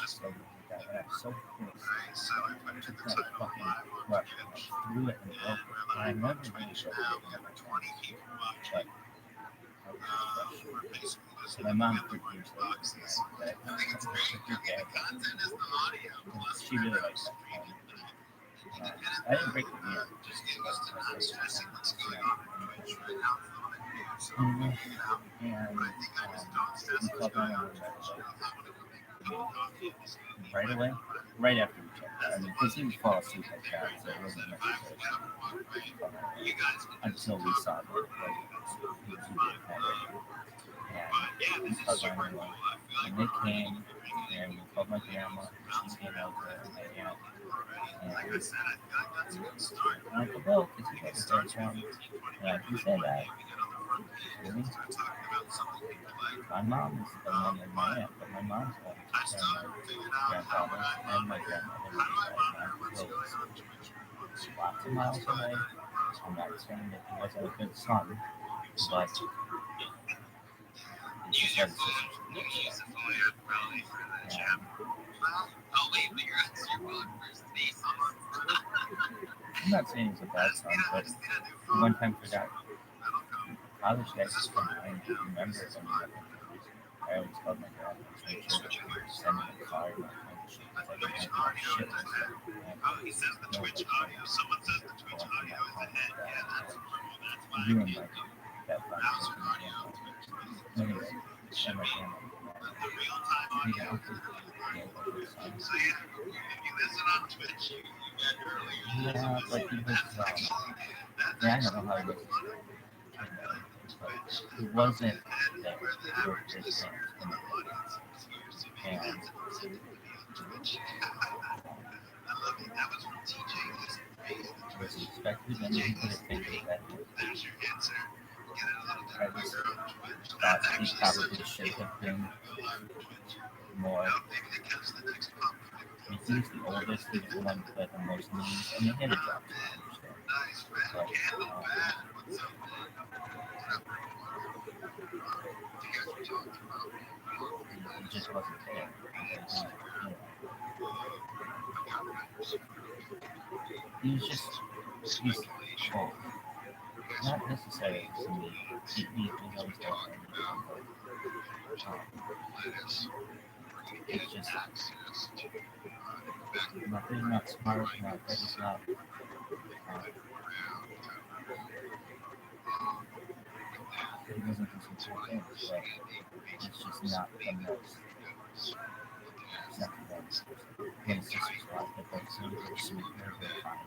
So that I was so pissed. I took that fucking rush and threw it and broke it. And I never really broke it in my life. But I was just frustrated. So my mom produced it. That I took your dad. And she really liked that phone. I didn't break the mirror, just because I was and we called 911 right away, right after we checked. I mean, because he would fall asleep like that, so it wasn't necessary until we saw that he didn't have it. And we called 911, and they came, and we called my grandma, she came out there, and my aunt. And Uncle Bill, because he has a dad phone. And he said that. Really? My mom is the one and my aunt, but my mom's home and my grandfather and my grandmother. My Uncle Bill was lots of miles away. I'm not saying that he wasn't a good son, but he just had a sister. I'm not saying he's a bad son, but one time forgot Father's Day was coming. I remember when we went to I always called my dad and make sure that we were sending a card and all kinds of shit. Because I didn't have my shit like that. You and like that Father's Day. Anyway, and my grandma. Yeah, but he was, yeah, I don't know how he was. It wasn't that we were his parents in the and was he expected, and he could have taken that. I just thought he probably should have been more. He was the oldest, he was the one that had the most needs, and he had a job to understand. But, he just wasn't there. He was just, he's old. Not necessarily to me. He always does. It's just nothing, not smart, not that is not. He doesn't do some cool things, but it's just not the most. It's not the most. When his sister's wife, but that's very, very sweet, very, very kind.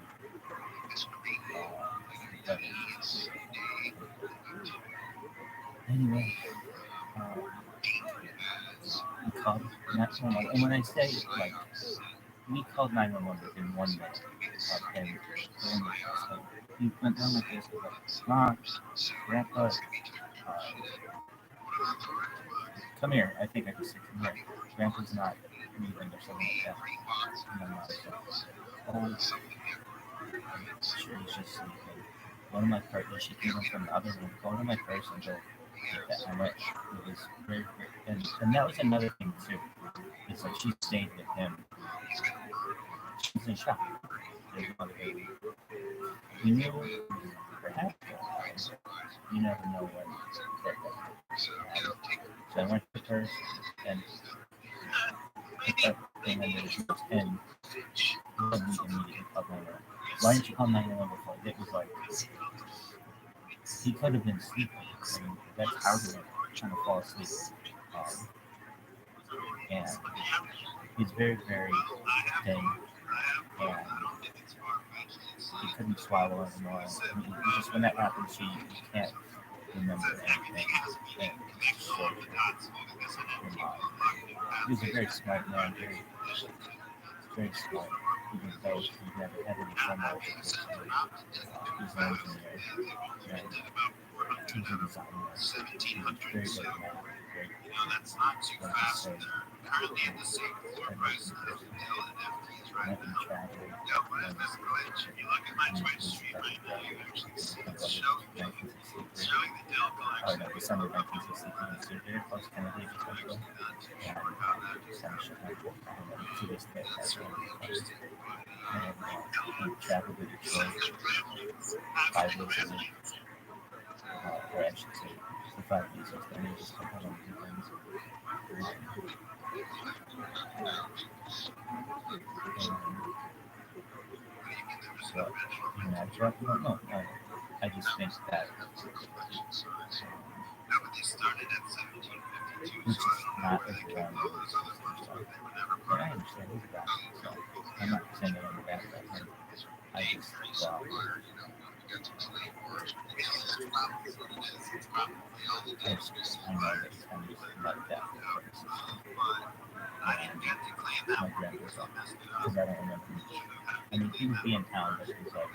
But anyway, we called 911, and when I say like, we called 911 within 1 minute of him going to us. So he went down like this, like, Mom, Grandpa, come here. I think I just said, come here. Grandpa's not moving or something like that. And my mom said, oh, sure, he's just sleeping. Go to my purse. And she came in from the other room. Go to my purse and go get that. And it was very, very, and that was another thing too. It's like she stayed with him. She was in shock. We knew perhaps you never know when that so I went to her and picked up the thing and there was no pin. Immediately called 911. Why didn't you call 911 before? It was like he could have been sleeping. I mean, that's harder than trying to fall asleep. And he's very, very thin. And he couldn't swallow anymore. I mean, just when that happens, you can't remember anything. And it's short. He's a very smart man, very smart. Even though he never had any formal education. He's an engineer. And he's a designer. He's very good at math. That's not too fast. Currently at the same floor price as the nothing traveling. Yeah, what is this glitch? If you look at my Twitch stream right now, you actually see it's showing the Dell collection. Oh, no, December 1963. super close Kennedy because and just kind of shut my book down. And to this day, that's one of the things. And he traveled to Detroit 5 days a week, or I should say, for 5 days. Then he just come home and do things. So, in that job, no, I just think that which is not as wrong as but I understand he's back, so I'm not saying that I'm bad about him. I just I know that he's kind of like that for purposes. And my grandpa's up, because I don't remember much. I mean, he would be in town, but he was like,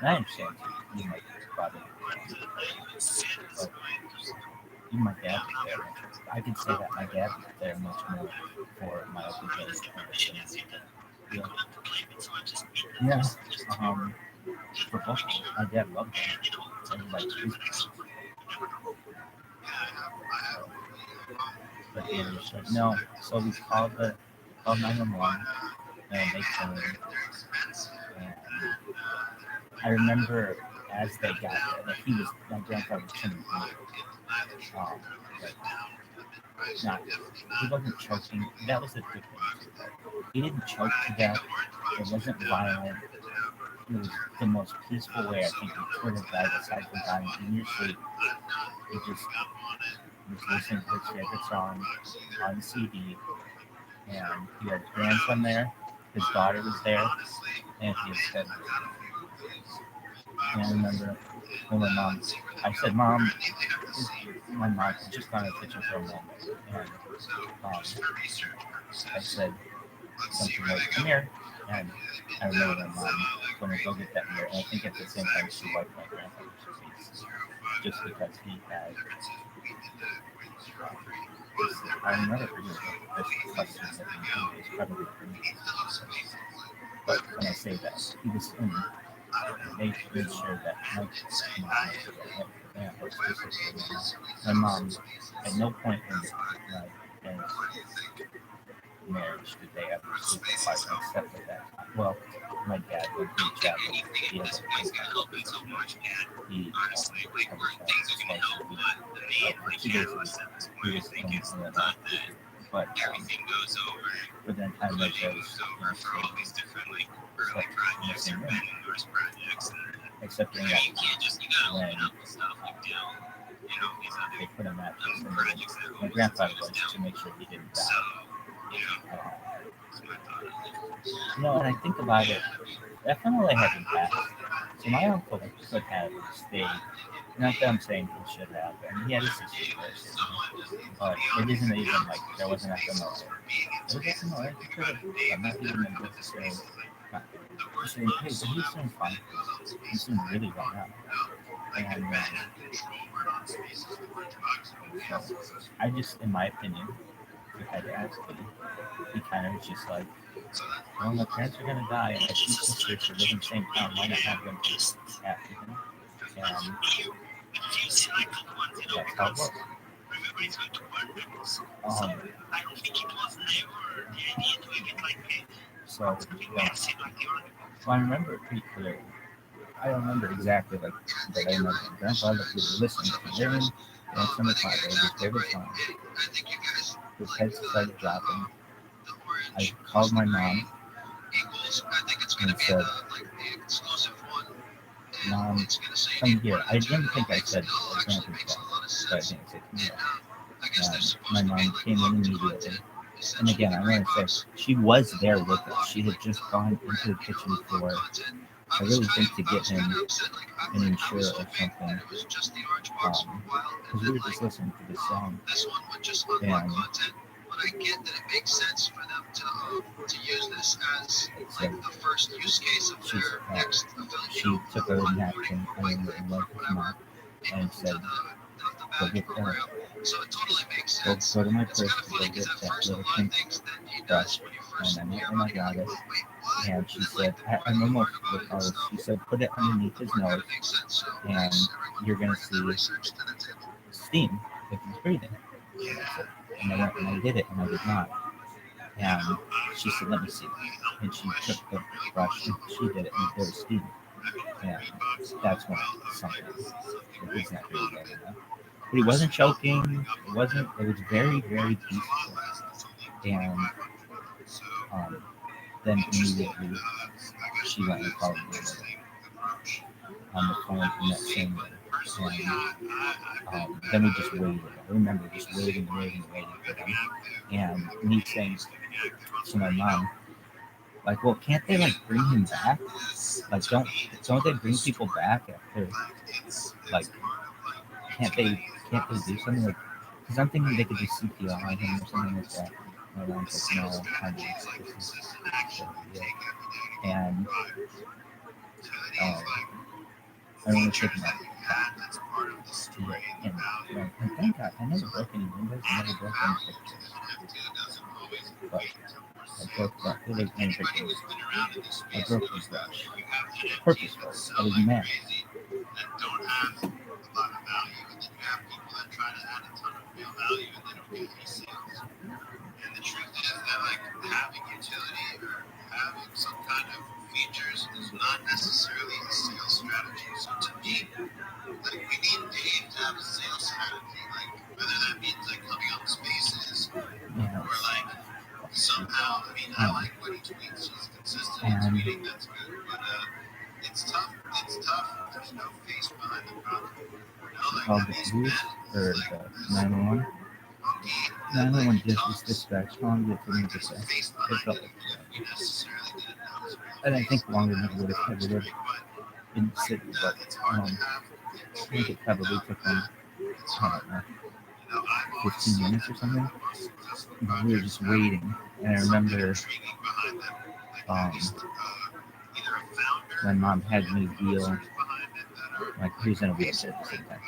and I understand too, he might bother me. But even my dad was there. I could say that my dad was there much more for my obligation. Yeah. Yeah. For both, my dad loved him. And like his but the end was like, no. So we called 911 and they came. And I remember as they got there, like my grandfather was turning blue. Not, he wasn't choking. That was the good thing. He didn't choke to death. It wasn't violent. It was the most peaceful way I think he could have died, aside from dying in your sleep. He just was listening to his favorite song on CD, and he had grandson there. His daughter was there, and he had said, and I remember when I said, Mom, my mom had just gone to the kitchen for a moment, and I said something like, come here, and I remember my mom told me, go get that mirror, and I think at the same time she wiped my grandfather's face, just because he had, I remember forgetting the questions that he was probably pretty, but when I say that, he was in, they made sure that my mom, at no point in my marriage did they ever sleep apart except for that time. Well, my dad, when he traveled, he had he for 2 days a week, he was in the but then time like those, except in that when they put a mattress in my grandfather was to make sure he didn't die. And I think about it, that family hasn't passed. So my uncle could have stayed. Not that I'm saying he should have. I mean, he had a situation, but it isn't even like there wasn't a FMLA. There was FMLA, he could have. I'm not even in the saying, hey, but he's doing fine. He's doing really well now. And so I just, in my opinion, if I had to ask him, he kind of was just like, well, my parents are going to die, and my two sisters who live in the same town, why not have them after him? And that's how it was. So, I remember it pretty clearly. I don't remember exactly, but I remember my grandfather was listening to hearing and some of the time, it was his favorite song. His head started dropping. I called my mom and said, Mom, come here. I didn't think I said grandpa's death, but I didn't say come here. My mom came in immediately. And again, I want to say, she was there with us. She had just gone into the kitchen for, I really think, to get him an insure or something. Because we were just listening to this song. And I get that it makes sense for them to use this as like the first use case of their next affiliate. She took a napkin and wiped him out and said, go get that. So it totally makes sense. Go to my purse, go get that little pink brush. And I got it. And she said, I'm almost with all this. She said, put it underneath his nose and you're going to see steam if he's breathing. And that's it. And I went and I did it, and I did not. And she said, let me see. And she took the brush, and she did it, and there was student. And that's when something, it was not really bad enough. But he wasn't choking. It was very, very peaceful. And then immediately she went and called me on the phone in that same way. And then we just waited. I remember just waiting for them. And me saying to my mom, like, well, can't they like bring him back? Like, don't they bring people back after, like, can't they do something like? Because I'm thinking they could do CPR on him or something like that. My mom's like, no, this is yeah. And I remember taking my and thank God, I never broke any windows, I never broke any pictures. But I broke that. It was any pictures. I broke the brush. Purposeful. I was mad. And the truth is that, like, having utility or having some kind of features is not necessarily a sales strategy. So to me, like, we need Dave to have a sales strategy, like, whether that means like coming up with spaces or like somehow. I mean, I like what he tweets. He's consistent in tweeting. That's good, but it's tough. There's no face behind the product. Called the police or the 911. 911 just was dispatched on it for me to say. It felt like I didn't think longer than it would have ever lived in the city, but I think it probably took them, I don't know, 15 minutes or something. But we were just waiting, and I remember my mom had me wheel, like, he was in a wheelchair at the same time.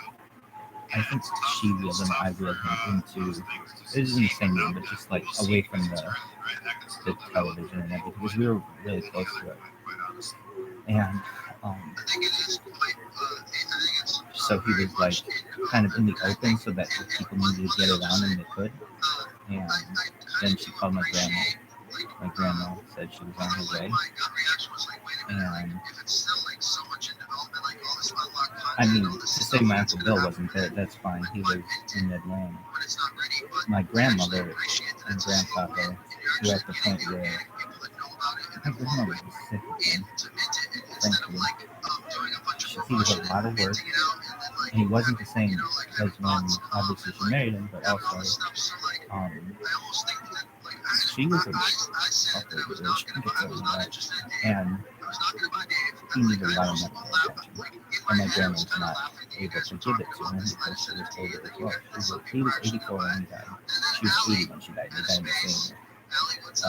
I think she wheeled him, I wheeled him into, it was in the same room, but just like away from the television and everything, because we were really close to it. And so he was like kind of in the open so that if people needed to get around him, they could. And then she called my grandma. My grandma said she was on her way. And I mean, to say my Uncle Bill wasn't there, that's fine. He was in Atlanta. My grandmother and grandfather were at the point where my grandmother was sick again. Thankfully. He was a lot of work. And he wasn't the same as when obviously she married him, but also she was a couple of years, and he needed a lot of medical attention. And my grandma was not able to give it to him because she was older as well. He was 84 when he died. She was 80 when she died. They died in the same year. So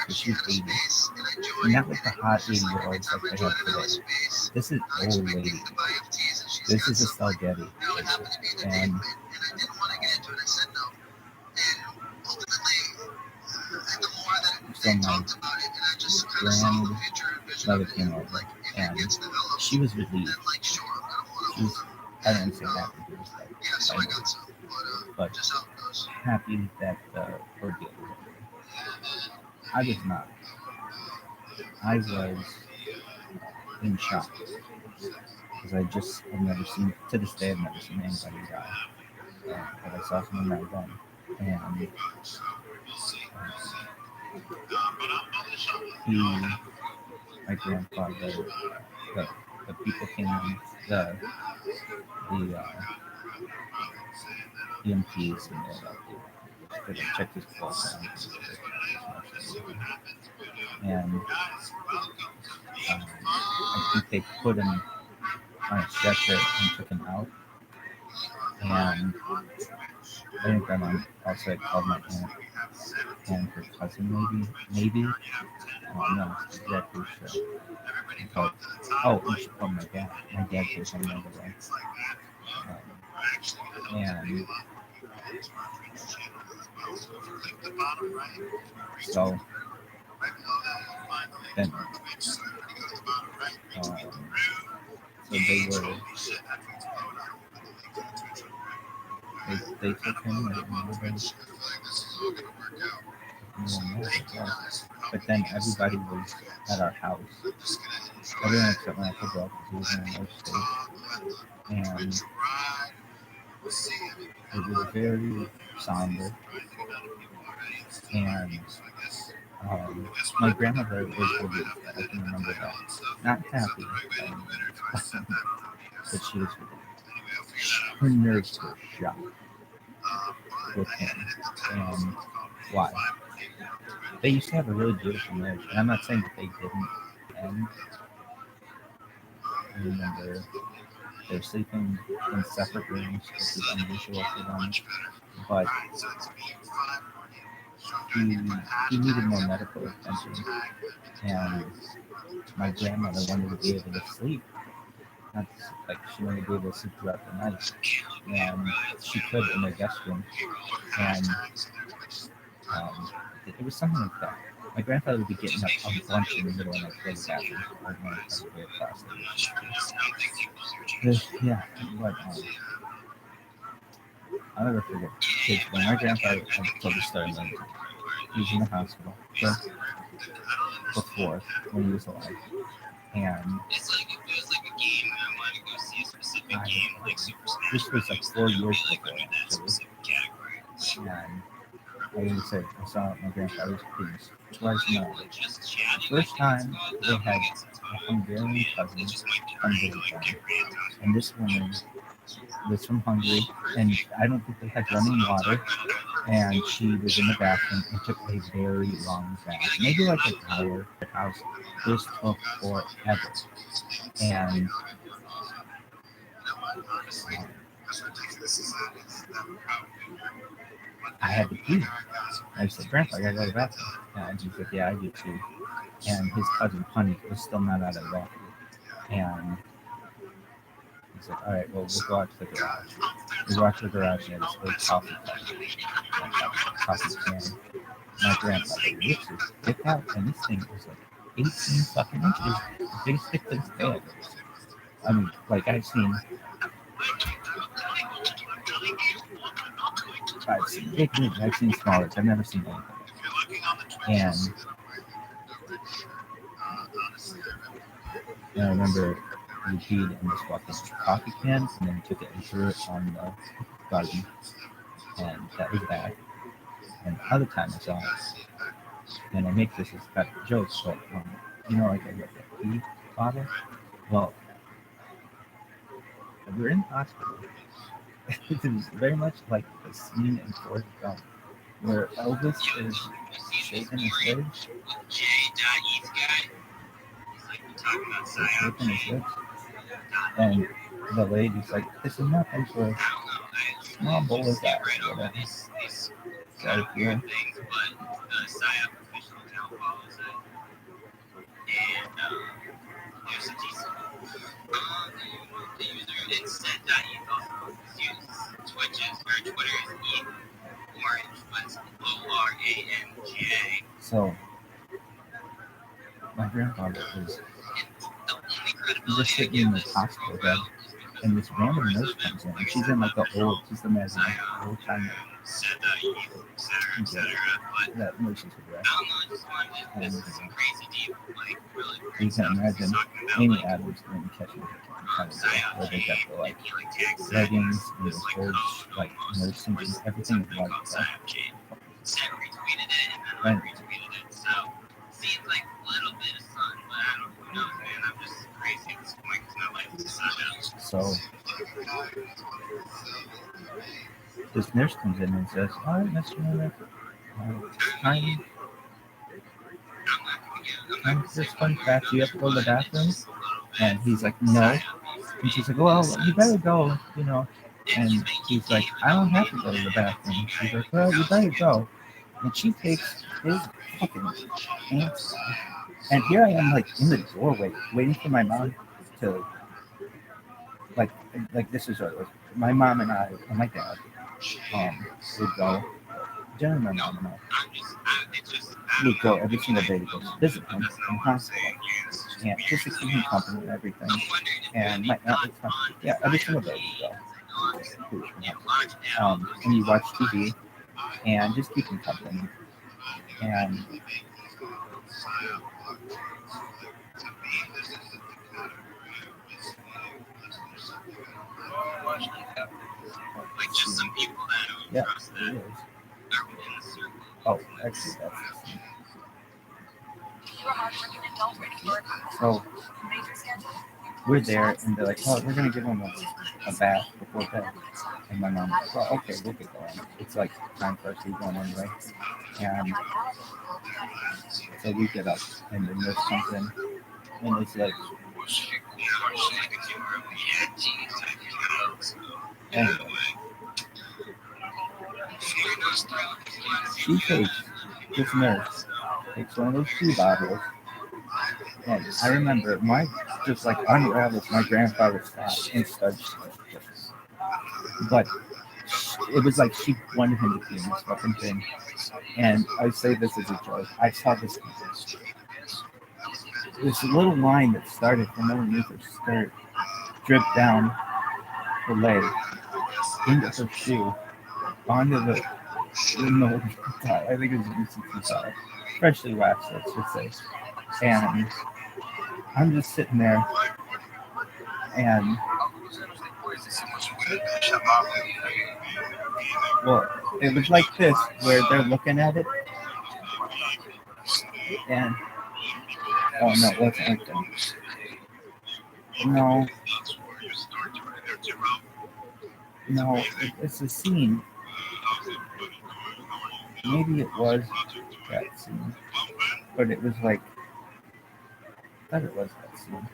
she was 80. And not like the hot 80-year-olds like they have today. This is old lady. This is a Salgetti. And so my grandmother came over, and she was relieved. She was, I don't say happy, but happy that the ordeal was over. I was not. I was in shock because I've never seen, to this day, I've never seen anybody die. But I saw someone die then. And my grandfather, the people came in, the EMTs, and they checked his pulse and I think they put him on a stretcher and took him out. And I think Grandma also had called my aunt and her cousin, maybe. I'm not exactly sure. But, and she called my dad. My dad came home the other way. And so then so they were They took him and but then everybody was at our house. Everyone except my uncle Bill, because he was in another state. And it was very somber. And my grandmother was relieved. I can remember that. Not happy, but she was relieved. Her nerves were shot with him. And why? They used to have a really beautiful marriage, and I'm not saying that they didn't end. I remember they're sleeping in separate rooms, which is unusual for them. But he needed more medical attention, and my grandmother wanted to be able to sleep. Not like she wanted to be able to sleep throughout the night, and she could in their guest room, and it was something like that. My grandfather would be getting up a bunch in the middle of the night to go to the bathroom, or going way across the yeah, but I'll never forget. Kids, when my grandfather told the story, he was in the hospital before when he was alive, and this was like 4 years before, actually. And I would say I saw my grandfather's penis twice now. The first time they had a Hungarian cousin come visit them, and this woman was from Hungary, and I don't think they had running water, and she was in the bathroom and took a very long bath, maybe like an hour at the house. This took forever, and I had to pee. I said, Grandpa, I gotta go to the bathroom. And he said, yeah, I do too. And his cousin, Honey, was still not out of the bathroom. And he said, all right, well, we'll go out to the garage. We go out to the garage and had this big coffee can. My grandfather lifts his dick out, and this thing was like 18 fucking inches. The biggest dick that he's had. I mean, like, I've seen big movies, I've seen smaller, I've never seen anything. And I remember we peed in this fucking coffee can, and then took it and threw it on the garden. And that was bad. And the other time I saw it, and I make this as kind of a joke, but you know, like a pee bottle? Well, we were in the hospital. It was very much like the scene in Forrest Gump, where Elvis is shaving his head. And the lady's like, this is nothing for a small bowl of that or whatever. So yeah. So my grandfather is just sitting in this hospital bed, and this random nurse comes in, and she's in like she's the man in old time that nurse's address. And you can imagine Amy Adams doing Catching kind of where they got the like leggings and the whole like nursing and everything like that. And so this nurse comes in and says, all right, Mr. Miller, I'm just fun fact, do you have to go to the bathroom? And he's like, no. And she's like, well, you better go, you know. And he's like, I don't have to go to the bathroom. She's like, well, you better go. And she takes his fucking pants off. And here I am, like, in the doorway, waiting for my mom to, like this is my mom and I, and my dad, would go. Generally, my mom and I would go every single day to go visit him in the hospital. And just to keep him company and everything. And my aunt would come, yeah, every single day we'd go. And you watch TV and just keep them company. And yeah, it is. Oh, actually, that's the scene. So we're there, and they're like, "Oh, we're gonna give him a bath before bed." And my mom's like, "Well, okay, we'll get going. It's like time for us to be going anyway." And so we get up, and the nurse comes in, and it's like, anyway, she takes this nurse takes one of those tea bottles, and I remember my just like unravels my grandfather's fat and starts this. But it was like she wanted him to be in this fucking thing. And I say this as a joke. I saw this little line that started from underneath her skirt drip down her leg into her shoe onto the tile. I think it was UCT tile. Freshly waxed, let's just say. And I'm just sitting there and well, it was like this where they're looking at it and oh no, it wasn't like that. No, it's a scene. Maybe it was that scene, but it was like I thought it was that scene.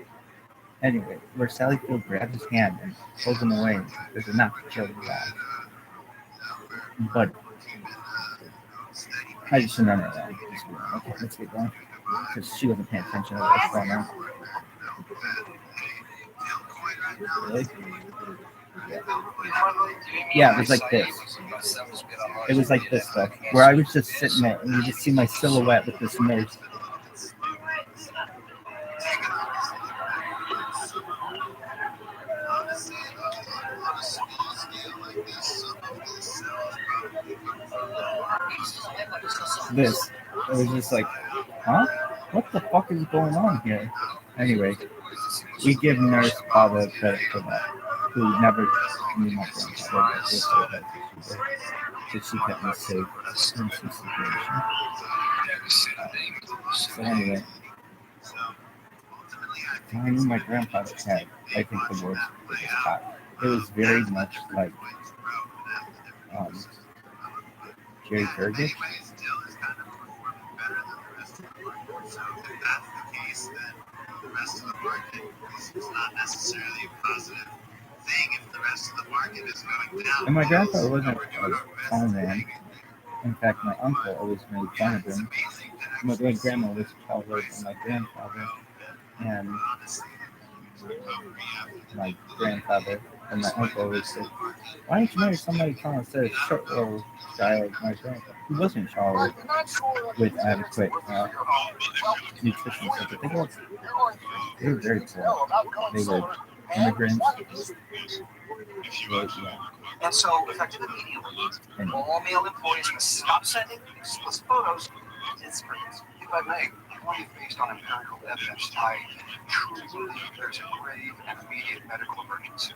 Anyway, where Sally Field grabs his hand and pulls him away because it's not to kill the guy. But I just remember that. Okay, let's get going. Because she wasn't paying attention to what was going on. Really? Yeah, it was like this. It was like this stuff, where I was just sitting there and you just see my silhouette with this nurse. This. It was just like, huh? What the fuck is going on here? Anyway, we give Nurse all the credit for that, who never knew my grandfather, but she kept me safe in some situation. So anyway, I knew my grandfather had, I think, the world's biggest cock. It was very much like Jerry Burgess. And my grandfather wasn't a tall man. In fact, my uncle always made fun of him. My great grandma was taller than my grandfather, and my grandfather and my uncle always said, "Why don't you marry somebody tall instead of short little guy like my grandfather?" He wasn't tall with adequate nutrition, but they were very poor. They were immigrants. And so, effective immediately, all male employees must stop sending explicit photos and screens. If I may, based on empirical evidence, I truly believe there's a grave and immediate medical emergency.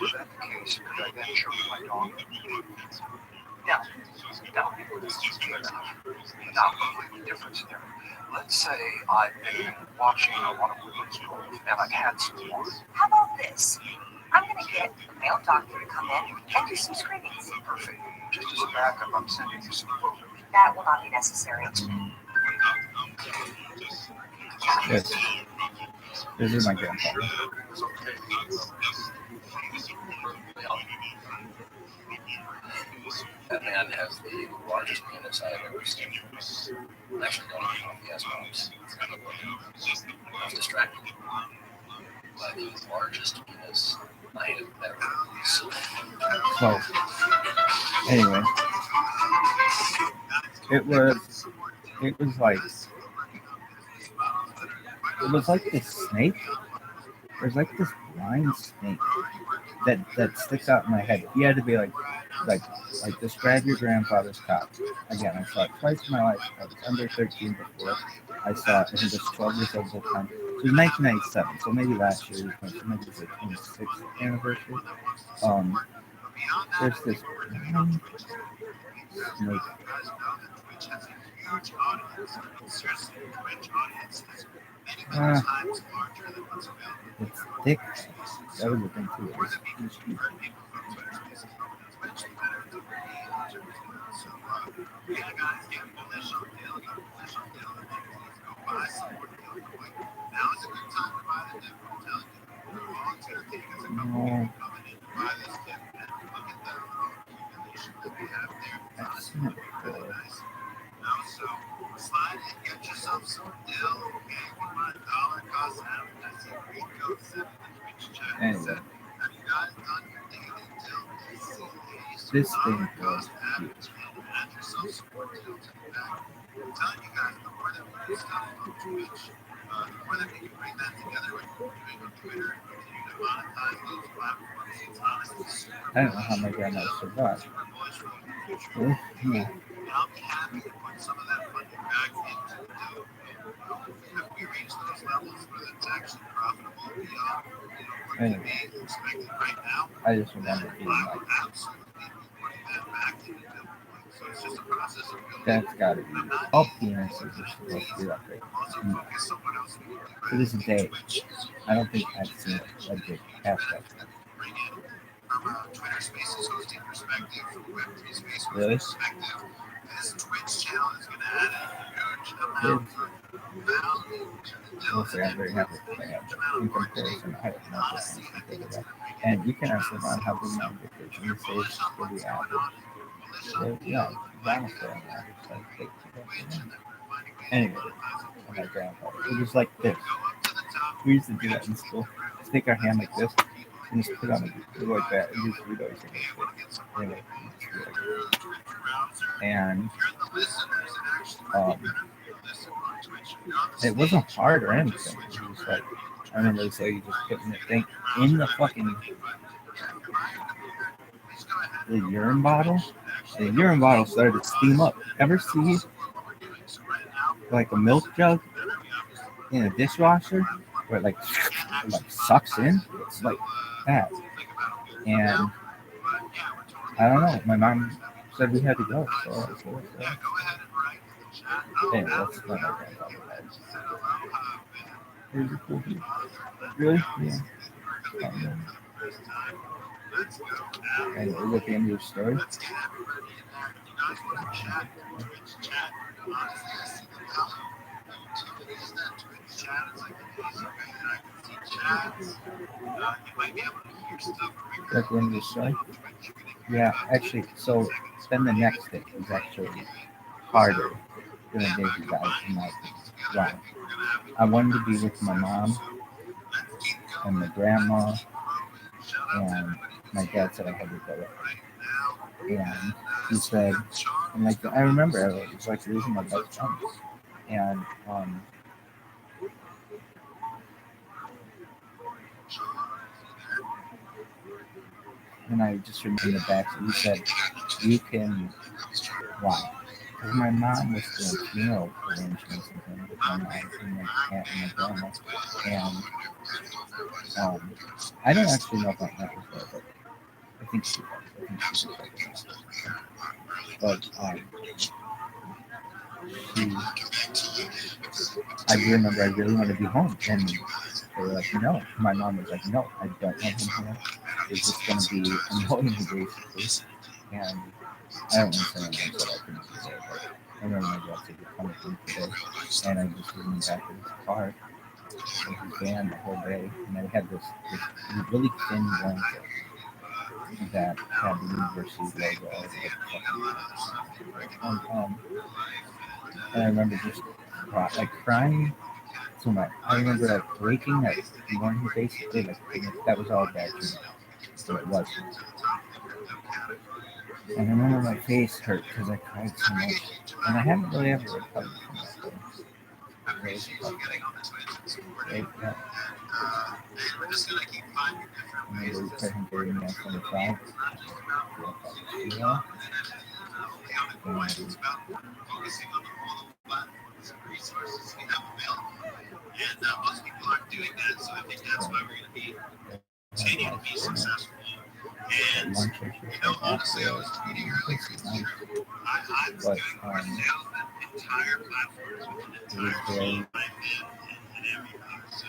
Were that the case, could I then show you my dog? Now, this is good enough. Now, completely different scenario. Let's say I've been watching a lot of women's golf and I've had some more. How about this? I'm going to get a male doctor to come in and do some screenings. Perfect. Just as a backup, I'm sending you some photos. That will not be necessary. Yes. This is my grandfather. That man has the largest penis I've ever seen. I actually don't know if he has moms. It's kind of distracting. But the largest penis I have ever seen. So, anyway, it was like this snake. There's like this blind snake that sticks out in my head. He had to be like describe your grandfather's cock. Again, I saw it twice in my life. I was under 13 before. I saw it. I think it was 12 years old at the time. It was 1997, so maybe last year was maybe it was the 26th anniversary. There's this snake. It's thick. That was the thing too. It was huge. No. I've seen it before. Slide and get yourself some dill. Okay, $1 costs an Anyway, have you guys done your daily dill? this thing was huge. Add yourself some more dill to the bag. I'm telling you guys, the more that we do stuff on Twitch, the more that we can bring that together with doing on Twitter and continue to monetize those platforms. It's honestly super. I don't know how my grandma survived. Really? Yeah. And I'll be happy to put some of that funding back into the dough. If we reach those levels where it's actually profitable beyond what we may expect right now, I just remember being I like, will absolutely be putting that back into the dough. So it's just a process of building. that's gotta be all penises are supposed to be that big. To this day, I don't think I've seen a big half that. From a Twitter Spaces hosting perspective, from a Web3 Space Really? perspective, this Twitch channel is going to add a huge amount of value to the We'll say I'm very happy with my ad, but in comparison, I have not just anything to that. And you can ask them on how big my vacation saves for the average. So, yeah, honestly, I'm average size big. Anyway, and my grandfather, it was like this. We used to do that in school. Just take our hand like this and just put on it like that. And just read always anyway, and it wasn't hard or anything. It was like, I remember so you just putting the thing in the fucking the urine bottle. The urine bottle started to steam up. Ever see like a milk jug in a dishwasher where it like sucks in? It's like that. And I don't know. My mom said we had to go. So anyway, that's not my grandfather. Here's a cool view. Really? Yeah. Anyway, we're at the end of the story. At the end of the story? Yeah, actually, so then the next day was actually harder than the day you guys in my opinion. Why? I wanted to be with my mom and my grandma, and my dad said I had to go. And he said, and like I remember it was like losing my best friend. And I just remember back, he said, you can, why? Because my mom was doing funeral arrangements and things with my mom and my aunt and my grandma. And I don't actually know if my aunt was there, but I think she was. But I do remember I really wanted to be home, and they were like, no. My mom was like, no, I don't want him here. It's just going to be annoying, basically. And I don't want to say anything that I couldn't be there, but I remember my dad said, you're coming home today. And I just went back in his car with his van the whole day, and I had this really thin blanket that had the university logo all over it. And I remember just crying so much. I remember like waking that morning, basically, like that was all bad to me. So it was. And I remember my face hurt because I cried so much. And I haven't really ever recovered from that thing. we're just gonna keep finding different ways Maybe to second support grade these math communities. 25. It's not just about Yeah. the coins, it's about focusing on all the platforms and resources we have available. And most people aren't doing that, so I think that's why we're going to be continue to be successful. And honestly, I was tweeting earlier. It's true. I'm doing more sales than entire platforms with an entire team and everything. So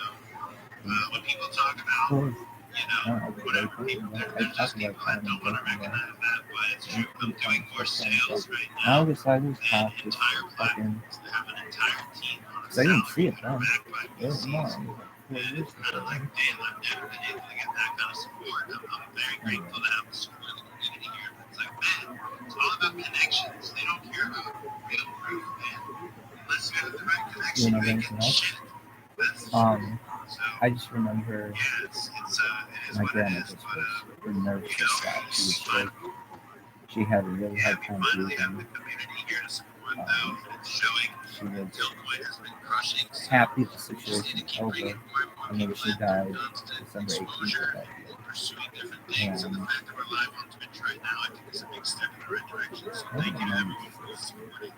when people talk about, whatever people, there's just people that don't want to recognize that, but it's true. I'm doing more sales right now I decided to than talk to entire fucking. platforms that have an entire team on a Because I didn't see salary it that are then. backed by It was more. VCs. It was And it's kind of like, damn, I've never been able to get that kind of support. I'm very grateful to have the support of the community here. It's like, man, it's all about connections. They don't care about real proof, man. Unless you have the right connection, you ain't getting shit. That's the truth. So, I just remember yeah, it is my what it grandma is. just But, was nervous that she was sick. She had a really yeah, hard we time finally have the breathing. community here to support, though, and it's showing. She was Bitcoin has been crushing. So happy the we just need situation to was keep bringing over. more and more Remember, people she in died through constant December 18th of exposure, that year. pursuing different things, and the And fact that we're live on Twitch right now, I think is a big step in the right direction. So I thank don't you to know. everyone who's supporting.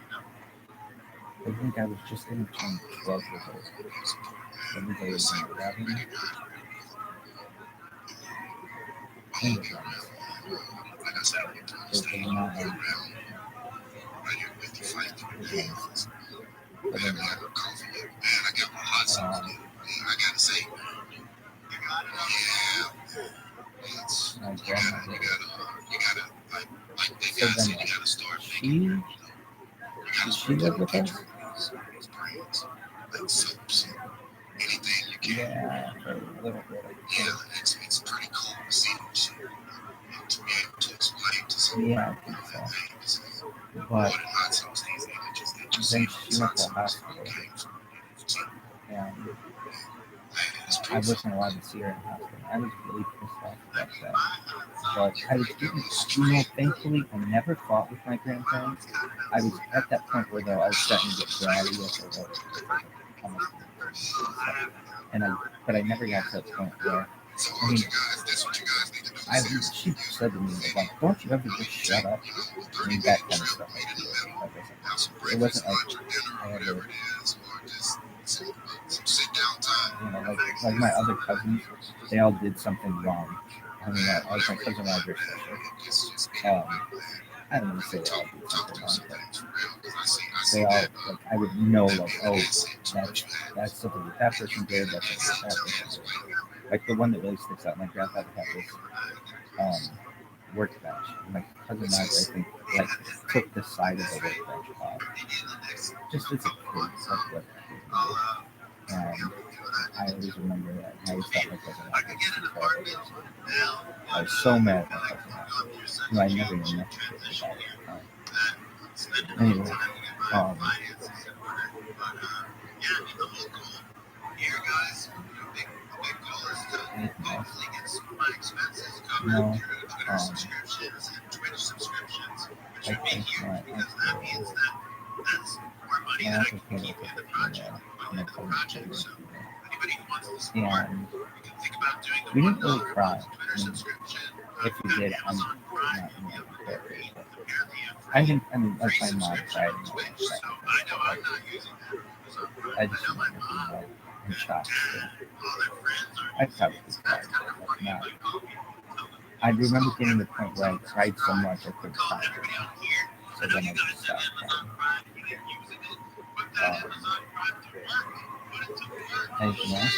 I think I was just going to turn 12 years old. Everybody was in the grabbing. Like I said, I'm going to stay Not around right here with the fight. I haven't had no coffee yet. Man, I got my hot sauce. Man, I got to say, yeah. my You grandmother. gotta, like they So guys then, said, you gotta start making, she you gotta did she start live with getting us? these brands, like soaps, anything you can. Yeah, for a little bit. Yeah, it's pretty cool to see them shit. To be able to explain to someone, Yeah, I think so. hey, this is But more than hot sauce these niggas just then see she went to the hospital, and I wasn't allowed to see her in the hospital. I was really pissed off about that. But I was getting, thankfully, I never fought with my grandparents. I was at that point where though I was starting to get bratty as a almost. But I never got to that point where, I mean, she said to me, like, don't you ever just shut up? I mean, that kind of stuff. It wasn't like I ever, like my other cousins, they all did something wrong. I mean, like my cousin Roger especially. I don't want to say they all did something wrong, but they all, like, I would know, like, oh, that's something that person did, that's something that person did. Like, the one that really sticks out, my grandfather had this workbench. My cousin Roger, I think, like, took the side of the workbench off. Just as a kid, that's what he did. And I always remember that. I always thought my cousin Roger was I was so mad at my cousin Roger. I never even met the kid about it. Anyway, anything else? No. Subscriptions and Twitch subscriptions, which would be huge because that means that's more money that I can keep in the project, put into the project. So anybody who wants to support, you can think about doing a We didn't really $1 cry. Twitter subscription. If we did, I'm Amazon Prime, not you'll be able to read apparently I think, like free my mom subscription tried. on Twitch. So I know I'm not using that Amazon Prime. I just know my remember mom being in shock. all their friends are I probably using it. So cried, that's kind of but funny. not. Like, oh, people tell them. I remember getting to the point where I cried so much I couldn't Call cry. everybody on here. So I know then you I guys just have stopped Amazon crying. Prime. You ain't using it. Put that Amazon Prime to work. Put it to work. Anything else?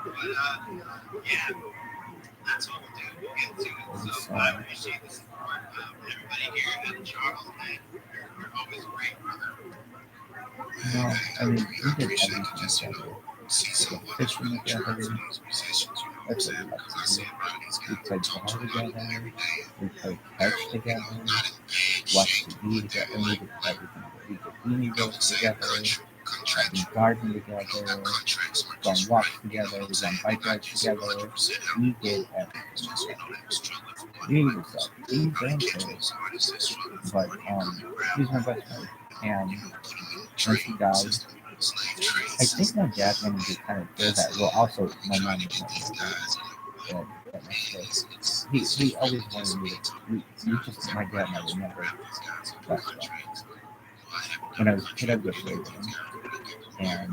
But yeah, that's what we'll do. We'll get to it. So I appreciate the support of everybody here at Charles. Man, you're always great, brother. No, I mean, we did everything together. We went fishing together. That's what we like to do. We played ball together. We played catch together. Watched TV together. And we did everything. We did beanie roast together. We garden together. Go on walks together. We go on bike rides together. We did everything together. We was like 80 damn kids. But he's my best friend. And once he died, I think my dad wanted to kind of fill that role. Also, my mom was not that much. He always wanted me to. We just my dad and I would never talk about it. When I was a kid, I would go play with him, and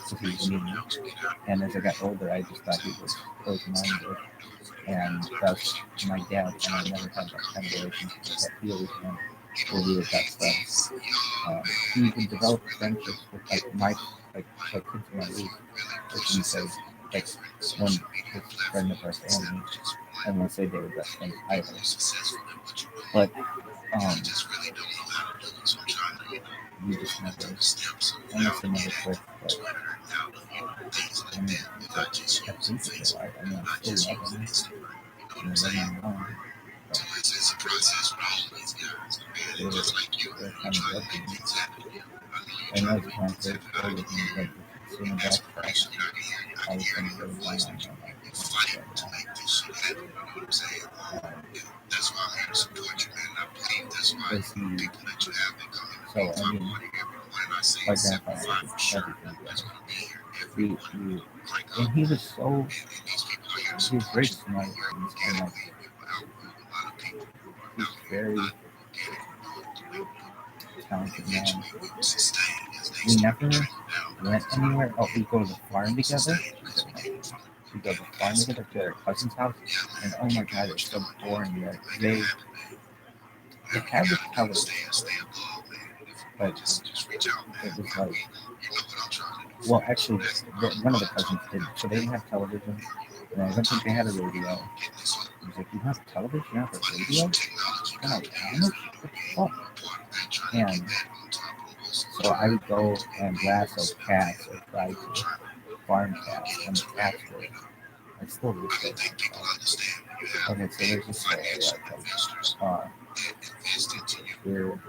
so he was mean. And as I got older, I just thought he was close-minded, and thus my dad and I never had that kind of relationship that he always wanted, where we were best friends. He even developed friendships with like kids in my age, as you say, like one his friend of our family, I won't say they were best friends either, but we just never, unless they never clicked, but I mean, I think it's alive. I mean, I still love him, and I love my mom, but they're kind of loving me. I know it's kind of crazy with me, but it's in the backtrack. I was going to go down on that. Was he, so I mean, my grandfather was everything together. And he was so, he was very smart and like, he's very talented man. We never went anywhere. Oh, we go to the farm together. We go to the farm together to our cousin's house, and oh my god, it's so boring there. They have this television, but it was like, well, actually, one of the cousins did, so they didn't have television, and I don't think they had a radio. He was like, you have television, you have a radio? Kind of, how much? What the fuck? And so I would go and lasso cats or try to farm cats, and the cats were, I still wish they were. Okay, so there's this story we're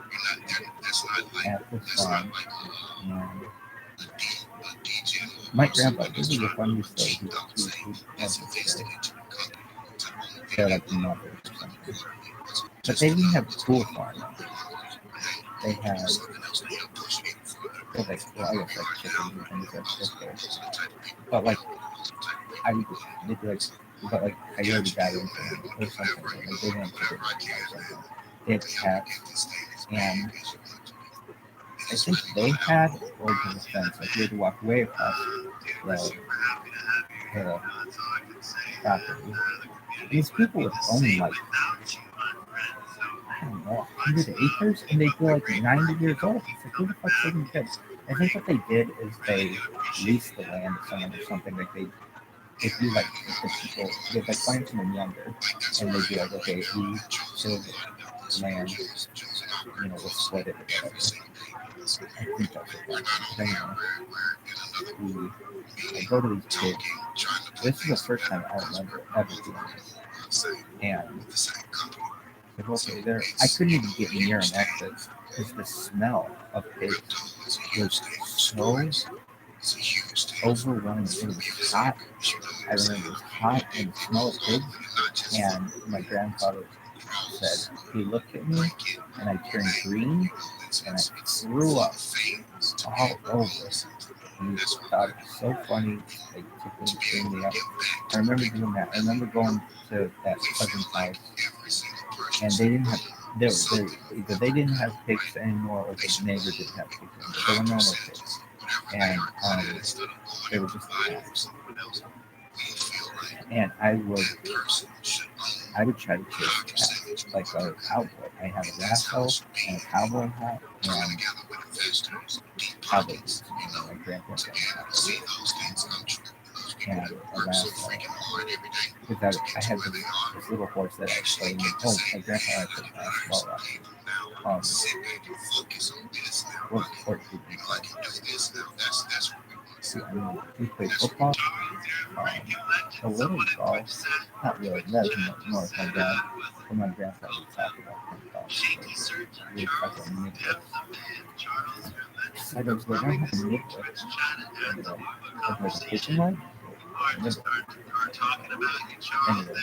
at the farm, and my grandpa, this is a funny story. He has this story. They're like the mothers or something. But they didn't have pool farming. They had, well, I guess like chickens and things like this. But like, they'd be like, but like coyote got into them or something. Like they didn't have chickens or something. They had cats, and I think they had over the fence. Like you had to walk way across the property. These people would own like, I don't know, 100 acres, and they'd be like 90 years old. It's like, who the fuck's taking kids? I think what they did is they leased the land to someone or something. Like if you like, if the people, they'd like find someone younger, and they'd be like, okay, if we sell the land, you know, we'll split it or whatever. I think that's what it anyway, I go to these kids. This is the first time I remember ever doing this. And like, okay, there, I couldn't even get near an exit because the smell of pigs was so overwhelming. It was hot. I remember it was hot and the smell of pigs. And my grandfather said, he looked at me and I turned green and I threw up all over. And he thought it was so funny. They took me up. I remember doing that. I remember going to that cousin's house, and they didn't have either they didn't have pigs anymore, or the neighbor didn't have pigs anymore. There were no more pigs, and they were just cats. And I would try to chase cats like a cowboy. I had a lasso and a cowboy hat and cowboy boots. My grandparents had cowboy boots and a lasso. Because I had this little horse that I was playing with. Oh, my grandpa had played basketball last year. What sport did you play? I mean, we played football, a little golf, not really, that's more of my dad, but my grandpa would talk about golf. We would talk about nibbles. I don't have a nibble, like a kitchen light. Anyway,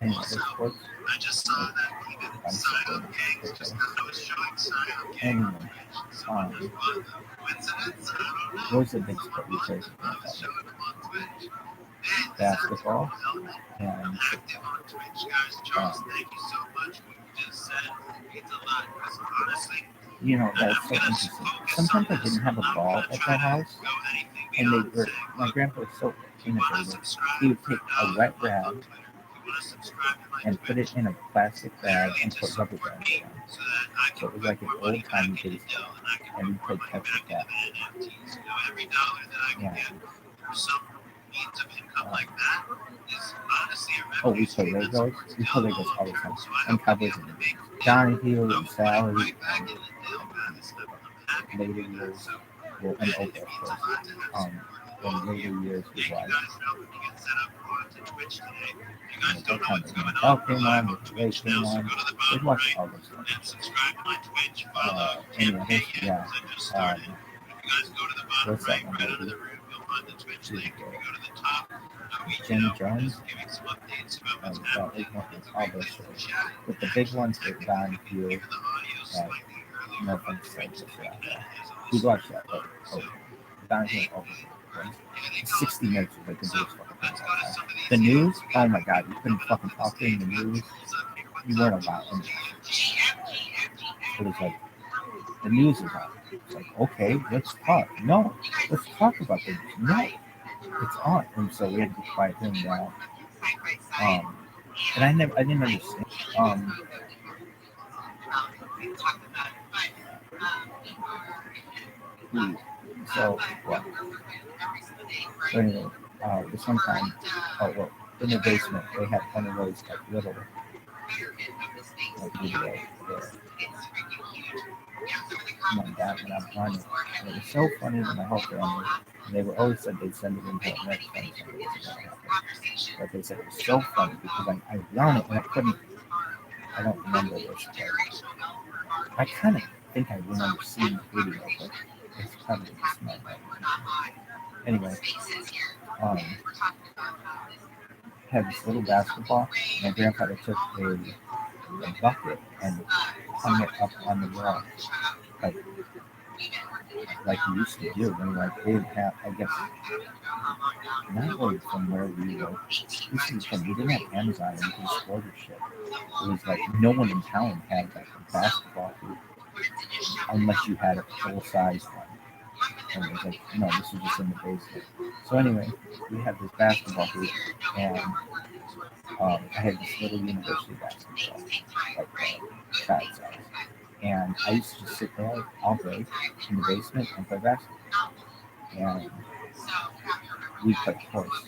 anyway, the sports. Anyway, what was the big sport you played? Basketball and you know, that's so interesting. Sometimes I didn't have a ball at the house, and my grandpa was so innovative. He would take a wet rag and put it in a plastic bag and put rubber bands on. So it was like an old timey baseball, and we played catch the cat. Yeah. Oh, we play Legos. We play Legos all the time. And Cowboys and Indians. Donahue and Sally. Later years, well, and Oprah, of course. In later years, we watched. Came on, the Ray came on. We watched all this stuff. Anyway, yeah. What's that one? Jim Jones. All those shows. But the big ones were Don Hugh. No offense, we watched that. Don Hugh. 60 minutes of like the news. The news? Oh my god, you couldn't fucking talk during the news. You weren't allowed. It was like, the news is on. It's like, okay, let's talk. No, let's talk about the news. No, it's on. And so we had to be quiet during that. And I didn't understand. So, what? So anyway, this one time, in the basement, they had one of those like little, video there. My dad when I'm running. And it was so funny when I helped her on it. And they were always said they'd send it into a next time. But they said it was so funny because I run it and I don't remember this. But I kind of think I remember seeing the video, but it's probably just my head. Anyway, had this little basketball. My grandfather took a bucket and hung it up on the wall, like he used to do. And like they would have, I guess, not really from where we were. We didn't have Amazon and you could order shit. It was like no one in town had like a basketball hoop unless you had a full-size one. And it was like, no, this is just in the basement. So anyway, we had this basketball hoop, and I had this little university basketball, like child size. And I used to just sit there all day in the basement and play basketball. And we played horse.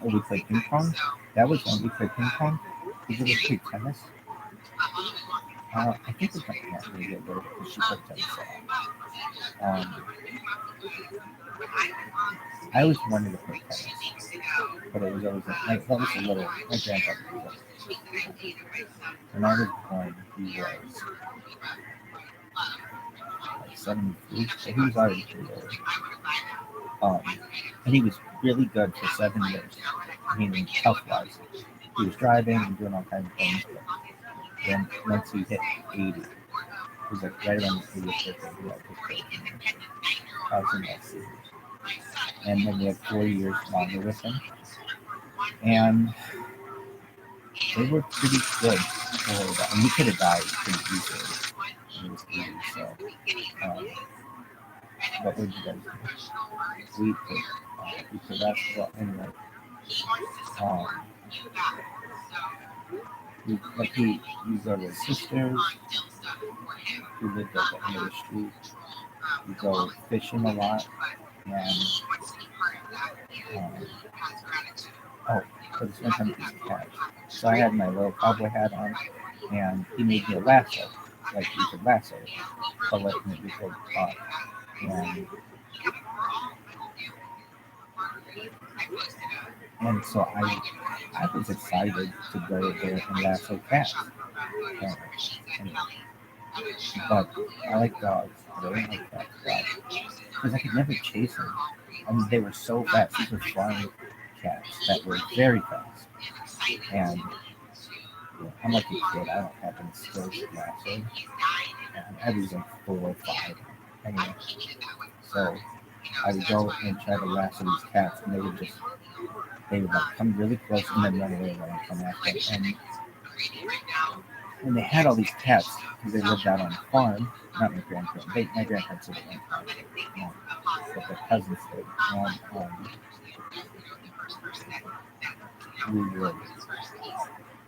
Oh, we played ping pong. That was when we played ping pong. Did you ever play tennis? I think we played tennis really good because she played tennis a lot. I always wanted to play tennis, but it was always like that was a little. My grandfather was when I was born, he was like 73, so he was already pretty old. And he was really good for 7 years. I mean, health-wise, he was driving and doing all kinds of things. But then once he hit 80, it was like right around the 80th birthday. He had his birthday. I was in that series. And then we had 4 years longer with him. And they were pretty good for that. And he could have died pretty easily when he was 80. So, what would you guys do? We played basketball anyway. He go to his sisters. We lived at the end of the street. We go fishing a lot. And but it's one time he's a cat. So I had my little cowboy hat on, and he made me a lasso, like you could lasso it, but like you could talk. And so I was excited to go there and lasso cats. But I like dogs, I didn't like cats. Why? Because I could never chase them. I mean, they were so fast. These were flying cats that were very fast. And I'm like a kid. I don't have any skills with lasso. And I was like 4 or 5. Anyway, so I would go and try to lasso these cats, and they would like come really close and then run away when I come after them. And they had all these cats because they lived out on a farm. Not my grandparents. My grandparents did it one time, but their cousins did. And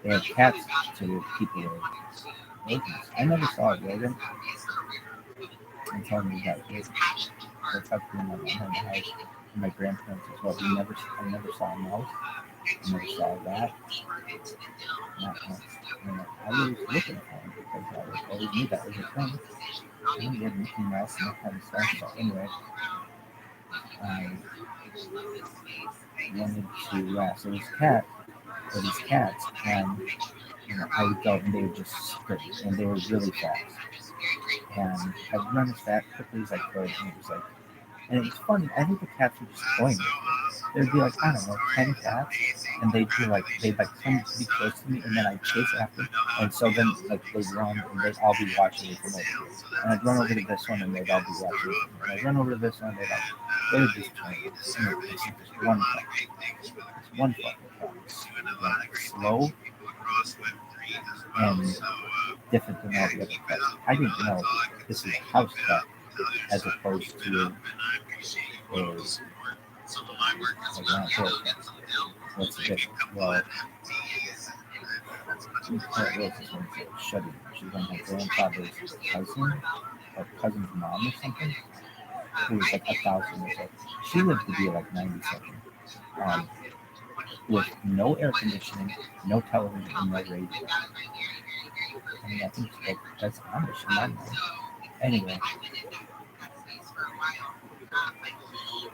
they had cats to keep away rodents. I never saw a rodent until we got kids. That's how cool my mom had the house. And my grandparents as well. I never saw a mouse. I never saw a rat. Not once. I was looking for them because I always knew that was a thing. And we had Mickey Mouse and that kind of stuff. So anyway, I wanted to lasso these cats, and I would go and they would just sprint, and they were really fast. And I would run as fast quickly as I could, and it was like, and it was funny. I think the cats were just playing with me. There'd be like, I don't know, 10 cats, and they'd come pretty close to me, and then I'd chase after them. And so then like they'd run, and they'd all be watching me from over here. And I'd run over to this one, and they'd all be watching me. And I'd run over to this one, and they were just playing. It's just one cat. It's one fucking cat. Like slow and different than all the other cats. I didn't know this is a house cat as opposed to a what's the difference? Well, Shuddy. She's on my grandfather's cousin or cousin's mom or something. Who was like 1,000 years old. She lived to be like 97. With no air conditioning, no television, and no radio. I mean, I think that's Amish in my mind. Anyway,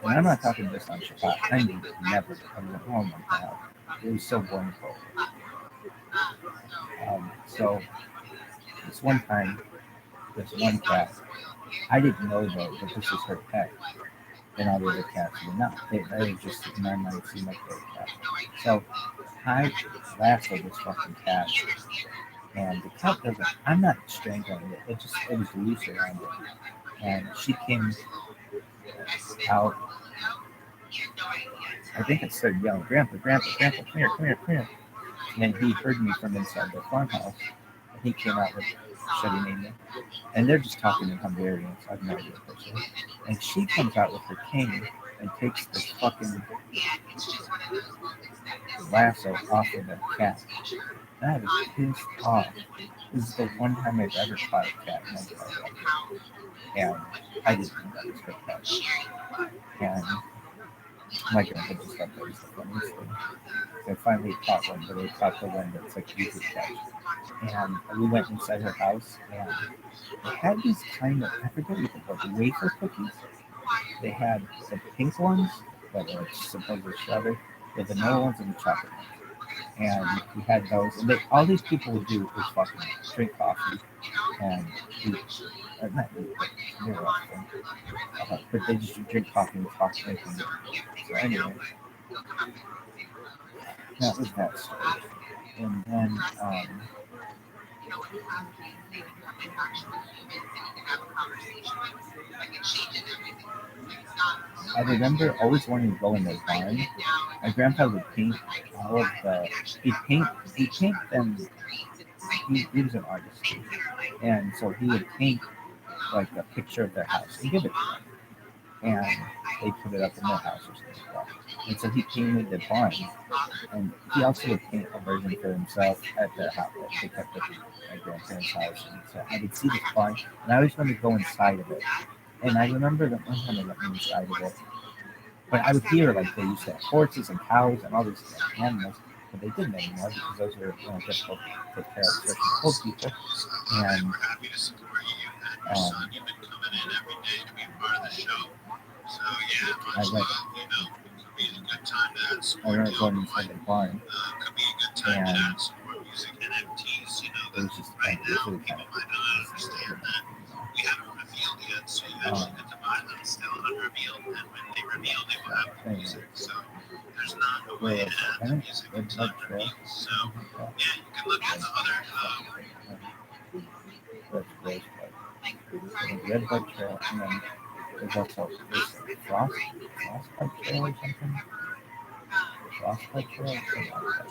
and I'm not talking just on Shabbat. I mean, never. I mean, oh my God, it was so wonderful. So this one time, this one cat, I didn't know though that this was her pet, and all the other cats were not. They just in my mind seemed like they were cats. So I lassoed this fucking cat, and the cat doesn't. I'm not strangling it. It was loose around it, and she came out. I think it started yelling, "Grandpa, Grandpa, Grandpa, come here, come here, come here!" And he heard me from inside the farmhouse, and he came out with Shuddy Name, and they're just talking in Hungarian, so I have no idea what they're saying. And she comes out with her cane and takes the fucking lasso off of the cat. And I was pissed off. This is the one time I've ever caught a cat in my life. And I didn't know that was her cat. And my grandpa just thought that was the funniest thing. They finally caught one, but they caught the one that's like easy to catch. And we went inside her house, and they had these kind of, I forget what you call them, wafer cookies. They had the pink ones that were supposedly strawberry, the vanilla ones, and the chocolate ones. And we had those, and all these people would do was fucking drink coffee and eat, or not eat, but they were awesome. But they just drink coffee and talk drinking. So anyway, that was that story. And then I remember always wanting to go in the barn. My grandpa would paint all of the. He'd paint them. He was an artist too, and so he would paint like a picture of their house and give it to them, and they put it up in their house or something like that. And so he painted the barn, and he also would paint a version for himself at their house. They kept it at my grandparents' house, and so I would see this barn, and I always wanted to go inside of it. And I remember that one time they let me inside of it, but I would hear like they used to have horses and cows and all these animals, but they didn't anymore because those were difficult to take care of, especially old people. And I remember going inside the barn, and it was just really kind of Anyway, where was I think Red Bud Trail. That's Rose Bud. I think Red Bud Trail, and then there's also this Frostbud Trail or something. Frostbud Trail or something like that.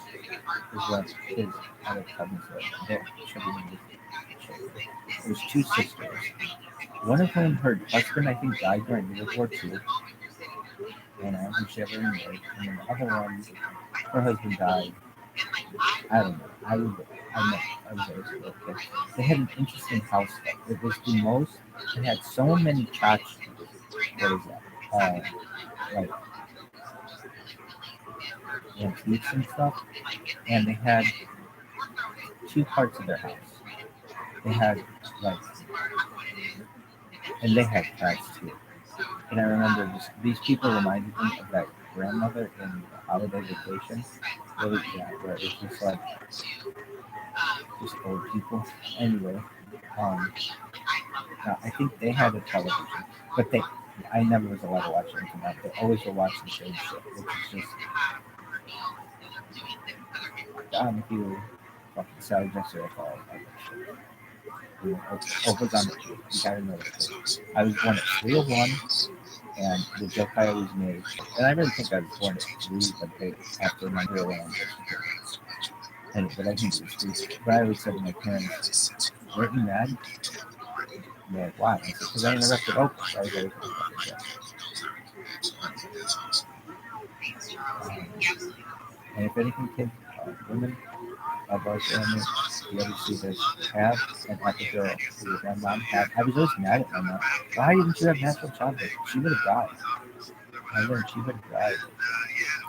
Is what his other cousins there. There's two sisters. One of whom her husband, I think, died during World War II. And I don't think she ever married. And then the other one, her husband died. I don't know. I was there as a little kid. They had an interesting house though. It was the most. It had so many tchotchkes. What is that? Like antiques and stuff. And they had two parts of their house. They had like, and they had cats too. And I remember these people reminded me of that grandmother in Holiday Vacation. Really, yeah, where it's just like just old people. Anyway, I think they had a television, but I never was allowed to watch anything else. They always were watching the same shit, which is just if you fucking Sally Jesse or all that shit. You know, Oprah's on the tube. You gotta know that. I was born at 3:01. And the joke I always made, and I really think I was born at 3, but after my real one, and but I think it was 3. But I always said to my parents, "Weren't you mad?" Yeah, why? I said, "Because I interrupted Oprah." So I was always and if anything, kids, women of our family, if you ever see this, have an epidural with my mom. I was always mad at my mom. Why didn't you have natural childbirth? She would have died. I learned she would have died,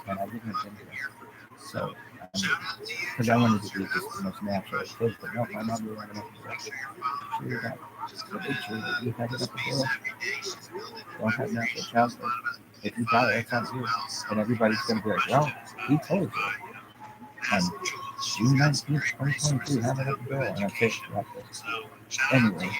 and I wouldn't have been here. So, because I wanted to be just the most natural kid, but no, my mom didn't have an epidural. She would have died. So make sure that you have an epidural. Don't have natural childbirth. If you die, that's on you. And everybody's going to be like, well, he told you. And June 19th, 2022, have an epidural. And I say, like this. Anyway.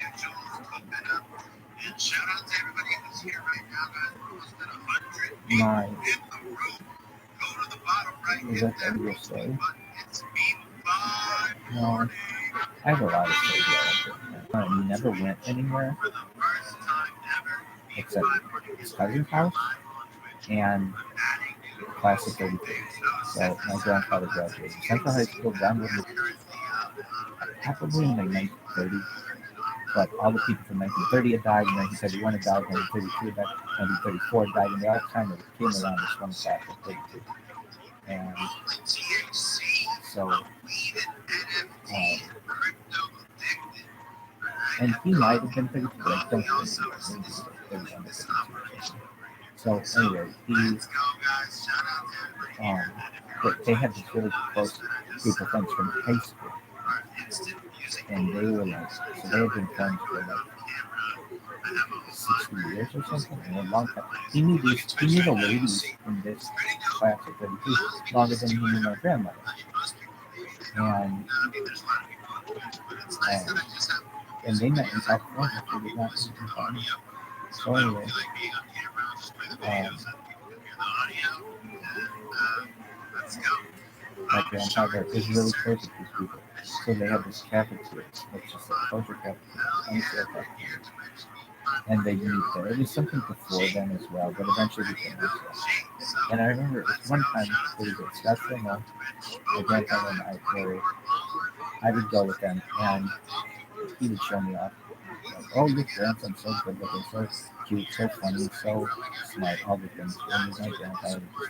Is that the end of your story? No, I have a lot of stories. He never went anywhere except his cousin's house and class of 33. So my grandfather graduated Central High School, Downwood, probably in like 1930. But all the people from 1930 had died, and 1931 had died, 1932 had died, 1934 had died, and they all kind of came around this one class of 32. And so, and he might have been 32, but I don't think he was maybe 31 or 32. So anyway, they had this really close group of friends from high school. And they were like, so they had been friends for like 60 years or something, and a long time. He knew the ladies in this class of 32 longer than he knew my grandmother. And they met in South Florida, so they got to be. So anyway, my grandfather is really close with these people. So they have this cafeteria. It's just a culture cafeteria. And they meet there. It was something before then as well, but eventually became this one. And I remember it was one time there was a special month. My grandfather and I would go with them, and he would show me off. Like, oh, your grandson's so good looking, so cute, so funny, so smart, all the things. And my grandfather was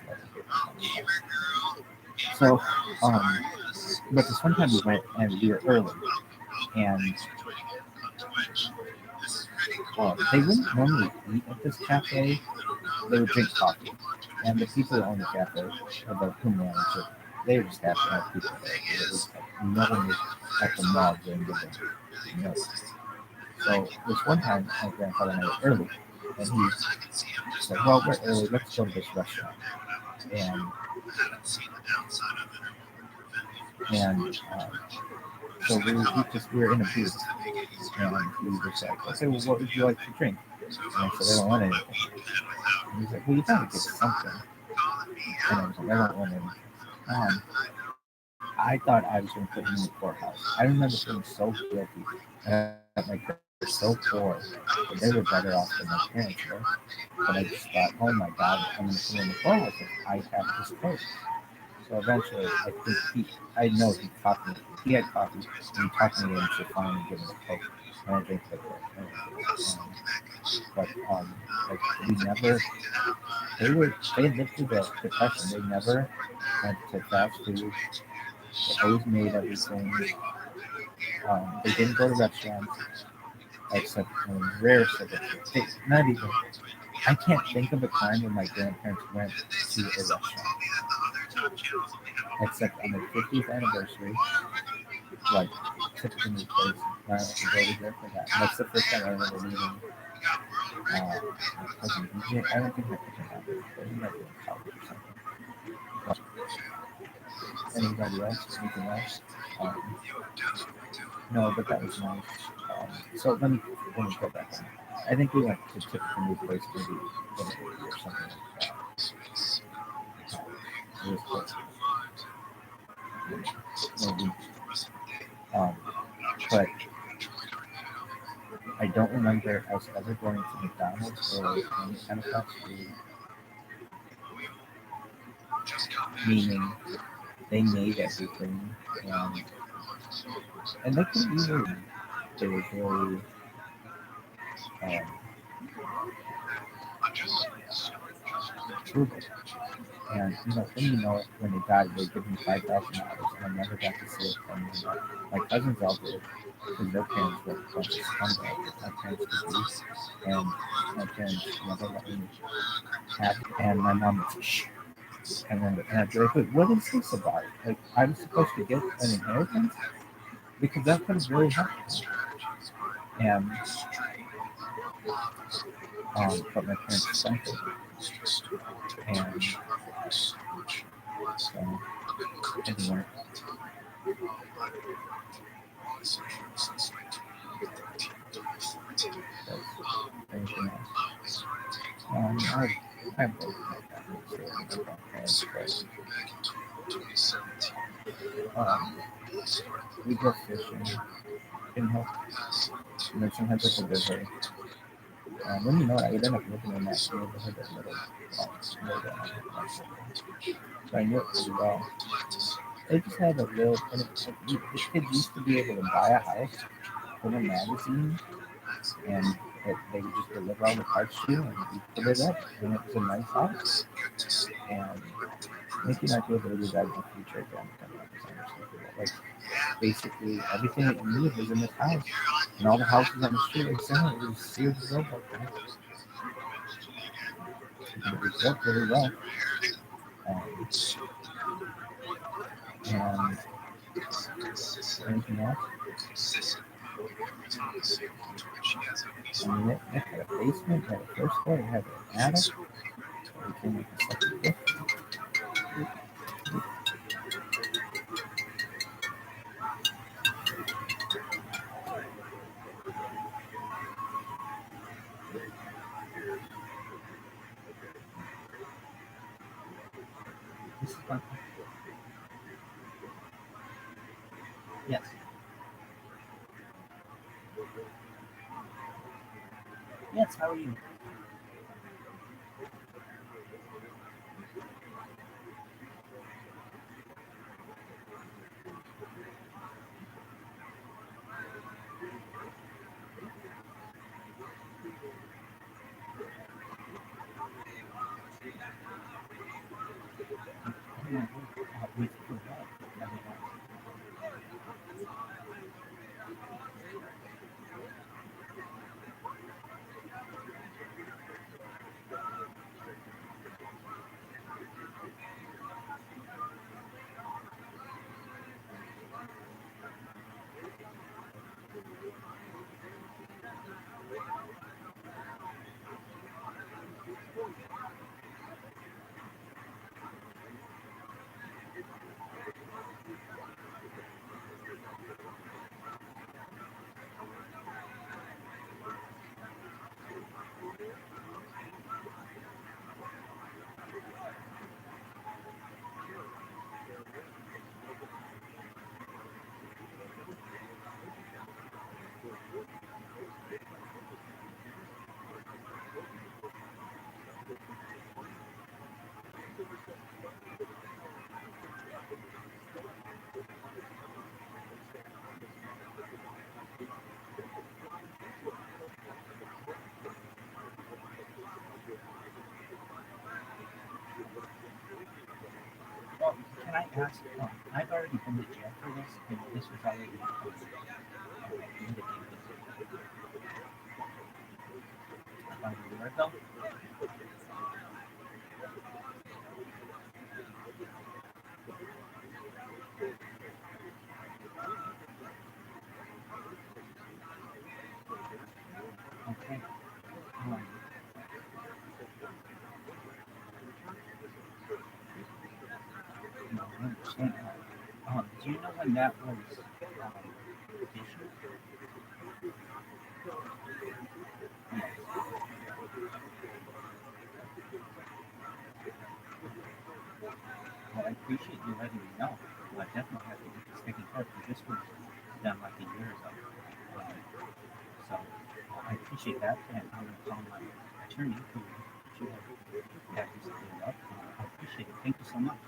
just like, so, but this one time we went and we were early, and they wouldn't normally eat at this cafe. They would drink coffee, and the people who owned the cafe, or who managed it, they were just happy to have people there. It was like no one was at the mall during the day. You know? So this one time, my grandfather and I were early, and he said, "Well, we're early. Let's go to this restaurant." And so we were in a booth, and he was like, "Okay, well, what would you like to drink?" And I said, I don't want anything. And he's like, well, you gotta get something. And I was like, I don't want anything. I thought I was going to put him in the poorhouse. I remember feeling so guilty that my parents were so poor, but they were better off than my parents were. But I just thought, oh my God, I'm going to put him in the poorhouse if I have this coat. So eventually, I think I know he talked me. He had coffee, and he talked me into finally getting a coat. And I drank the coat. But like we never. They lived through the depression. They never went to fast food. They always made everything. They didn't go to restaurants except rare circumstances. Not even. I can't think of a time when my grandparents went to a restaurant, except on their 50th anniversary, like typical new place. I have to go to there for that. And that's the first time I remember meeting my cousin DJ. I don't think my cousin had it, but he might be in college or something. But anybody else? Anything else? No, but that was nice. So let me go back on. I think we went to typical new place maybe in Italy or something like that. It was close. Maybe. But I don't remember us ever going to McDonald's or any kind of fast food. Meaning they made everything, and they could easily. They were very frugal. And when they died, they gave me $5,000, and I never got to see it from them. My cousins all did, because their parents were a bunch of scumbags. My parents could be, and my parents never let me have it. And my mom was shh. And then I'd be like, wait, what is this about? Like, I was supposed to get an inheritance? Because that could have really helped me. And, but my parents spent it. And, so, anyway. Anything else? I broke my grandparents, we go fishing in help. And then sometimes it's a river. When you know it, I ended up living in that neighborhood that so I knew it pretty well. They just had a real, and the kids used to be able to buy a house from a magazine, and they would just deliver all the parts to you, and you put it up, and it was a nice house. And I think you might be able to do that in the future again. Like, basically, everything that you need was in this house, and all the houses on the street are similar. It was Sears Roebuck. It was built really well. And anything else? I mean, it had a basement, it had a first floor, it had an attic. It came with a second floor. This is fun. Yes. Yes, how are you? I ask? I've already been to jail for this, and this was already litigated about a year ago. Okay. No, I understand that. Do you know when that was issued? Yes. Well, I appreciate you letting me know. I definitely have to get this taken care of because this was done like a year ago. So I appreciate that, and I'm going to call my attorney who should have this cleared up. I appreciate it. Thank you so much.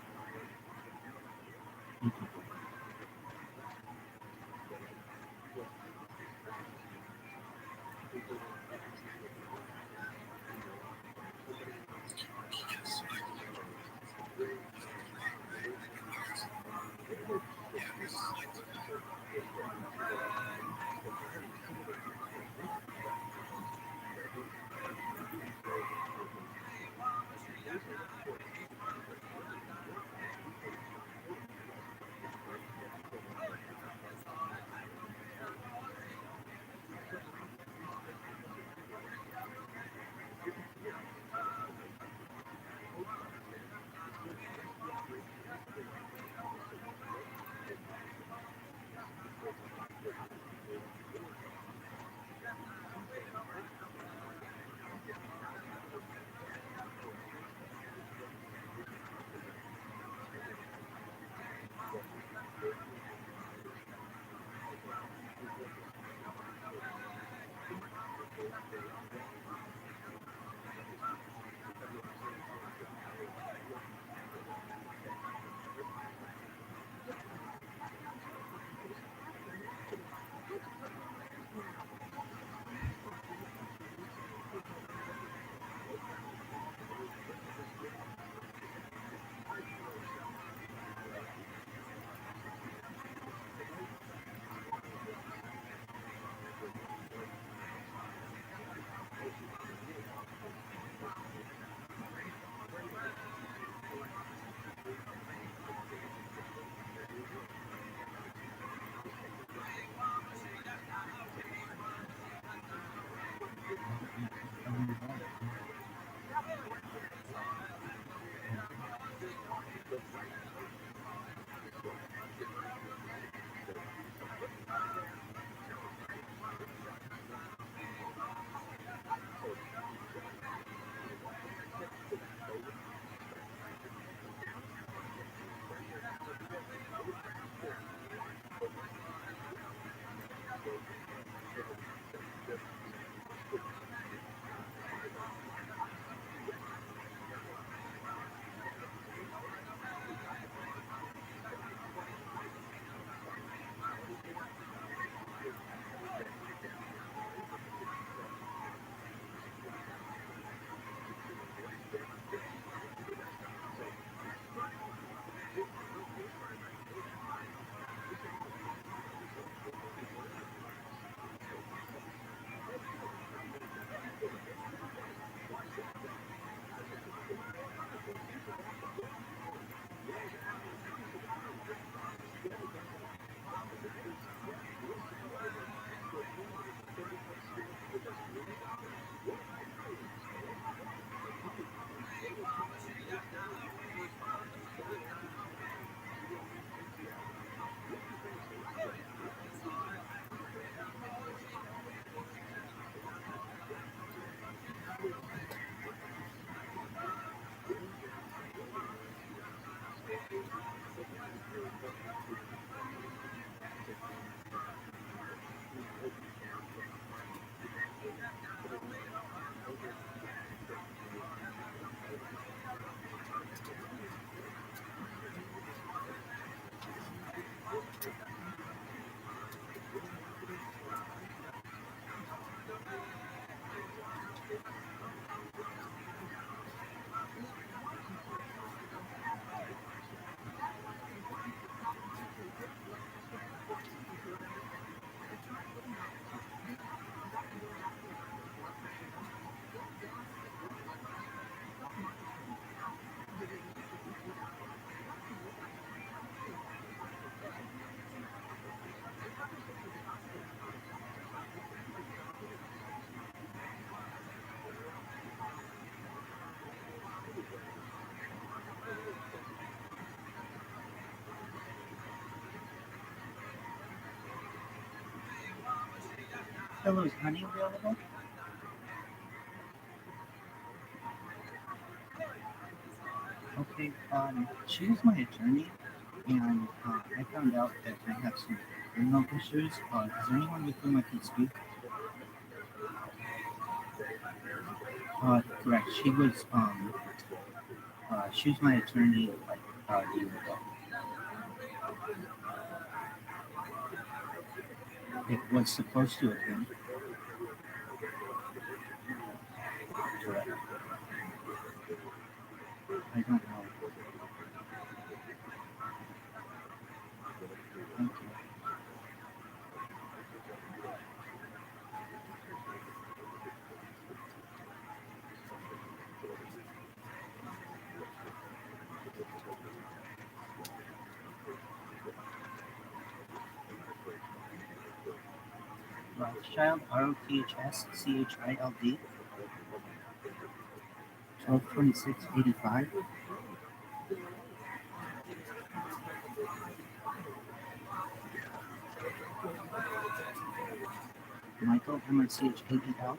Thank you. fellow is Honey available? Okay, she was my attorney, and I found out that I have some criminal issues. Is there anyone with whom I can speak? Correct. She was my attorney like a year ago. It was supposed to have been. Correct. I don't know. Thank you. Rothschild, ROTHSCHILD, 122685. Michael, MICHAEL.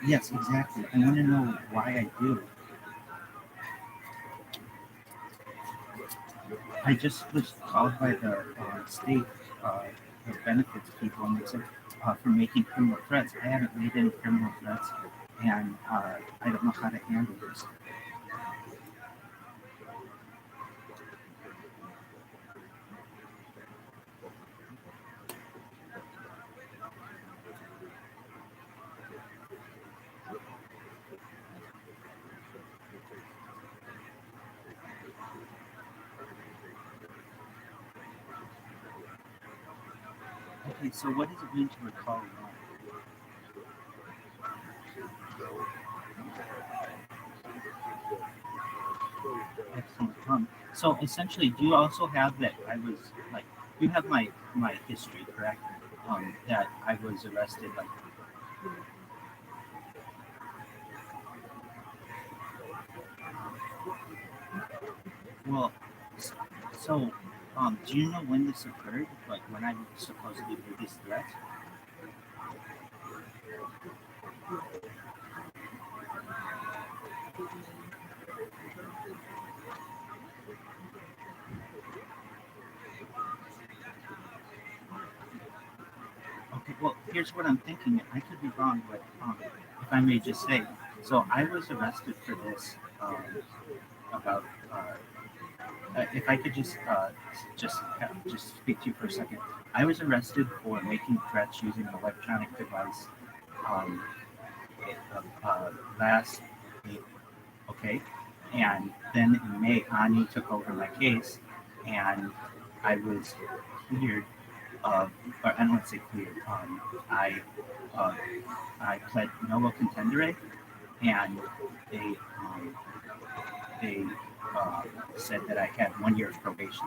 Yes, exactly. I want to know why I do. I just was called by the state, the benefits people, and they said for making criminal threats. I haven't made any criminal threats, and I don't know how to handle this. Okay, so what does it mean to recall wrong? Excellent. So essentially, do you also have that I was like, you have my history, correct? That I was arrested like. Well, so do you know when this occurred? Like when I supposedly made these threats? Okay, well, here's what I'm thinking. I could be wrong, but if I may just say, so I was arrested for this about. If I could just speak to you for a second. I was arrested for making threats using an electronic device um, last week. Okay, and then in May, Ani took over my case, and I was cleared of, or I don't want to say cleared. Uh, I pled novo contendere, and they they said that I had 1 year of probation,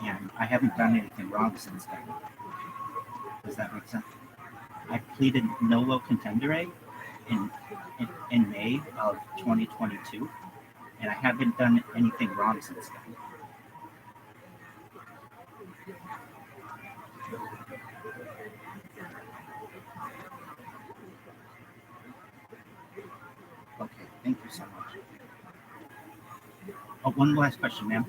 and I haven't done anything wrong since then. Does that make sense? I pleaded novo contendere in May of 2022, and I haven't done anything wrong since then. Okay, thank you so much. Oh, one last question, ma'am.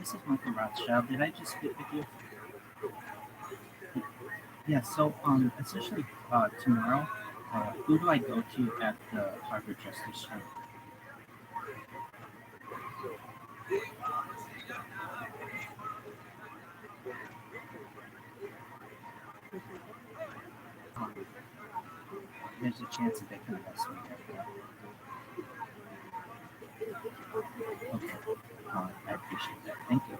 this is Michael Rothschild. Did I just speak with you? Yeah, so essentially tomorrow, who do I go to at the Harvard Justice Center? Um, there's a chance that they can arrest me. Okay, I appreciate that. Thank you.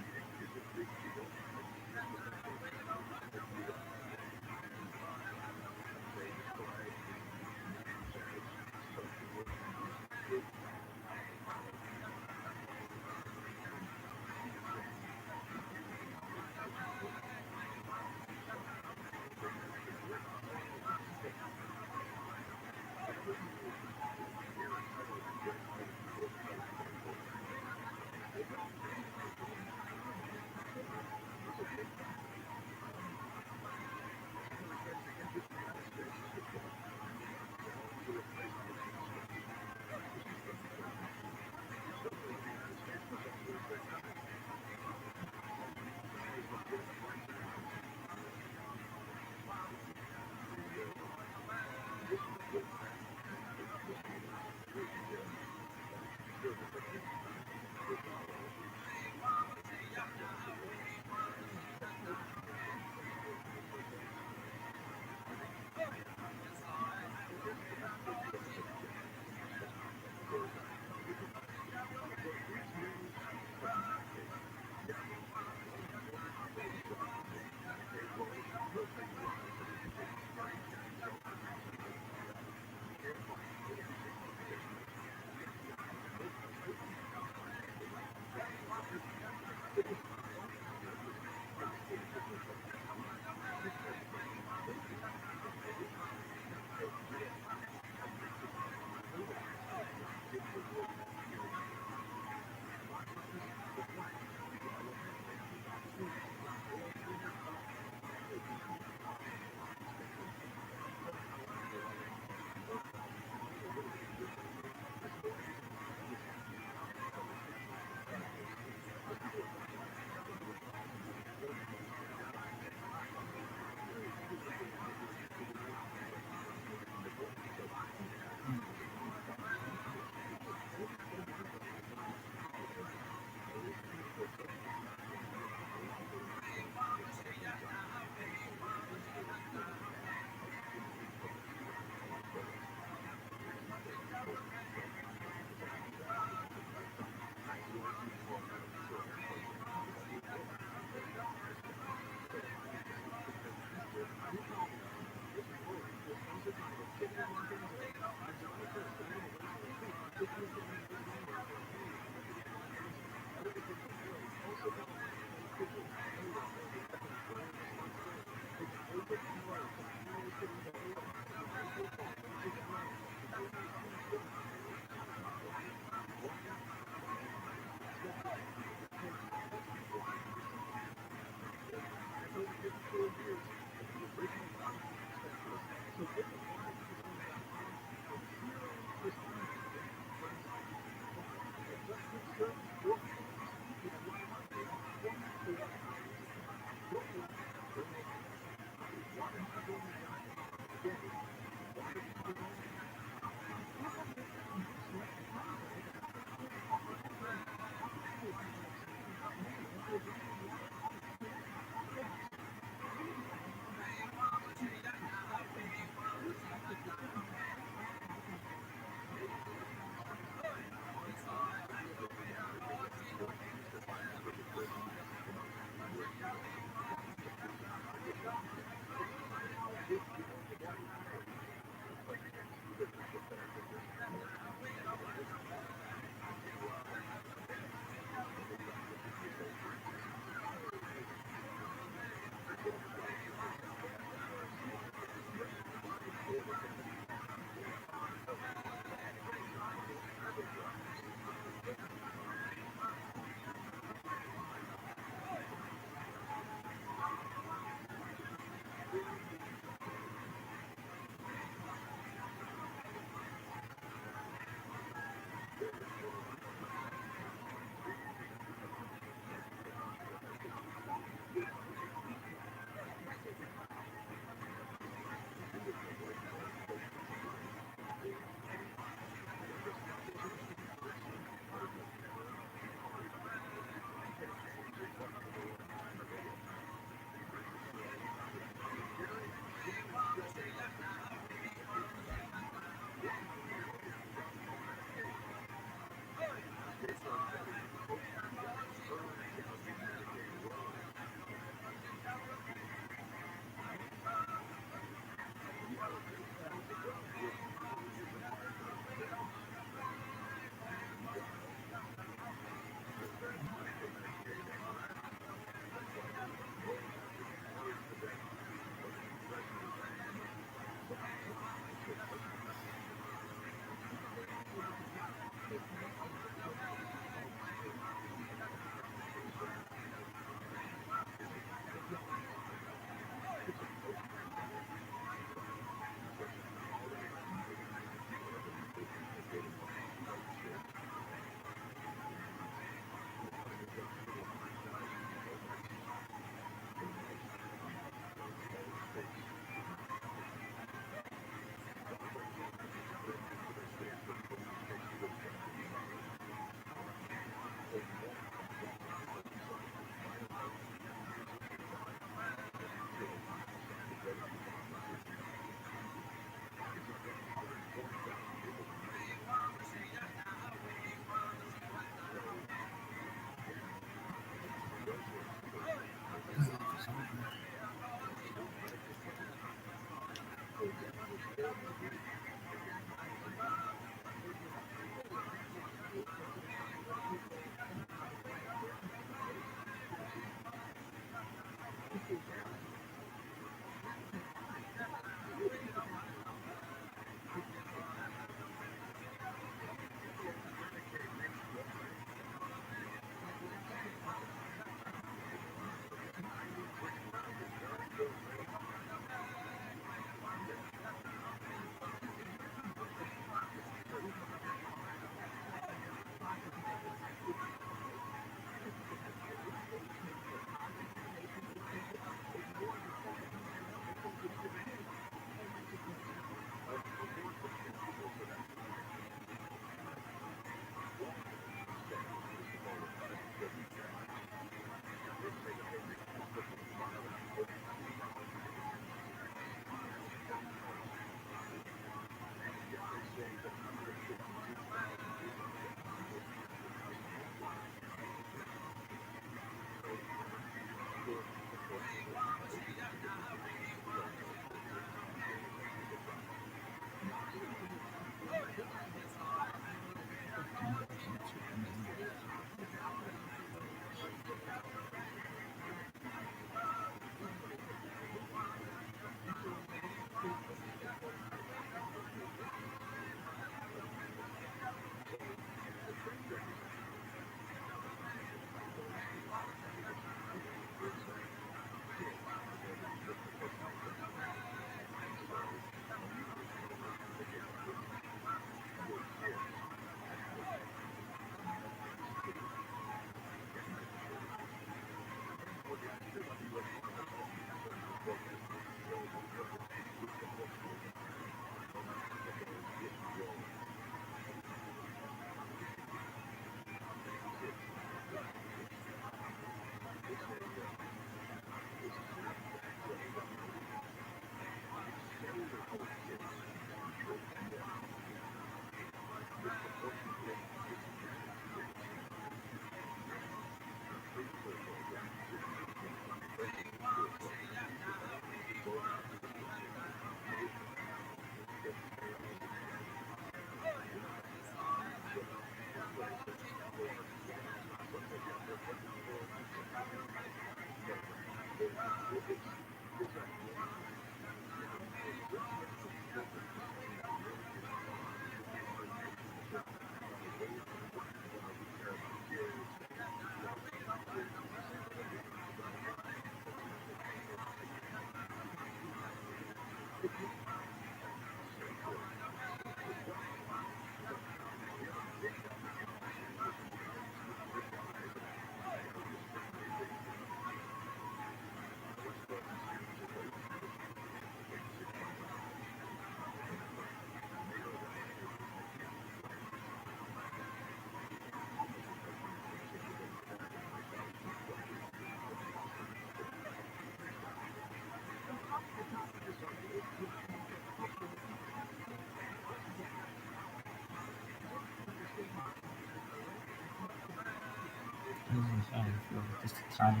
Just a tiny.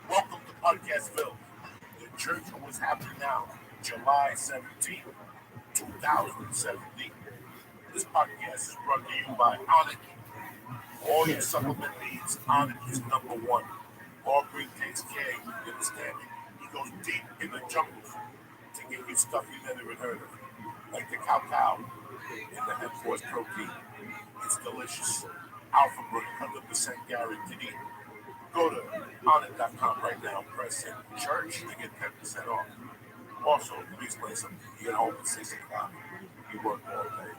Welcome to Podcastville. The church was happening now, July 17th, 2017. This podcast is brought to you by Onyx. All your supplement needs, Onyx is number one. Aubrey takes care of you, you understand me? He goes deep in the jungles to give you stuff you never even heard of. Like the cow and the hemp force protein. It's delicious. Alpha Brain, 100% guaranteed. Go to onnit.com right now, press in church to get 10% off. Also, let me explain something. You get home at 6 o'clock, you work all day,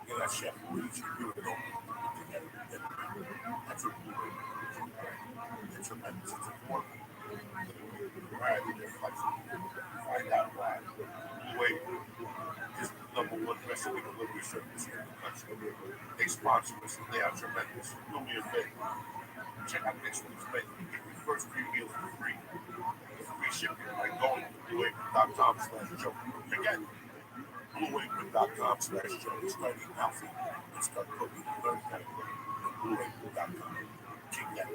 you're not chef leaves, you really don't that's a it's tremendous. It's important. Right, find out why. Wait, is the number one recipe delivery service here in the country. They sponsor us and they are tremendous. Do me a favor. Check out next week's menu. Get your first 3 meals for free. Free shipping by going to blueapron.com/joke. Again, blueapron.com/joke. Start eating healthy and start cooking. Learn how to cook at blueapron.com. Keep that.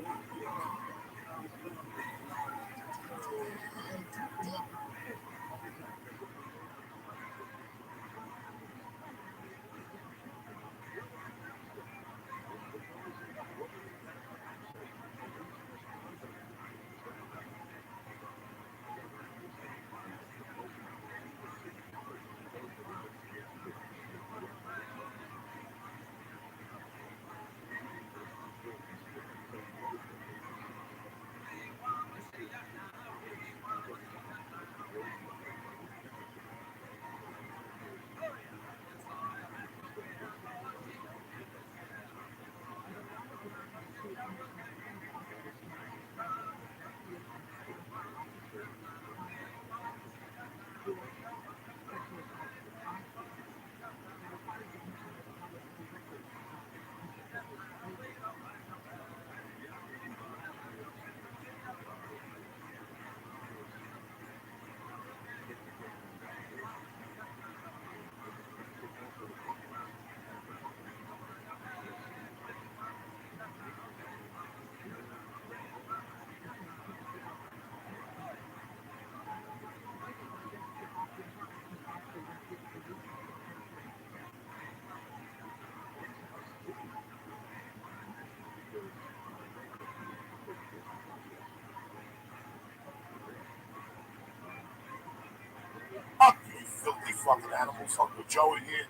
Fuck you filthy fucking animals. Uncle Joe in here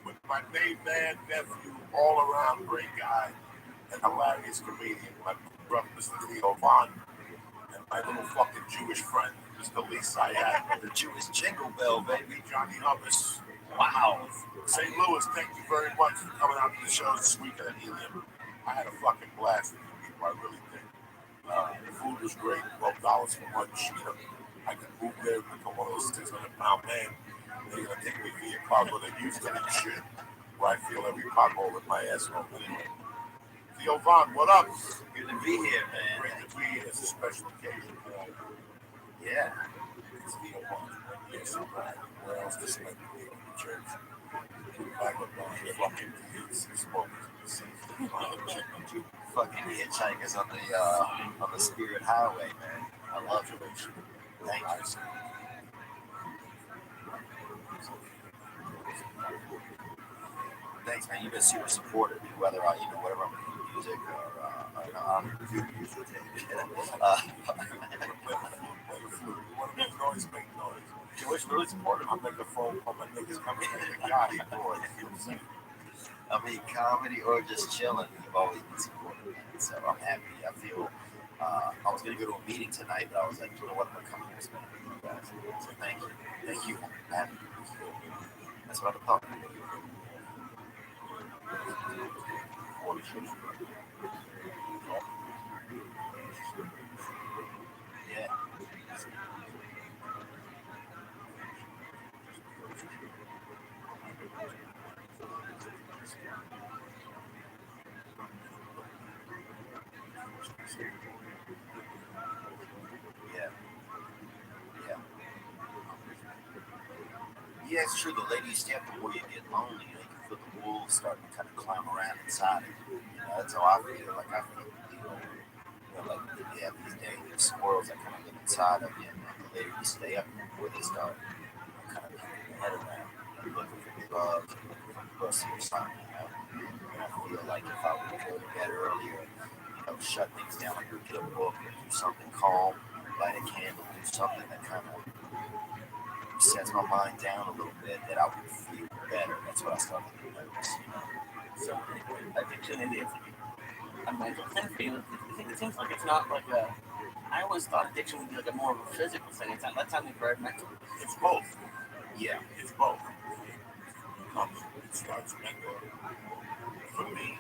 with my main man, nephew, all around great guy, and hilarious comedian, my brother, Mr. Theo Vaughn, and my little fucking Jewish friend, Mr. Lee Sayat, the Jewish jingle bell, baby, Johnny Hummus. Wow. St. Louis, thank you very much for coming out to the shows this weekend at Helium. I had a fucking blast with you people, I really did. The food was great, $12 for lunch. You know, I could move there, become one of those 600-pound men. They're gonna take me via cargo that used to and shit, where I feel every pothole in my ass off. Anyway, Theo Vaughn, what up? Good to be here, man. Great to be here. It's a special occasion. Yeah. It's Theo Vaughn. Yes, right. Where else this might be in the church? Back up on the fucking kids. Fucking hitchhikers on the Spirit Highway, man. I love it. Thank you. Thanks, man. You've been super supportive, whether whatever I'm doing music or I'm doing music. Noise, make noise. Jewish really supportive. I make a phone call. My niggas coming in the guy. I mean, comedy or just chilling, you've always been supportive, man. So I'm happy. I feel I was gonna go to a meeting tonight, but I was like, you know what, I'm gonna come here and spend it with you guys. So thank you. Thank you. I'm happy. That's what I'm talking about. Yeah. Yeah. Yeah. Yeah, it's true. The later you stay up, the more you get lonely. You can feel the wolves starting to kind of climb around inside of you. That's how I feel. Like I feel, like you have these dangerous squirrels that kind of live inside of you. And the later you stay up, the more they start kind of peeking their head around, looking for drugs, looking for pussy or something. And I feel like if I would go to bed earlier, shut things down, like read a book, or do something calm, light a candle, do something that kind of sets my mind down a little bit, that I would feel better. That's what I started to notice. So anyway, I can tune it in for you. a mental thing for you? It seems like it's not like a. I always thought addiction would be like a more of a physical thing. It's not. That sounds very mental. It's both. Yeah. It's both. It starts mental. For me,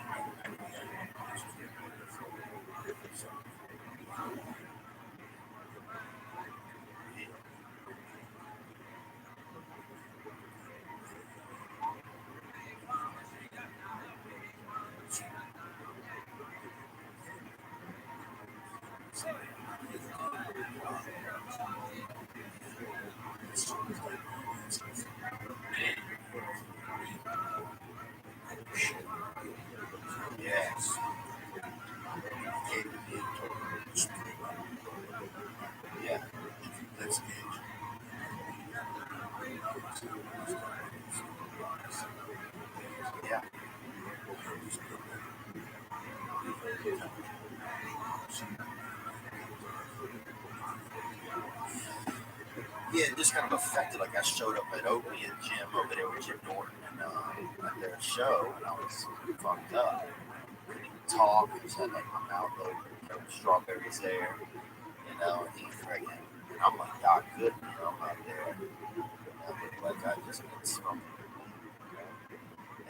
yes. Yeah. That's it. Yeah. Yeah, it just kind of affected. Like I showed up at Oakley at gym over there with Jim Norton and at their show, and I was fucked up. Couldn't even talk. I just had like my mouth open, strawberries there, and he freaking. And I'm like, God, good, I'm out there. I looked like I just been smoking,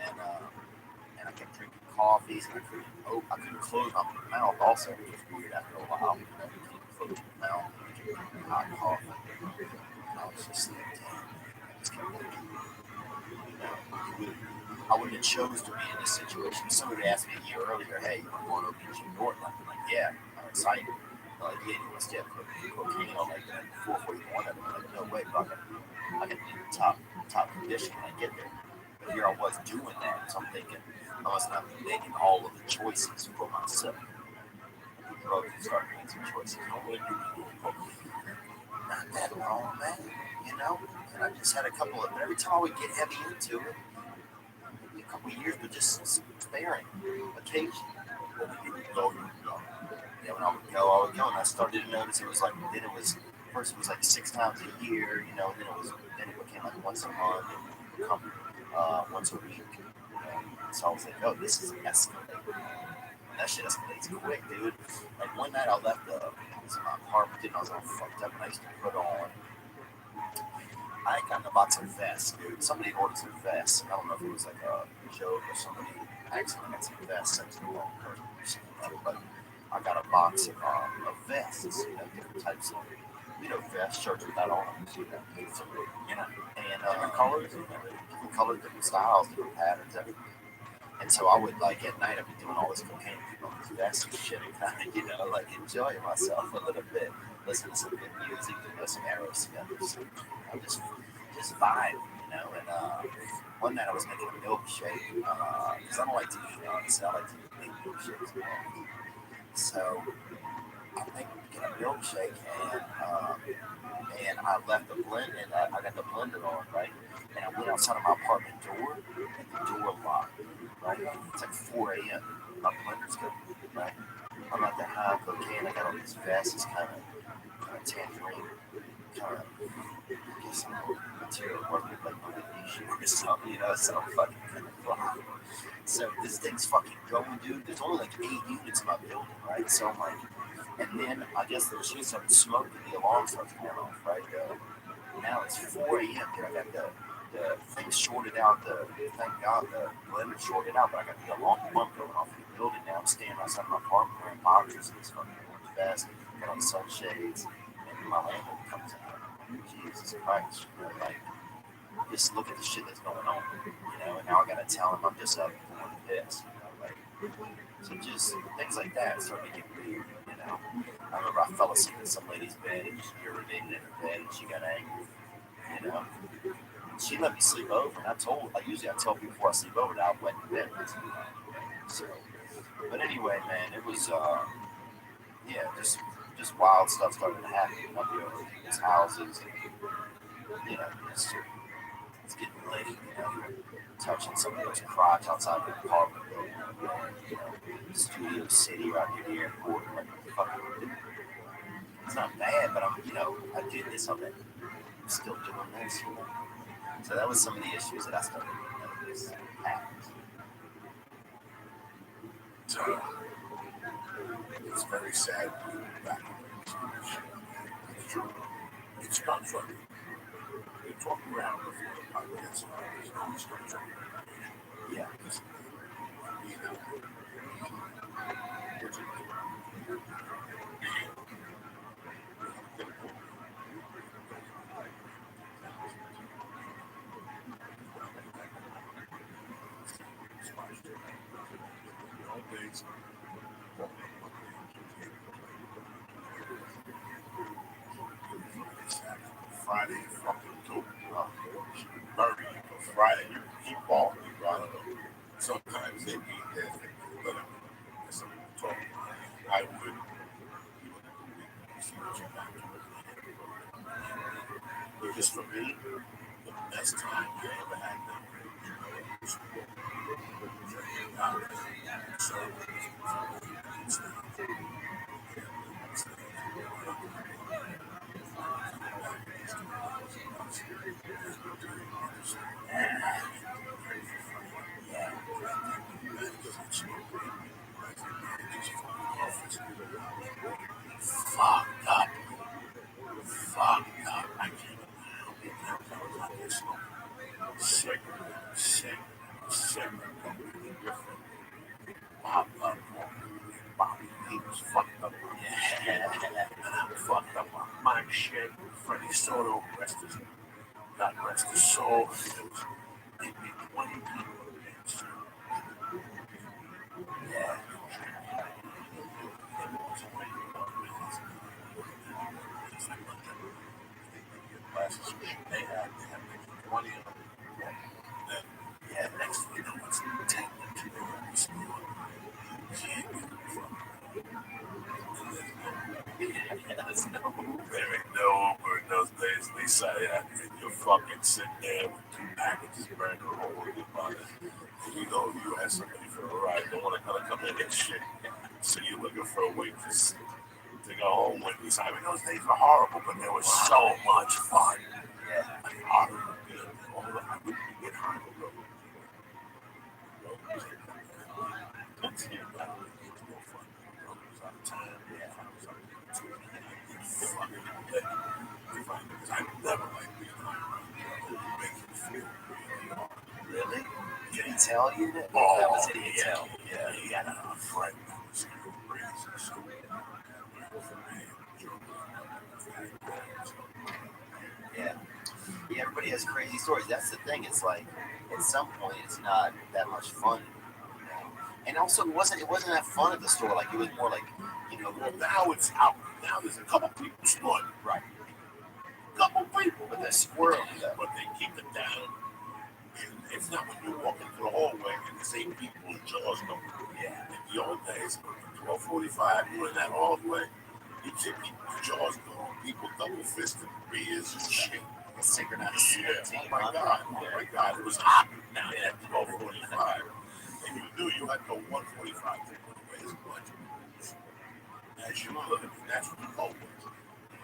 and I kept drinking coffees, and I couldn't close my mouth. Also, which was weird after a while. You couldn't close your mouth. You kept drinking hot coffee. And I was just like, damn. I just kept thinking, I wouldn't have chose to be in this situation. Somebody would ask me a year earlier, hey, you want to go over to Jim Norton? I'd be like, yeah, I'm excited. They're like, yeah, you want to stay up cocaine on like that 441? I'd be like, no way, bro. I can be in top condition when I get there. But here I was doing that, so I'm thinking I must not be making all of the choices for myself. Drugs and start making some choices. Not that long, man, And I just had a couple of, every time I would get heavy into it, maybe a couple of years, but just sparing occasion. Yeah, when I would go, and I started to notice it was like, then it was, first it was like 6 times a year, and then it became like once a month, and once a week. So I was like, oh, this is escalating. And that shit escalates quick, dude. Like one night I left it was in my apartment, and I was all fucked up, and I used to put on. I had gotten a box of vests, dude. Somebody ordered some vests. I don't know if it was like a joke or somebody accidentally got some vests sent to the wrong person or something, but I got a box of vests, different types of, vests, shirts without arms, and different colors, different styles, different patterns, everything. And so I would, like, at night, I'd be doing all this cocaine, people on these vests and shit, and kind of, like, enjoying myself a little bit, listening to some good music, some Aerosmith, I just vibe, and one night I was making a milkshake, because I don't like to eat, honestly, I like to make milkshakes, so I'm making a milkshake, and I left the blend, and I got the blender on, right, and I went outside of my apartment door, and the door locked, right, it's like 4 a.m., my blender's good, right, I'm out there high cocaine, I got all these vests, kind of tangerine, kind of, I guess I'm material working like magnesium or something, so I'm fucking kind of fly. So this thing's fucking going, dude. There's only like 8 units in my building, right? So I'm like, and then I guess the machine started smoking, the alarm starts going off, right? Now it's 4 a.m. Dude, I got the thing shorted out, thank God the blender shorted out, but I got the alarm going off in the building now. I'm standing outside my apartment wearing boxers and this fucking orange vest, got on sunshades, and my landlord comes out. Jesus Christ, like, just look at the shit that's going on, and now I gotta tell him I'm just up doing this, like, so just things like that start to get weird, I remember I fell asleep in some lady's bed and just urinated in her bed and she got angry, She let me sleep over, and usually I tell people before I sleep over that I went to bed with me. So, but anyway, man, it was, just wild stuff started to happen up here over people's houses, and, it's getting late, touching somebody's crotch outside the apartment building, Studio City right near the airport, like, fucking, it's not bad, but I did this already. I'm still doing this, So that was some of the issues that I started to notice happened. It's very sad. Back. It's true. It's not funny. They talk around before the podcast. There's no structure. Yeah. You know. Friday, fucking dope. Murray, Friday, you keep balling, bro. I don't know. Sometimes they be there, but some talk. I would see what you got. Just for me, the best time I ever had them. So, fucked up. I can't sick. Bobby, he was fucked up. Yeah. Fucked up on my shit. Freddie Soto, God rest his soul. They made 20 people. Yeah. They had 20 of them. Yeah, next thing you know, it's 10 people. There ain't no Uber in those days, Lisa. Yeah, and you're fucking sitting there with 2 packages burning a hole in your pocket. And you know you had somebody for a ride. Don't want to come in and shit. So you're looking for a waitress to go home with me. So I mean, those days were horrible, but they were so much fun. Yeah, like horrible. I wouldn't get horrible. Really? Did he tell you that? Oh, that was it. Yeah, he had a friend that was crazy. Yeah, everybody has crazy stories. That's the thing. It's like at some point it's not that much fun. And also it wasn't that fun at the store. Like it was more like, well, now it's out. Now there's a couple people squatting. Right. Couple people. But they're squirrely though. But they keep it down. And it's not when you walk into the hallway and the same people's jaws go. Yeah. In the old days, 12:45, you were in that hallway, you see people's jaws go. People double fisted beers and shit. Synchronized. Yeah. Oh my God. It was hot down there at 12:45. And you knew you had to go 1:45 to put away as much as you could. That's what the goal was.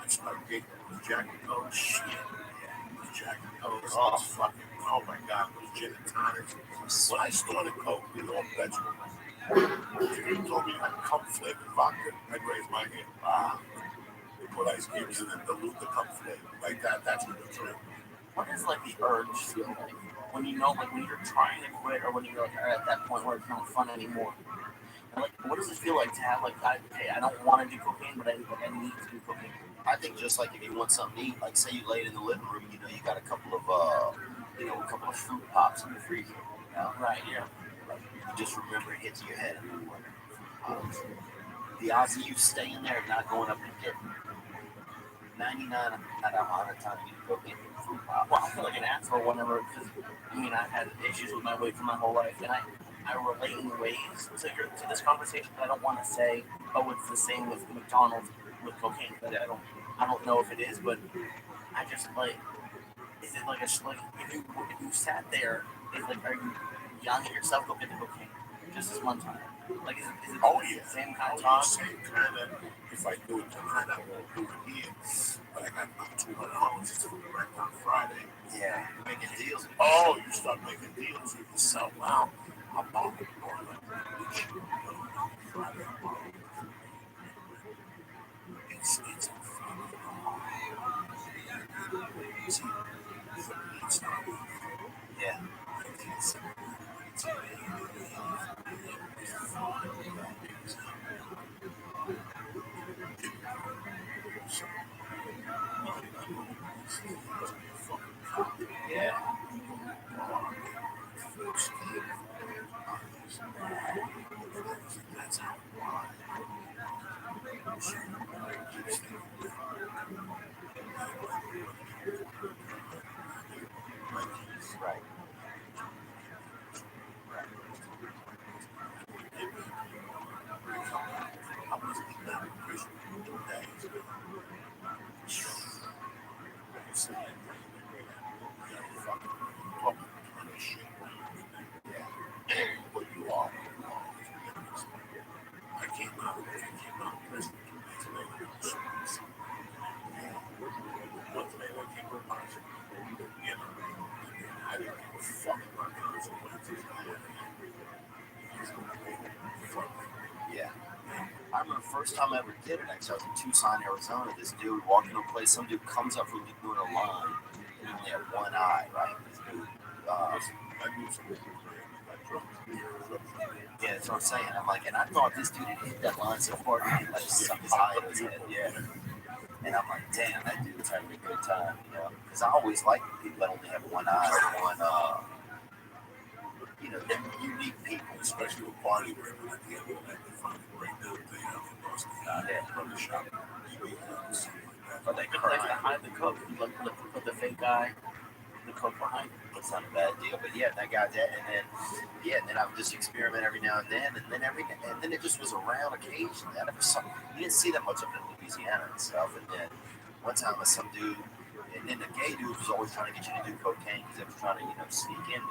I started getting those Jack and Coke shit. Those Jack and Coke. Oh my God, those gin and tonics. When I started Coke, all vegetable. If you told me I'd cum flavored vodka, I'd raise my hand. They put ice cubes in and dilute the cum flavor. Like that, that's what they're doing. What is like the urge feel like when you know, like when you're trying to quit or when you're like at that point where it's not fun anymore? And like, what does it feel like to have like, I don't want to do cocaine, but I need to do cocaine? I think just like if you want something to eat, like say you laid in the living room, you got a couple of fruit pops in the freezer. Right, yeah. Like you just remember it hits your head and then what? The odds of you staying there and not going up and getting 99 out of 100 times you go get fruit pop. Well, I feel like an asshole whenever, because I've had issues with my weight for my whole life, and I relate in ways to this conversation that I don't want to say, oh, it's the same with McDonald's with cocaine. But I don't know if it is, but I just like, is it like if you sat there, is like, are you yelling at yourself go get the cocaine just this one time? Like, is it the same kind of talk? Same kind of. If I do it tonight, I won't do it here. But I got about $200 to rent on Friday. Yeah, you're making deals. Oh, you start making deals with yourself. Wow, I'm on it. Yeah. Right. But you are. I came out of prison. One day I came to March. You know, I didn't give a fuck about the Yeah. I remember the first time I ever did it, actually, I was in Tucson, Arizona. This dude walking into a place, some dude comes up from doing a line, and he only had one eye, right? This dude, yeah, that's what I'm saying. I'm like, and I thought this dude had hit that line so hard, he like sucked his eye in his head, yeah. And I'm like, damn, that dude was having a good time, you know? Because I always like people that only have one eye, you know, them unique people. especially with party women at the end of the night, they find it right now. They have lost the eye from the shop. But they Like to cry. hide the cook, put the fake guy, the cook behind. It's not a bad deal, but yeah, that got that, and then I would just experiment every now and then it just was around occasionally. I never saw, you didn't see that much of it in Louisiana and stuff. And then one time with some dude, and then the gay dude was always trying to get you to do cocaine because they was trying to, you know, sneak in,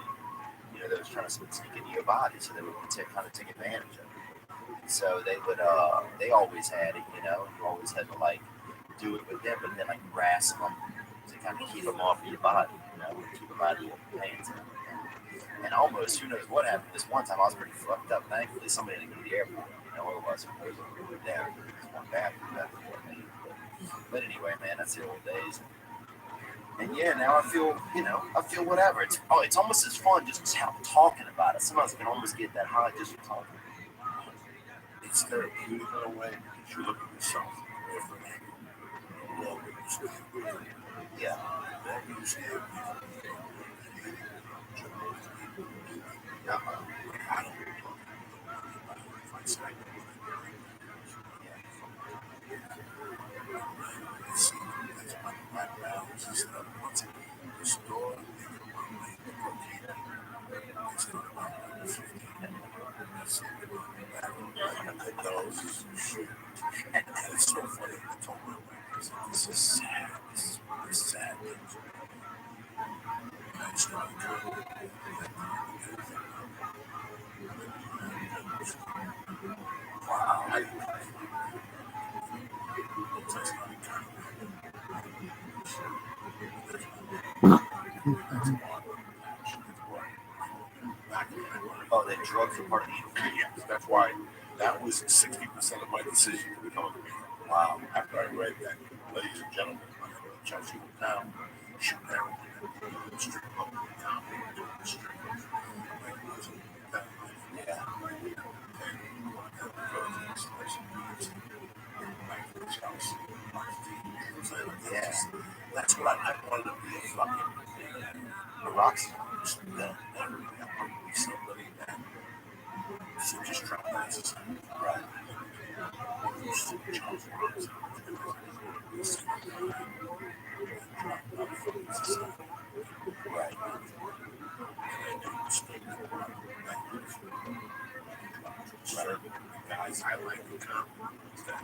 you know, they was trying to sneak into your body, so they would kind of take advantage of it. So they would, they always had it, you know, and you always had to like do it with them, but then like grasp them to kind of keep them off of your body, you know, keep them out of your hands. And almost, who knows what happened. This one time I was pretty fucked up. Thankfully, somebody didn't go to the airport, you know, otherwise we were down. One bad for me. But anyway, man, that's the old days. And yeah, now I feel, you know, whatever. It's almost as fun just talking about it. Sometimes I can almost get that high just from talking. It's therapeutic in a way because you look at yourself different angle. Well, Yeah. that usually Yeah. I don't know. If I say that's my balance is that once the store, it's not about 15. That's those shit. And it's so funny. I told my wife, this is sad. This is sad. It's not good. Wow. Oh, that drugs are part of the Yes, that's why that was 60% of my decision to become a comedian. Wow. After I read that, ladies and gentlemen, Chelsea Town, shoot heroin, strip club, yeah. Yeah. That's what I wanted to be a fucking rock star. Somebody that just traumatizes me. Right. Right. Guys, I like the confidence that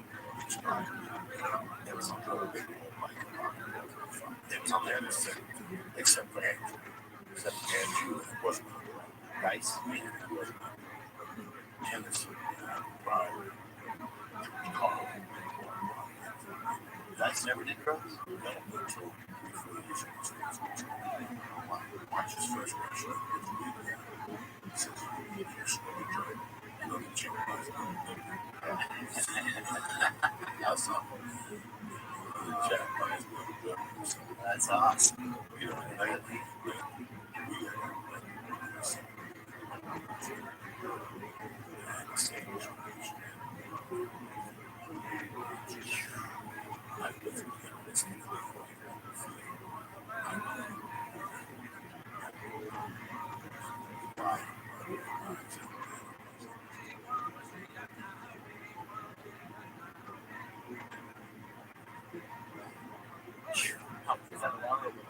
there was some other big like there was on the other side, except for Andrew. Except for Andrew, it wasn't Nice. it wasn't Henderson, Brian, Carl. Dice never did drugs? No, until 3-4 years ago. Watch his first restaurant. He says, you're slowly drunk. You know, the chick was That's awesome. you know, settle down a little bit.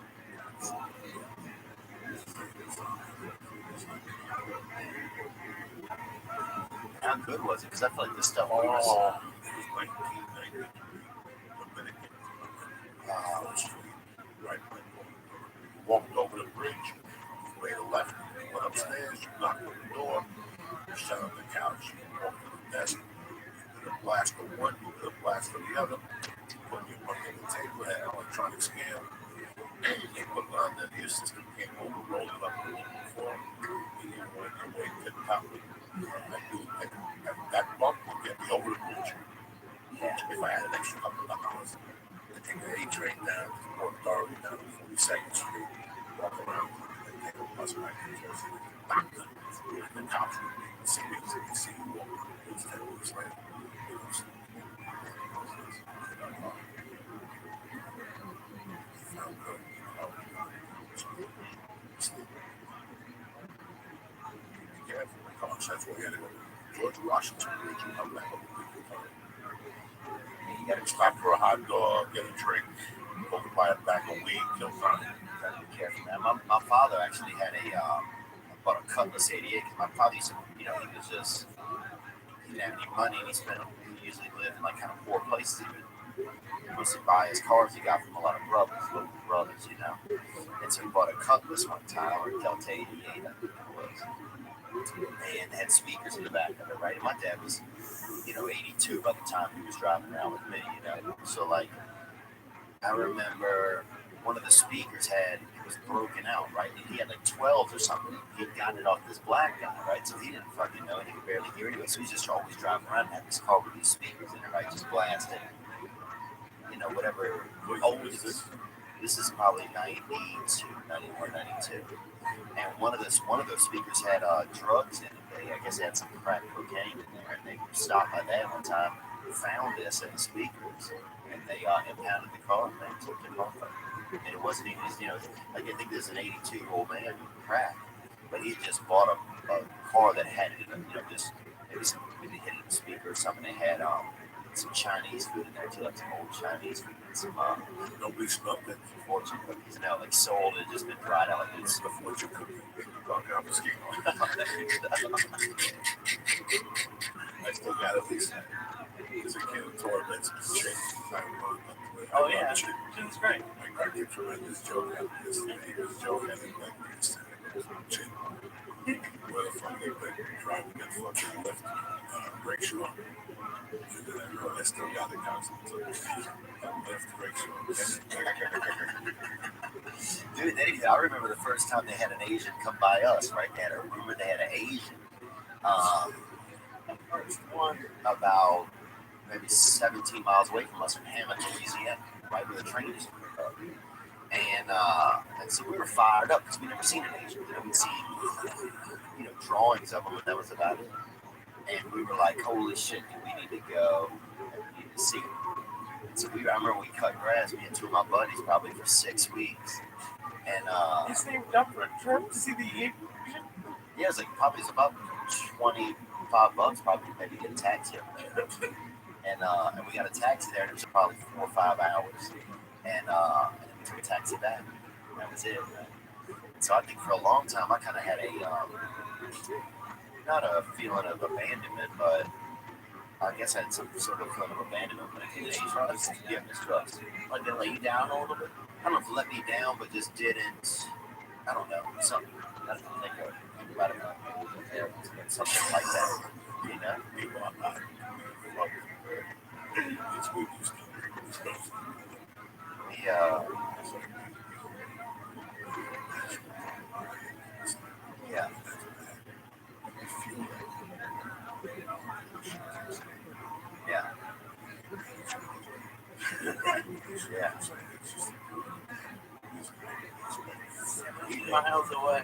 How good was it? Because I feel like this stuff was. It was 1990. Dominican Street, right? You walked over the bridge, you made a left, you went upstairs, you knocked on the door, you sat on the couch, you walked to the desk, you did a blast for one, you did a blast for the other, you put your money on the table, had an electronic scale, you put it on the new system, came over, rolled it up a little before, and you went your way to the top. That bump would get me over the bridge. If I had an extra couple of hours, I take the A train down, or thoroughly down to 42nd Street, walk around, and take a bus back to Jersey. The cops would be see me, they see you walk. It was 10 minutes later. It was felt good. Sleep. Be careful. College, that's where we had to go. George Washington Bridge, you come back over the weekend. You got to stop for a hot dog, get a drink, go buy a bag of weed, kill time. Gotta be careful, man. My father actually had bought a Cutlass 88 because my father used to, he was just, he didn't have any money and he usually lived in like kind of poor places. He would mostly buy his cars he got from a lot of local brothers, And so he bought a Cutlass one time, or a Delta 88, I think it was. And had speakers in the back of it, right? And my dad was, 82 by the time he was driving around with me, So, like, I remember one of the speakers it was broken out, right? And he had like 12 or something. He'd gotten it off this black guy, right? So he didn't fucking know, and he could barely hear anyway. So he's just always driving around and had this car with these speakers in it, right? Just blasting, whatever. This is probably 92, 91, 92. And one of those speakers had drugs in it. I guess they had some crack cocaine in there, and they stopped by that one time, found this in the speakers, and they impounded the car and they took the car from him. And it wasn't even, like I think there's an 82-year-old man with crack, but he just bought a car that had it in maybe hit it in the speaker or something. They had some Chinese food in there too, like some old Chinese food and some Nobody smoked it. fortune cookies, like sold and just been dried out. Like it's The fortune cookie. I'm just kidding. I still got at least as a kid, tournaments, Oh yeah, it's great. My crack did tremendous joke at this. He was joking at it like this. Where the fuck they been driving that fucking lift, brake shoe on. I still got it constantly. Lift, brake shoe. Dude, I remember the first time they had an Asian come by us, right? They had a rumor they had an Asian. One about maybe 17 miles away from us in Hammond, Louisiana, right where the train used to pick up. And so we were fired up because we never seen an Asian. We'd seen, drawings of them, and that was about it. And we were like, holy shit, we need to go and we need to see them. So I remember we cut grass, me and two of my buddies, probably for 6 weeks. And You saved up for a trip to see the Asian? yeah, it's about $25, probably maybe get a taxi. And we got a taxi there, and it was probably 4 or 5 hours. And then we took a taxi back. That was it. Right? So I think for a long time I kind of had not a feeling of abandonment, but I guess I had some sort of feeling of abandonment. But mistrust. Yeah, mistrust. Like they lay you down a little bit? I don't know if it let me down, but just didn't. I don't know. Something. I don't think I would think about it. Something like that. People are not. It's good you still. Yeah. Yeah. Yeah. 8 miles away.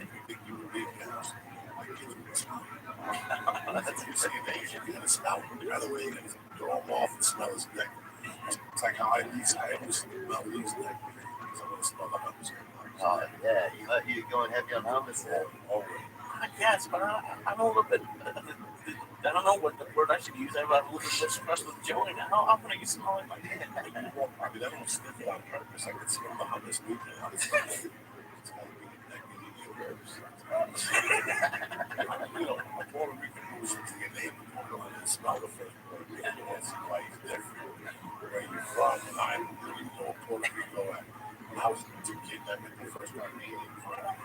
That's the invasion. You gotta smell. By the way, you gotta throw them off and smell his neck. It's like how I always smell his neck. So I'm gonna smell the hummus. Oh, yeah. You going heavy on hummus? Always. I guess, but I'm a little bit. I don't know what the word I should use. I have a little bit of distrust with Joey now. I'm going to use smelling like that. I mean, I don't sniff it on purpose. I can smell the hummus moving on its face. It's got to be that you know, a Puerto Rican moves into your neighborhood and smell the first Puerto Rican. That's why it's different. Where you're from, and I really know Puerto Rico. When I was a kid, I met the first Armenian friend.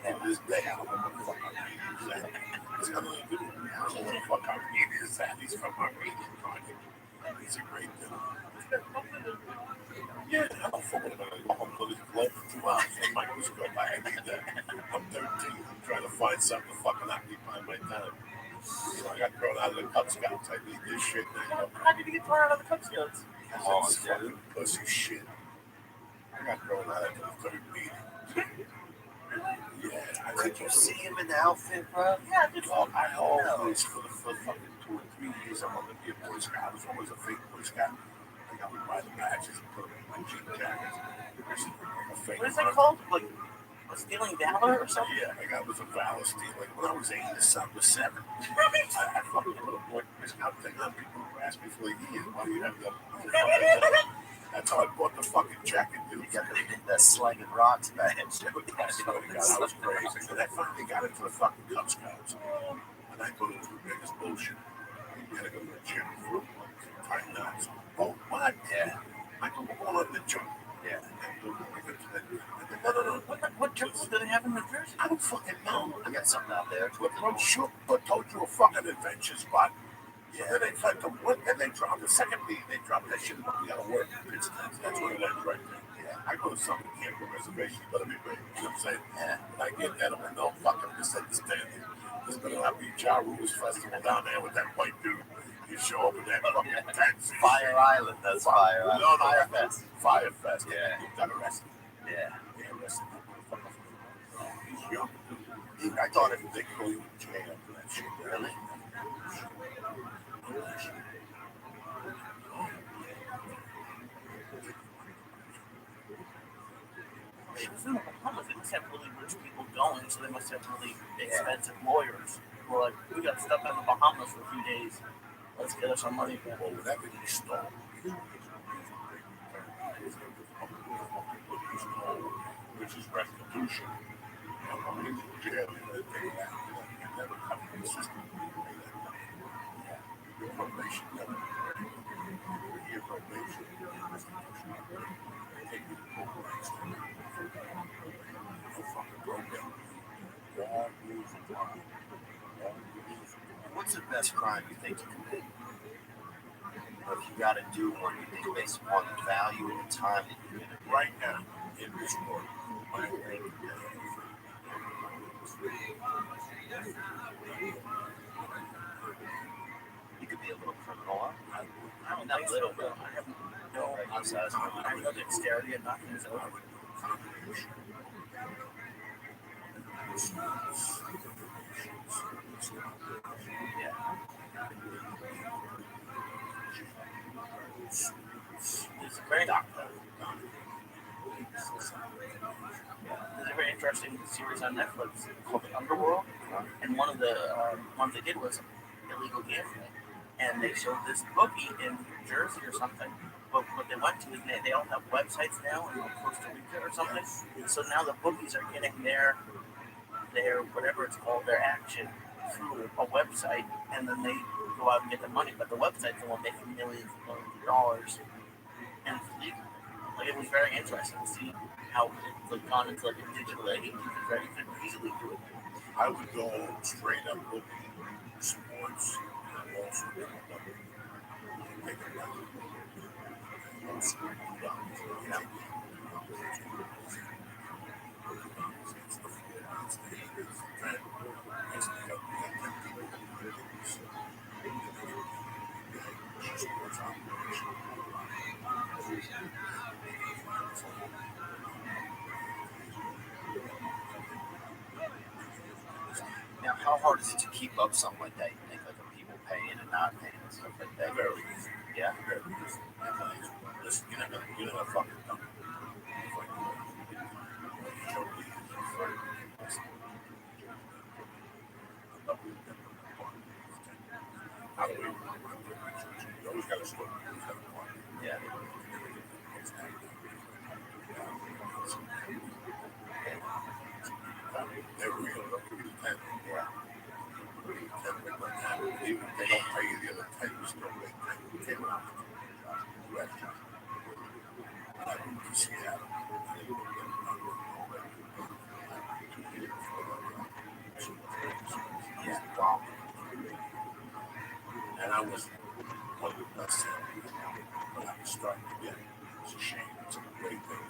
And this day, I don't know what the fuck Armenian is that. It's got nothing to do with me. I don't know what the fuck Armenian is that. He's from Armenian project. He's a great dude. Yeah, I don't fuck with him. I'm going to put his blood for 2 hours in the microscope. I need that. I'm 13. I'm trying to find something to fucking occupy my time. You know, I got thrown out of the Cub Scouts. I need this shit now. How did you get thrown out of the Cub Scouts? Oh, fucking pussy shit. I got thrown out after the third meeting. Yeah. Could you see him in the outfit, bro? Yeah, just I always, for the fucking 2 or 3 years, I wanted to be a Boy Scout. I was always a fake Boy Scout. Like, I would buy the badges and put them in my jean jackets. what is that called? Like stealing valor or something? Yeah, like I was a valor stealing. When I was 8, the son was 7. I fucking put a Boy Scout thing on. People who asked me for years, why do you have the That's how I bought the fucking jacket, dude. You got the Slanging Rocks badge. I swear to God, I was crazy. And I finally got into the fucking Cub Scouts. And I thought it was the biggest bullshit. You gotta go to the gym for tight knots. Oh, what? Yeah. I go all on the jump. Yeah. No. What jungle do they have in New Jersey? I don't fucking know. I got something out there. What shook but told you a fucking adventure spot. Yeah. Then they tried to work, then they dropped the second meeting. They dropped that shit. We gotta work. That's what it ends right there. Yeah. I go to some camp reservation, better be ready. You know what I'm saying? Yeah. And I get that, I'm like, no fucking misunderstanding. There's gonna have to be Ja Rule's festival down there with that white dude. You show up with that fucking tent. Fire Island, that's Fire Island. No, Fire Fest. Fire Fest. Yeah. You got arrested. Yeah. Yeah, arrested. He's young. I thought if they throw you in jail for that shit. Really? It was in the Bahamas. They must have really rich people going, so they must have really expensive lawyers who are like, we got stuck in the Bahamas for a few days. Let's get us our money back. Well, whatever you stole, which is restitution. I'm in jail. They pay that. You never come in the system. You pay that money. Yeah. Your probation never. Your probation. Restitution. They take you to court rights. No fucking program. God rules the crime. What's the best crime you think you commit? Or if you got to do one, you think based upon the value and the time that you committed? Right now, in this world, my rank You could be a little criminal. I don't know, little, but I have no I have no dexterity and nothing. So Yeah. it's very doctor. There's a very interesting series on Netflix called The Underworld, and one of the ones they did was illegal gambling, and they showed this bookie in New Jersey or something. But what they went to is they all have websites now in Costa Rica or something. So now the bookies are getting their whatever it's called, their action through a website, and then they go out and get the money. But the website's the one making millions and millions of dollars, and it's legal. Like, it was very interesting to see how it's like gone into like a digital age. You could easily do it. I would go straight up looking sports and also make a money. Now, how hard is it to keep up something like that? You think, like, are people paying and not paying and stuff like that? Very easy. Yeah. Very easy. Listen, you're not gonna fucking know. 10. Yeah. 10 big money happen. Even if they don't pay you the other 10, you still make 10. US. I moved to Seattle. Yeah. Wow. And I was one of the best salespeople. But I was starting to get it's a shame. It's a great thing.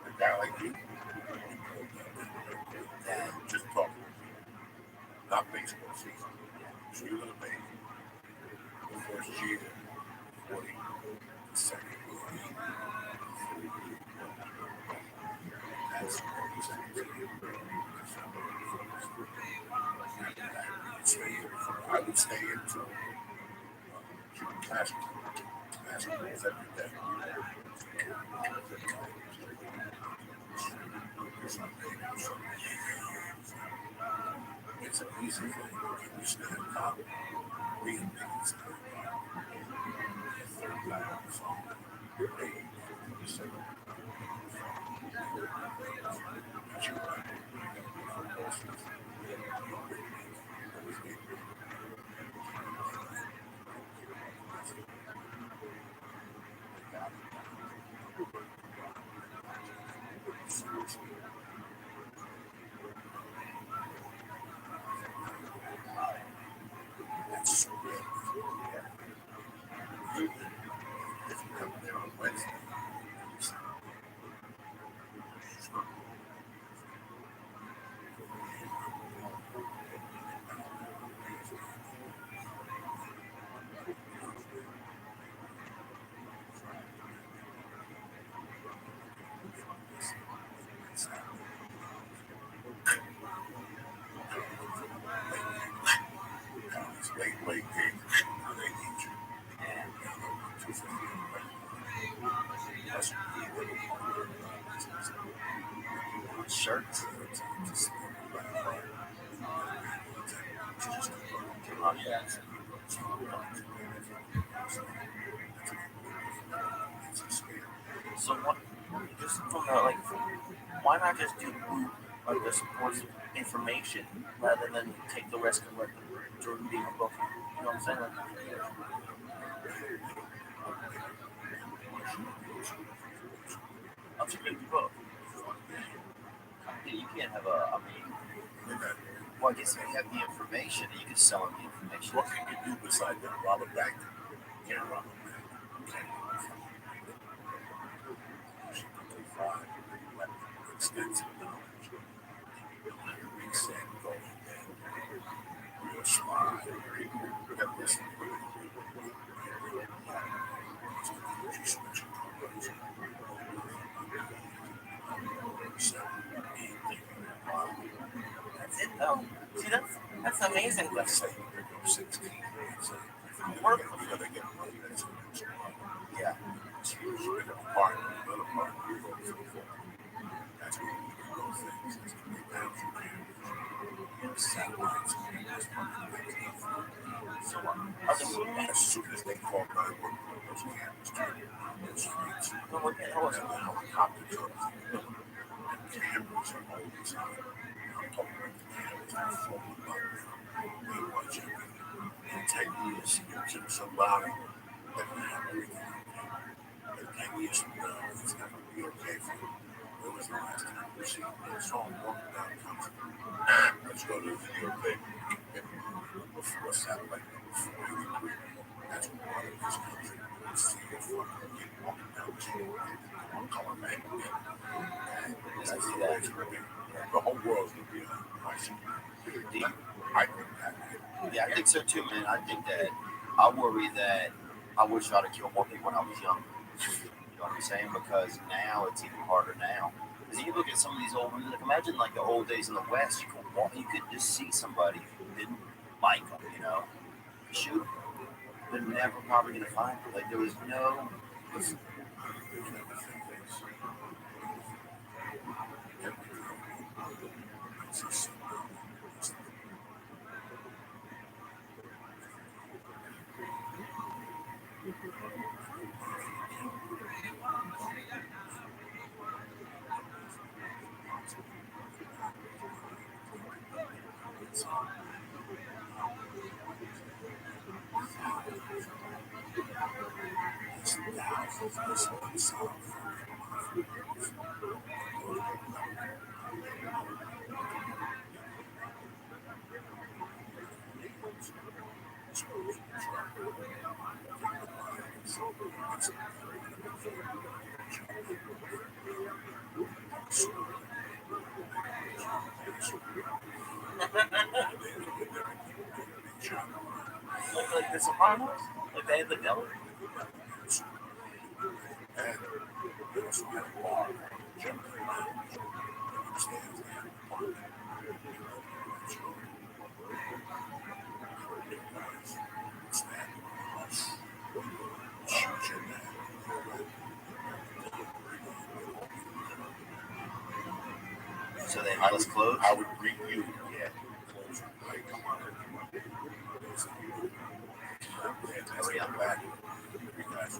A guy like you just talking. Not baseball season. So you're going to make the first year 40, the second year 80. That's what he's saying. I would stay into classroom every day. It's an easy thing. You stand up, reading things. That's so good. If you come there on Wednesday, it's late game. They need you. Shirts. So what? Just from the like, why not just do like the sports information rather than take the risk of like Jordan being a book? You know what I'm saying? Like, I'm just gonna do both. You can't have a. I mean, well, I guess if you have the information, you can sell them the information. What can you do besides that? Rob a bank? You can't rob a bank. Extensive knowledge. Reset, go in there. Real smart. You got this. That's it though. See, that's amazing. Let's say you pick up 16. Work. You gotta get money. That's Yeah. it's huge. You pick up a partner, another partner. You go to the floor. That's where you do those things. It's to make pounds and pounds. Satellites. So As soon as they call 911, those cameras turn on those streets. what the hell is And the helicopter comes. The cameras are always on. I'm talking about the cameras that are falling back. They watch everything. In 10 years, you'll keep somebody that can have everything. In 10 years from now, it's not going to be okay for you. When was the last time you see a song walking down the country? Let's go to the videotape. What's that like? Before 83. That's what part of this country. See your fucking kid walking down the street. One color man. I see that. The whole world's going to be on my street. I think that. Yeah, I think so too, man. I think that I worry that I wish I'd have killed more people when I was young. You know what I'm saying? Because now it's even harder now. Because you look at some of these old movies, like imagine like the old days in the West, you could walk, you could just see somebody who didn't like them, you know, shoot them. They're never probably gonna find them. Like there was no. Like the Sopranos? Like they had the devil? And there was a bar, jumping around, upstairs, they had a park. So they had us closed? I would greet you. Yeah. Like, come on. Hurry up back. You guys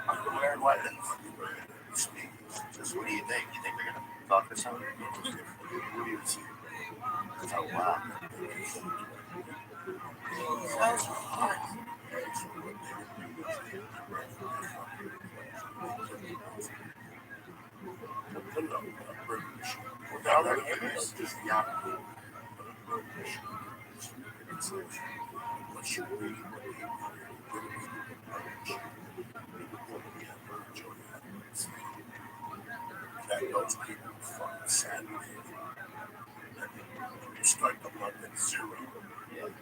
Underwear and weapons. Just what do you think? You think they're gonna fuck or something? Oh wow. Sounds hot. Without anything else, just the opposite. What should we that those people fucking sad. You start the month at zero. Yeah. And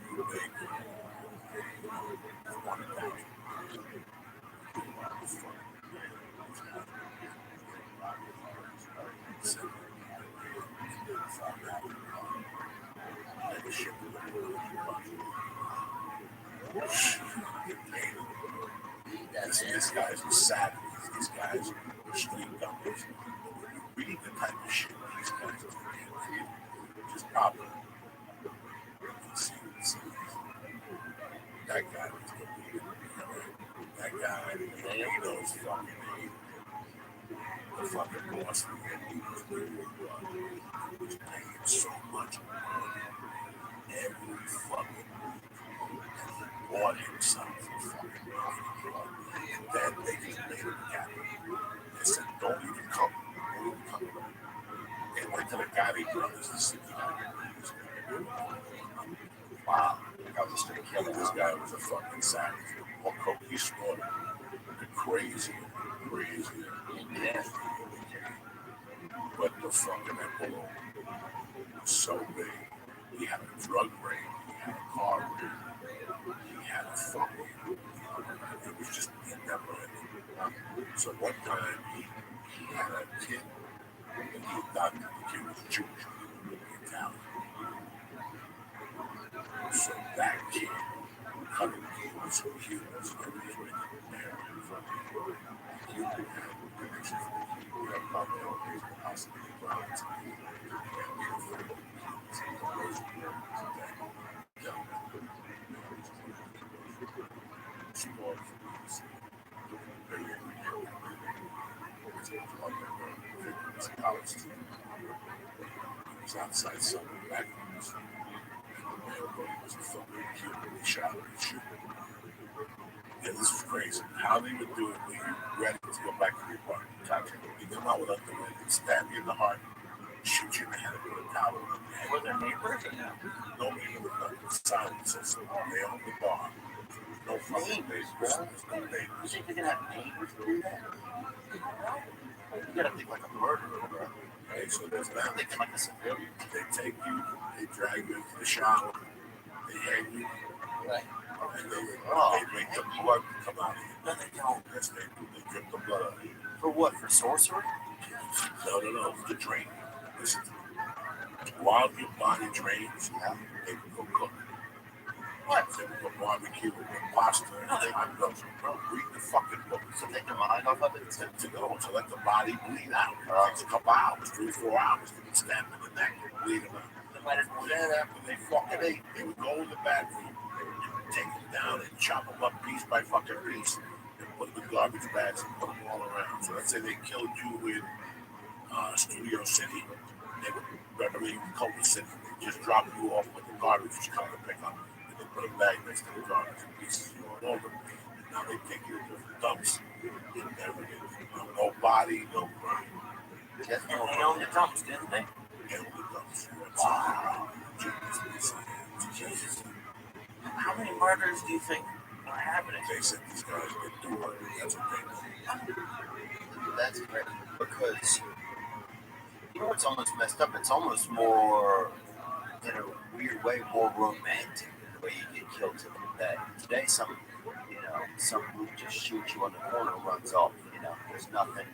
you make 1,000. These guys are savage. These guys are street dumpers. Reading the type of shit these guys are doing, just pop it. That guy was the leader. That guy, he knows fucking the fucking boss. He was paying so much money every fucking bought himself a fucking then they just made him captain. They said, don't even come. Don't even come. They went to the Gavi brothers and said, wow, I was just gonna kill him. This guy was a fucking savage. What coke he snorted. Crazy. Yeah. But the fucking envelope was so big. He had a drug raid. He had a car raid. He had a fucking. It was just never ending. So one time he had a kid and he adopted the kid was Jewish, Italian. So that kid cut him with some Cubans and everything there. Cuban had connections with the Cuban. We have probably all these possibly violence. College student. He was outside somewhere back in the mailboy was a fucking kid. They shot him and shoot him. Yeah, this was crazy. How they would do it when you're ready to go back to your apartment. They come out with underwear, they stab you in the heart, shoot you in the head with a towel in the head. Were there neighbors or no? Nobody would have done silence. They own the bar. No fucking neighbors. There's no You neighbors. think they're gonna have neighbors to do that? You gotta think like a murderer, bro. Okay, so there's that. I'm thinking like a civilian. They take you, they drag you into the shower, they hang you, Right. and they make the blood come out of you. No, they don't. Yes, they do. They drip the blood out of you. For what? For sorcery? No, to drain. Listen to me. While your body drains, they will go cook. What? They will go barbecue with pasta and hot dogs. Bro, read the fucking book. So take your mind off of it? To let the body bleed out. It takes a couple hours, 3-4 hours to get stabbed in the neck and bleed them out. They might as well. Then after they fucking ate, they would go in the bathroom and take them down and chop them up piece by fucking piece and put them in garbage bags and put them all around. So let's say they killed you in Studio City. They would Beverly Culver City. They just drop you off with the garbage you come to pick up. And they put a bag next to the garbage and pieces you all over. And Now they take you to the dumps. You never get no body, no brain. That's And more they owned the dumps, didn't they? And the dumps. Wow. Jesus. How many murders do you think are happening? They said these guys been doing it. That's what they know. That's great because you know it's almost messed up. It's almost more, in a weird way, more romantic than the way you get killed today. Today, some group just shoots you on the corner and runs off. You know, there's nothing.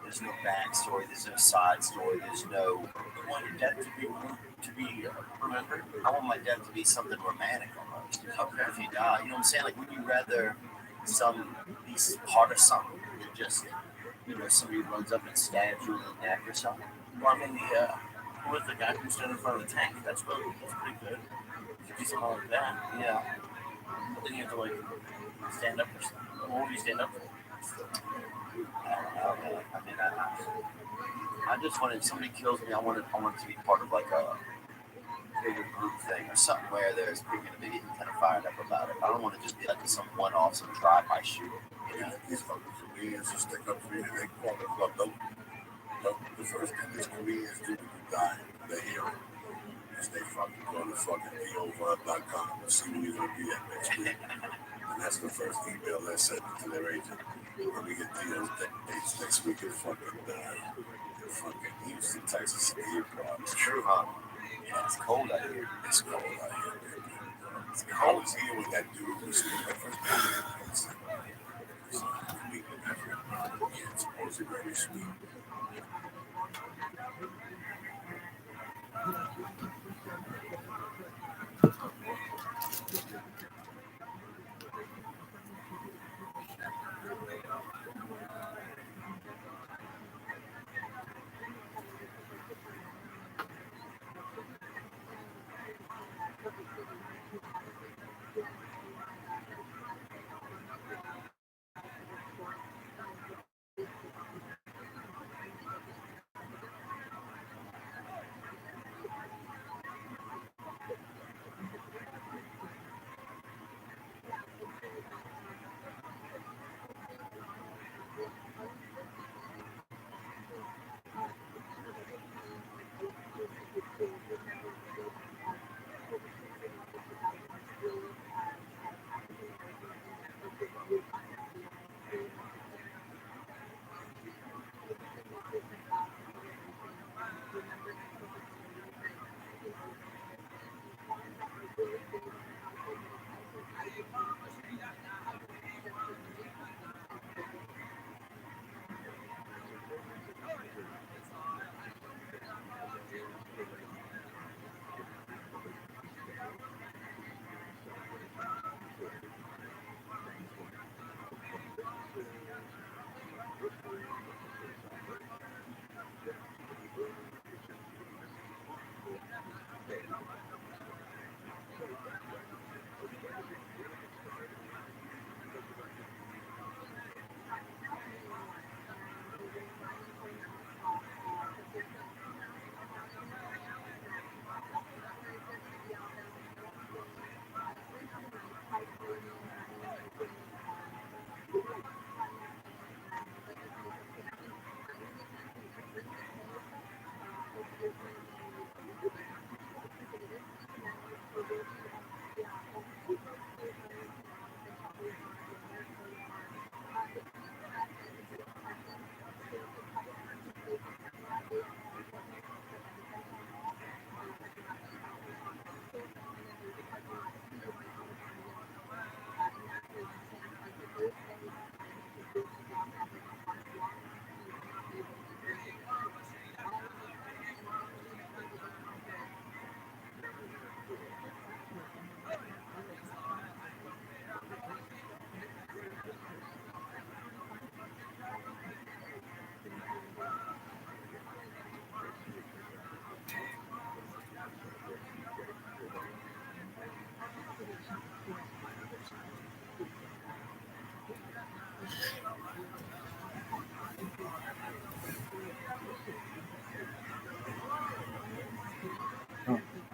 There's no backstory. There's no side story. There's no. You want your death to be remembered. I want my death to be something romantic almost. Okay. If you die, you know what I'm saying? Like, would you rather be part of something than just somebody runs up and stabs you in the neck or something? Well, I mean, who was the guy who stood in front of the tank? That's pretty good. You do something like that. Yeah. But then you have to like stand up for something. What would you stand up for? I don't know, man. I mean, I just wanted, if somebody kills me, I want it to be part of like a bigger group thing or something where there's people going to be kind of fired up about it. I don't want to just be like some one-off, some drive-by shooting. You know, These fucking comedians just stick up for you. They call the club. The first thing these comedians do when you die, they hear it. Is they fucking go to fucking theover.com and see who you're going to be at next week. And that's the first email they send to their agent. When we get Theo's dates next week in fucking Houston, Texas, it's true, huh? Yeah, it's cold out here. It's cold out here, man. I was here with that dude was my first day. It's supposed to be very sweet.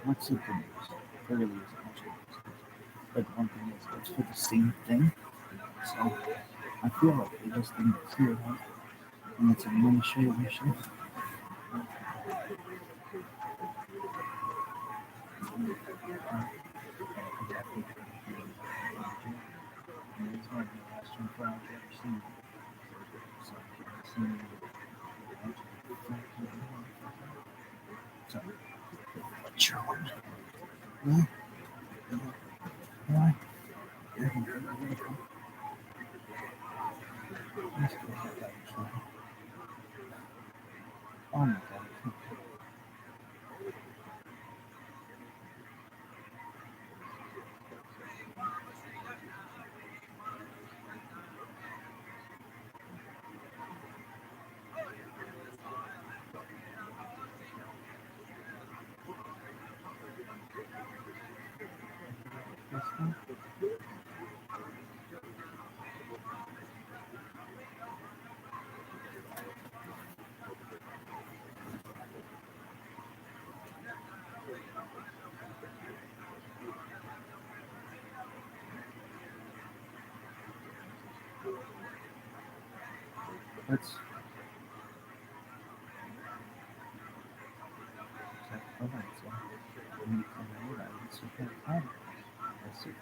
What's the good news? There really isn't much good news. But one thing is, it's for the same thing. So I feel like they just didn't clear it up, and it's an administrative issue. And it's might be the last 24 hours I've ever seen. So I can't see so, John. What? What? Oh my god. Let's check the lights on. When you come over, it's okay. That's it.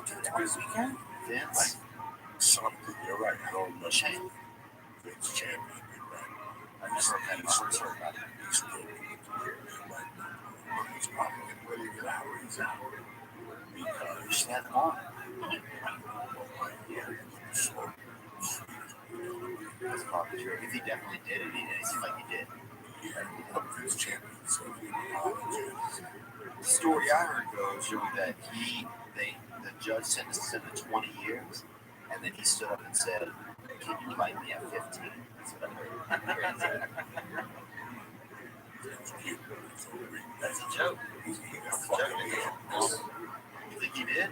This weekend? Vince Something. You're right. I don't know. Champion. Vince Champion. You're right. I never had my concern about it. He's still getting to it. You're right. He's probably getting ready to get out. He's out. You Because should have them on. so That's probably true. If he definitely did it, it seemed like he did. Vince Champion. So The story I heard goes, Joey, that the judge sentenced him to 20 years, and then he stood up and said, "Can you like me at 15?" That's what I heard. That's a joke. He's That's a joke. You think he did?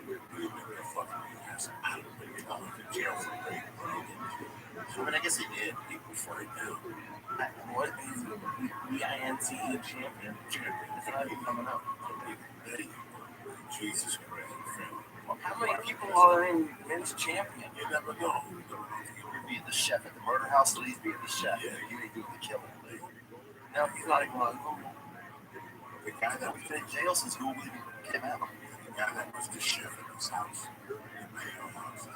I mean, I guess he did. People fight now. What is VINCE champion? It's not even coming up. Jesus Christ. How many people are in men's champion? You never know. You're being the chef at the murder house, so he's being the chef. Yeah. You ain't doing the killing. No, he's not even on Google. The guy that was in jail since Google even came out. The guy that was the chef in his house. In my house.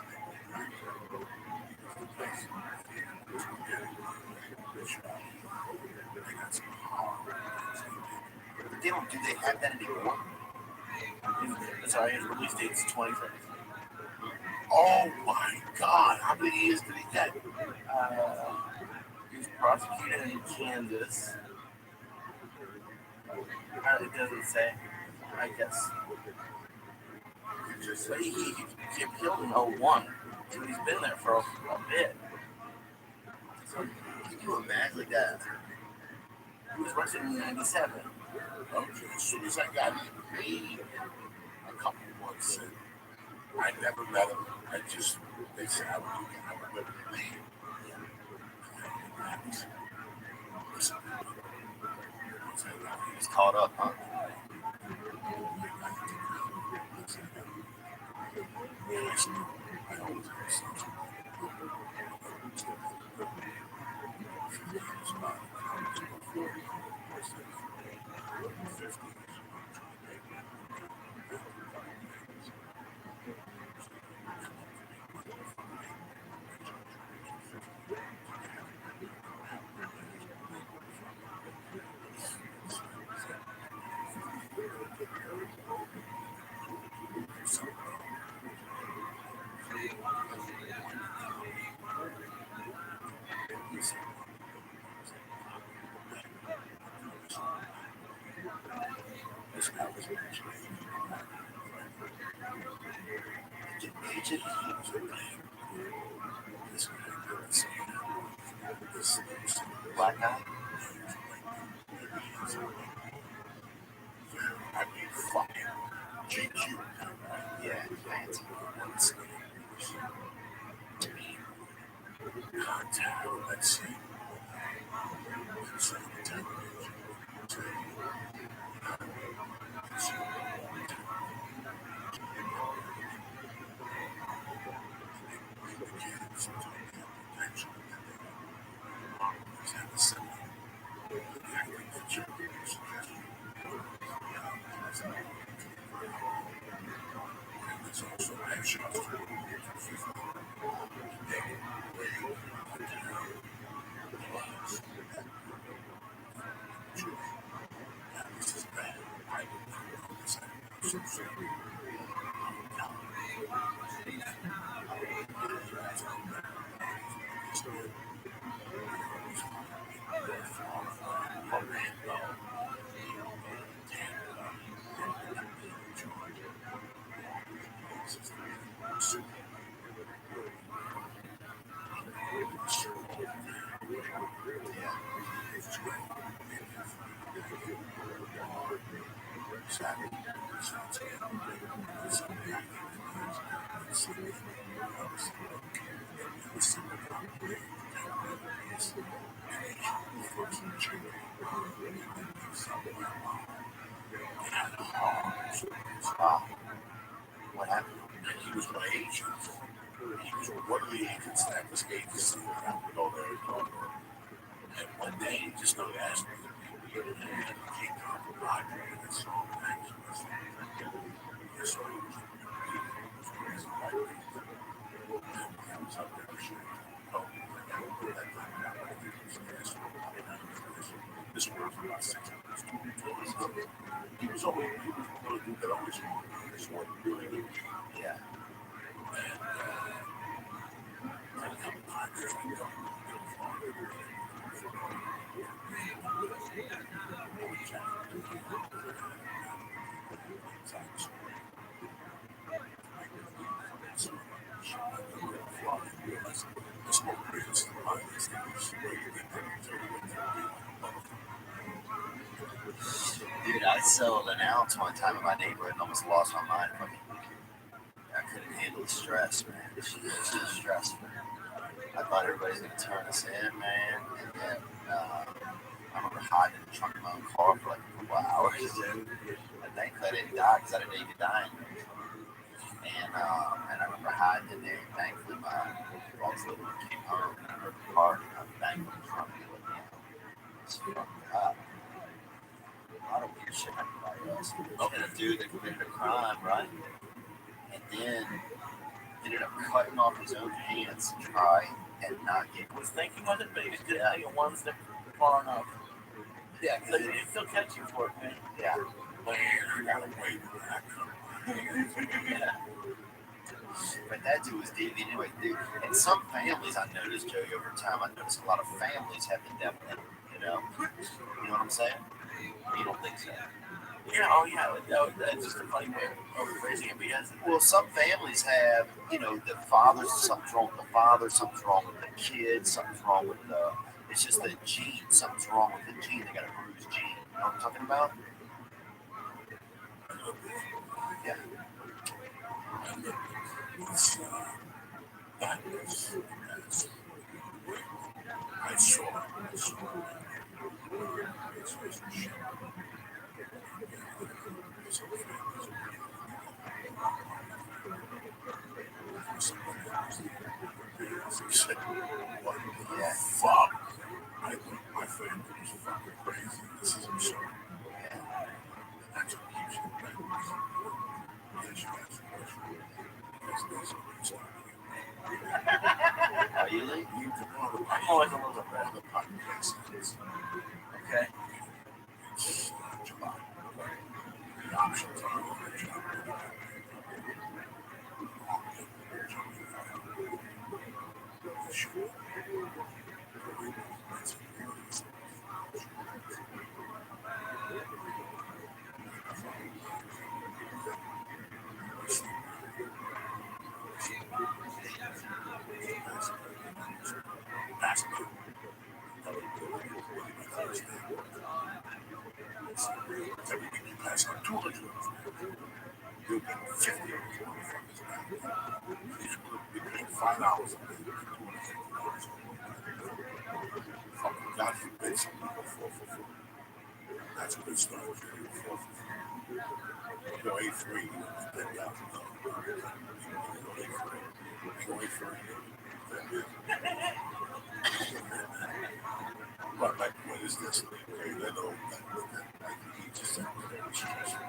They don't. Do they have that anymore? Sorry, his release date's 23rd. Oh my God! How many years did he get? He was prosecuted in Kansas. It doesn't say. I guess. But he appealed in 01. So he's been there for a bit. Can you imagine that? He was arrested in 97. Okay, as soon as I got paid a couple months in, I never met him. They said I would live in the name. He was caught up, huh? Black guy? I mean, fucking GQ. Yeah, fancy. Contact, let's see. Wow. What happened? He was my agent. He was one of the agents that was agency that I would go there and go there. And one day he just started asking me to be here. And he came down to Roger and it's all thanks. So he was This was about 6 hours. He was going to do that always. He just wasn't really good. Yeah. And a couple times, we got Dude, I sold an ounce one time in my neighborhood and almost lost my mind from it. I couldn't handle the stress, man. This shit was too stressful. I thought everybody's gonna turn us in, man. And then I remember hiding in the trunk of my own car for like a couple of hours, dude. And thankfully I didn't die because I didn't know you could die in there. And I remember hiding in there. And thankfully my boss came home and I heard the car and I banged on the trunk and let me out. It's fucked up. A lot of weird shit happened by us. And a dude that committed a crime, right? And then ended up cutting off his own hands to try and not get. Was thinking of it, but he did it like one step far enough. Yeah, So they still catch you for it, man. yeah. But I got away with that. Yeah. But that dude was deviant anyway, dude. And some families I noticed, Joey, over time, I noticed a lot of families have the devil in them, you know? You know what I'm saying? You don't think so? Yeah, oh yeah, that's just a funny way of phrasing it, because Well, some families have, you know, the father, something's wrong with the father, something's wrong with the kid, something's wrong with the, it's just the gene, something's wrong with the gene, they got a bruised gene. You know what I'm talking about? Yeah. It's I saw Yeah. fuck. I think my family was fucking crazy. This is absurd. And that's what keeps you back. Yes, you ask the question. Because there's a reason. Are you late? You can know the I'm always a little bit better. the podcast is Okay. it's July. The options are on the job. Sure. Every week you pass out 200 of them. You'll get 50 of those motherfuckers back. You're paying $5 a day. Fucking God forbid some people fall for food. That's a good start. You fall for food. You go A3, you get $10,000. You go A3. You go A3. But like, what is this? Okay, they know that he just said that it was stressful.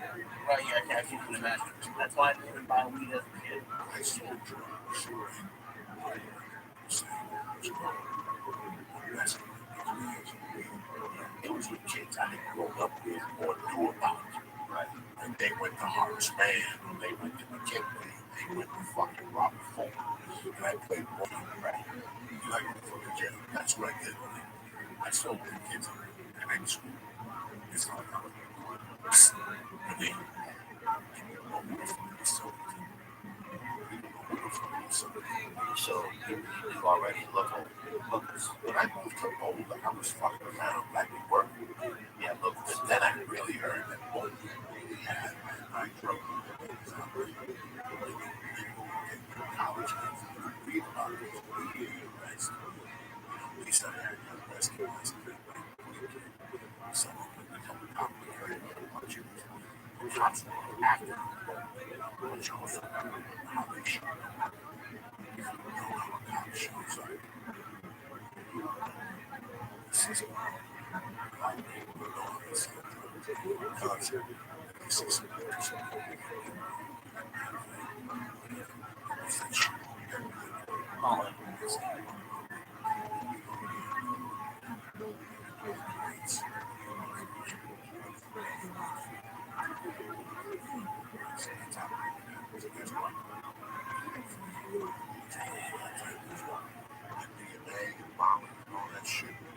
Right, yeah, I can't even imagine. That's why I didn't even buy weed as a kid. I sold drugs. It was with kids I didn't grow up with or knew about. Right. And they went to Horace Mann, or they went to McKinley, they went to fucking Robert Ford. And I played ball. Right. Like fucking jail. That's what I did. I sold the kids in school. It's not how it works. I mean, So you knew already local locals. when I moved to Boulder, I was fucking around like we were. Yeah, locals. But then I really heard that Boulder really had high drug college and read about it. At least I had the best kids. Some of them become complicated. But you constantly active. But you also how they show up. You know how a cop shows up. This is a lot of people don't know this. Because they see some pictures of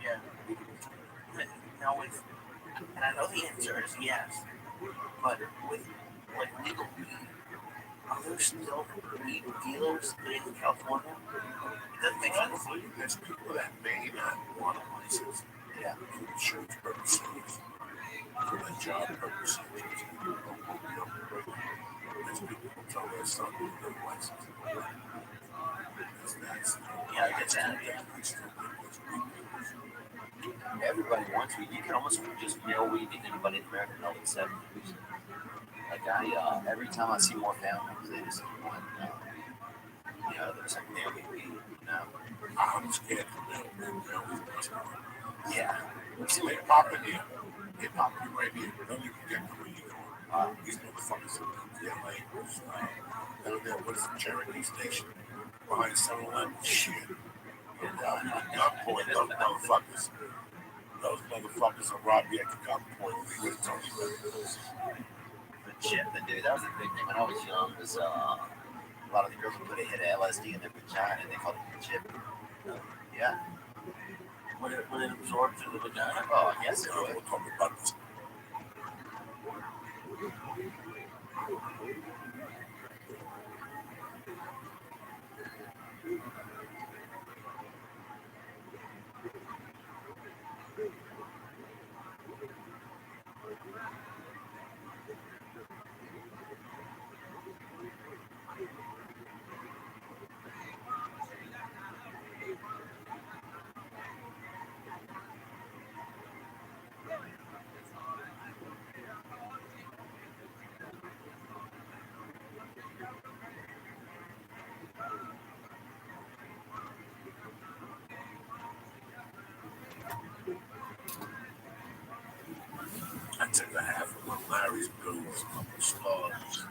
Yeah. Now with, and I know the answer is yes, but with like legal weed, are there still weed dealers in California? It doesn't make sense. There's people that may not want a license. Yeah, for insurance purposes, for their job purposes. There's people who tell their son to get a license. Yeah, I get that. Everybody wants weed. You can almost just mail weed to anybody in America and except like every time I see more family members, they just want, there's like mail me weed, I'm scared to mail weed. Yeah. They pop in here. They pop in right here. Don't even get to where you going. These motherfuckers are in LA. Down there, what's the Cherokee Station? Behind 7-Eleven. Shit. And gunpoint, those motherfuckers. Those motherfuckers are Rabbi at the gunpoint. We would have told you that. The chip, dude, that was a big thing when I was young. Was a lot of the girls would put a hit of LSD in their vagina and they called it the chip. Yeah. Would it absorb through the vagina? Oh, I guess it We'll would. talk about this. I took a half of my Larry's blues, a couple stars.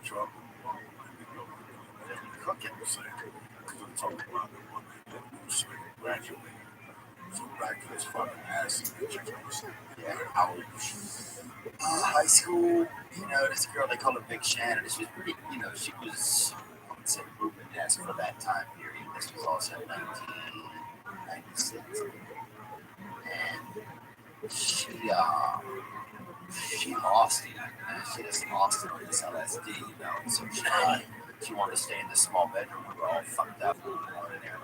Trouble. Cooking. We're talking about the one that was graduating. So back to this fucking ass. Yeah. High school, this girl, they call her Big Shannon. She was pretty, she was, I would say, movement desk for that time period. This was also 1996. And she lost it. She just lost it with this LSD, So she wanted to stay in this small bedroom. We were all fucked up. We were in there,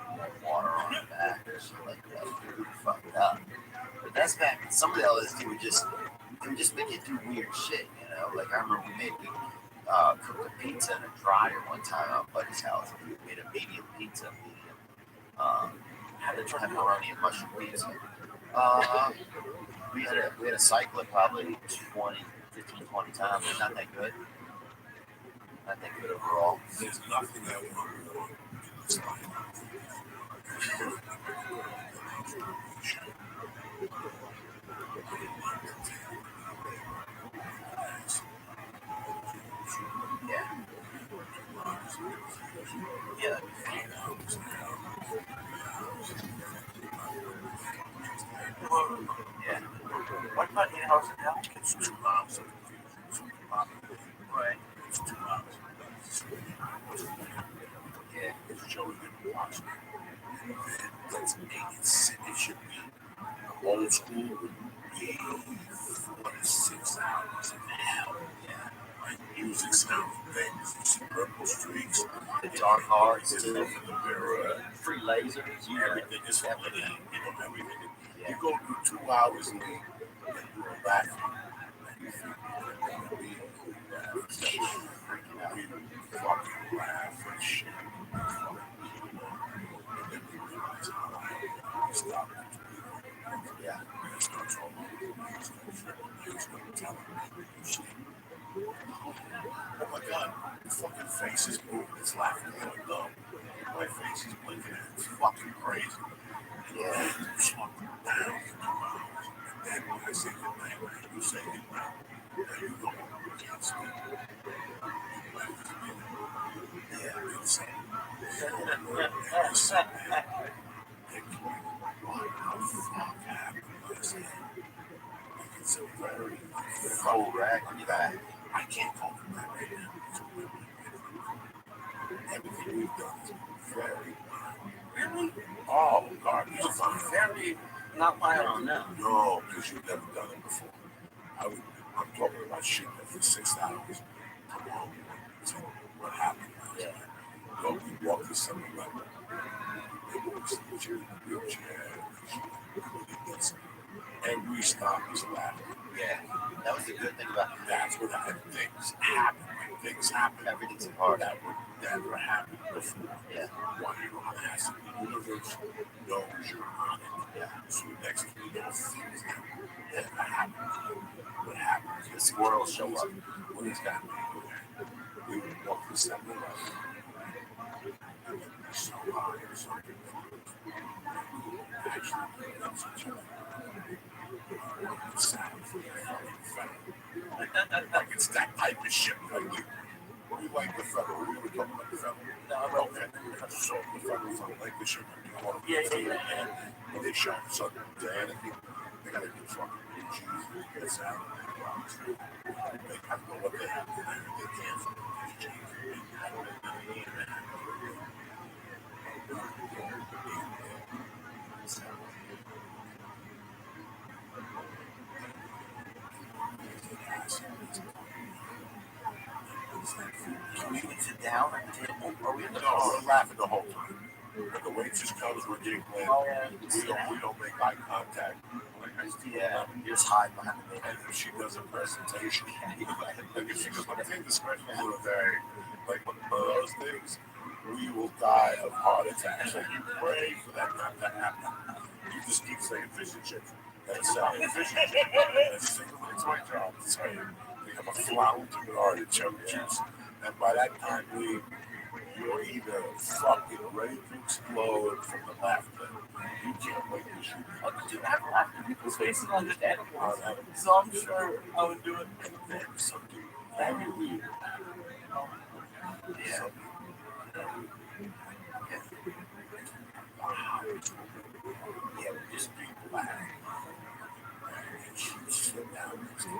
pouring water on her back or shit like that. We were fucked up. But that's back. Some of the LSD would just make you do weird shit, Like I remember we cooked a pizza in a dryer one time at buddy's house. We made a medium pizza, had a pepperoni and mushroom pizza. We had a cycle of probably 15, 20 times. Not that good. Not that good overall. There's nothing I want more in this life. Yeah. Yeah. Yeah. What about 8 hours a day? It's 2 miles. Right. It's 2 miles. Yeah. It's Joey that watch me. That's 86. It should be old school would be 46 hours now. Yeah. Like music sound things, you see purple streaks, The dark hearts, it's over the mirror, free lasers. everything is happening, everything. Yeah. You go through 2 hours and you go back and you feel like you fucking laugh and shit. And then you realize how you stop it. Yeah. And it starts all over. You start telling me. Oh my god, your fucking face is moving, it's laughing like dumb. My face is blinking, it's fucking crazy. Yeah. It's fucking I say good night, right? You say good night. And you go home, you can't sleep. Yeah, it's so. It's a very Cold rag on your back. I can't talk about that right now. Everything we've done is very Really? oh garbage. Very not violent, no. No, because you've never done it before. I'm talking about shit that for 6 hours. Come on. So what happened last night? Yo, we walked to 7-Eleven. They walked to the wheelchair. Every stop is laughing. Yeah, that was the good thing about it. That's what happened. Things happen. Things happen. Everything's hard. That would never happen before. Yeah. Why you know the universe knows you're on it. Yeah. So next thing you know, things that never happen. What happens? The squirrels show up. What is that? We would walk to 7-Eleven. And then we so high or something. Actually, that's each other. Like it's that type of shit. Like we like the federal. We were talking about the federal. Okay. So the federals don't like the shit. Yeah. And they shot some Dan and they got a new fucking cheese. It's out. They have to know what they have to do. They can't fucking cheese. Can we sit down at the table? Are we at the No, we're laughing the whole time. When the waitress comes, we're getting glad. Oh, yeah. We don't make eye contact. Like I see Yeah, you just hide behind the and if she does a presentation, like if she goes, let me take this question for a day, like one of those things, we will die of heart attacks. Like you pray for that not to happen. You just keep saying fish and chips. That's fish and chips. That's it's my job to tell you. We have a flower to the artichoke juice. And by that time, you're either fucking ready to explode from the laughter. You can't wait to shoot. Oh, dude, I've laughed at people's faces on just animals. So I'm sure I would do it. There's something very weird. Yeah. Yeah, we just be black. And she sit down next to me.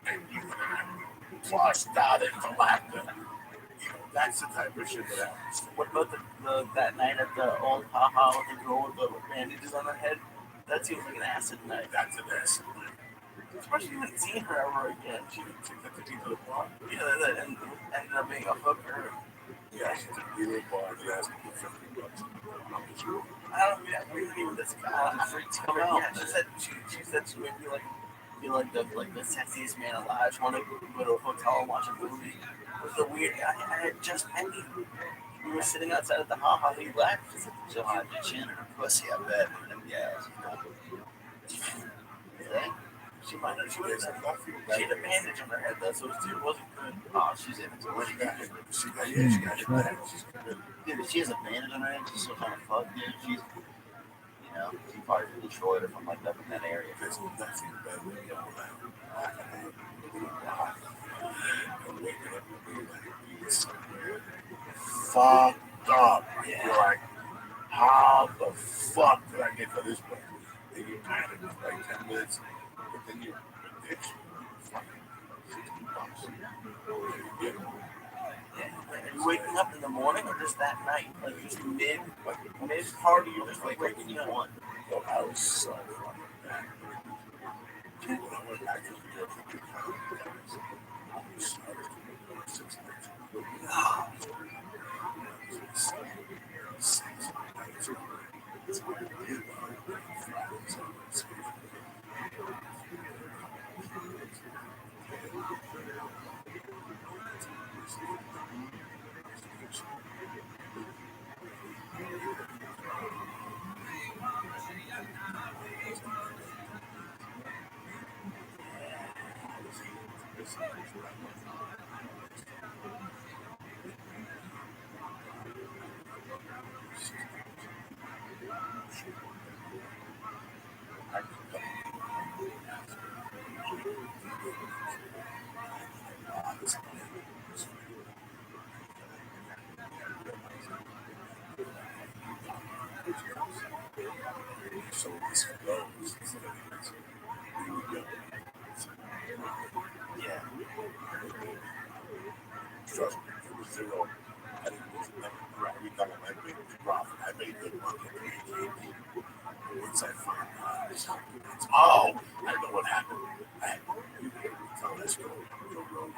And you flushed out into laughter. That's the type of shit that happens. What about that night at the old haha with the girl with the bandages on her head? That seems like an acid night. That's an acid night. Especially when seeing her ever again. She Take that to the bar. yeah, that ended up being a hooker. Yeah, she took me to the bar and asked me for $50. I'm just joking. I don't know, we didn't even this guy freaked come out. Yeah, she said she would be like the sexiest man alive. She wanted to go to a hotel and watch a movie. It was a weird guy. I had just met him. We were sitting outside at the haha. He left. She'll hide your chin or her pussy, I bet. Them gals. Really? She might have. She had a bandage on her head though, so it wasn't good. Oh, she's in it. What do you got? She got it. Dude, if she has a bandage on her head, she's still trying to fuck, dude. She's, you know, she probably from Detroit or from like up in that area. There's nothing better than fucked up. Yeah. You're like, how the fuck did I get to this point? Then you panic for like 10 minutes, but then you're addiction. Fucking $60. You get it. Are you waking up in the morning or just that night? Like just mid party, you're just like waking up. Yo, I was so fucking bad. When I went back to New York, I was so So this flows. Yeah. Trust me, it was zero. I didn't every time I made a profit, I made good money. Once I found out this happened, oh, I know what happened. I had you tell that story. Your road.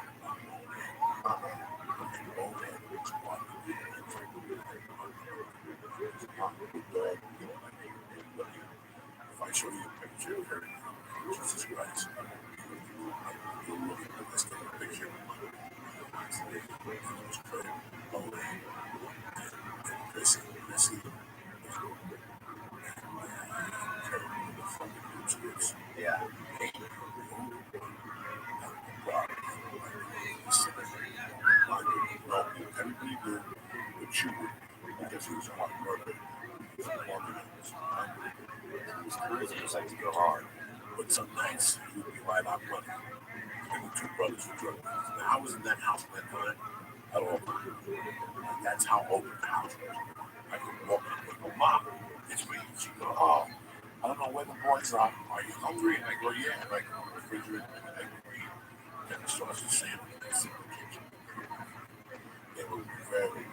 If I show you a picture of her, Jesus Christ, you'll look at this picture. Yeah. Everybody knew what you would because he was a hard worker. It was crazy. It was like to go hard. But some nights he would be right out running. And the two brothers were drug dealers. Now I was in that house at that time at all. That's how open the house was. I could walk in and go, Mom, it's me. She go, oh, I don't know where the boys are. Are you hungry? And I go, yeah. And I go to the refrigerator and I go eat. And the sausage sandwich and I sit in the kitchen. They were very good.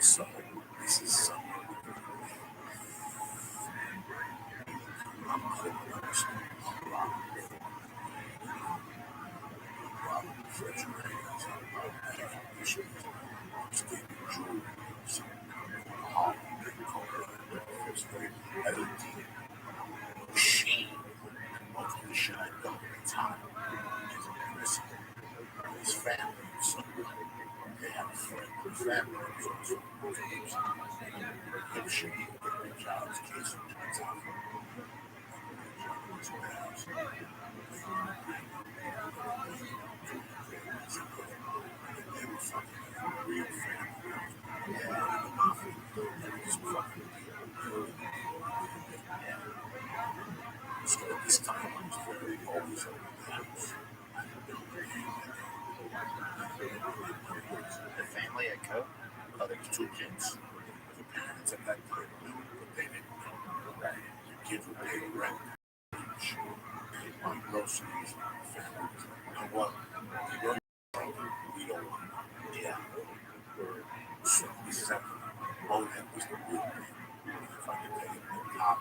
So this is something I'm shame most of the shit I've done in time is his family. So they have a friend, his family is also him should get their jobs, kids from town. Real so this time I was very always over the house. The family at Coke? Oh, there was 2 kids. The parents at that time knew, but they didn't know. Right. The kids would pay the rent. They buy groceries. The family was like, you know what? You know, we don't want it. Yeah. So this is happening. Bonehead was the real thing. If I could pay him the top,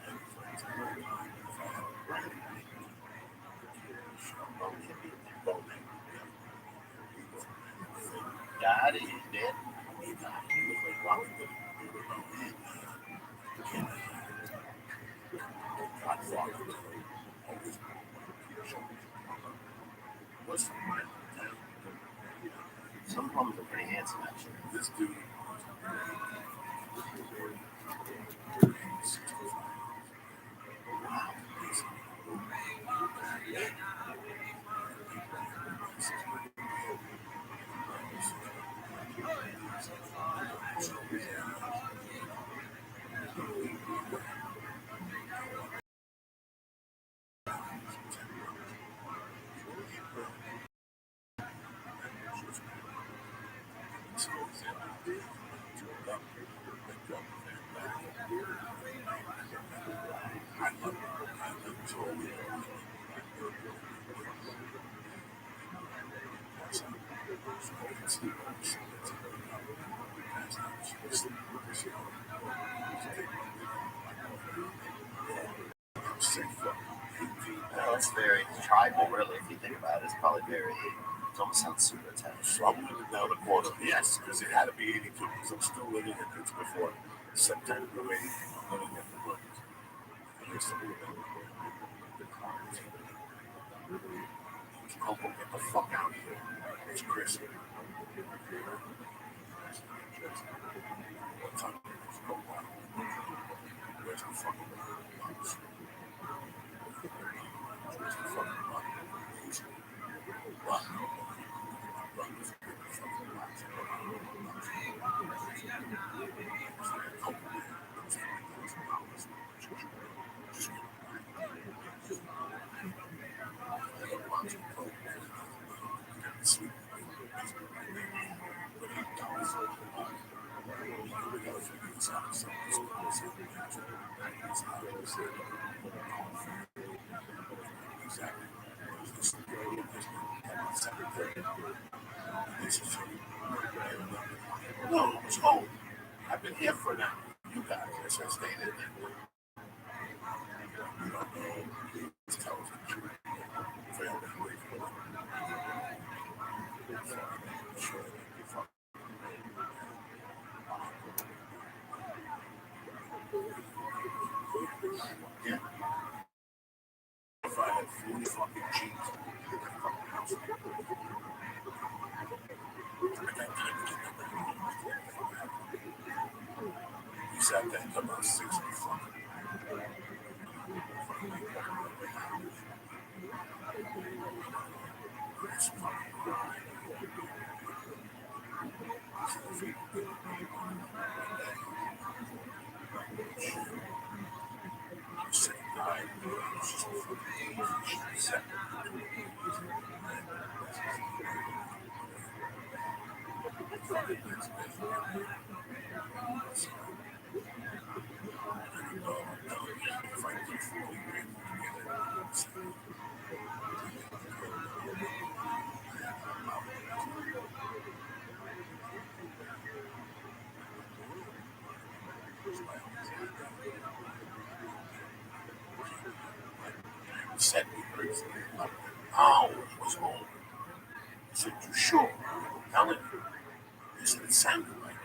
and friends at one time, if I had a right, Bonehead. Died? He's dead? He died. He looked like Robin Hood. Godfather. Always was from my hometown. Some homes are pretty handsome, actually. This dude. Well, it's very tribal, really, if you think about it. It's probably very, it almost sounds super attached. So I'm living down the corner. Yes, because it had to be 82 because I'm still living in it before September 80. I'm living at the Brothers. I used to live in the fuck out of here. It's Chris. What time is it? Go on. Where's the fucking box? Where's the fucking box? What? No, it's home. I've been here for now. You guys, as I stated, you don't know. Please tell us the truth. Fail to wait for them. Sure, you fuck. Yeah. If I had 40 fucking G's, he sat there until about 6 o'clock. Said me crazy. Oh, it was home. I said, you sure? Tell him. He said, it sounded like it.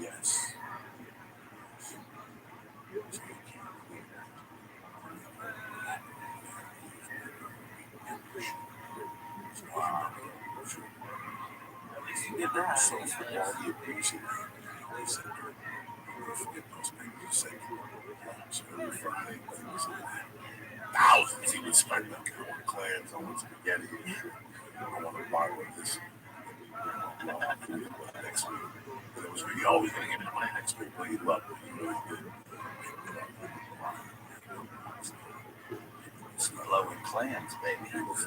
Yes. At least you did that. So for all the abuse he said, never forget those things he said. So every Friday, thousands he would spend them. I want clams, I want spaghetti, I want to borrow this. Next week. But it was really always going to give me money next week, but he loved it. He really did. Blowing clams, baby. He was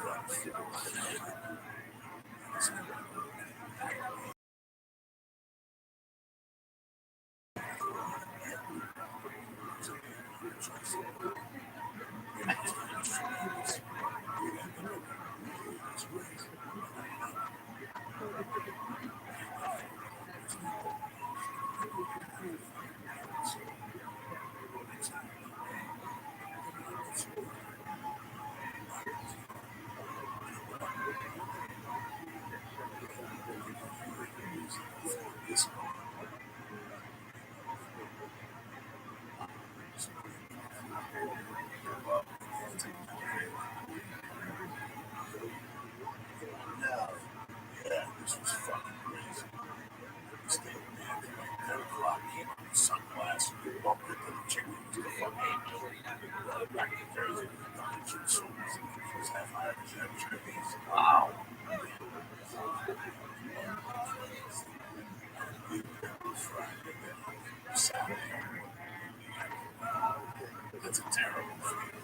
this was fucking crazy. We stayed there till like 10 o'clock. Came up with sunglasses. We bumped into the chicken to the fucking back to Jersey. Dunkin' Soups. She was half Irish, half Chinese. Wow. Friday, then Saturday. That's a terrible feeling.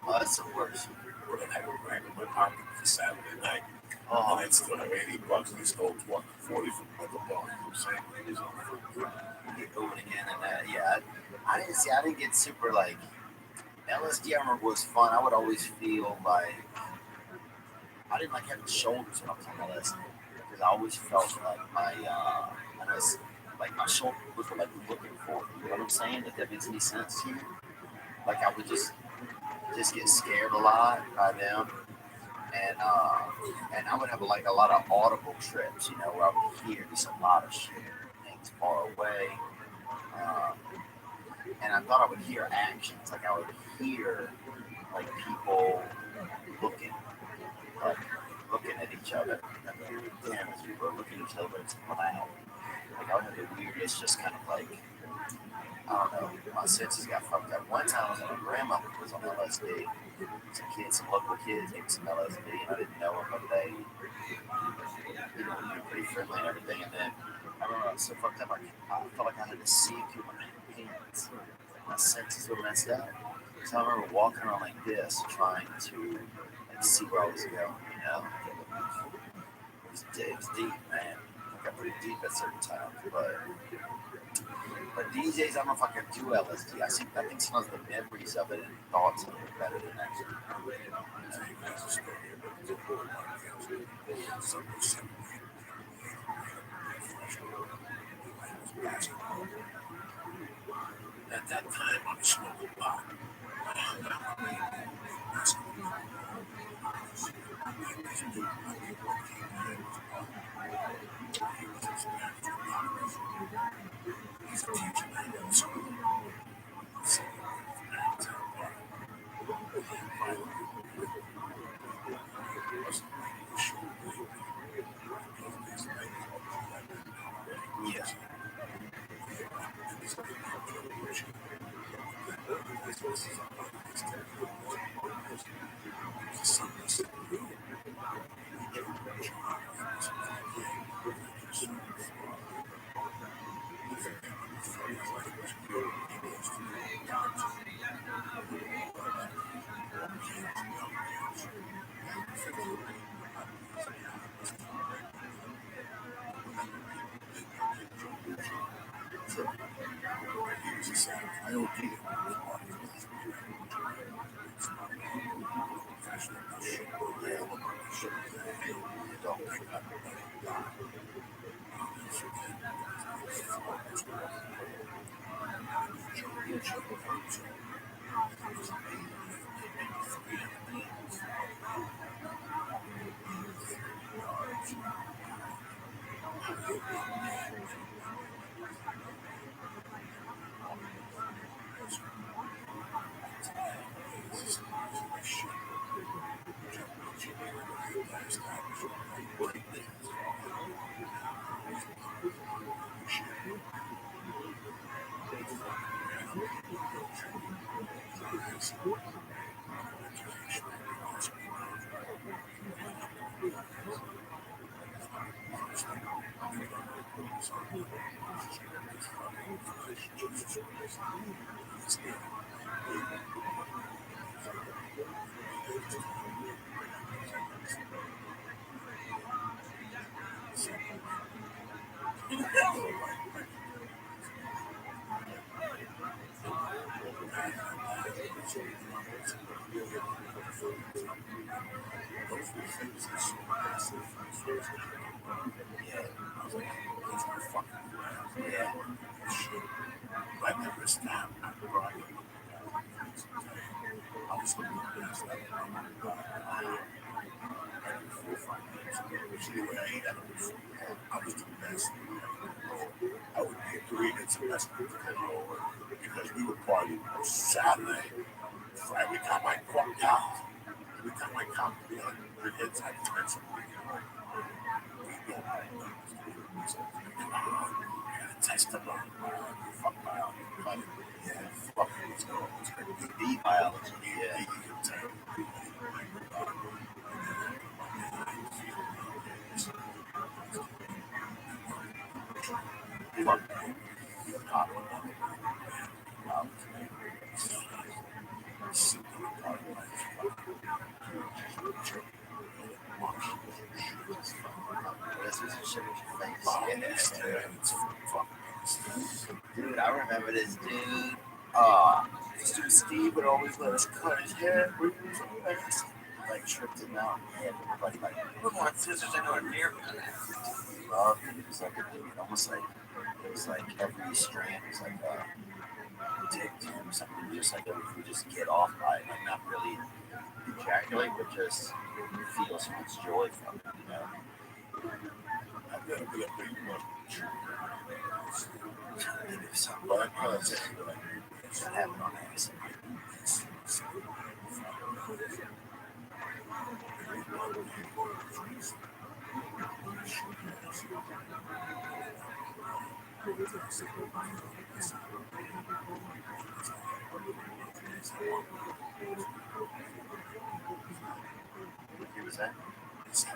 Oh, that's the worst. We're gonna have a grand in my pocket for Saturday night. Oh, And I still have $80 and he stole 40 from the bar. You know what I'm saying? It is on you're going again, and yeah, I didn't get super like LSD, I remember, was fun. I would always feel like I didn't like having shoulders when I was on LSD because I always felt like like my shoulders were like looking for me. You know what I'm saying? If that makes any sense to you? Like I would just get scared a lot by them, and I would have like a lot of audible trips, you know, where I would hear just a lot of shit, things far away, um, and I thought I would hear actions, like I would hear like people looking, like looking at each other. And damn, as people are looking at each other, but it's loud. Like I would have the weirdest, just kind of like I don't know, my senses got fucked up. One time I was at my grandmother was on LSD. Some local kids gave me some LSD, and I didn't know them, but they, you know, were pretty friendly and everything. And then I remember I was so fucked up, I felt like I had to see through my hands. My senses were messed up. So I remember walking around like this, trying to like see where I was going. You know, it was deep, man. I got pretty deep at certain times, but these days, I don't know if I can do LSD. I think sometimes the memories of it and thoughts of it are better than actually. At that time, I'm smoking pot. He's a teacher in school. Yeah. I don't get it. I was the best. I would be agreeing it's the best because we would party on Saturday. Every time I walked out, every time I come, the heads I'd turn something. We don't test them on fuck biology. Yeah, fuck what's going on. The biology. Yeah, you can tell. Dude, I remember this dude. This dude Steve would always let us cut his hair. We were so fast. Like tripped him out. Yeah, everybody like Who want scissors? I know a near on that. loved it. It was like almost like it was like every strand was like tick to him or something. Just like if we just get off by it, like not really ejaculate, but just feel so much joy from it, you know. I've never been a big one. There's something but that happened on acid. What year was that? So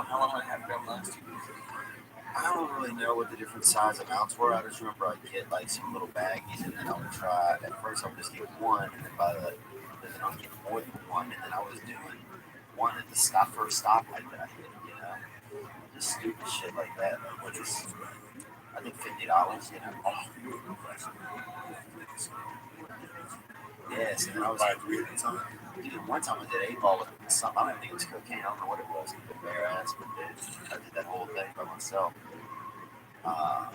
how long I have them last year? I don't really know what the different size amounts were. I just remember I'd get like some little baggies, and then I would try. At first, I would just get one, and then then I would get more than one, and then I was doing one at the first stoplight that I hit. You know, just stupid shit like that. Which is, I think $50. You know. Yes, and then I was like, dude, one time I did 8-ball with something. I don't think it was cocaine. I don't know what it was. Bare ass, but I did that whole thing by myself. I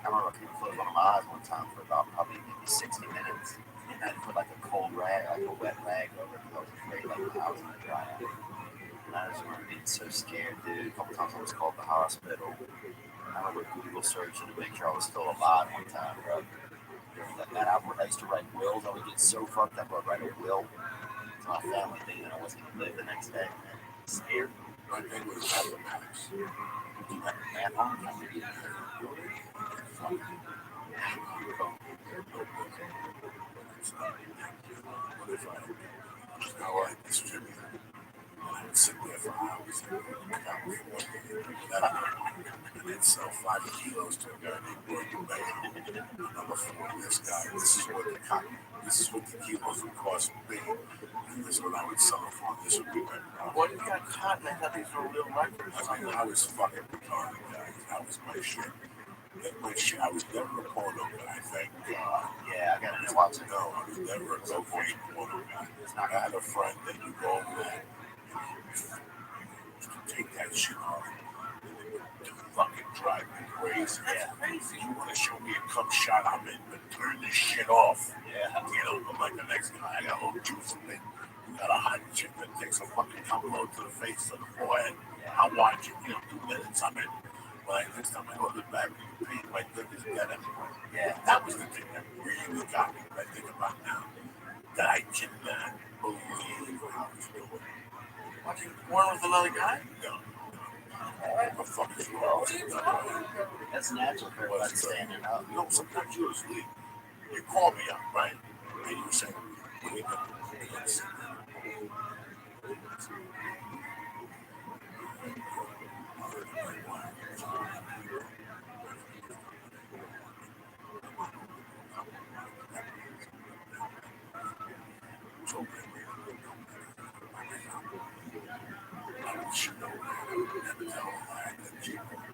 remember I couldn't close one of my eyes one time for about probably maybe 60 minutes. And I had to put like a cold rag, like a wet rag over it because I was afraid like the house was going to dry out. And I just remember being so scared, dude. A couple times I was called to the hospital. I remember Google searching to make sure I was still alive one time, bro. And I used to write wills. I would get so fucked up, I'd write a will to my family thing that I wasn't going to live the next day. Man. Scared. My thing was mathematics. Do that math on it. Now I distribute. And I would sit there for hours and calculate one thing and then sell 5 kilos to a guy named William Baker. Number 4, this guy, this is what the kilos would cost me. And this is what I would sell it for. This would be my profit. What you got caught and I thought these were real records? I mean, I was fucking retarded, guys. That was my shit. I was never a porno guy, thank God. Yeah, I got to watch it. No, I was never a cocaine porno guy. I had a friend that you go over there and take that shit off. And it would fucking drive me crazy. That's crazy. You want to show me a cum shot, I'm in, but turn this shit off. Yeah. You know, I'm like the next guy, I got a little juice in it. You got a hot chick that takes a fucking cum load to the face, to the forehead. I'll watch it, 2 minutes, I'm in. But next time I go to the back, my dick is dead anyway. Yeah. That was the thing that really got me, that I think about now. That I cannot believe how he's doing. Watching porn with another guy? No. What the fuck is wrong with you? That's natural for everybody standing up. No, sometimes you're asleep. You call me up, right? And you say, what are you doing?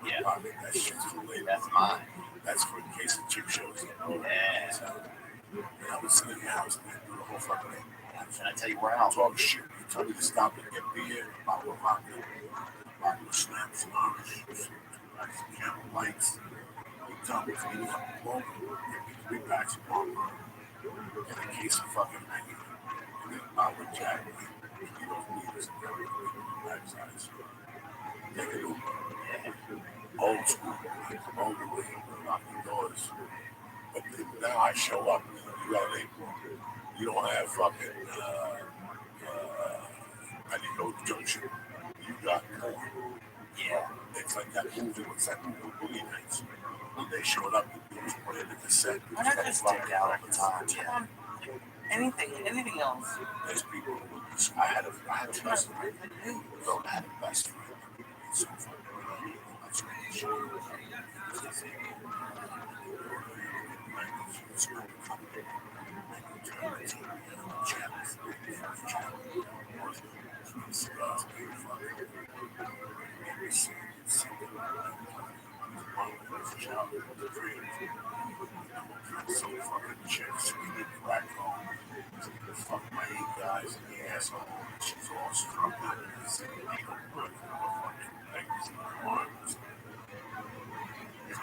Yeah. That shit's too late. That's mine. That's for in case the chick shows up. Yeah. So, and I would sit in your house and do the whole fucking thing. Can I tell you where I'll I'll talk shit. You tell me to stop and get beer, a bottle of vodka, a bottle of snaps, some orange juice, some camel lights. You tell me to get fucking longer. Get me 3 packs of longer. And a case of fucking Maggie. And then a bottle of Jack. You know, meters and everything. Life size. Take it over. Old school. Come over with you. Lock the doors. But now I show up. You got an April. You don't have fucking, I didn't know Junction. You got more. Yeah. It's like that movie, what's that movie, Boogie Nights? When they showed up, it was playing the cassette. Why not just Fucked out all the time, Come yeah. on. Anything else? There's people who would just, I had a best friend. No, I had a best friend. It's so fucking that's really shit. So fucking chicks, we did black home. Fuck my 8 guys in the asshole. She's all struck out in the same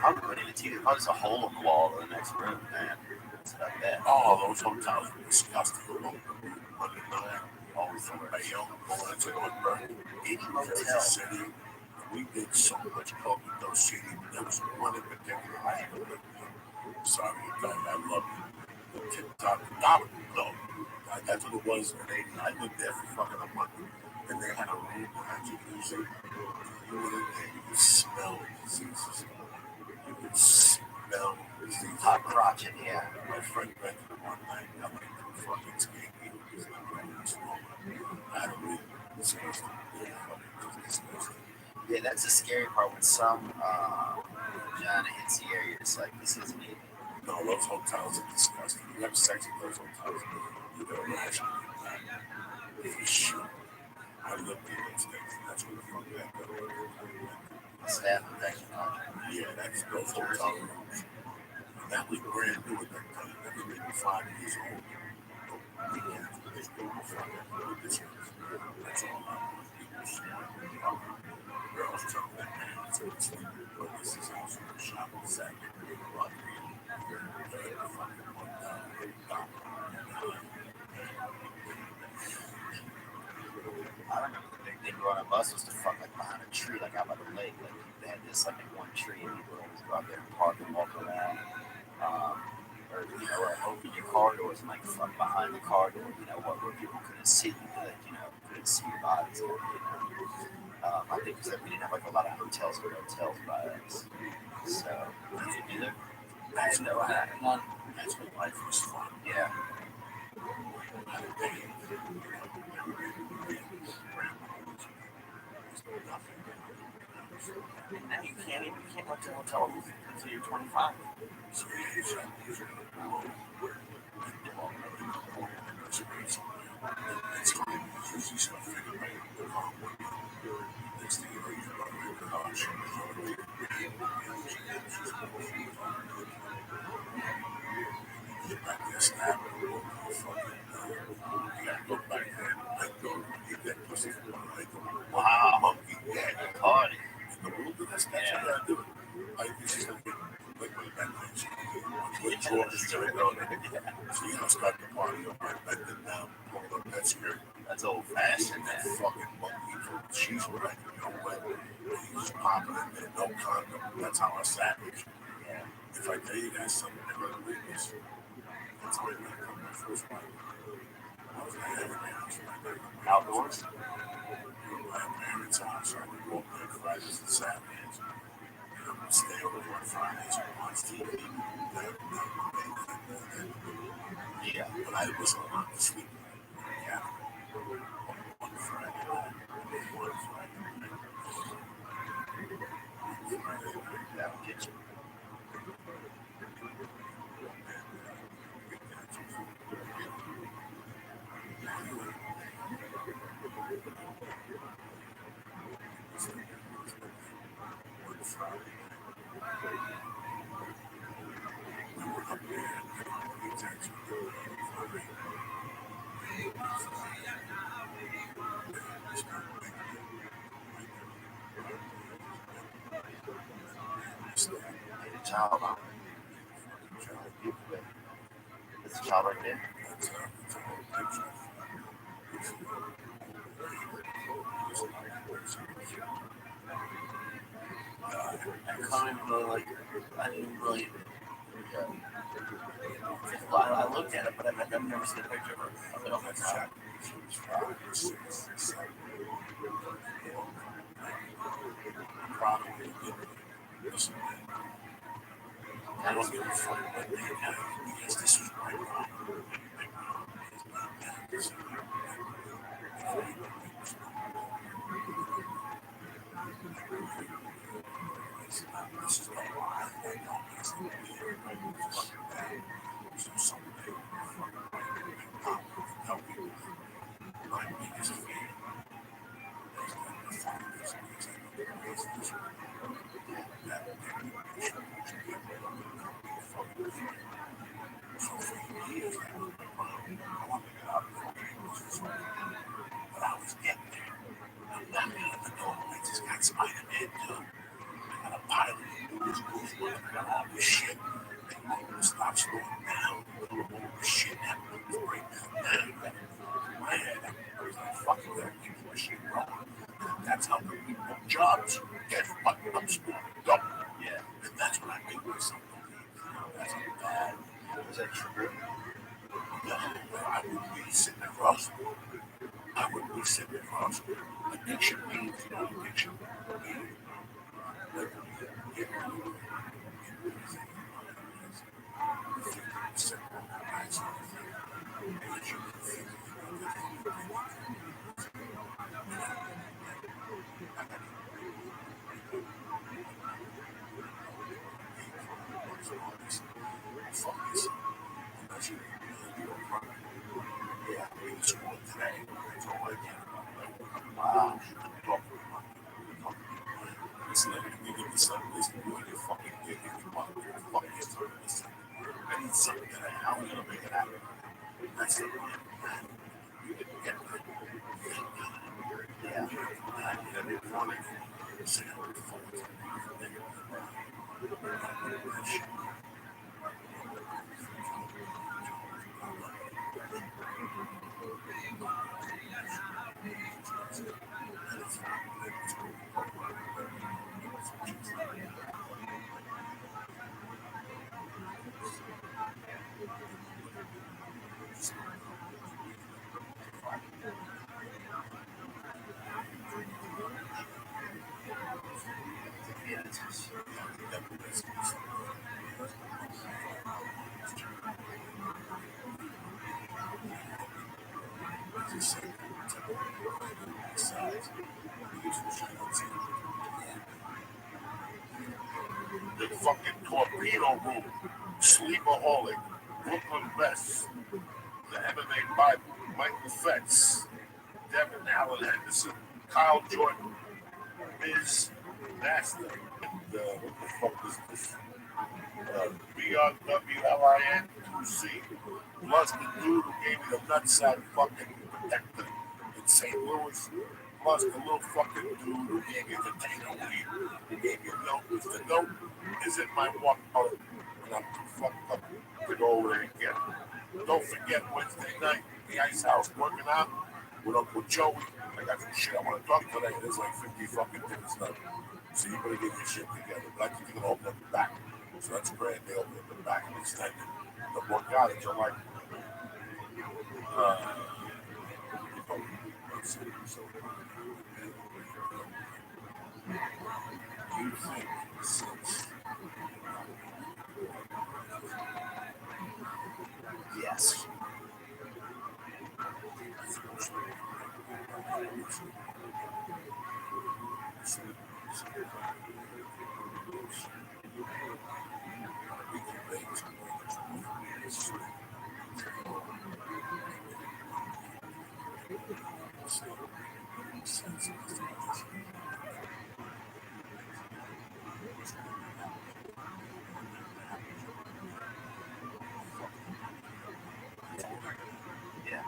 I'm putting it to you. Oh, there's a hole in the wall in the next room, man. It's about that. Oh, those hotels are disgusting. Always from Mayo. That's a good burn. 80 Kansas Motel. City. We did so much coke in those cities. There was one in particular I had to live with. Sorry, I love you. The TikTok dollar. No. That's what it was. And I lived there for fucking a month. And they had a room that had jacuzzi. You went in there, you could smell diseases. You could smell diseases. Hot crotching, yeah. My friend rented it one night. I'm like, fucking skanky. Because I'm running slow. I had a really disgusting. Yeah, that's the scary part when some vagina hits the area. It's like, this isn't it. No, those hotels are disgusting. You have sex at those hotels, you get a rash on your back. For sure. I lived in those things, and that's where the fuck that goes. Staph infection. Yeah, that's those hotel rooms. And that was brand new at that time. That was maybe 5 years old. Yeah, it's beautiful fucking conditions. That's all I want. People swear. Girls tell that man, it's a sleeping, but this is also a shop on Saturday. I remember the big thing growing up us was to fuck like behind a tree, like out by the lake. Like they had this like in one tree, and people would always go out there and park and walk around. Or you know, or open your car doors and like fuck behind the car door, you know, where people couldn't see you, like, you know, couldn't see your bodies. You know. I think because we didn't have like a lot of hotels or motels by us. So did you do that? I had no idea. None. That's when life was fun. Yeah. And you can't go to a hotel until you're 25. Wow. Monkey, yeah, Party. in the wilderness, that's what I do. I used to like my bedtime. With George, so you know, start the party on my bed and down, pull up that skirt. That's old fashioned, That man. fucking monkey from she's right, you know what? He's popping in there, no condom. That's how I savage. Yeah. If I tell you guys something, never believe this. That's how I met my first wife. I was like, everything else. Outdoors? My parents' house, I would go up there Fridays and Saturdays. And I would stay over on Fridays and watch TV. Yeah. But I was allowed to sleep. Yeah. One Friday night. One Friday night. That would get you. Need a child on it. There's a child right there. I can't even really like. I didn't really Well, I looked at it, but I've never seen a picture of her. But oh my god. Listen, I don't give a fuck what they do because this was my problem. This is not why they don't listen to me. So someday, help me. My biggest fear is that the fathers and executives this that so for years, that was my problem. I wanted to get out of the but I was getting there. I'm not going to let the door. I just got Spider-Man done. I got a pilot who was working on all this shit. And I'm going to stop slowing down. All this shit happening to break down now. My head, I was like, fuck it, gotta keep the machine rolling. That's how we get jobs. Guess what? I'm screwed up. Yeah. And that's what I make myself believe. That's bad. Is that true? No, I wouldn't be sitting across. I wouldn't be sitting across. Addiction means, you know, addiction. Yeah, we was school today. That's all I can. Wow. Listen, you give me something, listen, you and your fucking kid, you fucking listen. I need something that how we gonna make it happen. That's the one. You didn't get that. Yeah. You didn't want it. Say, I'm going to fuck with you. The fucking torpedo room, sleepaholic, Brooklyn Best, the MMA Bible, Michael Fetz, Devin Allen Henderson, Kyle Jordan, Ms. Master, and what the fuck is this? BRWLIN2C, plus the dude who gave me the nutsack fucking protector in St. Louis, plus the little fucking dude who gave me the container weed, who gave me a note. If the note is in my wallet and I'm too fucked up to go over there and get it. Don't forget Wednesday night, the Ice House working out with Uncle Joey. I got some shit I want to talk today. There's like 50 fucking tickets left. So you better get your shit together. But I think you're going to open up the back. So that's great. They open up the back and extend it. The more guys are like, you think since Yes. Yeah.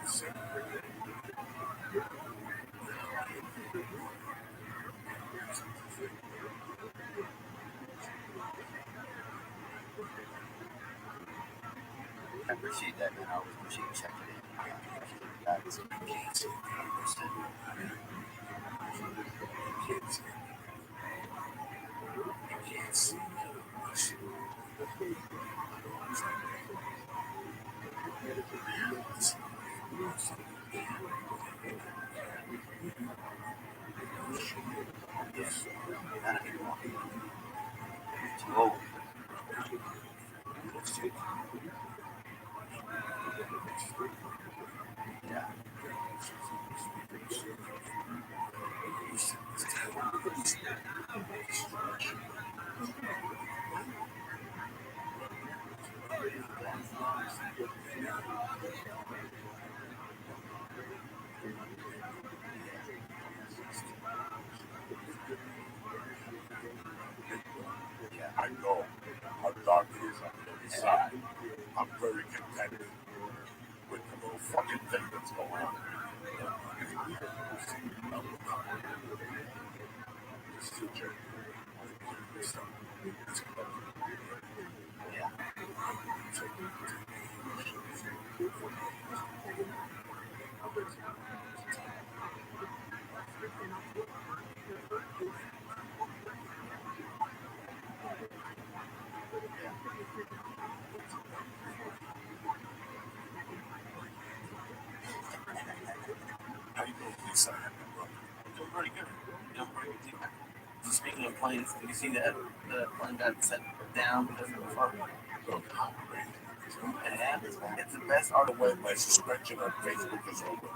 I appreciate that, man. I always appreciate you checking in. That's oh, yeah. I know how dark it is on the other side. I'm very contented with the little fucking thing that's going on. Yeah. How you doing, Lisa? Doing pretty good. Doing pretty good. Speaking of planes, did you see that the plane got set down because of the fire? Look, how great. It happens, man. It's the best art of By the way, my suspension on Facebook is over.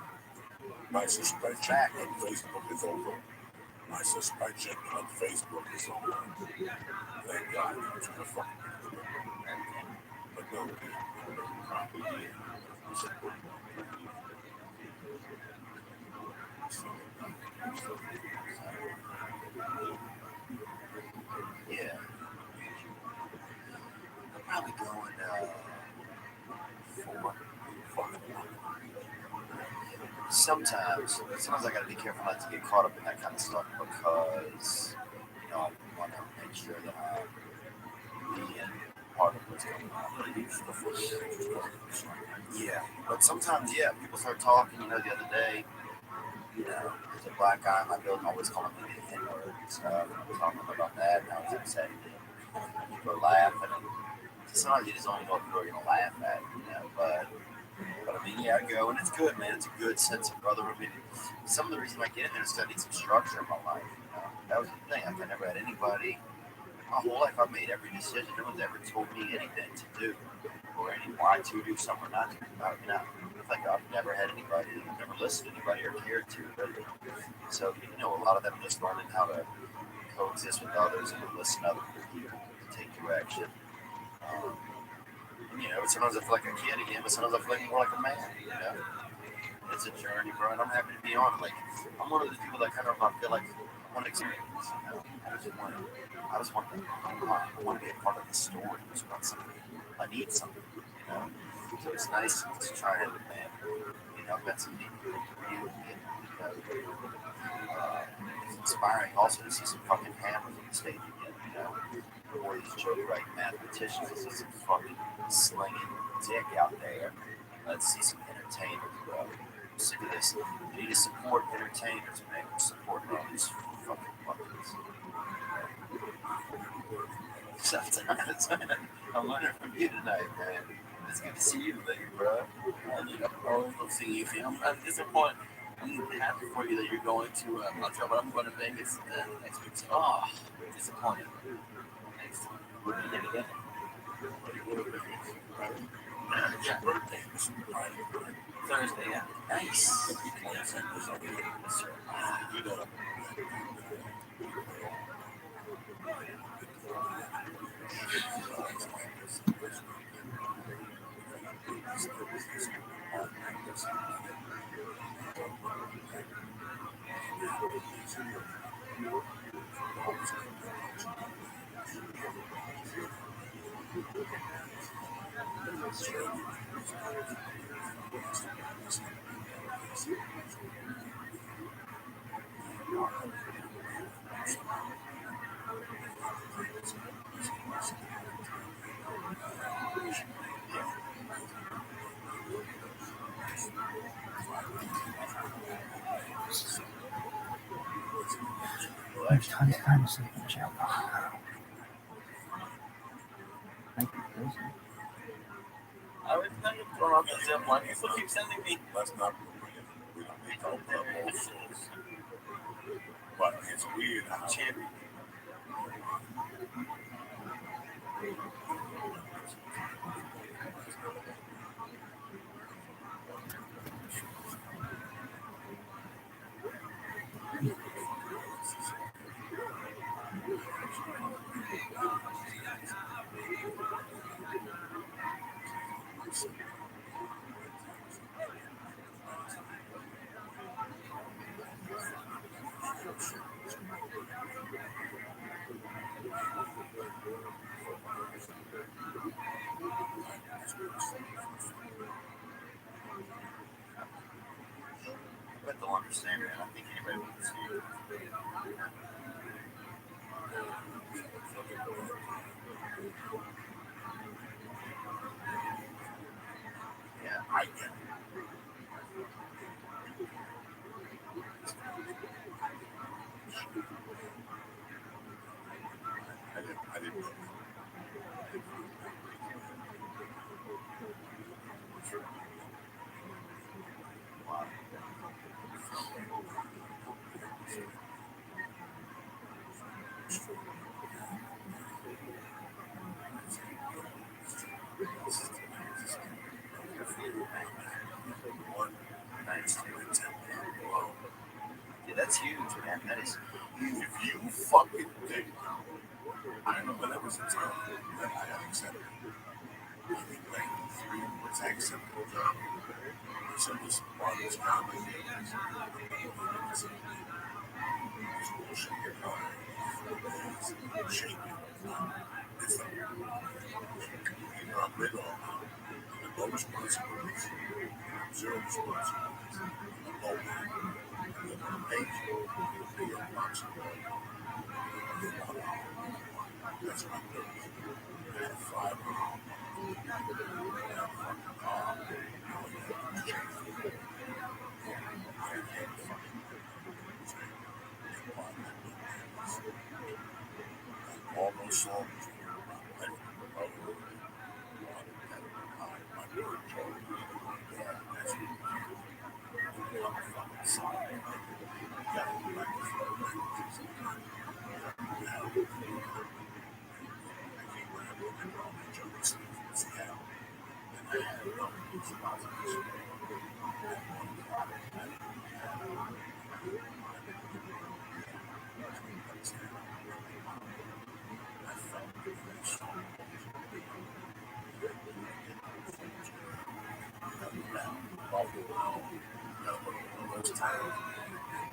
My suspension on Facebook is over. My suspension on Facebook is over. Thank God. It's gonna fucking be good. But no, Yeah. I'm probably going for sometimes I gotta be careful not to get caught up in that kind of stuff because I want to make sure that I'm being part of what's going on. Yeah, but sometimes people start talking. The other day, there's a black guy in my building always calling me the N-word and stuff. And I was talking about that, and I was upset. People are laughing, and sometimes you just don't know what people are gonna laugh at, but I mean, I go, and it's good, man. It's a good sense of brotherhood. I mean, some of the reason I get in there is to need some structure in my life. That was the thing. Like, I never had anybody. My whole life, I made every decision. No one's ever told me anything to do, or why to do something or not to. It's like I've never had anybody, I've never listened to anybody or cared to. But, so, a lot of them just learning how to coexist with others and listen to other people, to take direction. Sometimes I feel like a kid again, but sometimes I feel like more like a man. It's a journey, bro, and I'm happy to be on. Like, I'm one of those people that kind of feel like I want to experience. I just want to be a part of the story. I just want something. I need something. So it's nice to try it, man. I've met some people who really it's inspiring also to see some fucking hammers on the stage again. Or these joke-writing mathematicians. I see some fucking slinging dick out there. Let's see some entertainers, bro. I'm sick of this. We need to support entertainers, man. We're supporting all these fucking buckets. Sometimes, I'm learning from you tonight, man. It's good to see you later, bro. always love seeing you. I'm disappointed. I'm happy for you that you're going to Montreal, but I'm going to Vegas next week. So, disappointed. Next We're going to get together. Yeah. Thursday, yeah. Nice. There's tons of time to sleep in jail. Thank you, crazy. I was kind of thrown off the zip line. People keep sending me. Let's not we don't need to talk about all sorts. But it's weird how Champion. I bet they'll understand, man. I think anybody would see it. Yeah, I get it. I didn't know. Yeah, that's huge, man. That is huge. If you fucking think, I remember there was a time that I had accepted. I think like 3 was acceptable job. So this part is common. This bullshit get on. It's shaking. It's like, I'm rid of no responsibilities. Zero responsibilities. No man. You're going to make it. You're a boxer. That's my purpose. I have 5 hours. I have a fucking car. All those songs.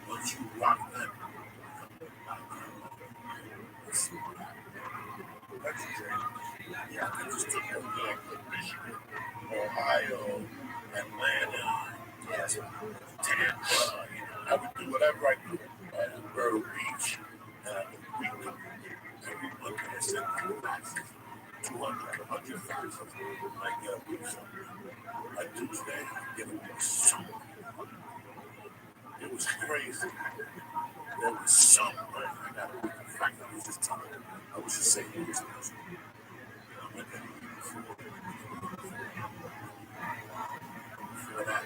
Once you rock that, that's yeah, I just took it like Michigan, Ohio, Atlanta, Yes. Tampa. I would do whatever I could at Myrtle Beach, and I would read them every month. I sent them faxes, 200, 100 faxes. I get a week something. I do today, I get a week something. It was crazy. There was somewhere I got a week of fact that was just telling. I was just saying it was person. I went there before that.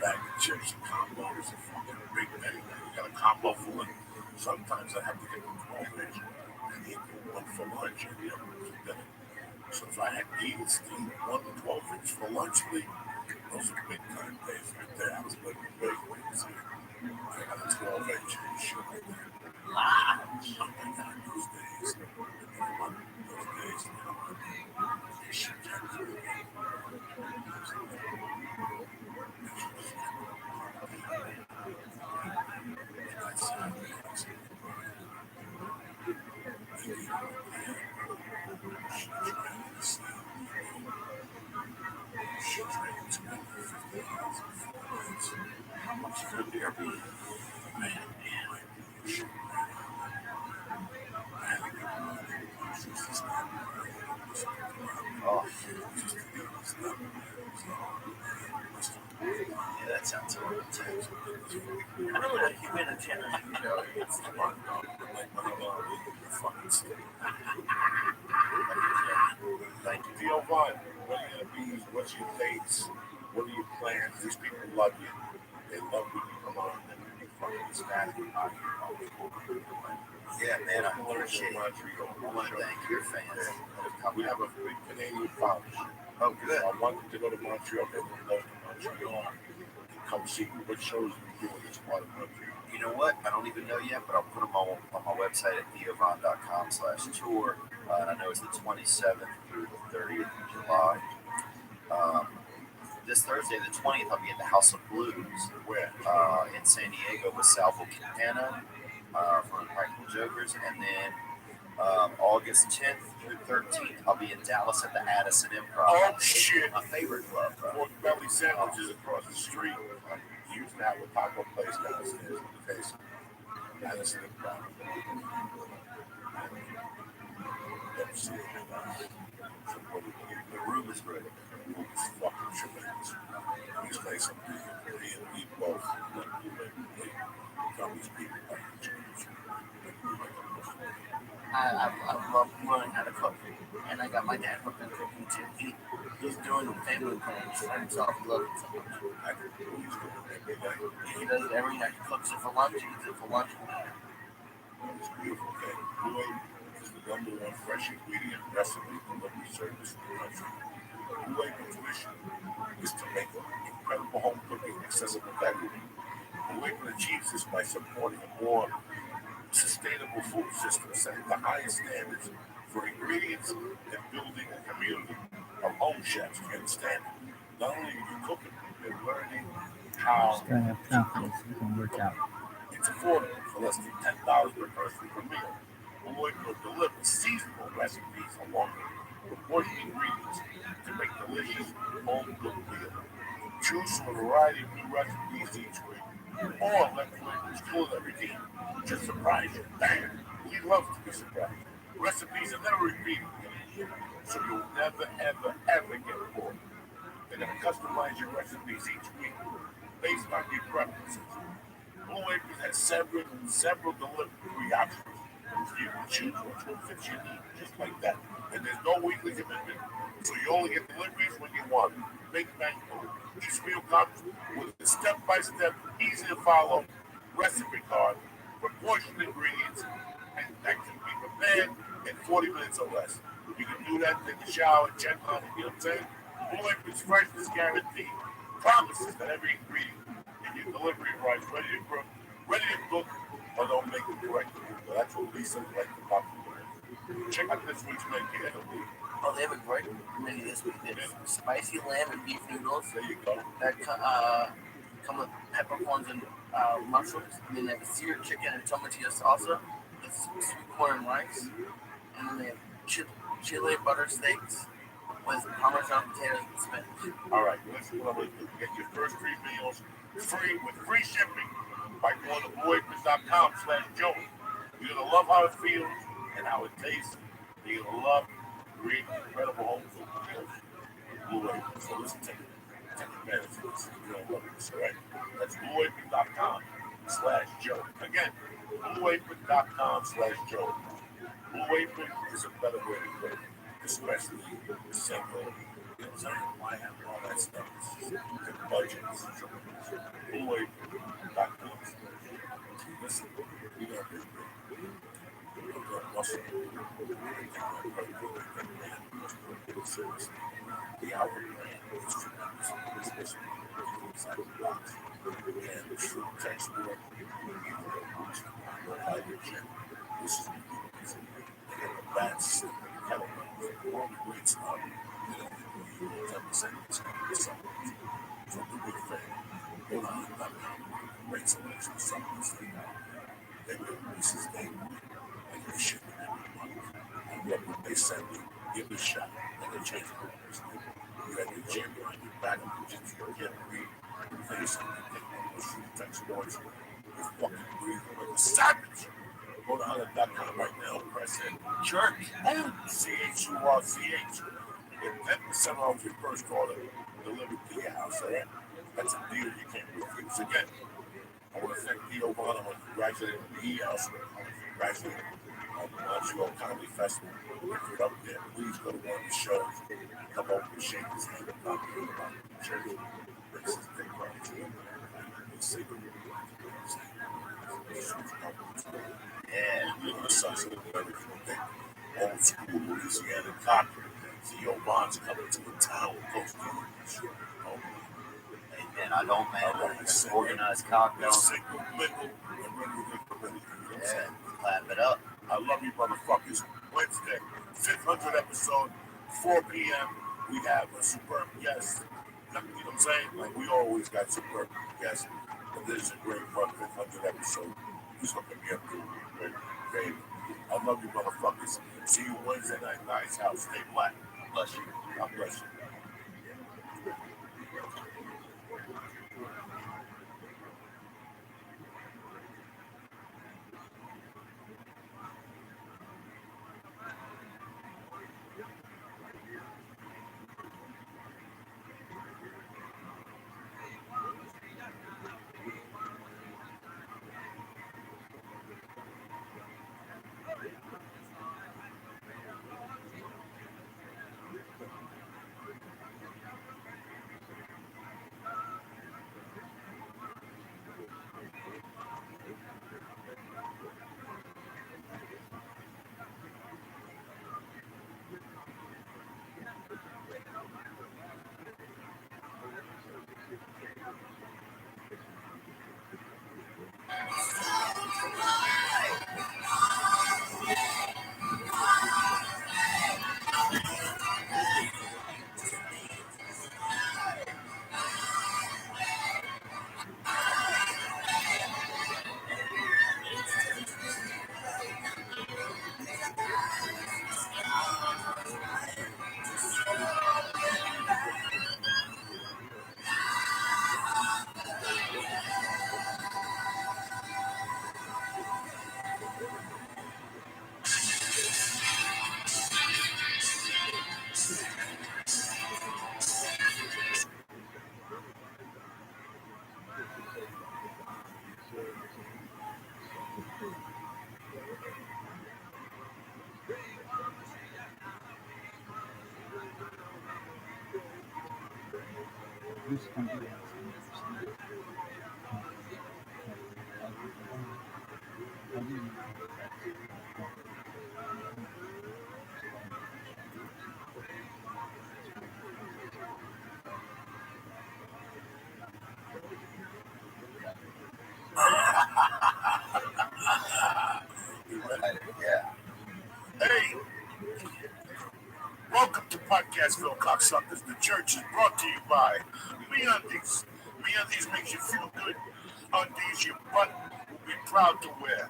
bag of chips and combos is a fucking big thing. You got a combo for lunch. Sometimes I have to get the 12 inch and eat one for lunch and the other one for dinner. So if I had to eat one 12 inch for lunch, those are big time days right there. I was living big when you see it. I got a 12 inch and shit like that. Oh my God, those days. Those days, you know what I mean? This shit can't do it. How much could there be? Oh, yeah, that sounds horrible too. I know that humanitarian show. It's fun. Thank you. Theo Vaughn, what are your bees? What's your dates? What are your plans? These people love you. They love when you come on and you fucking ecstatic about you. Yeah, man, I appreciate it. Montreal. I want to thank your fans. We have a big Canadian foundation. Oh, good. So I wanted to go to Montreal. They would love to Montreal. Come see what shows we do in this part of Montreal. You know what? I don't even know yet, but I'll put them on my website at theovon.com/tour. And I know it's the 27th through the 30th of July. This Thursday, the 20th, I'll be at the House of Blues Where? in San Diego with Salvo Quintana from Practical Jokers. And then August 10th through 13th, I'll be in Dallas at the Addison Improv. Oh, shit. My favorite club. Pork belly sandwiches across the street. You used to have a taco place downstairs in the basement. Addison Improv. Never seen it. The room is great. It was fucking tremendous. These places, me and we both come these people like the church. I love learning how to cook, and I got my dad hooking cooking too. He's doing family plans for himself. He loves it so much. I could do these every day. He does it every night. He cooks it for lunch. He eats it for lunch. It's a beautiful thing. Blue Apron is the #1 fresh ingredient recipe delivery service in the country. Blue Apron's mission is to make incredible home cooking accessible to everyone. Blue Apron achieves this by supporting a more sustainable food system, setting the highest standards for ingredients and building a community of home chefs. You understand? Not only are you cooking, you're learning how Just gotta have confidence you can work out. it's affordable for less than $10 per person per meal. Blue Apron will deliver seasonal recipes along with important ingredients to make delicious home-cooked meals. Choose from a variety of new recipes each week, or let Blue Apron's culinary team just surprise you. Bang! We love to be surprised. Recipes are never repeated, so you'll never, ever, ever get bored. They're going to customize your recipes each week based on your preferences. Blue Apron has several delivery options. So you can choose which one fits your need, just like that. And there's no weekly commitment, so you only get deliveries when you want. Big bang boom. Each meal comes with a step-by-step, easy-to-follow recipe card with portion ingredients, and that can be prepared in 40 minutes or less. You can do that, take a shower, check on it, you know what I'm saying? Blue Apron's freshness guarantee promises that every ingredient in your delivery arrives ready to cook, or don't make it correctly. So that's what Lisa liked about the Check out this week's menu. Oh, they have a great menu this week. They have spicy lamb and beef noodles. There you go. That come with peppercorns and mushrooms. And then they have seared chicken and tomatillo salsa with sweet corn and rice. And then they have chili butter steaks with Parmesan potatoes and spinach. All right, listen what I'm going to do. Get your first 3 meals free with free shipping by going to blueapron.com/Joey. You're going to love how it feels and how it tastes. You're going to love creating incredible home cooked meals with Blue Apron. So listen, take advantage of this. You're going to love it. All right? That's blueapron.com/Joey. Again, blueapron.com/Joey. Blue Apron is a better way to cook, especially single what I'm saying? Why have all that stuff? The budgets. Boy, back then. Listen, we got this big. Russell. The album brand is tremendous. It's inside the box. And the true textbook, this is the bats, the kettlebells, all the great stuff. You know, you 10% discount. So do me a favor. Go on great selection of supplements. They will release name and they ship it every month. And what would they send me? Give me a shot. And they change the numbers. You have your gym behind your back, you just can't breathe. You face and you take one of those free text boards. You fucking breathe like a savage. Go to hunter.com right now, press it. Church. CHURCH. Get 10% off your first order delivered to your house. Right? That's a deal you can't refuse. Again, I want to thank Theo Vaughn. I want to congratulate him on the E-House. I want to congratulate him on the Montreal Comedy Festival. If you're up there, please go to one of the shows. Come over and shake his hand and talk to him about the church. This is the big part of it. Yeah, you know, the sons of everything they old school Louisiana cocker. Theo Vaughn's coming to the town close to you. Amen. I don't, man. Organized cocktail. Yeah, clap it up. I love you, motherfuckers. Wednesday, 500 episode, 4 p.m. We have a superb guest. You know what I'm saying? Like, we always got superb guests. But this is a great fun 500 episode. He's hooking me up to a great favor. I love you, motherfuckers. See you Wednesday night, Nice House. Stay black. Bless you. God bless you. This country has Yeah. Hey, welcome to Podcastville, cocksuckers. The church is brought to you by MeUndies. MeUndies makes you feel good. Undies your butt will be proud to wear.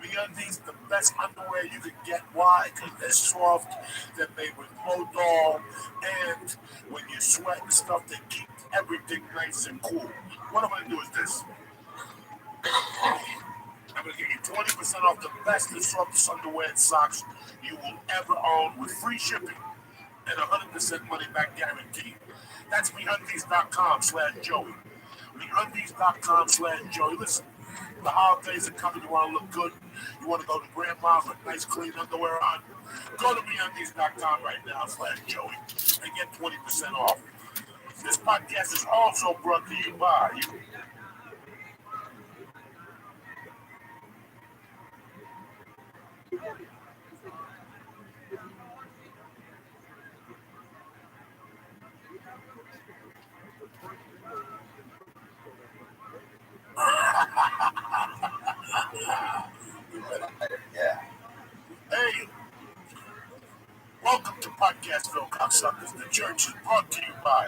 MeUndies, the best underwear you can get. Why? Because they're soft, they're made with low doll, and when you sweat and stuff, they keep everything nice and cool. What I'm going to do is this. I'm going to give you 20% off the best and softest underwear and socks you will ever own with free shipping and 100% money back guarantee. That's MeUndies.com/Joey. MeUndies.com/Joey. Listen, the holidays are coming. You want to look good. You want to go to grandma's with nice clean underwear on. Go to MeUndies.com right now /Joey and get 20% off. This podcast is also brought to you by Yeah. Hey, welcome to Podcastville, cocksuckers. The church is brought to you by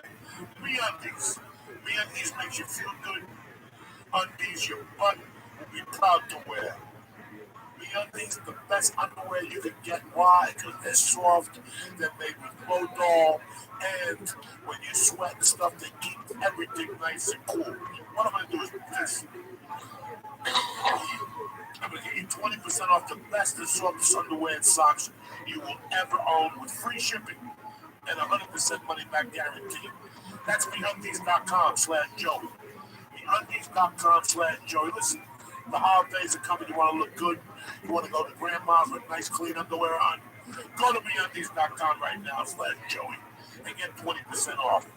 MeUndies. MeUndies makes you feel good. Undies your butt will be proud to wear. MeUndies, the best underwear you can get. Why? Because they're soft, they're made with low doll, and when you sweat and stuff, they keep everything nice and cool. What I'm going to do is this. I'm going to give you 20% off the best and softest underwear and socks you will ever own with free shipping and 100% money back guarantee. That's MeUndies.com/Joey. MeUndies.com/Joey. Listen, the holidays are coming. You want to look good. You want to go to grandma's with nice clean underwear on. Go to MeUndies.com right now/Joey and get 20% off.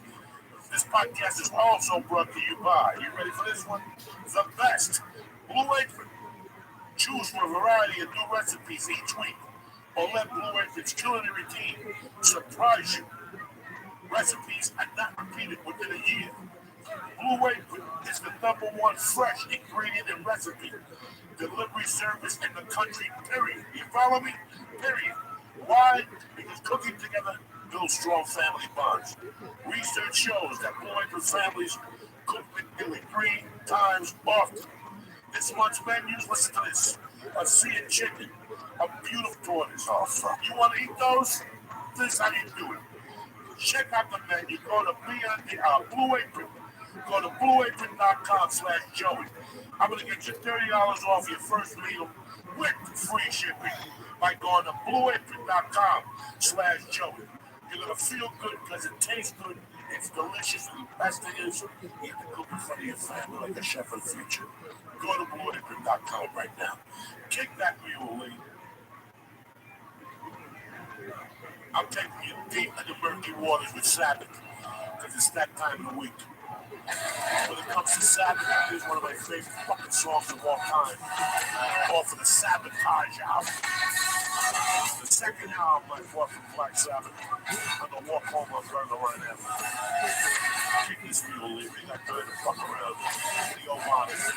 This podcast is also brought to you by, you ready for this one? The best Blue Apron. Choose from a variety of new recipes each week, or let Blue Apron's culinary team surprise you. Recipes are not repeated within a year. Blue Apron is the #1 fresh ingredient and recipe delivery service in the country, period. You follow me? Period. Why? Because cooking together builds strong family bonds. Research shows that Blue Apron families cook nearly 3 times often. This month's menus, listen to this: a sea of chicken, a beautiful tortoise. Oh, fuck. You want to eat those? This is how you do it. Check out the menu. Go to Blue Apron. Go to BlueApron.com/Joey. I'm going to get you $30 off your first meal with free shipping by going to BlueApron.com/Joey. You're going to feel good because it tastes good. It's delicious, and the best thing is you have to cook in front of your family like a chef of the future. Go to BlueApron.com right now. Kick that mule, Lee. I'm taking you deep in the murky waters with Sabbath because it's that time of the week. When it comes to Sabbath, it's one of my favorite fucking songs of all time. Off of the Sabotage album. The second album I bought from Black Sabbath. I'm gonna walk home on Burger right now. Kick this mule, Lee. We got time to fuck around. The old modest.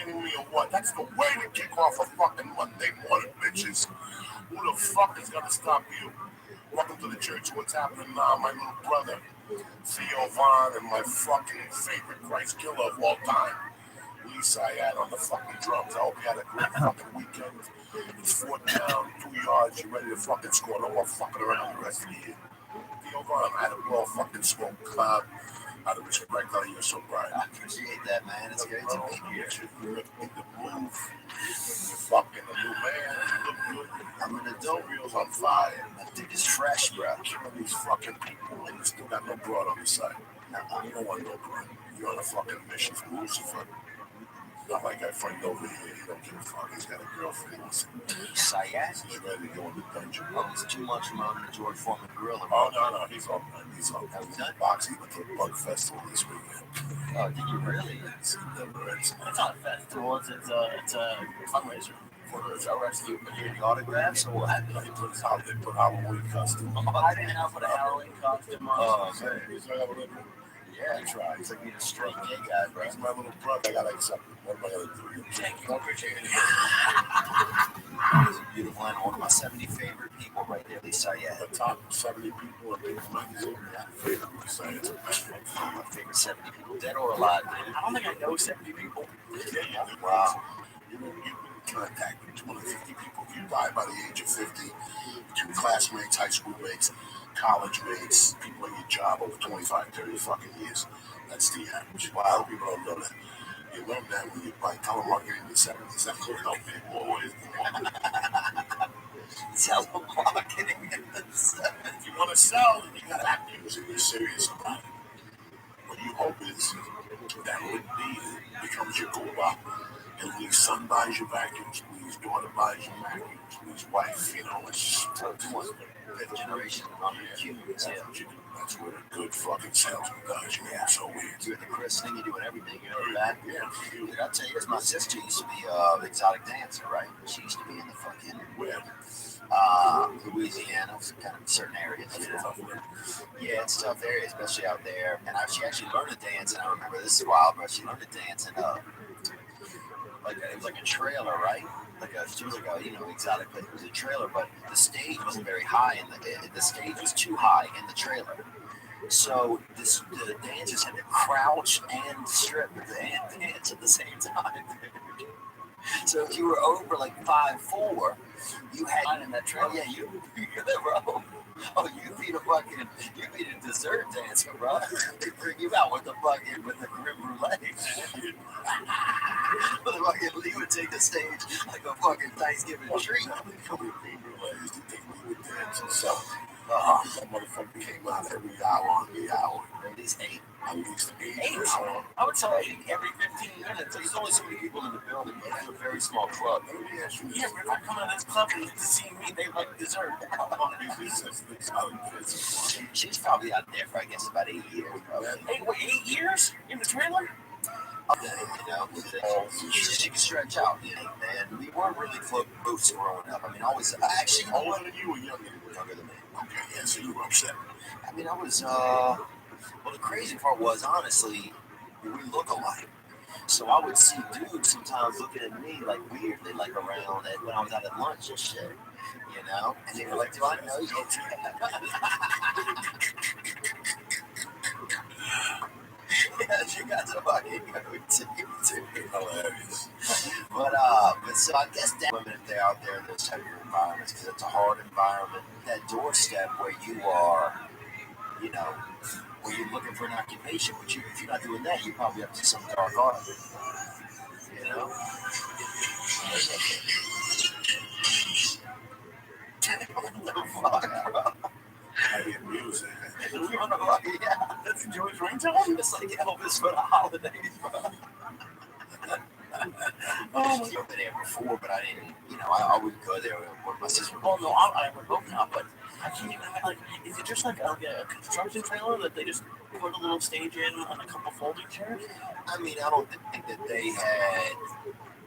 Me or what? That's the way to kick off a fucking Monday morning, bitches. Who the fuck is gonna stop you? Welcome to the church. What's happening now? My little brother, Theo Vaughn, and my fucking favorite Christ killer of all time, Lee Syed on the fucking drums. I hope you had a great fucking weekend. It's 4th down, 2 yards. You ready to fucking score? No more fucking around the rest of the year. Theo Vaughn, I had a blow fucking smoke. Out of respect out of your sobriety. I appreciate that, man. It's great to be here. You're in the move. You're fucking a new man. You look good. I'm an adult. Reel's on fire. I think it's fresh, bro. Killing these fucking people and you still got no broad on the side. You don't want no broad. You're on a fucking mission from Lucifer. Not like I find over here. He don't give a fuck. He's got a girlfriend. Sayat? He's ready to go in the dungeon. Oh, it's too much from under the George Foreman grill. Oh, no. He's all done. He's all done. He's done? Boxing went to the Bug Festival this weekend. Oh, did you really? It's never ends. It's not a festival. It's a fundraiser for a rescue. But you're the autographs or what? They put Halloween costume. I didn't have a Halloween costume on. Oh, Okay. man. He's like a little. Yeah, I tried. it's like being a straight gay guy, bro. He's my little brother. I gotta accept him. What am I gonna do? Thank you. I appreciate it. He's a beautiful and one of my 70 favorite people right there, Lisa. Yeah, The top 70 people in People magazine. Favorite science. my favorite 70 people, dead or alive, dude. I don't think I know 70 people. Wow. You can contact 250 people. If you die by the age of 50, your classmates, high school mates, college mates, people at your job over 25, 30 fucking years. That's the average. Well, a lot of people don't know that. You learn that when you tell them what you're in the 70s. That's what help people always. Tell them marketing in the 70s. If you want to sell, then you got to have music. You're serious about it. What you hope is that would be becomes your Cuba. And when your son buys your vacuums, when his daughter buys your vacuums, when his wife, it's just Fifth generation under Cubans, yeah. That's what a good fucking salesman does. Yeah, it's so weird. You're the christening, you're doing everything, you know that? Yeah, Dude, I'll tell you this, my sister used to be an exotic dancer, right? She used to be in the fucking where Louisiana, kind of certain areas, you know? Yeah, it's a tough area, especially out there. And she actually learned to dance, and I remember this is wild, but she learned to dance in it was like a trailer, right? She was like a, exotic, but it was a trailer, but the stage wasn't very high, and the stage was too high in the trailer. So the dancers had to crouch and strip and dance at the same time. So if you were over like 5'4", you had in that trailer. Oh yeah, you bro. Oh, you'd be a dessert dancer, bro. They bring you out with the creme brulee. Lee would take the stage like a fucking Thanksgiving treat. So, that motherfucker came out every hour on the hour. At least 8. At least 8. I would say every 15 minutes. There's only so many people in the building. It's a very small club. Yeah, if I come out of this club and to see me, they like dessert. She's probably out there for, I guess, about 8 years. Hey, wait, 8 years in the trailer? She can stretch out, man. We weren't really close growing up. I mean, actually, Older than you or younger than me. Okay, yeah, so you were upset. I mean, I was, well, the crazy part was, honestly, we look alike. So I would see dudes sometimes looking at me like weirdly, like around when I was out at lunch and shit, And they were like, "Do I know you?" Yeah, you guys are fucking Hilarious. But so I guess that women, if they're out there in those type of environments, because it's a hard environment, that doorstep where you are, where you're looking for an occupation, but if you're not doing that, you're probably up to some dark art, What the fuck, bro? I hear music. Yeah, That's Joey's ringtone? it's like Elvis for the holidays, bro. Oh, I've been there before, but I didn't, I wouldn't go there with my sister. well, no, I would hope not, but I can't even, is it just like a construction trailer that they just put a little stage in and a couple folding chairs? I mean, I don't think that they had,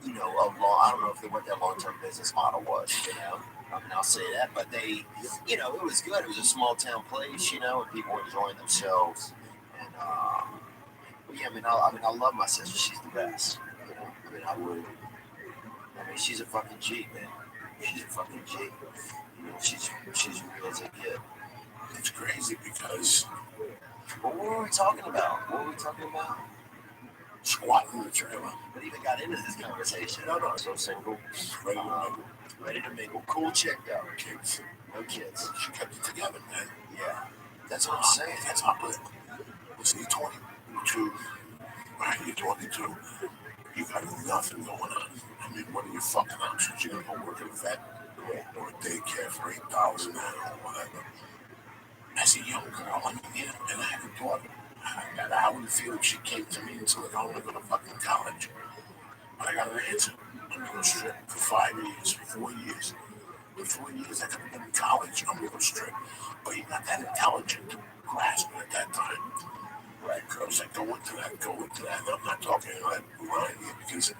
I don't know what their long-term business model was, I mean, I'll say that, but they, it was good. It was a small town place, and people were enjoying themselves. And, I love my sister. She's the best, she's a fucking G, man. She's a fucking G. She's real as a kid. It's crazy because What were we talking about? squatting in the trailer. What even got into this conversation? No. So single, Ready to mingle. ready to mingle. Cool chick, though. Kids. No kids. She kept it together, man. Yeah. That's what I'm saying. That's not good. Listen, you're 22, right? You're 22. You got nothing going on. I mean, what are your fucking options? You're gonna go work at a vet or a daycare for $8 an hour or whatever. As a young girl, I mean, you know, and I had a daughter. How would it feel if she came to me and said, like, I want to go to fucking college? But I got an answer. I'm gonna go strip for 5 years, 4 years. In 4 years, I could have been in college. I'm gonna go strip. But you're not that intelligent to grasp it at that time. Right, girls that go into that. I'm not talking like lying here because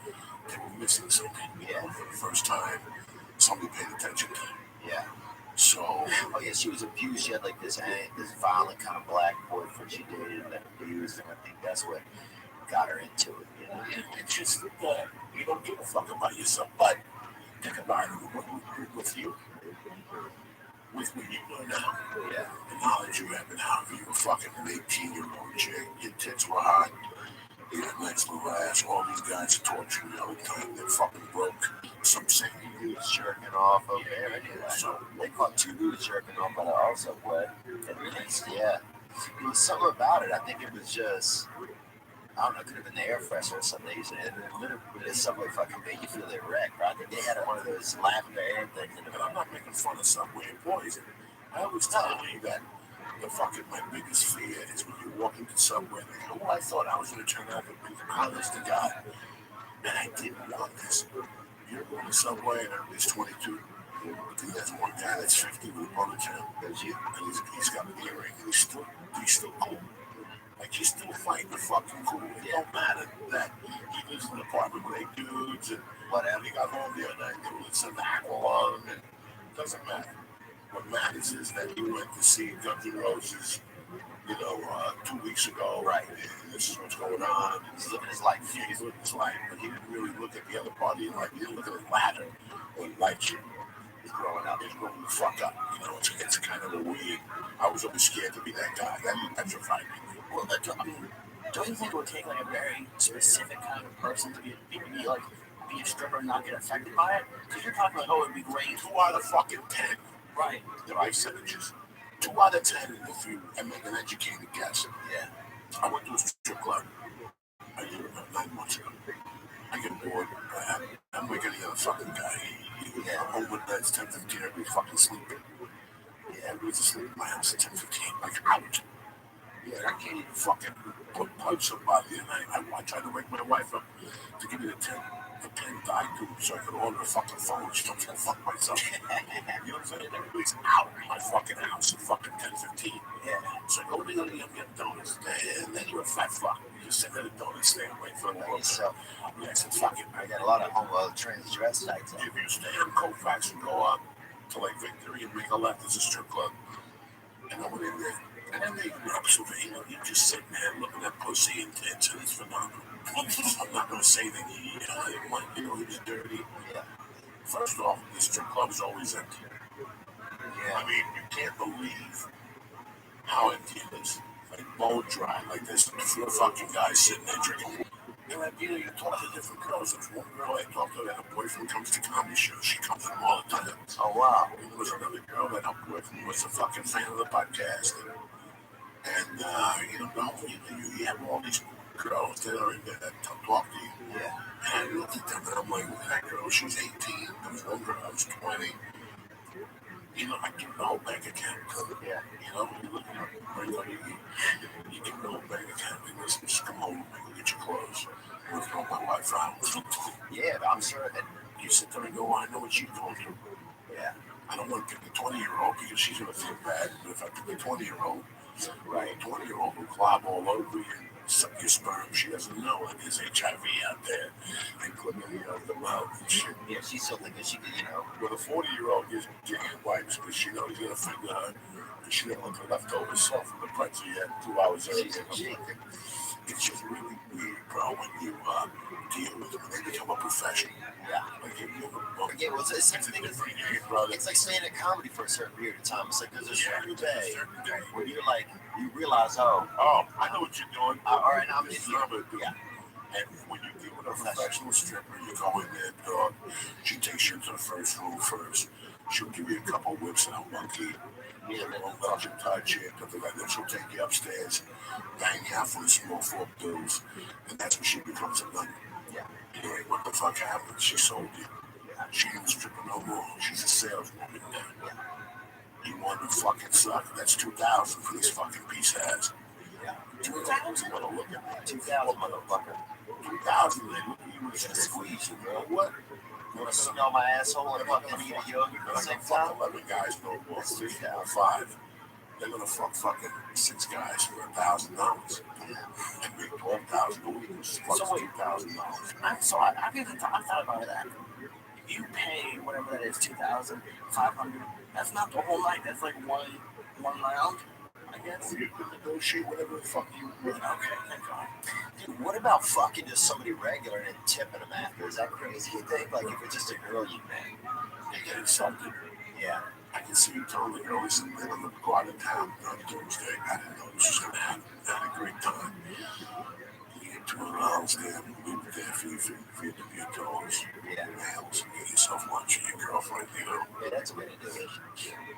they were missing something. Yeah, for the first time, somebody paid attention to them. Yeah. So. Oh yeah, she was abused. She had like this violent kind of black boyfriend she dated and then abused, and I think that's what got her into it. You know, it's just you don't give a fuck about yourself. But think about it with you. With what you know now, yeah, the knowledge you have now, you were fucking an 18-year-old chick, your tits were hot, you had nice little ass, all these guys are torturing you all the time, they're fucking broke. Some saying he was jerking off over there anyway. So they caught 2 dudes jerking off on the also way. At least, yeah. It was something about it. I think it was just, I don't know, it could have been the air freshener or something. It literally, the subway fucking made you feel erect, right? I think they had one of those lavender air things. And I'm not making fun of Subway employees. I always tell you that my biggest fear is when you walk into Subway and they go, I thought I was going to turn out to be honest to God. And I didn't want this. You're going to Subway and everybody's 22. I think there's one guy that's 50 with a ponytail. And he's got an earring and he's still cool. Like, he's still fighting the fucking cool. It don't matter that he lives in an apartment with 8 dudes and whatever. He got home the other night, there was an aqua and it doesn't matter. What matters is that he went to see Guns N' Roses, 2 weeks ago. Right. And this is what's going on. He's living his life. Yeah, he's living his life. But he didn't really look at the other party in life. He didn't look at his ladder or light you. He's growing up. He's growing the fuck up. It's kind of a weird. I was always scared to be that guy. That petrified me. Well, don't you think it would take like a very specific kind of person to be a stripper and not get affected by it? Because you're talking like, oh, it'd be great. 2 out of fucking 10. Right. The right percentages. 2 out of 10 if you make an educated guess. Yeah. I went to a strip club a year ago, 9 months ago. I get bored. I'm like any other fucking guy. Home with nights, 10:15, everybody's fucking sleeping. Yeah, everybody's asleep in my house at 10:15. Like, out. Yeah, I can't even fucking punch somebody. And I tried to wake my wife up to give me the 10 Diet Coke so I could order a fucking phone. She told me to fuck myself. You know what I'm saying? Everybody's out in my fucking house at fucking 10:15. Yeah. So I go to the other get donuts. And then you're a fat fuck. You just sit at a donut stand waiting for the world. So, yeah, it's fucking. I got a lot of transvestites. If you stay on Colfax and go up to like Victory and make a left, there's a strip club. And I went in there. And then they rub Sylvania. You just sitting there looking at pussy and tits, and it's phenomenal. I'm not going to say that he was dirty. Yeah. First off, the strip club is always empty. Yeah. I mean, you can't believe how empty it is. Like bone dry, like there's 4 fucking guys sitting there drinking. And then you talk to different girls. There's one girl I talked to that her boyfriend comes to comedy shows. She comes to them all the time. Oh wow. And there was another girl that her boyfriend was a fucking fan of the podcast. And you have all these girls that are in there that talk to you. Yeah. And I looked at them and I'm like, look at that girl, she's 18. There was one girl that was 20. I give the whole bank account. Yeah. You look at her, you give the whole bank account and listen, just come home and go get your clothes. I'm looking at my wife out. Yeah, I'm sure that you sit there and go, I know what she's going through. Yeah. I don't want to pick the 20-year-old because she's going to feel bad. But if I pick the 20-year-old, right, 20-year-old will glob all over you and suck your sperm. She doesn't know that there's HIV out there and chlamydia of the mouth and shit. Yeah, she's still thinking she could, With a 40-year-old, gives hand wipes because she knows he's going to finger her and she didn't look at leftover stuff from the pretzel you had 2 hours earlier. It's just really weird, bro, when you deal with them and they become a profession. Yeah. Like, it's like staying at comedy for a certain period of time. It's like there's a certain day where you're like, you realize, I know what you're doing. All right, I'm in here. Yeah. And when you deal with a professional stripper, you go in there, dog. She takes you to the first room first. She'll give you a couple whips and a monkey. Yeah, Don't let you touch it, because then she'll take you upstairs, bang you out for the small fork dues, and that's when she becomes a nut. Yeah. Anyway, what the fuck happened? She sold you. She ain't a stripper no more. She's a saleswoman now. Yeah. You want to fucking suck? That's 2,000 for this fucking piece of ass. Yeah. 2,000? Wanna look at me? 2,000, motherfucker. 2,000, man. Look at you with Gonna a squeeze you, bro. What? You wanna smell my asshole and fucking eat a yogurt at the same time? 11 guys no more. That's 3, 4, 5. They're gonna fuck fucking 6 guys for $1,000 and make 12,000 a week, which is So fucking wait. $2,000. I've thought about that. If you pay whatever that is, 2,500, that's not the whole night. That's like one round, I guess. You can negotiate whatever the fuck you want. Okay, thank God. Dude, what about fucking just somebody regular and then tipping them after? Is that crazy, you think? Like, if it's just a girl you met? They get insulted. Yeah. I can see you telling the girl, listen, man, I'm gonna go out of town on Tuesday. I didn't know this was gonna happen. I had a great time. You get $200 there, leave it there for you to be a toes. Yeah. Nails, and get yourself lunch and your girlfriend, you know. Yeah, that's a way to do it.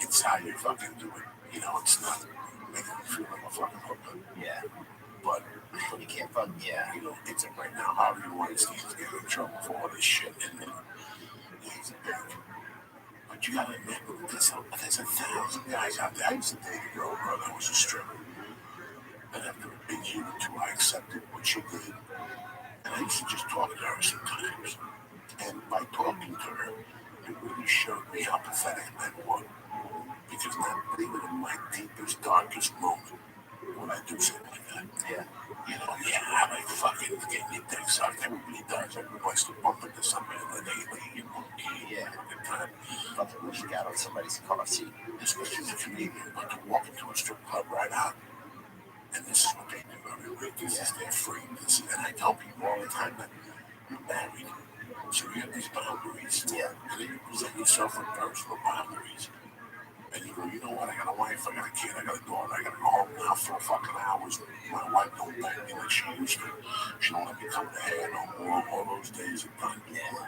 It's how you fucking do it. You know, it's not making me feel like a fucking hooker. Yeah. But You can't fucking, yeah. you know, it's right now, Harvey Weinstein's getting in trouble for all this shit, and then he's a dick. But you gotta admit, there's 1,000 guys out there. I used to date a girl, that was a stripper. And after a year or two, I accepted what she did. And I used to just talk to her sometimes. And by talking to her, it really showed me how pathetic men were. Because not even in my deepest, darkest moment would I do something like that. Yeah. You know, yeah, I like fucking getting your dick sucked. Everybody does. Everybody wants to bump into somebody and they you know, Yeah. good time. Fucking wish you got on somebody's car seat. Especially as a comedian, but to walk into a strip club right out. And this is what they do. I mean, this is their free. And I tell people all the time that you're married. So you have these boundaries. Yeah. And then you present yourself with personal boundaries. And you go, you know what? I got a wife, I got a kid, I got a daughter, I got to go home now for fucking hours. My wife don't bang me like she used to. She don't let me come to hair no more. All those days are done. Yeah.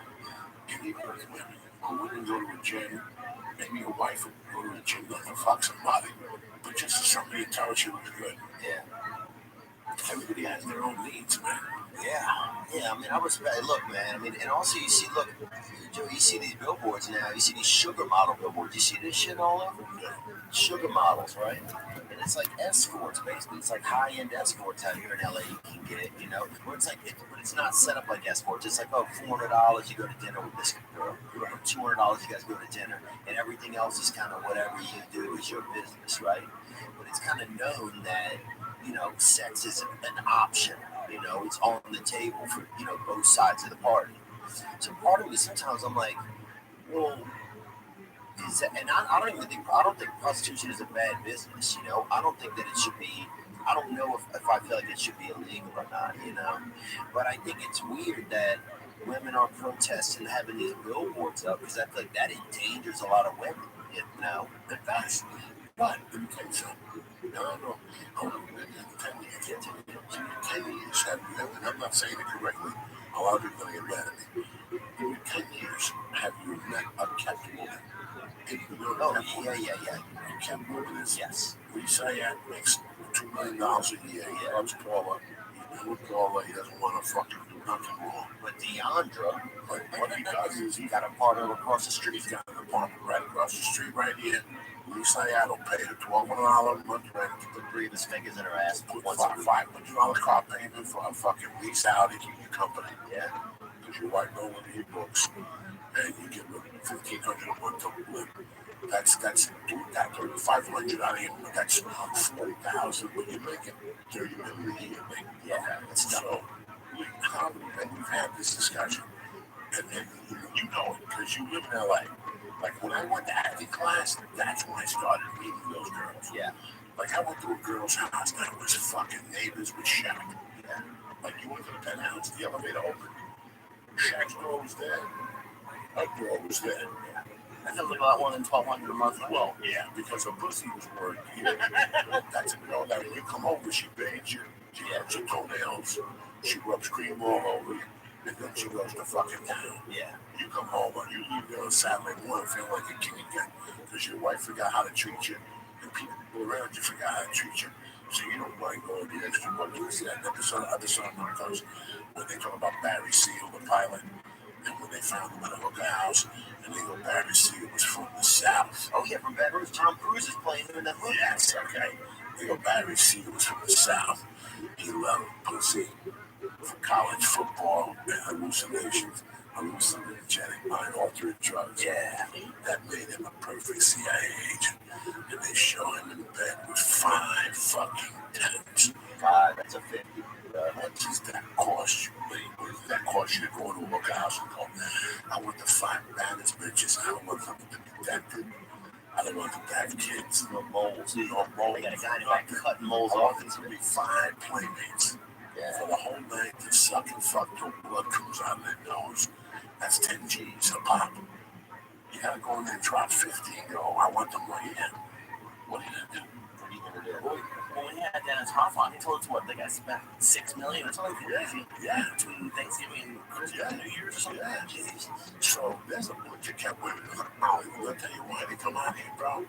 And even with women, when women go to a gym, maybe your wife would go to a gym not to fuck somebody, but just so somebody tells she was good. Yeah. Everybody has their own needs, man. Yeah. Yeah, I mean, I respect, look, man, I mean, and also you see, look, Joe, you see these billboards now, you see these sugar model billboards, you see this shit all over? Sugar models, right? And it's like escorts, basically. It's like high-end escorts out here in LA you can get, you know? Where it's like, but it's not set up like escorts. It's like, oh, $400 you go to dinner with this girl. $200 you guys go to dinner. And everything else is kind of whatever you do is your business, right? But it's kind of known that, you know, sex is an option. You know, it's on the table for, you know, both sides of the party. So part of me, sometimes I'm like, well, is that, and I don't think prostitution is a bad business, you know. I don't think that it should be, I don't know if I feel like it should be illegal or not, you know. But I think it's weird that women are protesting having these billboards up because I feel like that endangers a lot of women, you know. It does. But let me tell you something. No. How long have you been in 10 years? 10 years have you ever, and I'm not saying it correctly, a lot of people are going to get mad at me. In your 10 years, have you met a kept woman? Oh, yeah. A kept woman is, Yes. Lisa makes $2 million a year. He loves Paula. He's been with Paula. He doesn't want to fucking do nothing wrong. But Deandra, But what he does is he got a partner across the street. he's got an apartment right across the street right here. Lisa will pay her $1,200 a month rent. Put 3 of his fingers in her ass Put once a week. $500 car payment for a fucking lease out to keep you company. Yeah. Because your wife don't want to hear books. And you give her $1,500 a month to live. That's that 500 out of him. That's 40,000. But you're making 30 million a year, man. Yeah. It's tough. So, how many men we've had this discussion? And you know it because you live in LA. Like when I went to acting class, that's when I started meeting those girls. Yeah. Like I went to a girl's house and I was fucking neighbors with Shaq. Yeah. Like you went to the penthouse, the elevator opened. Shaq's girl was there. Her girl was there. That sounds like a lot more than $1,200 a month. Well, yeah, because her pussy was working. That's a girl that when you come over, she bathes you. She rubs your toenails. She rubs cream all over you. And then she goes to fucking town. Yeah. You come home and you leave there on Saturday morning feeling like a king again because your wife forgot how to treat you and people around you forgot how to treat you. So you don't mind going the extra mile. You see that episode, other side of Narcos, when they talk about Barry Seal, the pilot, and when they found him at a hooker house, and they go, Barry Seal was from the South. Oh yeah, from Beverly. Tom Cruise is playing him in that movie. Yes, okay. They go, Barry Seal was from the South. He loved pussy for college football and hallucinations, hallucinogenic mind-altering drugs. Yeah. That made him a perfect CIA agent. And they show him in bed with 5 fucking tenants. God, that's a 50. How much does that cost you? What does that cost you to go to a look house and go, I want the 5 baddest bitches. I don't want them to be dented. I don't want them to have kids. No moles. No moles. They got a guy in the back cutting moles I off. want them to be 5 playmates. For the whole night to suck and fuck till blood comes out of their nose. That's 10 G's a pop. You gotta go in there and drop 50 and go, I want them right here. What are you gonna do? What are you gonna do? Well, we had Dennis Hoff on. He told us what, the guy spent $6 million or something crazy. Yeah. Between Thanksgiving and Christmas and New Year's or something. Yeah, geez. So there's a bunch of kept women in Hollywood. I'll tell you why they come out here, bro.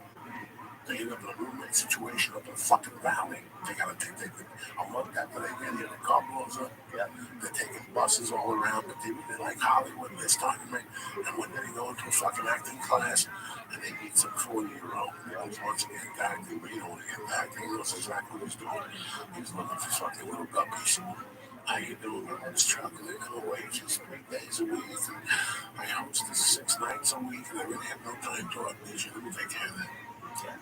They end up in a roommate situation up in the fucking valley. They gotta take a month after they get here, the car blows up. Yeah. They're taking buses all around, but they're like Hollywood. They're starting to make, and when they go into a fucking acting class, and they meet some 40-year-old, who wants to get into acting, but he don't want to get into acting. He knows exactly what he's doing. He's looking for fucking little guppies. How you doing? I'm struggling. No wages, 3 days a week. And I host this 6 nights a week, and I really have no time to audition. Let me take care of that. Yeah.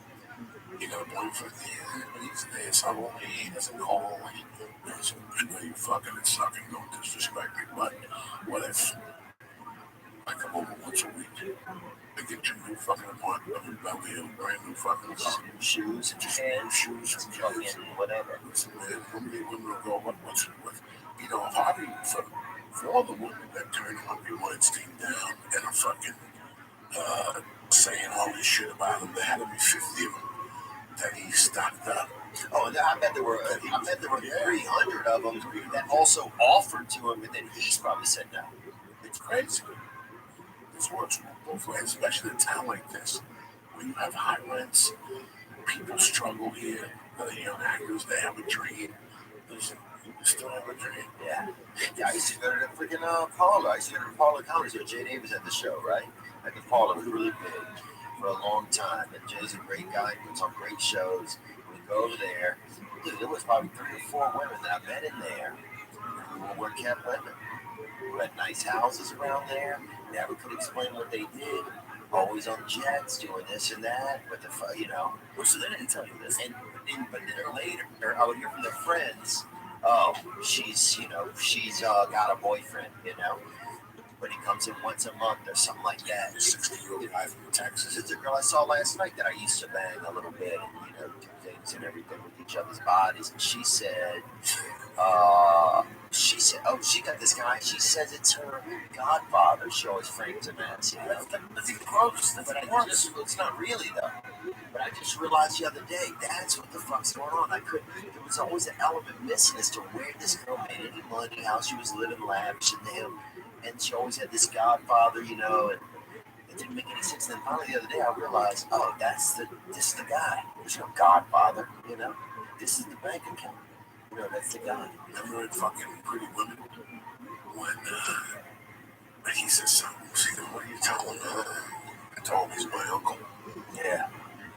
You got a boyfriend there, but he's there, so he doesn't call. I know you fucking and sucking, don't disrespect me, but what if I come over once a week? I get you a new fucking apartment, a new belly, a brand new fucking car. Shoes, Just and new shoes and fucking kids. whatever. Listen, man, women will go, what's with, Harvey, for all the women that turned Harvey Weinstein down and are fucking saying all this shit about him, there had to be 50 of them that he stocked up. Oh, I bet there were 300 of them that also offered to him, and then he's probably said no. It's crazy. This works both ways, especially in a town like this, where you have high rents, people struggle here, the young actors, they have a dream. Listen, you still have a dream. Yeah. I used to go to the freaking parlor. I used to go to the parlor comedy show. Jay Davis had the show, right? At the parlor, it was really big for a long time. And Jay's a great guy, puts on great shows. We go over there. Dude, there was probably 3 or 4 women that I met in there who were kept living. Who had nice houses around there. Never could explain what they did. Always on jets, doing this and that. But Well, so they didn't tell you this. but then later, I would hear from their friends. Oh, she's got a boyfriend, but he comes in once a month or something like that. 60-year-old guy from Texas. It's a girl I saw last night that I used to bang a little bit, and do things and everything with each other's bodies. And she said, oh, she got this guy. She says it's her godfather. She always frames him as, That's even gross. That's But gross. it's not really though. But I just realized the other day, that's what the fuck's going on. There was always an element missing as to where this girl made any money, how she was living lavish, and she always had this godfather, and it didn't make any sense. And then finally the other day I realized, oh, this is the guy. There's no godfather, This is the bank account. That's the guy. Remember in fucking Pretty Women when he says something, she goes, what are you telling her? I told him he's my uncle. Yeah.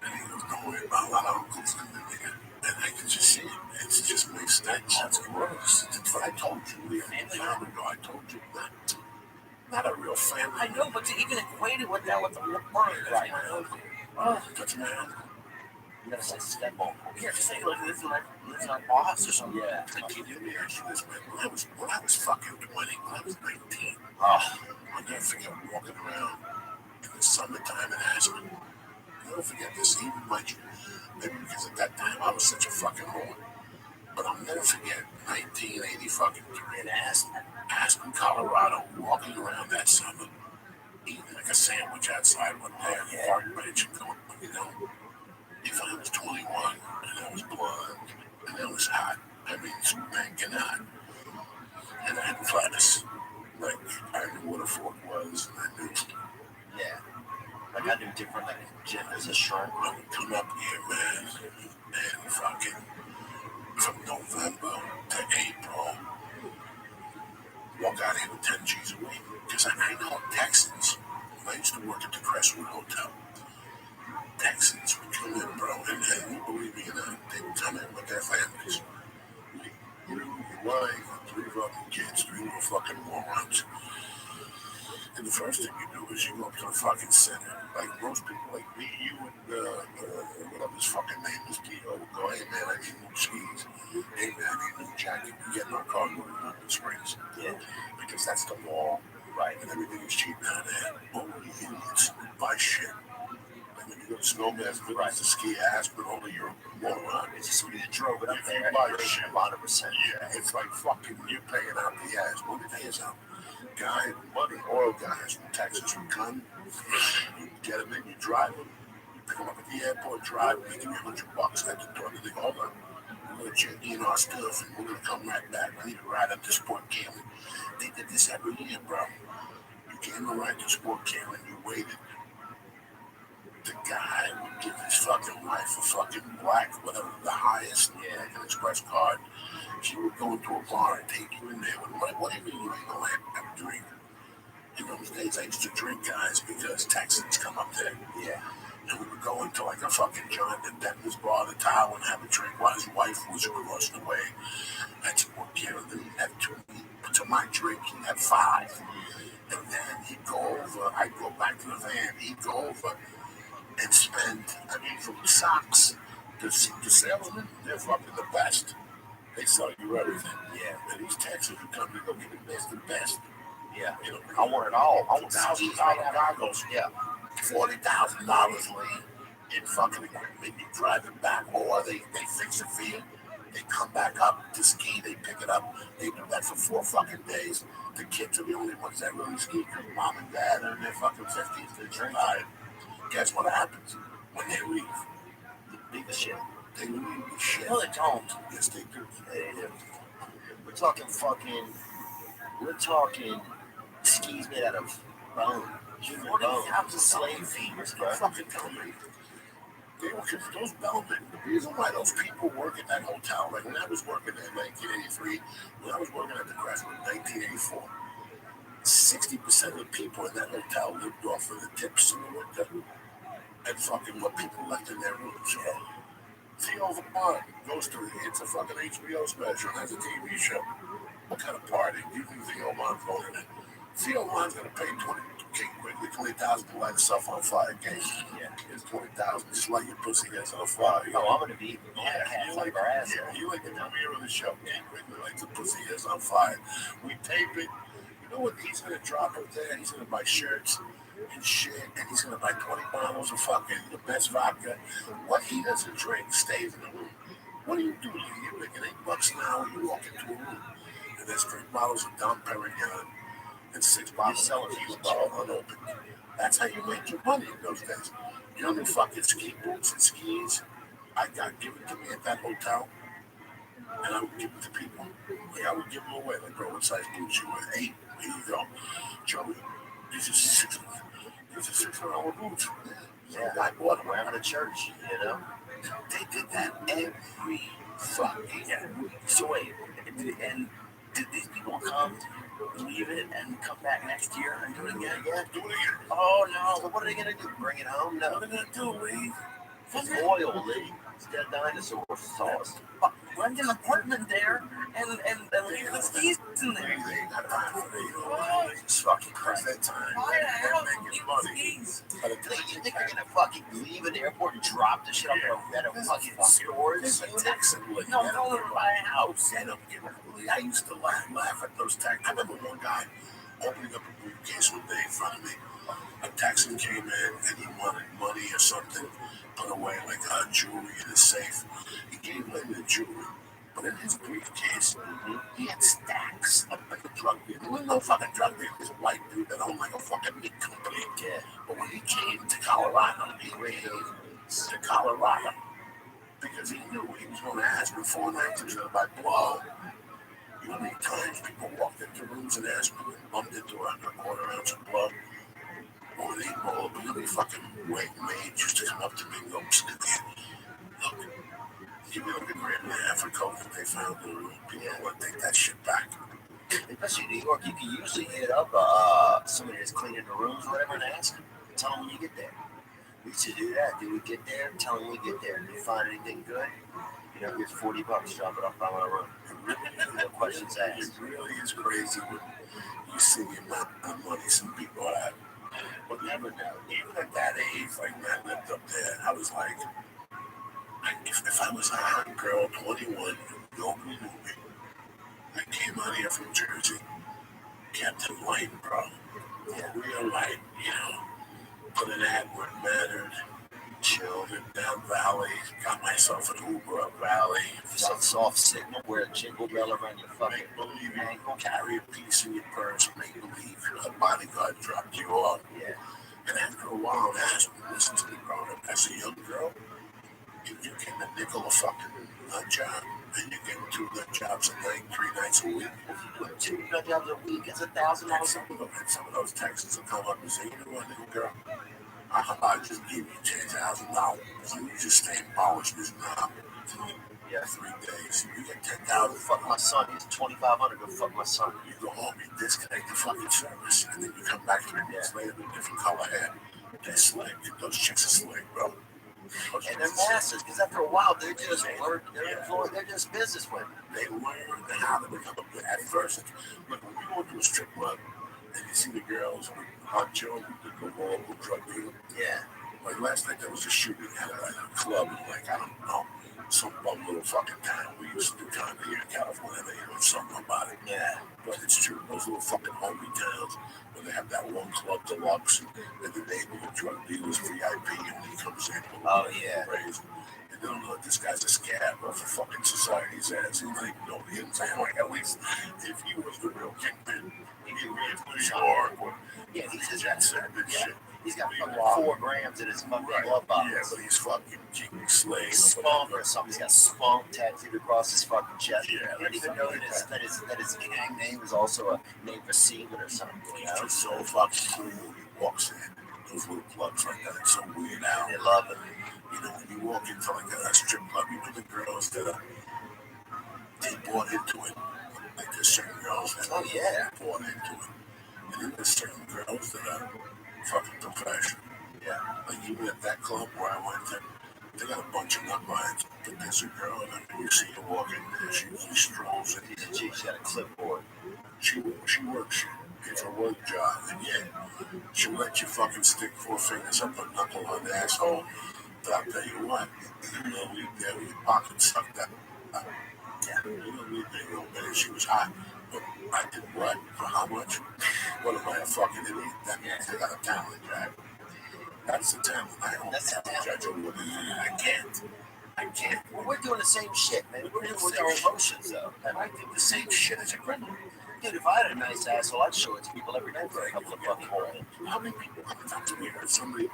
And he goes, don't worry about a lot of uncles in the nigga. And I can just see it. It just makes sense. That's gross. That's what I told you. Family time ago, I told you not a real family. I know, but to even equate it with that with the word, That's my uncle. That's my uncle. You gotta say step uncle. Here, just say like this is my boss or something. Yeah. Let me ask you this, man. When I was fucking 20, when I was 19, Oh, I'll never forget walking around in the summertime in Aspen. I'll never forget this, even maybe because at that time I was such a fucking whore. But I'll never forget 1983 in Aspen, Colorado, walking around that summer, eating like a sandwich outside one day on the park bench and going, if I was 21 and I was blonde and I was hot, spanking hot, and I had flatness, like I knew what a fork was, and I knew. yeah. Like Like I do different, like gym as a shrink. I would come up here, man, and fucking from November to April, walk out here with 10 G's a week. Because I know Texans. I used to work at the Crestwood Hotel. Texans would come in, bro, and you believe me or not, they would come in with their families. You, your wife, 3 fucking kids, 3 little fucking morons. And the first thing you do is you go up to the fucking center. Like most people, like me, you, and whatever his fucking name is, Dio, would go, hey man, I need new skis. Hey man, I need a new jacket. You get in our car, go to London Springs. Yeah. Because that's the law, Right. and everything is cheap down there. Only idiots buy shit. Like when you go to Snowman's Village to ski Aspen, only you're a moron. It's just when you drove it up If you there, buy you're shit, 100%. yeah, it's like fucking you're paying out the ass. What did they out? Guy, money, oil guys from Texas would come. You get them in, you drive them. You pick them up at the airport, drive them, they give you $100 at the door. They go, hold on. We're going to check in our stuff and we're going to come right back. We need to ride up to Sport Cameron. They did this every year, bro. You came to ride to Sport Cameron, you waited. The guy would give his fucking wife a fucking black, whatever, the highest, American Express card. She would go into a bar and take you in there. What do you mean you ain't gonna have a drink? In those days, I used to drink, guys, because Texans come up there. Yeah. And we would go into like a fucking Jonathan Denton's bar, the tower, and have a drink while his wife was across the way. I'd support Karen, then he'd have 2. But to my drink, he'd have 5. And then he'd go over, I'd go back to the van, he'd go over and spend, I mean, from socks to the salesmen, they're fucking the best. They sell you everything. Yeah. And these Texans would come to go get the best. Yeah. You know, I want it all. I want $1,000 goggles. Yeah. $40,000 in fucking equipment. You drive it back, or they fix it for you. They come back up to ski. They pick it up. They do that for 4 fucking days. The kids are the only ones that really ski because mom and dad are in their fucking 50s. They drink hard. Guess what happens when they leave? They leave the shit. They leave the shit. No, they don't. Yes, they do. They do. We're talking skis made out of bone. Human bone. Slave feeders, bro. Fucking tell me. They were, because those bellmen, the reason why those people work at that hotel, like when I was working there in 1983, when I was working at the Crestwood in 1984, 60% of the people in that hotel lived off of the tips in the winter and fucking what people left in their rooms. Yeah. Theo Vaughn goes to, it's a fucking HBO special, and has a TV show. What kind of party do you think Theo Vaughn's going in? Theo Vaughn's going to pay $20,000 to light himself on fire. Okay? Yeah, it's $20,000. Just light your pussy ass on fire. Oh, I'm going to be You like the premiere of the show. King Quigley lights the pussy ass on fire. We tape it. You know what he's going to drop up there? He's going to buy shirts and shit, and he's going to buy 20 bottles of fucking the best vodka. What he doesn't drink stays in the room. What do? You making $8 an hour, you walk into a room, and there's 3 bottles of Dom Perignon and 6 bottles of Cuba unopened. That's how you make your money in those days. You know the fucking ski boots and skis I got given to me at that hotel? And I would give them to people. Like I would give them away. Like, bro, what size boots you wear? 8. Here you go. Joey, these are $600 boots. Yeah, I bought them. wearing to church, you know? They did that every fucking week. So wait, and did these people come, leave it, and come back next year and do it again? Yeah, do it again. Oh no, so what are they going to do? Bring it home? No. What are they going to do, Lee? It's oil, Lee. It's dead dinosaur sauce. Rent an apartment there and leave the skis in there. They ain't got time for that. It's fucking crazy. That time. They're making money. By the time You think they're going to fucking leave an airport and drop the shit up at a fucking storage There's a unit? Texan with No, no, my house. I used to laugh at those Texans. I remember one guy opening up a briefcase one day in front of me. A Texan came in and he wanted money or something put away, like jewelry in his safe. He gave him the jewelry, but in his briefcase, he had stacks of like a drug dealer. There was no fucking drug dealer. He was a white dude that owned like a fucking meat company. Yeah. But when he came to Colorado, he came to Colorado because he knew he was going to ask me 4 nights until by blow. You know how many times people walked into rooms and asked me and bumped into a 1/4 ounce of blood? More than people, really fucking white maids used to come up to me and go, look, give me like $1.5 for coke that they found in the room. People would take that shit back. Especially in New York, you can usually hit up somebody that's cleaning the rooms or whatever and ask them. Tell them when you get there. We used to do that. Did we get there? Tell them when we get there. Did you find anything good? You know, here's $40. Drop it off by my room. No questions asked. It really is crazy when you see the amount of money some people have. But never know. Even at that age, like when I lived up there, I was like, if I was a hot girl, 21, in the open movie, I came out here from Jersey, kept it light, bro. Yeah, real light, you know. Put an ad where it mattered. Chilled it down Valley. Got myself an Uber up Valley. Some soft signal, wear a jingle bell around your fucking Make believe ankle, carry a piece in your purse, make believe a bodyguard dropped you off. Yeah. And after a while, listen to me, bro. As a young girl, if you get a nickel a fucking job, and you get 2 nut jobs a night, 3 nights a week. If you put 2 nut jobs a week, it's $1,000. Some of those Texans will come up and say, you know what, little girl, I'll just give you $10,000. You just stay and polish this knob. Yeah. 3 days. You get $10,000. Fuck my son. He's $2,500. Go fuck my son. You go home, you disconnect the fucking service, and then you come back 3 months later with a different color hair. They're slick. Those chicks are slick, bro. And they're masters, because after a while, they're just work. They're employed. They're just business women. They learn how to become a good. At first, look, when you go to a strip club and you see the girls with hot Joe, the local drug dealer. Yeah. Like last night, there was a shooting at a club in, like, I don't know, some bum little fucking town. We used to do time here in California. They know something about it. Yeah. But it's true. Those little fucking homie towns where they have that one club deluxe and the neighborhood drug dealers VIP and he comes in. Oh, yeah. Crazy. And they don't know this guy's a scab of a fucking society's ass. He's like, no, him saying, like, at least if he was the real kingpin, he'd be in New York or Yeah, he's just that said and shit. He's got fucking 4 grams in his fucking glove box. Yeah, but he's fucking king slave. Spunk or something. He's got spunk tattooed across his fucking chest. Yeah, I didn't even know that his gang name was also a name for semen or something. You know? He's just so fucking cool. He walks in, those little clubs like that. It's so weird out. They love it. You know, when you walk into like a strip club, you know the girls that they bought into it. Like there's certain girls that bought into it. And then there's certain girls that are fucking professional. Yeah. Like even at that club where I went to, they got a bunch of nut lines. But there's a girl that you see her walk in there, she usually strolls in. She's got a clipboard. She works shit. It's a work job. And yeah, she'll let you fucking stick 4 fingers up her knuckle on the asshole. But I'll tell you what, you know, we there with your pocket sucked that. Yeah. You know, we did real bad. She was hot. But I did what? For how much? What am I, a fucking idiot? That means I got a talent, Jack. That's the talent. I don't judge her with it. I can't. Well, we're doing the same shit, man. We're doing it with our emotions, though. And I think the same shit as a criminal. Dude, if I had a nice asshole, I'd show it to people every night for a couple of fucking holes. How many people come up to me or somebody?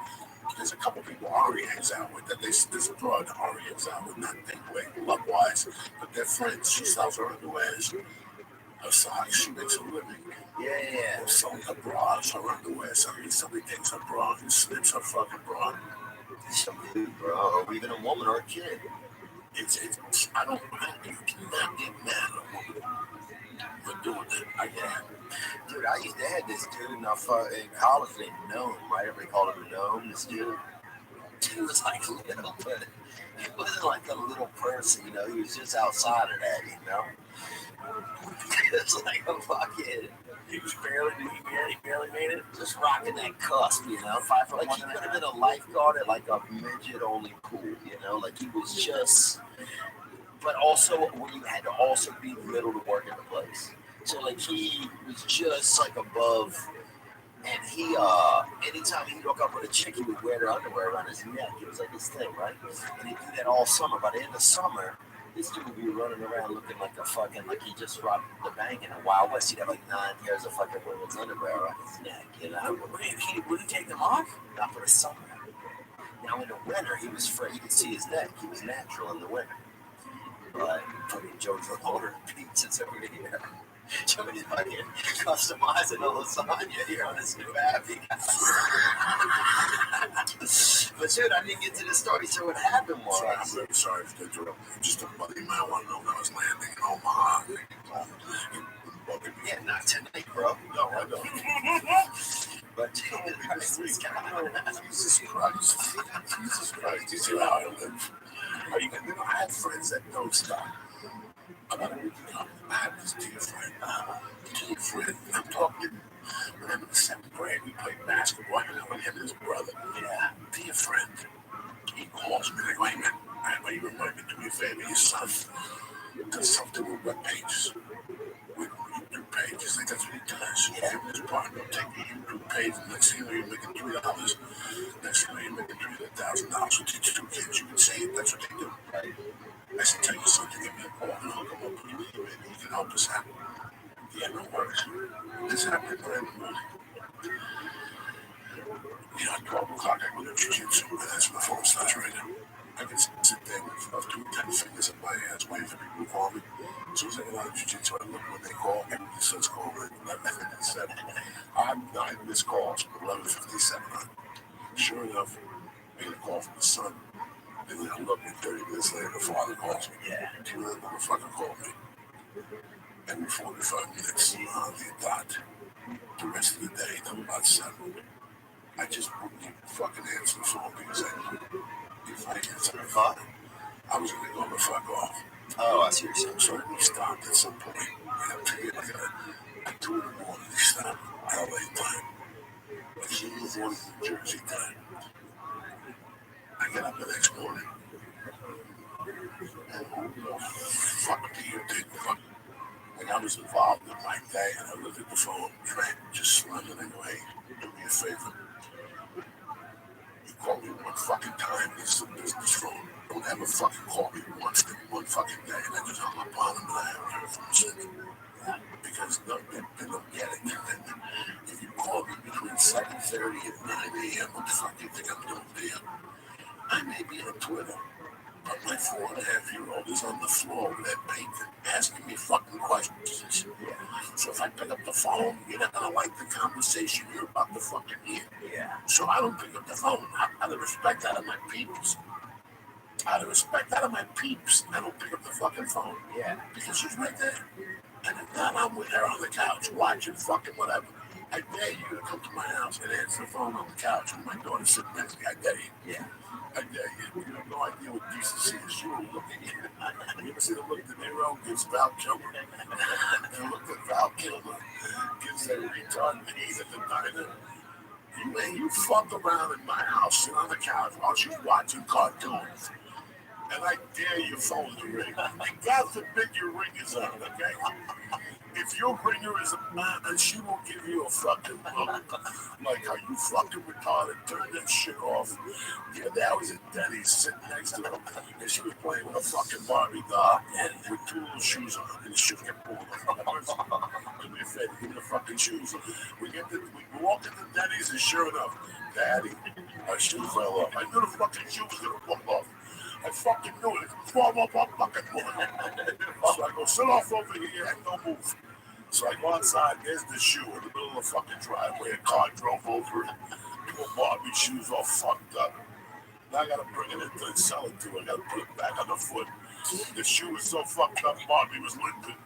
There's a couple people Ari hangs out with that there's a broad Ari hangs out with, not big way, love-wise, but they're friends. She sells her underwears, her socks, she makes a living. Yeah. Selling her bras, her underwear. Somebody takes her bra and snips her fucking bra. Some dude, bro, or even a woman or a kid. It's I don't mind. You cannot get mad at a woman for doing it. I can't. Dude, I used to have this dude in college named Gnome, right? Everybody called him Gnome, this dude. He was like little, but he wasn't like a little person, you know? He was just outside of that, you know? It's like a fucking... He barely made it. Just rocking that cusp, you know? Like he could have been a lifeguard at like a midget-only pool, you know? Like he was just... But also, when you had to also be little to work in the place. So like he was just like above, and he anytime he'd hook up with a chick, he would wear their underwear around his neck. It was like his thing, right? And he'd do that all summer. By the end of summer, this dude would be running around looking like a fucking, like he just robbed the bank in the Wild West. He'd have like 9 pairs of fucking women's underwear around his neck, you know? Would he take them off? Not for the summer. Now in the winter, he was free. You could see his neck. He was natural in the winter. But fucking Joe Travolta pizzas over here. Somebody's fucking customizing a lasagna here on this new app. dude, I didn't get to the story. So what happened was... Sorry, I'm very sorry for the interruption. Just a buddy might want to know that I was landing in Omaha. Yeah, not tonight, bro. No, I don't. But Jesus Christ. Jesus Christ. You see how I live. I have friends that don't stop. I have this dear friend. I'm talking. When I'm in the 7th grade, we played basketball. I hung out with him and his brother. Yeah, dear friend. He calls me. I go, hey, man, I remind me, do me a favor. Your son does something with web pages. With YouTube pages. Like, that's what he does. Yeah. Him and his partner take a YouTube page, and next thing you know, you're making $3. Next thing you know, you're making $3,000. So teach 2 kids. You can say it. That's what they do. Right. I said, tell your son to give me a call. And I'll come up with you. Maybe you can help us out. Yeah, no worries. This happened in the morning. You know, at 12 o'clock, I go to jiu-jitsu, and that's when the phone starts ringing. I can sit there with 2 10 fingers in my hands waiting for people to call me. As soon as I get out of jiu-jitsu, I look when they call, everybody starts calling at 11:57. I have 9 missed calls from 11:57 on. Sure enough, I get a call from the son. And then I look, and 30 minutes later, the father calls me. Yeah. Do you know that motherfucker called me? Every 45 minutes, on the dot. The rest of the day, till about 7. I just wouldn't even fucking answer the phone because I knew if I answered the phone, I was going to go the fuck off. Oh, I see what you're saying. So he stopped at some point. And I'm telling you, at 2 in the morning, he stopped. LA time. At 2 in the morning, New Jersey time. I get up the next morning. And who the fuck do you think? Like I was involved in my day, and I looked at the phone, Trent, just slamming it away. Do me a favor. You call me one fucking time. This is a business phone. Don't ever fucking call me once in one fucking day. And I just hung up on him, and I haven't heard from him since. Because they don't get it. If you call me between 7:30 and 9 a.m., what the fuck do you think I'm doing there? I may be on Twitter, but my 4.5-year-old is on the floor with that bacon asking me fucking questions. Yeah. So if I pick up the phone, you're not gonna like the conversation you're about to fucking hear. Yeah. So I don't pick up the phone. Out of respect out of my peeps. Out of respect out of my peeps, I don't pick up the fucking phone. Yeah. Because she's right there. And if not, I'm with her on the couch watching fucking whatever. I dare you to come to my house and answer the phone on the couch with my daughter sitting next to me. I dare you. Yeah. I dare you. You have no idea what decency is. You look at you. You ever see the look that Nero gives Val Kilmer? The look that Val Kilmer gives that retard knees at the diner. You fuck around in my house, sit on the couch while she's watching cartoons. And I dare your phone to ring. And God forbid your ring is on, okay? If your ringer is a man, she will give you a fucking look. Like, are you fucking retarded? Turn that shit off. The other day I was at Denny's sitting next to her, and she was playing with a fucking Barbie doll with 2 little shoes on, and the shoes kept pulling off. Do me a favor, give me the fucking shoes. We walk into Denny's, and sure enough, Daddy, our shoes fell off. I knew the fucking shoes was gonna fall off. I fucking knew it. Fall off my fucking morning. So I go, sit off over here and don't move. So I go outside, there's the shoe in the middle of the fucking driveway. A car drove over it. 2 Barbie shoes all fucked up. Now I gotta bring it in to sell it to her. I gotta put it back on the foot. The shoe was so fucked up, Barbie was limping.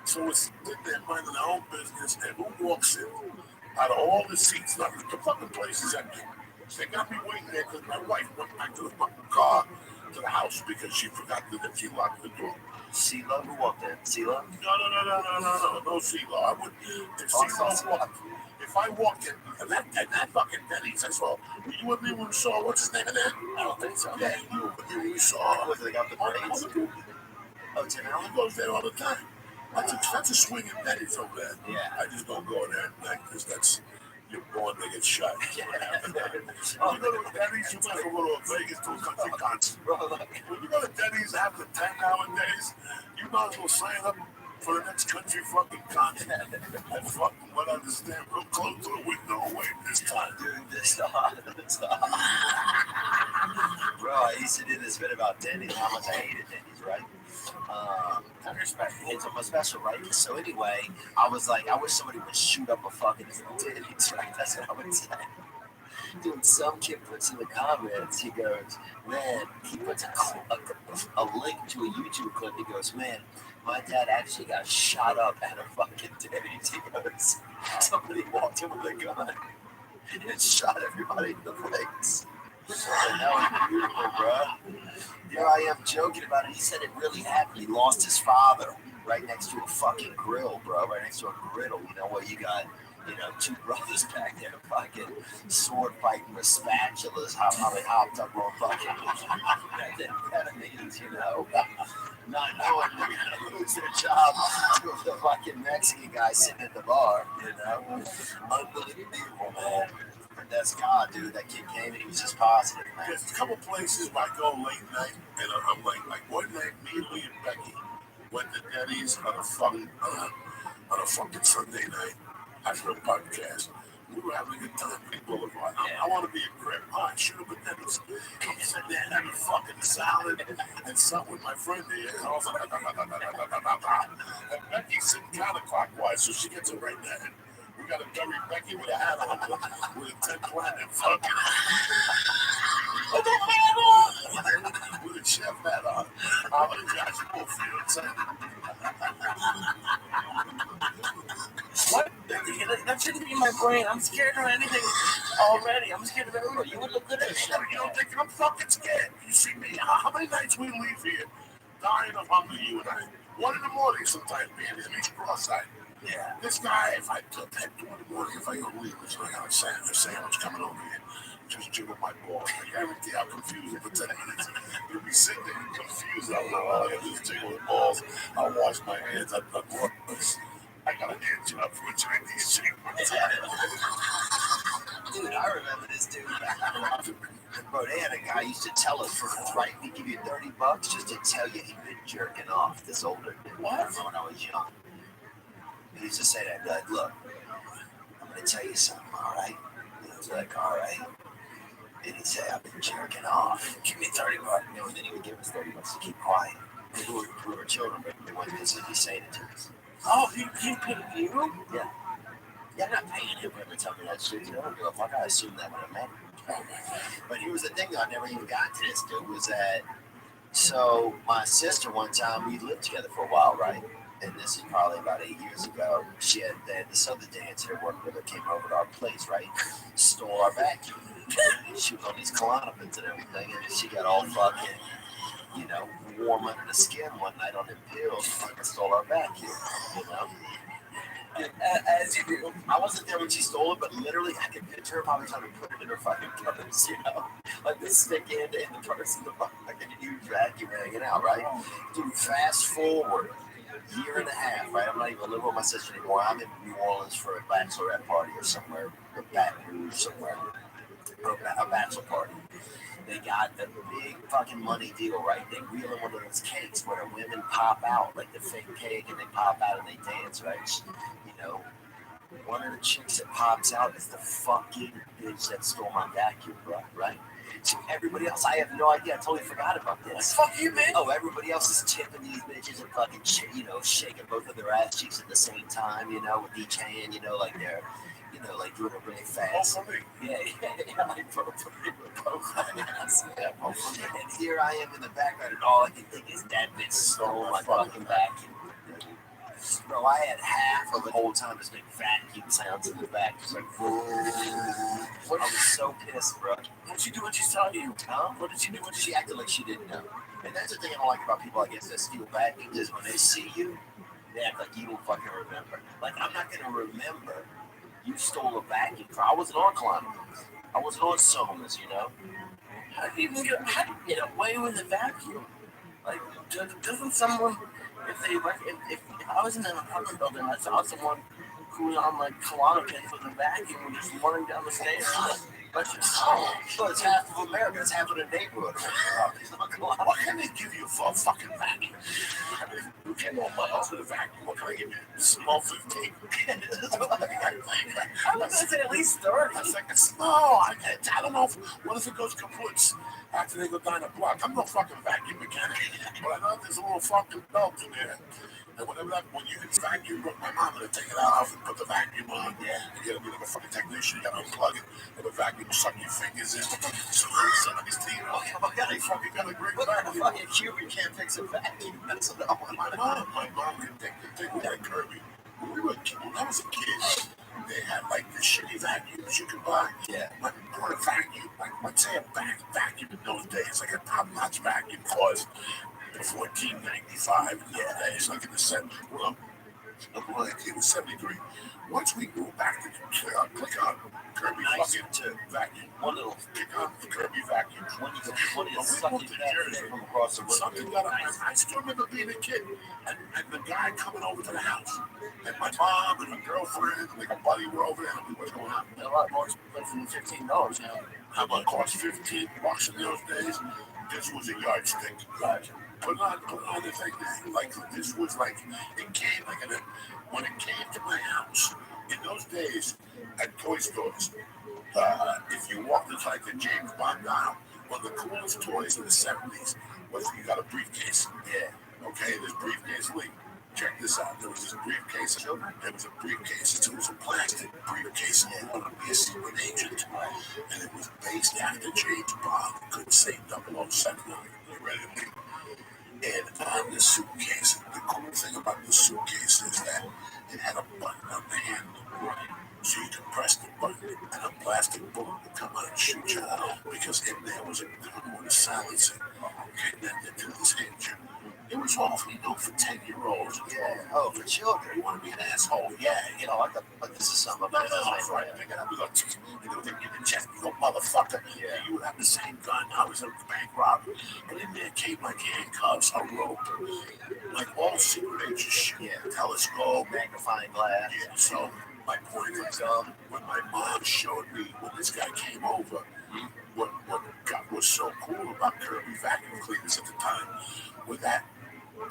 So it's sitting there minding their own business, and who walks in? Out of all the seats, the fucking place is empty. They got me waiting there because my wife went back to the fucking car to the house because she forgot that she locked the door. CeeLo? Who walked in? CeeLo? No CeeLo. I would. If CeeLo walked, if I walked in and that fucking Denny's, I saw. You with me when we saw what's his name in there? I don't think so. Yeah, you were with me when we saw. Was it got the braids? Oh, Tim Allen goes there all the time. That's a swinging Denny's over there. Yeah. I just don't go there at night because that's. You're born to get shot. You go to Denny's, you might as well go to Vegas to a country concert. When you go to Denny's after 10 nowadays, you might as well sign up for the next country fucking concert. I fucking would understand real close to the window away this time. Dude, this Bro, I used to do this bit about Denny's, how much I hated Denny's, right? It's a special, right? So anyway, I was like, I wish somebody would shoot up a fucking Denny's, right? That's what I would say. Dude, some kid puts in the comments, he goes, man, he puts a link to a YouTube clip. He goes, man, my dad actually got shot up at a fucking Denny's. He goes, somebody walked in with a gun and shot everybody in the face. And that was beautiful, bro. Here I am joking about it. He said it really happened. He lost his father right next to a fucking grill, bro. Right next to a griddle, you know, where you got, you know, two brothers back there fucking sword fighting with spatulas, probably hopped up on fucking methamphetamines, you know, not knowing they're gonna lose their job to the fucking Mexican guy sitting at the bar, you know. Unbelievable, man. That's God, dude. That kid came and he was just positive, man. There's a couple places where I go late night, and I'm like one night, me, Lee, and Becky went to Denny's on a fucking Sunday night after a podcast. We were having a good time in Boulevard. I want to be a grip. I should have been Denny's. I'm sitting there having fucking salad and something with my friend there. And I was like, and Becky's sitting counterclockwise, so she gets it right there. We got a dummy Becky with a hat on, with a 10 planet fucking. With a chef hat on. I'm a Josh Wolfield. What? That shouldn't be in my brain. I'm scared of anything already. I'm scared of everybody. You would look good at shit. You don't think I'm fucking scared? You see me? How many nights we leave here dying of hunger, you and I? 1 in the morning sometimes, being in each cross-eyed. Yeah. This guy, if I took that 2 in the morning, if I go leave, I got a sandwich coming over here. Just jiggle my balls. I guarantee I'll confuse him for 10 minutes. You'll be sitting there confused. I don't know. All I gotta do is jiggle the balls. I'll wash my hands. I got an hand job for a Chinese chick. Dude, I remember this dude. Bro, they had a guy used to tell us for right, he'd give you $30 just to tell you he'd been jerking off. This older dude. What? When I was young. He used to say that, like, look, I'm gonna tell you something, all right? And I was like, all right. And he'd say, I've been jerking off. Give me $30. You know, and then he would give us $30 to keep quiet. We were children, but we wasn't physically saying it to us. Oh, he paid you? Yeah. Yeah, I'm not paying him for every time that shit. You know, I don't give a fuck. I assumed that when I met him. But here was the thing, though, I never even got to this, dude, was that, so my sister one time, we lived together for a while, right? And this is probably about 8 years ago. She had this other dancer that worked with her came over to our place, right? Stole our vacuum. She was on these Klonopins and everything, and she got all fucking, you know, warm under the skin one night on them pills. Fucking stole our vacuum, you know? As you do. I wasn't there when she stole it, but literally I can picture her probably trying to put it in her fucking purse, you know? Like this stick end in the purse in the fucking huge vacuum hanging out, right? Dude, fast forward. Year and a half, right? I'm not even living with my sister anymore. I'm in New Orleans for a bachelorette party or somewhere, or Baton Rouge somewhere, or a bachelor party. They got the big fucking money deal, right? They reel in one of those cakes where the women pop out, like the fake cake, and they pop out and they dance, right? You know, one of the chicks that pops out is the fucking bitch that stole my vacuum, bro, right? So everybody else, I have no idea. I totally forgot about this. Fuck you, man. Oh, everybody else is tipping these bitches and fucking, you know, shaking both of their ass cheeks at the same time, you know, with each hand, you know, like they're, you know, like doing it really fast. Oh, for me. Yeah, like both of me with both hands. Yeah, both of me. And here I am in the background, and all I can think is that bitch stole my fucking vacuum. Bro, I had half of the whole time this big vacuum sounds in the back. Just like, I was so pissed, bro. What did she do when she saw you? Huh? What did she do when she acted like she didn't know? And that's the thing I don't like about people, I guess, that steal vacuums is when they see you, they act like you don't fucking remember. Like, I'm not gonna remember you stole a vacuum. I wasn't on Klonopins. I wasn't on Somas, you know? How do you get away with a vacuum? Like, doesn't someone, if I was in an apartment building and I saw someone who was on like Klonopins with a vacuum and just running down the stairs, but it's half of America, it's half of the neighborhood. What can they give you for a fucking vacuum? I mean, you came on my house with a vacuum. What can I give you? Small 15. I was gonna say at least 30. I was like, I don't know. What if it goes kaput after they go down the block? I'm no fucking vacuum mechanic. But I know there's a little fucking belt in there And when you can vacuum, my mom would take it out and put the vacuum on. Yeah. And you gotta be like a fucking technician. You gotta unplug it, and the vacuum will suck your fingers in. So his teeth. Oh yeah, they fucking got a great vacuum. Fucking Cuban can't fix a vacuum. That's what I want. My mom could take we had a Kirby. When I was a kid, they had like the shitty vacuums you could buy. Yeah. But for a vacuum, like let's say a vacuum in those days, like a top-notch vacuum cost $14.95 in those days, like in the 70s. Well, it was 73. Once we moved back to click on Kirby fucking vacuum. One little click on the Kirby vacuum. When you suck it from across the room. Something got I still remember being a kid and the guy coming over to the house. And my mom and my girlfriend and like a buddy were over there. What's going on? A lot more expensive than $15 now. How about cost $15 in those days? This was a yardstick. Right. Put on the thing. Like this was like it came like when it came to my house in those days at toy stores. If you walked into like the James Bond aisle, one of the coolest toys in the 70s was you got a briefcase. Yeah. Okay, this briefcase leak. Check this out. There was this briefcase. There was a briefcase. It was a plastic briefcase. And wanted to be a secret agent. And it was based after James Bond. It couldn't say 007 on it. You ready to leave? And on the suitcase, the cool thing about the suitcase is that it had a button on the handle. So you could press the button and a plastic bullet would come out and shoot you. Because in there was a gun with a silencer connected to this engine. It was awfully known for 10-year-olds. Yeah. Oh, for children. You want to be an asshole? Yeah. You know, but this is something. No, right. Pick it up. You go, in the chest. You go, motherfucker. Yeah. You would have the same gun. I was a bank robber. But in there came like handcuffs, a rope, like all secret agent shit. Yeah. Telescope, Magnifying glass. Yeah. So my point is, when my mom showed me when this guy came over, what was so cool about Kirby vacuum cleaners at the time was that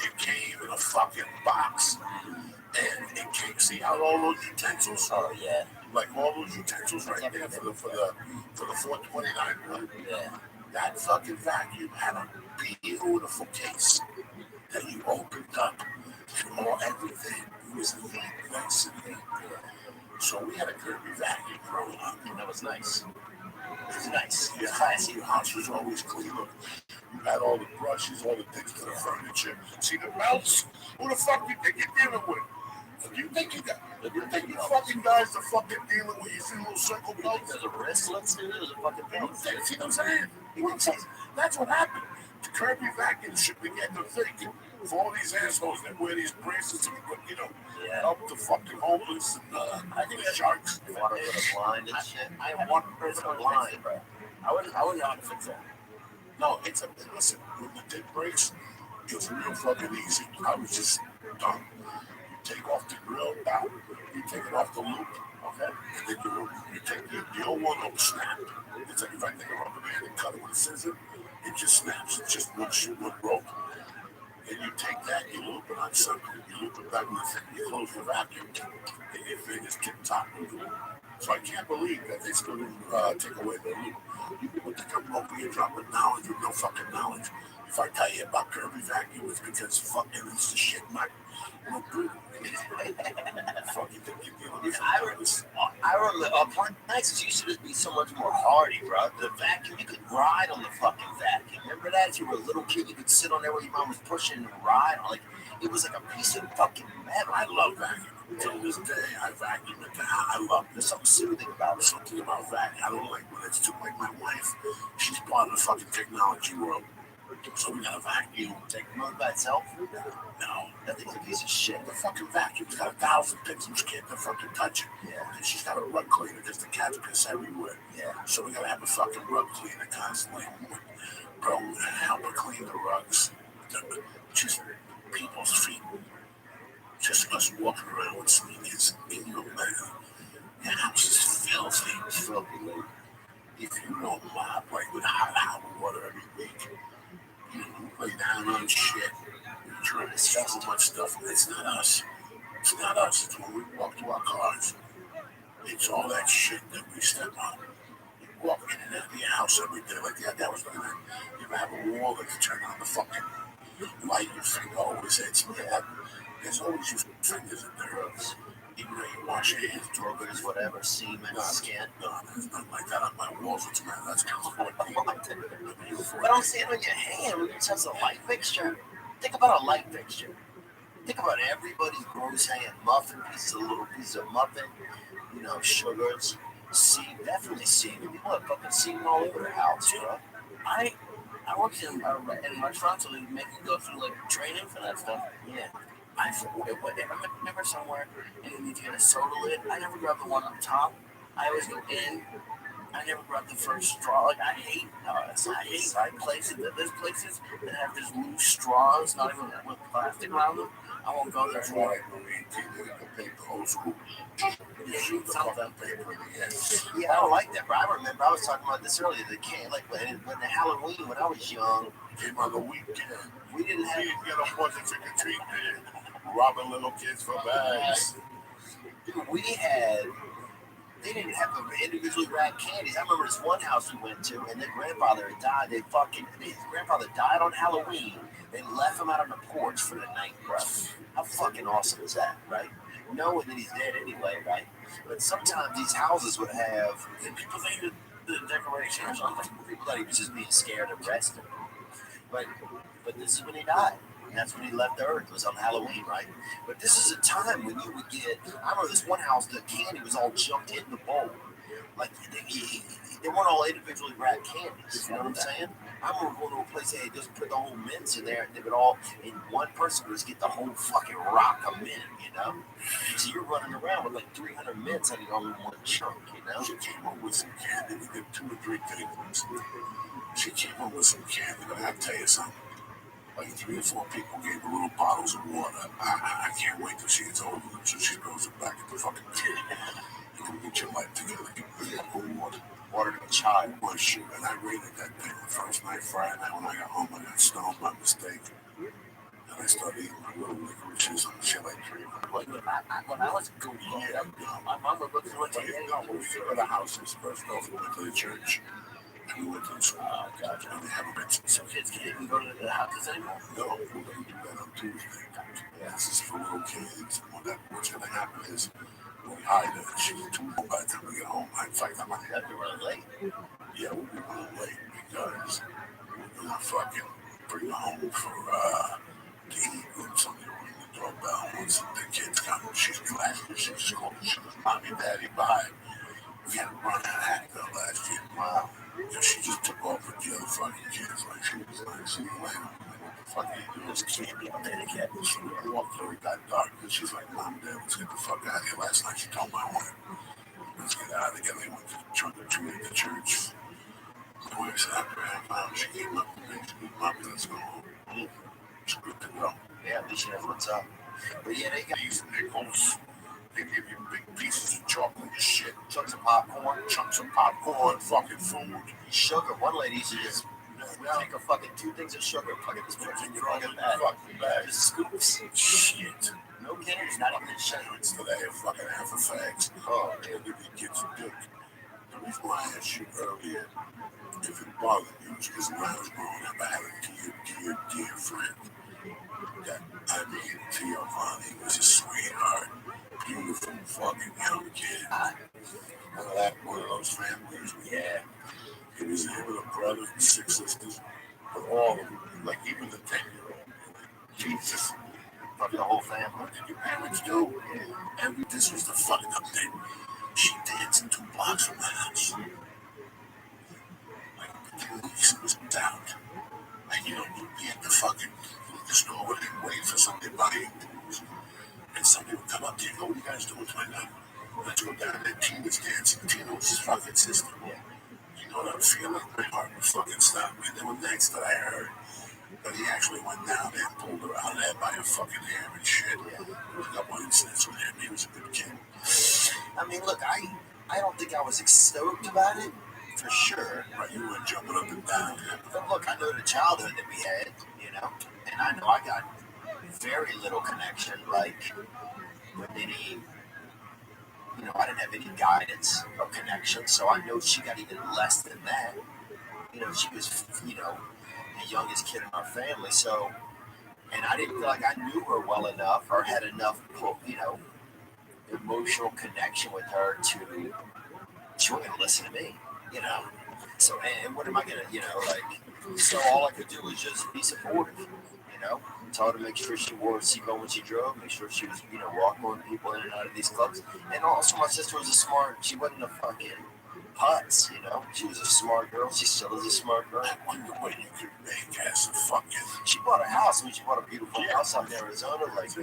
it came in a fucking box, and it came. See how all those utensils? Oh yeah. Like all those utensils right there for the 429 one. Yeah. That fucking vacuum had a beautiful case that you opened up, and everything was neat, nice and neat. So we had a Kirby vacuum growing up. And that was nice. It was nice. Your classy house was always clean. You had all the brushes, all the things to the furniture. See the belts? Who the fuck you think you're dealing with? You think you fucking guys are fucking dealing with? You see little circle belts? There's a wristlet, dude. There's a fucking belt. See what I'm saying? That's what happened. The Kirby vacuum should begin to think for all these assholes that wear these bracelets and help the fucking homeless and I think the sharks. Water for the blind and shit. I have one person blind, bro. I wouldn't know how to fix that. No, listen, when the dip breaks, it's real fucking easy. I was just dumb. You take off the grill down, you take it off the loop, okay? And then you take the old one will snap. It's like if I take a rubber band and cut it with a scissor, it just snaps. It's just one rope. And you take that, you loop it on something, you loop it back with the thing, you close the vacuum, and your fingers tip-top with the loop. So I can't believe that they still didn't take away the loop. You people think I'm open and dropping knowledge with no fucking knowledge. If I tell you about Kirby vacuum, it's because fucking it's the shit my no good. Fucking think you're dealing with I remember appliances used to just be so much more hardy, bro. The vacuum, you could ride on the fucking vacuum. Remember that? If you were a little kid, you could sit on there where your mom was pushing and ride. Like it was like a piece of fucking metal. I love vacuum. Until this day, I vacuum it down. I love it. There's something soothing about it. Something about vacuum. I don't like when it's too like my wife. She's part of the fucking technology world. So we got a vacuum. Take the mode by itself? No. That thing's a piece of shit. The fucking vacuum's got 1,000 pixels. Can't fucking touch it. Yeah. And she's got a rug cleaner because the cats piss everywhere. Yeah. So we gotta have a fucking rug cleaner constantly. Bro, help her clean the rugs. Just people's feet. Just us walking around with sneakers in your mouth. Your house is filthy. It's filthy, dude. If you don't mop like with hot water every week, you lay down on shit. You're trying to sell so much stuff. It's not us. It's not us. It's when we walk to our cars. It's all that shit that we step on. You walk in and out of your house every day like that was like that. You have a wall that you turn on the fucking light. Your finger always hits. Yeah. There's always used fingers in there. Even though you wash your hands, Or there's whatever, semen, skin. no, there's nothing like that on my walls. It's man, that's But I'm saying on your hand, when you touch a light fixture, think about a light fixture. Think about everybody's gross hand. Muffin pieces, a little piece of muffin, sugars, seed, definitely semen. People have fucking semen all over their house, bro. I worked in restaurants, so they make you go through like training for that stuff. Yeah. I remember somewhere and you need to get a soda lid. I never grabbed the one on top. I always go in. I never grabbed the first straw. Like I hate places. There's places that have just loose straws, not even with plastic around them. I won't go there that's anymore. why the paper old school. Yeah, you can tell them. Yeah, I don't like that, bro. I remember I was talking about this earlier. The can, like when the Halloween, when I was young, Came on the weekend. we didn't You have. didn't get a bunch of trick or treat there. Robbing little kids for bags. They didn't have the individually wrapped candies. I remember this one house we went to, and their grandfather had died. His grandfather died on Halloween. They left him out on the porch for the night, bro. How fucking awesome is that, right? Knowing that he's dead anyway, right? But sometimes these houses would have, And people think that the decoration or something. people thought he was just being scared of arrested. But this is when he died. And that's when he left the earth. It was on Halloween, right? But this is a time when you would get. I remember this one house, the candy was all jumped in the bowl. Like they weren't all individually wrapped candies. You know what I'm saying? I remember going to a place that just put the whole mints in there, and they would all, in one person would just get the whole fucking rock of mint, So you're running around with like 300 mints and you only one chunk, She came home with some candy. We did 2 or 3 things. She came home with some candy, but I gotta tell you something. Like 3 or 4 people gave her little bottles of water. I can't wait till she gets older, so she goes back at the fucking kid. You can get your life together. You can put water to a child. One shoot, and I raided that thing the first night, Friday night when I got home. I got stoned by mistake. And I started eating my little licorices and shit like 3 of them. When I was growing up, my mom would look through it and When we figured out the houses first off, we went to the church. And we went to the school. oh, gotcha. And they have a bench. So kids can't even go to the houses anymore? No, we're going to do that on Tuesday. Yeah, this is for little kids. What's going to happen is we hide her. She's too old by the time we get home. In fact, I might have That'd be really late. Yeah, we'll be running late because we're going to fucking bring her home for to eat when somebody will ring the doorbell. Once the kids come, she's glad. She goes, Mommy, Daddy, bye. We had to run out of Hackville last year. Wow. Yeah, she just took off with the other fucking kids. Like, she was like, see you later. What the fuck are you doing? This can't be on there again. She walked through, it got dark, and she's like, Mom, Dad, let's get the fuck out of here. Last night she told my wife, let's get out of here. They went to trunk or treat at the church. My wife said, after half hour, she came up and she said, Mommy, let's go home. It's good to go. Yeah, at least you know what's up. But yeah, they got These nickels, they give you big pieces of chocolate and shit. chunks of popcorn, Chunks of popcorn, fucking food. sugar. One lady, she just take a fucking 2 things of sugar, fucking just put it in your fucking bag. Fucking bag. Just scoops. Shit. No kidding, not even in shame. Instead of a fucking half a fags. Oh, They'll give you kids a dick. The reason why I asked you earlier if it bothered you is because when I was growing up, I had a dear friend that I mean, Giovanni was a sweetheart, beautiful fucking young kid. One of those families. yeah. It was him and a brother and 6 sisters, but all of them, like even the 10-year-old. Jesus. Fucking the whole family. What did your parents do? And this was the fucking update. She danced 2 blocks from the house. Like, the police was down. Like, you'd be at the fucking liquor store and wait for somebody buying things. And somebody would come up to you and go, what are you guys doing tonight? Let's go down there. Tina's dancing. Tina was his fucking sister. You know what I'm feeling? My heart was fucking stopped. And then the next that I heard, but he actually went down there and pulled her out of there by her fucking hair and shit. There was a couple incidents with him. He was a good kid. I mean, look, I don't think I was stoked about it, for sure. Right, you were jumping up and down. But look, I know the childhood that we had, and I know I got very little connection, like, with any, I didn't have any guidance or connection, so I know she got even less than that. She was, the youngest kid in our family, so And I didn't feel like I knew her well enough or had enough, emotional connection with her to she wasn't gonna listen to me. So and what am I gonna, so all I could do was just be supportive. Tell her to make sure she wore a seatbelt when she drove, make sure she was, walking people in and out of these clubs. And also my sister was she wasn't a fucking putz. She was a smart girl. She still is a smart girl. I wonder what you could make as a fucking. She bought a house. She bought a beautiful house out in Arizona. That's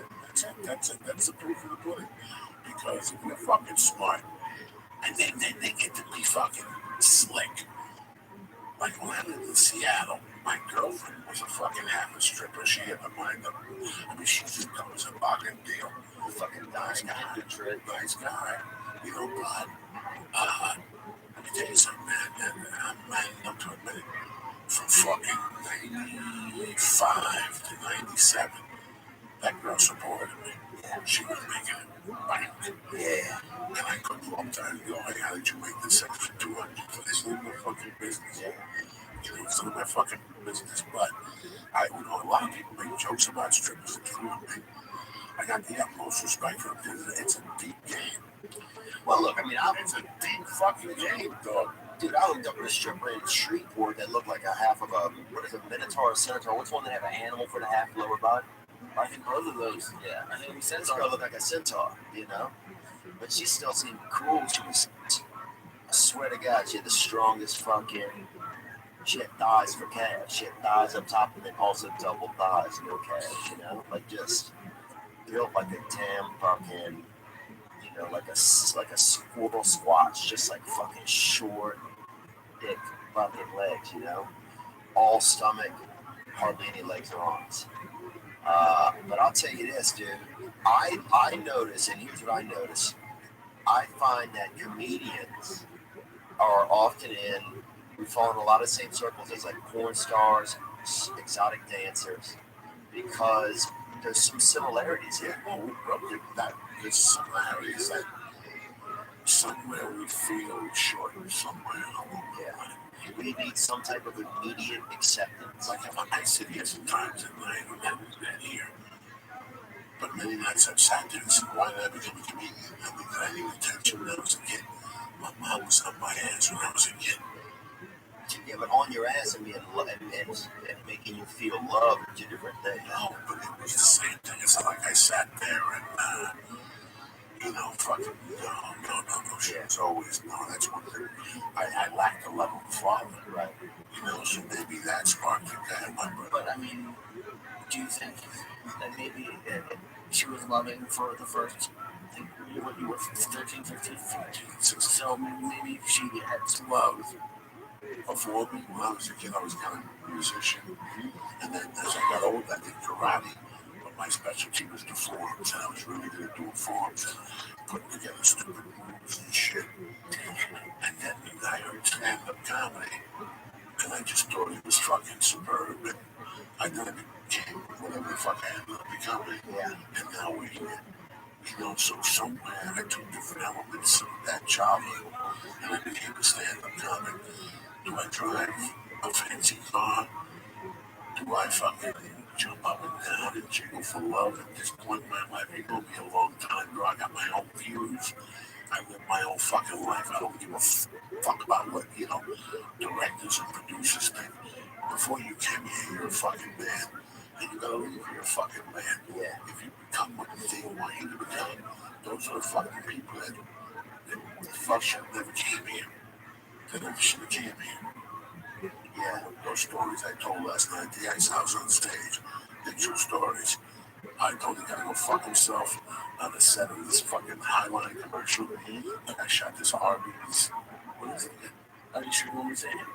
the proof of the pudding. Because if you're fucking smart, and then they get to be fucking slick. Like when I lived in Seattle, my girlfriend was a fucking half a stripper. She had a mind up. I mean, she just was a bargain deal. Fucking nice guy. Nice guy. But let me tell you something, man. I'm man up to admit it. From fucking 95 to 97, that girl supported me. She was making it bank. Yeah. And I couldn't go up to her and go, hey, how did you make this extra 200 for this little fucking business? It's none of my fucking business, but a lot of people make jokes about strippers and TRUMAN. I got the utmost respect for them because it's a deep game. Well, look, It's a deep fucking game, dog. Dude, I hooked up with a stripper in Shreveport that looked like a half of what is a Minotaur or Centaur? What's one that have an animal for the half lower body? I think both of those. Yeah. I think we This said girl looked like a centaur, But she still seemed cool. I swear to God, she had the strongest fucking. She had thighs for cash. She had thighs up top and then also double thighs for cash, Like just built like a damn fucking, like a squirrel squatch, just like fucking short, thick fucking legs, All stomach, hardly any legs or arms. But I'll tell you this, dude. I notice, and here's what I notice. I find that comedians are often we fall in a lot of the same circles as like porn stars, exotic dancers, because there's some similarities here. There's similarities that somewhere we feel short somewhere. Yeah. We need some type of immediate acceptance. Like if I sit here sometimes and I remember that here. But many nights I've sat there and said, why did I become a comedian? Because I needed attention when I was a kid. My mom was on my ass when I was a kid. Yeah, but on your ass and making you feel love are two different things. No, but it was the same thing. It's not like I sat there and, fucking, no. She was always, that's one thing. I lacked the love of a father. Right. So maybe that sparked that. But do you think that maybe she was loving for the first, you were 13, 15, 14, so maybe she had some love. Before me, when I was a kid, I was kind of a musician. And then as I got older, I did karate. But my specialty was the forms, and I was really good at doing forms and putting together stupid moves and shit. And then I heard stand-up comedy, and I just thought it was fucking superb. And I then became whatever the fuck I ended up becoming. Yeah. And now we're here. So somewhere I took different elements of that childhood, and I became a stand-up comic. Do I drive a fancy car? Do I fucking jump up and down and jiggle for love at this point in my life? It will be a long time, bro. I got my own views. I live my own fucking life. I don't give a fuck about what, directors and producers think. Before you came here, you're a fucking man. And you gotta leave, you're a fucking man. Yeah. If you become what they want you to become, those are the fucking people that fuck should never came here. They never should have came here. Yeah, those stories I told last night at the Ice House on stage, they're true stories. I told the guy to go fuck himself on the set of this fucking Highline commercial. Like I shot this Arby's. What is it? Are you sure what you're saying?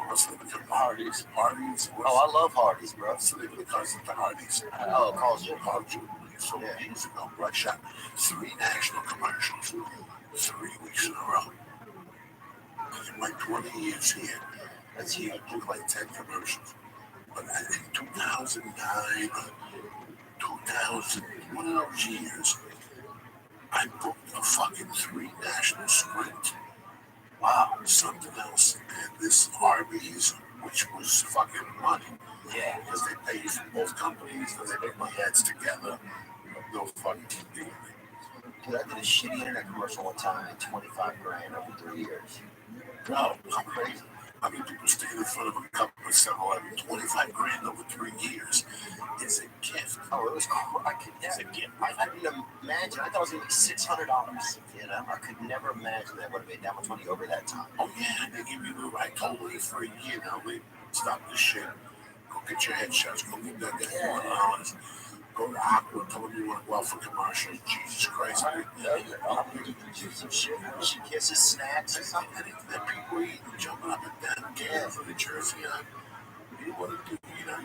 What's the name of Hardee's? Hardee's. Oh, I love Hardee's, bro. What's the name of the cousin to Hardee's? Oh, Carl's Jr. Carl Jr. So years ago, I shot 3 national commercials, 3 weeks in a row. In my 20 years here, that's huge. I did like 10 commercials. But in 2009, 2000, one of those years, I booked a fucking 3 national sprint. Wow, something else. And this Arby's which was fucking money. Yeah. Because they pay both companies, because they make my ads together. No fucking deal. Dude, I did a shitty internet commercial one time at 25 grand over 3 years. No, I'm crazy. I mean, people stand in front of a couple of 7-Eleven, 25 grand over 3 years is a gift. Oh, it was cool. It's a gift. I didn't imagine. I thought it was going to be $600. You know, I could never imagine that would have made that much money over that time. Oh, yeah, they give you the right totally for a year now. They stop this shit. Go get your headshots. Go get that $4. Go to Aqua, tell them you want to go out for commercials. Jesus Christ. Some shit. She kisses snacks or something. And people eating, jumping up and down, getting for the jersey on. You want to do,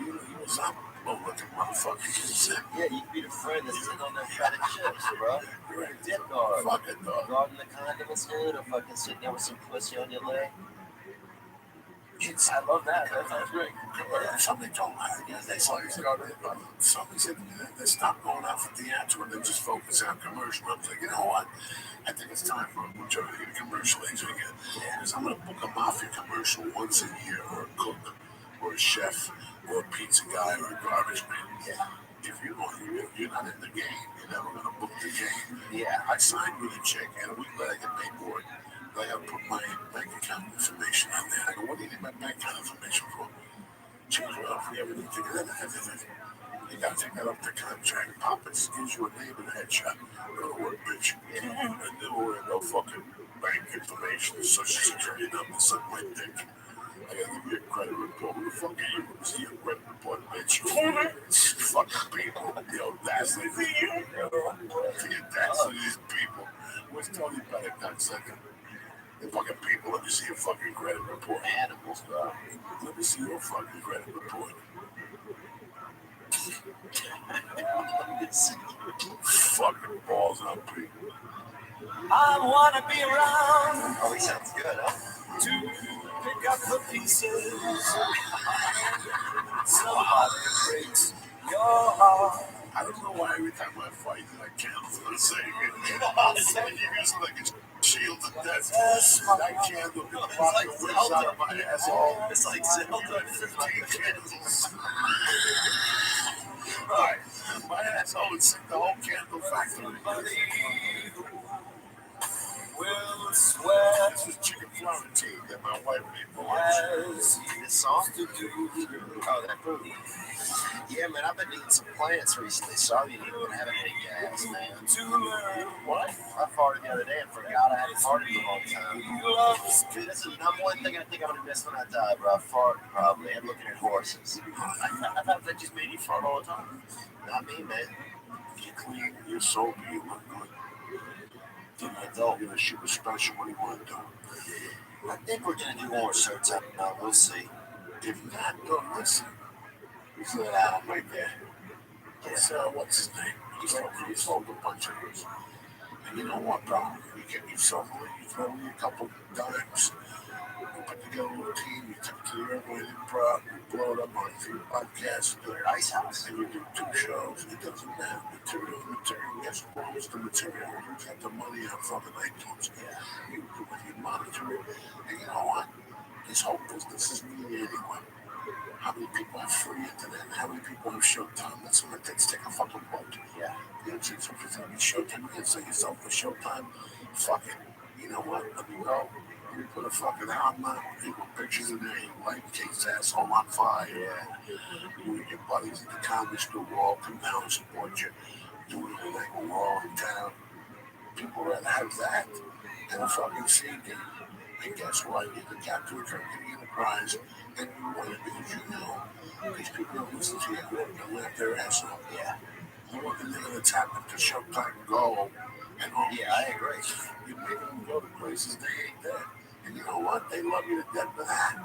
you was up. Oh, looking motherfucker. Yeah, you beat a friend that's sitting on that fat chips, bro. You're a Dip guard. fucking dog. Guarding the condiments, dude, or fucking sitting there with some pussy on your leg. I love that. That sounds great. Somebody told me, they saw you started. Somebody said they stopped going out for theater and they just focus on commercial. I was like, you know what? I think it's time for a majority of commercial agent again. Because I'm going to book a mafia commercial once a year, or a cook, or a chef, or a pizza guy, or a garbage man. Yeah. If you're not in the game, you're never going to book the game. Yeah. I signed with a chick, and a week later I get paid for it. I got to put my bank account information on there. I go, what do you need my bank account information for? She goes, well, if we ever need to get it, you got to take that up the contract. Papa just gives you a name and a headshot. Go to work, bitch. And don't worry about fucking bank information, social security number, something like that. I gotta give you a credit report. Who the fuck are you? See your credit report, bitch. Fucking people. The audacity of you. The audacity of these people. Where's Tony Bennett that second? The fucking people, let me see your fucking credit report. Animals, bro. Let me see your fucking credit report. Fucking balls up, people. I wanna be around Oh, he sounds good, huh? to pick up the pieces. Somebody breaks your heart. I don't know why every time I fight, I cancel the same. You use like a shield of death. That candle can pop the whips out of my asshole. It's like Zelda. 15 candles. Right. My asshole would sing the whole candle factory. Will swear This is Chicken Florentine that my wife made for as This song? to do. Oh, that food. Yeah, man, I've been eating some plants recently, so I didn't even have any gas, man. To learn What? I farted the other day and forgot I hadn't farted in a long time. love's Dude, that's the number one thing I think I'm gonna miss when I die, bro. I fart probably and looking at horses. I thought that just made you fart all the time. Not me, man. You're clean, you're sober, you look good. You're an adult, you're gonna shoot a special. What do you want to do? I think we're gonna do more show time now. We'll see. If not, don't listen. He's that Adam right there. It's, what's his name? He sold a bunch of us. And you know what, bro? You get yourself, you throw me a couple dimes, you put together a routine, you take it to the airplane improv, you blow it up on a few podcasts, Go to your ice house. and you do 2 shows. It doesn't matter. Material. Guess what was the material? You got the money out from the iTunes. You do it, you monitor it. And you know what? This whole business is me anyway. How many people have free internet? How many people have Showtime? That's what it takes to take a fucking boat. Yeah. You know, since if it's gonna be Showtime, you can say yourself for Showtime. Fuck it. You know what? Let me go. Let me put a fucking outline. People pictures in there. You light Kate's asshole on fire. Yeah. You and your buddies at the comedy store will all come down and support you. Do it like we're all in town. People rather have that than a fucking CD. And guess what? You can capture a company enterprise and you want it because you know these people don't listen to you and laugh their ass off. Yeah. You want the thing that's happened to Showtime Go and all. Yeah, I agree. You make them go to places they ain't there. And you know what? They love you to death for that.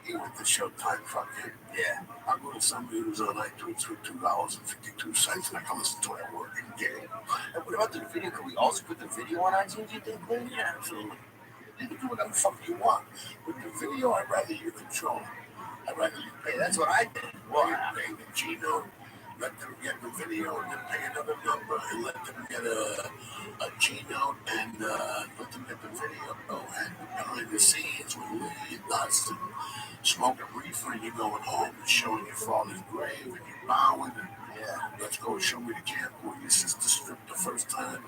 Even with the Showtime fucking. Yeah. I'll go to somebody who's on iTunes for $2.52 and I can listen to it at work and get it. And what about the video? Can we also put the video on iTunes, you think, Lynn? Yeah, absolutely. You can do whatever the fuck you want. With the video, I'd rather you control it. I'd rather you pay. Hey, that's what I did. Well, pay the Gino, let them get the video, and then pay another number, and let them get a Gino, and let them get the video. And behind the scenes with Lee and Dustin, smoking reefer and you're going home and showing your father's grave and you're bowing and let's go show me the camp where your sister stripped the first time.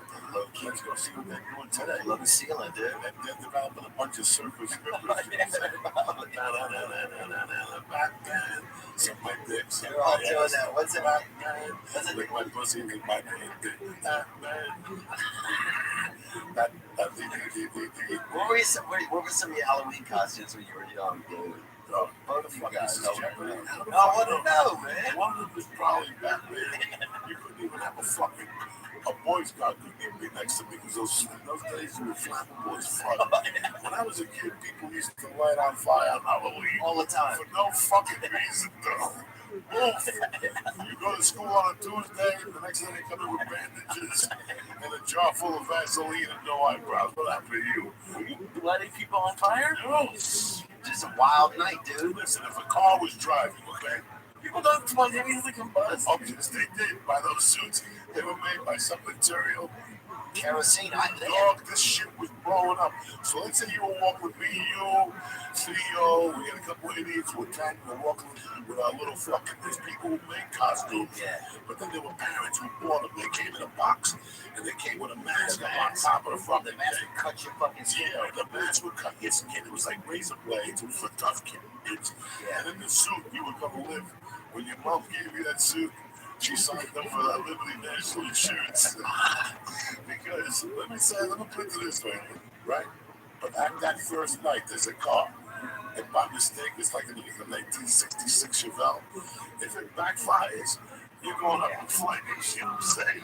Let's go see what they're doing today. Love the ceiling, dude. And they're developing a bunch of surface rippers. Back then, suck my dick. They're all doing that. What's it? Back then, lick my pussy, lick my dick. Back then. What were some of your Halloween costumes when you were young, dude? Both of you guys know. I want to know, man. One of them was probably Batman. You couldn't even have a Boy Scout couldn't even be next to me because those days you were flammable as fuck. When I was a kid, people used to light on fire on Halloween. All the time. For no fucking reason, though. Wolf. You go to school on a Tuesday, and the next day they come in with bandages and a jar full of Vaseline and no eyebrows. What happened to you? Lighting people on fire? No. Just a wild night, dude. Listen, if a car was driving, okay? People don't spontaneously combust. Oh, yes, they did. By those suits, they were made by some material. Kerosene. Dog, this shit was blowing up. So let's say you were walking with me, you, CEO, we had a couple of idiots with that, we were walking with our little fucking, these people who made costumes. Yeah. But then there were parents who bought them. They came in a box, and they came with a mask on top of the fucking The mask would cut your fucking skin. Yeah, the mask would cut your skin. It was like razor blades. It was for tough kids. Yeah. And in the suit, you were going to live. When your mom gave you that suit, she signed up for that Liberty National Insurance. Because, let me put it this way, right? But at that first night, there's a car. And by mistake, it's like a 1966 Chevelle. If it backfires, you're going up in flames, you know what I'm saying?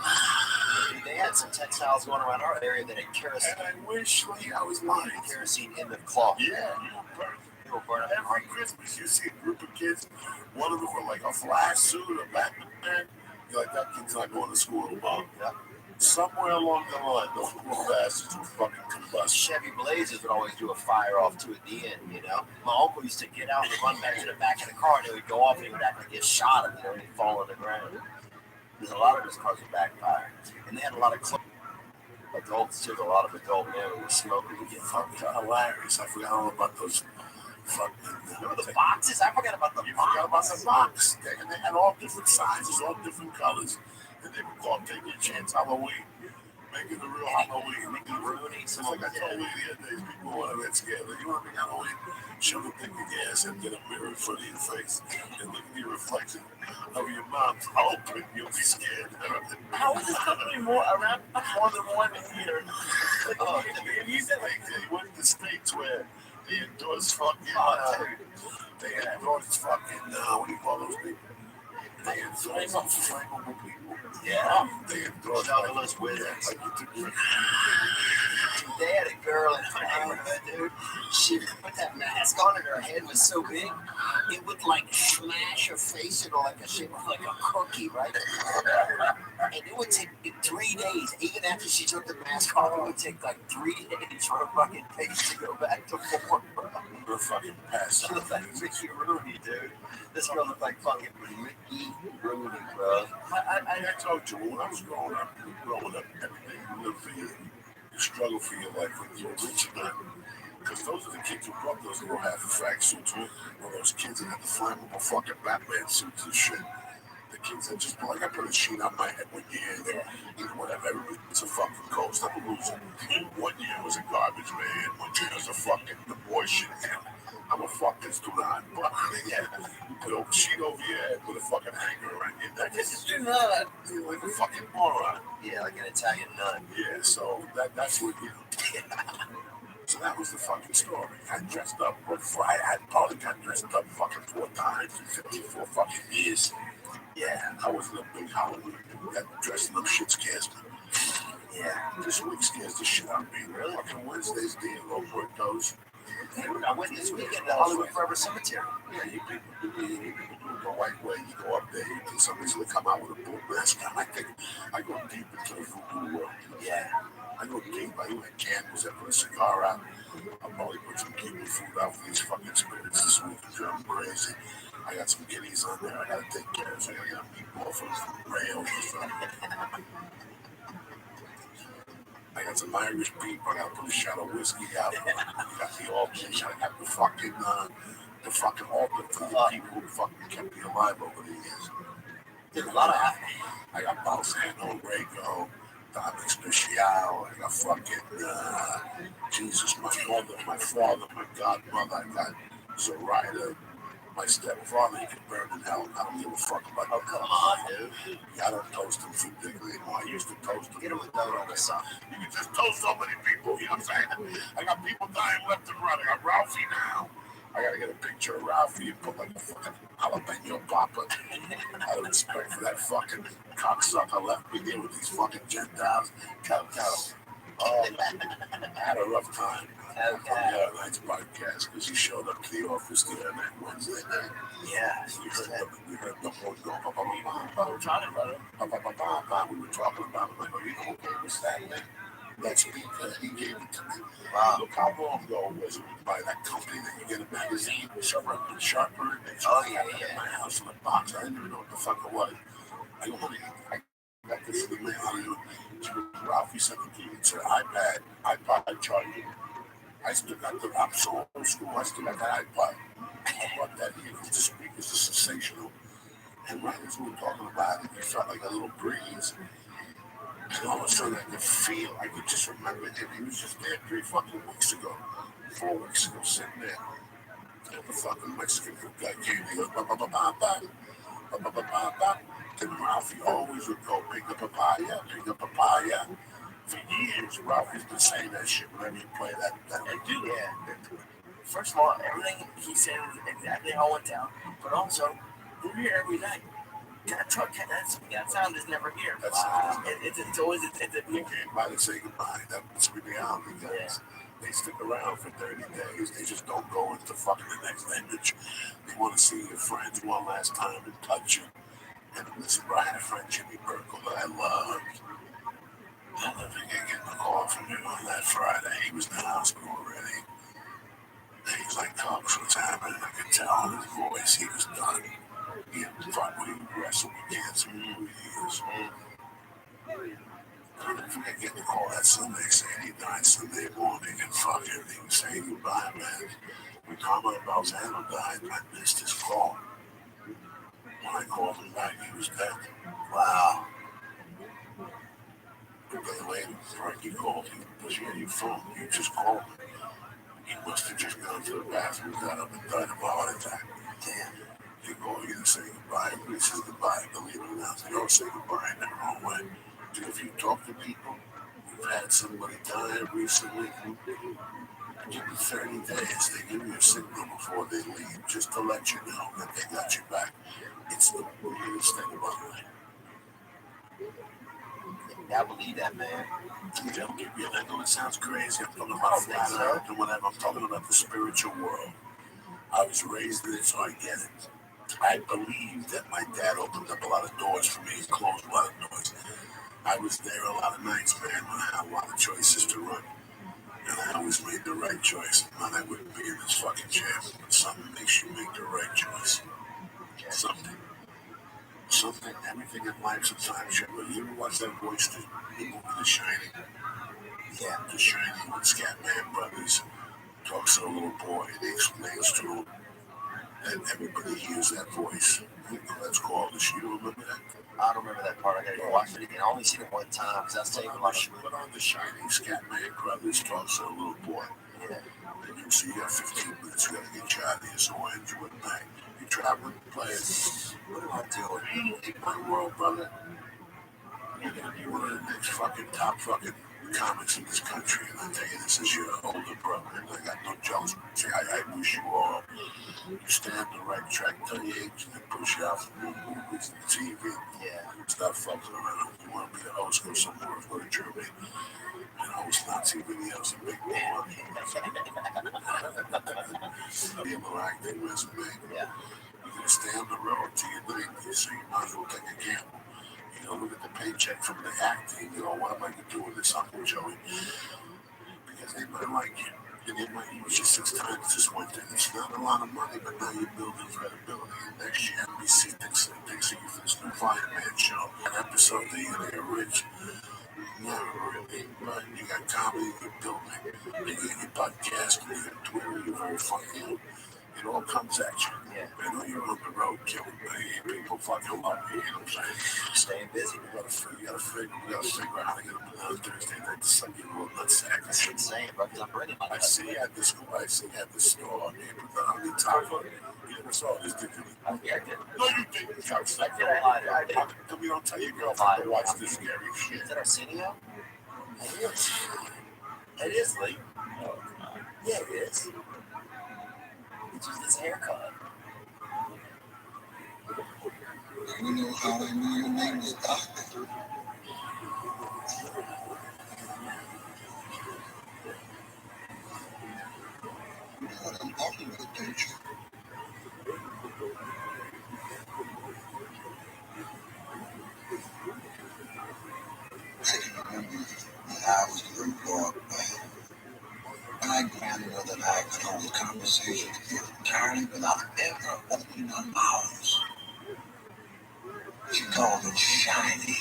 They had some textiles going around our area that had kerosene. And I wish, Lee, I was lying. Kerosene in the cloth. Yeah, you will burn up. Every Christmas, you see a group of kids, one of them with like a flash suit or Batman. You're like, that kid's not going to school tomorrow. Yeah. Somewhere along the line, those little bastards would fucking combust. Chevy Blazers would always do a fire off to at the end, you know. My uncle used to get out and run back to the back of the car, and it would go off, and he would act like he had shot him, you know, and he'd fall on the ground. Because a lot of his cars would backfire. And they had a lot of adults, too. A lot of adult men who were smoking and getting fucked up. Hilarious. I forgot all about those fucking... Remember the boxes? I forgot about the You box. forgot about the box. And they had all different sizes, all different colors. And they would call Take Your Chance Halloween. Make it a real Halloween. Make it Rooney. It's like I told you the other day, people want to get scared. Like, you want to make Halloween? Shove a thing in your ass and get a mirror in front of your face. And look at your reflection of your mouth open. You'll be scared. How is this company more around more than 1 year? Like, Oh, you said like they went to states where they endorse fucking, they endorse fucking, what do you call those people? They endorse flammable people. Yeah. They endorse Douglas with it. like you took They had a girl in our neighborhood, dude. She would put that mask on, and her head was so big, it would like smash her face into like a shape of like a cookie, right? And it would take 3 days, even after she took the mask off. It would take like 3 days for her fucking face to go back to form, bro. You're fucking past. She looked like Ricky Rooney, dude. This girl looked like fucking Ricky Rooney, bro. I told you, when I was growing up, everything you live for you struggle for your life when you're rich and not. Because those are the kids who brought those little half-a-frack suits, or those kids that had the flammable fucking Batman suits and shit. The kids that just, like, I put a sheet on my head 1 year, and whatever, everybody's a fucking ghost. I'm a loser. 1 year was a garbage man, 1 year was a fucking the boy shit. I'm a fucking student, but you put a sheet over your head with a fucking hanger around your neck. Do not. You're like a fucking moron. Yeah, like an Italian nun. Yeah, so that's what you So that was the fucking story. I dressed up, but I probably got dressed up fucking 4 times in 54 fucking years. Yeah, I wasn't a big Halloween. That dressing up shit scares me. Yeah, this week scares the shit out of me. Really? Fucking Wednesday's the where it goes. I went this weekend to Hollywood Forever Cemetery. Yeah, you people do it the right way. You go up there, you can somebody's gonna come out with a boot mask on. I go deep into the voodoo world. Yeah. I go deep. I lit candles. I put a cigar out. I'll probably put some Cuban food out for these fucking spirits this week. I'm crazy. I got some guineas on there. I gotta take care of. So I got a meatball from rails or something. I got some Irish beef. I gotta put a shot of whiskey out. I got the all I got the fucking the fucking altar for the people who fucking kept me alive over the years. There's a lot of I got Balsano, Rego, Dominic Special, I got fucking Jesus, my mother, my father, my godmother, I got Zoraida, my stepfather, he could burn in hell. I don't give a fuck about oh, come on, dude. I don't toast him for dick anymore. I used to toast him. Get him another on the side. You can just toast so many people, you know what I'm saying? I got people dying left and right. I got Ralphie now. I gotta get a picture of Ralphie and put like a fucking jalapeno popper. Out of respect for that fucking cocksucker left me there with these fucking Gentiles. Cal. Oh, I had a rough time. On the other night's podcast because he showed up to the office the other night, Wednesday night. Yeah, We heard the phone go, we're trying, brother. we were talking about it. Like, oh, you know who gave us that thing? That speaker, he gave it to me. Wow. Look how long ago it was by that company that you get a magazine, Sharper. Oh, yeah. In my house in a box. I didn't even know what the fuck it was. I got this in the mail. Ralphie sent it to me. It's an iPod charger. I still got I'm so old school. I still got that iPod. I bought that here. The speakers are sensational. And right as we were talking about it, it felt like a little breeze. And all of a sudden, I could just remember him. He was just there 4 weeks ago, sitting there. And the fucking Mexican guy came. He goes, ba. Then Ralphie always would go, pick a papaya. For years, Ralphie's been saying that shit whenever you play that. Dude, yeah. First of all, everything he said is exactly how it went down. But also, we're here every night. That truck, that sound is never here. It's always a we came by to say goodbye. That's the reality, guys. They stick around for 30 days. They just don't go into fucking the next image. They want to see your friends one last time and touch you. And listen, I had a friend, Jimmy Burkle, that I loved. I'll never getting a call from him on that Friday. He was in the hospital already. And he's like, "Cox, what's happening?" I could tell in his voice he was done. He had fought with him, wrestled with cancer for years. I'll never forget getting a call that Sunday saying he died Sunday morning and fuck everything was saying goodbye, man. When Carmine Balzano died, I missed his call. When I called him back, he was dead. Wow. But by the way, Frankie called him, because you had your phone, you just called him. He must have just gone to the bathroom, got up and died of a heart attack. Damn. They call you to say goodbye. Everybody says goodbye, believe it or not. They all say goodbye in their own way. Dude, if you talk to people, you've had somebody die recently, give you 30 days. They give you a signal before they leave, just to let you know that they got your back. It's the weirdest thing about it. I believe that, man. They'll give you, I know it sounds crazy. I'm talking about flat earth and whatever. I'm talking about the spiritual world. I was raised in it, so I get it. I believe that my dad opened up a lot of doors for me and closed a lot of doors. I was there a lot of nights, man, when I had a lot of choices to run. And I always made the right choice. Not I wouldn't be in this fucking chair, but something makes you make the right choice. Something, everything in life sometimes should. You ever watch that voice, the movie The Shining? Yeah, The Shining with Scatman Brothers. Talks to a little boy and he explains to him that everybody hears that voice. You know, that's called the You don't remember that? I don't remember that part. I gotta go watch it again. I only seen it one time because I was taking my shit. But on The Shining, Scatman Brothers talks to a little boy. Yeah. And you see, you got 15 minutes, you gotta get you out of here, so I enjoy the night. You traveling, playing. What am I doing? In my world, brother, you're gonna be one of the next fucking top fucking comics in this country, and I tell you, this is your older brother, and I got no jokes. See, I wish you all, you stand the right track till your age, and push you out from the movies and TV. Yeah. Stop fucking around. You want to be a host, go somewhere, go to Germany, and host Nazi videos and make more money. Be a more acting resume. Yeah. You're going to stay on the road till you're 90, so you might as well take a gamble. You know, look at the paycheck from the acting. You know, what am I going to do with this Uncle Joey? Because they might like you. And they might use you 6 times this winter. It's not a lot of money, but now you're building credibility. And next year, NBC thinks of you for this new Fireman show. An episode that you're going to get rich. Not really, but you got comedy, you're building. You got your podcast, you got Twitter, you're very funny. You it all comes at you. Yeah. And when you're on the road killing people fucking love you, you know what I'm saying? Staying busy. You gotta figure out how to get them on Thursday night to Sunday little nutsack. That's insane, bro, because I'm ready. I see you at the store, they put that on the top of it. You never saw this, did you? Yeah, I did. No, you didn't. I did. How come you don't tell your girlfriend to watch this scary shit? Is that Arsenio? It is. It is, Lee. No, it's not. Yeah, it is. It's just his haircut. You know how I knew your name was Doctor? You know what I'm talking about, don't you? I can remember when I was a little boy, my grandmother and I could hold conversations entirely without ever opening our mouths. She called it shiny.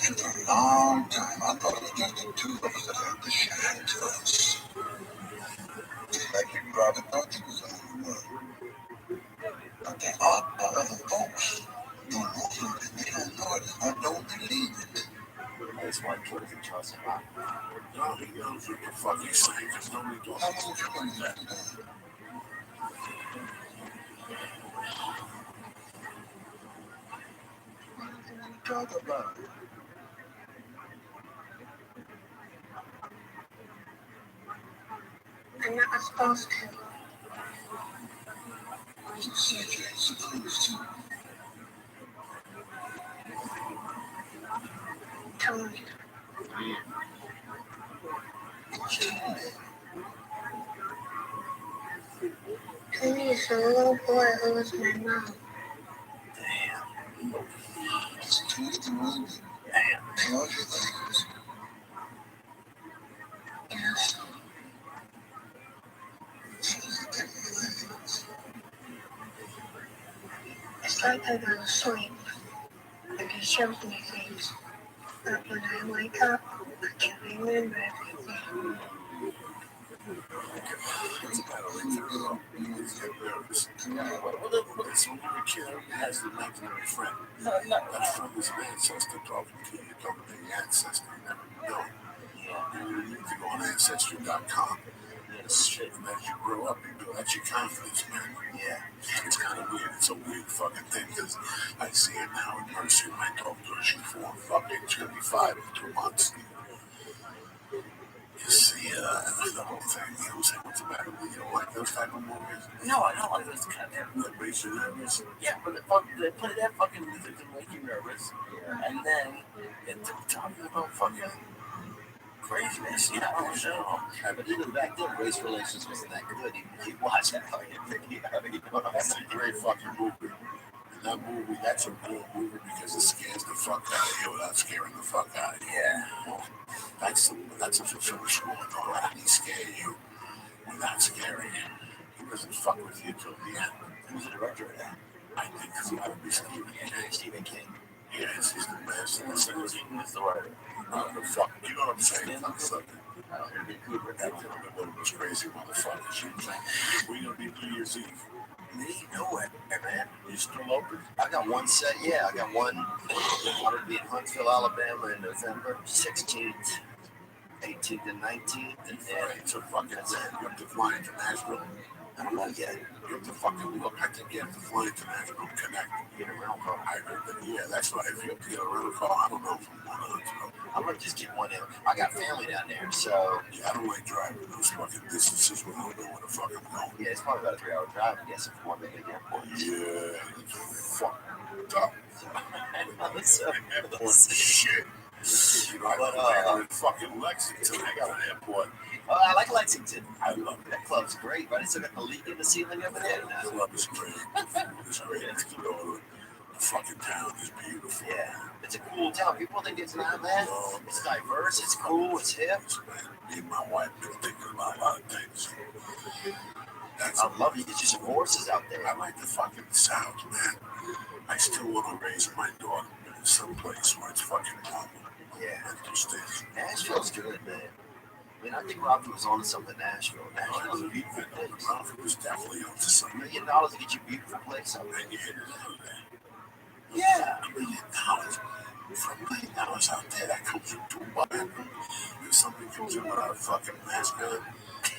And for a long time, I thought it was just the two of us that had the shine to us. Like you probably thought you was the only one. But there are other folks who don't know it, and they don't know it, or don't believe it. That's why George and trust him. No, he knows what the fuck he's saying, because nobody goes, How long you been here today? What do you want to talk about? I'm not supposed to. You said you ain't supposed to. Tony. Tony is the little boy who was my mom. Damn. It's Tony the one that Damn. tells you things. Yes. Tells you things. It's like I go to sleep, and he shows me things. But when I wake up, I can't remember everything. it's about a little girl. You get nervous. It's when you're a kid, everybody has an imaginary friend. That friend is an ancestor talking to you. You don't know your ancestor. You never know. You need to go on Ancestry.com. Shit, and as you grow up, you build that's your confidence, man. Yeah. It's kind of weird. It's a weird fucking thing because I see it now in person. I talk to her. She's she's gonna be 5 in 2 months. You see, the whole thing. You know, say what's the matter with you? Don't like those type of movies? No, I don't like those kind of things. That makes you nervous. Yeah, but they play that fucking music to make you nervous. Yeah. And then it's talking about fucking craziness. Yeah, I don't know. But even back then, race relations wasn't that good. You watch that fucking video. You know what I'm That's a saying? great fucking movie. And that movie, that's a real movie because it scares the fuck out of you without scaring the fuck out of you. Yeah. That's a fulfillment going on. How do he scare you without scaring you? He doesn't fuck with you till the end. Who's the director of that? I think it's got to be Stephen King. Stephen King. Yes, he's the master. Who's the writer? The fuck, you know what I'm saying? Something. Kubrick. That gentleman, one of those crazy motherfuckers. You think we gonna be New Year's Eve? Me? No way, man. You still open? I got one set. Yeah, I got one. I'm gonna be in Huntsville, Alabama in November 16th, 18th, and 19th. And then It's a fucking man. You have to fly into Nashville. I don't know yet. You have to fucking look. I think you have to fly into Nashville and connect. Get a rental car. I heard that. Yeah, that's right. If you have to get a rental car, I don't know from one to Huntsville. I'm gonna just get one in. I got family down there, so Yeah, I don't like driving those fucking distances when I don't know where the fuck I'm going. yeah, it's probably about a 3-hour drive, I guess, if one big airport. Yeah, it's fucked up. So, Shit. You know, I But, live in fucking Lexington. I got an airport. I like Lexington. I love it. That club's great, right? It's got the leak in the ceiling over there. The club is great. The food is great. The fucking town is beautiful. Yeah, it's a cool town. People think it's not that. It's diverse. It's cool. It's hip. Me and my wife been thinking about a lot of things. That's I love you. Get you some horses out there. I like the fucking South, man. I still want to raise my daughter in some place where it's fucking normal. Yeah. And just Nashville's good, man. I mean, I think Robbie was on to something. Nashville. Nashville's a beautiful place. was definitely up to something. $1 million to get your beautiful place up. And you hit it out there. Yeah, $1 million. For $1 million out there, that comes in Dubai. If somebody comes in without a fucking mask on,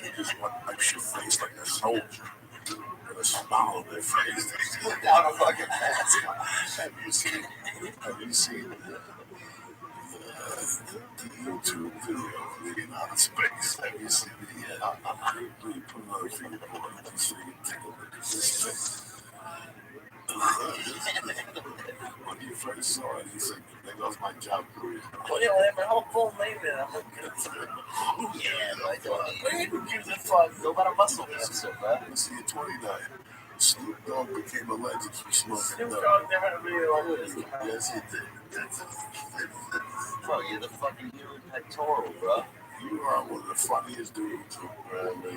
they just want to wipe your face like a soldier. With a smile on their face. Without a fucking mask. Have you seen the YouTube video of Living Out of Space? Have you seen the you put another finger on it so you can take a look at this thing? When you first saw it, he said, "There goes my job career." Well, yeah, whatever. How full name it? I'm like, Yeah, like, who gives a fuck? go about a muscle so bad. Let's see, at 29, Snoop Dogg became a legend for smoking Snoop dope. Dogg never had a video like this. Yes, he did. Bro, you're the fucking human pectoral, bro. You are one of the funniest dudes, Rabbi.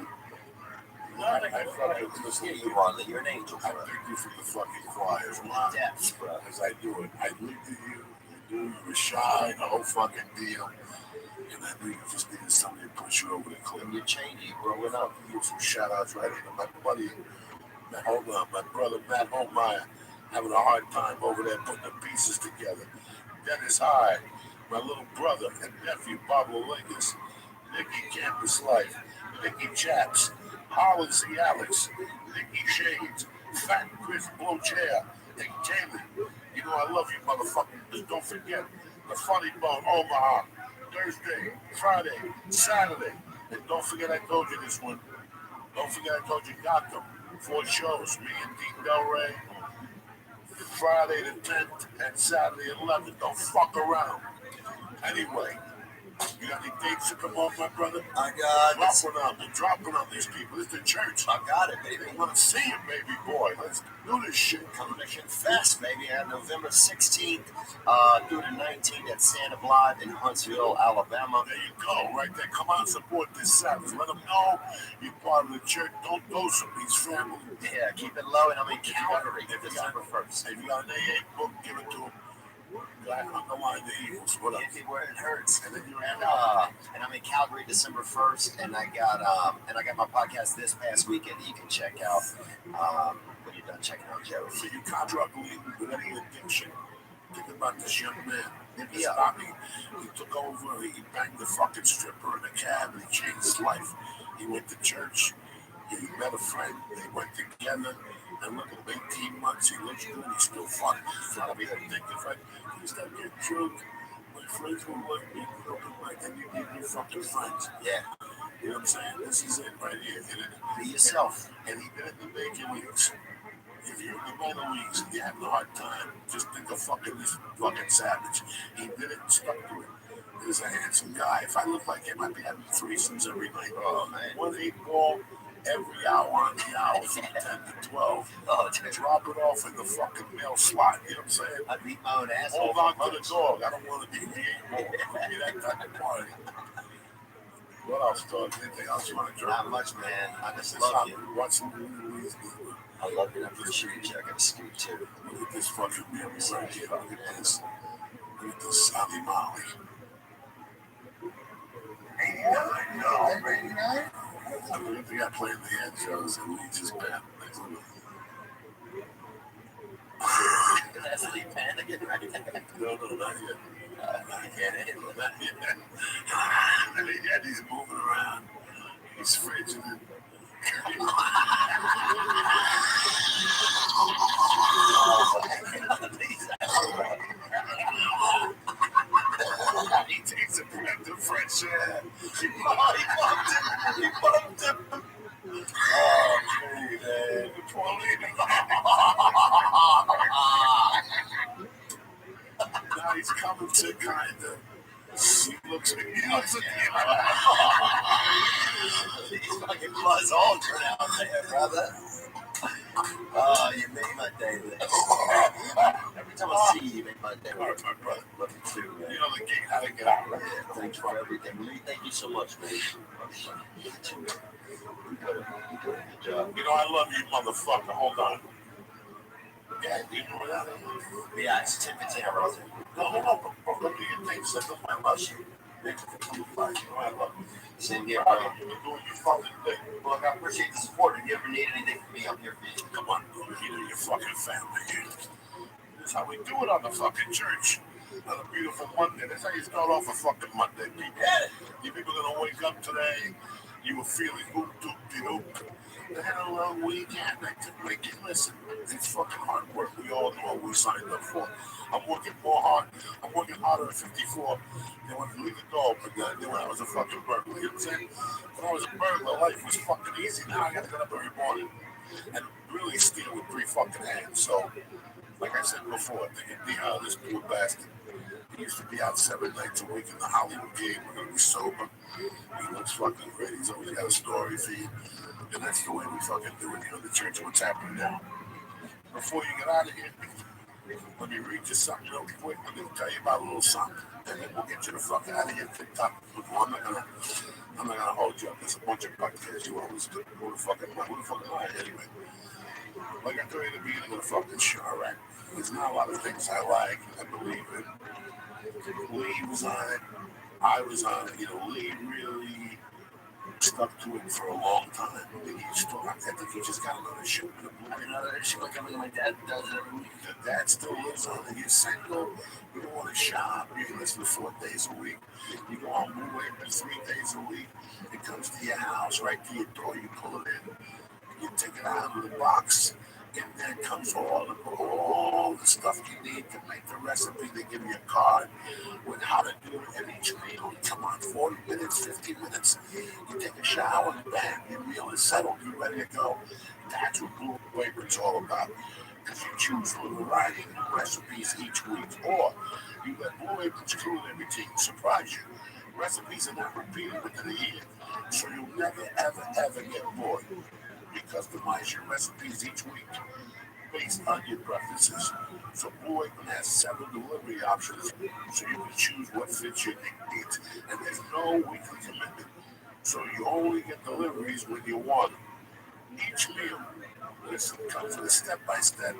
I fucking listen Yeah, to you you. are. You're an angel, I bro. pick you from the fucking choir, From man. the depths, bro. As I do it. I looked at you, you were shy, the whole fucking deal. And I knew you just needed somebody to push you over the cliff. And you're changing. You're growing up. Give some shout outs right into my buddy, my brother Matt Holmeyer, having a hard time over there putting the pieces together. Dennis Hyde, my little brother and nephew Pablo Lingus, Nicky Campus Life, Nicky Chaps, Holland C. Alex, Nicky Shades, Fat Chris Blochair, and Taylor. You know I love you, motherfucker. Just don't forget the Funny Bone Omaha, Thursday, Friday, Saturday. And don't forget I told you this one. Don't forget I told you Gotham. 4 shows, me and Dean Del Rey. Friday the 10th and Saturday 11th. Don't fuck around. Anyway, you got any dates to come off, my brother? I got Drop one on. They're dropping on these people. It's the church. I got it, baby. They want to see you, baby boy. Let's do this shit. Commission Fest, baby, on November 16th through the 19th at Santa Blythe in Huntsville, Alabama. There you go, right there. Come on, support this Sabbath. Let them know you're part of the church. Don't dose them. He's family. Yeah, keep it low, and I'm in If you got- Calgary if you December 1st. If you got an AA book, give it to him. Black underline the Eagles. What up? Hit me where it hurts. And then you're And I'm in Calgary December 1st, and I got my podcast this past weekend that you can check out when you're done checking out Joe. So you contract lead with any addiction. Think about this young man. Yeah. He took over, he banged the fucking stripper in a cab, and he changed his life. He went to church, he met a friend, they went together, and look at him, 18 months, he looks good, he's still fun. He's not being addicted, right? He's not getting drunk. My friends will like me, and you need your fucking friends. Yeah, You know what I'm saying? This is it right here. be yourself. And he did it in the major leagues. If you're in the minor leagues and you're having a hard time, just think of fucking this fucking savage. He did it and stuck to it. He's a handsome guy. If I looked like him, I'd be having threesomes every night. Oh, man. 1-8 ball every hour on the hour from 10 to 12. Oh, dude, Drop it off in the fucking mail slot. You know what I'm saying? I beat my own asshole. Hold on to the dog. I don't want to be here anymore. Be that type of party. What else, dog? Anything else you want to drop? Not much, man. I just It's love not- you. Watch some movies. I love you. I appreciate you. I got a scoop too. Look at this fucking mirror right here. Look at this. Look at this Sally Molly. 89? No, 89? I believe they got playing the end shows and we just banned. That's Lee Panic right there. No, not yet. I get it. Not yet. Yeah, he's moving around. He's frigid. He takes a breath of fresh air. He bumped him. Oh, man. Now he's coming to kind of. He looks at me. He's fucking Buzz Aldrin out there, brother. Oh, you made my day. Every time I see you, you make my day. All right, my brother. Love you too, man. You know the gate, how to get out. Right? Yeah, thanks for everything. Lee, thank you so much, man. You too. You got a good job. You know, I love you, motherfucker. Hold on. Yeah, do you know that? Yeah, it's Timothy Rosen. No. Look at your thing. Send them my love you. Thanks for coming by. You know, I love you. Same here, Proud bro. of you. You're doing your fucking thing. Look, I appreciate the support. you ever need anything from me, I'm here for you. Come on, brother, you know your fucking family here. That's how we do it on the fucking church. On a beautiful Monday. That's how you start off a fucking Monday, people. You people gonna wake up today, you were feeling hoop-doop-de-doop. They had a long weekend. Listen, it's fucking hard work. We all know what we signed up for. I'm working more hard. I'm working harder at 54 than when I leave the door, but than when I was a fucking burglar. You know what I'm saying? When I was a burglar, life was fucking easy. Now I gotta get up every morning and really steal with 3 fucking hands. So, like I said before, this poor bastard. He used to be out 7 nights a week in the Hollywood game. We're gonna be sober. He looks fucking great. He's always got a story for you. And that's the way we fucking do it here in the church. What's happening now? Before you get out of here, let me read you something real quick. Let me tell you about a little something. And then we'll get you the fuck out of here. TikTok. I'm not gonna hold you up. There's a bunch of podcasts you always do. Who the fuck am I anyway? Like I told you at the beginning of the fucking show, all right? There's not a lot of things I like, I believe in. Lee was on it. I was on it. You know, Lee really stuck to it for a long time. I think he just got another ship with a blue. Another issue like everything my dad does every week. Your dad still lives on it. You're single. You don't want to shop. You can listen to 4 days a week. You go on Blue Apron 3 days a week. It comes to your house, right to your door. You pull it in. You take it out of the box. And there comes all the stuff you need to make the recipe. They give you a card with how to do it in each meal. Come on, 40 minutes, 50 minutes. You take a shower and bam, your meal is settled. You're ready to go. That's what Blue Apron's all about. Because you choose from a variety of recipes each week. Or you let Blue Apron's culinary team surprise you. Recipes are not repeated within a year. So you'll never, ever get bored. You customize your recipes each week based on your preferences. So Blue Apron has several delivery options, so you can choose what fits your needs. And there's no weekly commitment, so you only get deliveries when you want them. Each meal, listen, comes with a step-by-step,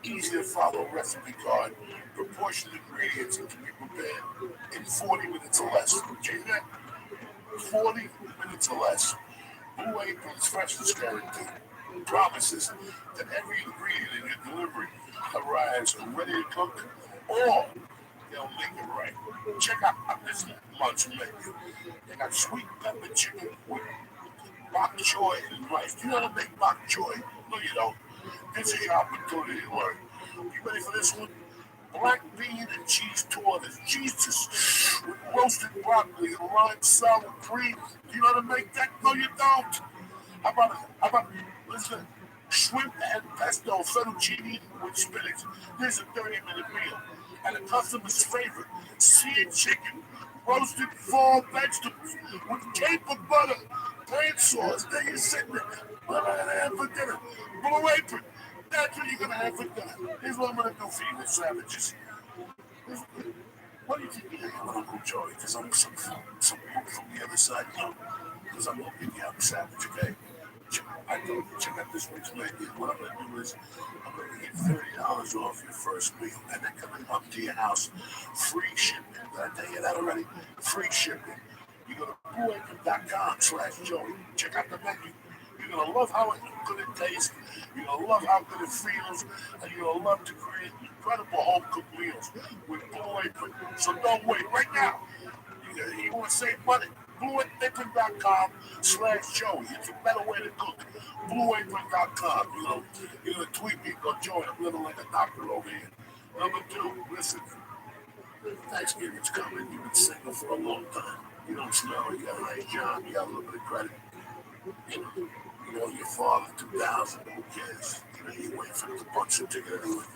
easy-to-follow recipe card. Proportioned ingredients can be prepared in 40 minutes or less. Okay, that 40 minutes or less. Blue Apron's freshness guarantee promises that every ingredient in your delivery arrives ready to cook, or they'll make it right. Check out this month's menu. They got sweet pepper chicken with bok choy and rice. Do you know how to make bok choy? No, you don't. This is your opportunity to learn. You ready for this one? Black bean and cheese tortas, Jesus, with roasted broccoli and lime sour cream. Do you know how to make that? No, you don't. How about, listen, shrimp and pesto fettuccine with spinach. This is a 30-minute meal. And a customer's favorite, seared chicken, roasted fall vegetables with caper butter, plain sauce. There you sit there. What am I going to have for dinner? Blue Apron. That's what you're going to have for dinner. Here's what I'm going to do for you, the savages. What do you think you're going to Uncle Joey? Because I'm some from the other side? No. Because I'm looking at the savage, okay? I told you, check out this week's menu. What I'm going to do is, I'm going to get $30 off your first meal, and then coming up to your house, free shipping. Did I tell you that already? Free shipping. You go to blueapron.com/Joey. Check out the menu. You're going to love how good it tastes. You're going to love how good it feels. And you're going to love to create incredible home-cooked meals with Blue Apron. So don't wait. Right now, you want to save money? blueapron.com/Joey. It's a better way to cook. blueapron.com. You're going to tweet me. Go join. I'm living like a doctor over here. Number 2, listen. Thanksgiving's coming. You've been single for a long time. You don't smell. You got a nice job. You got a little bit of credit. You know your father, 2000. Who cares? You wait for the bunch of ticket anyway.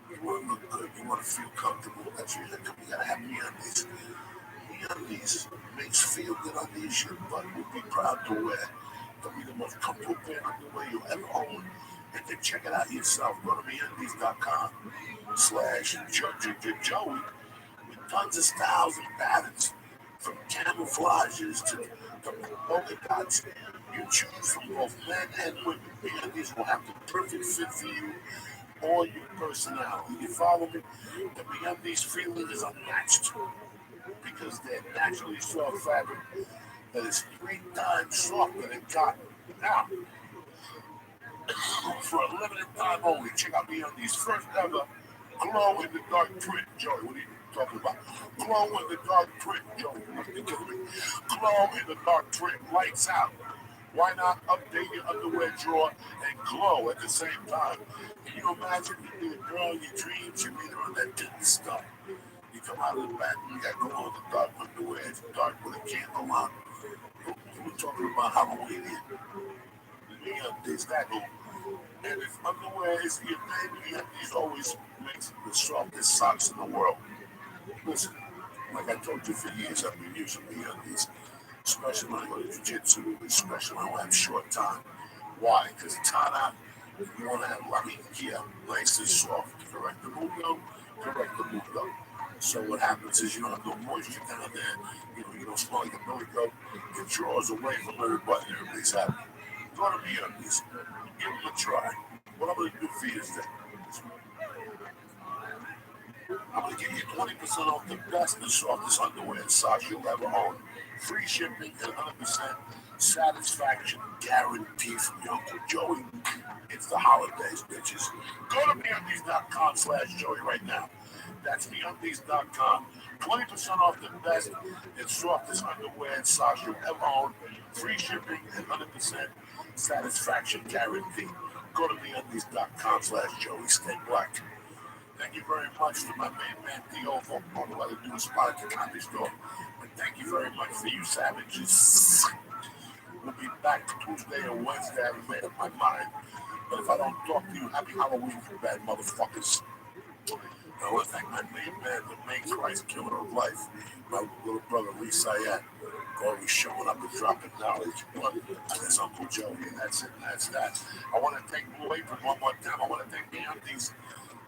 You want to look good. You want to feel comfortable. That's your income. You got to have MeUndies. MeUndies makes feel good undies your butt would be proud to wear. They'll be the most comfortable pair of underwear you'll ever own. And then check it out yourself. Go to MeUndies.com/Joey with tons of styles and patterns. From camouflages to polka dots, you choose from both men and women. MeUndies will have the perfect fit for you or your personality. You follow me? The MeUndies feeling is unmatched because they're naturally soft fabric that is 3 times softer than cotton. Now, for a limited time only. Check out MeUndies' first ever glow in the dark print. Joey, what are you talking about? Glow in the dark print. Joey, you must be kidding me. Glow in the dark print. Lights out. Why not update your underwear drawer and glow at the same time? Can you imagine you meet a girl in your dreams, you meet her on that good stuff. You come out of the back and you got glow in the dark underwear. It's dark with a candle on. We're talking about Halloween here. MeUndies, that who. And if underwear is your thing, MeUndies always makes the softest socks in the world. Listen, like I told you for years, I've been using MeUndies, especially when I go to jiu-jitsu, especially when I have short time. Why? Because Tana, you want to have Rabbi here, nice and soft. Correct the mundo, correct the mundo. So what happens is you don't have no moisture down there. You don't smell like a belly goat. It draws away from everybody. Everybody's happy. Go to MeUndies. Give them a try. What I'm going to do for you is that I'm going to give you 20% off the best and softest underwear and socks you'll ever own. Free shipping and 100% satisfaction guarantee from your Uncle Joey. It's the holidays, bitches. Go to MeUndies.com/Joey right now. That's MeUndies.com. 20% off the best and softest underwear and socks you'll ever own. Free shipping and 100% satisfaction guarantee. Go to MeUndies.com/Joey. Stay black. Thank you very much to my main man Theo for all the other new spot at the comedy store. And thank you very much for you savages. We'll be back Tuesday or Wednesday. I haven't made up my mind. But if I don't talk to you, happy Halloween, you bad motherfuckers. I want to thank my main man, the main Christ killer of life, my little brother Lee Sayat, always showing up and dropping knowledge. And that's Uncle Joey, and that's it, and that's that. I want to thank Blue Apron one more time. I want to thank MeUndies.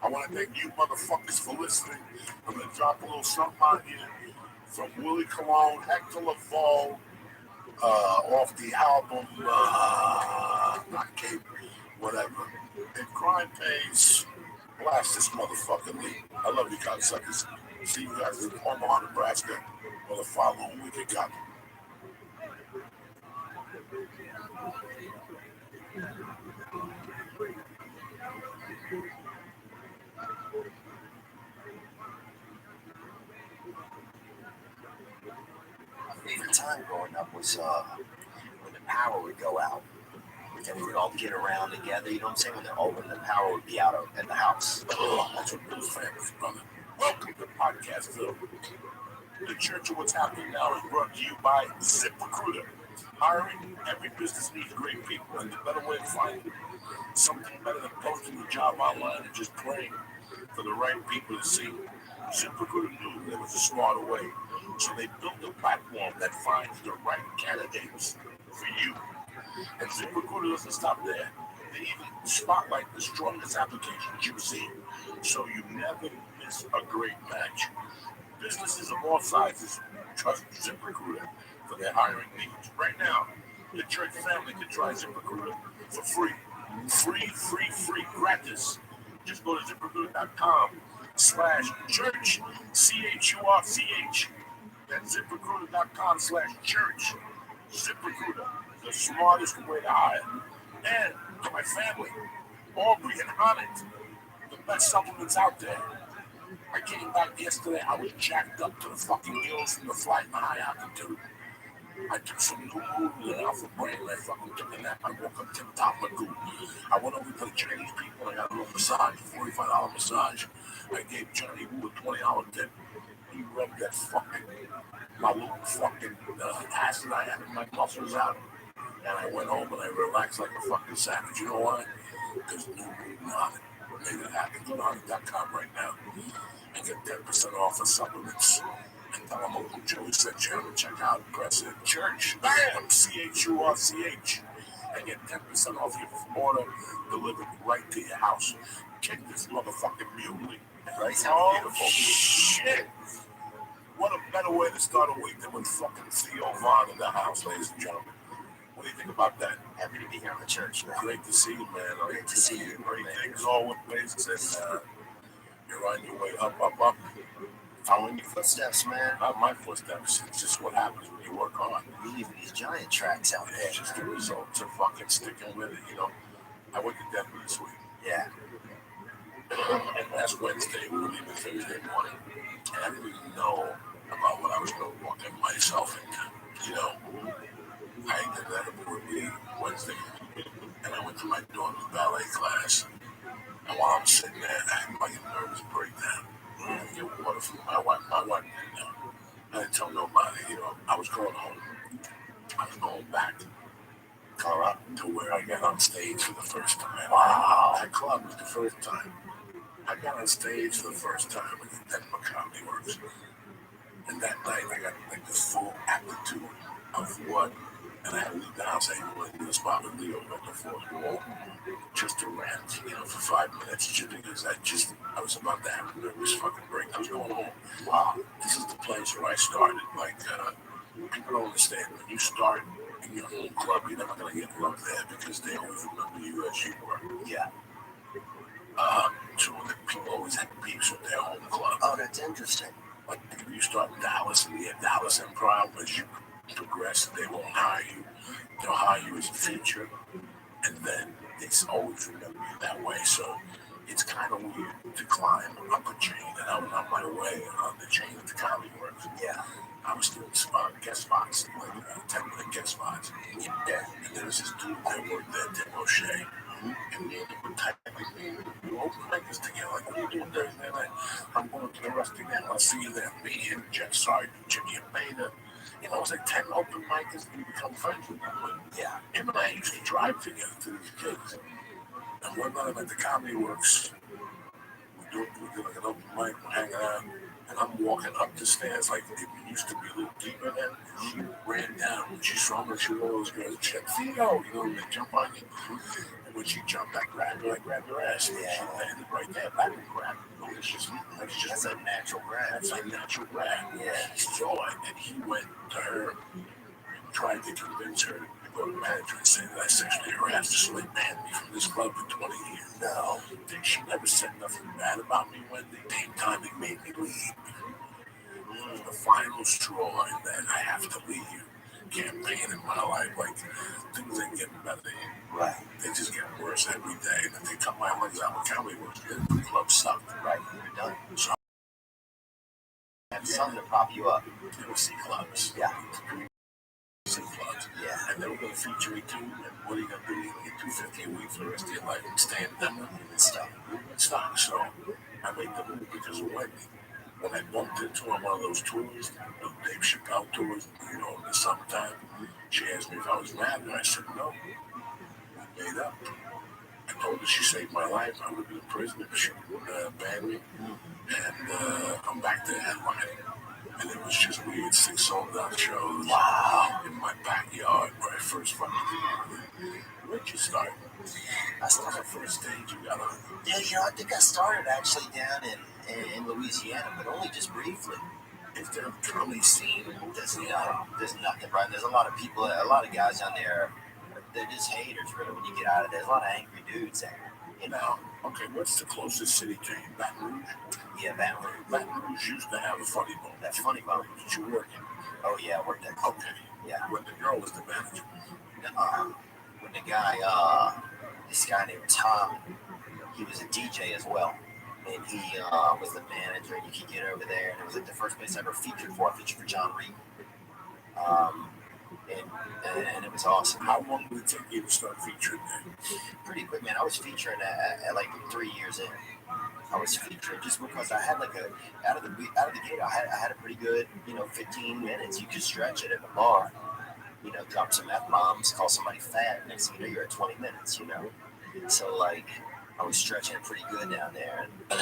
I want to thank you motherfuckers for listening. I'm going to drop a little something on you from Willie Colon, Hector LaValle, off the album, not Cape, whatever. And Crime Pays. Blast this motherfucking league. I love you cocksuckers. See you guys in Omaha, Nebraska, or the following week at God. My favorite time growing up was when the power would go out. And we would all get around together, you know what I'm saying? When the power would be out at the house. That's what those families, brother. Welcome to Podcastville. The Church of What's Happening Now is brought to you by ZipRecruiter. Hiring, every business needs great people, and the better way to find something better than posting a job online and just praying for the right people to see. ZipRecruiter knew there was a smarter way, so they built a platform that finds the right candidates for you. And ZipRecruiter doesn't stop there. They even spotlight the strongest applications you've seen, so you never miss a great match. Businesses of all sizes trust ZipRecruiter for their hiring needs. Right now, the church family can try ZipRecruiter for free. Free, gratis. Just go to ZipRecruiter.com/church, CHURCH. That's ZipRecruiter.com/church. ZipRecruiter, the smartest way to hire. And to my family, Aubrey and Honnet, the best supplements out there. I came back yesterday, I was jacked up to the fucking gills from the flight in high altitude. I took some new noodles and alpha brain, I fucking took a nap, I woke up to the top of the goo. I went over to the Chinese people, I got a little massage, $45 massage. I gave Johnny Woo a $20 tip. He rubbed that my little fucking acid I had in my muscles out. And I went home and I relaxed like a fucking savage. You know why? Because new Woo on it. Made it happen. Go to Honey.com right now and get 10% off of supplements. And tell them Uncle Joey said you check out President Church. Bam! CHURCH. And get 10% off your order delivered right to your house. Kick this motherfucking muley. Right? Oh, beautiful. Shit. What a better way to start a week than with fucking Theo Vaughn in the house, ladies and gentlemen. What do you think about that? Happy to be here in the church, man. Great to see you, man. Great to see you. Great Man. things always. And you're on your way up. Following your footsteps, man. Not my footsteps. It's just what happens when you work hard. You leave these giant tracks out there. It's just the results of fucking sticking with it, you know. I went to Denver this week. Yeah. And last Wednesday, we were leaving Thursday morning. And I didn't even know about what I was going to walk in myself into. You know, I did that appropriately Wednesday. And I went to my daughter's ballet class. And while I'm sitting there, I had like a nervous breakdown. I get water from my wife. My wife didn't know. I didn't tell nobody. You know, I was going home. I was going back to Colorado to where I got on stage for the first time. Wow. That club was the first time. I got on stage for the first time at the Denver Comedy Works. And that night, I got like the full amplitude of what, and I had to leave the house. I even went to the spot with Leo at the fourth wall just to rant, you know, for 5 minutes, just because I was about to have a nervous fucking break. I was going home. Wow, this is the place where I started. Like, people don't understand. When you start in your own club, you're never going to get love there because they always remember you as you were. Yeah. So the people always have beefs with their home club. Oh, that's interesting. Like, if you start in Dallas and you have Dallas Improv, as you progress, they won't hire you. They'll hire you as a feature, and then they always remember you that way. So it's kind of weird to climb up a chain, and I was on my way on the chain at the Comedy Works. Yeah. I was doing guest spots, like 10-minute guest spots. Yeah. And there was this dude that worked there, Tim O'Shea. And me and him would type like, man, we open mics together. Like, what are you doing Thursday night? I'm going to the Rusty now. I'll see you there. Me, him, Jeff Sargent, Jimmy and Beta. You know, it was like 10 open mics and we become friends with them. Yeah. Him and I used to drive together to these gigs. And one night I'm at the Comedy Works. We do like an open mic, we're hanging out. And I'm walking up the stairs like it used to be a little deeper then. She ran down. When she saw me, she was one of those girls, check Theo, you know, they jump on you. And when she jumped, I grabbed her ass. Yeah. She landed right there. I didn't grab her. That's a natural grab. That's a natural grab. Yeah. He saw it, and he went to her and tried to convince her to go to the manager and say that I sexually harassed her, so they banned me from this club for 20 years. No. Then she never said nothing bad about me when they came time and made me leave. It was the final straw in that I have to leave campaign in my life. Like, things ain't getting better. Right. They just get worse every day. And if they cut my legs out with Comedy Works, the club sucked. Right. You're done. So I had something to prop you up. They would see clubs. Yeah. Clubs. Yeah. And they were going to feature me too. And what are you going to do? You're going to get $250 a week for the rest of your life and stay in Denver and stuff. So I made the move because of Wendy. When I bumped into her on one of those tours, the Dave Chappelle tours, you know, in the summertime, she asked me if I was mad, and I said no. We made up. I told her she saved my life. I would have been in prison if she banned me. And I'm back to headlining. And it was just weird, 6 sold-out shows. Wow. In my backyard where I first fucking did. Where'd you start? I started first stage you got on. Yeah, you know, I think I started actually down in Louisiana, but only just briefly. If the comedy scene, there's nothing, right? There's a lot of people, a lot of guys down there, they're just haters, really, when you get out of there. There's a lot of angry dudes there, you know. Okay, what's the closest city to you? Baton Rouge? Yeah, Baton Rouge. Baton Rouge used to have a funny bone. That's funny bone. Did you work in? Oh, yeah, I worked there. Okay. Yeah. When the girl was the manager. When the guy, this guy named Tom, he was a DJ as well. And he was the manager, and you could get over there. And it was like the first place I ever featured for. I featured for John Reed. And it was awesome. How long did it take you to start featuring there? Pretty quick, man. I was featuring at like 3 years in. I was featuring just because I had like out of the gate, I had a pretty good, 15 minutes. You could stretch it at the bar, drop some F-bombs, call somebody fat, next thing you know, you're at 20 minutes, So like, I was stretching it pretty good down there. And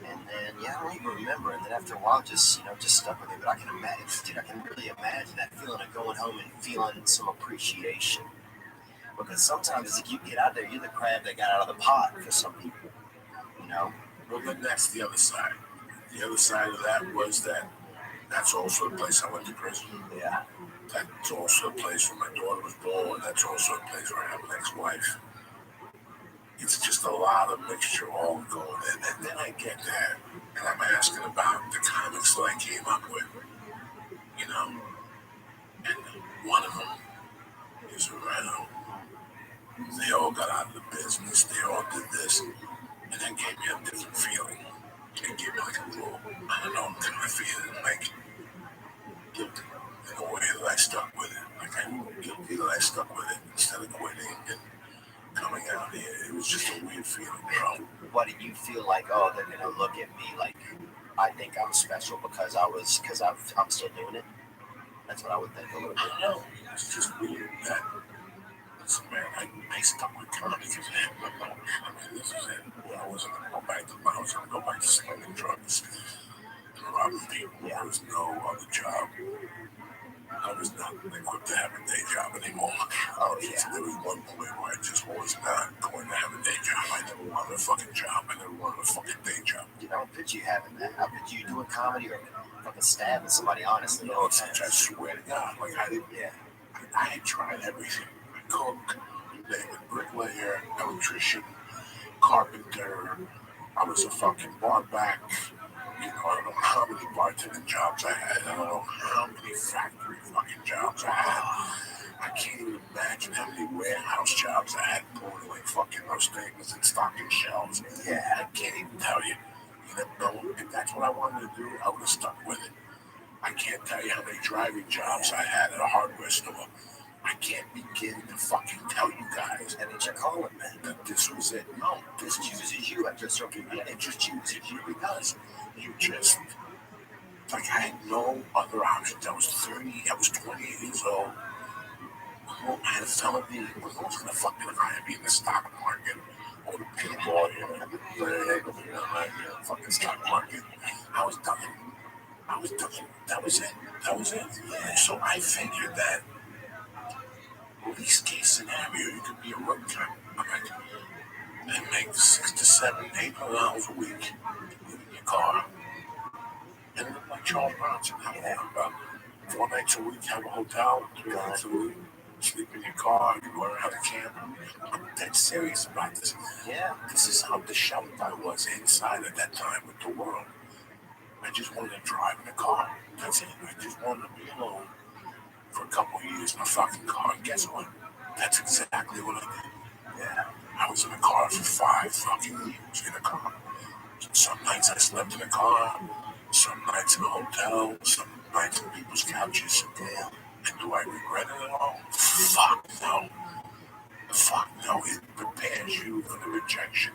then, I don't even remember. And then after a while, just stuck with it. But I can really imagine that feeling of going home and feeling some appreciation. Because sometimes it's like you get out there, you're the crab that got out of the pot for some people, Well, then that's the other side. The other side of that was that's also a place I went to prison. Yeah. That's also a place where my daughter was born. That's also a place where I have an ex-wife. It's just a lot of mixture all going in. And then I get there, and I'm asking about the comics that I came up with, And one of them is Reno. They all got out of the business, they all did this, and then gave me a different feeling. It gave me like a little, I don't know, kind of feeling like guilty in a way that I stuck with it. Like I knew guilty that I stuck with it instead of quitting and coming out here. It was just a weird feeling, bro. What did you feel like? Oh, they're gonna look at me like I think I'm special because I'm still doing it. That's what I would think a little bit. I don't know. It's just weird that, listen, man, I stuck with comedy because I had no money. I mean, this is it. I wasn't going to go back to I was going to go back to smoking drugs and robbing people. Yeah. There was no other job. I was not equipped to have a day job anymore. Oh, yeah. There was one point where I just was not going to have a day job. I never wanted a fucking job. I never wanted a fucking day job. You know, I don't picture you having that. I picture you doing comedy or fucking stabbing somebody, honestly. No, it's such, I swear to God. Like, I didn't, Yeah. I had tried everything. I cook, David, bricklayer, electrician, carpenter. I was a fucking bar back. You know, I don't know how many bartending jobs I had. I don't know how many factory fucking jobs I had. I can't even imagine how many warehouse jobs I had pulling like fucking those things and stocking shelves. Yeah, I can't even tell you. You know, if that's what I wanted to do, I would have stuck with it. I can't tell you how many driving jobs I had at a hardware store. I can't begin to fucking tell you guys. And it's your calling, man. That this was it. No, this chooses you after a certain point. It just chooses you because you just, like, I had no other options. I was 28 years old. My man is telling me, well, who's gonna fucking hire me in the stock market? Or the people, you know, the fucking stock market. I was done. That was it. Yeah. So I figured that least case scenario, you could be a road cop, right? And make $600 to $800 a week in your car. And look like Charles Bronson, have about 4 nights a week, have a hotel, 3 nights a week, sleep in your car, you learn how to camp. I'm dead serious about this. Yeah. This is how disheveled I was inside at that time with the world. I just wanted to drive in a car. That's it. I just wanted to be alone for a couple of years in a fucking car. And guess what? That's exactly what I did. Yeah. I was in a car for 5 fucking years in a car. Some nights I slept in a car, some nights in a hotel, some nights on people's couches. Damn. And do I regret it at all? Fuck no. Fuck no. It prepares you for the rejection.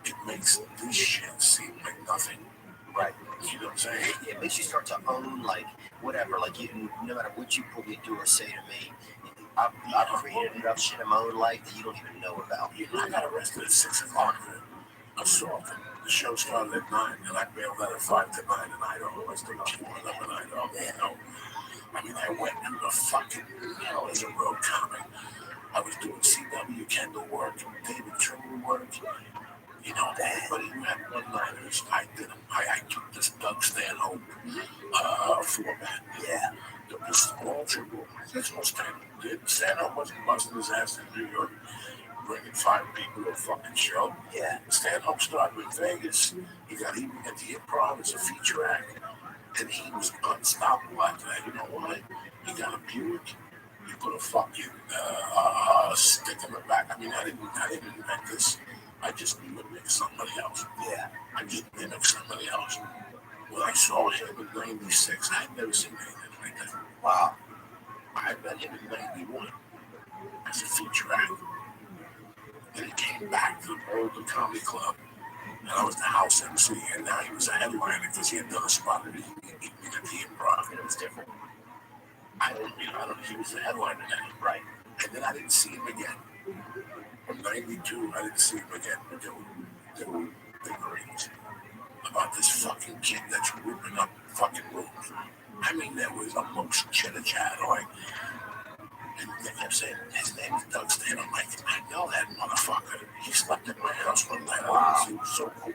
It makes this shit seem like nothing. Right. You know what I'm saying? It makes you start to own, like, whatever. Like, you, no matter what you probably do or say to me, I've created enough shit in my own life that you don't even know about. You know, I got arrested at 6 o'clock for assault. The show started at 9, and I bailed out at 5 to 9, and I don't know. I still got 4 of them, and I don't, you know. I mean, I went through the fucking, you know, as a road comic. I was doing CW Kendall work, David Truman work. You know, everybody who had one-liners, I did them. I took this Doug Stanhope format. Yeah. There was small triple. That's what Stanhope did. Stanhope wasn't busting his ass in New York, bringing 5 people to a fucking show. Yeah. Stanhope started in Vegas. He got even at the Improv as a feature act. And he was unstoppable after that. You know why? He got a Buick. He put a fucking stick in the back. I mean, I didn't invent this. I just mimicked somebody else. Yeah. I just mimicked somebody else. When I saw him in 96, I had never seen anything like that. Wow. I met him in 91 as a feature act. And he came back to the Boulder Comedy Club. And I was the house MC, and now he was a headliner because he had done a spot at the Improv. And it was different. He was the headliner then. Right. And then I didn't see him again. From 92, I didn't see him again. But there were theories about this fucking kid that's ripping up fucking rooms. I mean, there was almost chitter-chat, like, and they kept saying, his name is Doug Stan. I'm like, I know that motherfucker. He slept in my house one night. Wow. He was so cool.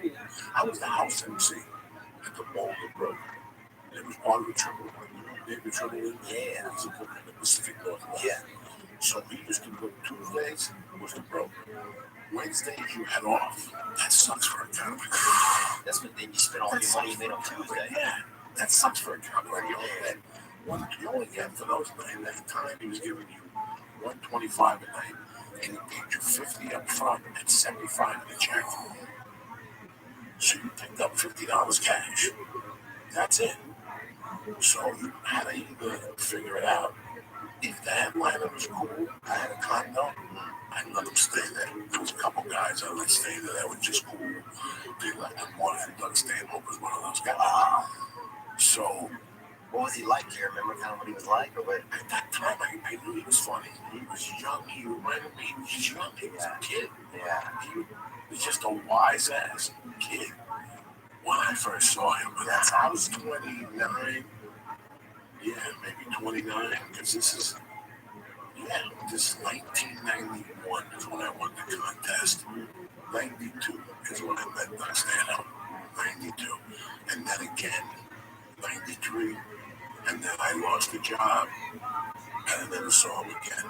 I was the house MC at the Boulder Brook. And it was part of the Triple. David Triple, yeah, he's a book in the Pacific Northwest. Yeah. So we used to go Tuesdays was the Brook. Wednesdays you had off. That sucks for a comic. That's what then you spend all your money you made on Tuesday. Yeah. That sucks for a comic. You only get for those 9 at the time, he was giving you $125 a night, and he paid you $50 up front and $75 in the check. So you picked up $50 cash. That's it. So you had to either figure it out. If the headliner was cool, I had a condo, I'd let them stay there. There was a couple guys I let stay there that were just cool. They let them want if Doug Stanhope was one of those guys. So, What was he like? Do you remember kind of what he was like? Or what? at that time, I knew he was funny. He was young. He reminded me he was young. He was a kid. Yeah. He was just a wise ass kid when I first saw him. But I was 29. Yeah, maybe 29. Because this is 1991 is when I won the contest. 92 is when I met Doug Stanhope. 92. And then again, 93. And then I lost the job. And I never saw him again.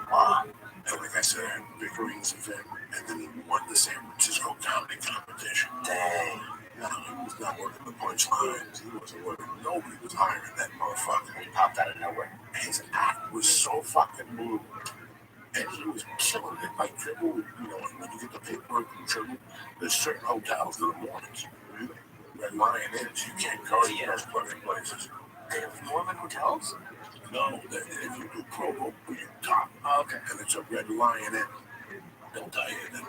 And like I said, I had big rings of him. And then he won the San Francisco comedy competition. Dang. No, he was not working the punchlines. He wasn't working. Nobody was hiring that motherfucker. He popped out of nowhere. His act was so fucking blue. And he was killing it. Like Triple, you know, when you get the paperwork from Triple, there's certain hotels that are Mormons. Red Lion Inns, you can't go to those fucking places. They have Mormon hotels? No, if you do Provo, you top. Oh, okay. And it's a Red Lion Inn. They'll tell you that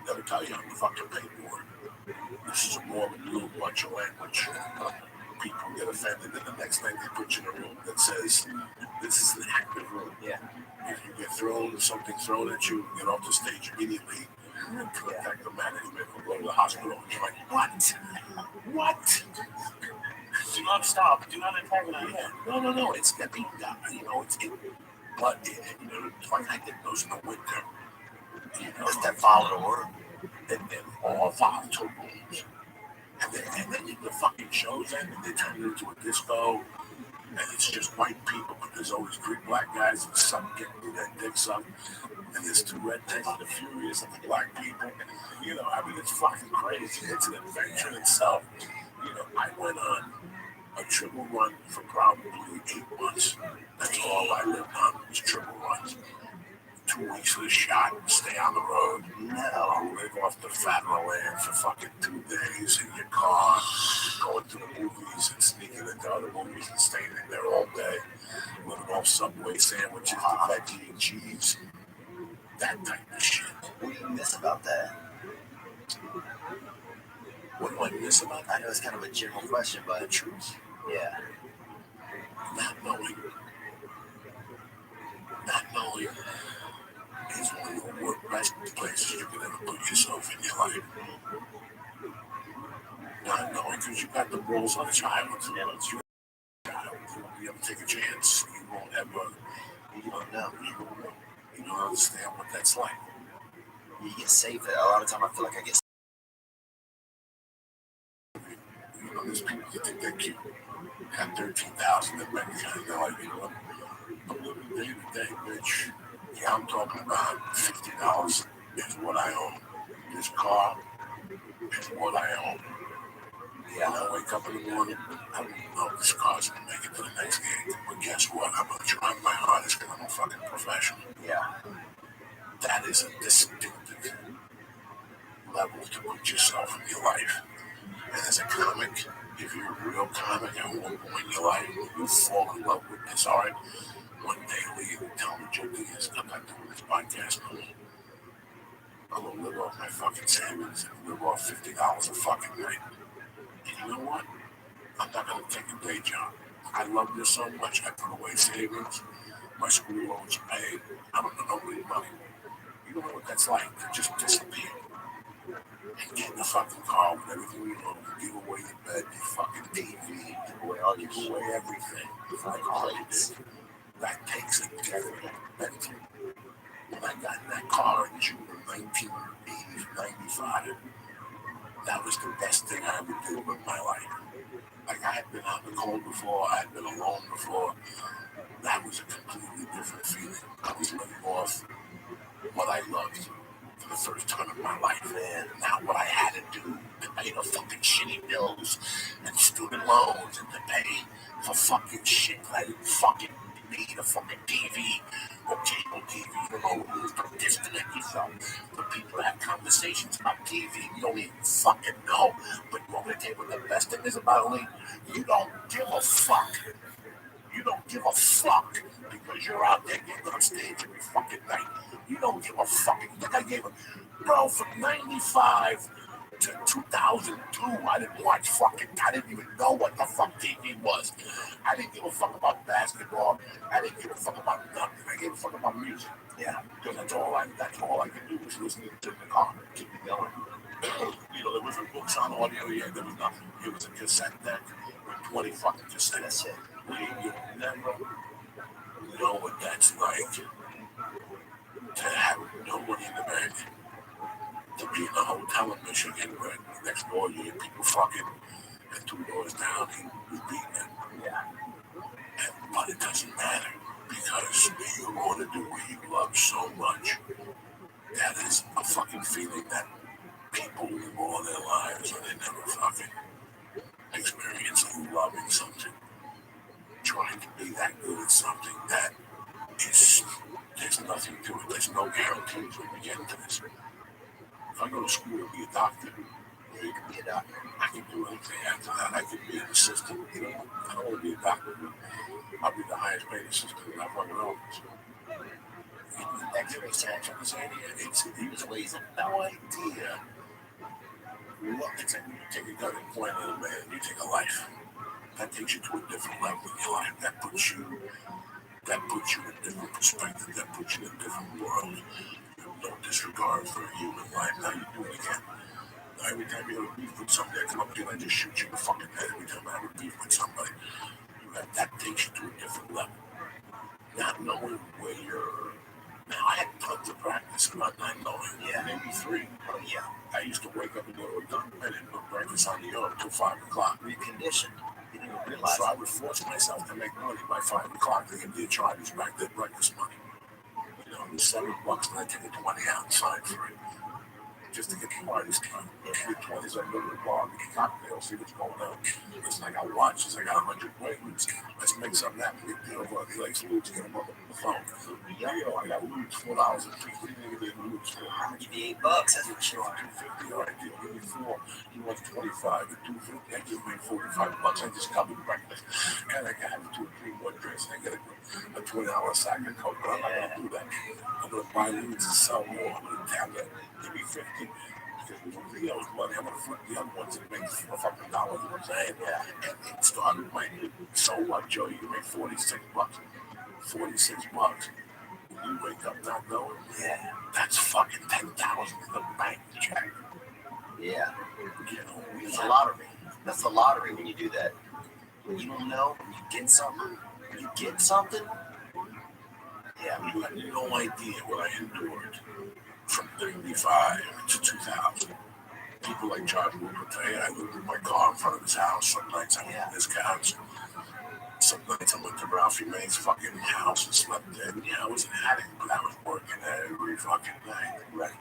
they'll tell you on the fucking paperwork. This is a Mormon blue bunch of language. People get offended, and the next thing they put you in a room that says, this is an active room. Yeah. If you get thrown or something thrown at you, get off the stage immediately and contact the management or go to the hospital. And you're like, what? What? Do not stop. Do not antagonize. Yeah. No. It's that being done. You know, but you know, it's like I did those in the winter. You know, It's that volatile word. and all volatile rooms. And then the fucking shows end and they turn it into a disco. And it's just white people, but there's always 3 black guys and some getting their dicks up. And there's 2 rednecks and the furious and the black people. You know, I mean, it's fucking crazy. It's an adventure in itself. You know, I went on a triple run for probably 8 months. That's all I lived on was triple runs. 2 weeks of the shot, stay on the road. No, live off the federal land for fucking 2 days in your car, going to the movies and sneaking into other movies and staying in there all day, living off Subway sandwiches, the veggie and cheese, that type of shit. What do you miss about that? What do I miss about that? I know it's kind of a general question, but The truth, yeah. not knowing is one of the best places you can ever put yourself in your life. Not knowing because you got the rules on a child. You know, it's your child. You ever take a chance, you won't ever, you don't know. You don't understand what that's like. You get safe. A lot of time I feel like I get You know, there's people that think they're cute. Have 13,000 in bank account, and they're like, you know, I'm living day to day, bitch. Yeah, I'm talking about $50 is what I own. This car is what I own. Yeah, I wake up in the morning, I don't know if this car's gonna make it to the next game, but guess what? I'm gonna try my hardest because I'm a fucking professional. Yeah. That is a distinctive level to put yourself in your life. And as a comic, if you're a real comic at one point in your life, you fall in love with this art, one day leave and tell me Jody is I'm not doing this podcast no more. I'm gonna live off my fucking savings and live off $50 a fucking night. And you know what? I'm not gonna take a day job. I love this so much. I put away savings. My school loans are paid. I don't know nobody money. You don't know what that's like to just disappear. And get in the fucking car with everything you know. Give away your bed, your fucking TV, give away everything. Like all you did. That takes a definite mental. When I got in that car in June of 1995, that was the best thing I ever did with my life. Like I had been out in the cold before, I had been alone before. That was a completely different feeling. I was living off what I loved for the first time in my life, man. Not what I had to do to pay the fucking shitty bills and student loans and to pay for fucking shit that I didn't fucking need, a fucking TV or cable TV, you know, to disconnect yourself. The people that come conversations about TV you don't even fucking know. But you want me to tell you what the best thing is about Lee? You don't give a fuck. You don't give a fuck because you're out there getting on stage every fucking night. You don't give a fuck. You think I gave a bro from 95 to 2002? I didn't watch fucking. I didn't even know what the fuck TV was. I didn't give a fuck about basketball. I didn't give a fuck about nothing. I gave a fuck about music. Yeah, because that's all I could do was listen to the car, keep it going. You know, there wasn't books on audio yet. There was nothing. It was a cassette deck with 20 fucking cassettes. That's it. You never know what that's like to have no money in the bank, to be in a hotel in Michigan where next door you hear people fucking, and 2 doors down you beating them. Yeah. But it doesn't matter because you want to do what you love so much. That is a fucking feeling that people live all their lives and they never fucking experience loving something. Trying to be that good at something that is, there's nothing to it. There's no guarantees when we get into this. If I go to school to be a doctor, you can be a doctor. I can do anything after that. I can be an assistant. You know, I don't want to be a doctor. I'll be the highest paid assistant in that fucking office. X-ray center. He was lazy. No idea. Look, it's like you take a gun and point at a man, you take a life. That takes you to a different level in your life. That puts you in a different perspective. That puts you in a different world. You have no disregard for a human life. Now you do it again. Now, every time you have a beef with somebody, I come up to you and I just shoot you in the fucking head. Every time I have a beef with somebody, that takes you to a different level. Not knowing where you're. Now, I had tons of practice about not knowing. Yeah. Maybe 3. Oh, yeah. I used to wake up and go to a dump and put breakfast on the yard until 5 o'clock. Reconditioned. You didn't even realize. So I would force myself to make money by 5 o'clock to give the charges back their breakfast money. You know, it was $7 and I take a 20 outside for it. Just to get the parties done. If you get 20s, I go to the bar, get cocktails, see what's going on. Listen, I got watches, I got 100 wings. Let's make something happen. Big deal. He likes loots, get him up on the phone. Yeah, you know, I got loots, $4 a piece. What do you think of loots for? Give me $8, that's what you want. $250, all right, deal. Give me 4. He wants 25 and $250. I give me $45. I just covered breakfast. And I got 2 or 3 more drinks. I get a $20 sack of coke, but I'm not going to do that. I'm going to buy loots and sell more. I'm going to tell that. Give me 50. Because with Leo's money, I'm going to flip the other ones and make $4 fucking dollars. You know what I'm saying? Yeah. And it started my, so what, Joe? You make $46. $46. When you wake up not knowing, yeah, that's fucking 10,000 in the bank check. Yeah. You know, it's a lottery. That's the lottery when you do that. When you don't know, when you get something, yeah, you have no idea what I endured from 95 to 2000. People like John would tell you, I lived in my car in front of his house. Some nights I went in his couch. Some nights I went to Ralphie May's fucking house and slept there. Yeah, I was an addict, but I was working every fucking night. Right.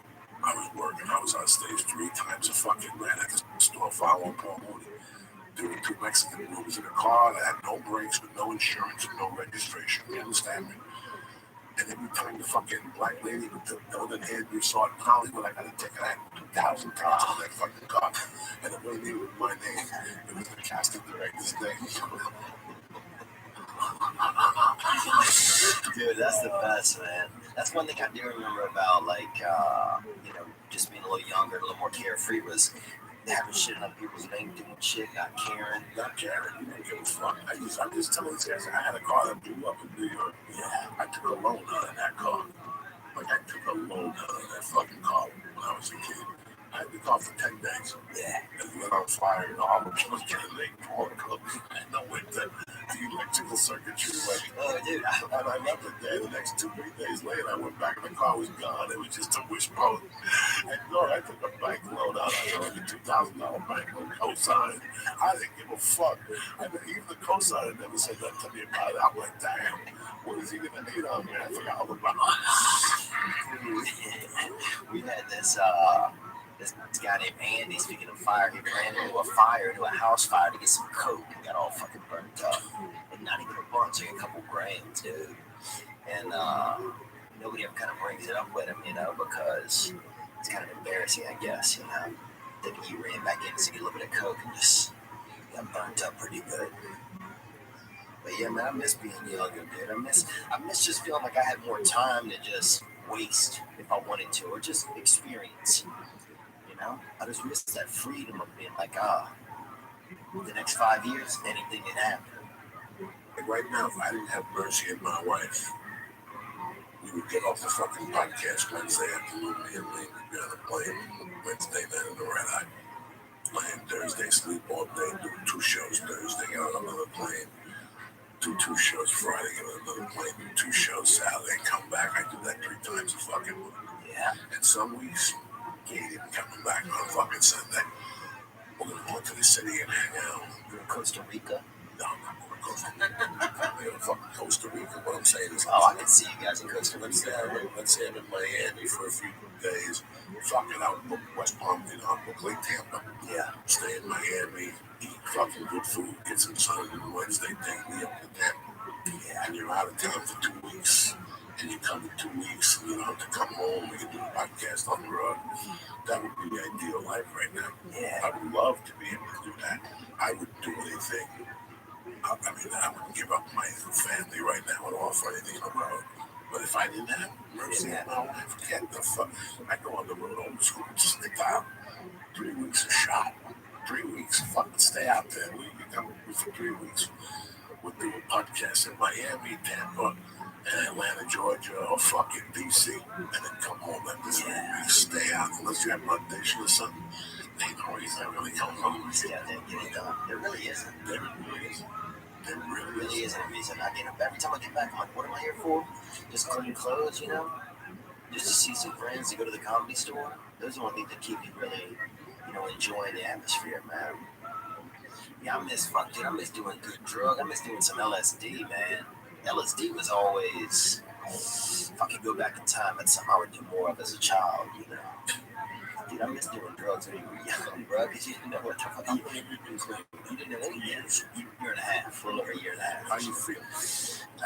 I was working. I was on stage 3 times a fucking night at the store following Paul Mooney. Doing 2 Mexican movies in a car that had no brakes, with no insurance, and no registration. You understand me? And every time the fucking black lady with the golden head you saw in Hollywood, I got a ticket. I had 2,000 pounds on that fucking car. And it wasn't even my name. It was the casting director's name. Dude, that's the best, man. That's one thing I do remember about, like, you know, just being a little younger, a little more carefree was having shit on people's name, doing shit, not caring. Not caring, you don't give a fuck. I'm just telling these guys, I had a car that blew up in New York. Yeah, I took a loan out of that car. Like, I took a loan out of that fucking car when I was a kid. I had the car for 10 days. Yeah. And it lit on fire, and all the people getting late pouring cookies. I had no way to the electrical circuitry. Like, oh, dude. And I left it there. The next 2 or 3 days later, I went back and the car was gone. It was just a wishbone. And Lord, I took a bank loan out. I took a $2,000 bank loan co-sign. I didn't give a fuck. Even the co-signer never said that to me about it. I'm like, damn, what is he going to need on me? I forgot all about it. We had this guy named Andy, speaking of fire, he ran into a house fire to get some coke and got all fucking burnt up. And not even a bunch, like a couple grams, dude. And nobody ever kind of brings it up with him, you know, because It's kind of embarrassing, I guess, you know. Thinking you ran back in to get a little bit of coke and just got burnt up pretty good. But yeah, man, I miss being younger, dude. I miss just feeling like I had more time to just waste if I wanted to, or just experience. You know, I just miss that freedom of being like, the next 5 years, anything can happen. And right now, if I didn't have Mercy and my wife, we would get off the fucking podcast Wednesday afternoon. Me and Lee would be on a plane Wednesday night in the red eye. Plane Thursday, sleep all day, do 2 shows Thursday, get on another plane. Do 2 shows Friday, get on another plane, do 2 shows Saturday, come back. I do that 3 times a fucking week. Yeah. And some weeks, he ain't even coming back on fucking Sunday. We're gonna go to the city and hang out. You're in Costa Rica? No, I'm not going to Costa Rica. We're in fucking Costa Rica. What I'm saying is, I can see you guys in Costa Rica. Let's say I'm in Miami for a few days. Fuck it out, book West Palm, book Lake Tampa. Yeah. Stay in Miami, eat fucking good food, get some sun, and Wednesday take me up to Tampa. Yeah. And you're out of town for 2 weeks. And you come in 2 weeks, and you don't have to come home. We can do a podcast on the road. That would be the ideal life right now. Yeah. I would love to be able to do that. I would do anything. I wouldn't give up my family right now and offer anything on the road. But if I didn't have Mercy, forget the fuck. I go on the road old school, just stick out. 3 weeks a shot. 3 weeks, fucking stay out there. We come for 3 weeks. We'll do a podcast in Miami, Tampa, and Atlanta, Georgia, or fucking DC, and then come home after 3 weeks. Stay out unless you have rotation or something. There ain't no reason I really come home. Stay out there and get it done. There really isn't. There really isn't. There really isn't a reason. I mean, every time I get back, I'm like, what am I here for? Just clean clothes, you know? Just to see some friends, to go to the comedy store. Those are the only things that keep me really, enjoying the atmosphere, man. Yeah, I miss doing good drug. I miss doing some LSD, man. LSD was always, if I could go back in time, that's something I would do more of as a child, Dude, I miss doing drugs when you were young, bro, because you didn't know what the fuck you didn't know any years. Year and a half, a little over a year and a half. How you feel?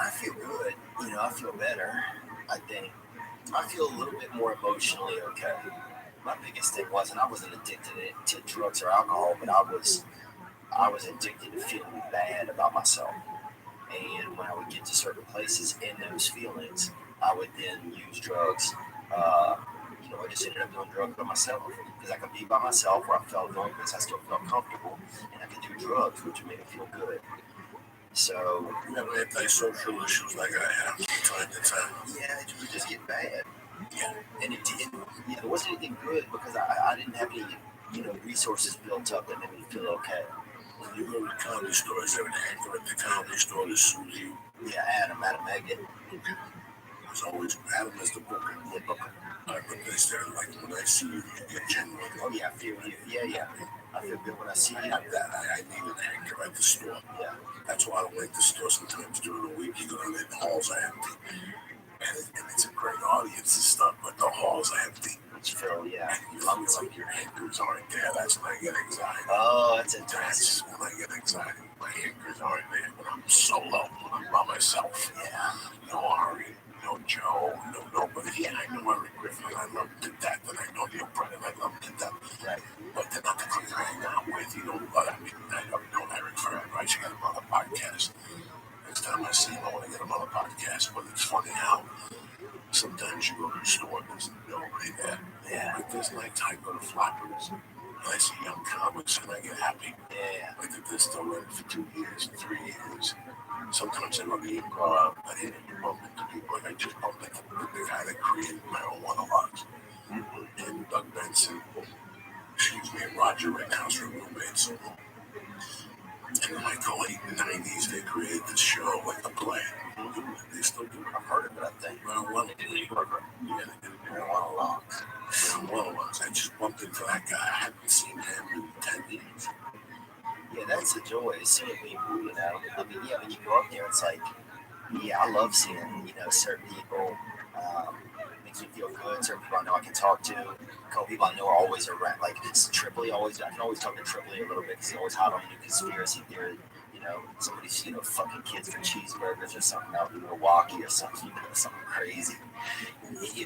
I feel good. I feel better, I think. I feel a little bit more emotionally okay. My biggest thing wasn't I wasn't addicted to drugs or alcohol, but I was addicted to feeling bad about myself. And when I would get to certain places in those feelings, I would then use drugs. I just ended up doing drugs by myself because I could be by myself where I felt good because I still felt comfortable, and I could do drugs, which would make me feel good. So you have antisocial issues like I have from time to time. Yeah, it would just get bad. Yeah, and it wasn't anything good because I didn't have any resources built up that made me feel okay. When you go to the comedy store, is there an actor at the comedy store that sues you? Yeah, Adam Megan. There's always Adam as the booker. Yeah, booker. But is there, like, when I see you, you get genuine? Oh, yeah, I feel you. Yeah. I feel good when I see you. I need an actor at the store. Yeah. That's why I don't like the store sometimes during the week. You go in, the halls are empty. And it's a great audience and stuff, but the halls are empty. You feel, yeah. And you feel like your anchors aren't there. That's when I get anxiety. Oh, that's interesting. That's when I get anxiety. My anchors aren't there. When I'm solo, when I'm by myself. Yeah. No Ari, no Joe, no nobody. Yeah, I know Eric Griffin. I love him to death. And I know Neil Brennan. I love him to death. Right. But they're not the people I hang out with. I don't know Eric forever. I should get him on a podcast. Next time I see him, I want to get him on a podcast. But it's funny how sometimes you go to the store and there's nobody there. Yeah. Like there's nights I go to Flappers and I see young comics and I get happy. Yeah. I did this still running for 2 years, 3 years. Sometimes I love to go out. I didn't bump into people. Like I just bumped into the guy that created my own monologues. And Doug Benson, and Roger Rittenhouse were roommates. And in like the late 90s, they created this show, like the play. They still do it. I've heard of it, I think. They did New Yorker. Yeah, they did monologues. I just bumped into that guy. I hadn't seen him in 10 years. Yeah, that's a joy, seeing people, I mean, yeah, when you go up there, it's like, yeah, I love seeing, certain people. Makes me feel good. Certain people I know I can talk to. A couple people I know are always around. Like Tripoli, I can always talk to Tripoli a little bit because he's always hot on a new conspiracy theory, Somebody's, fucking kids for cheeseburgers or something out in Milwaukee or something, something crazy.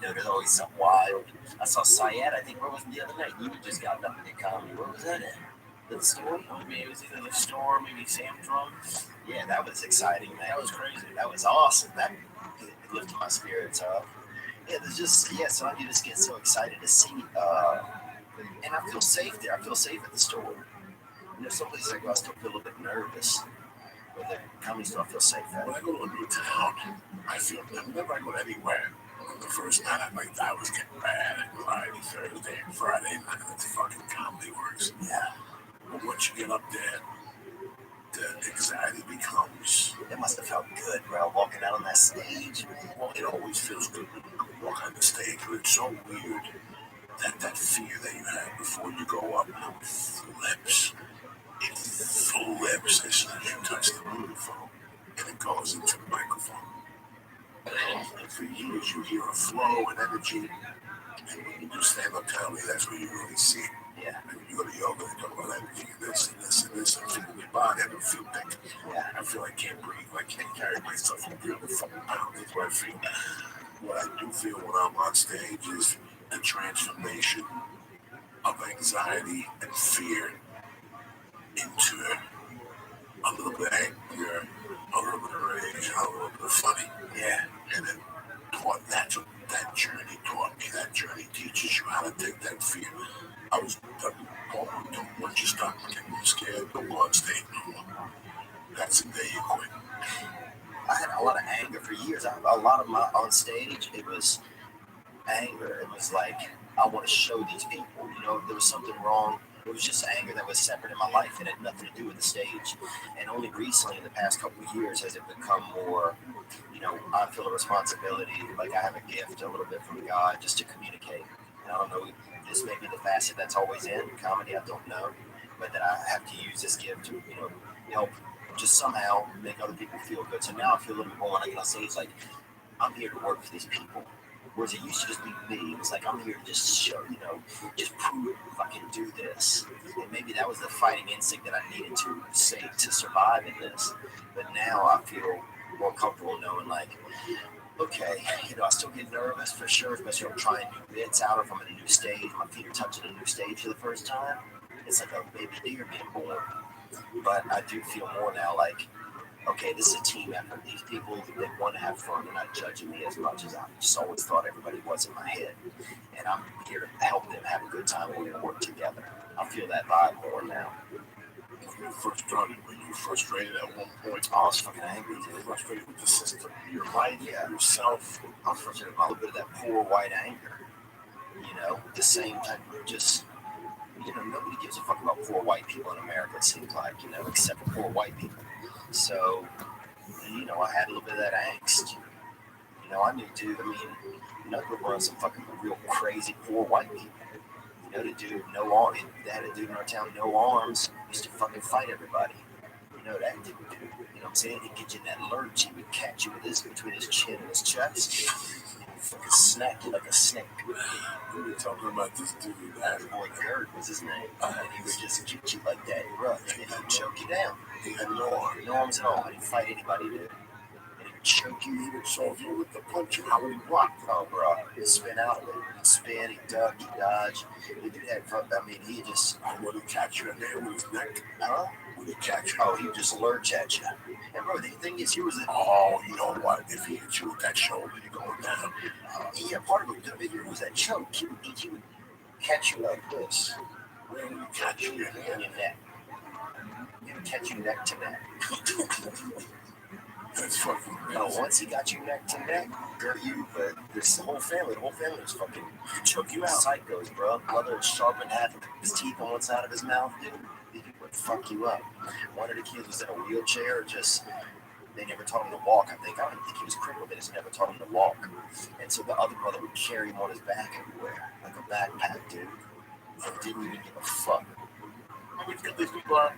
There's always something wild. I saw Syed, I think, where was it the other night? You just got up in comedy. Where was that at? The store? Maybe it was either the store, maybe Sam's Drum. Yeah, that was exciting, man. That was crazy. That was awesome. That lifted my spirits up. Yeah, so I just get so excited to see, and I feel safe there. I feel safe at the store. Some places I go, I still feel a little bit nervous. But the comedy store, I feel safe at. When I go to a new town, I feel whenever I go anywhere, the first night I was getting bad. I cried Thursday and Friday night. That's fucking comedy works. Yeah. But once you get up there, the anxiety becomes. It must have felt good, bro, walking out on that stage. Well, it always feels good when you walk on the stage, but it's so weird that fear that you have before you go up flips. It flips as soon as you touch the microphone, and it goes into the microphone. And for years, you hear a flow and energy, and when you do stand-up comedy, that's where you really see it. Yeah. And when you go to yoga, they talk about energy and this and this and this, and feeling your body. I don't feel thick. Yeah. I feel I can't breathe. I can't carry myself. I'm 300 fucking pounds. That's what I feel. What I do feel when I'm on stage is the transformation of anxiety and fear into a little bit of anger, a little bit of rage, a little bit of funny. Yeah. And then that's what that journey taught me. That journey teaches you how to take that fear. I was once you stop getting scared, don't go on stage no more. That's the day you quit. I had a lot of anger for years. A lot of my on stage, it was anger. It was like, I want to show these people, if there was something wrong. It was just anger that was separate in my life and had nothing to do with the stage. And only recently, in the past couple of years, has it become more, I feel a responsibility, like I have a gift a little bit from God just to communicate. And I don't know, this may be the facet that's always in comedy, I don't know. But that I have to use this gift to, help just somehow make other people feel good. So now I feel a little bit more when I get on stage, like, I'm here to work for these people. Whereas it used to just be me. It was like, I'm here to just show, just prove if I can do this. And maybe that was the fighting instinct that I needed to survive in this. But now I feel more comfortable knowing, like, okay, I still get nervous for sure, especially when I'm trying new bits out, or if I'm in a new stage, my feet are touching a new stage for the first time. It's like a baby deer being born. But I do feel more now like, okay, this is a team effort. These people, they want to have fun. They're not judging me as much as I just always thought everybody was in my head. And I'm here to help them have a good time. We're going to work together. I feel that vibe more now. When you first started, were you frustrated at one point? I was fucking angry, You were dude. frustrated with the system, your life, Yeah. yourself. I was frustrated with a little bit of that poor white anger. The same type of just, nobody gives a fuck about poor white people in America, it seems like, except for poor white people. So, I had a little bit of that angst. I knew, dude, I grew up around some fucking real crazy poor white people. The dude, no arms, they had a dude in our town, no arms, used to fucking fight everybody. That dude, what I'm saying? He'd get you in that lurch, he would catch you between his chin and his chest, and fucking snack you like a snake. We were talking about this dude. Boy Gerd was his name, and he would just get you like that, rough, and he would choke you down. He had no arm. No arms at all, he'd fight anybody, dude. And he would choke you, he would So if you were to punch him, how would he block? oh, bro, he'd spin out of it. He'd spin, he'd duck, he'd dodge. He did that. He just. Would he catch you in there with his neck? Huh? Would he catch you? Oh, he would just lurch at you. And, bro, the thing is, he was. Oh, you know what? If he hit you with that shoulder, you're going down. Yeah, part of it was that choke. He would catch you like this. Where would he catch you in In there? your neck. He would catch you neck to neck. That's fucking No, crazy. once he got you neck to neck, girl, but the whole family was fucking choke you out. Psychos, bro. Mother would sharpen half of his teeth on one side of his mouth, dude. He would fuck you up. One of the kids was in a wheelchair, they never taught him to walk, I think. I don't even think he was crippled, they just never taught him to walk. And so the other brother would carry him on his back everywhere, like a backpack, dude. And didn't even give a fuck. We feel these people are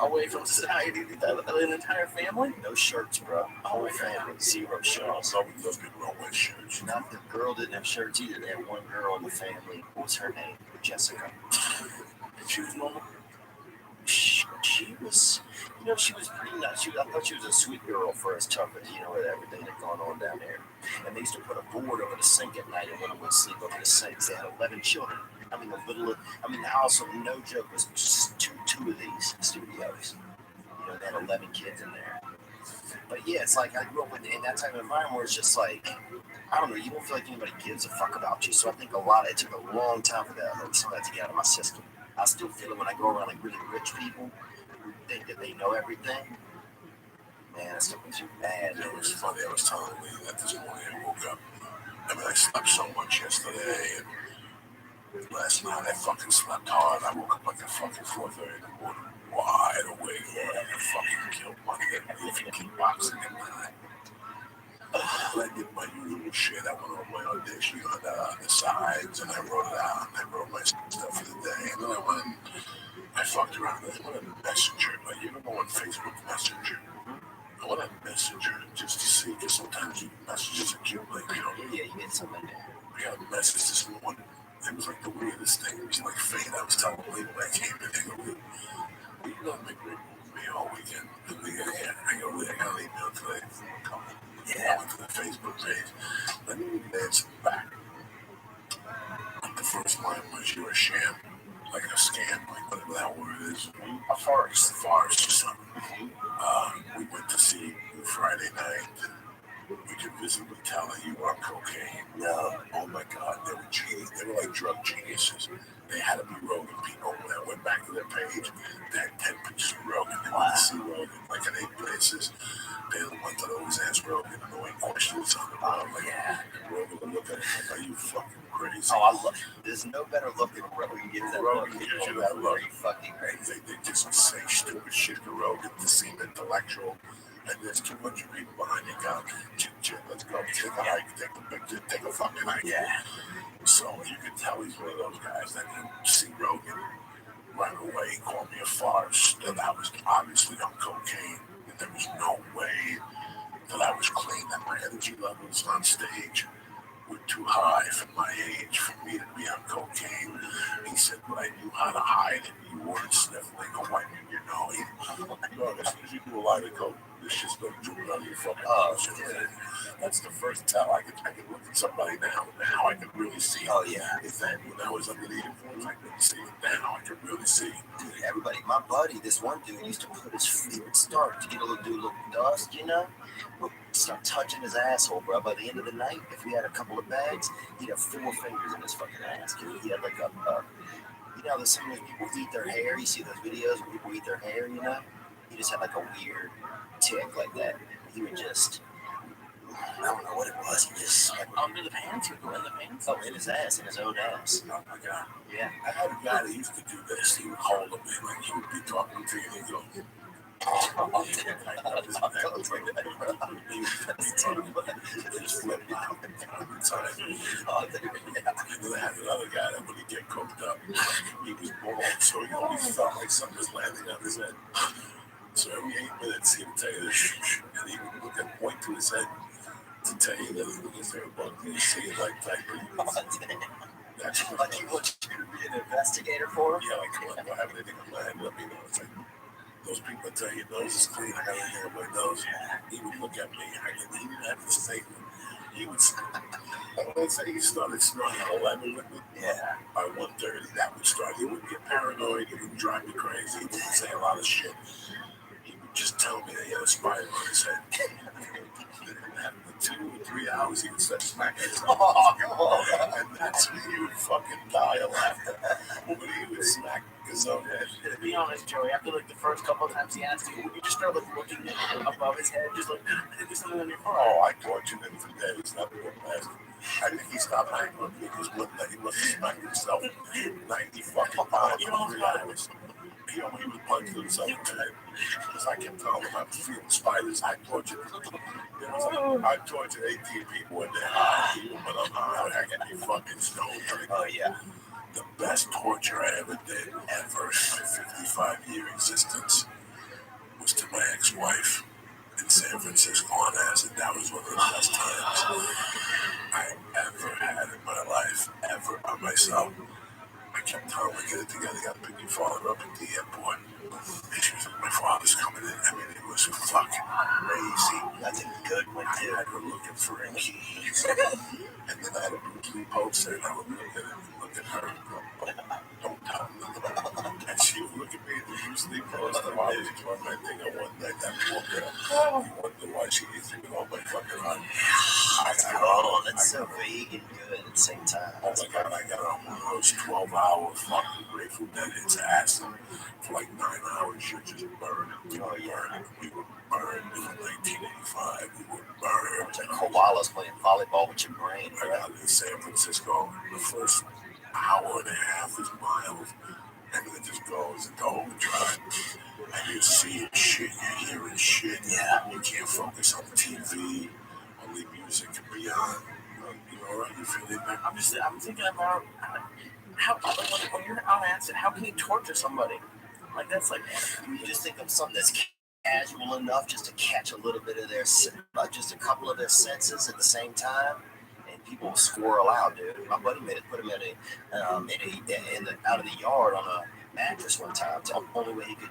away from society, an entire family. No shirts, bro. Whole family, zero shirts. So those people don't wear shirts. Not the girl didn't have shirts either. They had one girl in the family. What was her name? Jessica. She was normal. Shh, She was, she was pretty nice. I thought she was a sweet girl for as tough as, with everything that's going on down there. And they used to put a board over the sink at night, and women would sleep over the sinks. They had 11 children. I mean, the house, no joke, was just two of these studios. They had 11 kids in there. But yeah, it's like I grew up in that type of environment where it's just like, I don't know, you don't feel like anybody gives a fuck about you. So I think it took a long time for some of that to get out of my system. I still feel it when I go around like really rich people who think that they know everything. Man, that stuff makes you mad. It was funny. I was telling Lee that this morning I woke up. I mean, I slept so much yesterday, and last night I fucking slept hard. I woke up like at fucking 4:30 in the morning, wide awake. Yeah, I fucking killed money at leaf kickboxing at night. I did my usual shit. I went over my audition on the sides, and I wrote it out, and I wrote my stuff for the day. And then I went, I fucked around. I went on Messenger. Like, you ever go on Facebook Messenger? I went on Messenger just to see, because sometimes messages accumulate, Yeah, you get something there. I got a message this morning. It was like the weirdest thing. It was like fate. I was telling Lee when I came in, I go, Lee, you gonna make me all weekend? And Lee, yeah. I go, Lee, I got an email today from a couple. Yeah. I went to the Facebook page. Let me answer back. Like the first line was, you're a sham. Like a scam, like whatever that word is. A farce or something. We went to see you Friday night. We could visibly tell that you were on cocaine. No. Oh my God, they were genius. They were like drug geniuses. They had to be Rogan people. When I went back to their page, they had 10 pictures of Rogan. They wanted to see Rogan, like in 8 places. They're the ones that always ask Rogan annoying questions on the bottom. Like, yeah. Rogan would look at it like, are you fucking crazy? Oh, I love it. There's no better look than Rogan gives that Rogan look. gives you that look. Are you fucking crazy? They just say stupid shit to Rogan to seem intellectual. And there's 200 people behind you going, chit, let's go, take a hike, take a picture, take a fucking hike. Yeah. So you can tell he's one of those guys that can see Rogan right away, call me a farce, that I was obviously on cocaine, and there was no way that I was clean, that my energy levels on stage were too high for my age for me to be on cocaine. He said, but I knew how to hide it. You weren't sniffling or wiping your nose. As soon as you do a line of coke, this shit's going to drool out of your fucking nose. That's the first tell. I could look at somebody now I can really see. Oh, yeah. When I was under the influence, I couldn't see it. Now I can really see. Dude, everybody, my buddy, this one dude used to put he would start to do a little dust, would start touching his asshole, bro. By the end of the night, if we had a couple of bags, he'd have 4 fingers in his fucking ass. He had like there's some of those people eat their hair. You see those videos where people eat their hair, He just had like a weird tick like that. He would just, I don't know what it was. He just like, Under the pants? He would go in the pants? Oh, in his ass, in his own ass. Oh my God. Yeah. I had a guy that used to do this. He would hold him in, like he would be talking to you, and he'd go, just flip out every time. And then I had another guy that when he get cooked up, he was bald, so he always felt like something was landing on his head. So every 8 minutes he would tell you this, and he would look and point to his head to tell you that he was there about you see it like type of that's Like he wants you to be an investigator for him? Yeah, like come on, do I have anything on my head? Let me know. It's like those people that tell you your nose is clean, I got anything on my nose. He would look at me, he didn't have to say he would let's say he started snorting at 11 with me. Yeah. By 1:30, that would start. He would get paranoid, he would drive me crazy, he would say a lot of shit. He would just tell me that he had a spider on his head. After 2 or 3 hours, he would start smacking his head. And that's when you would fucking die of laughter. When he would smack his own head. To be honest, Joey, after like the first couple of times he asked you, would you just start like looking above his head, just like, there's something on your phone? Oh, I tortured him for days. That was last. I think he stopped hanging with me because one night he must have smacked himself 90 fucking times in 3 hours. He was punching himself in the head because I kept telling him I was feeling spiders. I tortured him. I tortured 18 people in there. Even when I'm high, I get me fucking stoned. Oh, yeah. The best torture I ever did, ever in my 55-year existence, was to my ex-wife in San Francisco on acid. That was one of the best times I ever had in my life, ever by myself. I kept telling her, get it together, you gotta pick your father up at the airport. And she was like, my father's coming in. I mean, it was fucking crazy. Nothing good went I there. had her looking for her keys. And then I had a blue poster, and I would look at it and look at her and go, don't tell him nothing. And she would look at me at the usually poster. I was one night thing I one night, that poor girl. You wonder why she gets me with all my fucking heart. That's so vague and good at the same time. Oh my God, I got on one of those 12-hour fucking Grateful Dead hits ass. For like 9 hours, you just burn. Oh, yeah. We were burned in 1985. We were burned. It's like koalas playing volleyball with your brain. I got in San Francisco. The first hour and a half is mild. And then it just goes into overdrive. And you're seeing shit, you're hearing shit. Yeah. You can't focus on the TV, only music can be on. You know, right? You feel it, man? I'm thinking about how, like, when you're on acid, how can you torture somebody? Like, that's like, You just think of something that's casual enough just to catch a little bit of their, just a couple of their senses at the same time, and people squirrel out, dude. My buddy put him out of the yard on a mattress one time. It's the only way he could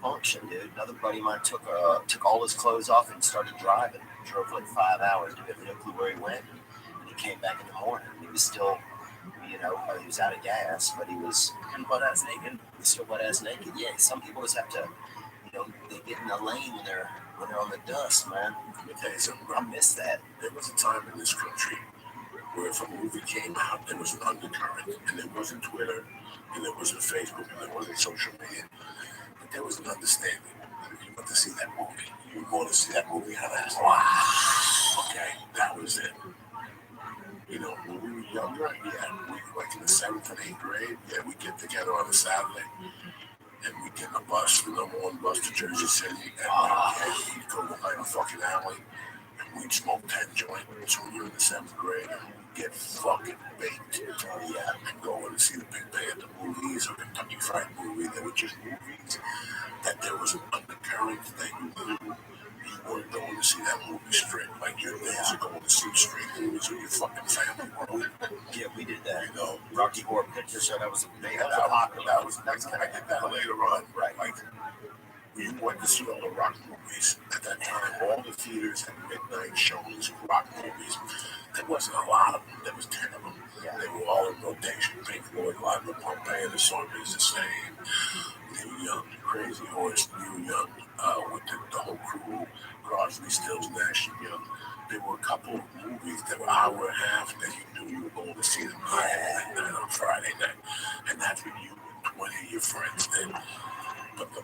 function, dude. Another buddy of mine took all his clothes off and started driving. Drove for like 5 hours. Dude, had no clue where he went. And he came back in the morning. He was still, he was out of gas, but he was butt-ass naked. still butt-ass naked. Yeah, some people just have to, they get in the lane when they're on the dust, man. Let me tell you something, bro. I miss that. There was a time in this country where if a movie came out, there was an undercurrent, and there wasn't Twitter, and there wasn't Facebook, and there wasn't social media, but there was an understanding. If you want to see that movie, you were going to see that movie on that. Wow. Okay, that was it. When we were younger, we like in the 7th and 8th grade, we'd get together on a Saturday, and we'd get in a bus, the number 1 bus to Jersey City, and we'd go behind a fucking alley, and we'd smoke 10 joints when we were in the 7th grade, and we'd get fucking baked. And go in and see the Big Panther movies or Kentucky Fried Movie. They were just movies that there was an undercurrent thing. You weren't going to see that movie straight. Like your days are going to see straight movies with your fucking family, bro. Yeah, we did that. Rocky Horror Picture Show. That was I did that later on. Right. Like, we went to see all the rock movies. At that time, all the theaters had midnight showings of rock movies. There wasn't a lot of them. There was 10 of them. Yeah. They were all in rotation. Pink Floyd, Live at Pompeii, the song is the same. Neil Young, Crazy Horse, Neil Young, with the whole crew, Crosby, Stills, Nash and Young. There were a couple of movies that were hour and a half that you knew you were going to see them midnight on Friday night. And that's when you and 20 of your friends did. But the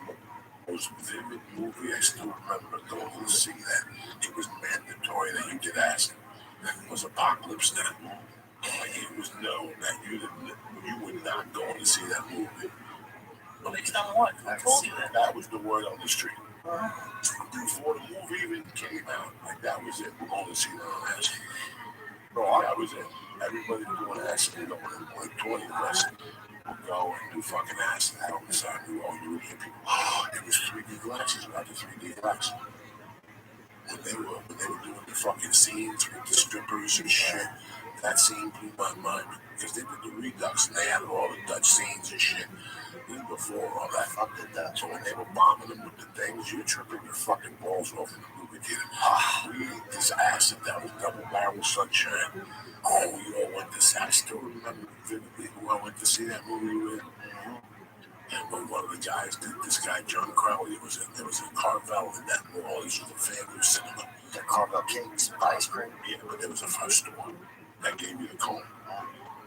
most vivid movie, I still remember going to see that. It was mandatory that you did acid. It was Apocalypse Now. Like, it was known that you were not going to see that movie. But based on what? I told you that. That was the word on the street. Before the movie even came out, like, that was it. We're going to see that on acid. Bro, that was it. Everybody doing acid, like 20 of us would go and do fucking acid out on the side. You would hear people, it was 3D glasses, not the 3D glasses. When they were doing the fucking scenes with the strippers and shit, that scene blew my mind because they did the Redux and they had all the Dutch scenes and shit. Even before all that, fuck the Dutch. So when they were bombing them with the things, you're tripping your fucking balls off in the movie theater. We ate this acid that was double barrel sunshine. We all went to see. I still remember vividly who I went to see that movie with. And when one of the guys did, this guy John Crowley, there was a Carvel in that mall. This was a family cinema. The Carvel cakes, ice cream. Yeah, but there was a first store that gave you the cone.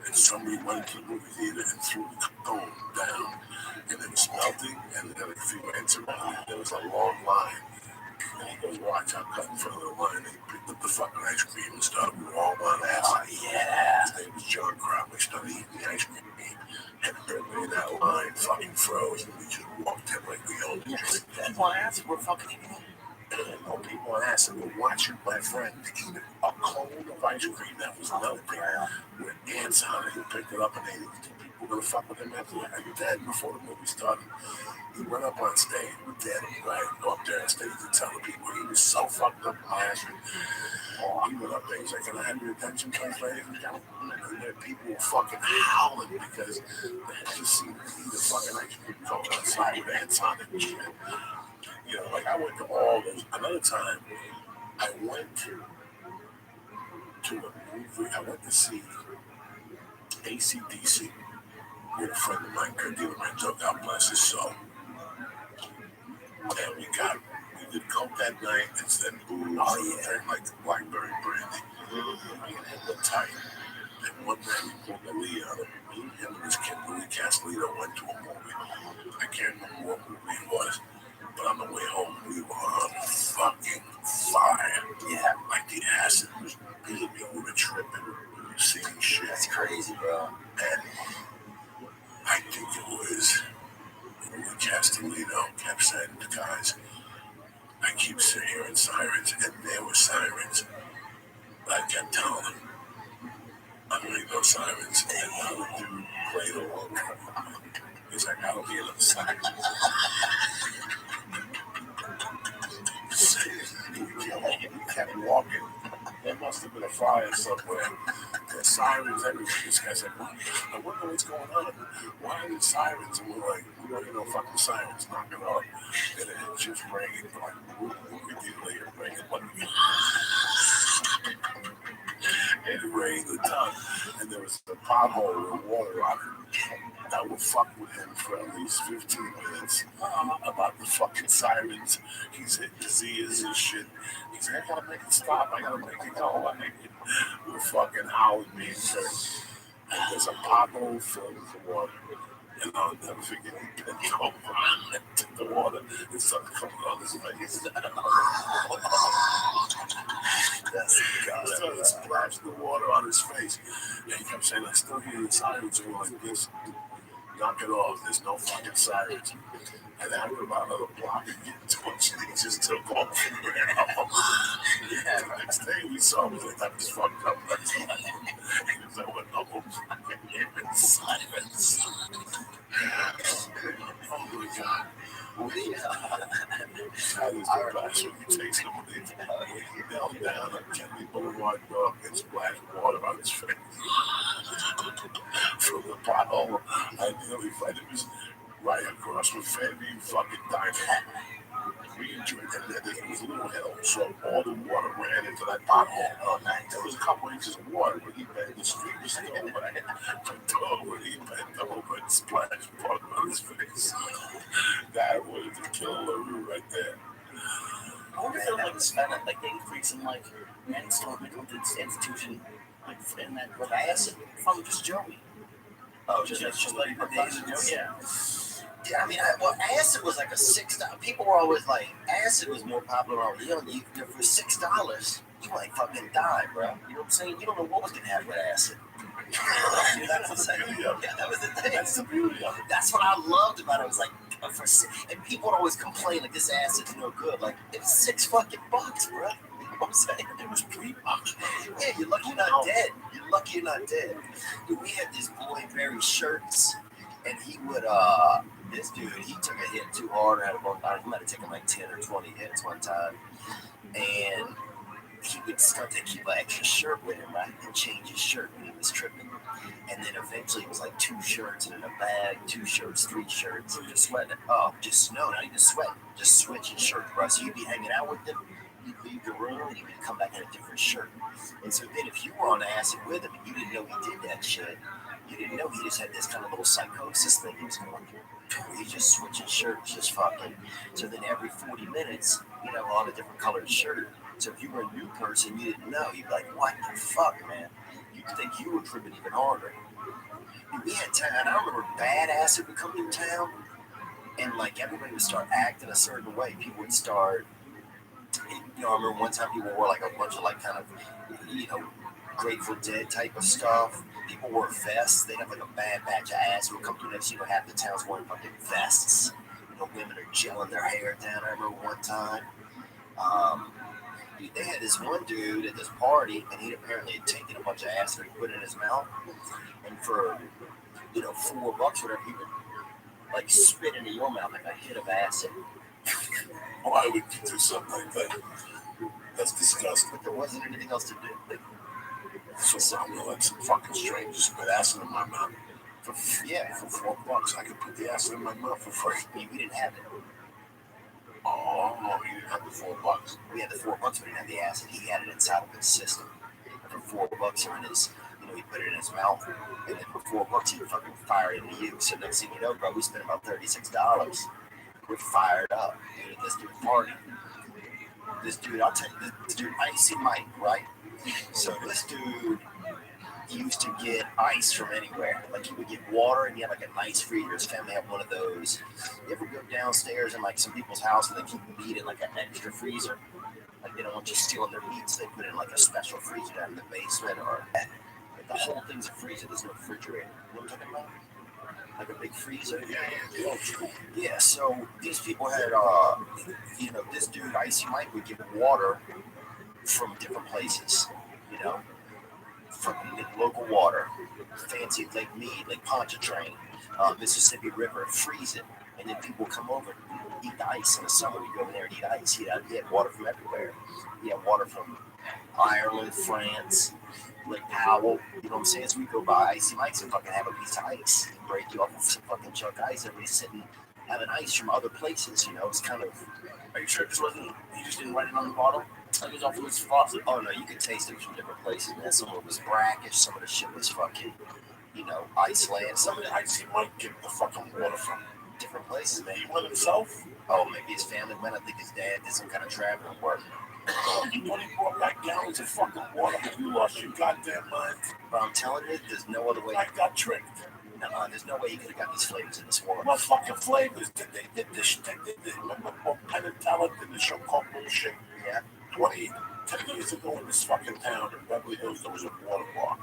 And somebody went to the movie theater and threw the cone down, and it was melting. And then a few minutes around it, there was a long line. And he goes, watch, I'm cutting in front of the line. And he picked up the fucking ice cream and started with all my ass. Oh, yeah. His name was John Crowley. Started eating the ice cream. And everybody in that line fucking froze, and we just walked in like we owned the drink. People on acid were fucking eating. No, people on acid were watching my friend eat a cone of ice cream that was melting with ants on it. He picked it up and they people were gonna fuck with him after that. He dead before the movie started. He went up on stage with dead and right, go up there on stage and tell the people he was so fucked up on acid. He went up there. He's like, "Can I have your attention, please, ladies and gentlemen?" And there people were fucking howling because they had just seen the fucking ice cream cone outside with that Sonic and shit. You know, like I went to all those. Another time, I went to a movie. I went to see AC/DC with a friend of mine, Kirk Lorenzo, God bless his soul. And we did coke that night instead of booze. Oh, yeah. Drank like the blackberry brandy. It looked tight. And one night we pulled the lead on him. Me, him, and this kid, Louis Castellino, went to a movie. I can't remember what movie it was. But on the way home, we were on fucking fire. Yeah, like the acid was beating me. We were tripping. We were seeing shit. That's crazy, bro. And I think it was Castellino kept saying to the guys, I keep hearing sirens, and there were sirens. I kept telling them, I don't need no sirens. And the dude played along. He's like, I don't hear no sirens. He kept walking. There must have been a fire somewhere. There's sirens everywhere. This guy said, I wonder what's going on. Why are there sirens? And we're like, we don't hear no fucking sirens. Knock it off. And it just rang. Like, we did later ring. It rained a ton. And there was a pothole with water on it. I would fuck with him for at least 15 minutes about the fucking sirens. He's hitting his ears and shit. He's like, I gotta make it stop. I gotta make it go away. We're fucking howling me and Kurt. And there's a pothole filled with water. And I'll never forget he bent over and took the water and started coming on his face. That's He started splashing the water on his face. And he kept saying, I still hear the sirens. And we're like, this, knock it off. There's no fucking sirens. And after about another block of getting torched, he just took off and ran off. Yeah, the next day we saw him, like, that was fucked up. He was like, what no fucking hearing sirens. Oh my God. That is the best when you take somebody knelt down on Kennedy Boulevard Dog and splash water on his face. From the pothole, I nearly thought it was right across from Fairview fucking Diner. We enjoyed that. There was a little hill, so all the water ran into that pothole. Oh, nice. There was a couple inches of water, but he bent, the street was still wet. He bent over and splashed water on his face. That was the killer right there. I wonder if like the increase in like mental institution, like in that with acid from just Joey. Oh, Just like like yeah. Yeah, I mean, acid was like a $6. People were always like, acid was more popular on the young. For $6, you might fucking die, bro. You know what I'm saying? You don't know what was gonna happen with acid. That was the beauty of it. Yeah, that was the thing. That's the beauty of it. That's what I loved about it. It was like, and people would always complain like this acid's no good. Like it was $6 fucking, bro. You know what I'm saying? It was $3. Yeah, you're lucky you're not dead. You're lucky you're not dead. Dude, we had this boy Barry Shirts, and he would this dude, he took a hit too hard. He might have taken like 10 or 20 hits one time, and he would start to keep an extra shirt with him, right, and change his shirt when he was tripping. And then eventually it was like 2 shirts and in a bag, 2 shirts, 3 shirts, and just sweating. Oh, just snow, not even sweating, just switching shirts, bro. So you'd be hanging out with him, you'd leave the room, and he would come back in a different shirt. And so then if you were on acid with him and you didn't know he did that shit, you didn't know he just had this kind of little psychosis thing he was going through. He's just switching shirts, just fucking. So then every 40 minutes, you'd have on a different colored shirt. So if you were a new person, you didn't know. You'd be like, what the fuck, man? You'd think you were tripping even harder. We had time. I remember bad acid would come through town, and like everybody would start acting a certain way. People would start, I remember one time people wore like a bunch of like kind of, Grateful Dead type of stuff. People wore vests. They'd have like a bad batch of acid would come through next year. Half the town's wearing fucking vests. Women are gelling their hair down. I remember one time. They had this one dude at this party, and he apparently had taken a bunch of acid and put it in his mouth. And for, $4, whatever, he would, like, spit into your mouth like a hit of acid. Why would you do something like that? That's disgusting. But there wasn't anything else to do. Like, so I'm gonna let some fucking strangers put acid in my mouth. For $4, I could put the acid in my mouth for free. We didn't have it. Oh, you didn't have the $4. We had the $4, but we didn't have the acid. He had it inside of his system. And for $4 or in his, he put it in his mouth. And then for $4, he'd fucking fire it into you. So next thing you know, bro, we spent about $36. We're fired up. Dude, this dude party. This dude, I'll tell you, this dude, Icy Mike, right? So this dude used to get ice from anywhere. Like he would get water and he had like a nice freezer. His family had one of those. You ever go downstairs in like some people's house and they keep meat in like an extra freezer? Like they don't want you stealing their meat, so they put it in like a special freezer down in the basement or like the whole thing's a freezer. There's no refrigerator. You know what I'm talking about? Like a big freezer. Yeah, so these people had, this dude, Icy Mike, would get water from different places, from local water, fancy Lake Mead, Lake Pontchartrain, Mississippi River, freeze it, and then people come over and eat the ice in the summer. We go over there and eat ice. He had water from everywhere. He had water from Ireland, France, Lake Powell, you know what I'm saying? So we go by Icy Mike's and fucking have a piece of ice and break you off with some fucking chunk of ice. Everybody's sitting having ice from other places, It's kind of. Are you sure this wasn't? You just didn't write it on the bottle? Like it was off of this faucet? Oh no, you could taste it from different places, man. Some of it was brackish, some of the shit was fucking, Iceland. Some of the Icy Mike get the fucking water from different places, man. He went himself? Oh, maybe his family went. I think his dad did some kind of traveling work. You know he brought back gallons of fucking water. You lost your goddamn mind. But I'm telling you, there's no other way. I got tricked. No, there's no way you could have got these flavors in this water. What fucking flavors? They did this thing. Remember Penn and Teller did the show called Bullshit? Yeah. 10 years ago in this fucking town in Beverly Hills, there was a water bar.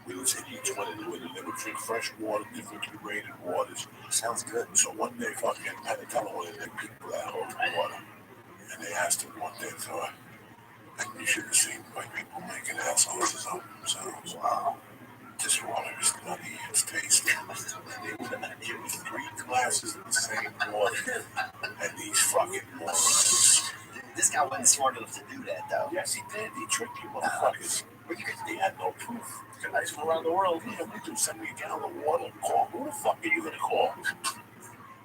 We would take each one into it and they would drink fresh water, differently rated waters. Sounds good. So one day fucking Penn and Teller went in and picked that whole water. And they asked him what they thought. And you should have seen white people making assholes of themselves. Wow. This water is nutty, it's tasty. It was 3 glasses of the same water. And these fucking morons. This guy wasn't smart enough to do that, though. Yes, he did. He tricked you motherfuckers. But he had no proof. Guys from around the world. Yeah, we do send me a gallon of water and call. Who the fuck are you going to call?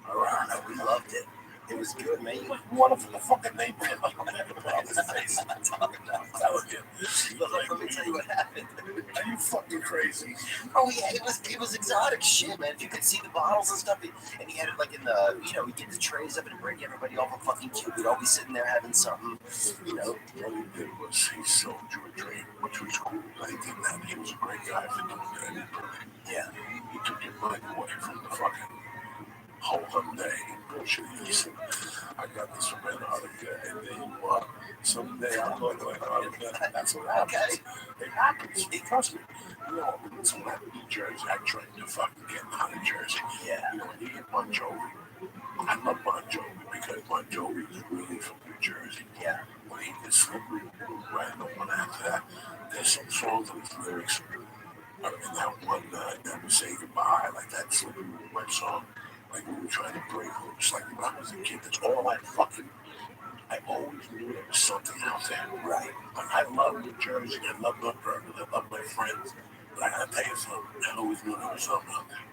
I don't know. We loved it. It was good, man. Water from the fucking neighborhood. I'm telling you. Let me tell you what happened. Are you fucking crazy? Oh yeah, it was exotic shit, man. If you could see the bottles and stuff, and he had it like in the, we'd get the trays up and bring everybody off a fucking cube. We'd all be sitting there having something, What he did was he sold you a dream, which was cool. I did that. He was a great guy for doing that. Yeah. He took your money away from the fucking whole day. Bullshit. Listen, I got this from another guy, and then someday I'm going to that's what happens. It happens. Trust me. So I'm in New Jersey. I trained to fucking get out of Jersey. Yeah. You get Bon Jovi. I love Bon Jovi because Bon Jovi is really from New Jersey. Yeah. When he did Slippery, right on the one after that, there's some songs with his lyrics. And that one, Never Say Goodbye, like that Slippery Wet song. Like we were trying to break hoops, like when I was a kid. That's all I always knew there was something out there. Right. Like I love New Jersey, I love North Berkeley, I love my friends. But I gotta tell you something, I always knew there was something out there.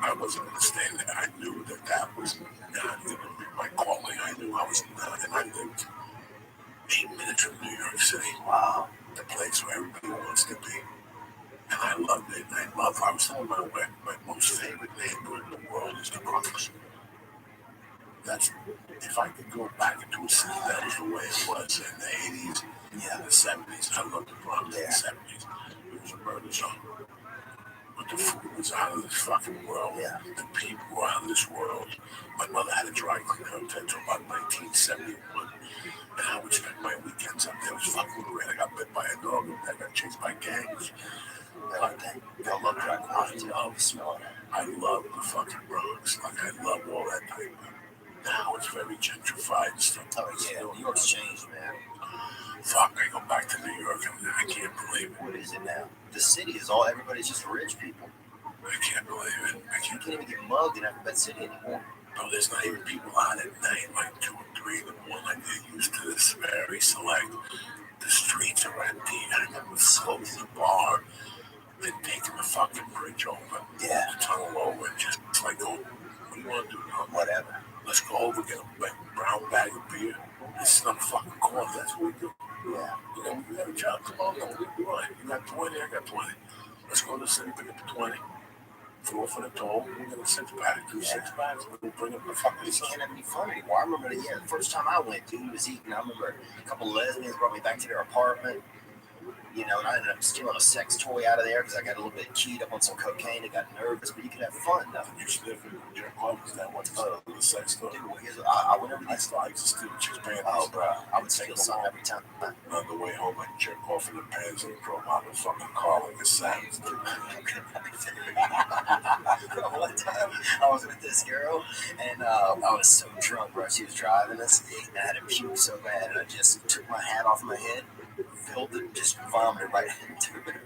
I wasn't gonna stay there. I knew that was not gonna be my calling. I knew I was not, and I lived 8 minutes from New York City. Wow. The place where everybody wants to be. And I loved it. I was telling my most favorite neighborhood in the world is the Bronx. That's, if I could go back into a city, that was the way it was in the 80s, the 70s. I loved the Bronx in the 70s. It was a murder zone. But the food was out of this fucking world. Yeah. The people were out of this world. My mother had a dry cleaner until about 1971. And I would spend my weekends up there. It was fucking great. I got bit by a dog. I got chased by gangs. I love dry cleaner. I love the fucking Bronx. Like, I love all that type of. Now it's very gentrified and stuff. Oh yeah, New York's changed, man. Fuck, I go back to New York and I can't believe it. What is it now? The city is everybody's just rich people. I can't believe it. You can't even get mugged in Alphabet City anymore. No, there's not even people out at night, like 2 and 3 3 in the morning, like they're used to this very select. The streets are empty. I remember closing the bar and taking the fucking bridge over. Yeah. The tunnel over and just like, oh, what do you want to do now? Whatever. Let's go over, get a brown bag of beer, and sit on the fucking corner. That's what we do. Yeah. You got a job, come on, no, we do it. You got 20, I got 20. Let's go to the city, pick up the 20. Throw for the toll, we're gonna 6 bags, do 6 bags, we'll bring up the fucking You can't have any fun anymore. I remember the first time I went, dude was eating. I remember a couple of lesbians brought me back to their apartment. You know, and I ended up stealing a sex toy out of there because I got a little bit keyed up on some cocaine and got nervous. But you could have fun, though. You sniff it with your clothes. That one the sex toy. Dude, well, I went over I used to steal chicks' panties. Oh, bro, I would steal something every time. On the way home, I jerk off in the pants and drove out of the fucking car like a savage. One time, I was with this girl, and I was so drunk, bro. She was driving us, and I had to puke so bad, and I just took my hat off my head, filled it, just vomited right into it.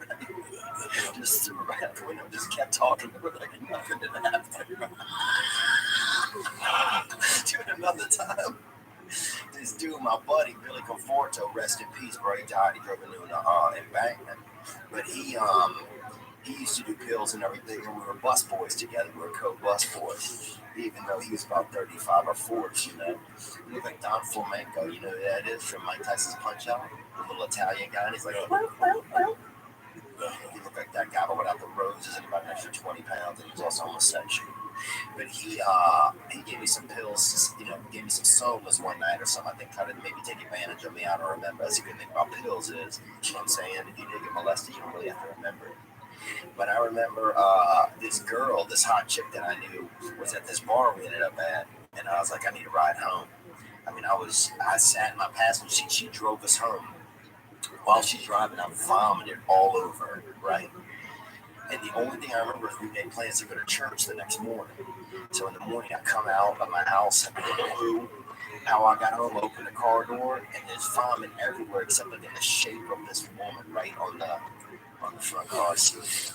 Just threw it right out the window, just kept talking like nothing did happen. Dude, another time, this dude, my buddy, Billy Conforto, rest in peace, bro. He died. He drove a new embankment, but he used to do pills and everything, and we were bus boys together. We were co-bus boys, even though he was about 35 or 40, you know. He looked like Don Flamenco, you know who that is, from Mike Tyson's Punch-Out? The little Italian guy, and he's like, he looked like that guy, but without the roses and about an extra 20 pounds, and he was also homosexual. But he gave me some pills, you know, gave me some sodas one night or something. I think tried to maybe take advantage of me. I don't remember. That's a good thing about pills is, you know what I'm saying? If you did get molested, you don't really have to remember it. But I remember this girl, this hot chick that I knew, was at this bar we ended up at, and I was like, I need a ride home. I mean, I sat in my passenger seat. She drove us home. While she's driving, I vomited all over her, right? And the only thing I remember is we made plans to go to church the next morning. So in the morning, I come out of my house, I have no clue how I got home, opened the car door, and there's vomit everywhere except like in the shape of this woman right on the front car seat.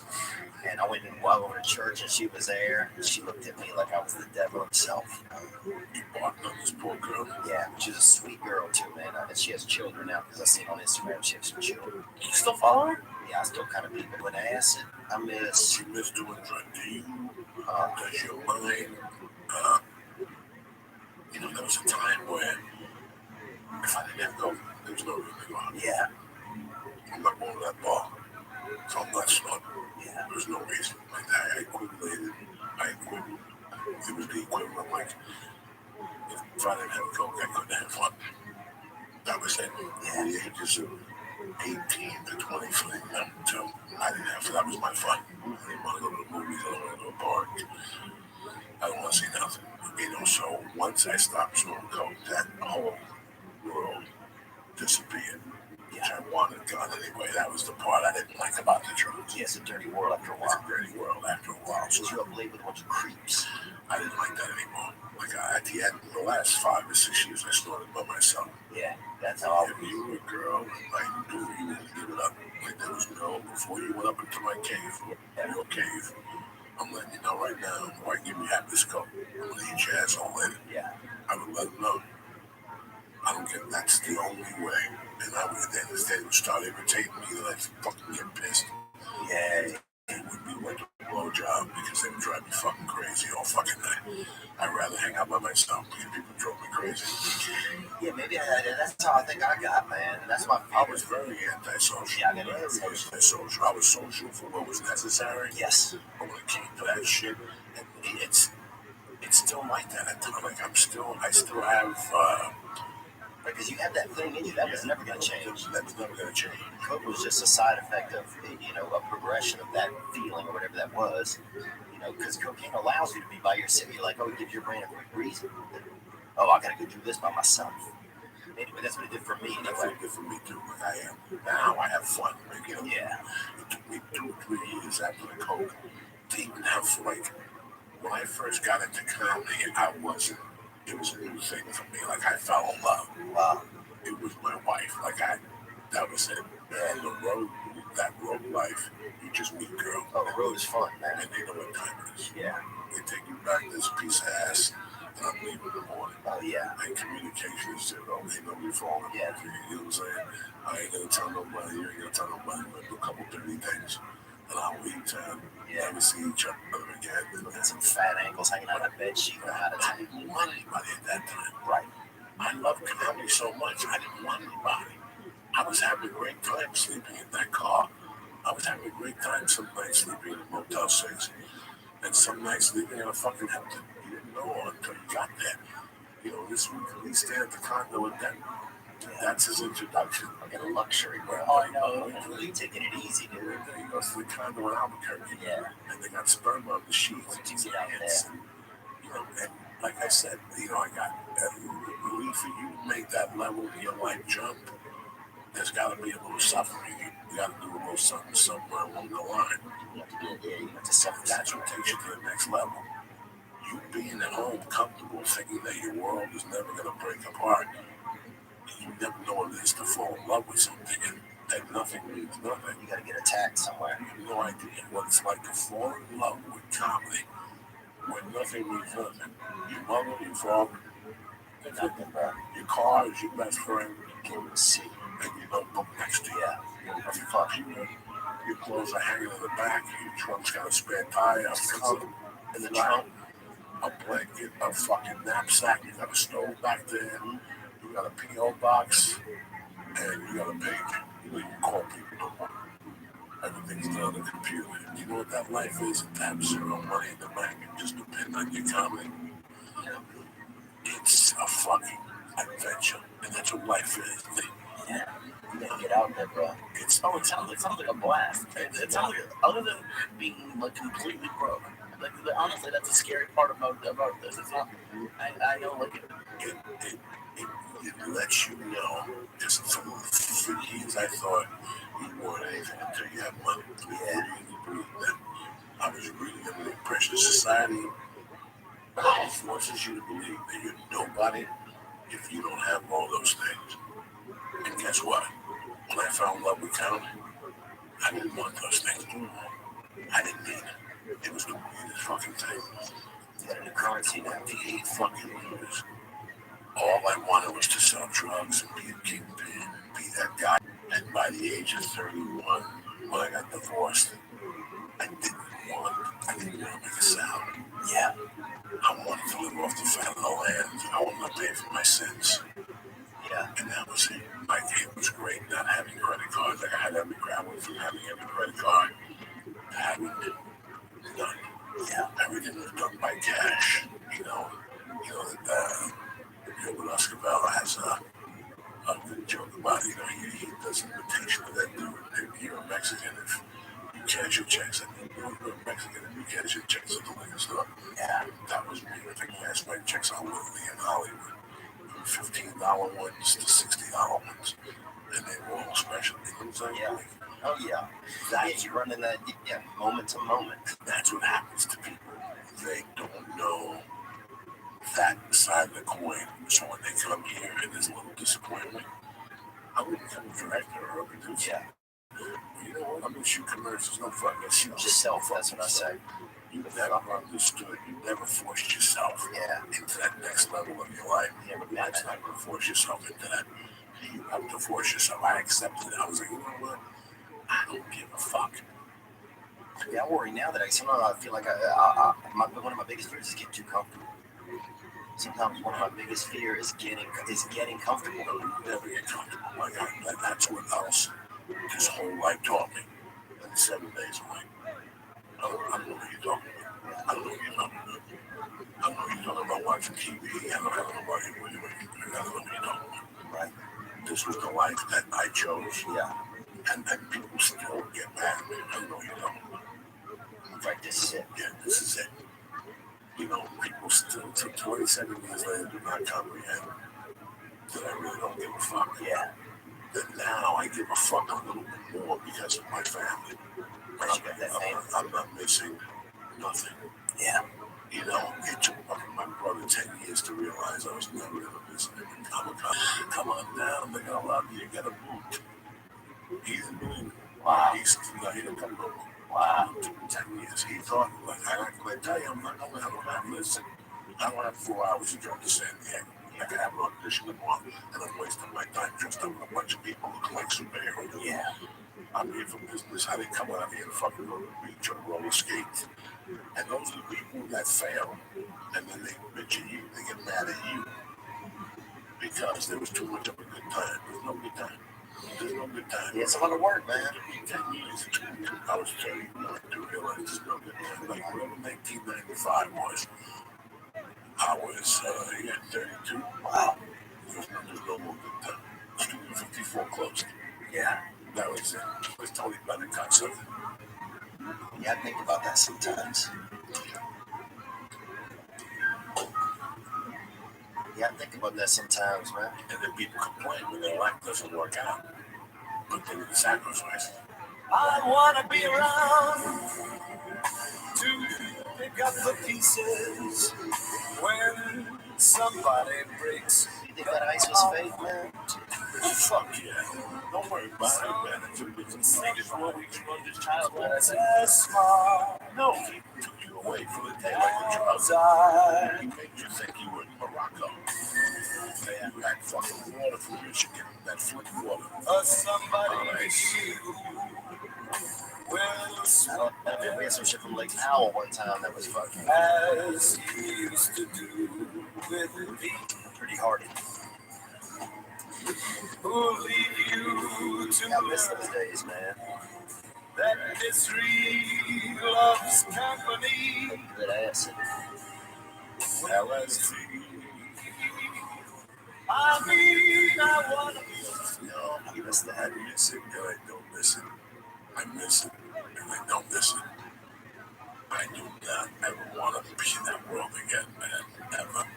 And I went and walked over to church, and she was there. And she looked at me like I was the devil himself. You walked on this poor girl. Yeah, she's a sweet girl too, man. And she has children now because I seen on Instagram she has some children. You still follow her? Yeah, I still kind of beat her with acid. I miss. You miss doing drug deal. Does your mind? You know, there was a time when if I didn't have go, there was no reason to go out. Yeah. I'm not going to that bar. So I'm not smart. Yeah. There's no reason. Like I equivalated. It was the equivalent. Like if I didn't have coke, I couldn't have fun. That was it. Yeah. The ages of 18 to 23, until I didn't have. That was my fun. I didn't want to go to the movies. I don't want to go to a park. I don't want to see nothing. You know. So once I stopped smoking coke, that whole world disappeared. Which I wanted gone anyway. That was the part I didn't like about the drugs. Yeah, it's a dirty world after a It's while. a dirty world after a while. So You're up late with a bunch of creeps. I didn't like that anymore. Like at the end, the last 5 or 6 years, I started by myself. Yeah, that's how I If you were a girl, like, dude, you didn't give it up. Like, there was no, before you went up into my cave, your cave, I'm letting you know right now, why give me half this coat? I'm gonna eat your asshole later. Yeah. I would let them know. I don't get, that's the only way. And I would, at the end of the day, would start irritating me, and I'd fucking get pissed. Yeah. It would be like a blowjob because they would drive me fucking crazy all fucking night. I'd rather hang out by myself because people drove me crazy. Yeah, maybe that's how I think I got, man. And that's my I favorite. was very antisocial. Yeah, I got very antisocial. antisocial. I was social for what was necessary. Yes. But when it came to that shit, and it's still like that at times. Like I still have. Because you have that thing in you that was never going to change. That's never going to change. Coke was just a side effect of, you know, a progression of that feeling or whatever that was. You know, because cocaine allows you to be by yourself. You're like, oh, it gives your brain a quick reason. Oh, I got to go do this by myself. Anyway, that's what it did for me. That's what it did for me too. Like I am now, I have fun. Like, you know, Yeah. It took me 2 or 3 years after the coke to even have like when I first got into comedy, it was a new thing for me. Like I fell in love. It was my wife. That was it. And that road life, you just meet girls. Oh, the road is fun, man. And they know what time it is. Yeah. They take you back this piece of ass, and I'm leaving in the morning. Oh, yeah. And communication is zero. Ain't nobody falling. Yeah. You know what I'm saying? I ain't gonna tell nobody, you ain't gonna tell nobody, we're gonna do a couple dirty things. And I'll leave town. Yeah. Never see each other again. Look at some fat ankles hanging out of the bed sheet. I didn't want anybody at that time. Right. I love comedy so much, I didn't want anybody. I was having a great time sleeping in that car. I was having a great time some nights sleeping in a Motel 6. And some nights sleeping in a fucking Hampton. You didn't know until you got there. You know, this week we stay at the condo in Denver. That's his introduction. Like a luxury, bro. Oh, I know. You're taking it easy, dude. He goes to the condo in Albuquerque. Yeah. And they got sperm on the sheets. You get out there. And, you know, and like I said, you know, I got, for you to make that level of your life jump, there's got to be a little suffering. You got to do a little something somewhere along the line. You have to do it, you have to suffer. That's what takes you to the next level. You being at home comfortable, thinking that your world is never going to break apart. You never know what it is to fall in love with something, and that nothing means nothing. You got to get attacked somewhere. You have no idea what it's like to fall in love with comedy when nothing means nothing. Your mother, your father, Nothing, bro. your car is your best friend, You can't see. and your notebook next to you. Yeah. Your clothes are hanging in the back, your trunk's got a spare tire, a cup In the trunk. a blanket, a fucking knapsack, you got a stove back there, you got a P.O. box, and you got a pager. You know, you call people. Everything's done on the computer. You know what that life is? To have zero money in the bank and just depend on your comedy. It's a fucking adventure, and that's what life is. Yeah. You gotta get out there, bro. It sounds like a blast. It sounds like, other than being like completely broke. Like, honestly, that's a scary part about this. It's not. I know, like, it lets you know. Just for years, I thought you weren't anything until you had money. I was reading in the oppression society. It forces you to believe that you're nobody if you don't have all those things. And guess what? When I fell in love with comedy, I didn't want those things. I didn't need it. It was the weirdest fucking thing. You got a new currency now. 8 fucking years. All I wanted was to sell drugs and be a kingpin, be that guy. And by the age of 31, when I got divorced, I didn't want to make a sound. Yeah. I wanted to live off the fat of the land. I wanted to pay for my sins. Yeah. And that was it. Like, it was great not having credit cards. Like, I had every gravel from having every credit card to having none. Yeah. Everything was done by cash. You know, Gilbert Escobar has a good joke about it. You know, he does an imitation of that dude. If you're a Mexican, if you cash your checks, and you're a Mexican, if you cash your checks at the liquor store. Yeah. That was me. I think cash my checks out literally in Hollywood. $15 ones to $60 ones. And they were all special. You know what I'm saying? Yeah. Oh, yeah. That's you running that, moment to moment. That's what happens to people. They don't know that side of the coin. So when they come here and there's a little disappointment, I wouldn't become a director or a producer. Yeah. You know what? I'm going to shoot commercials. No fucking shoot. Just self, that's what I say. You never understood. You never forced yourself into that next level of your life. That's not going to force yourself into that. You have to force yourself. I accepted it. I was like, you know what? I don't give a fuck. Yeah, I worry now that I feel like one of my biggest fears is getting too comfortable. Sometimes one of my biggest fears is getting comfortable. You never get comfortable. Like that's what else this whole life taught me. In 7 days, I'm like, I don't know what you're talking about. I don't know what you're talking about. I don't know what you're talking about watching TV. I don't know what you're talking about. Right. This was the life that I chose. Yeah. And people still get mad at me. I don't know what you're talking about. Right, this is it. Yeah, this is it. You know, people still, 27 years later, do not comprehend that I really don't give a fuck. Yeah. That now I give a fuck a little bit more because of my family. I'm not missing nothing. Yeah. You know, it took my brother 10 years to realize I was never going to miss him. Come on down, they're going to love you, get a boot. He's doing, wow. He didn't come over. Wow. 10 years. He thought, like, I tell you, I'm not going to have a listen. I don't have 4 hours to drive to San Diego. I can have an audition tomorrow, and I'm wasting my time dressed up with a bunch of people looking like superheroes. Yeah. I'm here for business. I didn't come out here to fucking go to the beach or roller skate. And those are the people that fail. And then they bitch at you. They get mad at you. Because there was too much of a good time. There's no good time. There's no good time. Yeah, it's a lot of work, man. 10 years. I was 31 to realize there's no good time. Like whatever 1995 was, I was 32. Wow. There's no more good time. Studio 54 closed. Yeah. That was it. It was totally by the concert. Yeah, I think about that sometimes. Yeah, I think about that sometimes, man. And then people complain when their life doesn't work out. But they didn't sacrifice. I wanna be around to pick up the pieces when somebody breaks. You think that ice was fake, man? Fuck yeah. Don't worry about it, man. It's a business. Say just 4 weeks from this child. No, he took you away from the day like the drugs. He made you think you were in Morocco. And you had fucking water from Michigan, that Flint water. Somebody We had some shit from Lake Powell one time that was fucking as you used to do with me, pretty hardy. who leave you to I miss those days, man. that mystery loves company. Good acid. LSD. I mean, I wanna be No, You miss that. I miss it, and I don't miss it. I miss it, and I don't miss it. I do not ever want to be in that world again, man. Ever.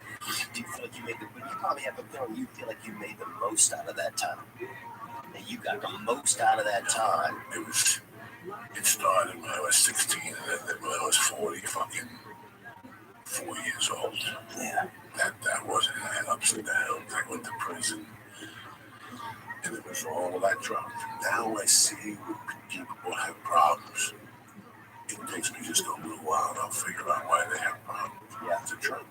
Do you feel like you made the? You probably have a feeling you feel like you made the most out of that time. And you got the most out of that time. It started when I was 16, and then when I was 40, fucking 4 years old. Yeah. That wasn't. I had ups and downs. I went to prison, and it was all that drugs. Now I see when people have problems. It takes me just a little while, and I'll figure out why they have problems. Yeah. It's a drug.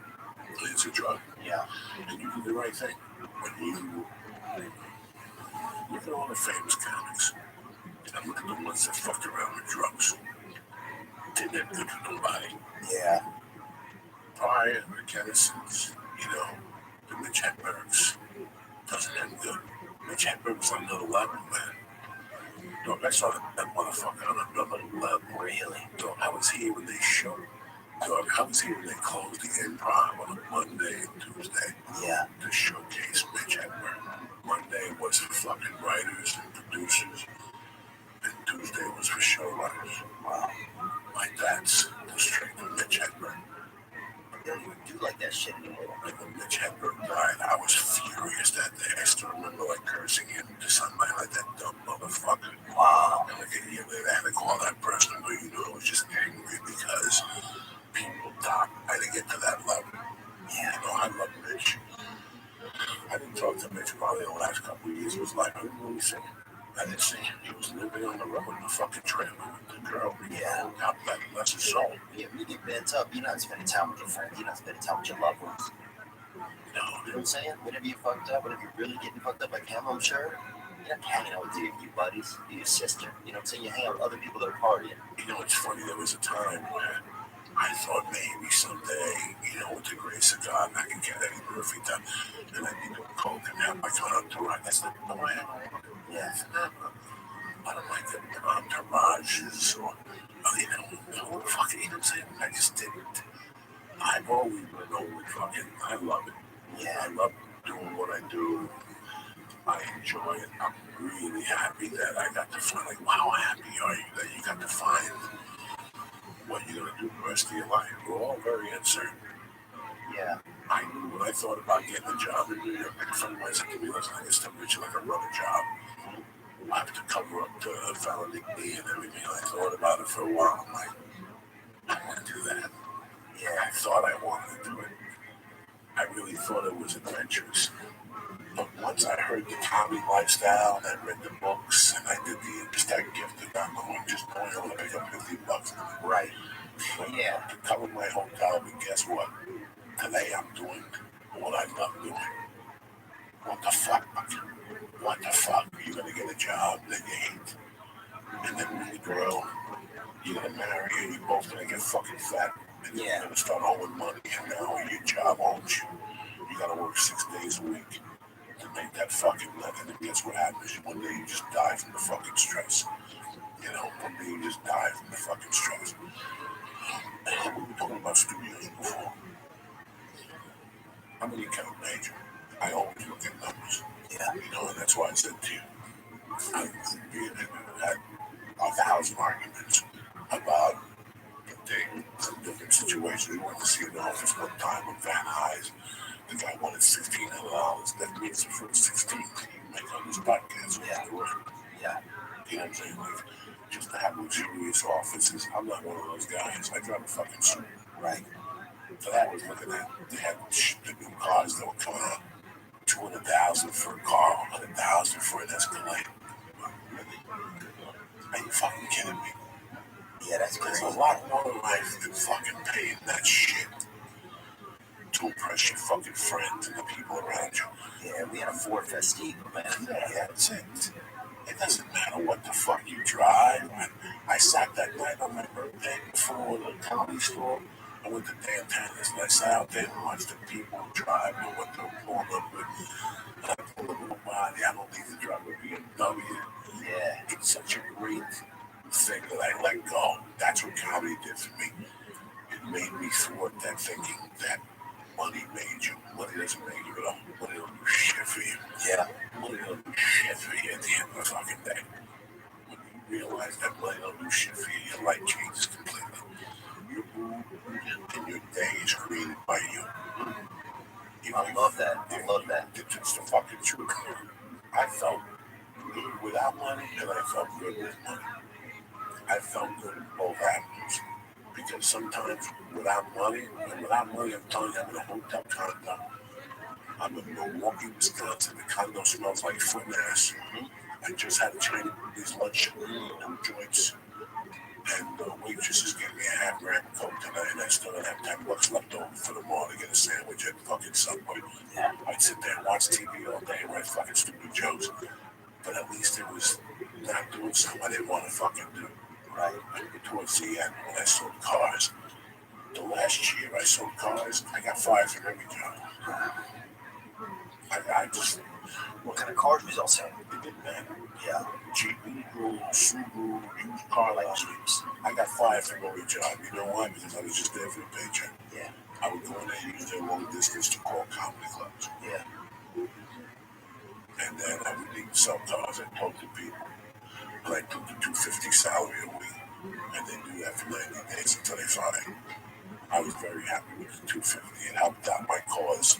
It's a drug. Yeah. And you do the right thing. When you look at all the famous comics, and look at the ones that fucked around with drugs. Didn't have good for nobody. Yeah. Pryor, the Kennisons, the Mitch Hedbergs. Doesn't end good. Mitch Hedberg's on another level, man. Dog, I saw that motherfucker on another level. Really? Dog, I was here when they showed. Dog, I was here when they closed the Improv on a Monday and Tuesday. Yeah. To showcase Mitch Hedberg. Monday was for fucking writers and producers, and Tuesday was for showrunners. Wow. Like that's the strength of Mitch Hedberg. They don't even do like that shit anymore. And when Mitch Hedberg died, I was furious that day. I still remember like cursing him to somebody like that dumb motherfucker. Wow. And like a year later, I had to call that person, but I was just angry because people died. I didn't get to that level. Yeah. I love Mitch. I didn't talk to Mitch probably the last couple of years of his life. I didn't really see him. I didn't see him. He was living on the road in a fucking trailer with the girl. Yeah. God bless his soul. Yeah, when you get bent up, you're not spending time with your friends. You're not spending time with your loved ones. You know what I'm saying? Whenever you're fucked up, whenever you're really getting fucked up like him, I'm sure, you're not hanging out with your buddies, your sister. You know what I'm saying? You hang out with other people that are partying. It's funny. There was a time where I thought maybe someday, with the grace of God, I can get Eddie Murphy done, and I'd be doing coke and have my entourage. That's the way I don't want to do. Yeah. I don't like the entourages or, fucking, you know what I'm saying? I just didn't. I've always been over fucking, I love it. Yeah. I love doing what I do. I enjoy it. I'm really happy that I got to find, like, how happy are you that you got to find what you're going to do the rest of your life? We're all very uncertain. Yeah. I knew when I thought about getting a job in New York, like a friend of mine said to me, listen, I can still get you like a rubber job. I have to cover up the felony and everything. I thought about it for a while. I'm like, I want to do that. Yeah, I thought I wanted to do it. I really thought it was adventurous. But once I heard the comedy lifestyle, and I read the books, and I did just that gift that I'm going, just knowing I'm going to pick up $50. Right. Yeah. To cover my hotel, but guess what? Today I'm doing what I love doing. what the fuck? What the fuck? You're gonna get a job that you hate. And then when you grow, you're gonna marry and you're both gonna get fucking fat. And you're gonna start owing money. And now your job owns you. You gotta work 6 days a week to make that fucking money. And then guess what happens? One day you just die from the fucking stress. You know, one day you just die from the fucking stress. And we were talking about studios before. I'm an account major. I always look at numbers. Yeah, you know, and that's why I said to you, I've had 1,000 arguments about different situations. We went to see an office one time with Van Nuys. The guy wanted $1,600. That means the first 16 you make on this podcast. Yeah. You know what I'm saying? Like, just to have luxurious offices. I'm not one of those guys. I drive a fucking suit. Right. So that was looking at, they had the new cars that were coming out. 200,000 for a car, 100,000 for an Escalade. Are you fucking kidding me? Yeah, that's crazy. There's a lot more in life than fucking paying that shit to impress your fucking friends and the people around you. Yeah, we had a Ford Festiva, man. Yeah, that's it. It doesn't matter what the fuck you drive. I sat that night on my birthday before the comedy store. I went to Dan Tanner's and I sat out there and watched the people drive and what they were pulling up with. And I pulled up with a body. I don't need to drive a BMW. Yeah, it's such a great thing that I let go. That's what comedy did for me. It made me thwart that thinking that money made you. Money doesn't make you at all. Money don't do shit for you. Yeah. Money don't do shit for you at the end of the fucking day. When you realize that money don't do shit for you, your life changes completely. Your mood and your day is created by you. I love that. I love that. It's the fucking truth. I felt good without money and I felt good with money. I felt good in both avenues. Because sometimes without money, I'm telling you, I'm in a hotel condo. I'm in Milwaukee, Wisconsin. The condo smells like foot and ass. I just had a Chinese lunch at two joints. And the waitress is giving me a half gram of Coke tonight, and I still don't have $10 left over for the morning to get a sandwich at fucking Subway. I'd sit there and watch TV all day and write fucking stupid jokes. But at least it was not doing something I didn't want to fucking do. Right. Towards the end, when I sold cars, the last year I sold cars, I got fired from every job. I just... What kind of cars was y'all selling? It didn't matter. Yeah. Jeep, Subaru, used car like Jeeps. I got fired from every job. You know why? Because I was just there for the paycheck. Yeah. I would go in there and use their long distance to call comedy clubs. Yeah. And then I would need to sell cars and talk to people. And I took the $250 salary a week. And they do that for 90 days until they fire you. I was very happy with the $250. It helped out my cause.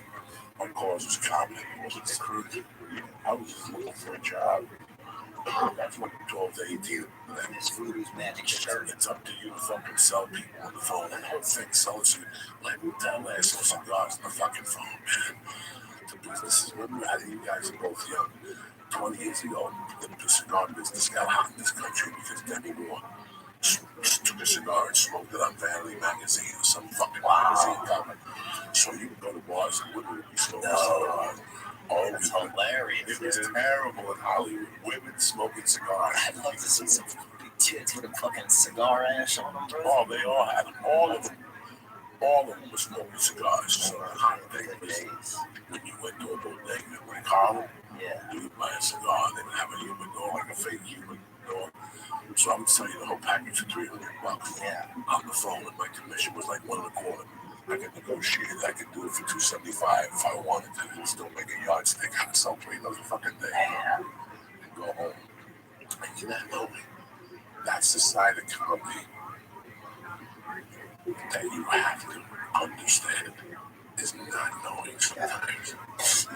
My cause was comedy. It wasn't recruiting. I was just looking for a job. That's what 12 to 18. And then this voodoo's magic shirt. It's up to you to fucking sell people on the phone. And the whole thing sells you like tell last sell cigars on the fucking phone, man. The businesses, remember how you guys are both young. 20 years ago, the cigar business got hot in this country because Demi Moore took a cigar and smoked it on Vanity magazine or some fucking magazine cover. So you would go to bars and women would be smoking cigars. Oh, it's hilarious. It was terrible in Hollywood. Women smoking cigars. I'd love to see some big tits with a fucking cigar ash on them, bro. Oh, they all had them. All of them were smoking cigars. So the hot thing was when you went to a bodega like Harlem, you would buy a cigar. They would have a humidor, like a fake humidor. So I would sell you the whole package for $300. Yeah. On the phone, and my commission was like $1.25. I could negotiate. I could do it for $275 if I wanted to, and still make a yardstick out of sell $3 a fucking day. And go home. And you not knowing. That's the side of comedy that you have to understand. Is not knowing sometimes.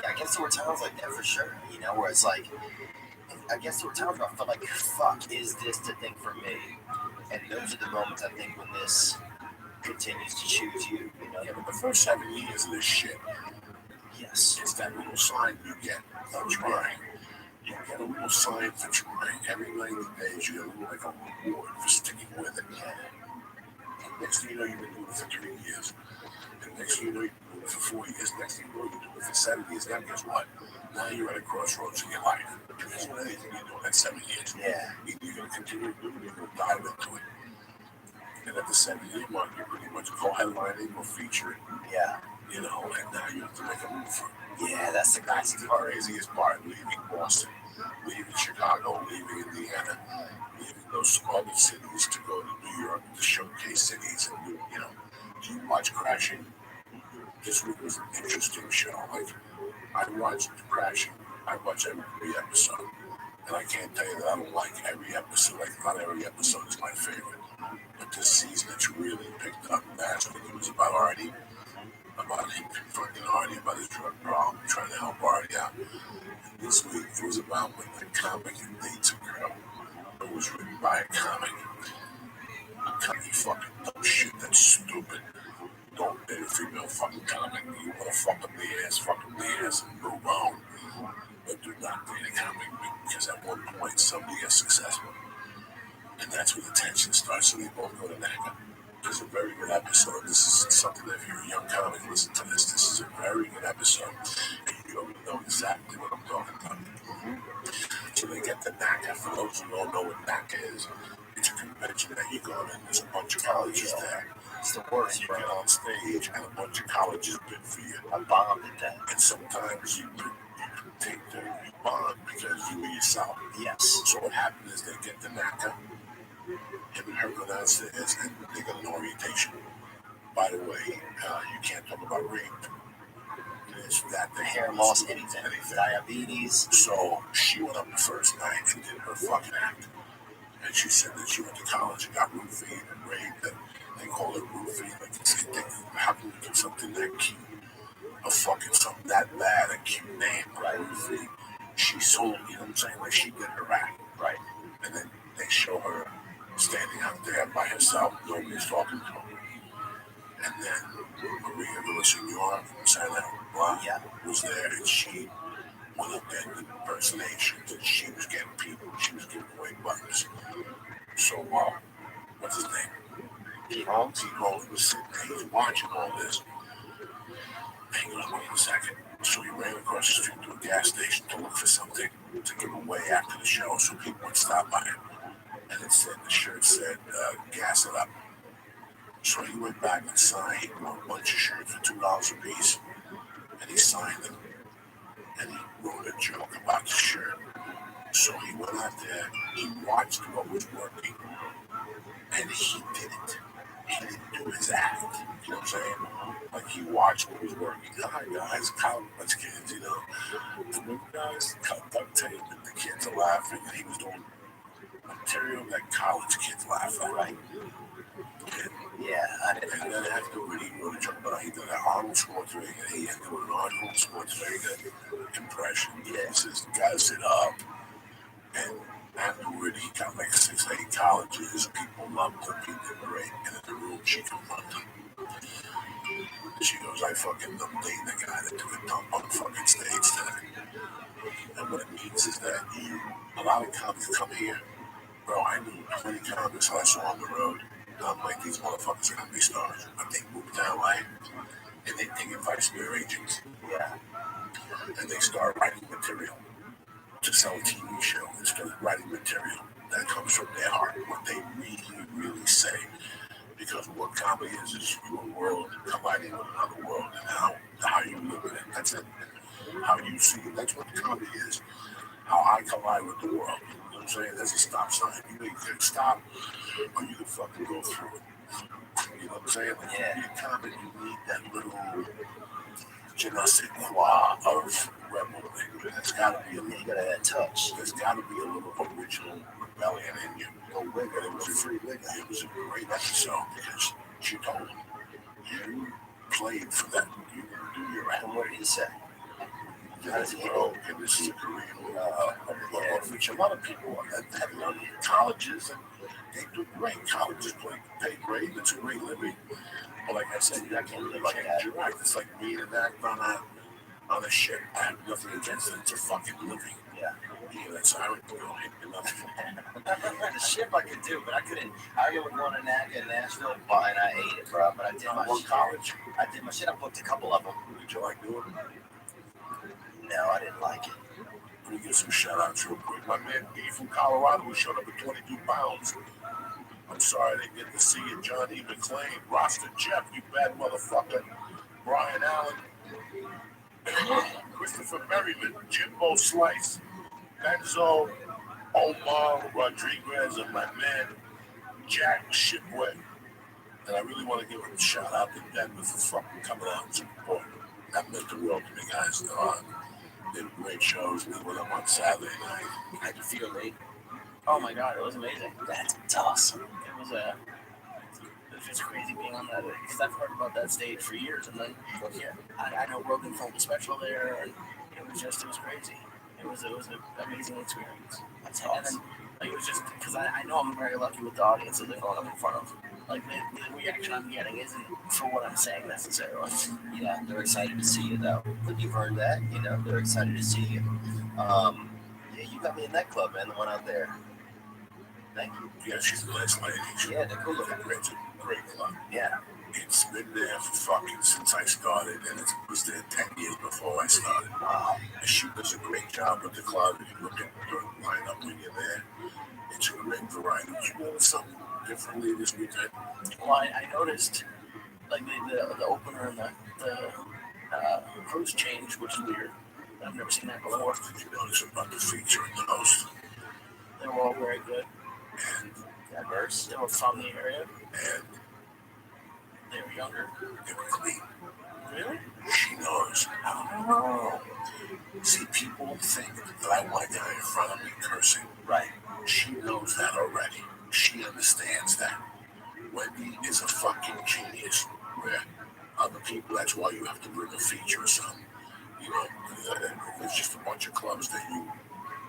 Yeah, I guess there were times like that for sure. You know, where it's like, I guess there were times where I felt like, fuck, is this the thing for me? And those are the moments I think when this continues to choose you, you know? Yeah, but the first 7 years of this shit, yes, it's that little sign you get for trying. You get a little sign for trying. Every 90 days, you get a little like a reward for sticking with it. Yeah. Next thing you know, you've been doing it for 3 years. And next thing you know, you've been doing it for 40 years. Next thing you know, you do it for 7 years. Now, guess what? Now you're at a crossroads in your life. Because what anything you're doing at 7 years, Yeah. either you're going to continue to do it or you're going to dive into it. And at the 7-year mark, you're pretty much co-headlining or featuring. Yeah. You know, and now you have to make a move for it. Yeah, that's the crazy part. Craziest part, leaving Boston, leaving Chicago, leaving Indiana, leaving those other cities to go to New York, to showcase cities, and you know, do you watch Crashing? This week was an interesting show. Like, I watched Crashing. I watch every episode, and I can't tell you that I don't like every episode. Like, not every episode is my favorite, but this season it's really picked up fast. It was about Artie. About him confronting Artie about his drug problem, trying to help Artie out. And this week, it was about when the comic dates a girl. It was written by a comic. You fucking dumb shit, that's stupid. Don't date a female fucking comic. You want to fuck up the ass, and move on. But do not date a comic because at one point somebody gets successful. And that's where the tension starts, so they both go to NACA. This is a very good episode. This is something that if you're a young comic, listen to this. This is a very good episode. And you don't know exactly what I'm talking about. So they get to NACA. For those who don't know what NACA is, it's a convention that you go to, and there's a bunch of colleges there. It's the worst, You bro. get on stage, and a bunch of colleges bid for you. I bombed at that. And sometimes you bond because you were yourself. Yes. So what happened is they get to NACA. Him and her go downstairs and they got an orientation. By the way, you can't talk about rape. It's that the Hair loss, anything. Diabetes. So she went up the first night and did her fucking act. And she said that she went to college and got roofied and raped. And they call it roofied. Like, how can you get something that cute? Fucking something that bad, a cute name, right? Roofied. She sold, you know what I'm saying? Like she did her act. Right. And then they show her standing out there by herself, nobody's talking to her. And then Maria Villasenor from Silent Block was there, and she went up there and did impersonations, and she was getting people, she was giving away buttons. So, what's his name? Pete Holmes was sitting there, he's watching all this. Hang on, wait a second. So he ran across the street to a gas station to look for something to give away after the show, so people would stop by him. And it said, the shirt said, gas it up. So he went back and signed. He bought a bunch of shirts for $2 a piece. And he signed them. And he wrote a joke about the shirt. So he went out there, he watched what was working, and he did it. He didn't do his act. You know what I'm saying? Like he watched what was working. Hi guys, college kids, you know. The guys cut duct tape and the kids are laughing, and he was doing material that college kids laugh at, right? And then afterward, he wrote a joke about he did an Arnold Schwarzenegger, and he ended with an Arnold Schwarzenegger impression. He says, "Gas it up." And afterward, he got like 6, 8 colleges. People loved him. He did great. And in the room, she confronted him. She goes, "I fucking don't date the guy that took a dump on the fucking stage today." And what it means is that a lot of comics come here. Bro, I knew plenty of comics I saw on the road. And I'm like, these motherfuckers are gonna be stars. But they moved to LA and they take advice from their agents. Yeah. And they start writing material to sell a TV show instead of writing material that comes from their heart, what they really, really say. Because what comedy is your world colliding with another world, and how you live in it. That's it. How you see it. That's what comedy is. How I collide with the world. You know what I'm saying? There's a stop sign. You can stop, or you can fucking go through it. You know what I'm saying? Like, to be a comic, you need that little je ne sais quoi of rebel. There's gotta be a little. You gotta have touch. There's gotta be a little original rebellion in you. No wigger. It was a free wigger. It was a great episode because she told him, you played for that. You do your act. And what did he say? That's broke, and this is a Korean which a lot of people have learned in colleges, and they do great. Colleges pay great. It's a great living. But like I said, I can't really change your life. It's like being an actor on a ship. I have nothing against it. It's a fucking living. Yeah. Yeah, that's how I would do it. Nothing. The ship I could do, but I couldn't. I remember going to Nashville, and I ate it, bro. But I did my college. I did my shit. I booked a couple of them. Did you like doing it? No, I didn't like it. Let me get some shout outs real quick. My man D from Colorado who showed up at 22 pounds. I'm sorry I didn't get to see you. John E. McClain, Rasta Jeff, you bad motherfucker. Brian Allen, Christopher Merriman, Jimbo Slice, Benzo, Omar Rodriguez, and my man Jack Shipway. And I really want to give a shout out to Denver for fucking coming out and supporting. That meant the world to me, guys. They were great shows. We went up on Saturday night. How'd you feel, Nate? Oh my god, it was amazing. That's awesome. It was just crazy being on that, because I've heard about that stage for years, and then I know Rogan filmed a special there, and it was crazy. It was an amazing experience. That's And awesome. then it was just because I know I'm very lucky with the audiences I'm going up in front of. Like the reaction I'm getting isn't for what I'm saying necessarily. Yeah, they're excited to see you though. But you've earned that, you know. They're excited to see you. Yeah, you got me in that club, man. The one out there. Thank you. Yeah, she's a nice lady. Yeah, they're cool looking. It's a great club. Yeah. It's been there for fucking since I started, and it was there 10 years before I started. Wow. And she does a great job with the club. If you look at the lineup when you're there, it's a great variety. Did you notice something differently this weekend? Well, I noticed like the opener and the cruise change, which is weird. I've never seen that before. Did you notice about the feature and the host? They were all very good. And Diverse. They were from the area. and They were younger. they were clean. Really? She knows. Oh. See, people think that I want down in front of me cursing. Right. She knows that already. She understands that. Wendy is a fucking genius. Where other people, that's why you have to bring a feature or something. You know, there's just a bunch of clubs that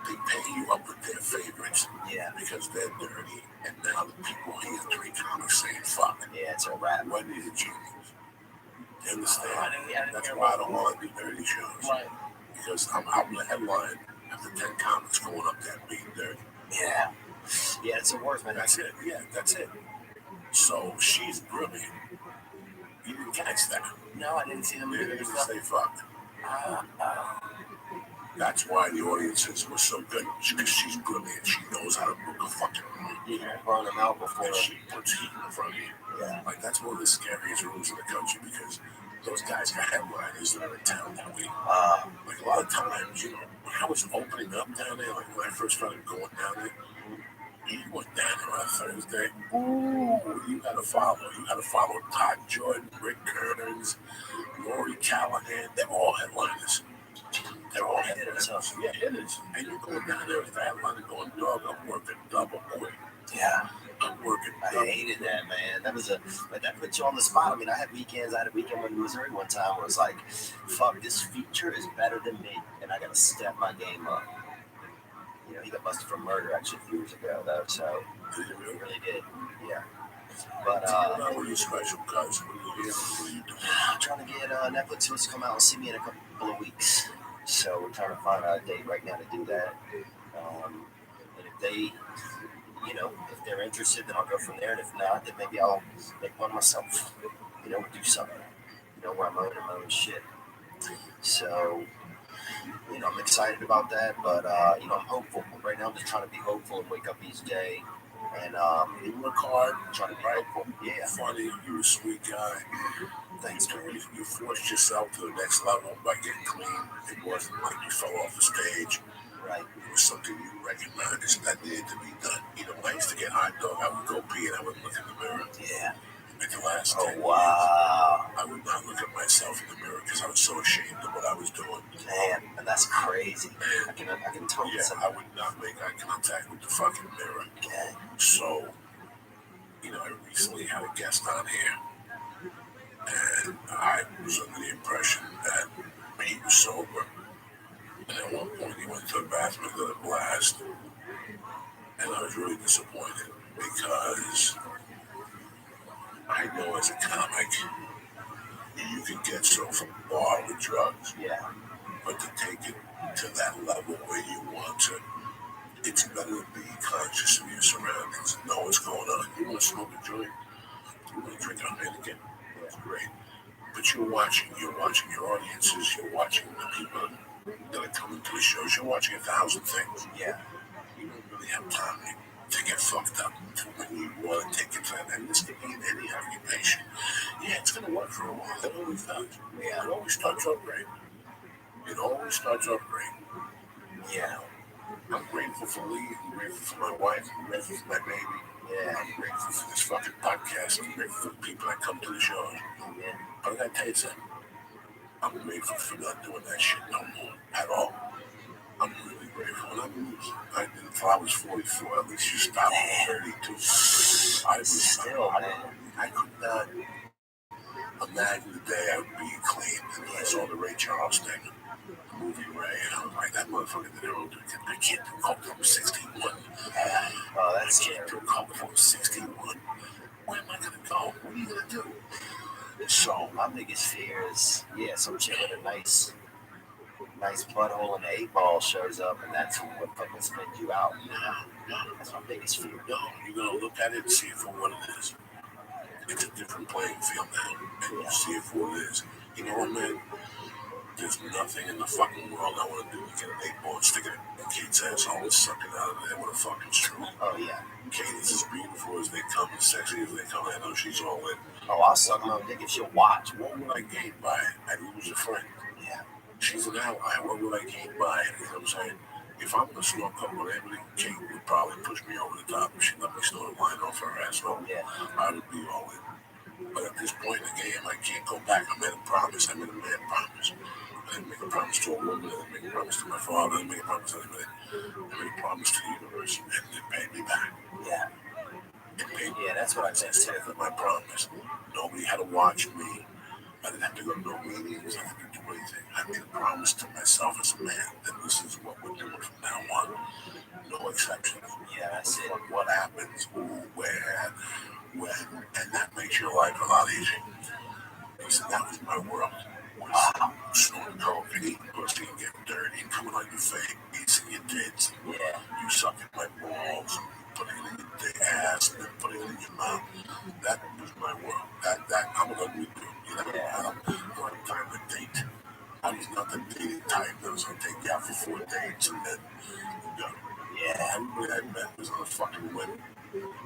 they pay you up with their favorites. Yeah. Because they're dirty. And now the people hear 3 comics saying fuck. Yeah, it's a wrap. Wendy's a genius. You understand? I didn't That's hear why I about don't want to do dirty shows. Right. Because I'm out in the headline after 10 comics going up there being dirty. Yeah. Yeah, it's the worst, man. That's it. Yeah, that's it. So she's brilliant. You didn't catch that. No, I didn't see them They do didn't this even stuff. say fuck. That's why the audiences were so good. Because she's brilliant. She knows how to book a fucking room. Yeah, burn them out before. And she puts heat in front of you. Yeah. Like, that's one of the scariest rooms in the country because those guys got headliners that are in town that week. Like, a lot of times, you know, when I was opening up down there, like when I first started going down there, you went down there on Thursday. Ooh, you gotta follow. You gotta follow Todd Jordan, Rick Kearns, Lori Callahan. They're all headliners. They're all headliners. Yeah, it is. And you're going down there with the headliner going, dog, I'm working double quick. Yeah. I'm working I double. hated that, man. That was like that puts you on the spot. I mean, I had weekends. I had a weekend in Missouri one time where it was like, fuck, this feature is better than me, and I gotta step my game up. You know, he got busted for murder actually a few years ago, though. So Did you he really? really did. Yeah. But What are you special, guys? What are you doing? I'm trying to get Netflix supposed to come out and see me in a couple of weeks. So we're trying to find a date right now to do that. And if they, you know, if they're interested, then I'll go from there. And if not, then maybe I'll make one myself. You know, do something. You know, where I'm owning my own shit. So, you know, I'm excited about that. But, you know, I'm hopeful. Right now I'm just trying to be hopeful and wake up each day. And You work hard, trying to be right? hopeful. Yeah. Funny, you're a sweet guy. Thanks, man. You forced yourself to the next level by getting clean. It wasn't like you fell off the stage. Right. It was something you recognized that needed to be done. You know, when I used to get hot dog, I would go pee and I would look in the mirror. Yeah. In the last Oh, 10 years, wow. I would not look at myself in the mirror because I was so ashamed of what I was doing. Man, and that's crazy. I can tell you Yeah, something. I would not make eye contact with the fucking mirror. Okay. So, you know, I recently had a guest on here, and I was under the impression that he was sober. And at one point, he went to the bathroom and got a blast. And I was really disappointed because I know as a comic, you can get so from bar with drugs. Yeah. But to take it to that level where you want to, it's better to be conscious of your surroundings and know what's going on. You want to smoke a joint, you want to drink a Heineken, that's great. But you're watching your audiences, you're watching the people that are coming to the shows, you're watching 1,000 things. Yeah. You don't really have time to get fucked up when you want to take it to that. And this could be in any occupation. Yeah, it's going to work for a while. It always does. Yeah, it always starts off great. It always starts off great. Yeah. I'm grateful for Lee. I'm grateful for my wife. I'm grateful for my baby. Yeah. I'm grateful for this fucking podcast. I'm grateful for the people that come to the shows. Yeah. But I gotta tell you something. I'm grateful for not doing that shit no more at all. I'm really grateful. And I did until I was 44. At least you stopped at 32. I was still, I could not imagine the day I would be clean. And I saw the Ray Charles thing, the movie Ray, and I was like, that motherfucker did it. I can't do coke from 61. Oh, that's I can't do coke from 61. Where am I going to go? What are you going to do? So, my biggest fear is, some chick with a nice butthole and an 8-ball shows up, and that's what fucking spins you out. No, that's my biggest fear. No, you're going to look at it and see it for what it is. It's a different playing field now, and you see it for what it is. You know what, man? There's nothing in the fucking world I want to do to get an 8-ball and stick it in Kate's asshole and suck it out of there with a fucking straw. Oh, yeah. Kate is as beautiful as they come, as sexy as they come. I know she's all in. Oh, I'll suck my own dick if she'll watch. What would I gain by it? I'd lose a friend. Yeah. She's an ally. What would I gain by it? You know what I'm saying? If I'm going to snort coke with Emily, Kate would probably push me over the top. She'd let me snort a line off her asshole. Yeah. I would be all in. But at this point in the game, I can't go back. I made a promise. I made a man promise. I didn't make a promise to a woman. I didn't make a promise to my father. I didn't make a promise to anybody. I made a promise to the universe, and it paid me back. Yeah. It paid me. Yeah, that's what I said For my promise. Nobody had to watch me. I didn't have to go to no meetings. I didn't do anything. I made a promise to myself as a man that this is what we're doing from now on. No exceptions. Yeah, that's it. What happens, who, where, when, and that makes your life a lot easier. Listen, that was my world. Snorting coke and eating pussy and getting dirty and coming on your face and your tits. Yeah. You sucking my balls and putting it in your ass and then putting it in your mouth. That was my world. That I'm an ugly dude. You know, I don't have time to date. I was not the dating type that was going to take you out for 4 dates and then go. Yeah, everybody I met was on a fucking whim.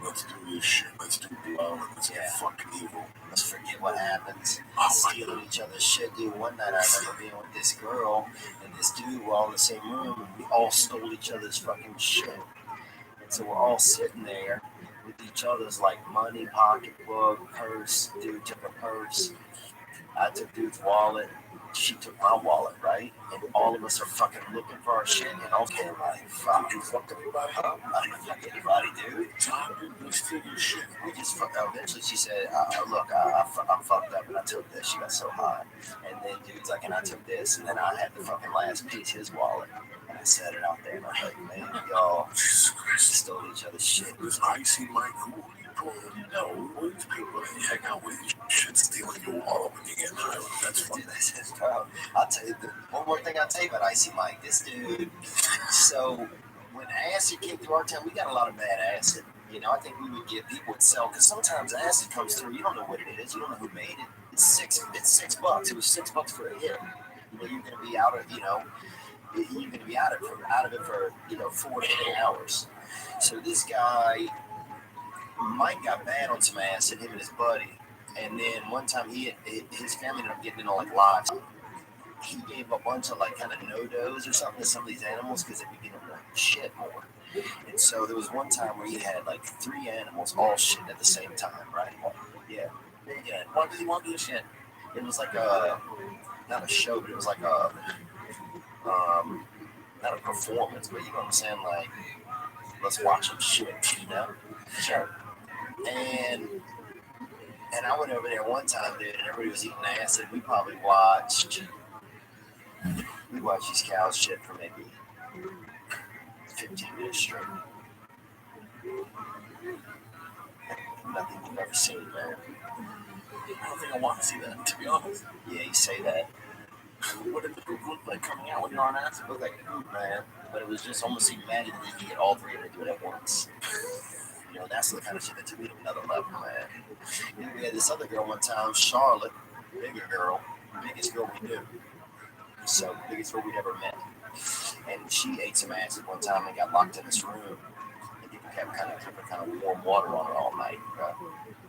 Let's do this shit. Let's do blow. Let's get fucking evil. Let's forget what happens. Stealing each other's shit. Dude, one night I remember being with this girl and this dude were all in the same room and we all stole each other's fucking shit. And so we're all sitting there with each other's like money, pocketbook, purse. Dude took a purse. I took dude's wallet. She took my wallet, right? And all of us are fucking looking for our shit. And I was getting like, fuck. You fucked everybody? I didn't fuck anybody, dude. Time to steal your shit. We just fucked up. Eventually she said, look, I'm fucked up and I took this. She got so hot. And then dude's like, and I took this. And then I had the fucking last piece, his wallet. And I set it out there. And I was like, man, y'all stole each other's shit. This icy Mike, who you know, all these people that you hang out with, you should stealing your wallet when you get high. That's fucking. Dude, that's his problem. I'll tell you, one more thing I'll tell you about Icy Mike. This dude, so when acid came through our town, we got a lot of bad acid. You know, I think we would get people would sell, because sometimes acid comes through, you don't know what it is, you don't know who made it. It's $6. It was $6 for a hit. You know, you're going to be out of, you're going to be out of it for 4 to 8 hours. So this guy, Mike, got bad on some acid, him and his buddy. And then one time his family ended up getting into like lives. He gave a bunch of like kind of no-dos or something to some of these animals because they began to like shit more. And so there was one time where he had like 3 animals all shitting at the same time, right? Yeah. Why did he want to do shit? It was like not a show, but it was like not a performance, but you know what I'm saying? Like, let's watch him shit, you know? Sure. And I went over there one time, dude, and everybody was eating acid. We probably watched these cows shit for maybe 15 minutes straight. Nothing you've ever seen, man. I don't think I want to see that, to be honest. Yeah, you say that. What did the poop look like coming out when you're on acid? It looked like poop, man. But it was just almost humanity that you get all three of them to do it at once. You know, that's the kind of shit that took me to another level, man. And we had this other girl one time, Charlotte, bigger girl, biggest girl we knew. So, biggest girl we'd ever met. And she ate some acid one time and got locked in this room. And people kept kind of warm water on her all night.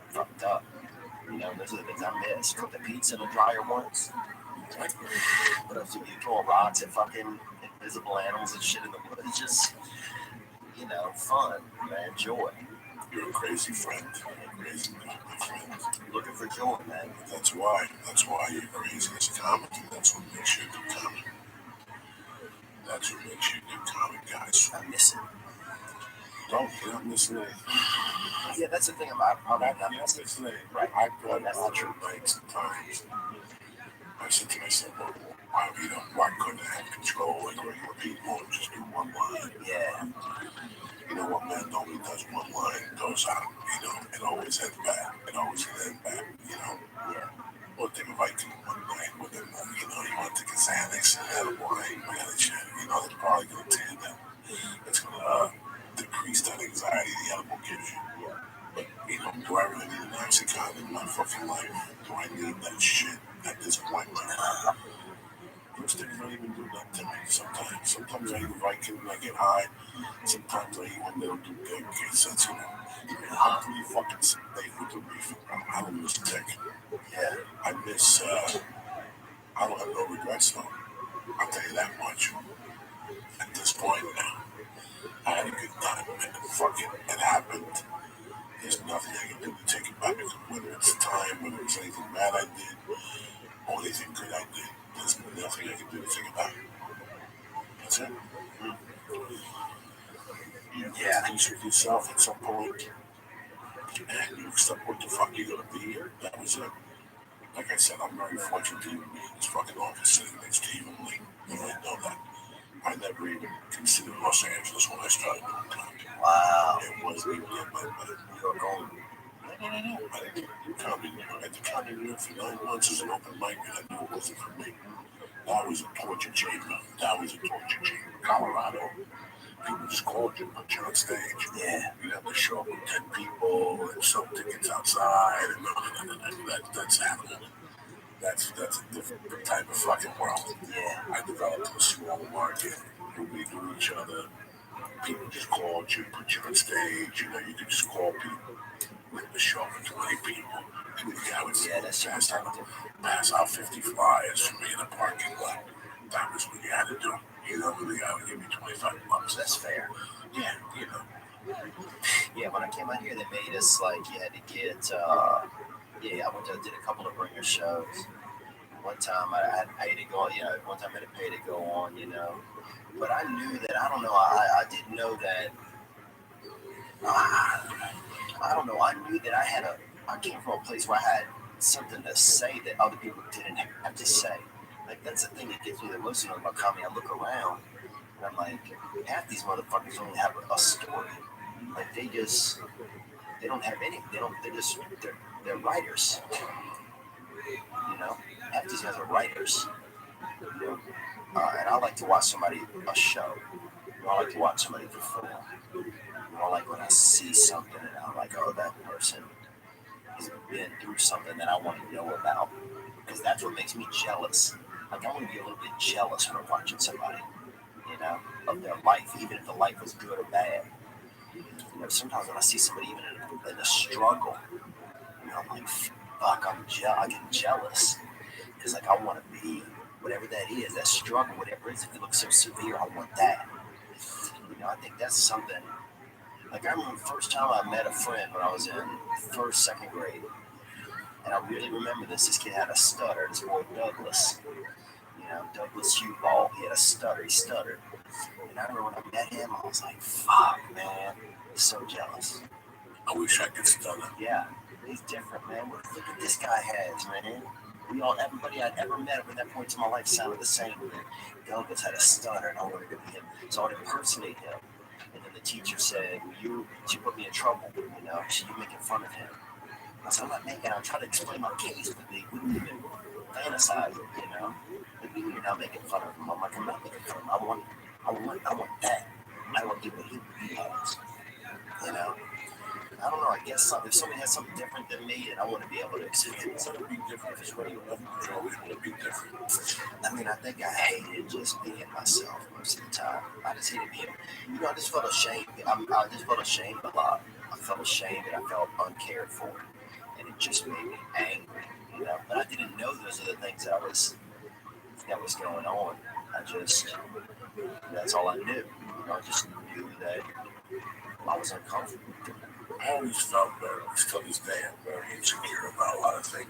Fucked up. You know, those are the things I miss. Cooked the pizza in the dryer once. What else do you throw rocks at fucking invisible animals and shit in the woods? It's just, you know, fun, man, joy. You're a crazy friend. You're a crazy friend. Looking for joy, man. That's why you're crazy as a comic, and that's what makes you a good comic. That's what makes you a good comic, guys. I miss it. You're not missing anything. Yeah, that's the thing about I'm not missing anything. Right. I go that's not true. Like, sometimes I said to myself, well, why couldn't I have control like regular people and just do one line? Yeah. You know what, man, nobody does one line, goes out, you know, it always ends bad. It always ends bad, you know? Yeah. Well, take a Viking one night with them, you know, you want to take a Xanax and have a wine, man, and shit, you know, they're probably going to tell you that it's going to decrease that anxiety the animal gives you. Yeah. But, you know, do I really need an Oxycontin in my fucking life? Do I need that shit at this point? Like, those things don't even do that to me sometimes I eat Viking and I get high. Sometimes I eat one little do good case that's, you know, I'm pretty fucking safe with the reefer, bro. I don't miss dick. Yeah. I don't have no regrets though. I'll tell you that much. At this point now, I had a good time, man. Fuck it, it happened. There's nothing I can do to take it back. Whether it's time, whether it's anything bad I did, or anything good I did, there's nothing I can do to take it back. That's it. You get peace with yourself at some point, and you accept what the fuck you're gonna be. That was it. Like I said, I'm very fortunate to even be in this fucking office sitting next to you and Lee. You might know that. I never even considered Los Angeles when I started doing comedy. Wow. It wasn't even in my mind. You don't know. No. I didn't do comedy. I did comedy for 9 months as an open mic, and I knew it wasn't for me. That was a torture chamber. Colorado. People just called you and put you on stage. Yeah. You have to show up with 10 people and sell tickets outside. And that's animal. That's a different type of fucking world. Yeah. I developed a small market. We knew each other. People just called you, put you on stage. You know, you could just call people. We had to show up for 20 people. And the guy would that's pass out 50 flyers for me in a parking lot. That was what you had to do. You know, the guy would give me $25. That's fair. Yeah, you know. Yeah, when I came out here, they made us like you had to get. I did a couple of bringer shows. One time I had to pay to go. You know, one time I had to pay to go on. You know, but I knew that I don't know. I didn't know that. I don't know. I knew that I came from a place where I had something to say that other people didn't have to say. Like, that's the thing that gets me the most about comedy. I look around and I'm like, half these motherfuckers only have a story. Like, they don't have any. They're writers. You know, half these guys are writers. You know, and I like to watch a show. You know, I like to watch somebody perform. You know, I like when I see something and I'm like, oh, that person has been through something that I want to know about. Because that's what makes me jealous. Like, I want to be a little bit jealous when I'm watching somebody, you know, of their life, even if the life was good or bad. You know, sometimes when I see somebody even in a struggle, you know, I'm like, fuck, I get jealous. Because, like, I want to be whatever that is, that struggle, whatever it is. If it looks so severe, I want that. You know, I think that's something. Like, I remember the first time I met a friend when I was in first, second grade. And I really remember this. This kid had a stutter. This boy, Douglas. You know, Douglas Hugh-Ball. He had a stutter. He stuttered. And I remember when I met him, I was like, fuck, man. He's so jealous. I wish I could stutter. Yeah. He's different, man. Look at this guy has, man. Everybody I'd ever met up at that point in my life sounded the same. Douglas had a stutter, and I wanted to be him. So I'd impersonate him. And then the teacher said, she put me in trouble, you know, so you're making fun of him. I said, I'm not making, I'm trying to explain my case, but they wouldn't even fantasize it, you know. You're not making fun of him. I'm like, I'm not making fun of him. I want that. I want to get what he has. You know? I don't know. I guess if somebody has something different than me, and I want to be able to experience it. It's going to be different. It's what you love. It's always going to be different. I mean, I think I hated just being myself most of the time. I just hated being, I just felt ashamed. I just felt ashamed a lot. I felt ashamed and I felt uncared for. And it just made me angry, But I didn't know those are the things that was going on. That's all I knew. I just knew that I was uncomfortable. I always felt very, till this day, I'm very insecure about a lot of things,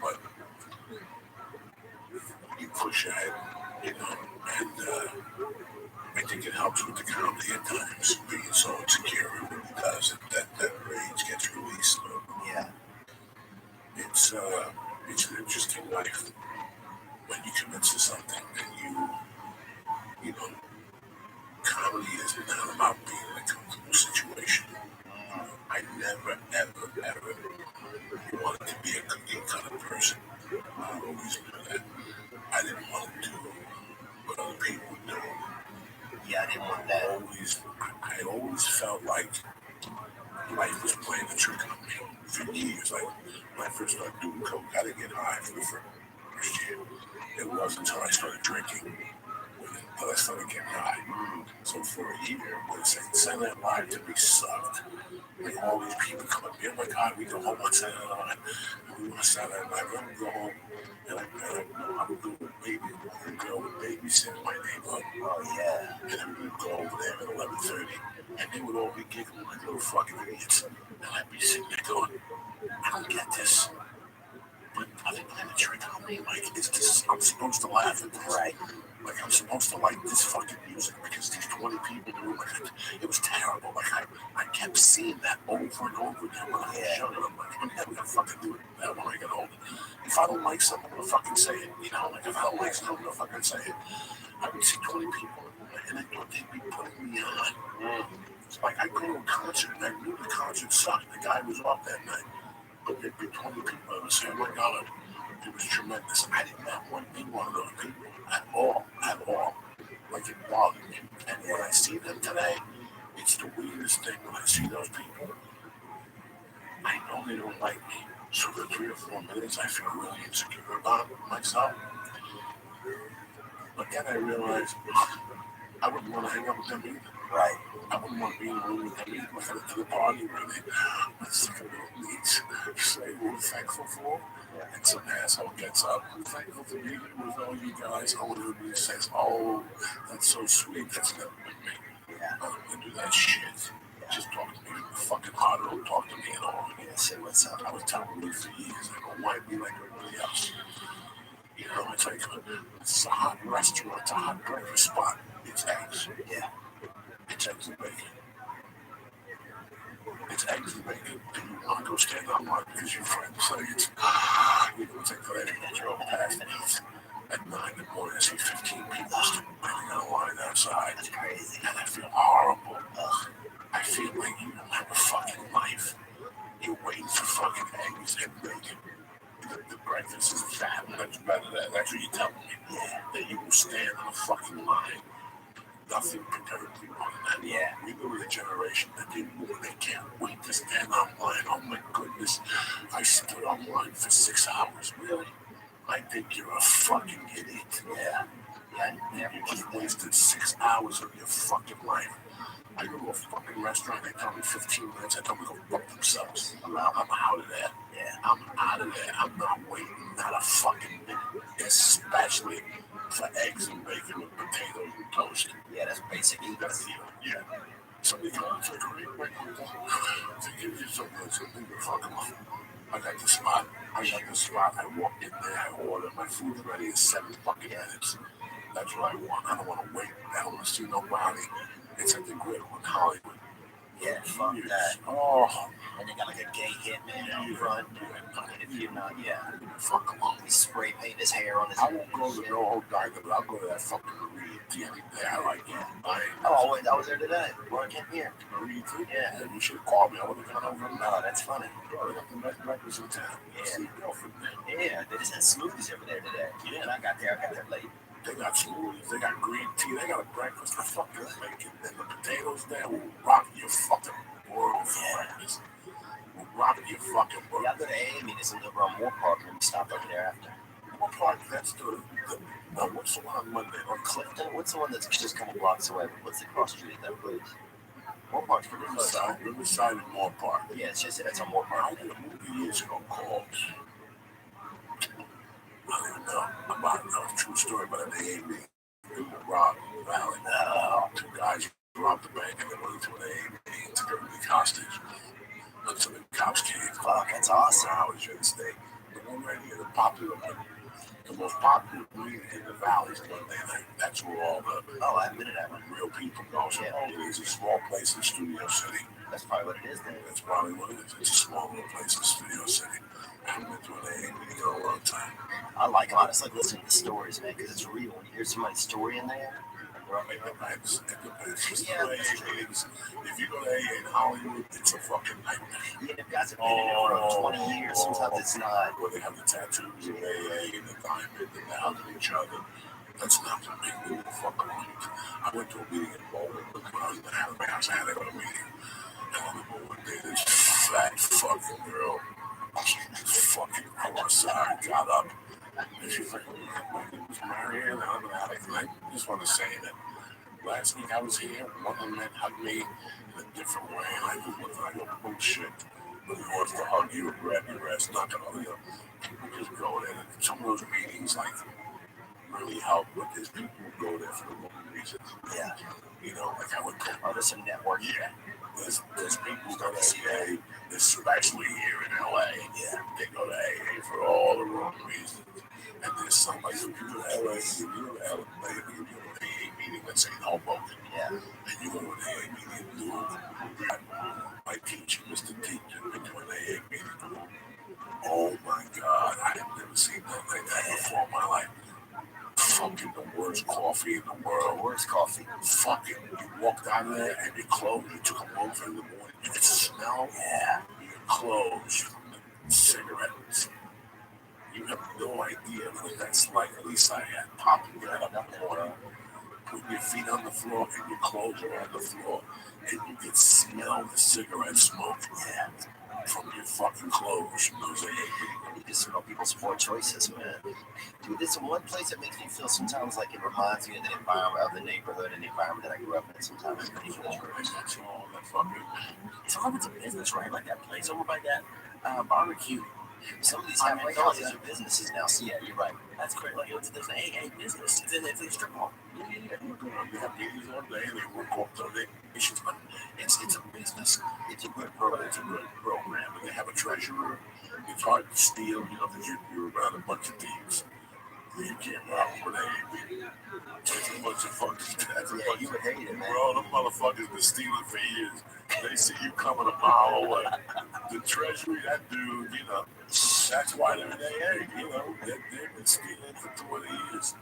but you push ahead, and I think it helps with the comedy at times, being so insecure. It really does. That rage gets released. Yeah. It's an interesting life when you commit to something and comedy is not about being in a comfortable situation. I never, ever wanted to be a cookie cutter person. I always knew that. I didn't want to do what other people do. Yeah, I didn't want that. I always felt like life was playing a trick on me for years. Like when I first started doing coke, I didn't get high for the first year. It wasn't until I started drinking that I started getting high. So for a year, Saturday Night Live to me sucked. Like all these people come up here, oh my God, we go home on Saturday Night. We watch Saturday Night. Let them go home. And I would go with baby. A girl would babysit in my neighborhood. Oh, yeah. And then we would go over there at 11:30. And they would all be giggling like little fucking idiots. And I'd be sitting there going, I don't get this. But are they playing a trick on me? Like, I'm supposed to laugh at this. Right. Like, I'm supposed to like this fucking music because these 20 people do it. Like, it was terrible. Like, I kept seeing that over and over again when I was younger. I'm like, I'm never gonna fucking do that when I get older. If I don't like something, I'm gonna fucking say it. Like, if I don't like something, I'm gonna fucking say it. I would see 20 people and I thought they'd be putting me on. It's like, I go to a concert and I knew the concert sucked. The guy was off that night. But there'd be 20 people that would say, oh my God, it was tremendous. I did not want to be one of those people at all. Like, it bothered me. And when I see them today, it's the weirdest thing when I see those people. I know they don't like me. So for 3 or 4 minutes, I feel really insecure about myself. But then I realized I wouldn't want to hang out with them either. Right. I wouldn't want to be in the room with them either. Like to the party where let's take a little neat, say what we're thankful for. And some asshole gets up. I'm thankful to be here with all you guys. All of you says, oh, that's so sweet. That's never been me. Yeah. I'm going to do that shit. Just talk to me fucking harder. Don't talk to me at all. Yeah, say what's up. I was telling you for years. I don't want to be like everybody else. It's like it's a hot restaurant. It's a hot breakfast spot. It's eggs. Yeah. It's eggs and bacon. It's eggs and bacon. And you want to go stand online because your friends say it's, you're going to take forever to get your own past it. At 9 in the morning, I see 15 people still waiting on a line outside. That's crazy. And I feel horrible. I feel like you don't have a fucking life. You're waiting for fucking eggs and bacon. The breakfast is fat. That's better. That's what you tell me. Yeah. That you will stand on a fucking line. Nothing perturbs me more than that. Yeah. We were the generation that they can't wait to stand online. Oh my goodness. I stood online for 6 hours. Really? I think you're a fucking idiot. Yeah. Yeah. You just wasted 6 hours of your fucking life. I go to a fucking restaurant, they tell me 15 minutes, I tell them to go fuck themselves. I'm out of there. Yeah. I'm out of there. I'm not waiting, not a fucking minute. Especially for eggs and bacon with potatoes and toast. Yeah, that's basic. Yeah. Somebody comes and says, give you something to fuck them up. I got the spot. I walk in there, I order, my food's ready in 7 fucking minutes. That's what I want. I don't want to wait. I don't want to see nobody. It's at the grill in Hollywood. Yeah, fuck that. Oh. And they got like a gay hitman out front. And if you're not, fuck him up. He spray paint his hair on his I won't go to the old guy, but I'll go to that fucking Marie any day. I like it. Oh, I was there today. Before I came here. Marie too? Yeah. You should have called me. I would have gone over. No, that's funny. Bro, they got the best breakfast in town. Yeah. Girlfriend there. Yeah, they just had smoothies over there today. Yeah. And I got there late. They got smoothies, they got green tea, they got a breakfast. The fucking bacon and the potatoes there will rock your fucking world for breakfast. Will rock your fucking world. Yeah, I go to AA meetings over on Moore Park and we stopped over there after. Moore Park, that's the what's the one on Monday? Or Clifton? What's the one that's just a couple blocks away? What's the cross street at that place? Moore Park's pretty close. Riverside and Moore Park. Yeah, it's on Moore Park. I did a movie years ago called, I don't even know about a true story, but an AA meeting. Rob Valley. Two guys robbed the bank and they went into an AA meeting and took everybody hostage. Until the cops came. Fuck, that's awesome. I was in the state. The one right here, the most popular meeting in the valley is Monday night. That's where all the I've been to that one. real people go. So it is a small place in Studio City. That's probably what it is then. That's probably what it is. It's a small little place in Studio City. I haven't been to an AA meeting in a long time. I like them. I just like listening to the stories, man, because it's real. When you hear somebody's story in there, It depends. Just the way AA meetings. If you go to AA in Hollywood, it's a fucking nightmare. yeah, if guys have been in there for 20 years, sometimes it's not. Where they have the tattoos of AA and the diamond and the hugging each other. That's not the big deal. Fuck on it. I went to a meeting in Bowling when I was in the house. I had to go to a meeting. And on the one day, this fat fucking girl, fucking cross-eyed, got up. And she's like, my name was Marianne, and I'm an addict. And I just want to say that last week I was here, one of the men hugged me in a different way, and I just looked and I go, bullshit. But he wants to hug you and grab your ass, not gonna, people just go there. And some of those meetings, like, really help because people go there for the wrong reasons. Yeah. Like I would go. There's some network. Yeah. There's people who go to AA, especially here in LA. Yeah. They go to AA for all the wrong reasons. And there's some, like, if you go to LA, if you go to an AA meeting, let's say in Hoboken, and you go to an AA meeting in Louisville, my teacher, Mr. Teacher, went to an AA meeting. Oh my God, I have never seen nothing like that before in my life. Fucking the worst coffee in the world. Worst coffee. Fucking, you walked out of there and your clothes, you took them over in the morning. You could smell your clothes from the cigarettes. You have no idea what that's like. At least I had. Popping right up in the morning, putting your feet on the floor and your clothes are on the floor, and you can smell the cigarette smoke from your fucking clothes. You can smell people's poor choices, man. Dude, there's one place that makes me feel sometimes like it reminds me of the environment of the neighborhood and the environment that I grew up in. Sometimes it's all it's a business, right? Like that place over by that barbecue. Some of these houses are businesses now. So yeah, you're right. That's great. Like there's an AA business. It's a strip mall. You have meetings all day and they work off donations, but it's a business. It's a good program. It's a good program. And they have a treasurer. It's hard to steal, because you're around a bunch of thieves. You can't rob with AA. It's a bunch of fucking you would hate it, man. Bro, them motherfuckers been stealing for years. They see you coming a mile away. The treasury, that dude, that's why they're in AA, they've been stealing for 20 years.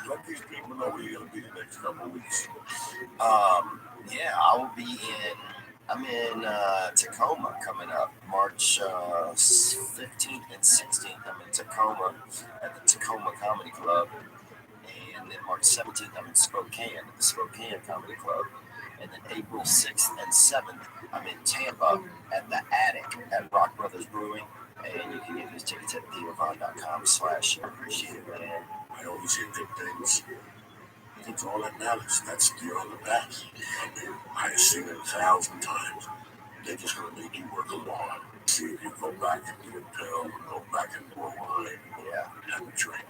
Let these people know where you're going to be the next couple of weeks. I will be I'm in Tacoma coming up, March 15th and 16th. I'm in Tacoma at the Tacoma Comedy Club. And then March 17th, I'm in Spokane at the Spokane Comedy Club. And then April 6th and 7th, I'm in Tampa at the Attic at Rock Brothers Brewing. And you can get those tickets at theavon.com/appreciate it, man. I always hear good things. That's all that matters. That's you're on the path. I have seen it 1,000 times. They're just going to make you work a lot. See if you go back and get a pill, and go back and do a wine, have a drink.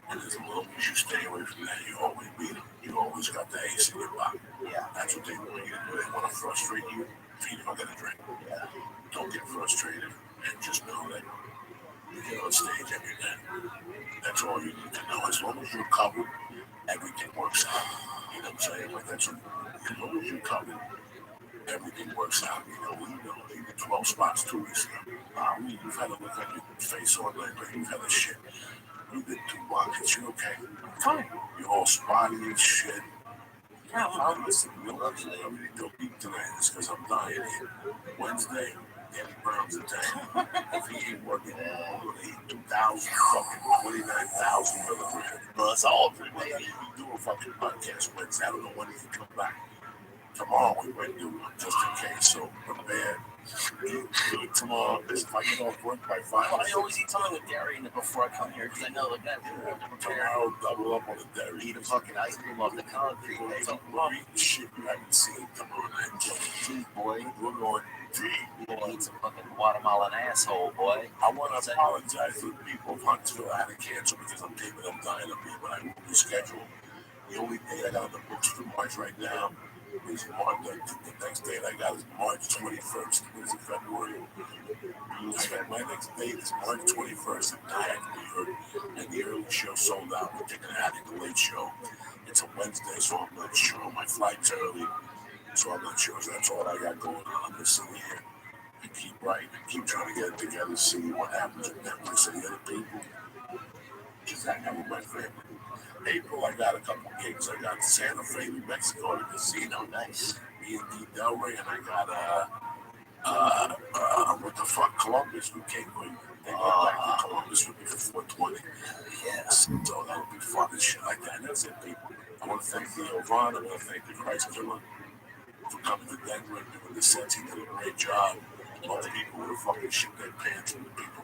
And as long as you stay away from that, you always beat them. You always got the ace in your pocket. That's what they want you to do. They want to frustrate you. Feed them get a drink. Don't get frustrated, and just know that you get on stage every day. That's all you need to know. As long as you're covered, everything works out. You know what I'm saying? Like that's as long as you're covered, everything works out. We know they did 12 spots 2 weeks ago. You've had to look at your face all night, but you've had a shit. You did 2 buckets, you okay? Fine. You're all spotty and shit. Yeah, listen, I really don't eat tonight. It's because I'm dying here. Wednesday, Danny Brown's in town. If he ain't working, I'm going to eat 2,000 fucking 29,000 milligrams. us all. Maybe you can do a fucking podcast Wednesday. I don't know when you can come back. Tomorrow we might do one just in case. So prepare. Do it tomorrow. If I get off work by 5. Well, I always eat something with dairy in it before I come here because I know like that. Tomorrow, double up on the dairy. Eat a fucking ice cream off the concrete, baby. We're eating shit you haven't seen. Come on, man. Tea, boy. We're going tea. You gonna eat some fucking Guatemalan asshole, boy. I want to apologize to the people of Huntsville. I had to cancel because I'm taping them dying up here, but I will reschedule. The only date I got on the books for March right now is March. The next date I got is March 21st. What is it, February? My next date is March 21st in Nyack, New York, and the early show sold out. We're taking it out in the late show. It's a Wednesday, so I'm not sure. My flight's early, so I'm not sure. So that's all I got going on. I'm just sitting here and keep writing and keep trying to get it together, see what happens with Netflix and the other people. Just hang out with my family. April, I got a couple gigs. I got Santa Fe, New Mexico, the casino. Nice. Me and D. Delray, and I got what the fuck, Columbus with King Queen. They went back to Columbus with me for 420. Yes. So that'll be fun and shit like that. And that's it, people. I want to thank Theo Vaughn. I want to thank the Christ Killer for coming to Denver and doing the sets. He did a great job. All the people would have fucking shit their pants with the people.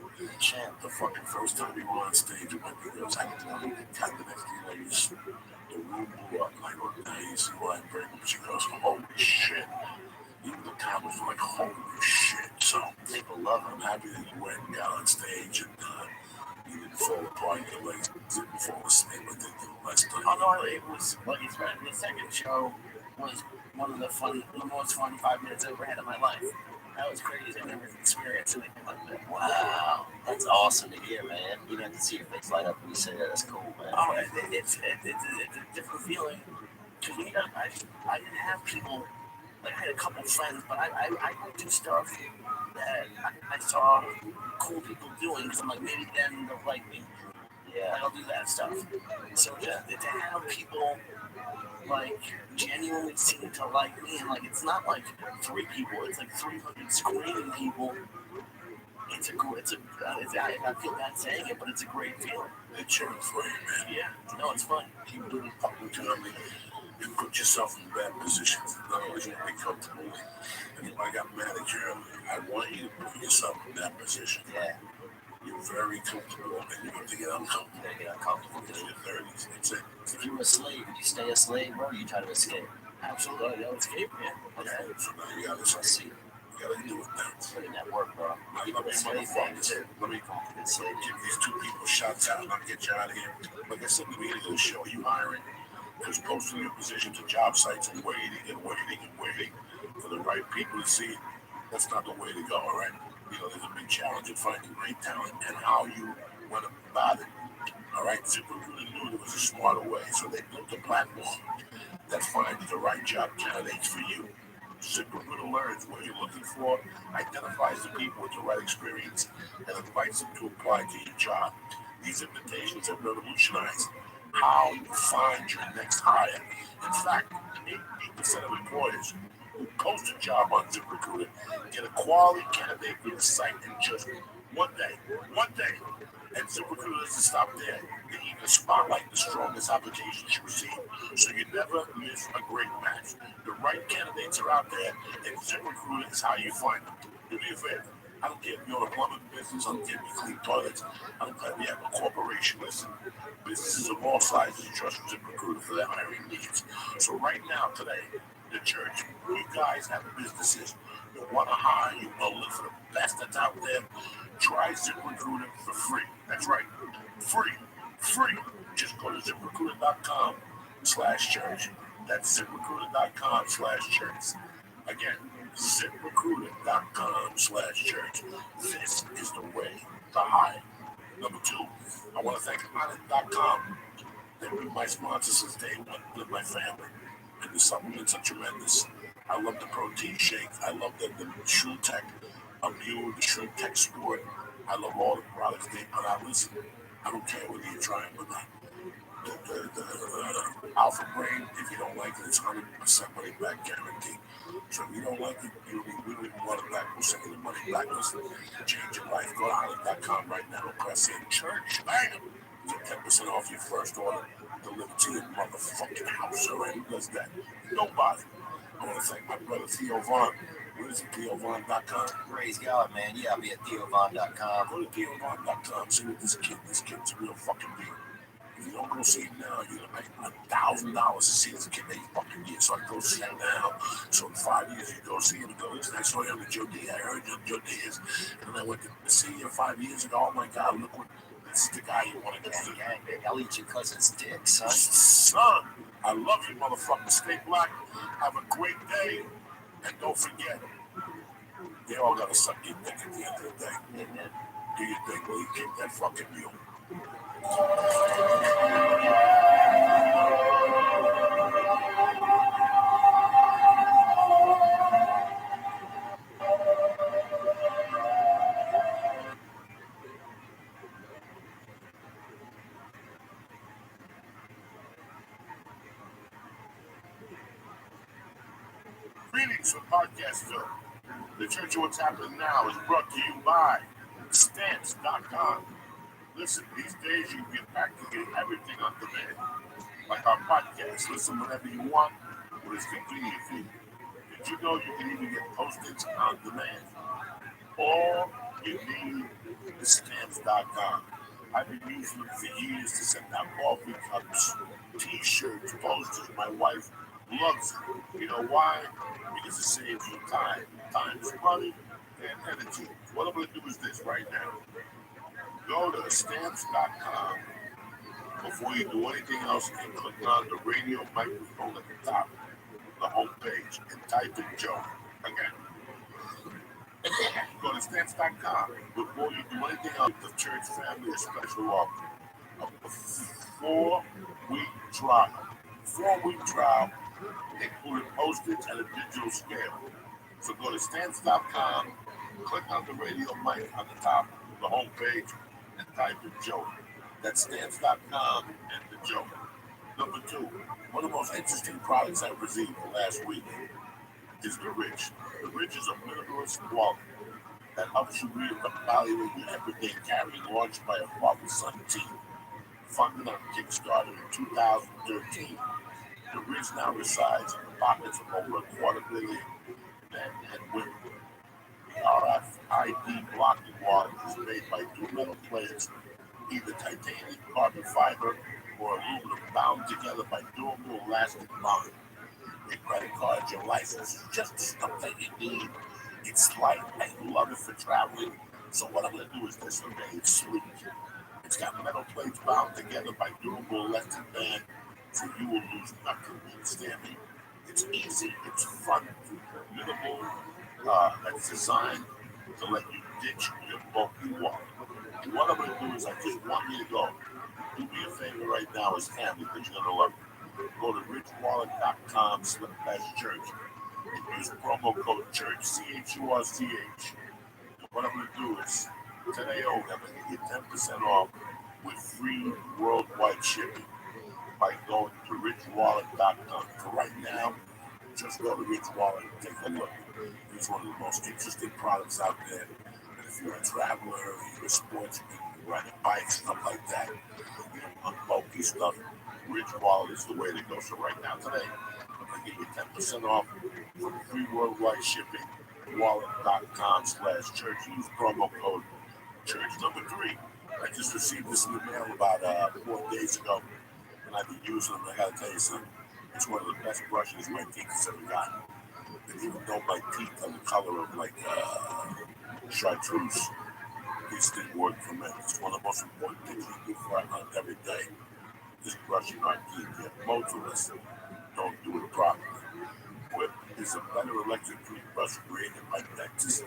The fucking first time we were on stage, and my goes, I didn't know the next thing like the room blew up. And I go, now you see why I'm breaking. She goes, holy shit. Even the comments were like, holy shit. So People love I'm him. happy that you went and got on stage and you didn't fall apart. Your legs didn't fall asleep, but they did less than. Oh no, it was like the second show was one of the most fun 5 minutes I've ever had in my life. That was crazy. I never experienced anything like that. Wow. That's awesome to hear, man. You don't have to see your face light up when you say that. That's cool, man. Oh, it's a different feeling. Because I didn't have people, like I had a couple friends, but I would do stuff that I saw cool people doing because I'm like, maybe then they'll like me. Yeah. I'll do that stuff. So to have people like genuinely seem to like me, and like it's not like 3 people, it's like 300 screaming people. I feel bad saying it, but it's a great feeling. They're cheering for you, man. Yeah, no, it's fun. Keep doing it publicly. You put yourself in bad positions. Not always going to be comfortable. And if I got managed earlier, I want you to put yourself in that position. Yeah. You're very comfortable, and you have to get uncomfortable. You gotta get uncomfortable. In your 30s, that's it. If you were a slave, would you stay a slave, bro, or you try to escape? Absolutely, I'll escape. Yeah. Okay, so now you gotta Let's see. You gotta do it now. Put in that work, bro. I love you, motherfuckers. Let me give these 2 people shots out and I'll get you out of here. Like I said at the beginning of the show, you hiring? Because posting your position to job sites and waiting for the right people to see, that's not the way to go, all right? You know, there's a big challenge in finding great talent and how you went about it. All right, ZipRecruiter knew there was a smarter way, so they built a platform that finds the right job candidates for you. ZipRecruiter learns what you're looking for, identifies the people with the right experience, and invites them to apply to your job. These invitations have revolutionized how you find your next hire. In fact, 80% of employers who post a job on ZipRecruiter get a quality candidate for the site in just one day. And ZipRecruiter doesn't stop there. They even spotlight the strongest applications you receive, so you never miss a great match. The right candidates are out there, and ZipRecruiter is how you find them. Do me a favor. I don't care if you're in a plumbing business, I don't care if you clean toilets, I don't care if you have a corporation. Listen, businesses of all sizes trust ZipRecruiter for their hiring needs. So right now, today, the church, you guys have businesses, you want to hire, you want to look for the best that's out there, try ZipRecruiter for free. That's right, free. Just go to ZipRecruiter.com/church. That's ZipRecruiter.com/church. Again, ZipRecruiter.com/church. This is the way to hire. Number 2, I want to thank Honest.com. They've been my sponsor since day one with my family. And the supplements are tremendous. I love the protein shake. I love the Shroom Tech Immune, the Shroom Tech Sport. I love all the products they put out. Listen, I don't care whether you're trying with the Alpha Brain. If you don't like it, it's 100% money back guarantee. So if you don't like it, we don't even want it back. We'll send you the money back. Listen, change your life. Go to Honest.com right now. Press in church. Bam! Get 10% off your first order delivered to your motherfucking house. All right, who does that? Nobody. I want to thank my brother Theo Vaughn. What is it, TheoVaughn.com? Praise God, man. Yeah, I'll be at TheoVaughn.com. Go to TheoVaughn.com. See what this kid's a real fucking deal. If you don't go see him now, you're gonna pay $1,000 to see this kid that you fucking get. So I go see him now. So in 5 years, you go see him and go, listen, I saw him at Joe D. I heard him Joe D is. And I went to see him 5 years ago. Oh my God, look what, this is the guy you want to get. Gang, baby. I'll eat your cousin's dick, son. Son, I love you, motherfucker. Stay black. Have a great day. And don't forget, they all gotta suck your dick at the end of the day. Amen. Do your thing, will you kick that fucking mule? Greetings from Podcastville. The Church of What's Happening Now is brought to you by Stamps.com. Listen, these days you can get practically everything on demand. Like our podcast, listen whenever you want, when it's convenient for you. Did you know you can even get postage on demand? All you need is Stamps.com. I've been using them for years to send out coffee cups, t-shirts, posters. My wife loves it. You know why? Because it saves you time. Time's money and energy. What I'm going to do is this right now. Go to Stamps.com. Before you do anything else, you can click on the radio microphone at the top of the home page and type in Joe. Again. Go to Stamps.com. Before you do anything else, the church family a special offer. A 4-week trial. 4-week trial, including postage and a digital scale. So go to Stamps.com, click on the radio mic on the top of the home page, and type in Joe. That's Stamps.com and the Joe. Number 2, one of the most interesting products I've received last week is the Rich. The Rich is a minimalist wallet that helps you reevaluate your everyday carry, launched by a father-son team. Funded on Kickstarter in 2013, the Rich now resides in the pockets of over 250 million men and women. The RFID blocking wallet is made by two metal plates, either titanium, carbon fiber, or aluminum, bound together by durable elastic bonding. Your credit card, your license, just the stuff that you need. It's light. I love it for traveling. So what I'm going to do is this, okay? It's sleek. It's got metal plates bound together by durable elastic band, so you will lose nothing. Understand me? It's easy. It's fun. Minimal. It's designed to let you ditch your bulky wallet. What I'm going to do is I just want you to go. Do me a favor right now as family, because you're going to love it. Go to richwallet.com/church and use promo code CHURCH, CHURCH. And what I'm going to do is, today only, I'm going to give you 10% off with free worldwide shipping by going to richwallet.com. For right now, just go to Rich Wallet and take a look. It's one of the most interesting products out there. And if you're a traveler, you're a sportsman, you ride a bike, stuff like that, you don't want bulky stuff, Rich Wallet is the way to go. So right now, today, I'm going to give you 10% off for free worldwide shipping. Wallet.com/church. Use promo code church. Number 3, I just received this in the mail about 4 days ago, and I've been using them. I gotta tell you something. It's one of the best brushes my teeth has ever gotten. And even though my teeth are the color of like chartreuse, this didn't work for me. It's one of the most important things you do for our hunt every day. Is brushing our teeth. Yet most of us don't do it properly. Whip is a better electric toothbrush created by dentists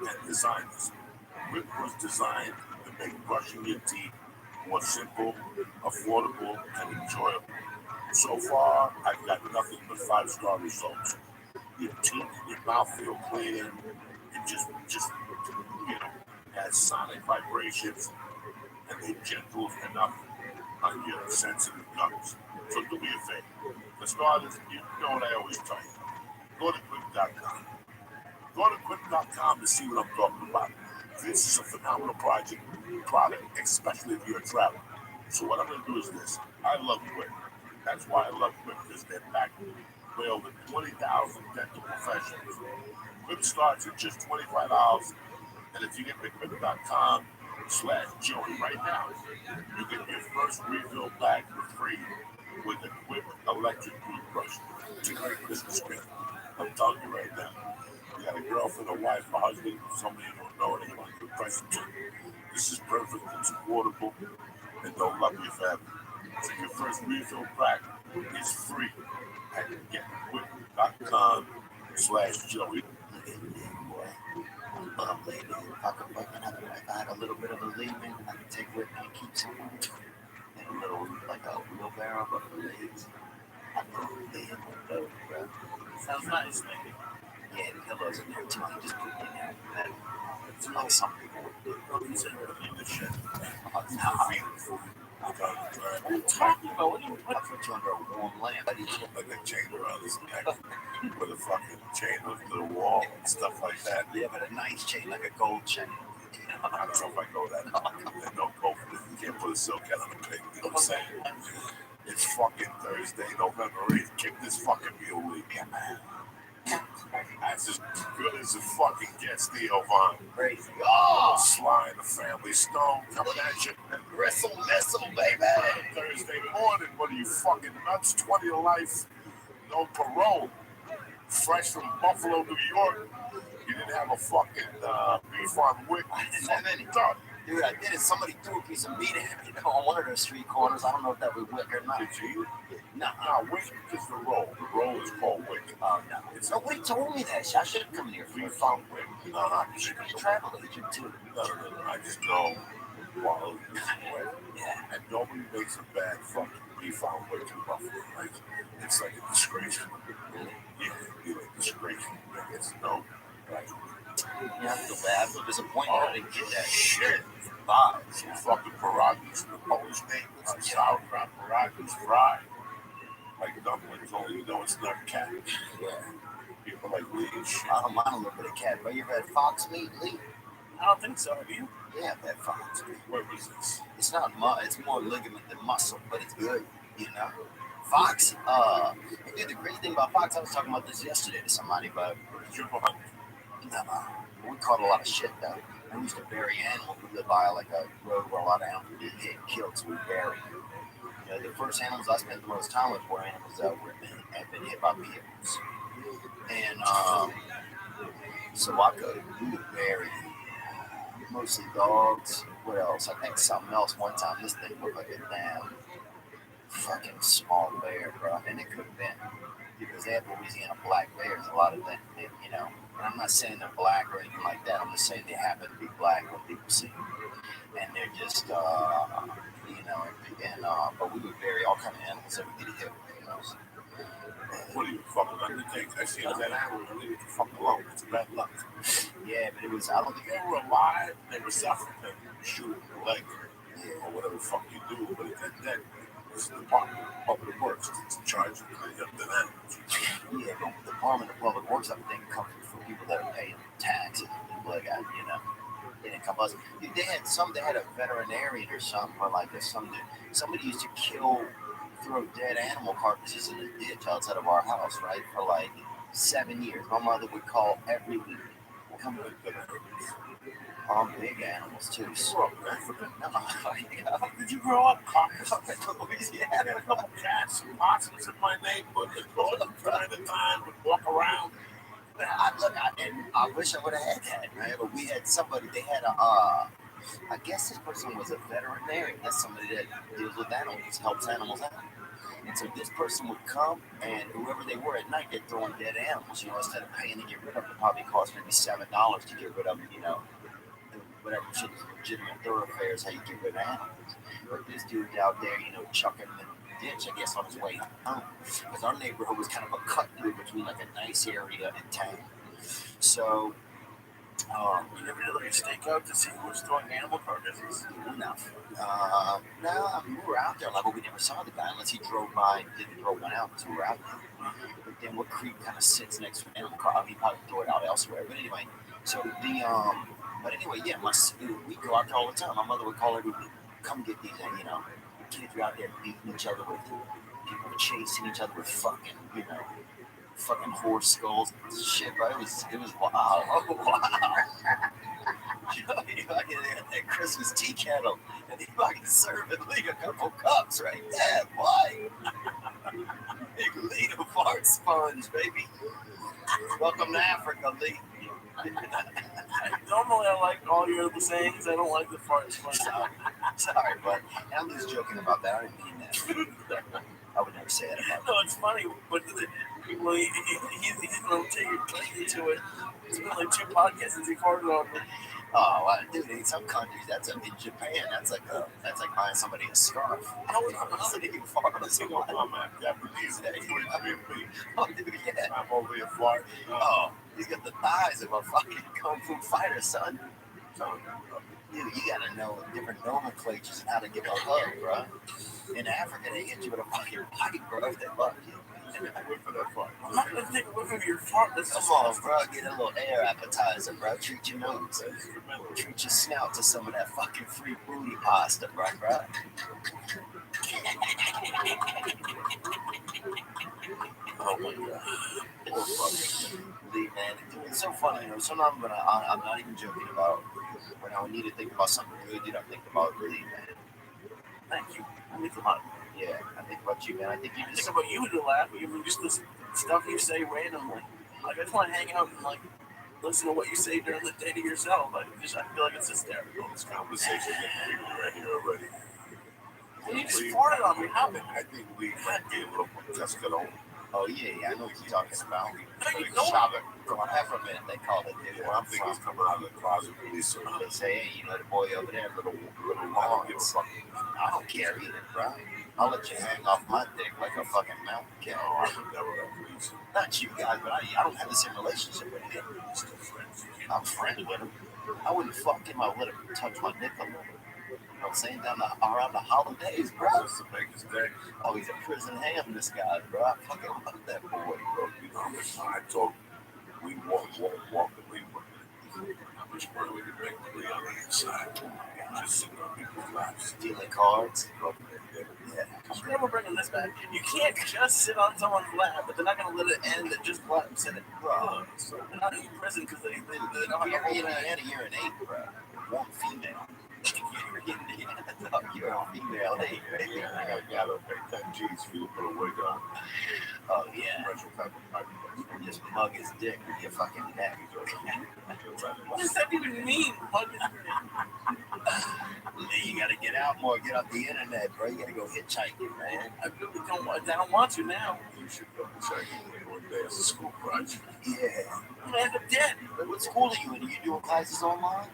and designers. Whip was designed to make brushing your teeth more simple, affordable, and enjoyable. So far, I've got nothing but 5-star results. Your teeth and your mouth feel cleaner. It just has sonic vibrations, and they're gentle enough on your sensitive gums. So do me a favor. For starters, you know what I always tell you. Go to quick.com. Go to quick.com to see what I'm talking about. This is a phenomenal product, especially if you're a traveler. So what I'm going to do is this. I love Quick. That's why I love Quick, because they're backed by over 20,000 dental professionals. Quick starts at just $25. And if you get quick.com/Joey right now, you get your first refill pack for free with a Quick electric toothbrush. It's a great Christmas gift. I'm telling you right now. You got a girlfriend, a wife, a husband, somebody you don't know, and you want to give a present to. This is perfect, it's affordable, and they'll love you forever. So your first refill pack is free at getquick.com/Joey. Lady, if I could fucking have it, if I had a little bit of a leaving, I could take with me and keep some in a little, like a wheelbarrow, but for leaves. I could live with those, bro. Sounds nice, maybe. Yeah, the pillows in there too. You just put me in there. It's like some people would do. Don't consider it the shit. Oh, nah. What are you talking about? What? I put you under a warm lamp. Like a chain around his neck with a fucking chain to the wall and stuff like that. Yeah, but a nice chain, like a gold chain. I don't know if I go that. No, go for it. You can't put a silk hat on a pig. You know what I'm saying? It's fucking Thursday, November 8th. Kick this fucking mule league. Yeah, man. That's as good as it fucking gets, Theo Von. Crazy. Oh, Sly and the Family Stone coming at you. Gristle, baby. Thursday morning, what are you fucking nuts? 20 to life, no parole. Fresh from Buffalo, New York. You didn't have a fucking beef on wick. I didn't have any. Dude, I did it. Somebody threw a piece of meat at me, on one of those street corners. I don't know if that was wick or not. Did you? No. No, wick is the roll. The roll is called wick. Oh, no. Nobody told me that. I should have come in here for We a found wick. No, You should be a travel agent, too. No. I just know quality is wick. Yeah. And nobody makes a bad fucking beef on wick in Buffalo. Like, it's like a disgrace. Really? Yeah, it's a disgrace. It's no. Right. Yeah, I feel bad. I feel disappointed. I didn't get that Shit. vibe. Some fucking pierogies, the Polish name, some sauerkraut pierogies fried. Like dumplings, only you know it's not cat. Yeah. People like leash. I don't mind a little bit of cat. But you ever had fox meat, Lee? I don't think so. Have you? Yeah, I've had fox meat. What was this? It's not it's more ligament than muscle, but it's good, you know? Fox, dude, the crazy thing about fox, I was talking about this yesterday to somebody, but Triple hunt. we caught a lot of shit, though. We used to bury animals. We lived by like a road where a lot of animals were getting hit and killed, so we buried them. You know, the first animals I spent the most time with were animals that had been hit by vehicles. And so we would bury mostly dogs. What else? I think something else. One time, this thing looked like a damn fucking small bear, bro. And it could have been. Because they have Louisiana black bears, a lot of them, you know. And I'm not saying they're black or anything like that. I'm just saying they happen to be black when people see them. And they're just, you know, but we would bury all kind of animals that we get hit with, you know. What are you fucking undertake? I see that animal and leave it the fuck alone. It's bad luck. Yeah, but it was, I don't think They were alive, they were suffering, then you shoot in the leg or whatever the fuck you do, but if they're dead, it's the Department of Public Works. It's in charge of cleaning up the animals. Yeah, but the Department of Public Works, I think, comes from people that are paying taxes. People that got, you know, they didn't come us. They had a veterinarian or something, or like somebody used to throw dead animal carcasses in the ditch outside of our house, right, for like 7 years. My mother would call every week. Come with good big animals too. So, Did you grow up caucus? Louisiana. I had a couple cats and possums in my neighborhood. The dogs from time to time would walk around. I wish I would have had that, man. But we had somebody. They had I guess this person was a veterinarian. That's somebody that deals with animals, helps animals out. And so this person would come, and whoever they were at night, they'd throw in dead animals. You know, instead of paying to get rid of them, it probably cost maybe $7 to get rid of them. You know, whatever shit is legitimate thoroughfares, how you get rid of animals. But this dude out there, you know, chucking them in the ditch, I guess, on his way home. Because our neighborhood was kind of a cut through between like a nice area and town. So, You never did like a stake out to see who was throwing animal carcasses? no. No, I mean, we were out there, like, but we never saw the guy unless he drove by and didn't throw one out because we were out there. But then what creek kind of sits next to an animal car? I mean, probably throw it out elsewhere. But anyway, we go out there all the time. My mother would call every week, come get these, you know, kids were out there beating each other with, people were chasing each other with fucking, fucking horse skulls and shit, bro. It was wild. Oh, wow. You fucking had that Christmas tea kettle, and you fucking serve and leave a couple cups right there, boy. Big Lee the fart sponge, baby. Welcome to Africa, Lee. Normally, I like all your other sayings. I don't like the fart sponge. Sorry, but I'm just joking about that. I didn't mean that. I would never say that about No, it's funny, but he's going to take you to it. It's been like 2 podcasts since he farted on me. Oh, well, dude, in some countries, in Japan, that's like buying somebody a scarf. No, it's not. Listening to you fart on someone. I'm Japanese. Oh, dude, yeah. I'm over here farting. Oh, he's got the thighs of a fucking kung fu fighter, son. Dude, you gotta know different nomenclatures and how to give a hug, bro. In Africa, they get you with a fucking bite, bro, if they love you. I'm not going to take a whiff of your fart. That's Come on, bro. Get a little air appetizer, bro. Treat your nose. Treat your snout to some of that fucking free booty pasta, bro. Oh my god. Lee, man, it's so funny. Sometimes when I'm not even joking about when I need to think about something really good, I think about Lee, man. Thank you. I mean, come on. Yeah, I think about you, man. I think you I just. think about you to laugh. Even just the stuff you say randomly. Like, I just want to hang out and, like, listen to what you say during the day to yourself. I feel like it's hysterical. This conversation is right here already. Well, you just farted on me. How? I think we might be able to test it on. Oh, yeah, I know what you're talking about. No, you don't. Shopping from Peppermint, they call it. Yeah, I'm thinking it's coming out of the closet really soon. They say, hey, the boy over there, little Lawrence. I don't care either, bro. I'll let you hang off my dick like a fucking mountain cat. Oh, I would never have please. Not you guys, but I don't have the same relationship with him. I'm friends with him. I wouldn't fuck him. I would let him touch my dick a little. You know what I'm saying? Around the holidays, bro. Just to make his day. Oh, he's a prison ham, this guy, bro. I fucking love that boy, bro. You know how much time I talk. We walk the way. How much money we can make Lee on the inside. Just sitting on people's laps. Stealing cards. Yeah. I'm never bringing this back. You can't just sit on someone's lap, but they're not going to let it end at just let them sit it. Bro. They're not in prison because they don't have a You're whole in bag. Indiana, you're an 8, bro. One female. You're in Indiana, you're a female 8, baby. I gotta pay 10 G's for you to put a wig on. Oh, yeah. Special type of Just mug his dick with your fucking neck. What does that even mean? You gotta get out more, get off the internet, bro. You gotta go hitchhiking, man. I don't want to now. You should go check one day as a school project. Yeah. I'm going to end up dead. But what school are you in? Are you doing classes online?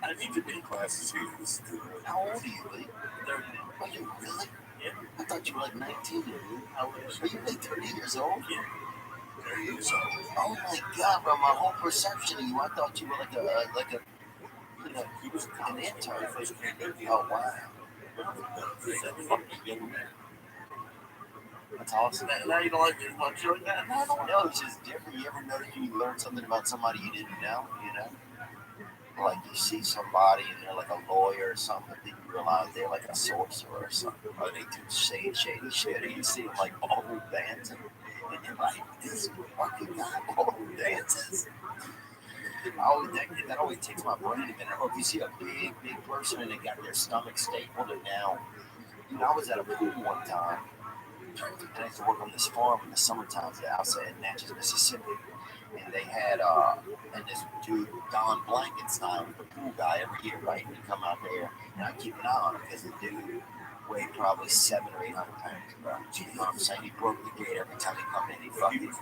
I need to be. Classes here for the student. How old are you, Lee? 30. Are you really? Yeah. I thought you were like 19. How old is Are you like 30 years old? Yeah. There he is. Oh my god, bro, my whole perception of you, I thought you were like a He was an intern. first came in. Oh wow. That's awesome. Now you don't like me as much like that? No, I don't. No, it's just different. You ever notice you learn something about somebody you didn't know, Like you see somebody and they're like a lawyer or something, then you realize they're like a sorcerer or something, or they do shady shit, and you see them like all dancing, and you're like, this fucking guy all dances. That always takes my brain a minute. Or if you see a big person and they got their stomach stapled and now, I was at a pool one time, and I used to work on this farm in the summertime outside in Natchez, Mississippi. And they had, and this dude, Don Blankenstein, was the pool guy every year, right? And he'd come out there, and I'd keep an eye on him because the dude weighed probably 700 or 800 pounds, bro. You know what I'm saying? He broke the gate every time he come in. He fucking,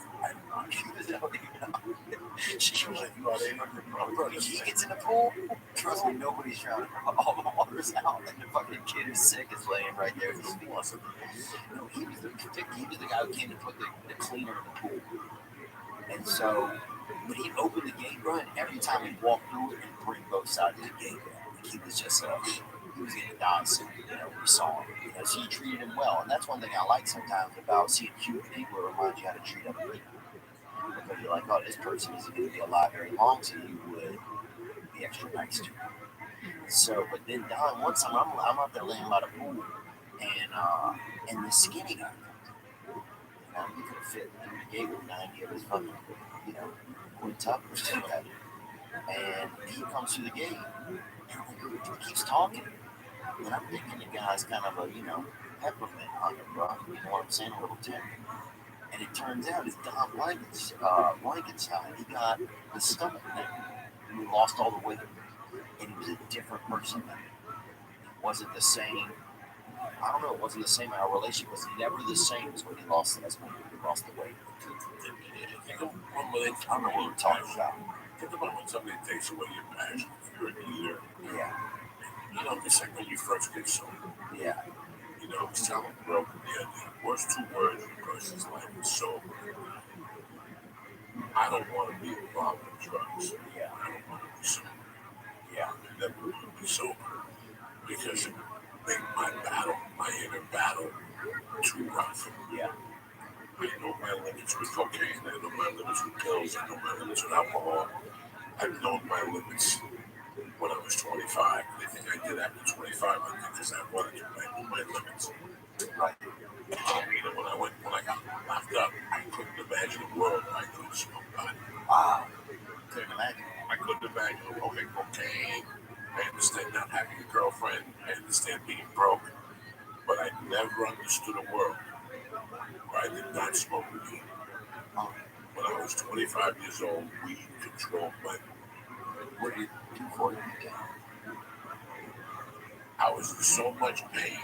bro, he gets in the pool, trust me, nobody's drowning. All the water's out, and the fucking kid who's sick is laying right there. No, he was the guy who came to put the cleaner in the pool. And so, when he opened the gate, bro, and every time he walked through it, he'd bring both sides of the gate down. Like he was just, he was getting down soon, we saw him. So he treated him well. And that's one thing I like sometimes about seeing cute people. It reminds you how to treat other people. Because you're like, oh, this person isn't going to be alive very long, so you would be extra nice to him. So, but then Don, one time I'm out there laying by the pool, and the skinny guy, he could have fit through the gate with 90 of his fucking, quintuplets together. And he comes through the gate, and he keeps talking. And I'm thinking the guy's kind of a, peppermint hunter, bro. You know what I'm saying? A little tender. And it turns out it's Don Blankenstein. He got the stomach thing. And he lost all the weight. And he was a different person then. It wasn't the same. I don't know. It wasn't the same. Our relationship was never the same as when he lost the weight. I don't know what we're talking about. Think about when somebody takes away your passion. If you're a leader. Yeah. It's like when you first get sober. Yeah. I was telling bro, the worst two words in a person's life is sober. I don't want to be involved in drugs. Yeah. I don't want to be sober. Yeah. I never want to be sober. Because it made my inner battle, too rough. Yeah. I know my limits with cocaine. I know my limits with pills. I know my limits with alcohol. I've known my limits when I was 25. Anything I did after 25, I think because I wanted to. I knew my limits. Right. When I got locked up, I couldn't imagine a world where I couldn't smoke pot. Wow. Couldn't imagine. I couldn't imagine. Okay, cocaine. I understand not having a girlfriend. I understand being broke. But I never understood a world where I did not smoke weed. When I was 25 years old, weed controlled my. What did it do for you? I was in so much pain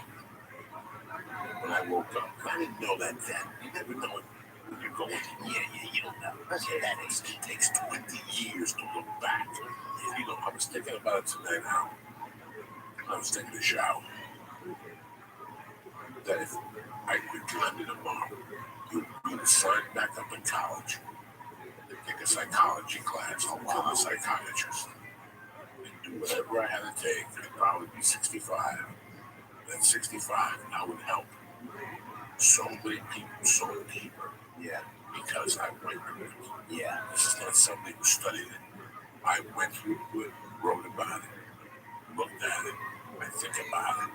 when I woke up. I didn't know that then. You never know it when you're going through. Yeah, you don't know. It takes 20 years to look back. I was thinking about it tonight now. I was taking a shower. That if I quit climbing tomorrow, you'd be signed back up in college and take a psychology class and become a psychiatrist. And do whatever I had to take. I'd probably be 65. At 65, I would help so many people so deeper. Yeah. Because I went through it. Yeah. This is not somebody who studied it. I went through it, wrote about it, looked at it, I think about it.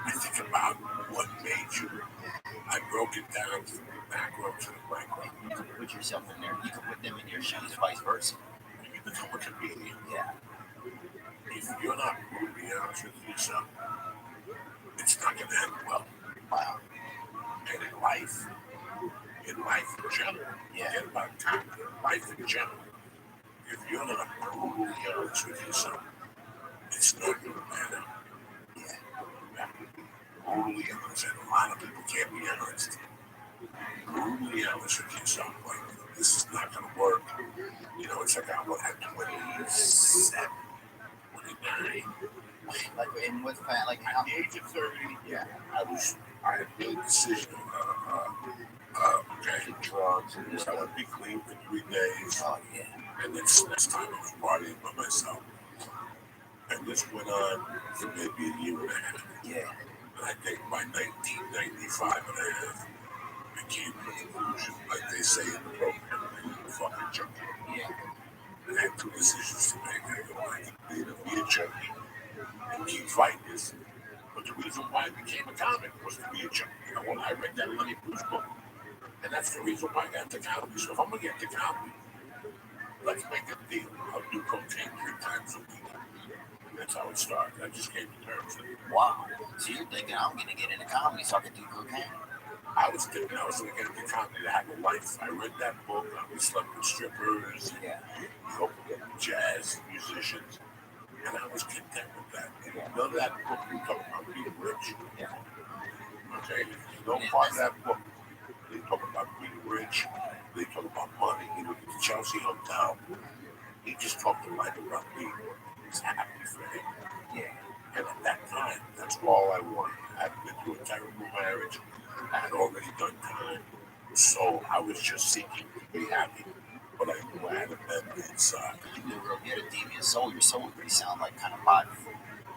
I think about what made you. I broke it down from the macro to the micro. You can put yourself in there. You can put them in your shoes, vice versa. And you become a comedian. Yeah. If you're not brutally honest with yourself, it's not going to end well. Wow. And in life in general, forget about time, life in general, if you're not brutally honest with yourself, it's not going to matter. Yeah. You have to be brutally honest, and a lot of people can't be honest. Brutally honest with yourself, like, this is not going to work. It's like I was at 27, 29. Like, and what's that? Like, at the age of 30, I had made a decision, okay, drugs and I would be clean for 3 days. Oh, yeah. And then next time I was partying by myself. And this went on for maybe a year and a half. Yeah. And I think by 1995 and a half, I came to the conclusion, like they say in the program, that you're a fucking junkie. Yeah. And I had 2 decisions to make. I go, I can either be a junkie and keep fighting this. But the reason why I became a comic was to be a junkie. I read that Lenny Bruce book. And that's the reason why I got into comedy. So if I'm going to get into comedy, let's make a deal. I'll do cocaine 3 times a week. That's how it started. I just came to terms with it. Wow. So you're thinking I'm going to get into comedy so I can do cocaine? I was thinking I was going to get into comedy to have a life. I read that book. We slept with strippers. Yeah. We opened up jazz musicians. And I was content with that. And none of that book we talk about being rich. Yeah. Okay? You don't find that book. They talk about being rich. They talk about money. The Chelsea Hotel. He just talked to life about being happy for him. Yeah. And at that time, that's all I wanted. I had been through a terrible marriage. I had already done time. So I was just seeking to be happy. But I knew I had a memory inside. You had a deviant soul. Your soul pretty sound like kind of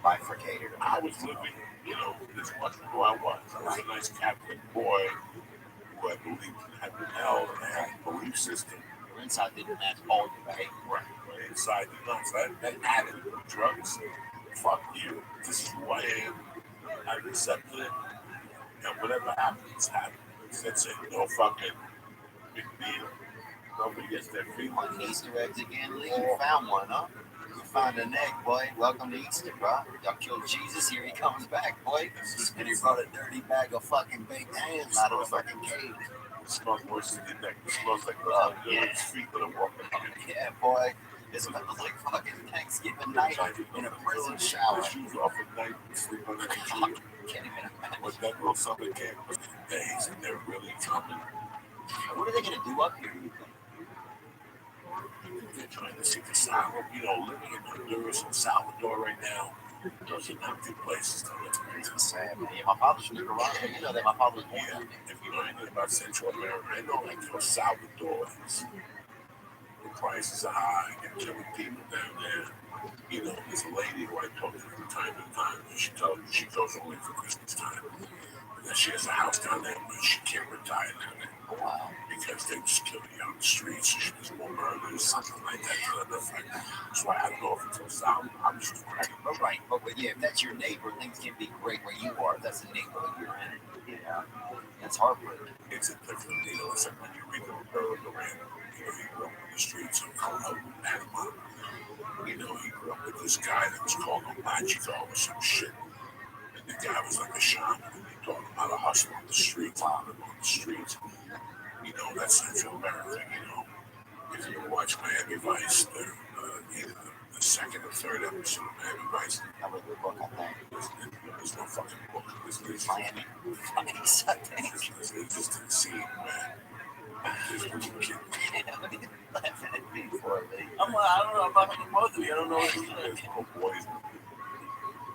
bifurcated. I was living, as much as who I was. I was a nice Catholic boy who I believed in heaven and hell and I had a belief system. Your inside didn't match all your behavior. Right. Inside did not. So that added drugs. fuck you. This is who I am. I've accepted it. And whatever happens, happens. That's it. No fucking big deal. Nobody gets their feelings. On Easter eggs again, Lee. You found one, huh? You found an egg, boy. Welcome to Easter, bro. Y'all killed Jesus, here he comes back, boy. And he brought a dirty bag of fucking baked hams out of the fucking cave. It smells worse than your neck. It smells like his feet that are walking on it. Yeah, boy. It smells like fucking Thanksgiving night in a prison shower. Shoes off at night and sleep under the tree. Can't even imagine. But that little summer camp was days and they're really coming. What are they going to do up here? They're trying to seek asylum. You know, living in Honduras and Salvador right now, those are not good places to live. It's sad, man. Yeah, my father's from Nicaragua. You know that my father was born Yeah, there. if you know anything about Central America, I know like El Salvador is. The prices are high. They're killing people down there. You know, there's a lady who I talk to from time to time, and she goes only for Christmas time. And she has a house down there, but she can't retire down there. Oh, wow. Because they just kill you on the streets. She does more murders, something like that. That's why I don't know if it's a sound. I'm just cracking. Right. But yeah, if that's your neighbor, things can be great where you are. If that's the neighborhood you're in. Yeah. That's heartbreaking. It's a different deal. It's like when you read the Earl Duran. You know, he grew up in the streets of Panama. You know, he grew up with this guy that was called a Magico or some shit. And the guy was like a shaman. And he taught him how to hustle on the streets, on the streets. You know, that's Central America, you know. If you watch Miami Vice, either the second or third episode of Miami Vice, I read the book, I think. there's no fucking book. There's Miami Vice, I think. It's just insane, man. There's little kid. Laughing at me for a minute. I don't know about any both of you. I don't know what you're There's little boys.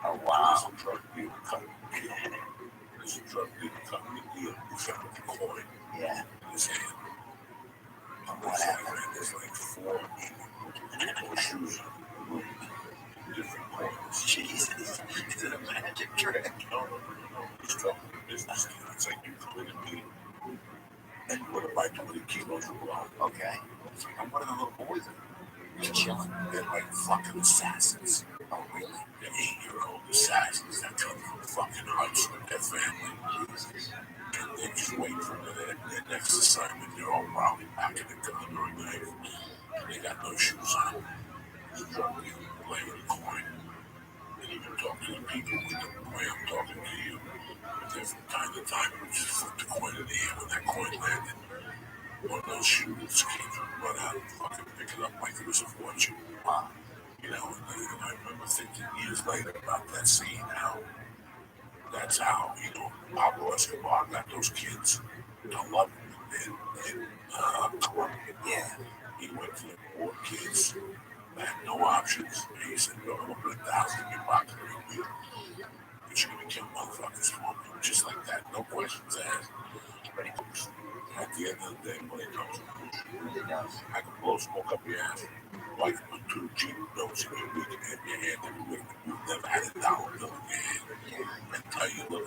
Oh, wow. There's a drug dealer cutting the deal. There's a drug dealer cutting the deal. He's got a coin Yeah. in his hand. What happened? There's like 4 people shoes on different coins. Jesus. Is it a magic trick? No. He's talking business. It's like you come in and me. And what if I 20 kilos of blood? Okay. And what are the little boys? Just chilling. They're like fucking assassins. Oh, really? They're 8-year-old assassins that come from fucking huts with their family. Jesus. And they're just waiting for their next assignment. They're all probably back in the gun or a knife. And they got no shoes on. The drug dealer playing with a coin. And you can talk to the people with the way I'm talking to you. But then from time to time, we just flip the coin in the air. When that coin landed, one of those shooters came to run out and fucking pick it up like it was a fortune. Wow. You know, and I remember thinking years later about that scene, how that's how, you know, Pablo Escobar got those kids to love him in Colombia. Yeah. He went to the poor kids that had no options. And he said, "No, I'm gonna put 1,000 in your pocket every week. But you're gonna kill motherfuckers for me." Just like that, no questions asked. But at the end of the day, when it comes to It does. I can blow smoke up your ass. Like put 2 cheap notes in your week and in your hand every week. You've never had a dollar bill in your hand. And tell you, look,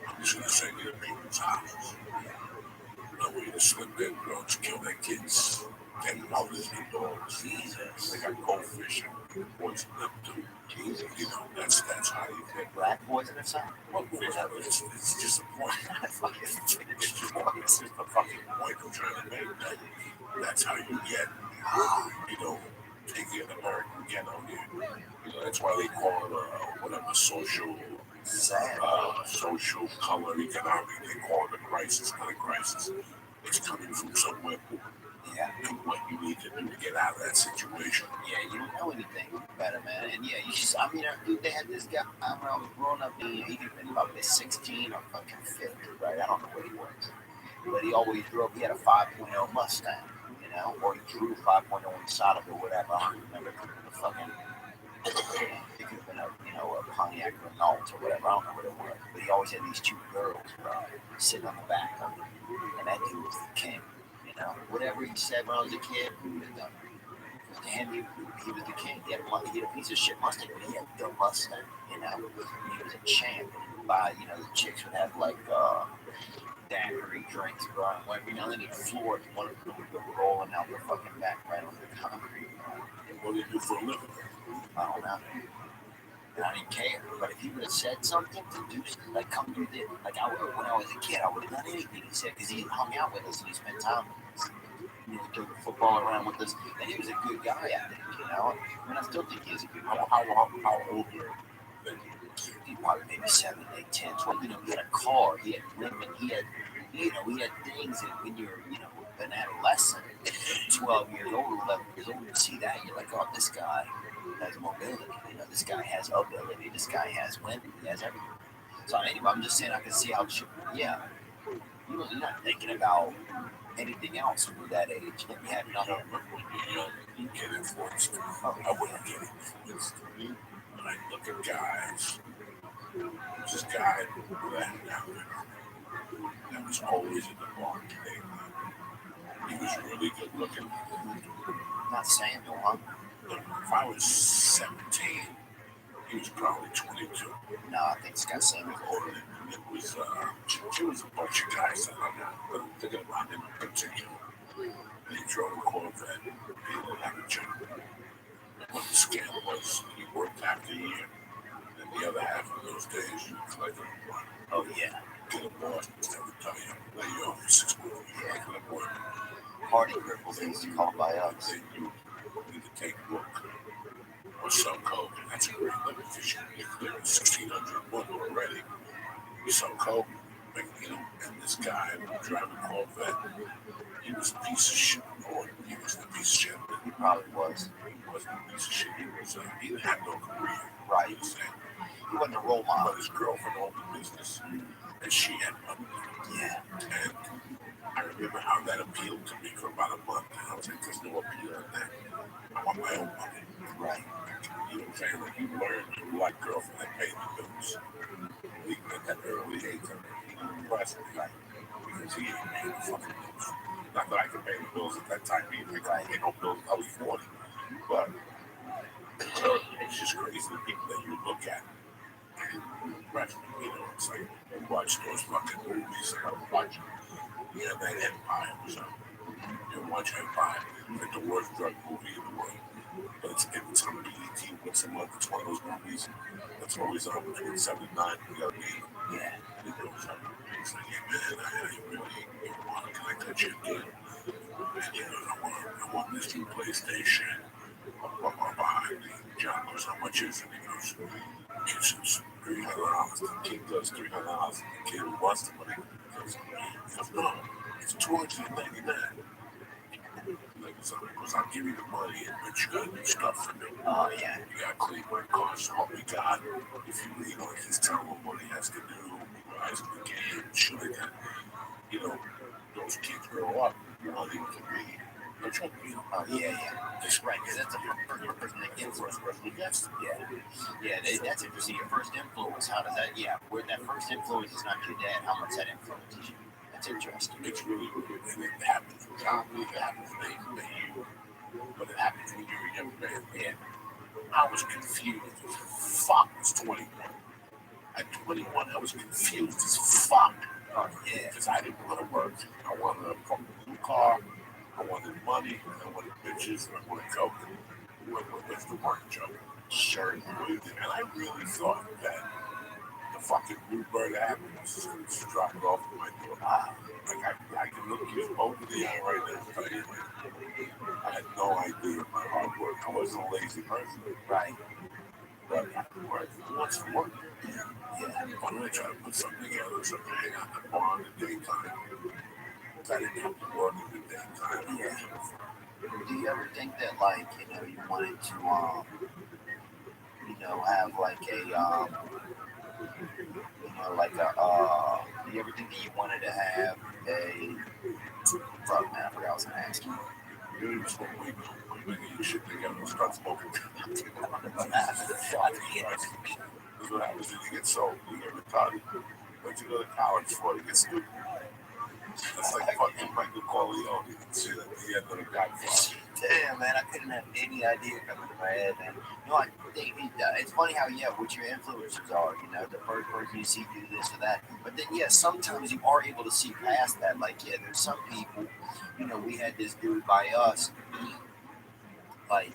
I'm just gonna send you to people's houses. I want you to slip in, drugs, kill their kids, get them out as their dogs. Jesus. They got goldfish and poison them too. Jesus. You know, that's how you get. Black boys in the sun? Well, it's just a point. It's just a fucking point I'm trying to make. That's how you get, you know, take the American ghetto here. You know, that's why they call it whatever social color economic. They call it a crisis, not a crisis. It's coming from somewhere. Yeah. And what you need to do to get out of that situation. Yeah, you don't know anything better, man. And yeah, you just, I mean, dude, they had this guy when I was growing up, he could have been about 16 or fucking 50, right? I don't know what he was. But he always drove, he had a 5.0 Mustang, you know, or he drew 5.0 on the side of it or whatever. I don't remember the fucking, it could have been a Pontiac Renault or whatever. I don't know what it was. But he always had these 2 girls, bro, sitting on the back of it. And that dude was the king. You know, whatever he said when I was a kid, to him, he was the king. He had a piece of shit Mustang, but he had the Mustang, you know. He was a champ. You know, the chicks would have like daiquiri drinks, bro. And every now and then he'd floor it. One of them would go rolling out the fucking back right on the concrete. What do you do for a living? I don't know. and I didn't care. But if he would have said something to do, like come do this, like when I was a kid, I would have done anything he said because he hung out with us and he spent time with us. You know, threw the football around with us, and he was a good guy. I think, you know. I mean, I still think he's a good guy. How old were you? He probably maybe 7, 8, 10, 12. You know, he had a car, he had women, he had, you know, he had things that when you're, you know, an adolescent, 12 years old, 11 years old, you see that, you're like, oh, this guy has mobility. You know, this guy has ability. This guy has women. He has everything. So anyway, I'm just saying I can see how, yeah, you're not thinking about anything else with that age. Let me have nothing. You get influenced. I wouldn't get influenced. When I look at guys, there's this guy that was always in the bar. He was really good looking. Not Samuel, huh? If I was 17, he was probably 22. No, I think this guy Samuel older than me. It was, she was a bunch of guys that I'm thinking about in particular. And he drove a Corvette. He didn't have a job. What the scam was, he worked half the year, and the other half of those days, you collected a money. Oh, yeah. Get a boss, never tell you, lay you off for 6 months, you're not going to work. Party cripples, they used to call by us. You need to take work or some coke, and that's a great living because you're clearing 1,600 money already. You sell coke, you know, and this guy driving a Corvette, he was a piece of shit. Or he was a piece of shit. He probably was. He wasn't a piece of shit. He had no career. Right. He wasn't a role model. But his girlfriend owned the business, and she had money. Yeah. And I remember how that appealed to me for about a month. And I was like, there's no appeal in that. I want my own money. Right. You know what I'm saying? Like, you learn to like girlfriend that paid the bills. Even at that early age, he impressed me. Like, because he ain't paying the fucking bills. Not that I could pay the bills at that time either. I ain't no bills until I was 40. But it's just crazy the people that you look at. And impress me, you know, it's like you watch those fucking movies that I was watching. Yeah, that Empire was up. You watch Empire, like the worst drug movie in the world. But it's on BET once a month. It's one of those movies that's always on between 7 and 9. You gotta be. Yeah. It goes up. It's like, yeah, man, I really want to connect that shit again. And, you know, I want this new PlayStation. I'm behind me. John goes, how much is it? He goes, it's $300. The kid does $300. The kid who wants the money goes, no, it's $299. Like, so he goes, I'll give you the money, but you gotta do stuff for me. Oh, yeah. You gotta clean my car, so what we got, if you know, he's telling him what he has to do, he's gonna get him, shit like that. You know, those kids grow up, you know, they can read. They're trying to read. Oh, yeah. That's right, because that's the first person that gets first person that gets. Yeah, that's interesting. Your first influence, how does that, where that first influence is not your dad, how much that influences you. That's interesting. It's really weird, and it happens with John, it happens with you, but it happens when you're a young man. And I was confused as fuck. I was 21. At 21, I was confused as fuck. Oh, yeah. Because I didn't want to work. I wanted a fucking new car. I wanted money. I wanted bitches. And I wanted coke. Where's the work, Joe? Sure. And I really thought that the fucking bluebird happiness is dropping off at my door. Like, I can look you both in the eye right now and tell you, I had no idea of my hard work. I wasn't a lazy person. Right. But work. Who wants to work? Yeah. Why don't I try to put something together so I can hang out in the bar in the daytime? Because I didn't have to work in the daytime. Yeah. Do you ever think that, like, you know, you wanted to, you know, have like a, you know, like a, do you ever think that you wanted to have a, fuck man, I forgot what I was going to ask you. You just want to wait till you shit together and start smoking. That's what happens when you get sold. You get retarded. What you go to college for? You get stupid. That's like fucking Michael Corleone. You can see that at the end of the Godfather. Damn, man, I couldn't have any idea coming to my head, man. You know, I think it's funny how, what your influencers are, you know, the first person you see do this or that. But then, sometimes you are able to see past that. Like, there's some people, you know, we had this dude by us, like,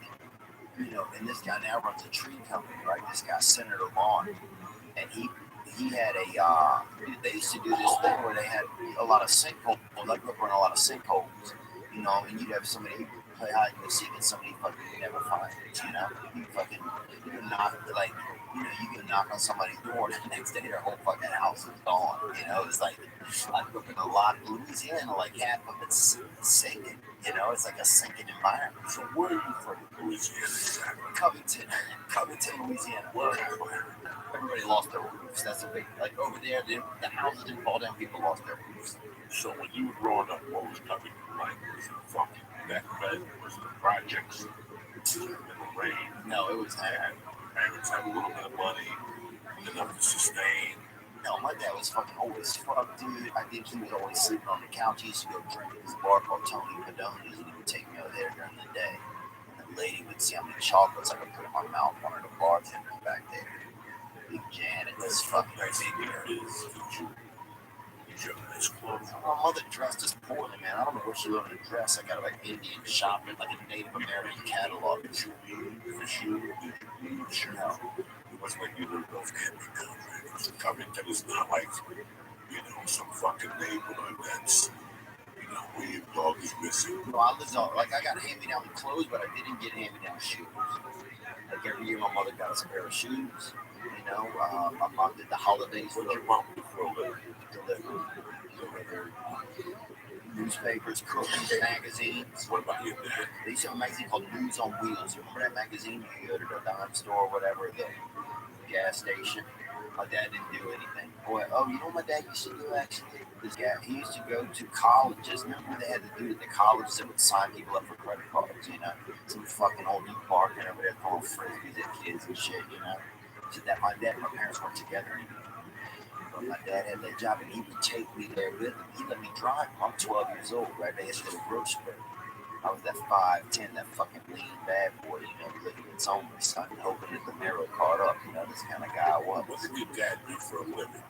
you know, and this guy now runs a tree company, right? This guy, Senator Lawn, and he had a they used to do this thing where they had a lot of sinkholes. I grew up around a lot of sinkholes, you know, and you'd have somebody play hide and go seek and somebody fucking would never find it, you know. You fucking you can knock like you know you can knock on somebody's door and the next day their whole fucking house is gone, you know. It's like I grew up in a lot of Louisiana, like half of it's sinking, you know. It's like a sinking environment. So where are you from? Louisiana. Covington, Louisiana. Everybody lost their roofs. That's a big, like over there, the houses didn't fall down, people lost their roofs. So when you were growing up, what was coming like? Was it fucking that bad? Was it the projects in the rain? No, it was Parents had a little bit of money, enough to sustain. No, my dad was fucking old as fuck, dude. I think he was always sleeping on the couch. He used to go drink at this bar called Tony Padoni's, and he would take me over there during the day. And the lady would see how many chocolates I could put in my mouth. One of the bartenders back there. Big Janet, this fucking nice here is did you have nice clothes? My mother dressed us poorly, man. I don't know where she learned to dress. I got like Indian shopping, like a Native American catalog. Did you leave for sure? No. It was when you lived off Campbell, right? Covington is not like, you know, some fucking neighborhood that's, you know, where your dog is missing. No, I lived all, like I got hand-me-down clothes, but I didn't get hand-me-down shoes. Like every year, my mother got us a pair of shoes. You know, my mom did the holidays. What did your mom do for a living? Delivered newspapers, cookies, magazines. What about your dad? They used to have a magazine called News on Wheels. You remember that magazine? You go to the dime store or whatever, the gas station. My dad didn't do anything. Boy, oh, you know what my dad used to do actually? This guy, he used to go to colleges. Remember they had to do at the colleges that would sign people up for credit cards, you know? Some fucking old dude barking over there throwing frisbees at kids and shit, you know? So that my dad and my parents weren't together anymore. But my dad had that job and he would take me there with him. He let me drive him. I'm 12 years old, right? They had to go grocery. I was that 5'10", that fucking lean bad boy, you know, living its own son, hoping that the narrow caught up, you know, this kind of guy I was. What did your dad do for a living?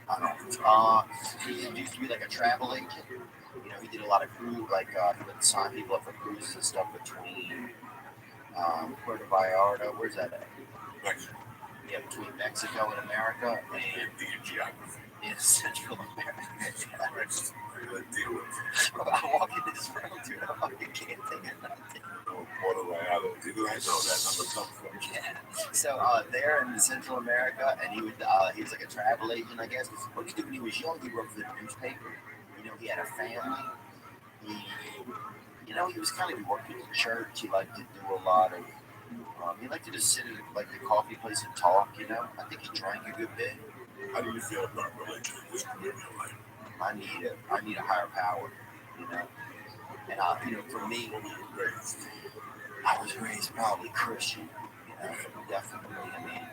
I don't know. He used to be like a travel agent. You know, he did a lot of cruise, like he would sign people up for cruises and stuff between Puerto Vallarta, where's that at? Mexico. Yeah, between Mexico and America and The geography. in Central America. Deal with it. I walk in this room, dude, I fucking can't think of nothing. Puerto Vallarta. I know that number comes from. Yeah. So there in Central America, and he was like a travel agent, I guess. What he did when he was young, he worked for the newspaper. You know, he had a family. He was kind of working in church. He liked to do a lot of. He liked to just sit at like the coffee place and talk. You know, I think he drank a good bit. How do you feel about religion in this point in your life? I need a higher power. You know, and for me, I was raised probably Christian. You know, definitely. I mean,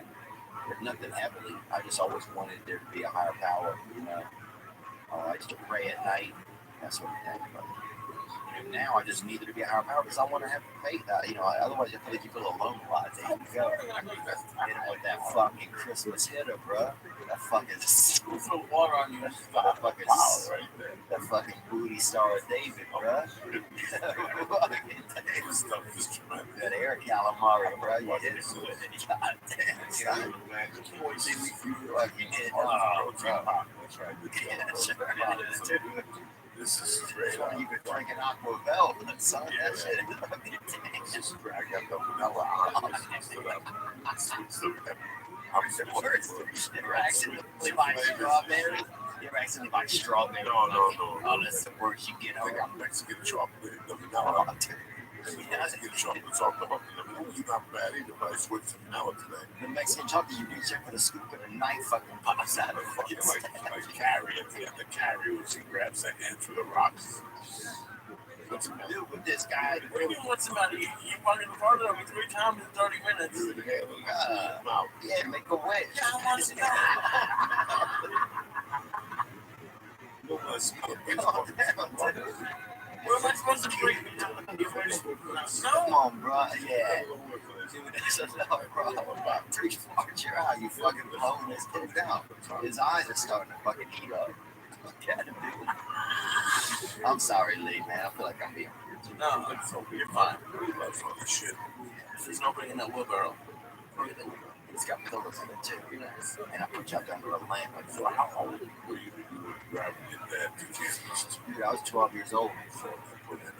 if nothing heavily, I just always wanted there to be a higher power. You know, I used to pray at night, that sort of thing. But now I just need there to be a higher power because I want to have faith. Otherwise I feel like you feel alone a lot. There you go. With that fucking Christmas hitter, bro. That fucking Put water on you. That fucking booty star of David, bro. That air calamari, bro. You hit it with it. God damn, son. Fucking hit it. This is straight. You could drink an Aqua Velvet, son. That shit is fucking dangerous. I got the vanilla I'm the worst. You ever accidentally buy strawberry? You ever accidentally buy strawberry? No. Oh, that's the worst you get. I got Mexican chocolate, the vanilla. Mexican chocolate's off the hook. It's not bad either, but I switched to vanilla today. The Mexican chocolate, you reach there with a scoop and a knife fucking pops out of it. Fucking like carry it. The carry which he grabs that end for the rocks. What's the deal with this guy? What's the matter? You fucking farted on me 3 times in 30 minutes. Yeah, make a wish. Yeah, I want to No less. Where am I supposed to breathe? Come on, bro. Yeah. Dude, that's enough, bro. About 3 farts, you're out. You fucking blowing this kid down. His eyes are starting to fucking heat up. I'm sorry, Lee, man. I feel like I'm being rude. No, You're fine. We love all this shit. There's no bringing that wheelbarrow. It's got pillows in it too. Nice. And I put you up under a lamp. Like, So how old were you when you were driving your dad to Kansas? dude, I was 12 years old. So you put him at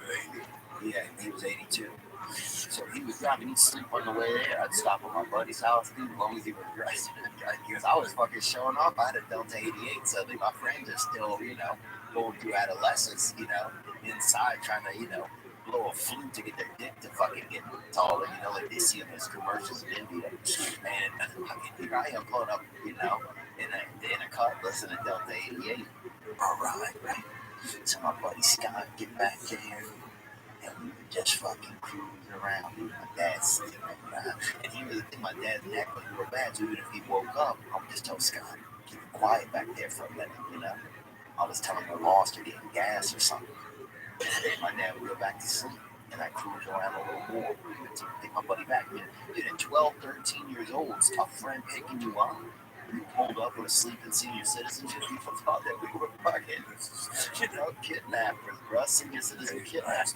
80. Yeah, and he was 82. So he was driving, he'd sleep on the way there. I'd stop at my buddy's house, dude, as long as he was dressed. Because I was fucking showing off. I had a Delta 88, so my friends are still, going through adolescence, inside trying to, blow a flute to get their dick to fucking get taller, like they see in those commercials in India. And here I am pulling up, in a car, listening to Delta 88. All right. So my buddy Scott get back there. And we were just fucking cruising around. My dad's sleeping around. And he really think my dad's neck was real bad. So even if he woke up, I would just tell Scott, keep it quiet back there for a minute, I was telling him I lost or getting gas or something. And then my dad would go back to sleep. And I cruised around a little more. To take my buddy back. Dude, at 12, 13 years old, it's a friend picking you up. We pulled up with a sleeping senior citizen. People thought that we were fucking, kidnappers, bro. Senior citizen kidnappers.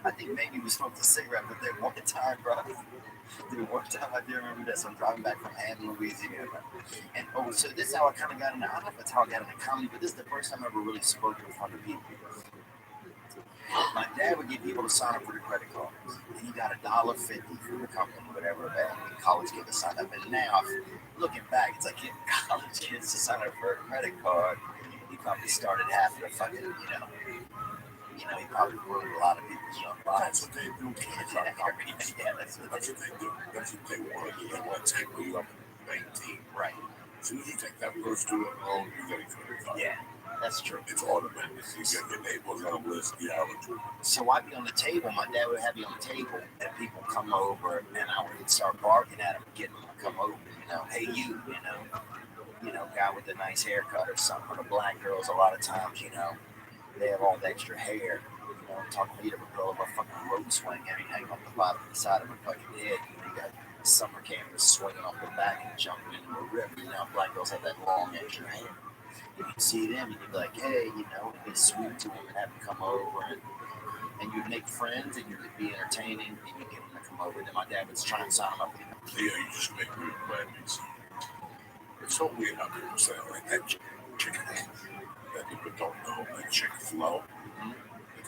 I think maybe we smoked a cigarette, but then one time, bro. Dude, one time I do remember this. I'm driving back from Hammond, Louisiana. And so this is how I kind of got into, I don't know if that's how I got into comedy, but this is the first time I ever really spoke in front of people. My dad would get people to sign up for the credit cards. And he got $1.50 from the company, whatever. Back when college kids to sign up. And now, looking back, it's like getting college kids to sign up for a credit card. He probably started half of the fucking, he probably ruined a lot of people's young lives. That's what they do. Yeah, that's what they do. That's what they want to do. They want to take you up to 19. Right. As soon as you take that first student loan, you get a credit card. Yeah. That's true. It's automatic. You get your neighbors on the list. So I'd be on the table. My dad would have me on the table, and people come over, and I would start barking at him, getting them to come over. Hey you, guy with a nice haircut or something. Or the black girls, a lot of times, they have all the extra hair. Talking to a girl of a fucking road swing, hanging off the bottom of the side of her fucking head. You got summer cameras swinging off the back and jumping into a rip. Black girls have that long extra hair. If you'd see them, and you'd be like, hey, be sweet to them and have them come over, and you'd make friends, and you'd be entertaining, and you'd get them to come over. And then my dad would try and sign them up. Yeah, you just make me glad. It's so weird how people say like that chicken that people don't know, like Chick Flo.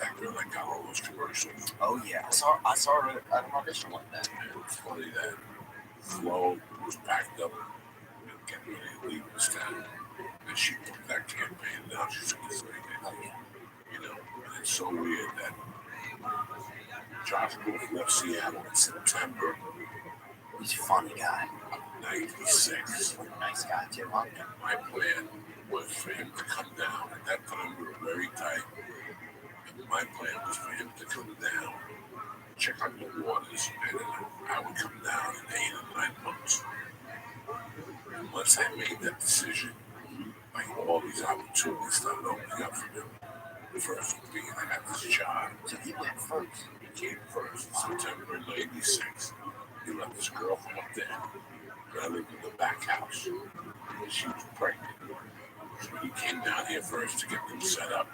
That girl that got all those commercials. Oh yeah, I saw her at an audition like that. It was funny that Flo was packed up and getting ready to leave this town. And she took that campaign down. She's going to say that. And it's so weird that Josh Wolf left Seattle in September. He's a funny guy. 96. Nice guy, too, huh? My plan was for him to come down. At that time, we were very tight. And my plan was for him to come down, check out the waters, and then I would come down in 8 or 9 months. And once I made that decision, like all these opportunities started opening up for him. The first one being I got this job. So he went first. He came first, September 96. He left this girl from up there. And I lived in the back house. And she was pregnant. So he came down here first to get them set up.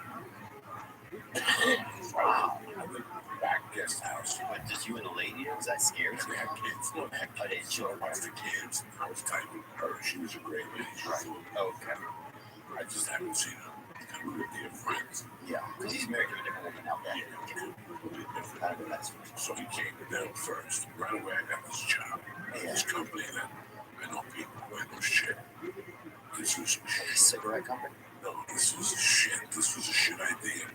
Wow. I lived in the back guest house. But just you and the lady, was that scary? We had kids. No, I didn't so I watched the kids. I was tight with her. She was a great lady. Right. Okay. I just haven't seen her. And we were dear friends. Yeah, because he's married to a different woman now. So he came down first. Right away, I got this job. This company that I know people who ain't no shit. This was some shit. Cigarette company? No, this was a shit. This was a shit idea.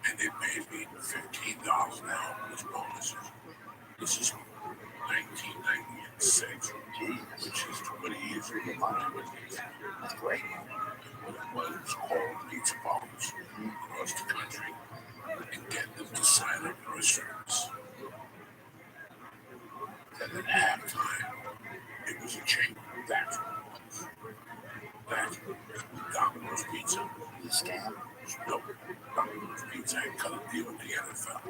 And they paid me $15 an hour plus bonuses. This is 1996, which is 20 years ago. That's great. What it was called pizza bombs across the country and get them to sign up for a service. And then at halftime, it was a chain. That's Domino's Pizza. The scam? No, Domino's Pizza had cut a deal with the NFL.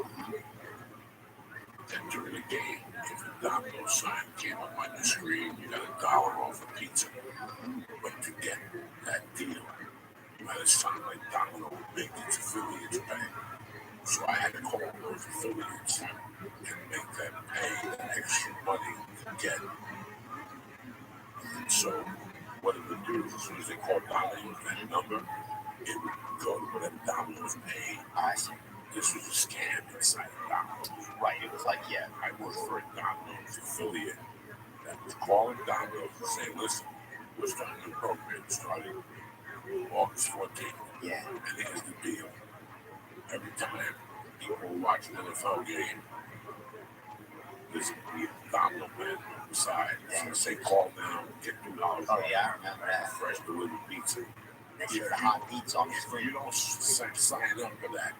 And during the game, if a Domino's sign came up on the screen, you got $1 off a pizza. But to get that deal, you had to sign like Domino would make its affiliates pay. So I had to call those those affiliates and make them pay the extra money to get. So what it would do is, as soon as they call Domino's that number, it would go to whatever Domino's paid. I see. This was a scam inside of Domino's. Right. It was like, yeah, I worked for a Domino's affiliate that was calling Domino's and saying, listen, we're starting a new program starting August 14th. yeah. And here's the deal. Every time people watch an NFL game, there's a Domino man on the side. So I say, call now, get $2. Oh, yeah, I remember that. Fresh delivered pizza. They show the hot beats on the If screen. you don't sign up for that,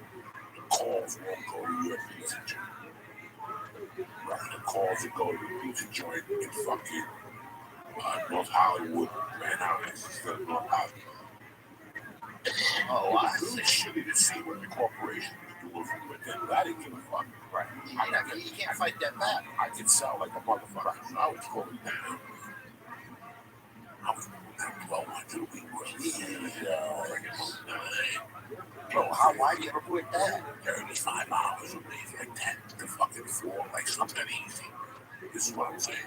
the calls won't go to your pizza joint. Right, the calls will go to the pizza joint in fucking North Hollywood, Manhattan, instead of North Hollywood. Oh, I It's see. shitty to see what the corporation is doing for me, but I didn't give a fuck. Right. You can't fight that back. I could sell like a motherfucker. I was going down. I was going down 1,200 a week. Bro, why do you ever quit that? $35 a week, like 10 to fucking 4, like something easy. This is what I'm saying.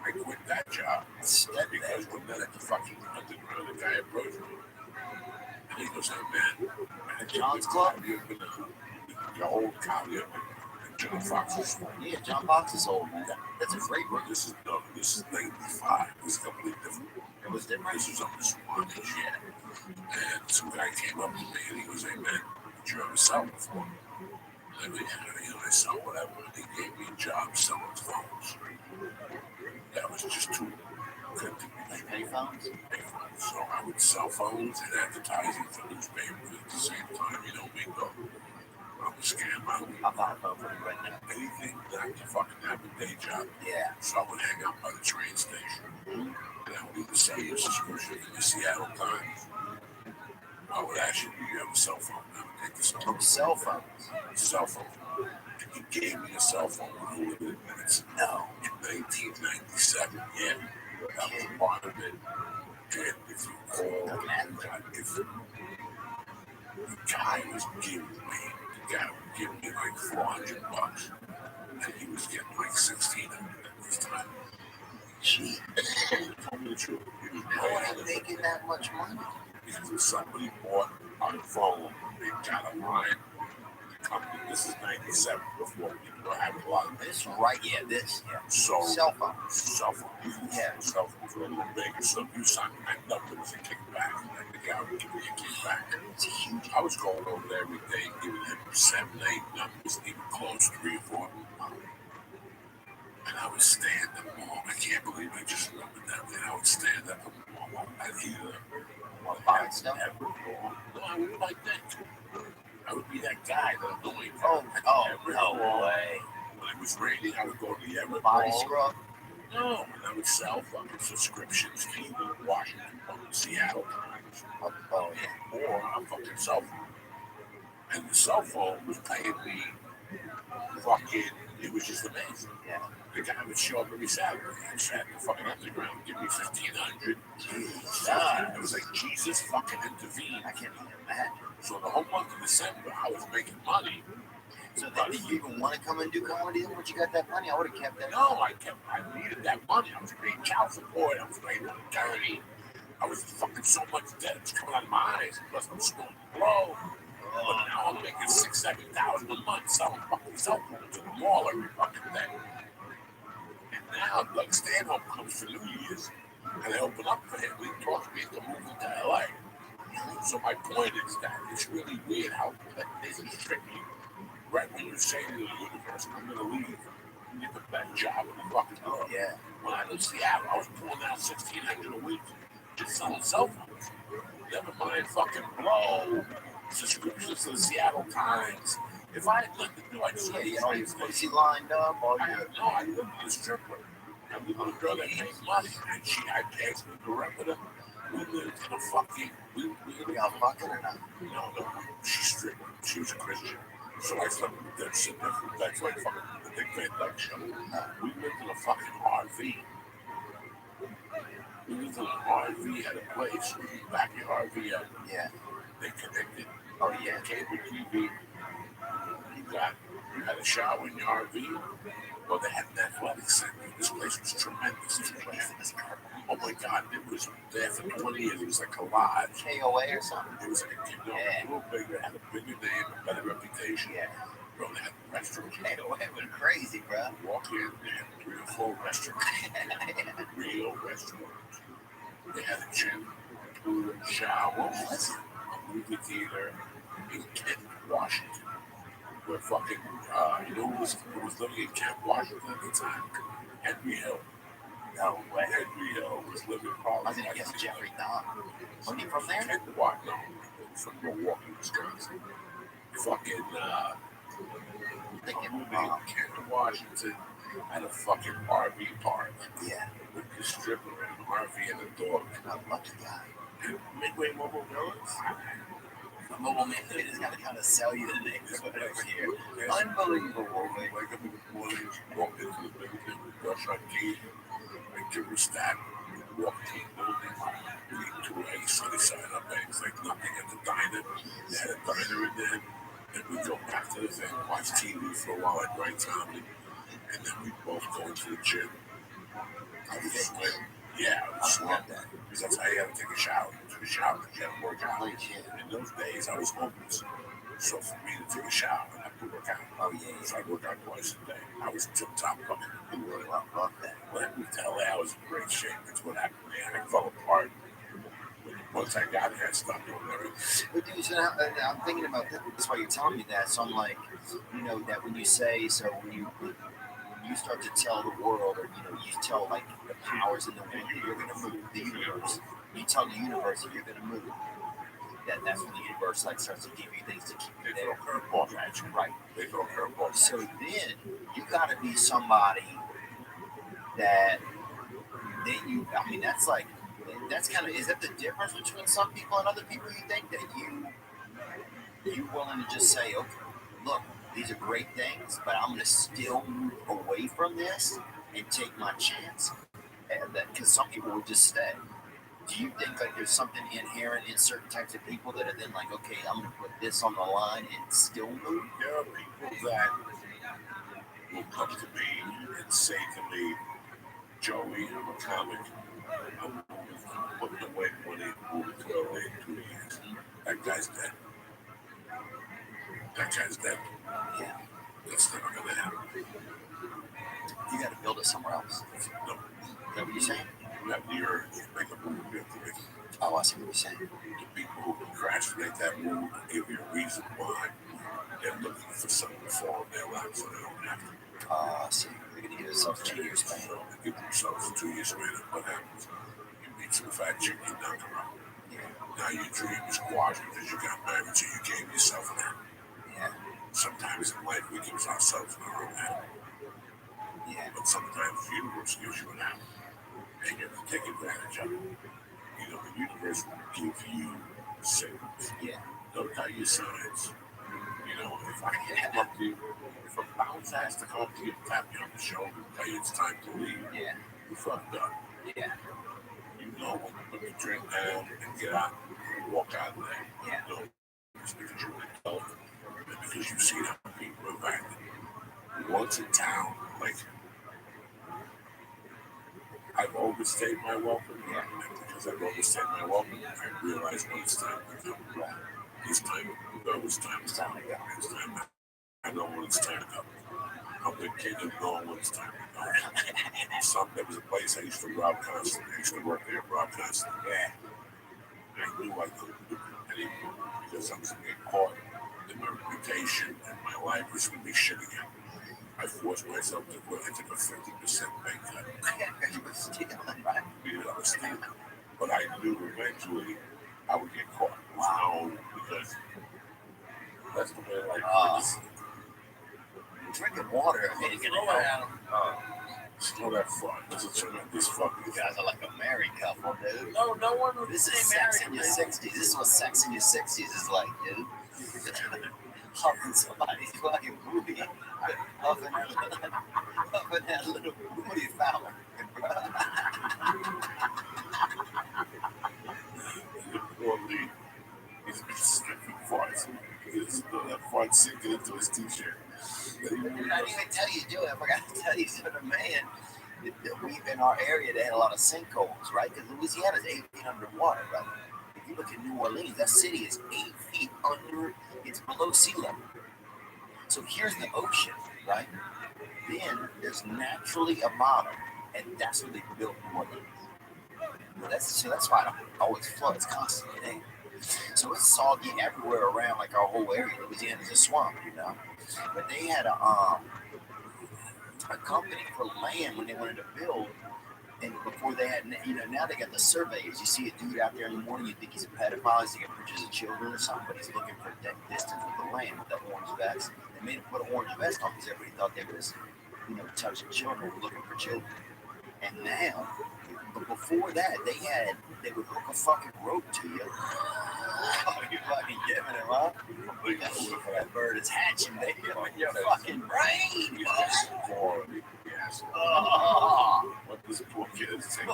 I quit that job because when then at the fucking underground, the guy approached me. And he goes, hey man, John's Club? You've been your old Collier and John Fox's phone. Yeah, John Fox is old, man. That's a great Well, one. this is 95. This is completely different. It was different. This was up this one and shit. And some guy came up to me and he goes, hey man, did you ever sell before? And I go, yeah, I sell whatever. And he gave me a job selling phones. That was just too good to be Like payphones? So I would sell phones and advertising for newspapers at the same time, bingo. I was scam out. I'll buy a phone for you right now. Anything not to fucking have a day job. Yeah. So I would hang out by the train station. And I would either sell you a subscription to the Seattle Times. I would actually give you a cell phone. I would take the cell phone. Cell phones? Cell phone. He gave me a cell phone with unlimited minutes. No. In 1997, yeah. That was part of it. And if you call, if the guy was giving me, the guy would give me like $400, and he was getting like $1,600 at this time. Gee. Tell me the truth. He was How way are ahead you of me. making that much money? Because if somebody bought on the phone, they got a line. The company, this is 97 before people were having a lot of This right, yeah, this. Yeah. So Cell phones. cell phone. Yeah. Cell phones were a little bigger, so you signed up, there was a kickback, and the guy would give me a kickback. It's a huge. I was going over there every day, giving him 7, 8 numbers, even close, 3 or 4. And I would stand at the mall. I can't believe I just remembered that. And I would stand at the mall. I'd either Buy stuff? No, I wouldn't like that. I would be that guy that annoyed. Oh, Everett no Mall. way. When it was raining, I would go to the Everett Body Mall. scrub? No, and I would sell fucking subscriptions to either Washington or Seattle Times. Oh, yeah. Or a fucking cell phone. And the cell phone was paying me fucking, it was just amazing. Yeah. The guy would show up every Saturday and sat in the fucking underground, give me $1,500. Jesus. It was like Jesus fucking intervened. I can't even imagine. So the whole month of December, I was making money. So did you even want to come and do comedy then? Once you got that money, I would have kept that. No, I needed that money. I was paying child support. I was paying an attorney. I was fucking so much debt. It was coming out of my eyes. Plus, I'm smoking blow. But now I'm making $6,000, $7,000 a month selling fucking cell phones at the mall every fucking day. And now Doug Stanhope comes for New Year's, and I open up for him. He talks to me into moving to LA. So my point is that it's really weird how this is tricky. Right when you say to the universe, I'm going to leave, you get the best job in the fucking world. Yeah. When I lived in Seattle, I was pulling out $1,600 a week just selling cell phones. Never mind fucking blow, subscriptions to the Seattle Times. If I had nothing to do, I'd just Yeah, get you the know, train you station. pussy lined up, all I your. lived with a stripper. I lived with a girl that made money, and I asked her to rent with her. We lived in a fucking, You got fucking or not? no, she's strict. She was a Christian. So I slept with that shit. That's like fucking the Dick Van Dyke show. We lived in a fucking RV. We lived in an RV at a place. We back your RV up. Yeah. They connected. Oh, yeah. Cable TV. You got You had a shower in your RV. Well, they had an athletic center. This place was tremendous. Oh my God, it was there for 20 years. It was like a lodge. KOA or something. It was like a little bigger, had a bigger name, a better reputation. Yeah. Bro, they had restaurants. KOA was crazy, bro. Walk in, they had 3 or 4 restaurants. Real restaurants. They had a gym, pool, shower, a movie theater in Kent, Washington. Where fucking, who was living in Kent, Washington at the time? Henry Hill. No way. Henry Hill was living probably. I was gonna guess Jeffrey Dahmer. Wasn't he from there? Kent, no, from Milwaukee, Wisconsin. Fucking, Kent, Washington had a fucking RV park. Yeah. With the stripper and an RV and a dog. A lucky guy. And Midway Mobile Villas. A mobile man is gotta kind of sell you the neighborhood over here. Unbelievable. Wake up in the morning, walk into the building, brush our teeth, and give her stack. Walk to the building, eat 2 eggs, sunny side up eggs, like nothing at the diner. They had a diner in there. Then we'd go back to the thing, watch TV for a while at Right Time, and then we'd both go into the gym. I would swim. Yeah, I would swim. Because that's how you had to take a shower. You took a shower because you had to work out. In those days, I was homeless. So for me to take a shower, I had to work out. Oh, yeah. So I worked out twice a day. I was tip-top looking. Love that. When I moved to LA, I was in great shape. That's what happened, man. I fell apart. Once I got here, I stopped doing everything. But dude, so now, I'm thinking about that. That's why you're telling me that. So I'm like, that when you say, so when you start to tell the world, or you tell like the powers in the world, you're going to move the universe. You tell the universe that you're going to move. That's when the universe like starts to give you things to keep you there. They throw curveballs at you. Right. They throw curveballs. So then you got to be somebody that that's kind of, is that the difference between some people and other people? You think that you willing to just say, okay, look, these are great things, but I'm going to still move away from this and take my chance? Because some people would just stay. Do you think like there's something inherent in certain types of people that are then like, okay, I'm going to put this on the line and still move? There are people that will come to me and say to me, Joey, I'm a comic. I'm putting away money and moving to LA in 2 years. That guy's dead. That guy's dead. Yeah. That's never going to happen. You got to build it somewhere else. No. Is that what you're saying? You have the urge to make a move. You have to make it. Oh, I see what you're saying. The people who can crash-make that move and give you a reason why they're looking for something to fall in their lap so they don't have to. I see. They're going to give themselves 2 years span. So they give themselves a 2 year span, and what happens? You meet some fat chick, you knock her out. Yeah. Now your dream is squashed because you got married, so you gave yourself an out. Yeah. Sometimes in life we give ourselves our own out. Yeah. But sometimes the universe gives you an out. And you have to take advantage of it. The universe will give you signals. Yeah. Don't tell you signs. If I can come up to you, if a bounce has to come up to you and tap you on the shoulder and tell you it's time to leave, Yeah. you fucked up. Yeah. You know when to put the drink down and get out and walk out of there. Yeah. You know, it's because you're an adult and because you've seen how people have acted. Once in town, like, I've overstayed my welcome. Yeah. And because I've overstayed my welcome, I realize when it's time to go. Right. It's time to go. It's time to go. It's time to go. I know when it's time to go. I'm the king of knowing when it's time to go. There was a place I used to rob constantly. I used to work there, rob constantly. Yeah. I knew I couldn't do it anymore because I was going to get caught and my reputation and my life was going to be shit again. I forced myself to quit. I took a 50% pay cut. You were stealing, right? I was stealing. But I knew eventually I would get caught. Wow. Because that's the way life is. Drinking water, I mean, it's gonna help. It's not that fun. This is tremendous fucking. You guys are like a married couple, dude. No one would This is say sex married. in your 60s. This is what sex in your 60s is like, dude. Huffing somebody's fucking booty. Huffing that little booty foul. Poor Lee. He's been sniffing farts. That fart sinking into his t-shirt. didn't even tell you, Joey. I forgot to tell you. So the man, we in our area, they had a lot of sinkholes, right? Because Louisiana's 8 feet underwater, right? If you look at New Orleans, that city is 8 feet under. It's below sea level. So here's the ocean, right? Then there's naturally a bottom, and that's where they built New Orleans. That's why it always floods constantly there. So it's soggy everywhere around, like our whole area. Louisiana's a swamp, you know. But they had a company for land when they wanted to build, and before they had, now they got the surveys. You see a dude out there in the morning, you think he's a pedophile, he's taking pictures of children or something, but he's looking for distance with the land with that orange vest. They made him put an orange vest on because everybody thought they was, touching children, looking for children. And now, but before that, they would hook a fucking rope to you. Oh, you fucking giving him up? That bird is hatching, baby, on your fucking brain. Yes. Oh, What this poor kid is saying.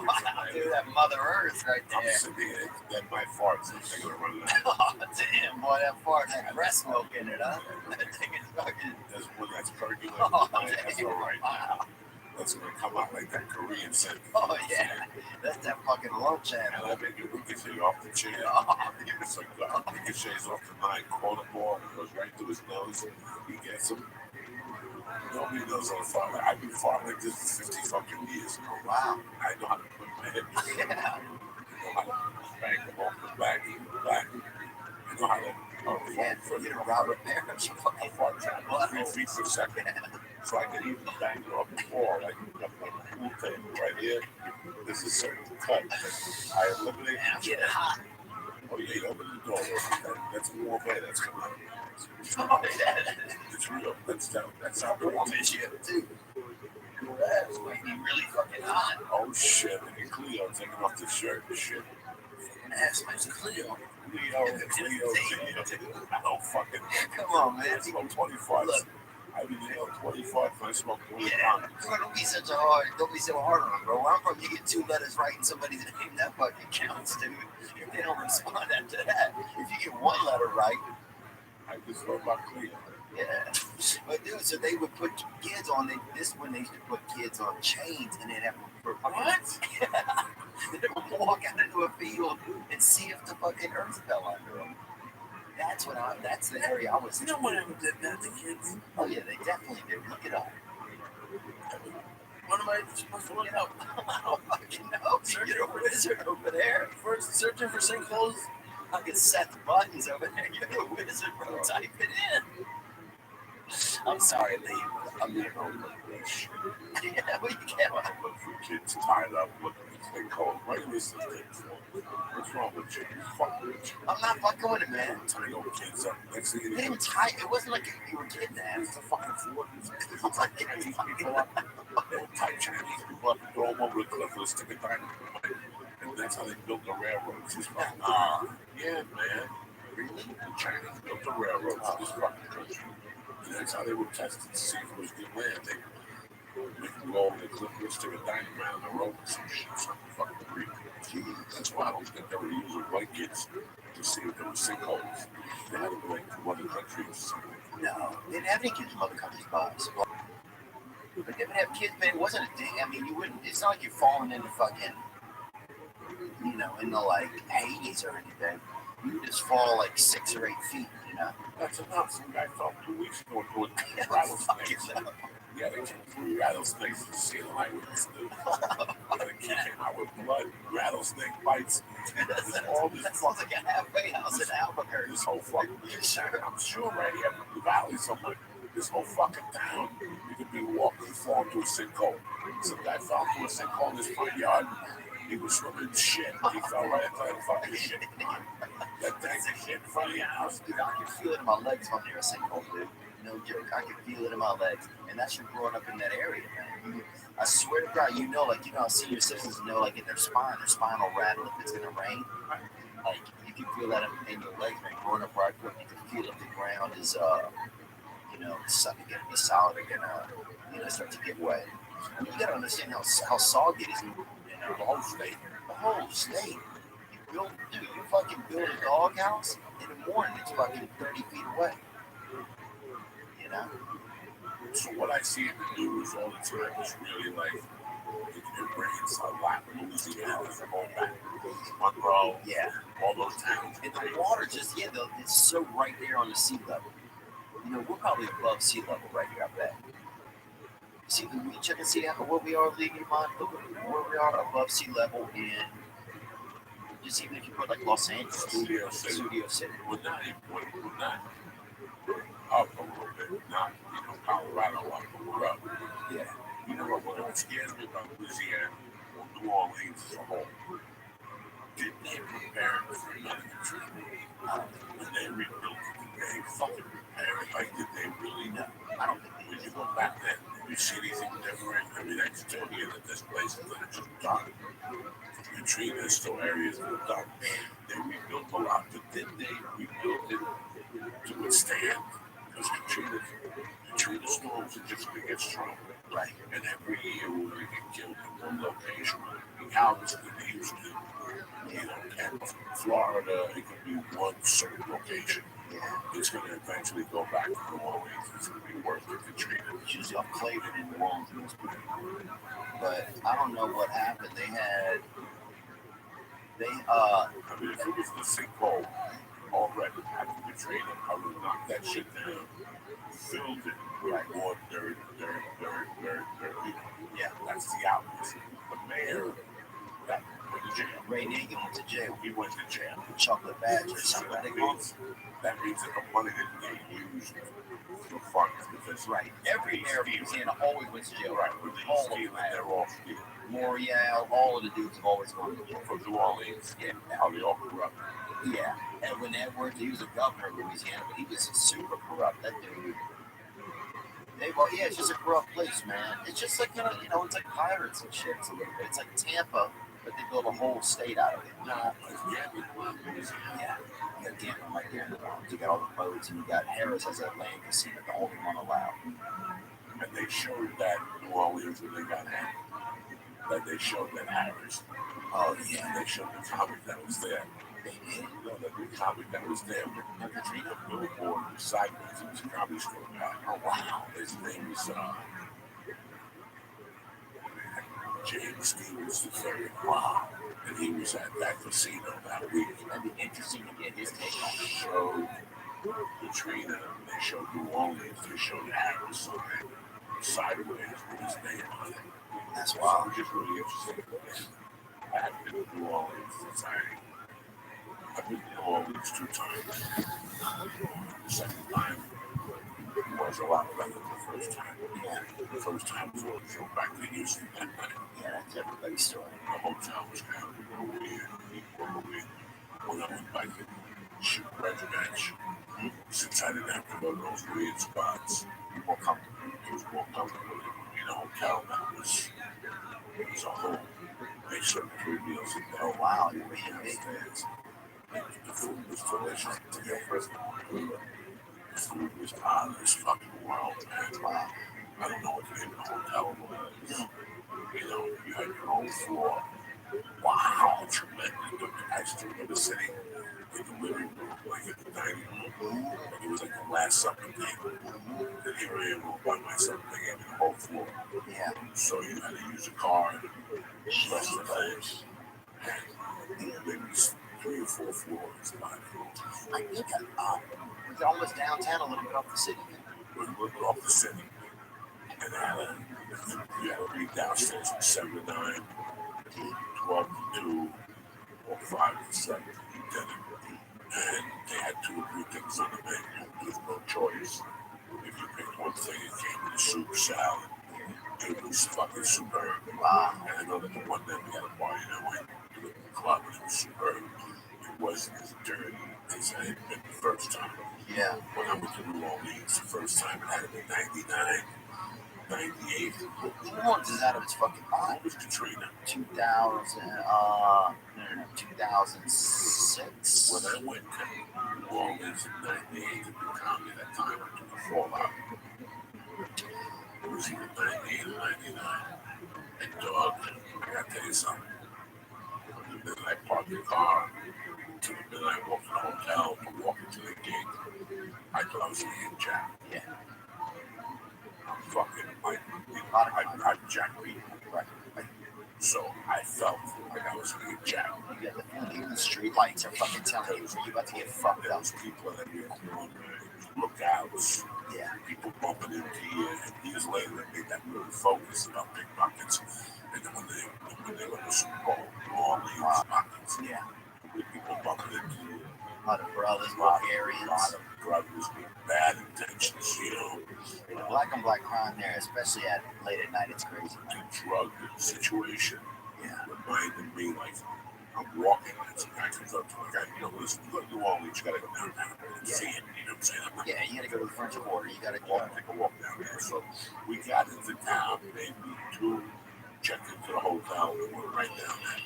dude, that Mother Earth right there. I'm sitting here, then my farts are going to run out. Oh, damn, boy, that fart had breast milk in it, huh? That thing is fucking. There's one that's percolating. Oh, That's damn. all right. Wow. That's going to come out like that Korean scent. Oh, yeah. That's that fucking lunch And animal. I make it ricochet off the chair. Oh, It's like ricochets off the 9-corner ball, goes right through his nose. He gets him. Nobody knows how to farm. I've been farming like this for 50 fucking years. wow. I know how to put my head in. Yeah. I know how to bang them off the back. I know how to. Oh, yeah. You know, Robert Parrish. I fart 3 feet per second. So I can even bang it off the ball. Like, got my pool table right here. There's a certain cut. I eliminate I'm getting hot. Oh, yeah, you open the door. That's more air that's coming out. Oh, yeah. It's real. That's how the woman is here, too. That's making me really fucking hot. Oh, shit. And Cleo taking off the shirt and shit. That's my Cleo. Cleo. I don't fucking. Come on, man. I smoke 25. Look. I've been nailed 25 when I smoke 20 Yeah, pounds. don't be so hard on them, bro. Where I'm from, you get 2 letters right in somebody's name, that fucking counts, dude. If they don't respond after that, if you get 1 letter right, I just love my Cleo. yeah. But dude, so they would put kids on, when they used to put kids on chains and then have them for what? They would walk out into a field and see if the fucking earth fell under them. That's the area I was in. No one ever did that to kids. Oh yeah, they definitely did. Look it up. What am I supposed to look up? I don't fucking know. You're a wizard over there. First, searching for sinkholes. I can set the buttons over there. You're a wizard, bro. Type it in. I'm sorry, Lee. I'm not going to look this shit. Yeah, well, you can't Look for kids tied up, looking at they call regular things. What's wrong with you? You fucking with you. I'm not fucking with it, man. Tying old kids up. Next thing you They know, didn't tie. It wasn't like you were kidnapped. it's the fucking 40s. It's like Chinese people up. They would tie Chinese people up and throw them over the cliff with a stick of dynamite. And that's how they built the railroads. This fucking yeah, man. Really? The Chinese built the railroads in this fucking country. And that's how they would test it to see if it was good land. They can go over the cliff with a stick of dynamite on the road and some shit, something fucking weird. That's why I don't think they were using white kids to see if there were sinkholes. They had to go to other countries. No, they didn't have any kids from other countries' bodies. But they would have kids, but it wasn't a thing. I mean, you wouldn't. It's not like you're falling into fucking, into like Hades or anything. You just fall like 6 or 8 feet, That's enough. Some guy fell 2 weeks ago doing rattlesnakes. Yeah, they took 3 rattlesnakes to see the eyewitness do. The kid came out with blood, rattlesnake bites. All this That sounds like a halfway house in Albuquerque. This whole fucking, I'm sure right here in the valley somewhere, this whole fucking town, you could be walking and fall into a sinkhole. Some guy fell into a sinkhole in his front yard. He was swimming in shit. He fell right into that fucking shit. That thing's a shit in front of your house. Dude, I can feel it in my legs when near a sinkhole, dude. No joke. I can feel it in my legs. And that's from growing up in that area, man. I swear to God, how senior citizens know, like in their spine will rattle if it's going to rain. Like, you can feel that in your legs, man. Growing up where I grew up, you can feel if the ground is, something going to be solid or going to, start to get wet. And you got to understand how soggy it is in the whole state. The whole state. You fucking build a doghouse in the morning, it's fucking 30 feet away. So what I see in the news all the time is really like it rains a lot. Louisiana is all back. Monroe, Yeah. all those towns. And the water just, it's so right there on the sea level. You know, we're probably above sea level right here, I bet. See, when we check and see where we are, leaving your mind, look where we are above sea level in, just even if you put like Los Angeles. Studio City. We're not up a little bit. Not, Colorado up, but we're up. Yeah. You know what scares me about Louisiana or New Orleans as a whole? Did they prepare for another Katrina? When they rebuilt it, did they fucking prepare it? Like, did they really know? I don't think they did. When you go back then, you see anything different? I mean, I just tell you that this place is like just dark. Katrina, there's still areas that are dark. They rebuilt a lot, but did they rebuild it to withstand? Because Katrina storms are just going to get stronger. Right. And every year we're going to get killed in one location. Galveston, Houston, and Florida, it could be one certain location. Yeah. It's going to eventually go back to New Orleans. It's going to be worth it to treat it. It's usually off Clayton in New Orleans. But I don't know what happened. I mean, if it was the sinkhole already after Katrina, I would knock that shit down, filled it with more dirt. Yeah. That's the obvious. The mayor that went to jail. Ray Nagin went to jail. He went to jail. Chocolate badge or So something. that means that the money didn't get used for funds. Because Every mayor of Louisiana always went to jail. Right. When All they of them. they're all stealing. Morial, all of the dudes have always gone to jail. From New Orleans. Yeah. How they all corrupt. Yeah. Edwin Edwards, he was a governor of Louisiana, but he was super corrupt. That dude. It's just a corrupt place, man. It's just like, it's like pirates and shit. It's a little bit. It's like Tampa, but they built a whole state out of it. Yeah. You got gambling right there in the mountains. You got all the boats, and you got Harris as a land casino, the only one allowed. And they showed that New Orleans when they got hacked. That they showed that Harris. Oh, yeah. They showed the comic that was there. They did? The comic that was there with the billboard sideways. It was a comedy store guy. Oh, wow. His name was James Stevens III. Wow. And he was at that casino that week. That'd be interesting to get his take on it. Showed Katrina, they showed New Orleans, they showed Harris on it, sideways with his name on it. That's wild. It was just really interesting. I haven't been to New Orleans since I've been to New Orleans 2 times. The second time was a lot better than the first time. Yeah. The first time was when we drove back to Houston that night. Yeah, that's everybody's story. The hotel was kind of weird. When I went back to shoot Residence, since I didn't have to go to those weird spots, More comfortable. it was more comfortable in a hotel that was, it was a whole, they served 3 meals a day. Oh, wow. You're being big. The food was delicious. The food was out of this fucking world, man. Wow. I don't know what the name of the hotel was. You had your own floor. Wow, tremendous. I still remember sitting in the living room, like in the dining room. And it was like the last supper table. And here I am all by myself. They gave me the whole floor. Yeah. So you had to use a card, rest of the things. And maybe 3 or 4 floors. I think we're almost downtown, a little bit off the city. We're off the city. And you had to read downstairs from 7 to 9, 12 to 2, or 5 to 7 to eat dinner. And they had 2 or 3 things on the menu. There's no choice. If you picked one thing, it came with a soup salad. It was fucking superb. Wow. And I know that the one night we had a party and I went to the club and it was superb. It wasn't as dirty as I had been the first time. Yeah. When I went to New Orleans the first time, it had been 99, 98. New Orleans is out of its fucking mind. What was Katrina? 2006. When I went to New Orleans in 98 to do comedy that time, I took a fallout. It was either 98 or 99. And dog, I gotta tell you something. From the minute I parked the car to the minute I walked to the hotel to walk into the gate, I thought I was gonna get jacked. Yeah. fucking like I jacked people. Right. So I felt like I was gonna get jacked. You got the feeling even the street lights are fucking telling you you're about to get fucked There up. was people at every corner, lookouts, Yeah. people bumping into you, and years later they made that movie Focus about pickpockets. And then when they were in the Super Bowl, New Orleans pockets, Yeah. with people bumping into you. A lot of brothers, A lot Bulgarians. of brothers with bad intentions, you know. The black on black crime there, especially at late at night, it's crazy. The drug situation Yeah. reminded me like I'm walking and some guy comes up to me, like, listen, you go to New Orleans, you gotta go down there and see it, you know what I'm saying? I'm not Yeah, you gotta go to the French Quarter. You gotta take a walk down there. So we got into town, maybe 2, checked into the hotel, and went right down there.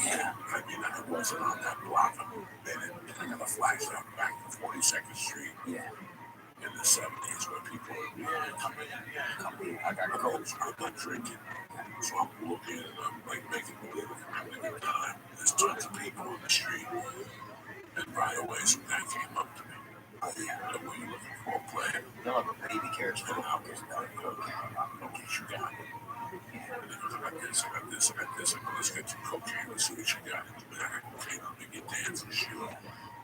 Yeah, I mean, I wasn't on that block. Then I got a flashback back to 42nd Street. Yeah. In the 70s where people were, come in, I got coach, I'm not drinking. So I'm looking and I'm like making believe I'm having a good time. There's tons of people on the street. And right away, some guy came up to me. Oh, yeah, what are you looking for, player? They're like a baby carriage And full I of was like, okay, you got it. And he goes, I got this, I got this, I got this. I go, let's get some cocaine, let's see what you got. And I got cocaine, let me get dance and shit.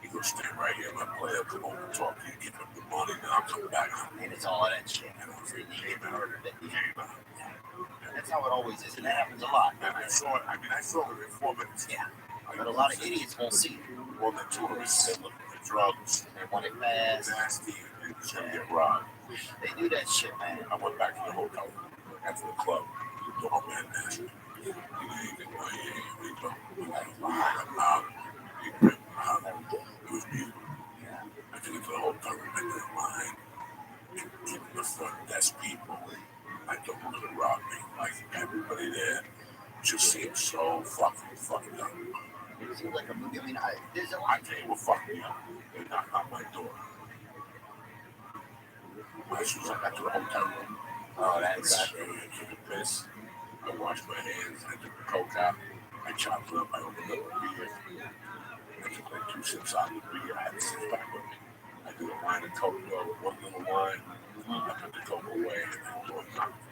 He goes, stand right here, my player, come over and talk to you, give him the money, then I'll come back. and it's all that shit. And I was like, You get murdered. yeah. That's how it always is, and that happens a lot. And I saw it, I saw it in 4 minutes. Yeah. But a lot of idiots won't see it. Well, the tourists, they look at the drugs, They want it fast. nasty, and it's gonna get robbed. They do that shit, man. I went back to the hotel after the club. The doorman asked me, you know anything about here? We don't. We got a lot. It was beautiful. I took it to the hotel room and in line. Even the front desk people, I thought were gonna rob me. Like everybody there just seemed so fucking up. It seems like a movie. I mean, there's a I lot. tell you what fucked me up. They knocked on my door. As soon as I got to the hotel room, That's I took a piss. I washed my hands. I took the coke out. I chopped it up. I opened up a beer. I took like 2 sips out of the beer. I had a 6-pack with me. I did a line of coke, one little wine. I put the coke away and I was knocked.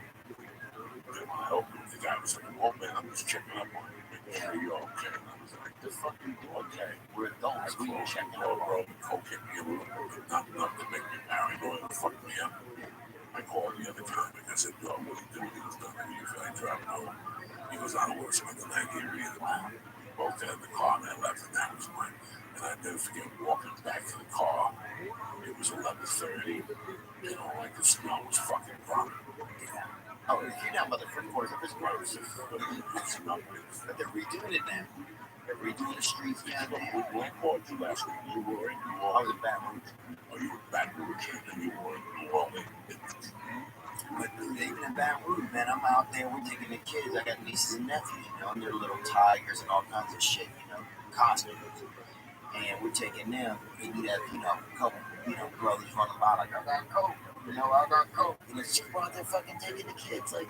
And when I opened it, the guy was like, oh man, I'm just checking up on you. Making sure you're okay. And I was like, the fuck you doing? Okay. We're adults. We called, checking bro, out. the coke hit me a little bit. Not enough to make me paranoid or fuck me up. I called the other comic. I said, yo, what are you doing? He goes, no, you feel like driving home. He goes, I don't want to spend the night here either, man. Both got in the car and I left, and that was mine. And I never forget walking back to the car. It was 11:30. You know, like the smell was fucking vomit. Oh, if you're down by the French Quarter, it's gross. But they're redoing it now. They're redoing the streets down there. When I called you last week, you were in New I Orleans. was in Baton Rouge. Oh, you were in Baton Rouge, and you were in New Orleans. But even in Baton Rouge, man, I'm out there. We're taking the kids. I got nieces and nephews, you know, and they're little tigers and all kinds of shit, you know, costumes. And we're taking them. And you have, you know, a couple, you know, brothers running by like, I got coke. You know, I got coke. And it's just out there fucking taking the kids, like,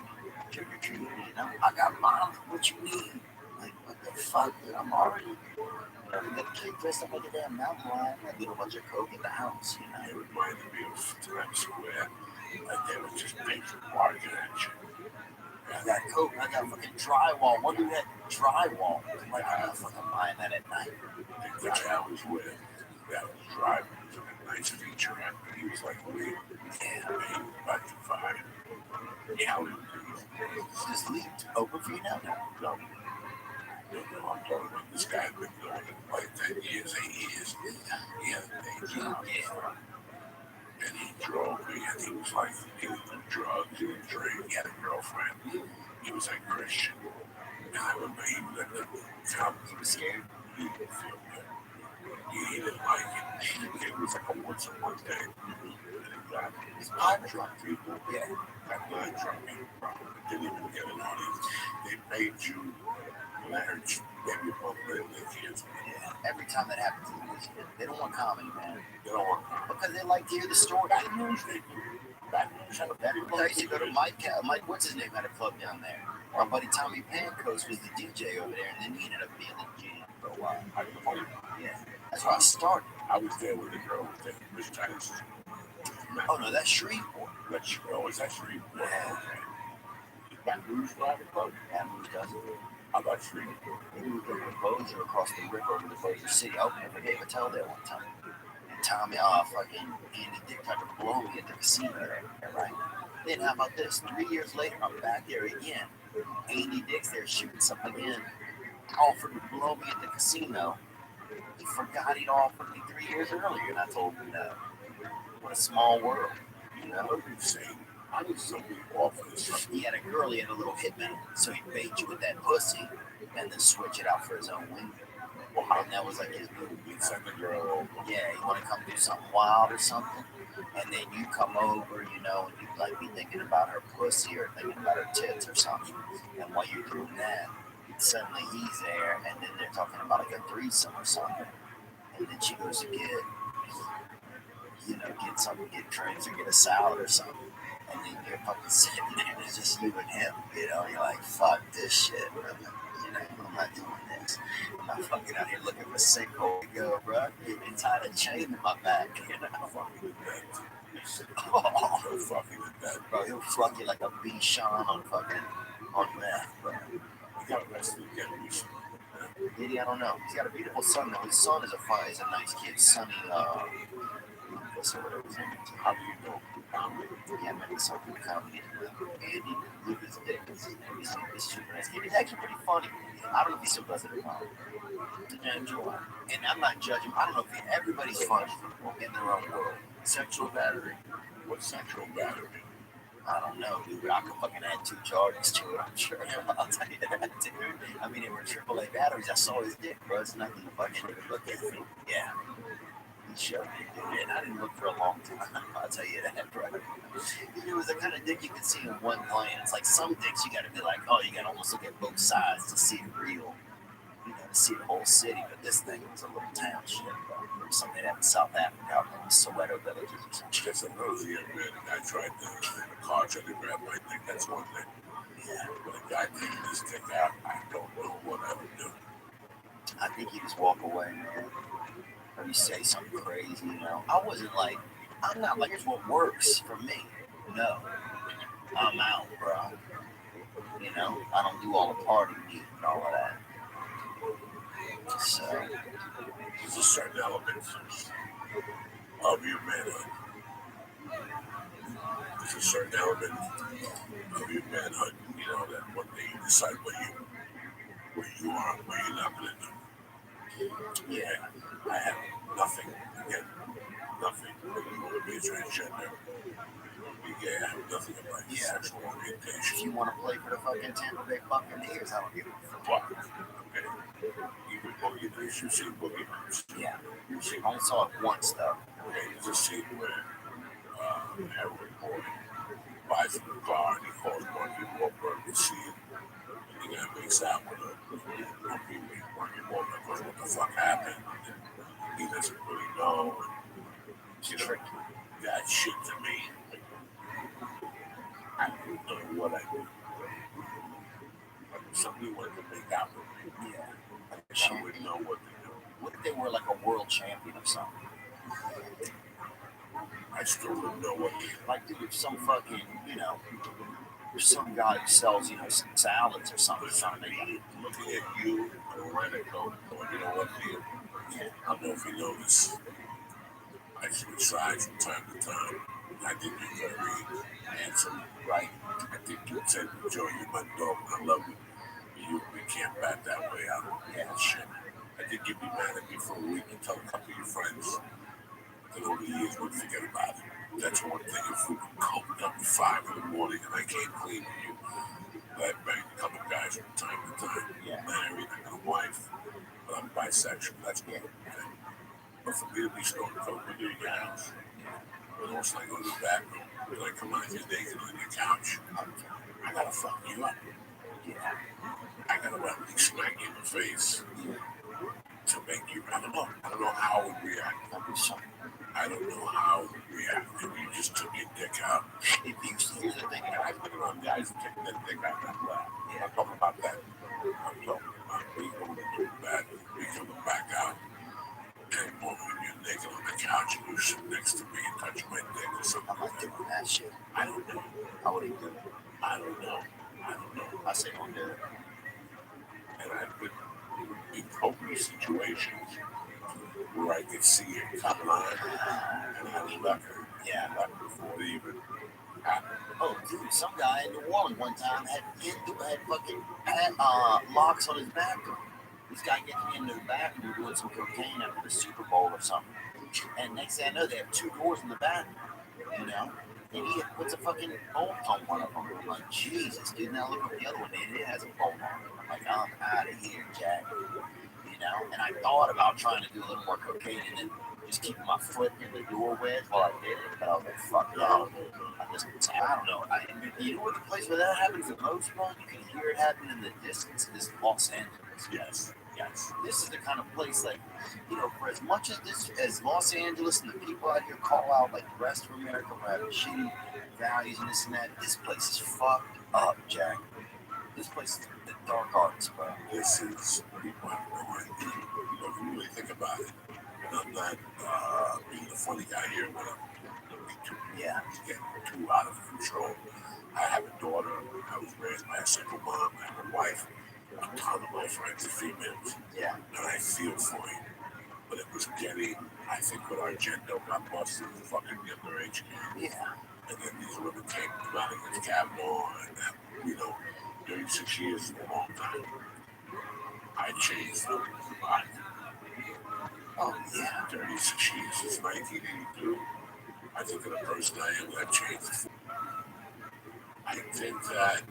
trick or treat. You know, I got mom. What you need? Like, what the fuck, dude? I'm already. We got a kid dressed up like a damn mountain lion. A little bunch of coke in the house, you know. It reminded me of Times Square. Like they were just painting bargain at you. I got coke. I got fucking drywall. One dude had drywall. I'm like, I'm not fucking buying that at night. The guy I was with, that was driving, was a nice feature, and he was like, wait, he was about to fire. Yeah, we Just leave open for you now. no. I'm talking about this guy had been doing it like 10 years, 8 years. He had a day job. And he drove me, and he was like, he would do drugs, he would drink, he had a girlfriend. He was like Christian. And I remember he was at the top. He was scared. He didn't feel good. He didn't like it. It was like a once a month thing. And he got his drunk people. Yeah. Got non-drunk people. Didn't even get an audience. They paid you, when I heard you, maybe a month later, they canceled. Yeah. Every time that happens, they don't want comedy, man. They don't want Because they like to hear the story. Baton Rouge, they do. Baton Rouge had a better I used to go to Mike, what's his name, at a club down there. Our buddy Tommy Pancos was the DJ over there, and then he ended up being the GM for a while. Yeah, that's where I started. I was there with the girl with the Miss Titus. Oh no, that's Shreveport. Let's go. Is that Shreve? Yeah. Baton Rouge Flag Club? Baton Rouge does it. How about Shreve? They moved over to Bossier across the river over to Bossier City. I opened up a Dave Hotel there one time. And Tommy, fucking Andy Dick tried to blow me at the casino there, right? Then how about this? 3 years later, I'm back there again. Andy Dick's there shooting something in. Offered to blow me at the casino. He forgot he'd offered me 3 years earlier, and I told him no. What a small world, you know? What are you saying? How did somebody offer this? He had a girl, he had a little hitman, so he'd bait you with that pussy and then switch it out for his own wing. And that was like his move. You'd send the girl over. Yeah, you want to come do something wild or something, and then you come over, you know, and you'd like be thinking about her pussy or thinking about her tits or something. And while you're doing that, suddenly he's there, and then they're talking about like a threesome or something. And then she goes to get something, get drinks or get a salad or something. And then you're fucking sitting there, and it's just you and him, you know. You're like, fuck this shit, bro. You know, I'm not doing this. I'm not fucking out here looking for a sinkhole to go, bro. Getting tied a chain in my back, you know. Fucking with that. Oh, Fucking with that. bro, he'll fuck you like a Bichon on meth, bro. He got arrested again recently. Did he? I don't know. He's got a beautiful son, though. His son is a nice kid. Sonny, Lucas or whatever his name is. How do you know? Yeah, maybe something comedy. Andy Lucas Dick. He's super nice kid. He's actually pretty funny. I don't know if he still does it or not. And enjoy. And I'm not judging. I don't know if everybody's funny in their own world. Sexual battery. What's sexual battery? I don't know, dude. I could fucking add 2 charges to it, I'm sure. I'll tell you that, dude. I mean, they were AAA batteries. I saw his dick, bro. It's nothing to fucking look at. Yeah. He showed me, dude. And I didn't look for a long time. I'll tell you that, bro. It was the kind of dick you could see in one glance. Like some dicks, you gotta be like, oh, you gotta almost look at both sides to see it real. You know, to see the whole city. But this thing was a little town shit, bro. Or something out in South Africa, out in the Soweto villages or something. That's another thing, man. The guy tried the car tried to grab my dick. That's one thing. Yeah. But a guy taking his dick out, I don't know what I would do. I think you just walk away, man. Or you say something crazy, you know. I'm not like, it's what works for me. No. I'm out, bro. You know, I don't do all the party meat and all of that. So, There's a certain element of your manhood. There's a certain element of your manhood, you know, that one day you decide where you are, where you're not going to do. Yeah, I have nothing, again, nothing. You want to be a transgender. Yeah, I have nothing about your sexual orientation. if you want to play for the fucking Tampa Bay Buccaneers, I don't give a fuck. Okay. Even Boogie Nights, you've seen Boogie Nights. Yeah. I only saw it once, though. Okay, there's a scene where Harold Boy buys him a car and he calls Marky Wahlberg to see it. And the guy makes out with her. Marky Wahlberg goes, what the fuck happened? And he doesn't really know. And, you know, that shit to me, I don't know what I do. Like if somebody wanted to make out with me, I wouldn't know what to do. What if they were like a world champion of something? I still wouldn't know what to do. Like, dude, if some fucking, you know, there's some guy who sells, you know, some salads or something, trying to make it. Looking at you in a rent a coat, going, you know what, dude? Yeah. I don't know if you know this. I should try from time to time. I think you're very handsome, right? I think you tend to enjoy your butt dog. I love you. We can't back that way out. Yeah, shit. I think you'd be mad at me for a week and tell a couple of your friends. And over the years, we'd forget about it. That's one thing. If we were coked up at 5 in the morning and I came clean with you, I'd bang a couple of guys from time to time. Yeah. Married, I got a wife, but I'm bisexual. That's good. Okay? But for me to be snorting coke with you in your house, but also I go to the bathroom, and I come out here naked on your couch, I gotta fuck you up. Yeah. I gotta rapidly smack you in the face to make you, I don't know how I would react. I don't know how I would react if you just took your dick out. If you, here's the thing, And I've been around guys that take that dick out and laugh. I'm talking about that. I'm talking about me going into the bathroom, me coming back out, and moving your naked on the couch and you sit next to me and touch my dick or something. I'm not doing that shit. I don't know. How would he do it? I don't know. I say don't do it. And I've been in open situations where I could see it coming on, and I left her. Yeah. Left before it even happened. Oh, dude, some guy in New Orleans one time had fucking locks on his bathroom. This guy gets me into the bathroom doing some cocaine after the Super Bowl or something. And next thing I know, they have 2 doors in the bathroom, you know? And he puts a fucking bolt on one of them. I'm like, Jesus, dude. Now look at the other one, and it has a bolt on it. I'm like, I'm out of here, Jack. You know? And I thought about trying to do a little more cocaine and then just keeping my foot in the door wedge while I did it. But I was like, fuck that. I don't know. You know what the place where that happens the most, bro? You can hear it happen in the distance. Is Los Angeles. Yes. This is the kind of place, like, you know, for as much as Los Angeles and the people out here call out, like the rest of America, for having shitty values and this and that, this place is fucked up, Jack. This place is the dark arts, bro. This is, people have no idea. You know, if you really think about it, and I'm not being the funny guy here, but I'm getting too out of control. I have a daughter. I was raised by a single mom. I have a wife. A ton of my friends are females. Yeah. And I feel for you. But it was getting, I think, with Argento got busted in fucking the underage game. Yeah. And then these women came out against Kavanaugh, and that, you know, 36 years is a long time. I changed them. Oh, yeah. 36 years since 1982. I think of the person I am, I've changed. I think that,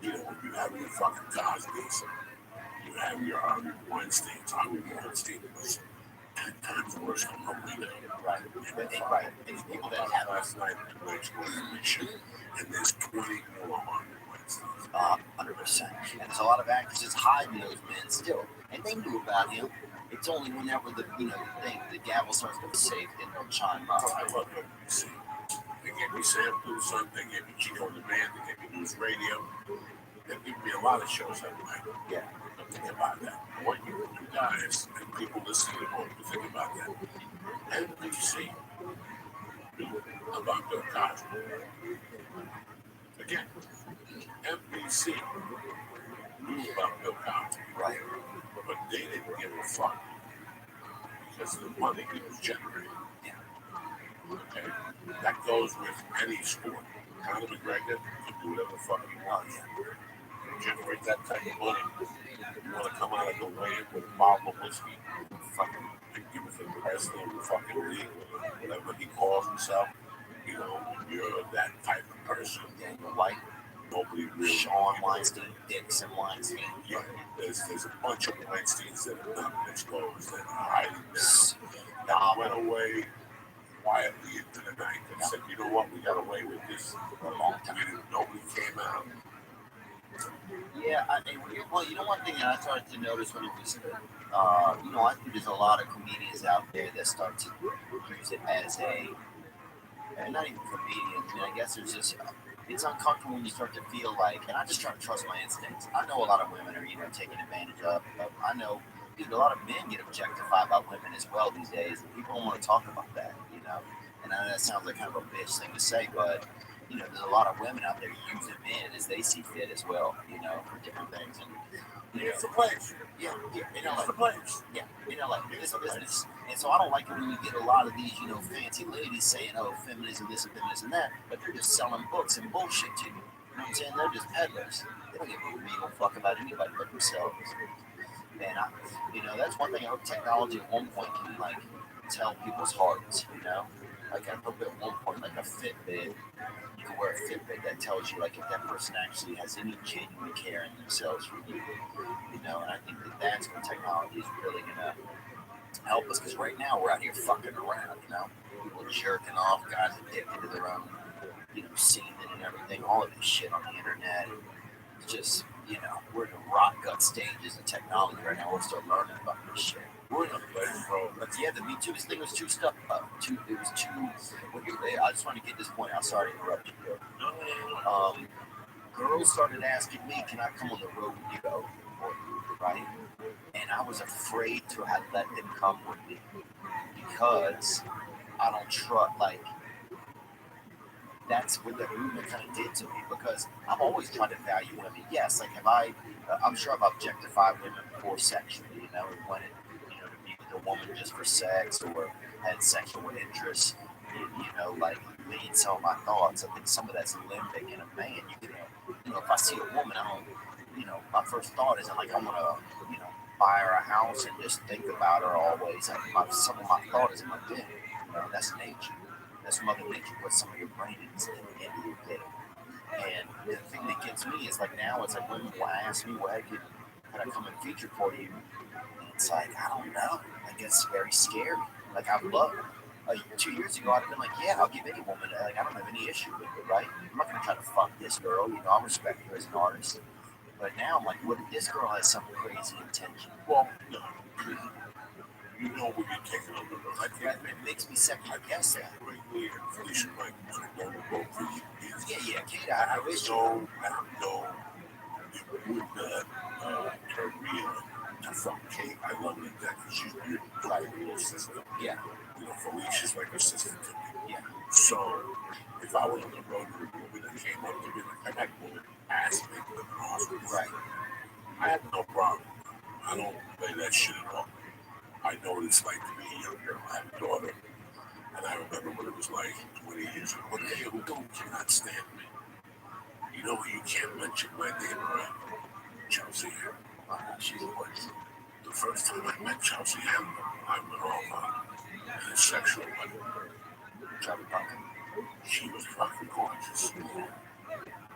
you know, you have your fucking Cosby's, you have your Harvey Weinsteins. Harvey Weinstein was 10 times worse than what we know. Right. And people that have last night, 2 nights ago, and there's 20 more Harvey Weinsteins. 100%. And there's a lot of actresses hiding those men still. And they knew about him. It's only whenever the gavel starts to be safe, then they'll chime up. I love NBC. They gave me Sam Tucson, they gave me Chico on the Band, they gave me News Radio. They give me a lot of shows that way. Yeah. Think about that. What you guys and people listening at home to think about that. NBC knew about Bill Cosby. Again, NBC knew about Bill Cosby. Right. But they didn't give a fuck because of the money he was generating. Yeah. Okay? That goes with any sport. Conor McGregor can do whatever the fuck he wants. Generate that type of money. You want to come out of the way with a bottle of whiskey, fucking give it to the president of the fucking league, whatever he calls himself. You know, you're that type of person. Daniel White. Nobody really. Sean Weinstein, Dixon Weinstein. Yeah, there's a bunch of Weinsteins that have not been exposed that are hiding now. That went away quietly into the night and said, you know what, we got away with this for a long time. Nobody came out. Yeah, well, you know, one thing that I started to notice when it was, you know, I think there's a lot of comedians out there that start to use it as and not even comedians. I mean, I guess there's just, it's uncomfortable when you start to feel like, and I just try to trust my instincts. I know a lot of women are, you know, taking advantage of. I know, dude, a lot of men get objectified by women as well these days, and people don't want to talk about that, you know. And I know that sounds like kind of a bitch thing to say, but you know, there's a lot of women out there using men as they see fit as well, you know, for different things. And you know, It's a place. yeah, you know, It's like a place. yeah, you know, like it's a business. And so I don't like it when you get a lot of these, you know, fancy ladies saying, oh, feminism this and feminism that, but they're just selling books and bullshit to you. You know what I'm saying? They're just peddlers. They don't give a real fuck about anybody but themselves. And you know, that's one thing I hope technology at one point can like tell people's hearts, you know? Like I hope at one point, like a Fitbit, you can wear a Fitbit that tells you like if that person actually has any genuine care in themselves for you, you know? And I think that that's when technology is really gonna help us, because right now we're out here fucking around, you know? People jerking off, guys addicted to their own, you know, semen and everything, all of this shit on the internet. It's just, you know, we're in the rock gut stages of technology right now. We're still learning about this shit. We're in a place, bro. But yeah, the Me Too thing was too stuff. It was too. I just want to get this point out. Sorry to interrupt you, bro. Girls started asking me, "Can I come on the road with you?" right? And I was afraid to have let him come with me because I don't trust, like, that's what the movement kind of did to me because I'm always trying to value women. Yes, like I'm sure I've objectified women before sexually, and wanted, to be with a woman just for sex or had sexual interests, like lead some of my thoughts. I think some of that's limbic in a man. If I see a woman, I don't, my first thought isn't like I'm gonna, buy her a house and just think about her always. Some of my thought isn't like, damn, that's nature. That's Mother Nature put some of your brain into your head. And the thing that gets me is like now it's like women will ask me, well, can I come and feature for you? And it's like, I don't know. Like it's very scary. Like I've loved 2 years ago I'd have been like, yeah, I'll give any woman like I don't have any issue with it, right? I'm not gonna try to fuck this girl, I respect her as an artist. But now I'm like, what if this girl has some crazy intention? Well, no. You know what you're taking on the road. I think it makes me second guess that. Right there, Felicia, like, I know both of you. Yeah, Kate, I wish you. I know it would not turn me on to fuck Kate. I love her to death because she's beautiful, like a little sister. Yeah. Felicia's like a sister to me. Yeah. So, if I was on the road with a woman that came up to me like that woman asked me to live awesome, right? I have no problem. I don't play that shit at all. I know what it's like to be a young girl. I have a daughter, and I remember what it was like 20 years ago. But hey, who cannot stand me? You know who you can't mention my name around? Chelsea Handler. She's the worst. The first time I met Chelsea Handler, I went off on a sexual level. She was fucking gorgeous.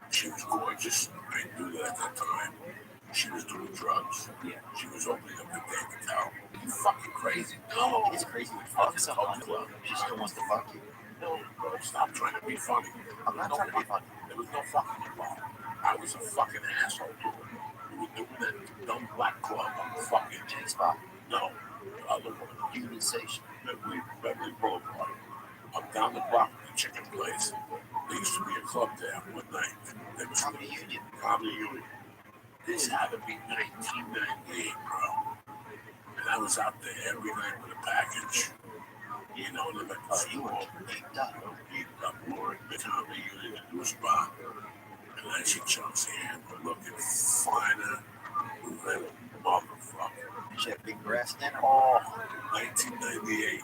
She was gorgeous. I knew that at that time. She was doing drugs. Yeah. She was opening up the bank account. You fucking crazy. No, it's crazy when fuck someone. She still wants to fuck you. No, bro, stop trying to be funny. I'm not trying to be funny. There was no fucking involved. I was a fucking asshole. We were doing that dumb black club on the fucking J-Spot. No, the other one. Union Station. Beverly Boulevard. I'm down the block from the chicken place. There used to be a club there one night. There was Comedy Union. Comedy Union. This had to be 1998, bro. And I was out there every night with a package. And I'm like, oh, you were geeked up. More at the Comedy Union into a spot. And I see Chelsea Handler looking finer than a motherfucker. She had big breasts in her. Oh, 1998.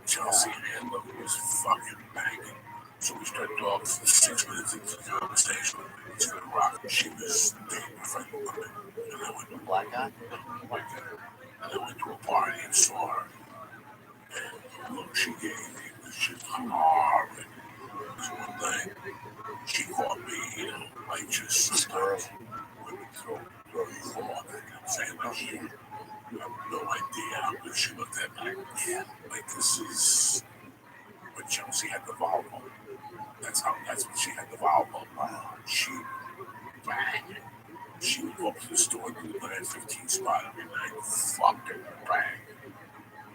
Chelsea Handler was fucking banging. So we started talking for 6 minutes into the conversation. It's gonna rock. She was dating a friend of mine. And I went to black guy? White guy. And I went to a party and saw her. And the look she gave me was just horrible. So one night, she caught me, like just women throw you off. You know what I'm saying? Like, you have no idea how good she looked at me. Yeah. Like, this is when Chelsea had the Volvo. That's when she had the Volvo. She banged. She would go up to the store and do the 915 spot every night. Fucking bang.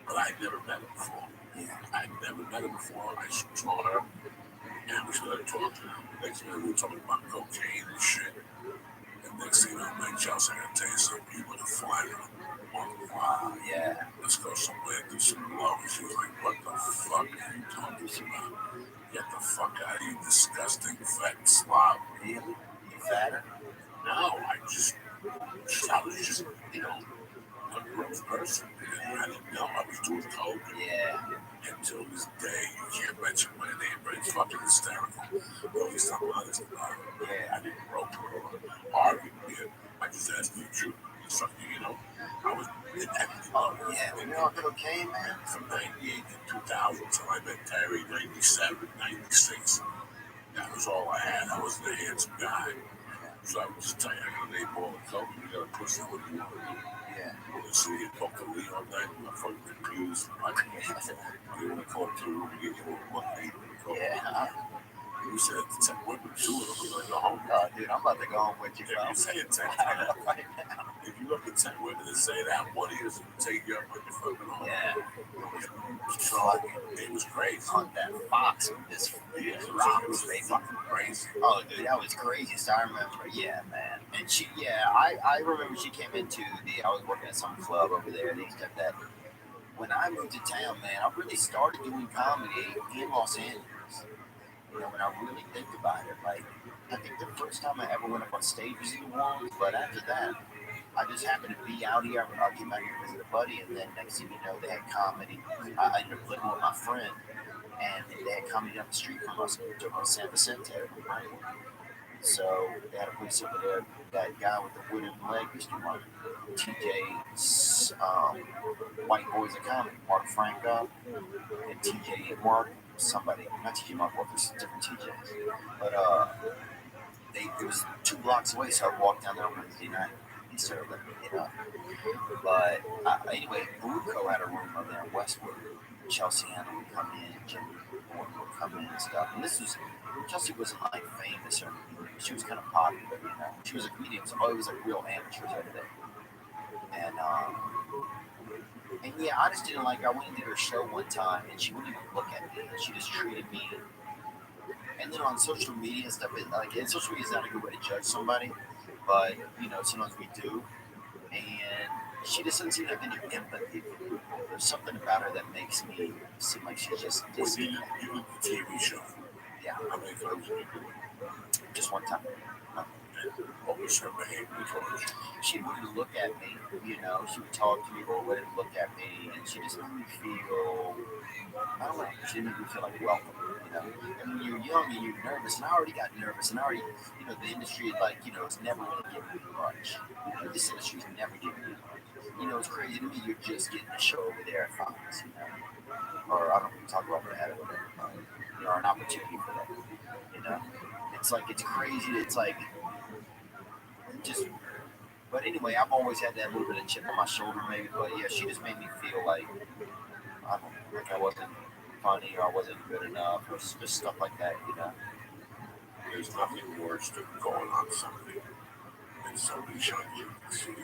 But I'd never met her before. I'd never met her before. I saw her and we started talking. Next minute we were talking about cocaine and shit. And next thing you know, man, Chelsea, I gotta tell you something. You would have fly her. Wow, yeah. Let's go somewhere and do some blow. She was like, what the fuck are you talking about? Get the fuck out of here, disgusting fat slob. Really? You fatter? No, I was just, a gross person. I didn't know I was doing coke. Yeah. Until this day, you can't mention my name, but it's fucking hysterical. But at least I'm honest about it. Yeah, I didn't rope her or argue with her. I just asked you the truth. Something, I was in everything. Oh, yeah. You know, cocaine, man? From 98 to 2000 till I met Terry, 97, 96. That was all I had. I wasn't a handsome guy. So I would just tell you, I got a name all the coke, you gotta push it what you want to do. Yeah. You want to see you talk to Lee all night, I'm fucking confused. You want to call to the room and get you one day. Yeah. You said to take women too, and I'm like, go home. Oh, dude, I'm about to go home with you, bro. If you say it 10 times, if you look at 10 women and say that one is to take you up on your fucking home. Yeah. So it was crazy. On that fox with this rock was fucking crazy. Oh, dude, that was crazy. So I remember, yeah, man. And I remember she came into I was working at some club over there. They said that when I moved to town, man, I really started doing comedy in Los Angeles. You know, when I really think about it, like, I think the first time I ever went up on stage was in New Orleans, but after that, I just happened to be out here. I came out here to visit a buddy, and then next thing you know, they had comedy. I ended up living with my friend, and they had comedy up the street from us, to San Vicente, right? So they had a place over there. That guy with the wooden leg used to run TJ's White Boys of Comedy, Mark Franco, and TJ Mark, somebody, not TJ Mark, there's different TJs. But it was 2 blocks away, so I walked down there on Wednesday night. He started letting me get up. But anyway, Bruco had a room over there in Westwood. Chelsea Anna would come in, Jim Gordon would come in and stuff. And Chelsea wasn't like famous or anything. She was kind of popular, you know. She was a comedian, so it was like real amateurs over there. And yeah, I just didn't like. I went and did her show one time, and she wouldn't even look at me. She just treated me. And then on social media and stuff, social media is not a good way to judge somebody, but you know, sometimes we do. And she just doesn't seem to have any empathy for people. There's something about her that makes me seem like she's just You did the TV show. Yeah. How many times did you do it? Just one time. What was her behavior towards you? She wouldn't look at me, you know. She would talk to me or wouldn't look at me, and she just made me feel, I don't know, she didn't make me feel like welcome, you know. And when you're young and you're nervous, and I already got nervous, and I already, you know, the industry, like, you know, it's never really given me much. You know, this industry's never given me much. You know, it's crazy to me, you're just getting a show over there at Fox, you know. Or I don't even talk about that or whatever, you know, or an opportunity for that, you know. It's like, it's crazy, it's like, just, but anyway, I've always had that little bit of chip on my shoulder, maybe. But yeah, she just made me feel like I don't know, like I wasn't funny or I wasn't good enough or just stuff like that, you know. There's nothing worse than going on something and somebody showing you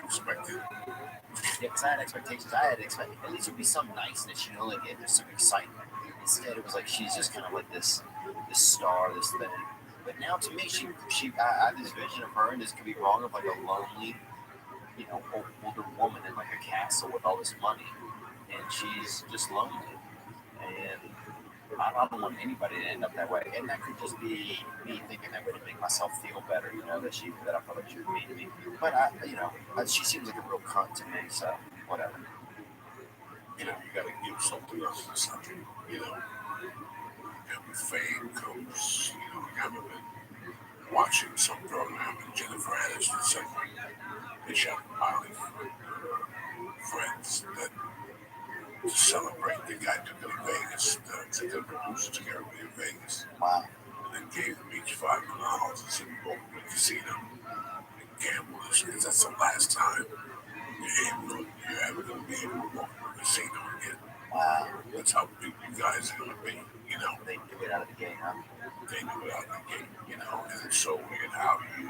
expected. Yeah, because I had expectations. I had expected at least it would be some niceness, you know, like there's some excitement. Instead, it was like she's just kind of like this star, this thing. But now, to me, I have this vision of her, and this could be wrong, of like a lonely, you know, older woman in like a castle with all this money, and she's just lonely. And I don't want anybody to end up that way. And that could just be me thinking that way to make myself feel better, you know, that I felt like she was mean to me. But she seems like a real cunt to me, so whatever. You know, you gotta give something else to something, you know. Every fame comes, you know, I haven't been watching some program and Jennifer Aniston said they shot a pile of friends that to celebrate the guy took them to Vegas, the producer took everybody in Vegas. Wow. And then gave them each $500 and said, go to the casino and gamble this because that's the last time you're ever going to be able to walk to a casino again. Wow. That's how big you guys are going to be, you know. They do it out of the gate, huh? They do it out of the gate, you know. And it's so weird how you...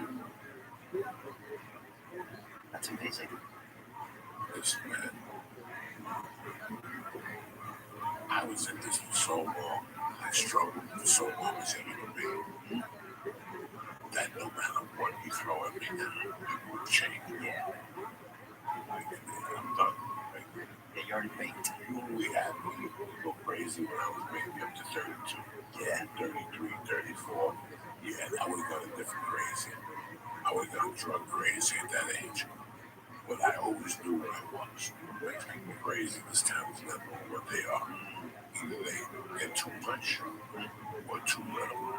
That's amazing. Listen, man. I was in this for so long. I struggled for so long as a human being. That no matter what you throw at me now, it would change. Yeah. I'm done. Yeah, you already baked. We had me go crazy when I was maybe up to 32. Yeah. 33, 34. Yeah, I would have gone a different crazy. I would have gone drug crazy at that age. But I always knew what I was. What makes people crazy in this town is not what they are. Either they get too much or too little.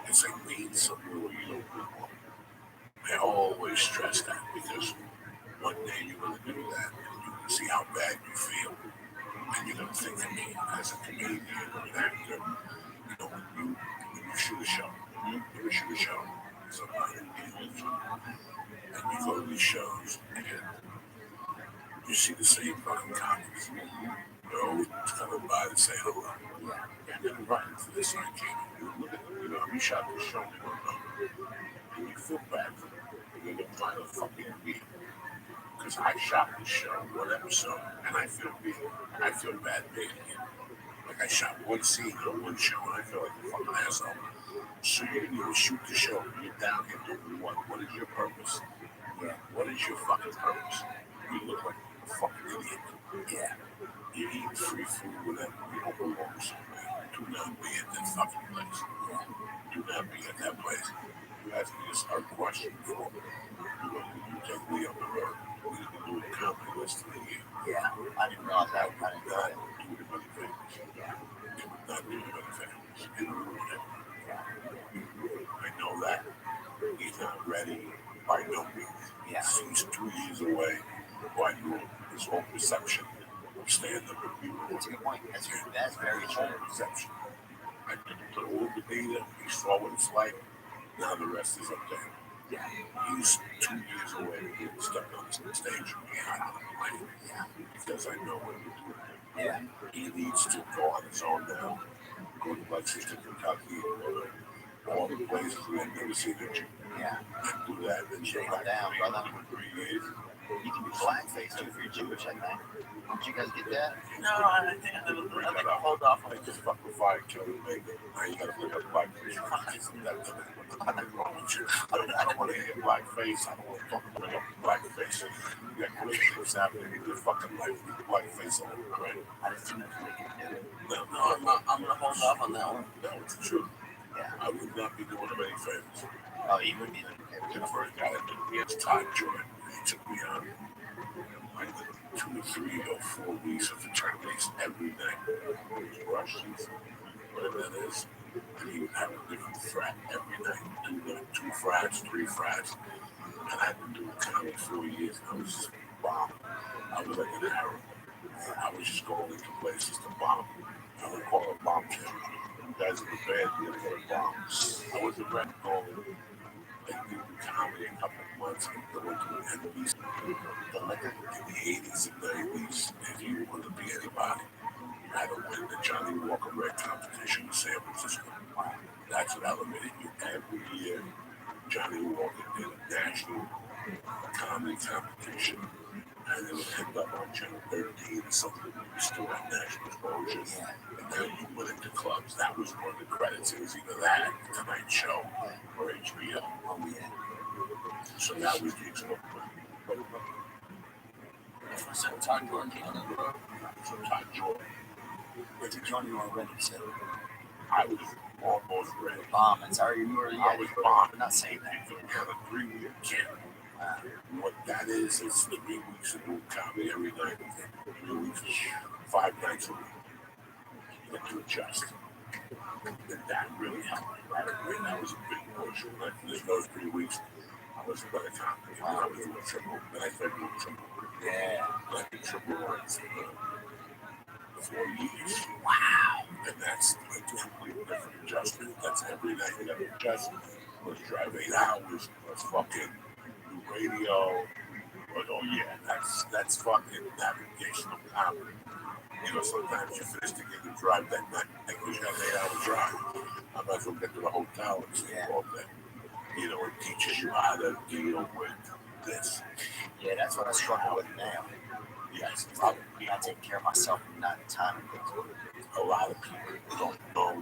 It's like being something where you don't belong. I always stress that because one day you're going to do that and you're going to see how bad you feel. And you're going to think of me as a comedian or an actor. You know, when you shoot a show, you shoot a show, somebody, and you go to these shows and you see the same fucking comics. They're always coming by to say hello. And then right into this, I came and you look at them, you know, you shot this show, they don't know. And you feel bad for them. They're going to find a fucking beat. Because I shot the show, one episode, and I feel bad being it. Like I shot one scene on one show, and I feel like a fucking asshole. So you shoot the show, you're down here doing what? What is your purpose? Yeah. What is your fucking purpose? You look like a fucking idiot. Yeah. You eat free food, whatever. You don't belong somewhere. Do not be at that fucking place. Yeah. Do not be at that place. You ask me this hard question before. You take me up the road. We didn't do a comedy list of the year. Yeah. I didn't realize that. I did not do it in many families. Yeah. It would not do it in many families. It would ruin it. I know that. He's not ready by no means. Yeah. He's 2 years away. Why do his whole perception of stand-up with people? That's a good point. That's very true. Perception. I put a little bit data. He saw what it's like. Now the rest is up to him. Yeah. He's 2 years away from getting stuck on the stage behind the life. Yeah. Because I know what he's doing. Yeah. He needs to go on his own now. Go to Lexington, Kentucky, all the places we had never seen it. Yeah. And do that, then shake it down, brother. 3 years. You can do blackface too if you're Jewish, I think. Did you guys get that? No, I think I'll hold off on it. Just fuck with fire, kill the baby. Now you gotta look up blackface. That's wrong with you. I don't want to hear blackface. I don't want to talk about blackface. You got great things happening in your fucking life with blackface on it, right? I just didn't know if they could do it. No, I'm gonna hold off on that one. No, it's the truth. Yeah. I would not be doing him any favors. Oh, you wouldn't either. The first guy that did me is Todd Jordan. He took me on like 2 or 3 or 4 weeks of fraternities every night. It was Russians, whatever that is. And he would have a different frat every night. 2 frats, 3 frats. And I've been doing comedy 4 years, and I was just bomb. I was like an arrow. I was just going into places to bomb. I would call it bomb camp. You guys in the band, you're gonna get a bomb. I was a rep going. Like doing comedy a couple of months and going to the enemies. The liquor in the 80s and 90s, if you want to be anybody, you had to win the Johnny Walker Red competition in San Francisco. That's what elevated you. Every year, Johnny Walker did a national comedy competition, and it would end up on Channel 13 or something. You still had national exposure. And then you went into clubs. That was one of the credits. It was either that, Tonight Show, or HBO. Oh, yeah. So that was the exposure. So Todd Jordan came on the road. So Todd Jordan. Where did Johnny already say? I was almost ready. Bomb. I'm sorry, you were. I was bomb. I'm not saying that. We had a 3-week camp. What that is 3 weeks of doing comedy every night. 3 weeks, 5 nights a week. You have to adjust. And that really helped me. Right? That was a big push. Like, in those 3 weeks, I was a better comedy. I was doing triple. Then I started doing triple. Yeah. I did triple once for 4 years. Wow. And that's a completely different adjustment. That's every night you got to adjust. Let's drive 8 hours. Let's fucking do radio. But oh yeah, that's fucking navigational comedy. You know, sometimes you finish the gig and drive that night because you got an 8-hour drive. I might as well get to the hotel and stay all day. You know, it teaches you how to deal with this. Yeah, that's what I struggle with now. Yes, probably I take care of myself and not time. A lot of people don't know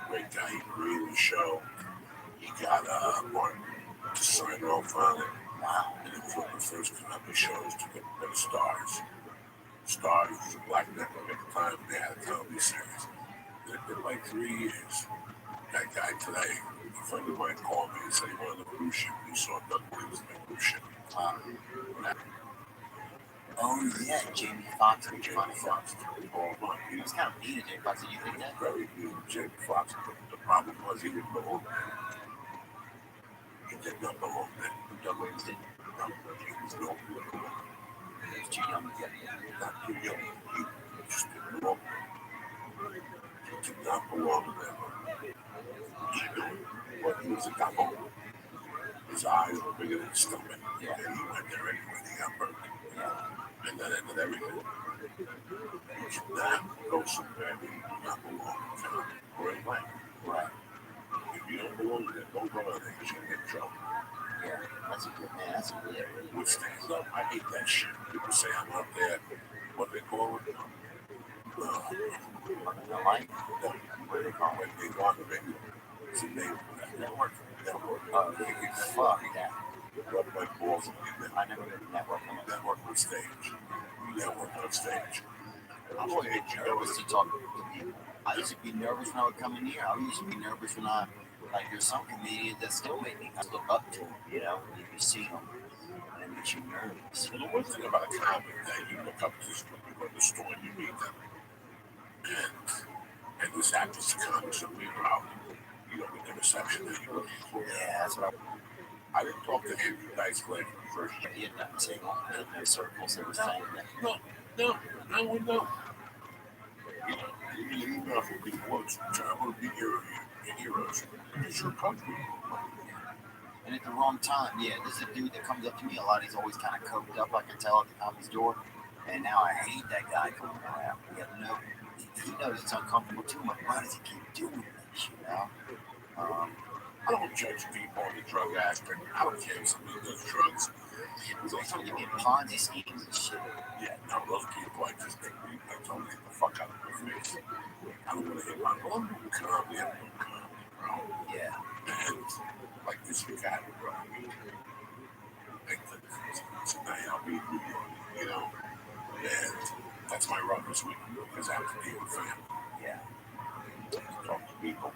Great guy, he created the show. He got Martin to sign off on it. Wow. And it was one of the first comedy shows to get better stars. Stars was a black network at the time. They had a comedy series. It had been like 3 years. That guy today, a friend of mine called me and said he wanted a cruise ship. He saw Doug Williams in a cruise ship. Oh yeah, Jamie Foxx and Jamie Foxx. He was kind of mean to Jamie Foxx. Did you think that? Very mean to Jamie Foxx. The problem was he didn't belong there. He did not belong there. Doug Williams didn't. No, he was no good. He was too young to get there. Not too young. He just didn't belong there. He did not belong there. He knew what he was a double. His eyes were bigger than his stomach. Yeah. And he went there anyway. He got burnt. Yeah. And that ended everything. You should not go somewhere where you do not belong. Or anyway. Right. If you don't belong there, don't go there because you're going to get in trouble. Yeah, that's a good man. That's a good area. With stand up, I hate that shit. People say I'm up there. What do they call it? Like, What do they call it? They want to make it's a name for that. network. Fuck that. Rub my balls on the I never been network. network on stage. Network on stage. I always get nervous to talk to people. I used to be nervous when I would come in here. I used to be nervous when there's some comedians that still make me look up to them, you know, if you see them, and it makes you nervous. Well, the one thing about a comic that you look up to is when you go to the store and you meet them. And this actor's comics will be around, you know, with the reception that you're looking for. Yeah, that's what I didn't talk to Andrew Dice Clay for the first year. he had nothing to say in their circles. They were saying that. No, we know. You know, you email from people once, I want to be your heroes. It's your country. And at the wrong time, yeah, this is a dude that comes up to me a lot. He's always kind of coked up, I can tell, at the comedy's door. And now I hate that guy coming around. He knows it's uncomfortable too. Like, why does he keep doing this, you know? I don't judge people on the drug aspect. I don't care if somebody does drugs. He's always trying to get me in Ponzi schemes and shit. Yeah, now those people, I just think I told them to get the fuck out of my face. I don't want to hit my own comedy. I'm doing comedy, bro. Yeah. And like this week I had a bro. Like tonight I'll be in New York, you know? And that's my run this week because I have to be with family. Yeah. Talk to people.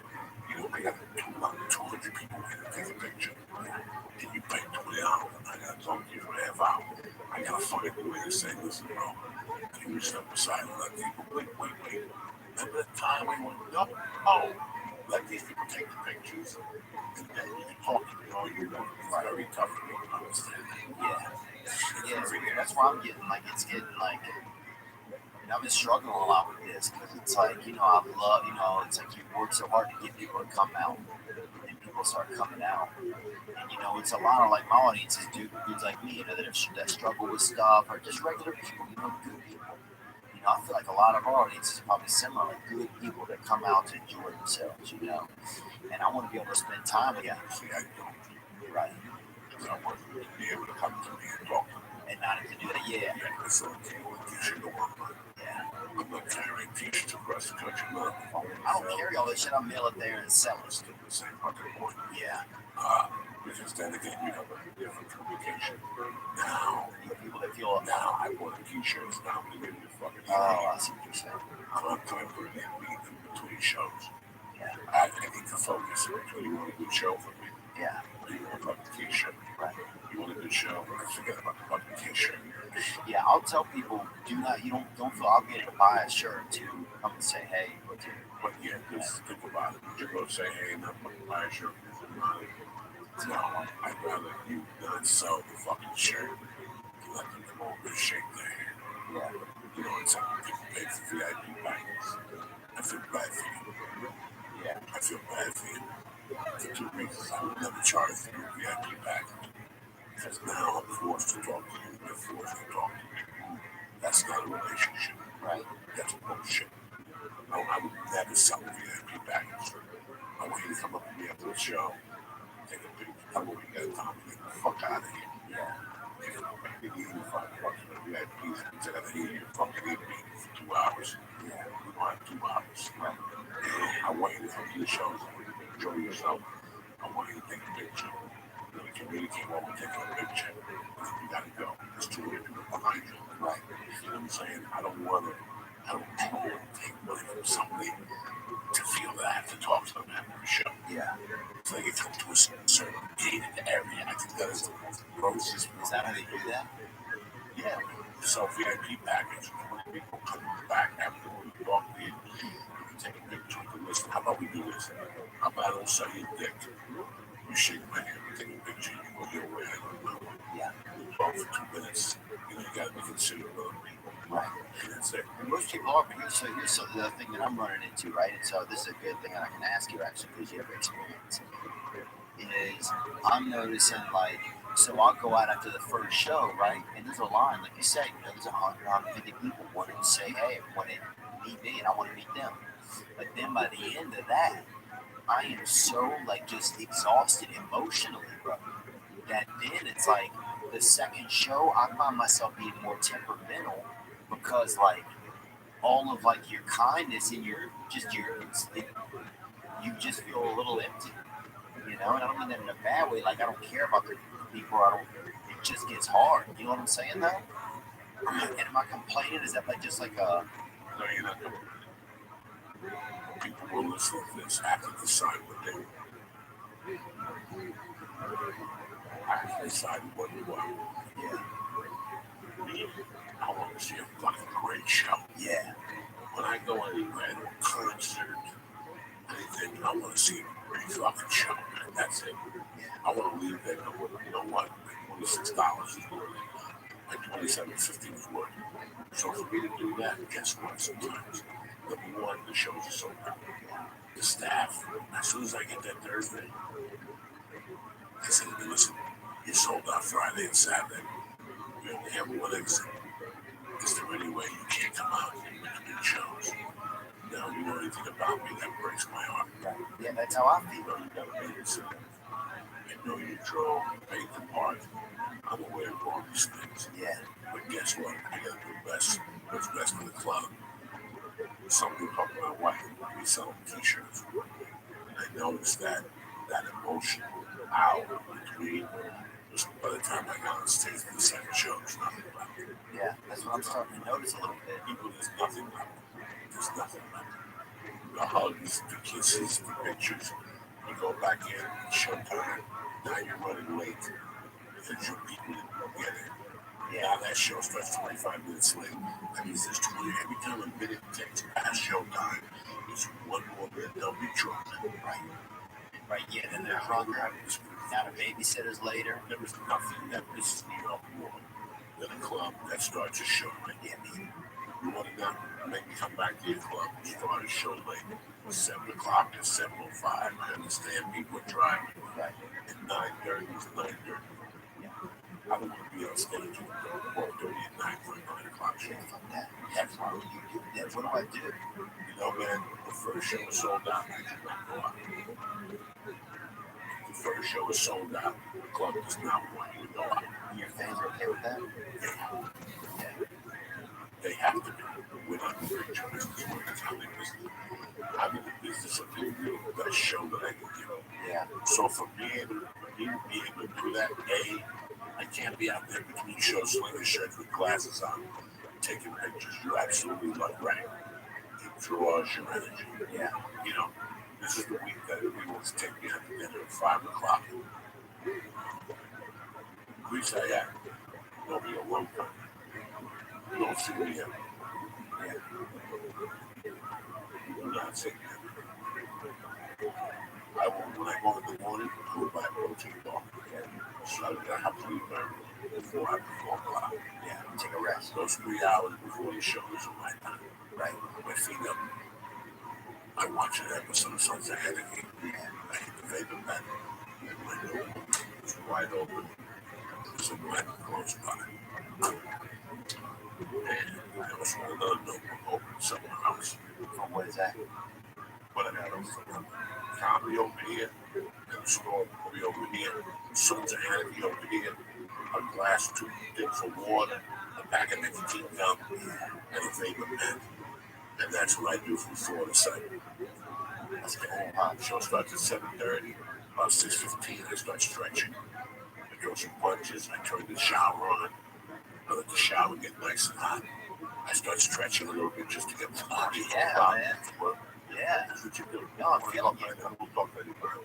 You know, I got 200 people in to take a picture. And you pay $20. I gotta talk to you for a half hour. I gotta find a way to say, listen, bro, can you step aside and let people wait. Remember the time we went up? Oh, let these people take the pictures. And then you can talk to me all you want. It's very tough for me to understand that. Yeah, that's where I'm getting, like, it's getting, like, and I've been struggling a lot with this because it's like, you know, I love, you know, it's like you work so hard to get people to come out and people start coming out. And, you know, it's a lot of, like, my audience is dudes like me, you know, that struggle with stuff or just regular people, you know, good people. You know, I feel like a lot of our audience is probably similar, like good people that come out to enjoy themselves, you know. And I want to be able to spend time with them. See, I don't. Right. Because I want you to be able to come to me and talk to me. And not to do that, yeah. Yeah, it's okay with t-shirt to work on. Yeah. I'm not carrying t-shirts across the country, man. I don't carry all this shit. I mail it there and sell it. Still the same fucking point. Yeah. Because then again, we have a different communication. Now, People that feel now I want t-shirts. Now I'm gonna give you fucking oh, I see what you're saying. I'm trying to put it in between shows. Yeah. I need to focus. You want a good show for me? Yeah. You want a fucking t-shirt? Right. You want a good show? Forget about the fucking t-shirt. Yeah, I'll tell people, don't feel obligated to buy a shirt to come and say, hey, what's it? But yeah, just think about it. You go say, hey, I'm not fucking buy a shirt. No, I'd rather you not sell the fucking shirt and let them come over and shake their hand. Yeah. You know, it's like people pay for VIP packets. I feel bad for you. Yeah. I feel bad for you. For 2 reasons. I would never charge for your VIP package. Because now I'm forced to talk to you. You're forced to talk to me. That's not a relationship. Right. That's bullshit. No, I would never sell a VIP package. I want you to come up to me after the show, take a picture, tell me what you got time to get the fuck out of here. Yeah. You know, give me $85 for the VIPs instead of here, you fucking eat me for 2 hours. Yeah. We don't have 2 hours. Right. I want you to come to the shows. I want you to enjoy yourself. I want you to take a picture. You know, the community while we're taking a picture. You gotta go. There's 200 people behind you. Right. You know what I'm saying? I don't want to take money from somebody to feel that I have to talk to them after the show. Yeah. It's like it comes to a certain gated area. I think that is the most grossest. Is that how they do that? Yeah. So VIP package, 20 people coming back after we talk to you. You can take a picture. You can listen. How about we do this? How about I don't sell you a dick? You shake my hand, we take a picture, you go your way, I go my way. Yeah. You talk for 2 minutes. You know, you gotta be considerate of other people. Right. And that's it. And most people are, but here's something, the thing that I'm running into, right? And so this is a good thing that I can ask you actually because you have experience. Is I'm noticing like, so I'll go out after the first show, right? And there's a line, like you said, you know, there's 100, 150 people wanting to say, hey, want to meet me, and I want to meet them. But then by the end of that, I am so like just exhausted emotionally, bro. that then it's like the second show, I find myself being more temperamental because like all of like your kindness and you just feel a little empty, you know. And I don't mean that in a bad way. Like I don't care about the people. It just gets hard. You know what I'm saying though? And am I complaining? Is that like just like a? No, you're not. People will listen to this have to decide what they want. I have to decide what you want. Yeah. I want to see a fucking great show. Yeah. When I go anywhere, concert, anything, I want to see a great fucking show. And that's it. I want to leave there going, you know what? $26 is worth it. Like $27.50 is worth it. So for me to do that, guess what? Sometimes, number one, the shows are so good. The staff, as soon as I get there Thursday, they say to me, listen, you sold out Friday and Saturday. You only have one exit. Is there any way you can't come out and between shows? Now, you know anything about me, that breaks my heart. Right. Yeah, that's how I feel. You know, you gotta make yourself. I know you drove, paid the part. I'm aware of all these things. Yeah. But guess what? I gotta do what's best for the club. Some people talk about why we sell t-shirts. And I noticed that emotional hour between, by the time I got on stage for the second show, it's nothing left. Yeah, that's what I'm starting to notice a little bit. People, there's nothing left. There's nothing left. The hugs, the kisses, the pictures. You go back in, showtime. Now you're running late because your people didn't get it. Yeah. Now that show starts 25 minutes late. That means there's 20. Every time a minute takes past showtime, there's one more minute they'll be drunk. Right, yeah, then they're drunker. Now the babysitter's later. There was nothing that pisses me off more than a club that starts a show late. Yeah, me. You want to make me come back to your club and start a show late. 7 o'clock and 7:05. I understand people are driving. Right. At 9:30 is 9:30. Yeah. I don't want to be on stage at 4:30 at night for a 9 o'clock show. Fuck that. That's why you do that. What do I do? You know, man, the first show was sold out. I did not go out. The first show is sold out. The club does not want you to go out. And your fans are okay with that? Yeah. They have to be. We're not in the business. That's how they business. I'm in the business of being the best show that I can give. Yeah. So for me to be able to do that, I can't be out there between shows slinging shirts with glasses on, taking pictures. You're absolutely right. It draws your energy. Yeah. You know, this is the week that everybody wants to take me out to dinner at 5 o'clock. Greece I am. There'll be a road cut. You don't see me here. Yeah. You do not see me. When I go in the morning, I will buy a protein bar. So I have to leave before I 4 o'clock. Yeah, take a rest. Those 3 hours before the show is my time. Right. My feet up. I watch an episode of Sons of Anarchy. Yeah. I hit the vapor pen. My door is wide open. There's a pen close by. And I also want another notebook open somewhere else. Oh, what is that? But I got a comedy over here, and the store will be over here, Sons of Anarchy over here, a glass tube thing for water, a pack of nicotine gum, and a vapor pen. And that's what I do from 4 to 7. That's cool, The huh? show starts at 7:30. About 6:15, I start stretching. I throw some punches. I turn the shower on. I let the shower get nice and hot. I start stretching a little bit just to get the body Yeah, man. Well, Yeah. that's what you do. No, I'm feeling you. We'll talk to anybody.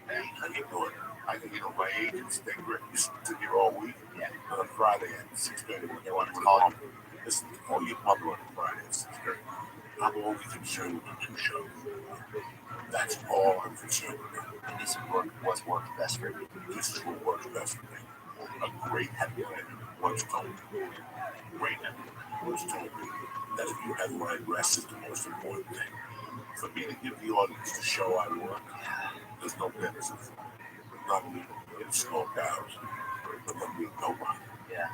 Hey, how you doing? I can, my agents, they sit here all week. Yeah. On Friday at 6:30, when They want to call you. listen, call your mother on Friday at 6:30. I'm only concerned with the 2 shows. That's all I'm concerned with. And this is what works best for you. This is what works best for me. A great headliner once told me. Great headliner once told me that if you headline, rest is the most important thing. For me to give the audience the show I want, there's no benefit. I'm not being smoked out. I'm not being nobody. Yeah.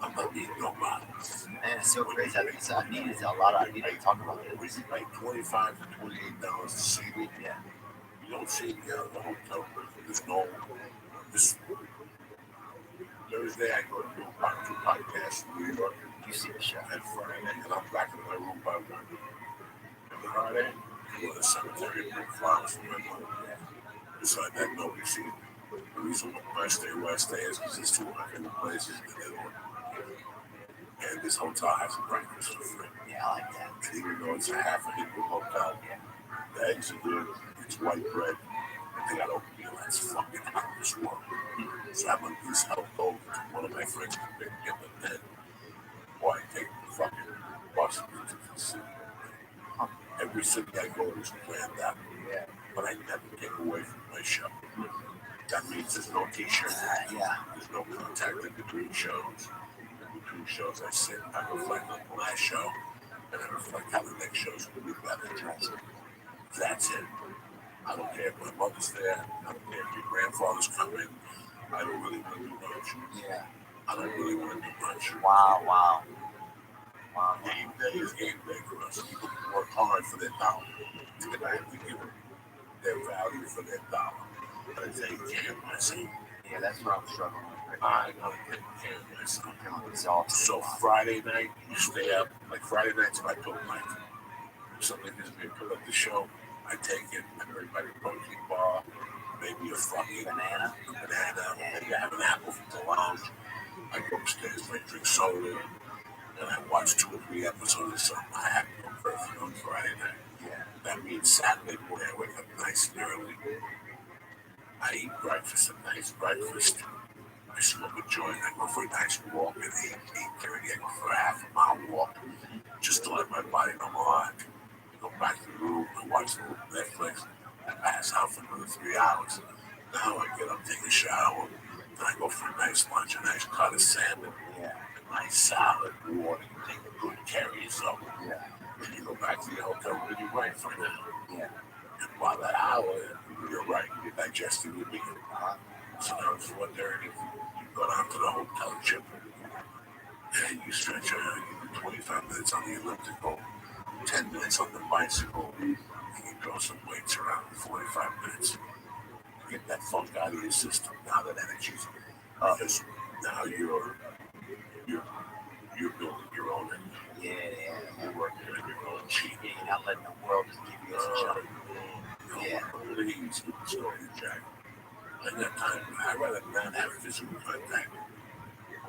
I'm not being nobody. Man, it's so crazy. I need to talk about We this. can make $25 to $28 to see me. Yeah. You don't see me out of the hotel room. There's no This Thursday, I go to do two podcasts in New York. You see the show. And Friday, and I'm back in my room by 1. And Friday, I go to the cemetery and bring flowers for my mom. Besides that, nobody sees me. The reason why I stay where I stay is because it's 2 of my favorite places in the world. And this hotel has a breakfast for free. Yeah, I like that. And even though it's a half a Hindu hotel, the eggs are good, it's white bread, and they got oatmeal that's fucking out of this world. So I'm gonna just help over to one of my friends to pick him and then, or I take the fucking bus into the city. Every city I go to is planned out, but I never get away from my show. That means there's no t-shirt, there's no contact in between shows. Between shows I sit, I reflect on the last show, and I reflect how the next show's gonna be better. That's it. I don't care if my mother's there, I don't care if your grandfather's coming. I don't really want to do much. Yeah. I don't really want to do much. Wow. Game day is game day for us. People work hard for their dollar. And I have to give them their value for their dollar. But I take care of myself. Yeah, that's what I'm struggling with. I gotta take care of myself. I'm feeling exhausted. So Friday night, you stay up. Like Friday night's my pill night. If something gives me a pill at the show, I take it. I bring back a protein bar, maybe a fucking banana. Maybe I have an apple from the lounge. I go upstairs, I drink soda, and I watch 2 or 3 episodes of something I have no perfect on Friday night. Yeah. That means Saturday morning I wake up nice and early. I eat breakfast, a nice breakfast. I smoke a joint, I go for a nice walk at 8:30. I go for a half-mile walk just to let my body come alive. I go back to the room, I watch a little Netflix, I pass out for another 3 hours. Now I get up, take a shower, then I go for a nice lunch, a nice cut of salmon, a nice salad, water, you take good care of yourself. Yeah. Then you go back to the hotel with your wife for an hour. Yeah. And while that hour, you're right, you're digesting your meal. So now it's 1:30, you go down to the hotel gym, and you stretch out, you do 25 minutes on the elliptical, 10 minutes on the bicycle, and you throw some weights around for 45 minutes. Get that funk out of your system, now that energy's because now you're building your own energy. You're working on your own cheat. You're not letting the world just give you a jump. Please, story, Jack. At that time, I'd rather not have physical contact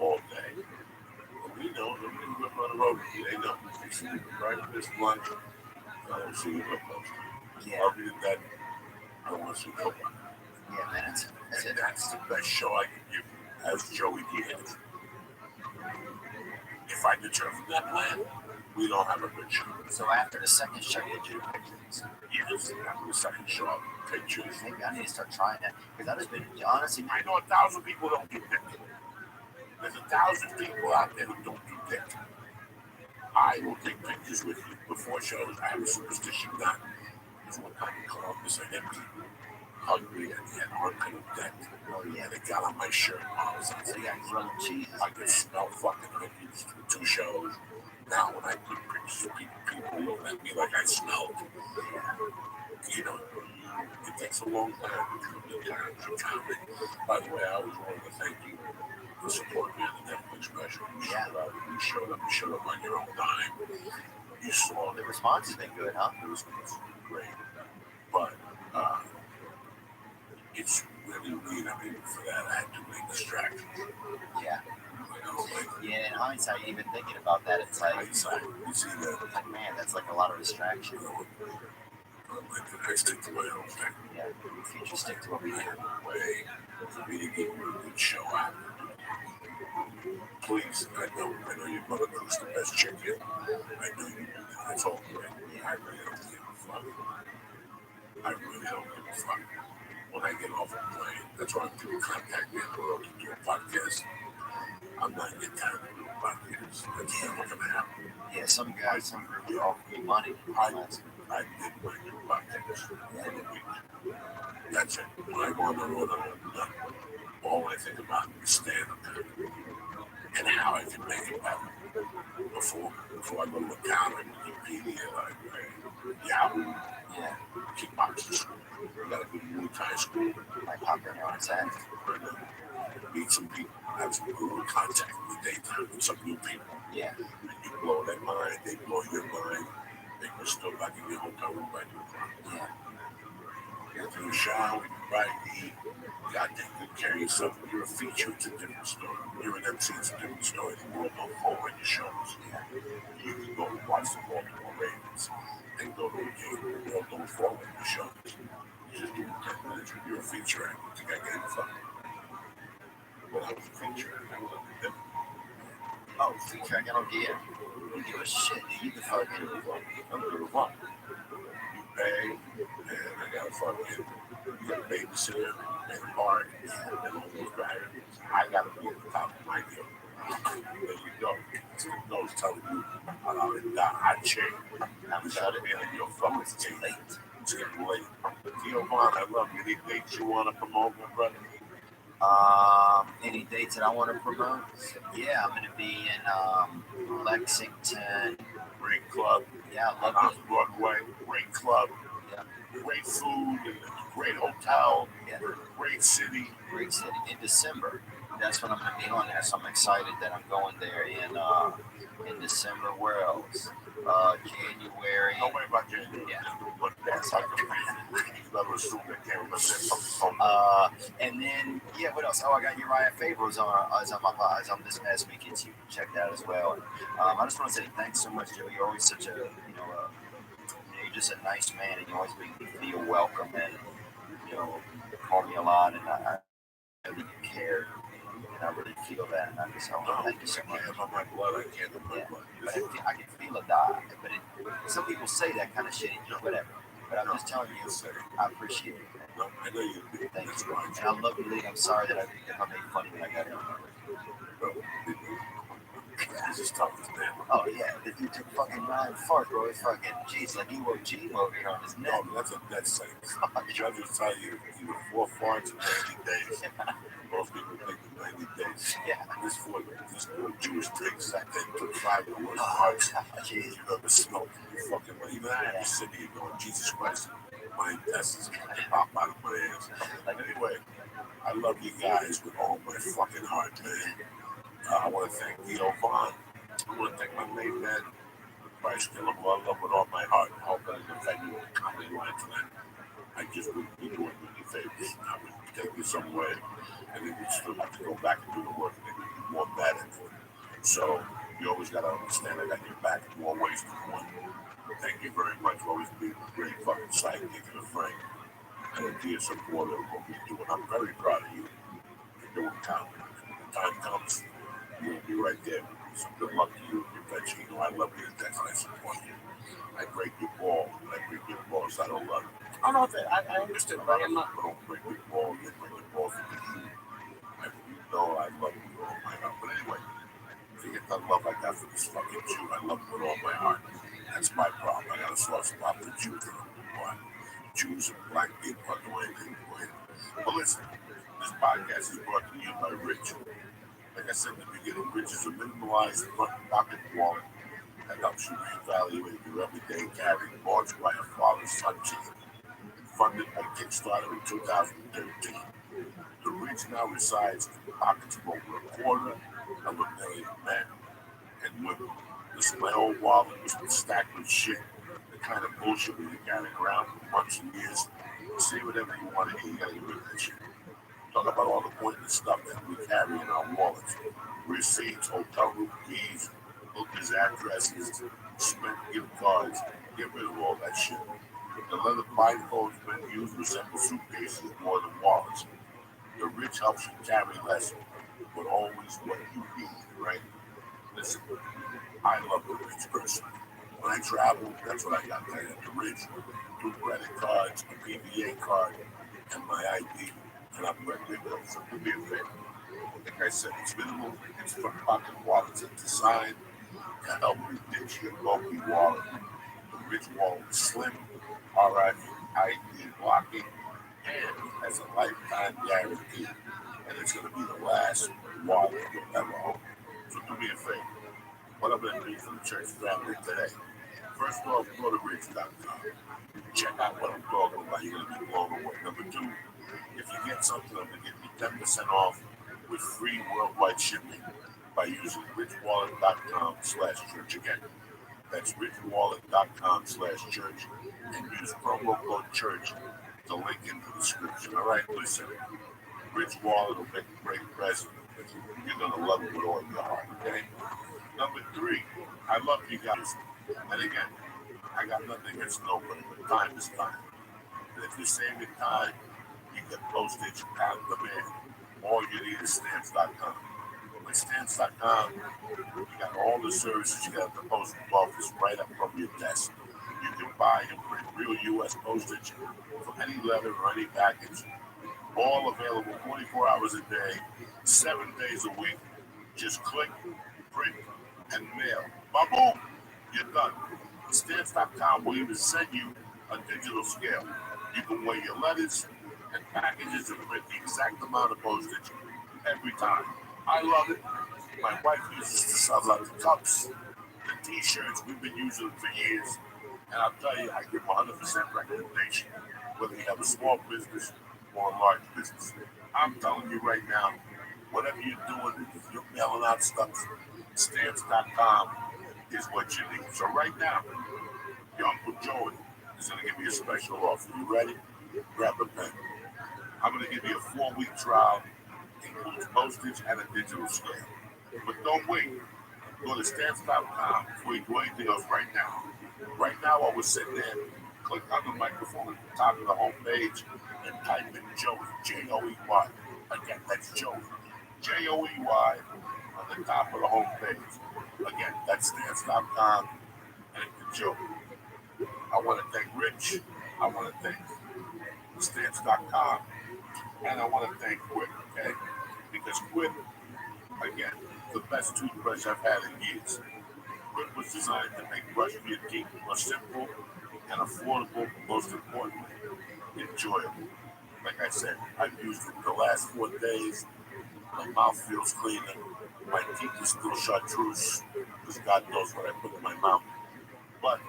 all day. But we know that we live on the road. They know. They see you breakfast, lunch. I don't see you no close. Other than that, I don't want to see nobody. Yeah, man, that's it. That's the best show I can give you as Joey did. If I determine that plan, we don't have a good show. So after the second show, you do pictures. Yes, after the second show, I'll pictures. Maybe I need to start trying that. Because I've just been, honestly, I know 1,000 people don't get picked. There's 1,000 people out there who don't get picked. I will take pictures with you before shows. I have a superstition that there's one time in Columbus, I empty hungry and he had armpit of death. And it got on my shirt. I was like, got grilled cheese. I could smell fucking onions through 2 shows. Now when I put pictures of people looking at me like I smelled, you know, it takes a long time to comment. By the way, I always wanted to thank you for supporting me on the Netflix special. You showed up on your own dime. You saw the response has been good, huh? It was great. But it's really weird. I mean, for that, I had too many distractions. Yeah. You know, like, yeah, in hindsight, even thinking about that, it's like, you see that, like, man, that's like a lot of distraction. I stick to my own thing. Yeah, in the future, stick to what we do. Way for me to give you a good show out. Please, I know your mother cooks the best chicken. I know you do that. It's all great. I really don't give a fuck. I really don't give a fuck. When I get off a plane, that's why I'm doing contact me in the world to do a podcast. I'm not getting time to do a podcast. That's never going to happen. Yeah, some guys, some groups are offering money. I did my new podcast for the week. That's it. When I go on the road, I'm done. All I think about is stand-up. and how I can make it better. Before I go to the counter and Wikipedia, like Yahoo, Yeah. kickboxing school. I gotta go to Muay Thai school. Like pop in on set. Meet some people, have some good contact in the daytime with some new people. Yeah. And you blow their mind, they blow your mind. They can still back in your hotel room by 2 o'clock. Yeah. Get through the shower, you ride, you eat. You gotta take good care of yourself. You're a feature, it's a different story. You're an MC, it's a different story. The world don't fall on your shows. Yeah. You can go and watch the Baltimore Ravens and go to a game. The world don't fall on your shows. You just do 10 minutes. You're a feature actor. You think I get it from? Well, I was a feature actor. I was a different. Oh, feature, I don't get it. You give a shit. You can fucking I'm gonna do one. You pay, and I gotta fucking, you got a babysitter, and a bar, and all those guys. I gotta be at the top of my game. There you go. It's the nose telling you, I check. I'm trying to be on your phone. It's too late. It's getting late. Giovanni, I love you. Any dates you want to promote, my brother? Any dates that I want to promote? Yeah, I'm going to be in Lexington. Great club. Yeah, I love on it. Broadway. Great club. Yeah. Great food. Great hotel. Yeah. Great city. Great city. In December, that's when I'm going to be on there. So I'm excited that I'm going there in December. Where else? January. Don't worry about January. Yeah. But that's like a reason. You never assume they can't remember that. And then, yeah, what else? Oh, I got Uriah Faber is on this past weekend, so you can check that as well. I just want to say thanks so much, Joe. You're always such a, you're just a nice man, and you always make me feel welcome, and, you call me a lot, and I know that you care, and I really feel that, and I just want to thank you so much. On my blood, I can't on my blood. But I can feel it die, but some people say that kind of shit, whatever. But I'm just telling you, I appreciate it. No, I know you do. Thank That's you. right. And I love you, Lee. I'm sorry that I made fun of you. I got it. This is tough as man. Oh, yeah. If you took fucking 9 fart, bro, it's fucking, jeez, like you were G over here on his neck. No, that's a death sentence. Judges tell you 4 farts in 90 days. Most people think in 90 days. Yeah. This little Jewish drinks that they took 5 of the worst farts you ever smoked. You fucking, even I have to sit here going, Jesus Christ, my intestines can pop out of my ass. Anyway, I love you guys with all my fucking heart, man. I want to thank Theo Vaughn. I want to thank my main man, Bryce Gillum, who I love with all my heart. I hope that in the venue comedy line tonight. I just wouldn't be doing you any favors. I would take you somewhere, and then you'd still have to go back and do the work, and then you'd be more bad at it. So you always got to understand I got your back in more ways than one. Thank you very much for always being a great fucking sidekick and a friend. And a dear supporter of what we're doing. I'm very proud of you. You're doing comedy. When the time comes, you'll be right there. So good luck to you. You know I love you. That's why I support you. I break your ball. I break your balls. I don't love you. Oh, no, I understood, but I am not. I don't break your ball. You break your balls for you. You know I love you with all my heart. But anyway, forget the love I got for this fucking Jew. I love him with all my heart. That's my problem. I got a soft spot for Jews. Jews and black people are the way they do it. But listen, this podcast is brought to you by Rich. Like I said in the beginning, Rich is a minimalized pocket wallet that helps you reevaluate your everyday carry, launched by a father-son team, funded by Kickstarter in 2013. The Rich now resides in the pockets of over 250,000 men and women. Listen, my old wallet was stacked with shit. The kind of bullshit we carried around for months and years. Say whatever you want to hear, you gotta get rid of that shit. Talk about all the pointless stuff that we carry in our wallets. Receipts, hotel room keys, bookers' addresses, spent gift cards. Get rid of all that shit. The leather blindfolds men use resemble suitcases more than wallets. The Rich helps you carry less, but always what you need, right? Listen, I love the Rich person. When I travel, that's what I got there at the Rich. 2 credit cards, a PBA card, and my ID. And I'm ready to go. So do me a favor. Like I said, it's minimal. It's from pocket wallets and designed to help you ditch your bulky wallet. The Rich wallet is slim, RFID blocking, and has a lifetime guarantee. And it's going to be the last wallet you'll ever own. So do me a favor. What I'm going to do for the church family today. First of all, go to rich.com. Check out what I'm talking about. You're going to be blown away. Number two, if you get something, I'm going to give you 10% off with free worldwide shipping by using richwallet.com/church. Again, that's richwallet.com/church and use promo code church to link in the description. All right, listen. Rich Wallet will make a great present. You're going to love it with all your heart, okay? Number three, I love you guys. And again, I got nothing against nobody, but time is time. And if you're saving time, you get postage out of the man. All you need is stamps.com. With stamps.com, you got all the services you got at the postal office right up from your desk. You can buy and print real U.S. postage for any letter or any package. All available 24 hours a day, 7 days a week. Just click, print, and mail. Ba-boom! You're done. Stamps.com will even send you a digital scale. You can weigh your letters and packages and print the exact amount of postage every time. I love it. My wife uses this. I love the cups, the t-shirts. We've been using them for years. And I'll tell you, I give 100% recommendation, whether you have a small business or a large business. I'm telling you right now, whatever you're doing, if you're mailing out stuff, stamps.com is what you need. So right now, your Uncle Joey is going to give you a special offer. You ready? Grab a pen. I'm going to give you a 4-week trial. Includes postage and a digital scale. But don't wait. Go to stamps.com before you do anything else right now. Right now, while we're sitting there, click on the microphone at the top of the home page and type in Joey, Joey. Again, that's Joey, Joey on the top of the home page. Again, that's stamps.com and Joey. I want to thank Rich. I want to thank stamps.com. And I want to thank Quip, okay? Because Quip, again, the best toothbrush I've had in years. Quip was designed to make brushing your teeth more simple and affordable, most importantly, enjoyable. Like I said, I've used it the last 4 days. My mouth feels cleaner. My teeth are still chartreuse, because God knows what I put in my mouth. But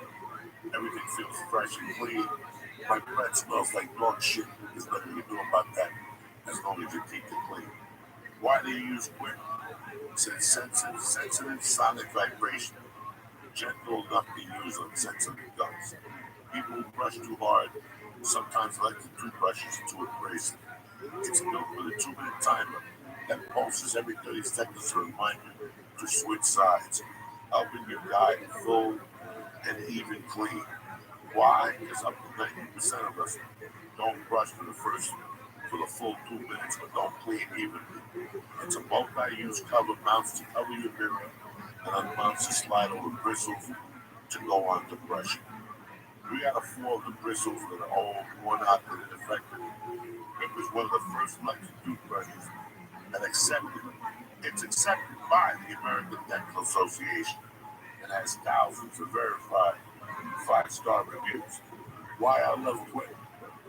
everything feels fresh and clean. My breath smells like dog shit. There's nothing you can do about that, as long as your teeth are clean. Why do you use Quip? It's a sensitive sonic vibration, gentle enough to use on sensitive gums. People who brush too hard sometimes like the toothbrushes too abrasive. It's built with a 2-minute timer that pulses every 30 seconds to remind you to switch sides, helping you guide full and even clean. Why? Because up to 90% of us don't brush for the full 2 minutes, but don't clean evenly. It's a multi-use cover, mounts to cover your mirror, and unmounts to slide over bristles to go on the brushing. 3 out of 4 of the bristles that are old, worn out, and ineffective. It was one of the first electric toothbrushes that it's accepted by the American Dental Association and has thousands of verified 5-star reviews. Why I love Quip?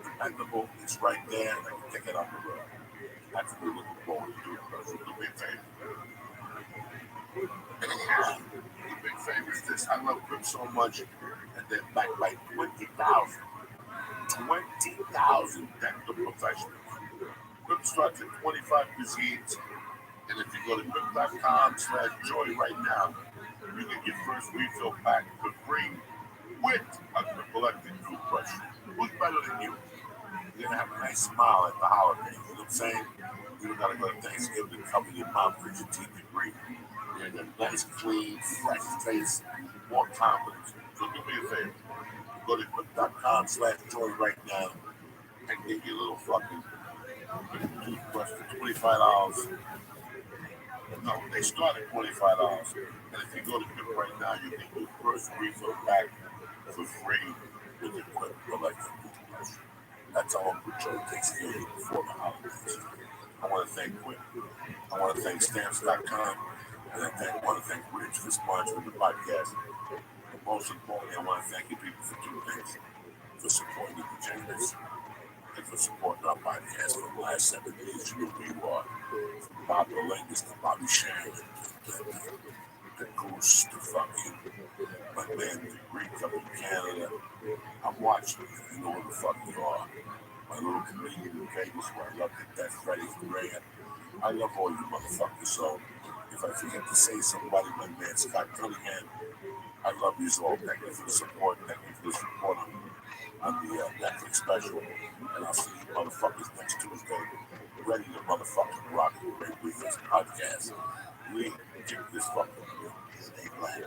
Dependable, it's right there, and I can take it on the road. That's what we're looking forward to doing. So do me a favor. The big favor is this. I love Quip so much, and they're backed by 20,000 dental professionals. Quip starts at 25 cuisines, and if you go to quip.com/joy right now, you can get first refill pack for free with a Quip electric toothbrush. Who's better than you? You're gonna have a nice smile at the holidays. You know what I'm saying? You don't gotta go to Thanksgiving and cover your mouth because your teeth are green. You're gonna get a nice, clean, fresh face, more confidence. So do me a favor. Go to quip.com/joy right now and get your little fucking toothbrush for $25. No, they start at $25. And if you go to Quip right now, you can get first refill pack for free with the Quip electric toothbrush. That's how Uncle Joe takes care of you before the holidays. I want to thank Quip. I want to thank Stamps.com. And I want to thank Rich for sponsoring the podcast. But most importantly, I want to thank you people for 2 things. For supporting the degenerates and for supporting our podcast for the last 7 years. You know who you are. From Bob Melendez to Bobby Sharon, the Goose to fucking my man, the Greek up in Canada. I'm watching you. You know who the fuck you are. My little comedian in Vegas where I love the Death Freddy's Grant. I love all you motherfuckers. So if I forget to say somebody, my man Scott Cunningham, I love you all. Thank you for the support. Thank you for the support on the Netflix special. And I'll see you motherfuckers next Tuesday. Ready to motherfucking rock the Great Weekends podcast. We get this fucking deal. Stay black.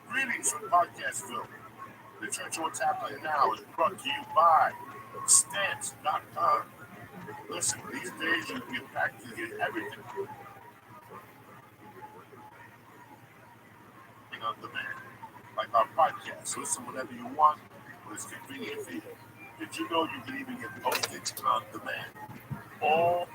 Greetings from Podcastville. The church on tap right now is brought to you by Stamps.com. Listen, these days you can get back to get everything on demand. Like our podcast. Listen whenever you want, when it's convenient for you. Did you know you can even get postage on demand? All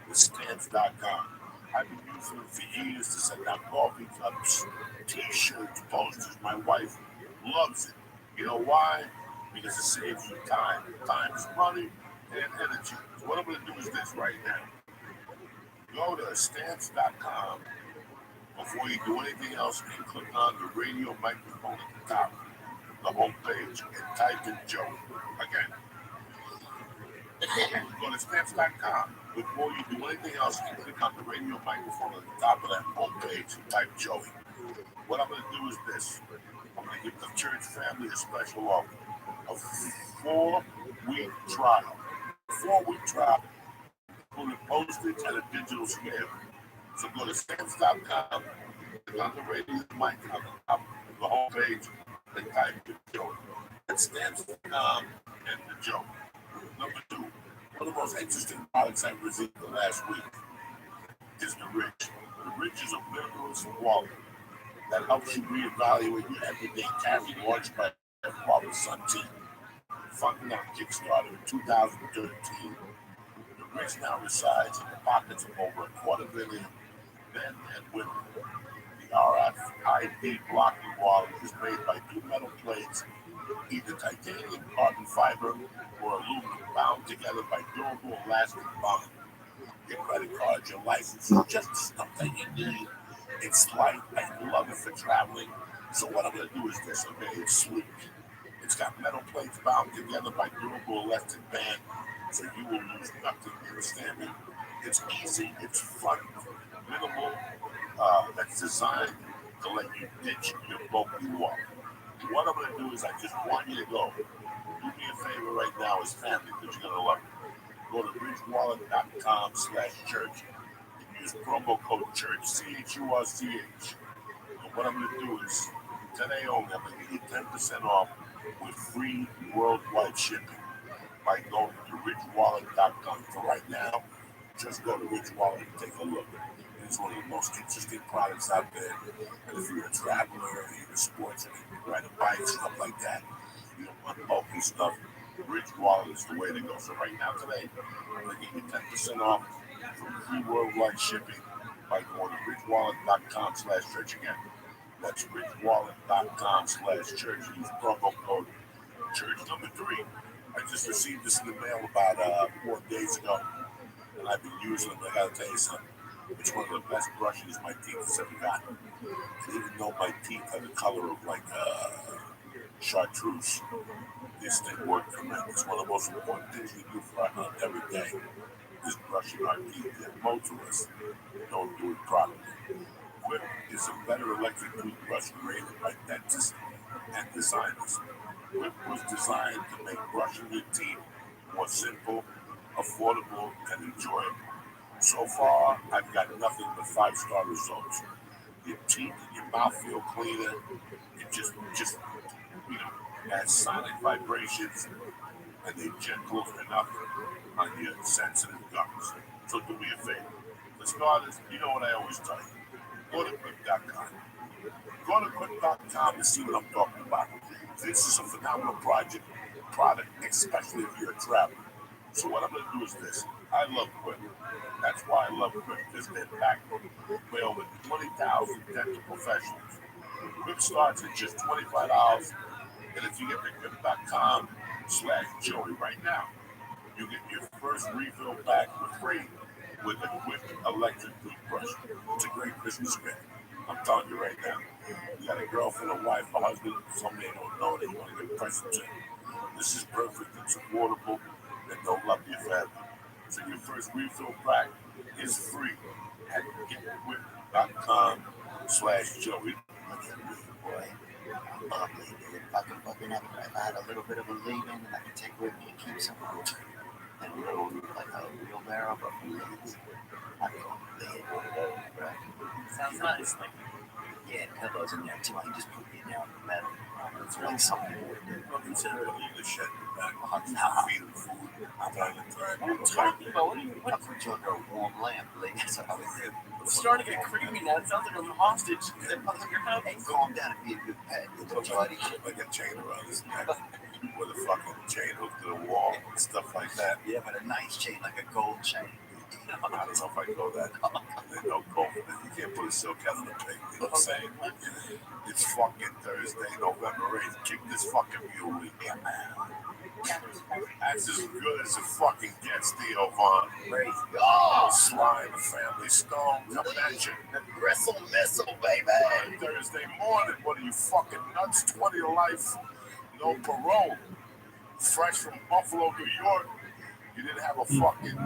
with Stamps.com. I've been using them for years to send out coffee cups, t-shirts, posters. My wife loves it. You know why? Because it saves you time. Time is money and energy. So what I'm going to do is this right now. Go to Stamps.com before you do anything else and click on the radio microphone at the top, the home page, and type in Joe. Again, go to Stamps.com. Before you do anything else, you click on the radio microphone at the top of that home page and type Joey. What I'm going to do is this. I'm going to give the church family a special offer. A 4-week trial. 4-week trial, including postage and a digital scale. So go to Stamps.com, click on the radio mic on the top of the home page, and type in Joey. That's Stamps.com and the Joe. Number 2. One of the most interesting products I've received the last week is the Rich. The Rich is a minimalist wallet that helps you reevaluate your everyday cash launched by Father Son team. Funded on Kickstarter in 2013, the Rich now resides in the pockets of over 250,000 men and women. The RFID blocking wallet is made by 2 metal plates, either titanium, carbon fiber, or aluminum, bound together by durable elastic bond. Your credit card, your license, just the stuff that you need. It's light. I love it for traveling. So what I'm going to do is this. Okay, it's sleek. It's got metal plates bound together by durable elastic band, so you will lose nothing. You understand me? It's easy. It's fun. Minimal. That's designed to let you ditch your bulky wallet. What I'm going to do is I just want you to go. Do me a favor right now as family, because you're going to love it. Go to richwallet.com/church and use promo code CHURCH, CHURCH. And what I'm going to do is, today only, I'm going to give you 10% off with free worldwide shipping by going to richwallet.com. For right now, just go to richwallet and take a look. It's one of the most interesting products out there. And if you're a traveler or you're a sportsman, you ride a bike, stuff like that, you don't want bulky stuff, Rich Wallet is the way to go. So right now today, I'm going to give you 10% off from free worldwide shipping by going to richwallet.com/church again. That's richwallet.com/church. Use promo code church. Number 3, I just received this in the mail about 4 days ago, and I've been using them. I got to tell you something. It's one of the best brushes my teeth has ever gotten. And even though my teeth are the color of like chartreuse, this thing worked for me. It's one of the most important things we do for our health every day is brushing our teeth. And most of us don't do it properly. Whip is a better electric toothbrush rated by dentists and designers. Whip was designed to make brushing your teeth more simple, affordable, and enjoyable. So far, I've got nothing but 5-star results. Your teeth and your mouth feel cleaner. It just has sonic vibrations, and they're gentle enough on your sensitive gums. So do me a favor. For starters, you know what I always tell you. Go to Quip.com. Go to Quip.com and see what I'm talking about. This is a phenomenal product, especially if you're a traveler. So what I'm going to do is this. I love Quip. That's why I love Quip, because they're backed by over 20,000 dental professionals. Quip starts at just $25, and if you get to Quip.com/Joey right now, you get your first refill back for free with a Quip electric toothbrush. It's a great Christmas gift. I'm telling you right now. You got a girlfriend, a wife, a husband, somebody you don't know that you want to get a present to. This is perfect, it's affordable, and they'll love you forever. So your first refill back is free at getquip.com/Joey. Look at me, boy. I'm ugly, dude. If I could fucking have, if I had a little bit of a leaving that I could take with me and keep some and a little, like a wheelbarrow, but for minutes, I'd be laying one of those, bro. Sounds nice. Like, Yeah, pillows in there too. I can just put me down in the metal. It's like something you would do. Don't consider it leave the shit back. Nah. Feed them food. I'm trying to what are you talking about? I put you under a warm lamp, like that's what I would do. It's starting to get creepy now. It sounds like I'm hostage. They're buzzing your house. Hey, calm down and be a good pet. You Put buddy. like a chain around his neck with a fucking chain hooked to the wall and stuff like that. Yeah, but a nice chain, like a gold chain. I don't know if I go that. There's no gold. You can't put a silk hat on a pig. You know what I'm saying? It's fucking Thursday, November 8th. Kick this fucking mule with me, man. That's as good as it fucking gets, Theo Von. Praise God. Sly and the Family Stone coming at you. The gristle missile, baby. Thursday morning, what are you fucking nuts? 20 to life, no parole. Fresh from Buffalo, New York. You didn't have a fucking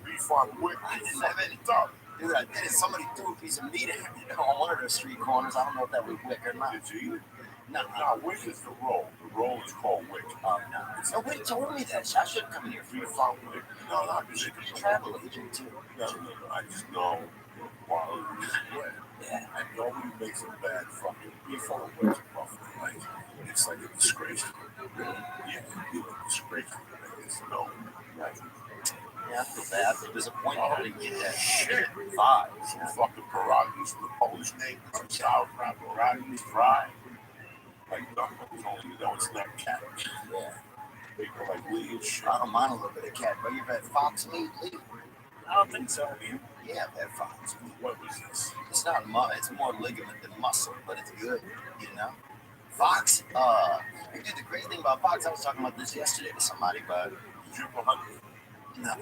beef on wick. I didn't have any. Up. Dude, I did. Somebody threw a piece of meat on one of those street corners. I don't know if that was wick or not. Did you eat it? No, No, wick is the roll. The roll is called wick. Oh, no. Nobody told me that. I should come in here for Beef you. on wick. No, not because you You're a travel agent, too. No. I just know quality is wet. Yeah. And nobody makes a bad fucking beef on wick in Buffalo. Like, it's like a disgrace. Yeah, it's a disgrace. It's no. Right. Yeah, I feel bad. I feel disappointed. I didn't get that. Shit. 5. Some fucking pierogies from the Polish name. Some sauerkraut pierogies fried. Like dumplings, only you know it's not cat. Yeah. People like Lee and shit. I don't mind a little bit of cat, but you've had fox meat, Lee? I don't think so. Have you? Yeah, I've had fox meat. What was this? It's not it's more ligament than muscle, but it's good, you know? Fox, dude, the crazy thing about fox, I was talking about this yesterday to somebody, but Did you ever hunt? no,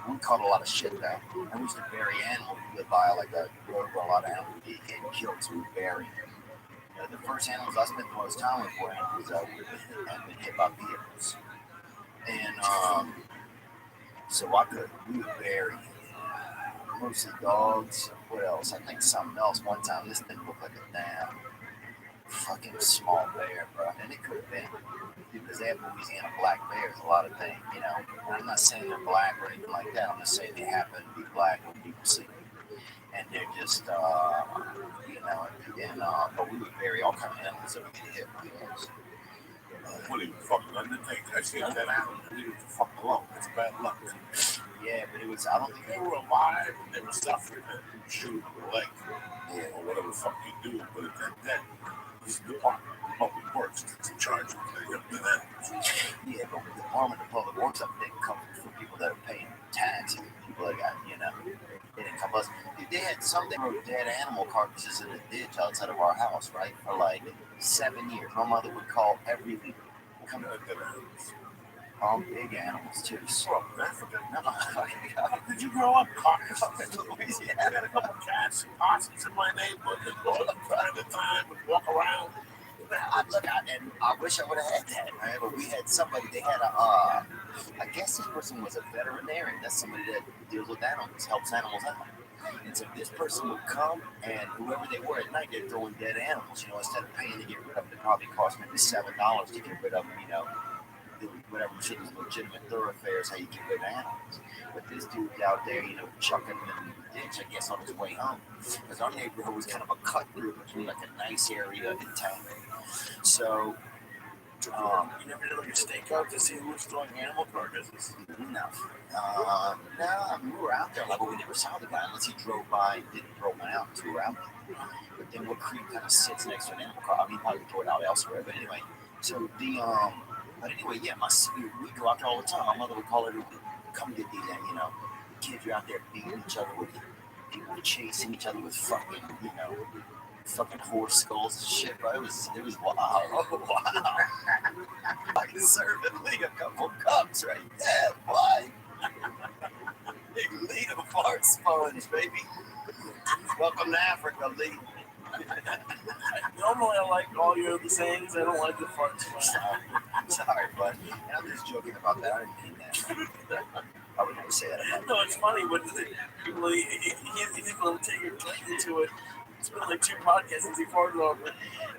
we caught a lot of shit though. And we used to bury animals. We lived by like a road where a lot of animals would get killed, so we bury them. You know, the first animals I spent the most time with were animals that had been hit by vehicles. And so we would bury mostly dogs. What else? I think something else. One time, this thing looked like a damn fucking small bear, bro. And it could have been. Because they have Louisiana black bears, a lot of things, you know. And I'm not saying they're black or anything like that. I'm just saying they happen to be black when people see them. And they're just, you know, but we would bury all kinds of animals that would get hit by those. What are you, fucking Undertaker? I see that animal. Leave it the fuck alone. It's bad luck. Yeah, but it was, I don't think They were alive and they were suffering and you shoot them in the leg. Yeah. Or whatever the fuck you do. But if they're dead, this is the Department of Public Works that's in charge of cleaning up the animals. Yeah, but with the Department of Public Works, I think comes from people that are paying taxes, people that got, you know, they didn't come us. They had something wrote dead animal carcasses in a ditch outside of our house, right, for like 7 years. My mother would call every week. Come on, dead animals. Big animals too. From Africa. No, Did you grow up caucus? in Louisiana. I had a couple cats and possums in my neighborhood that go up time to time and walk around. I wish I would have had that, right? But we had somebody, they had I guess this person was a veterinarian. That's somebody that deals with animals, helps animals out. And so this person would come, and whoever they were at night, they're throwing dead animals. Instead of paying to get rid of them, it probably cost maybe $7 to get rid of them. Whatever shit is legitimate thoroughfares, how you get rid of animals. But this dude's out there, chucking them in the ditch, I guess, on his way home. Because our neighborhood was kind of a cut through between like a nice area in town. So, You never did like a stakeout to see who was throwing animal carcasses? no. We were out there, like, but we never saw the guy unless he drove by and didn't throw one out, so we were out there. But then what creek kind of sits next to an animal car? I mean, probably throw it out elsewhere, but anyway. So yeah, we go out there all the time. My mother would call her to come get these, kids are out there beating each other with people chasing each other with fucking horse skulls and shit, bro. It was wow. Oh, wow. I can serve at least a couple cups right there, boy. Big Lee of fart sponge, baby. Welcome to Africa, Lee. Normally I like all your other sayings. I don't like the fart sponge. Sorry, bud. And I'm just joking about that. I didn't mean that. I would never say that about No, it's funny, but he's going to take your click into it. It's been like 2 podcasts since he farted over.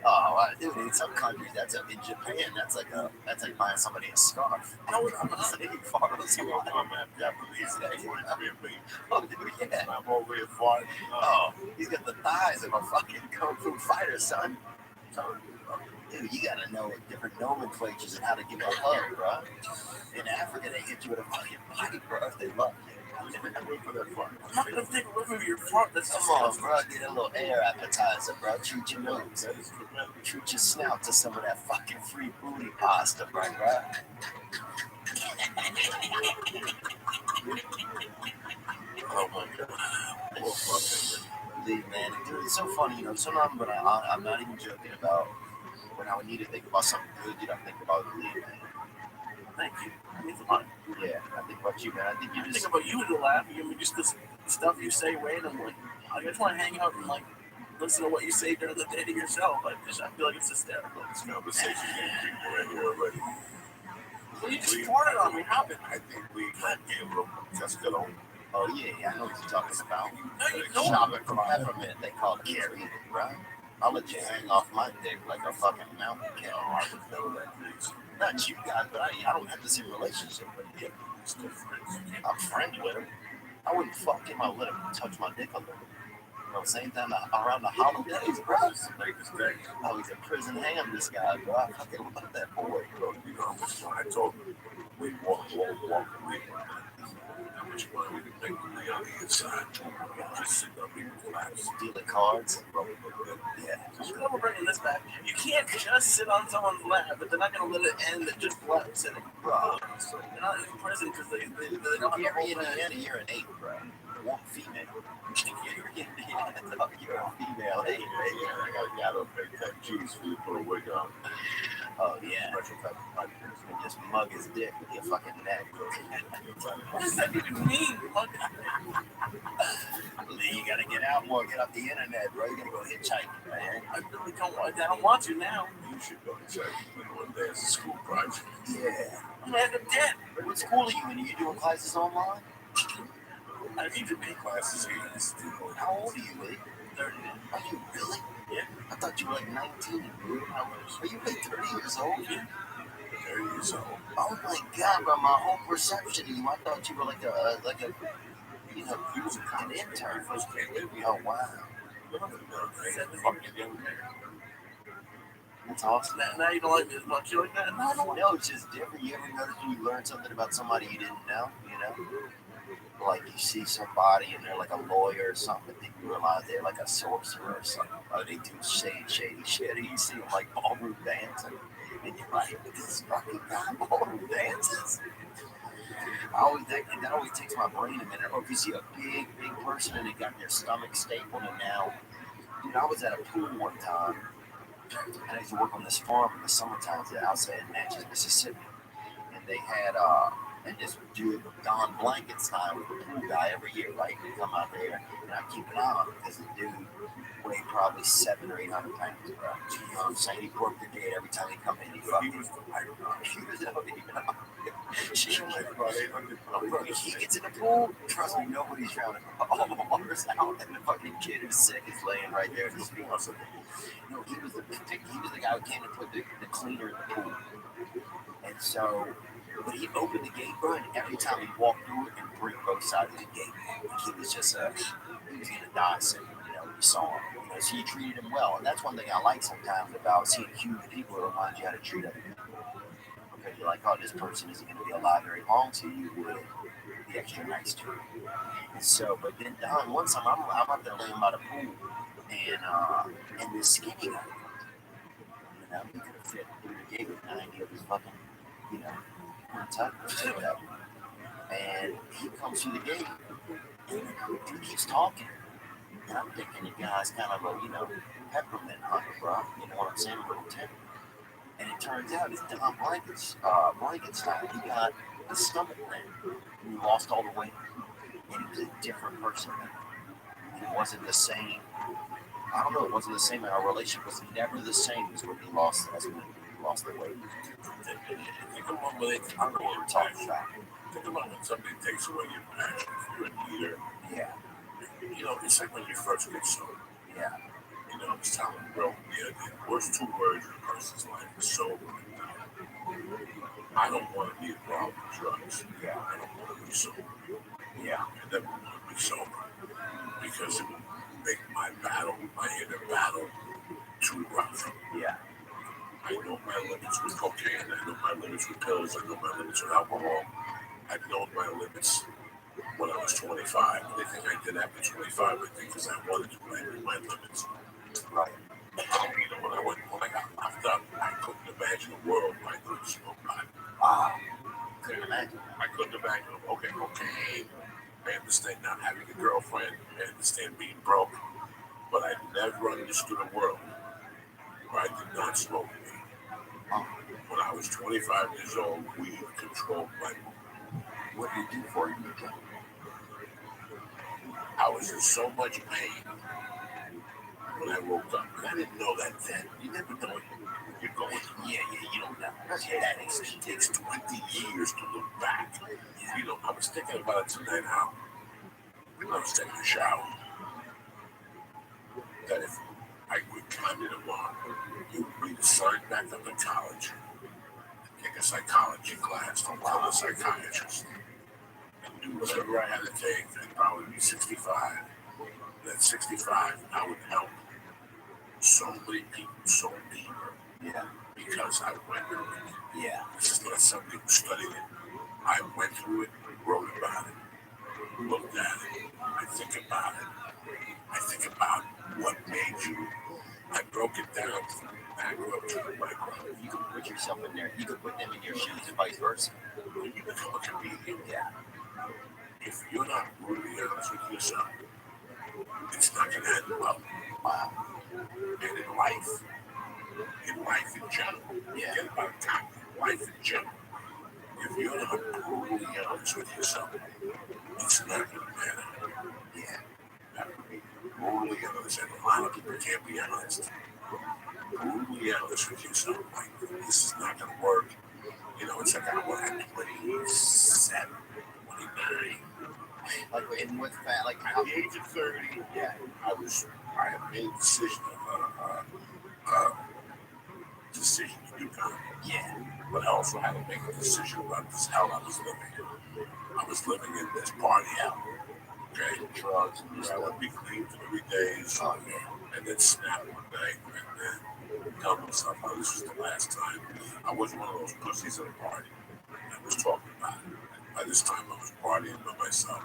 Oh, dude, in some countries, in Japan, that's like buying somebody a scarf. No, I'm not. Saying farts. I'm Japanese. Oh, dude, yeah. I'm over here farting. Oh, he's got the thighs of a fucking kung fu fighter, son. Dude, you gotta know different nomenclatures and how to give a hug, bro. In Africa, they hit you with a fucking bite, bro, if they love you. I'm not going to take a whiff of your fart. That's Come on, bro. Get a little air appetizer, bro. Treat your nose. Treat your snout to some of that fucking free booty pasta, bro. Oh my god. Dude, man, dude, it's so funny, sometimes when I'm not even joking about when I would need to think about something good, I think about Lee, man. Thank you. That means a lot. Yeah, I think about you, man. I think think about you to laugh. You give me just this stuff you say randomly. I just want to hang out and listen to what you say during the day to yourself. I feel like it's hysterical. This conversation getting people in here already. Well, you just farted on me. How did I think we might be a little just get on. Oh yeah, I know what you're talking about. No, you don't. Shopping for peppermint, they call it carry it, right? I'll let you hang off my dick like a fucking mountain cow. I would know that, please. Not you guys, but I don't have the same relationship with him. Still friends. I'm friends with him. I wouldn't fuck him. I would let him touch my dick a little. Same time around the holidays, bro. Oh, he's a prison ham, this guy, bro. I fucking love that boy. Bro, I told him, we walk. How much money we can make when we on the inside? Just sit up in class. Stealing cards. Yeah. We're bringing this back. You can't just sit on someone's lap, but they're not going to let it end at just lap sitting. Bro. They're not in prison because they don't have You're the whole thing. you're an 8, bro. One female. You're a female 8, baby. I gotta make that cheese for you to put a wig on. Oh, yeah. Special type of podcast. And just mug his dick with your fucking neck. What does that even mean? Lee, you gotta get out more, get off the internet, bro. You gotta go hitchhiking, man. I really don't want to now. You should go check one day as a school project. Yeah. I'm at the debt. What school are you in? Are you doing classes online? I need to be. Classes here. How old are you, Lee? 30. Are you really? Yeah. I thought you were like 19, dude. Are you like 30 years old? Yeah. 30 years old. Oh my god, bro, my whole perception of you, I thought you were like a He was an intern. first came in. Oh wow. That's awesome. Now you don't like me as much. You like that? No, I don't No, it's just different. You ever notice when you learn something about somebody you didn't know, Like you see somebody and they're like a lawyer or something, but then you realize they're like a sorcerer or something. Or they do shady shit. And you see them like ballroom dancing. And you're like, this fucking guy ballroom dances. That always takes my brain a minute. Or if you see a big person and they got their stomach stapled and now, dude, I was at a pool one time and I used to work on this farm in the summertime outside in Natchez, Mississippi. And they had And this dude, Don Blankenstein, was the pool guy every year, right? He'd come out there, and I'd keep an eye on him because the dude weighed probably 700 or 800 pounds, bro. You know what I'm saying? He broke the gate every time he come in. He fucking, he was he gets in the pool, trust me, nobody's drowning. All the water's out, and the fucking kid who's sick is laying right there at his feet. No, he was the guy who came to put the cleaner in the pool. And so, but he opened the gate, bro, and every time he walked through it and bring both sides of the gate, like he was just he was gonna die soon, you know, you saw him. You know, so he treated him well. And that's one thing I like sometimes about seeing huge people. It reminds you how to treat other people. Because you're like, oh, this person isn't gonna be alive very long, so you would be extra nice to him. And so, but then Don, one time I'm out there laying by the pool, and this skinny guy, you know, he could have fit through the gate with 90 of his fucking, you know, whatever. And he comes through the gate, and the dude keeps talking. And I'm thinking the guy's kind of a, you know, peppermint hunter, bro. You know what I'm saying? A little tender. And it turns out it's Don Blankenstein. He got the stomach thing. He lost all the weight. And he was a different person. It wasn't the same. I don't know. It wasn't the same. And our relationship was never the same as when he lost the weight. Think about when they, I don't know what we're talking about. Think about when somebody takes away your passion. If you're an eater, Yeah. you know, it's like when you first get sober. Yeah. You know, it's telling bro, the worst 2 words in a person's life is sober. I don't want to be involved in drugs. Yeah. I don't want to be sober. Yeah. I never want to be sober because it would make my inner battle too rough. Yeah. I know my limits with cocaine. I know my limits with pills. I know my limits with alcohol. I've known my limits when I was 25. They think I did after 25. I think because I wanted to play with my limits. Right. You know, when I got locked up, I couldn't imagine a world where I couldn't smoke pot. Couldn't imagine. I couldn't imagine. Okay, cocaine. I understand not having a girlfriend. I understand being broke. But I never understood a world where I did not smoke weed. When I was 25 years old, weed controlled my movement. What did you do for you? I was in so much pain when I woke up. And I didn't know that then. You never know what you're going through. Yeah, you don't know. It takes 20 years to look back. You know, I was thinking about it tonight how when I was taking a shower, that if I would come in tomorrow, you would be signed back up to college, take a psychology class, don't tell a psychiatrist, and do whatever I had to take. I'd probably be 65. And at 65, I would help so many people so deeper. Yeah. Because I went through it. Yeah. This is not somebody who studied it. I went through it, wrote about it, looked at it. I think about it. I think about what made you. I broke it down from macro to the micro. You could put yourself in there. You could put them in your shoes and vice versa. When you become a comedian, Yeah. if you're not brutally honest with yourself, it's not going to end well. And in life in general, forget about comedy, life in general, if you're not brutally honest with yourself, it's not going to matter. Yeah. You have to be brutally honest, and a lot of people can't be honest. Brutally honest with yourself, like, this is not going to work. You know, it's like I was at 27, 29. Like, and what's that? Like, At the age of 30, yeah. I had made a decision to do comedy. Yeah. But I also had to make a decision about this hell I was living in. I was living in this party hell. Okay? Drugs and I would be clean for 3 days. Oh, yeah. And then snap one night and then tell myself, oh, this was the last time. I wasn't one of those pussies at a party that was talking about it. By this time, I was partying by myself.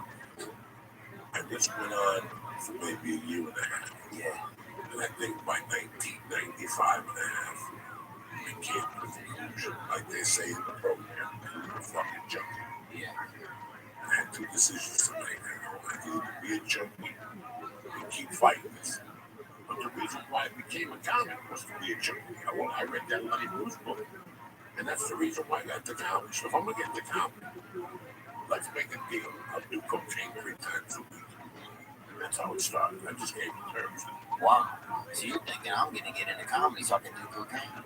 And this went on for maybe a year and a half. Yeah. And I think by 1995 and a half, I came to the conclusion, like they say in the program, I'm a fucking junkie. Yeah. I had 2 decisions to make. I could either be a junkie and keep fighting this. But the reason why I became a comic was to be a junkie. I read that Lenny Bruce book. And that's the reason why I got the comedy. So if I'm going to get the comedy, let's make a deal. I'll do cocaine 3 times a week. And that's how it started. I just gave the terms. Wow. So you're thinking I'm going to get into comedy so I can do cocaine?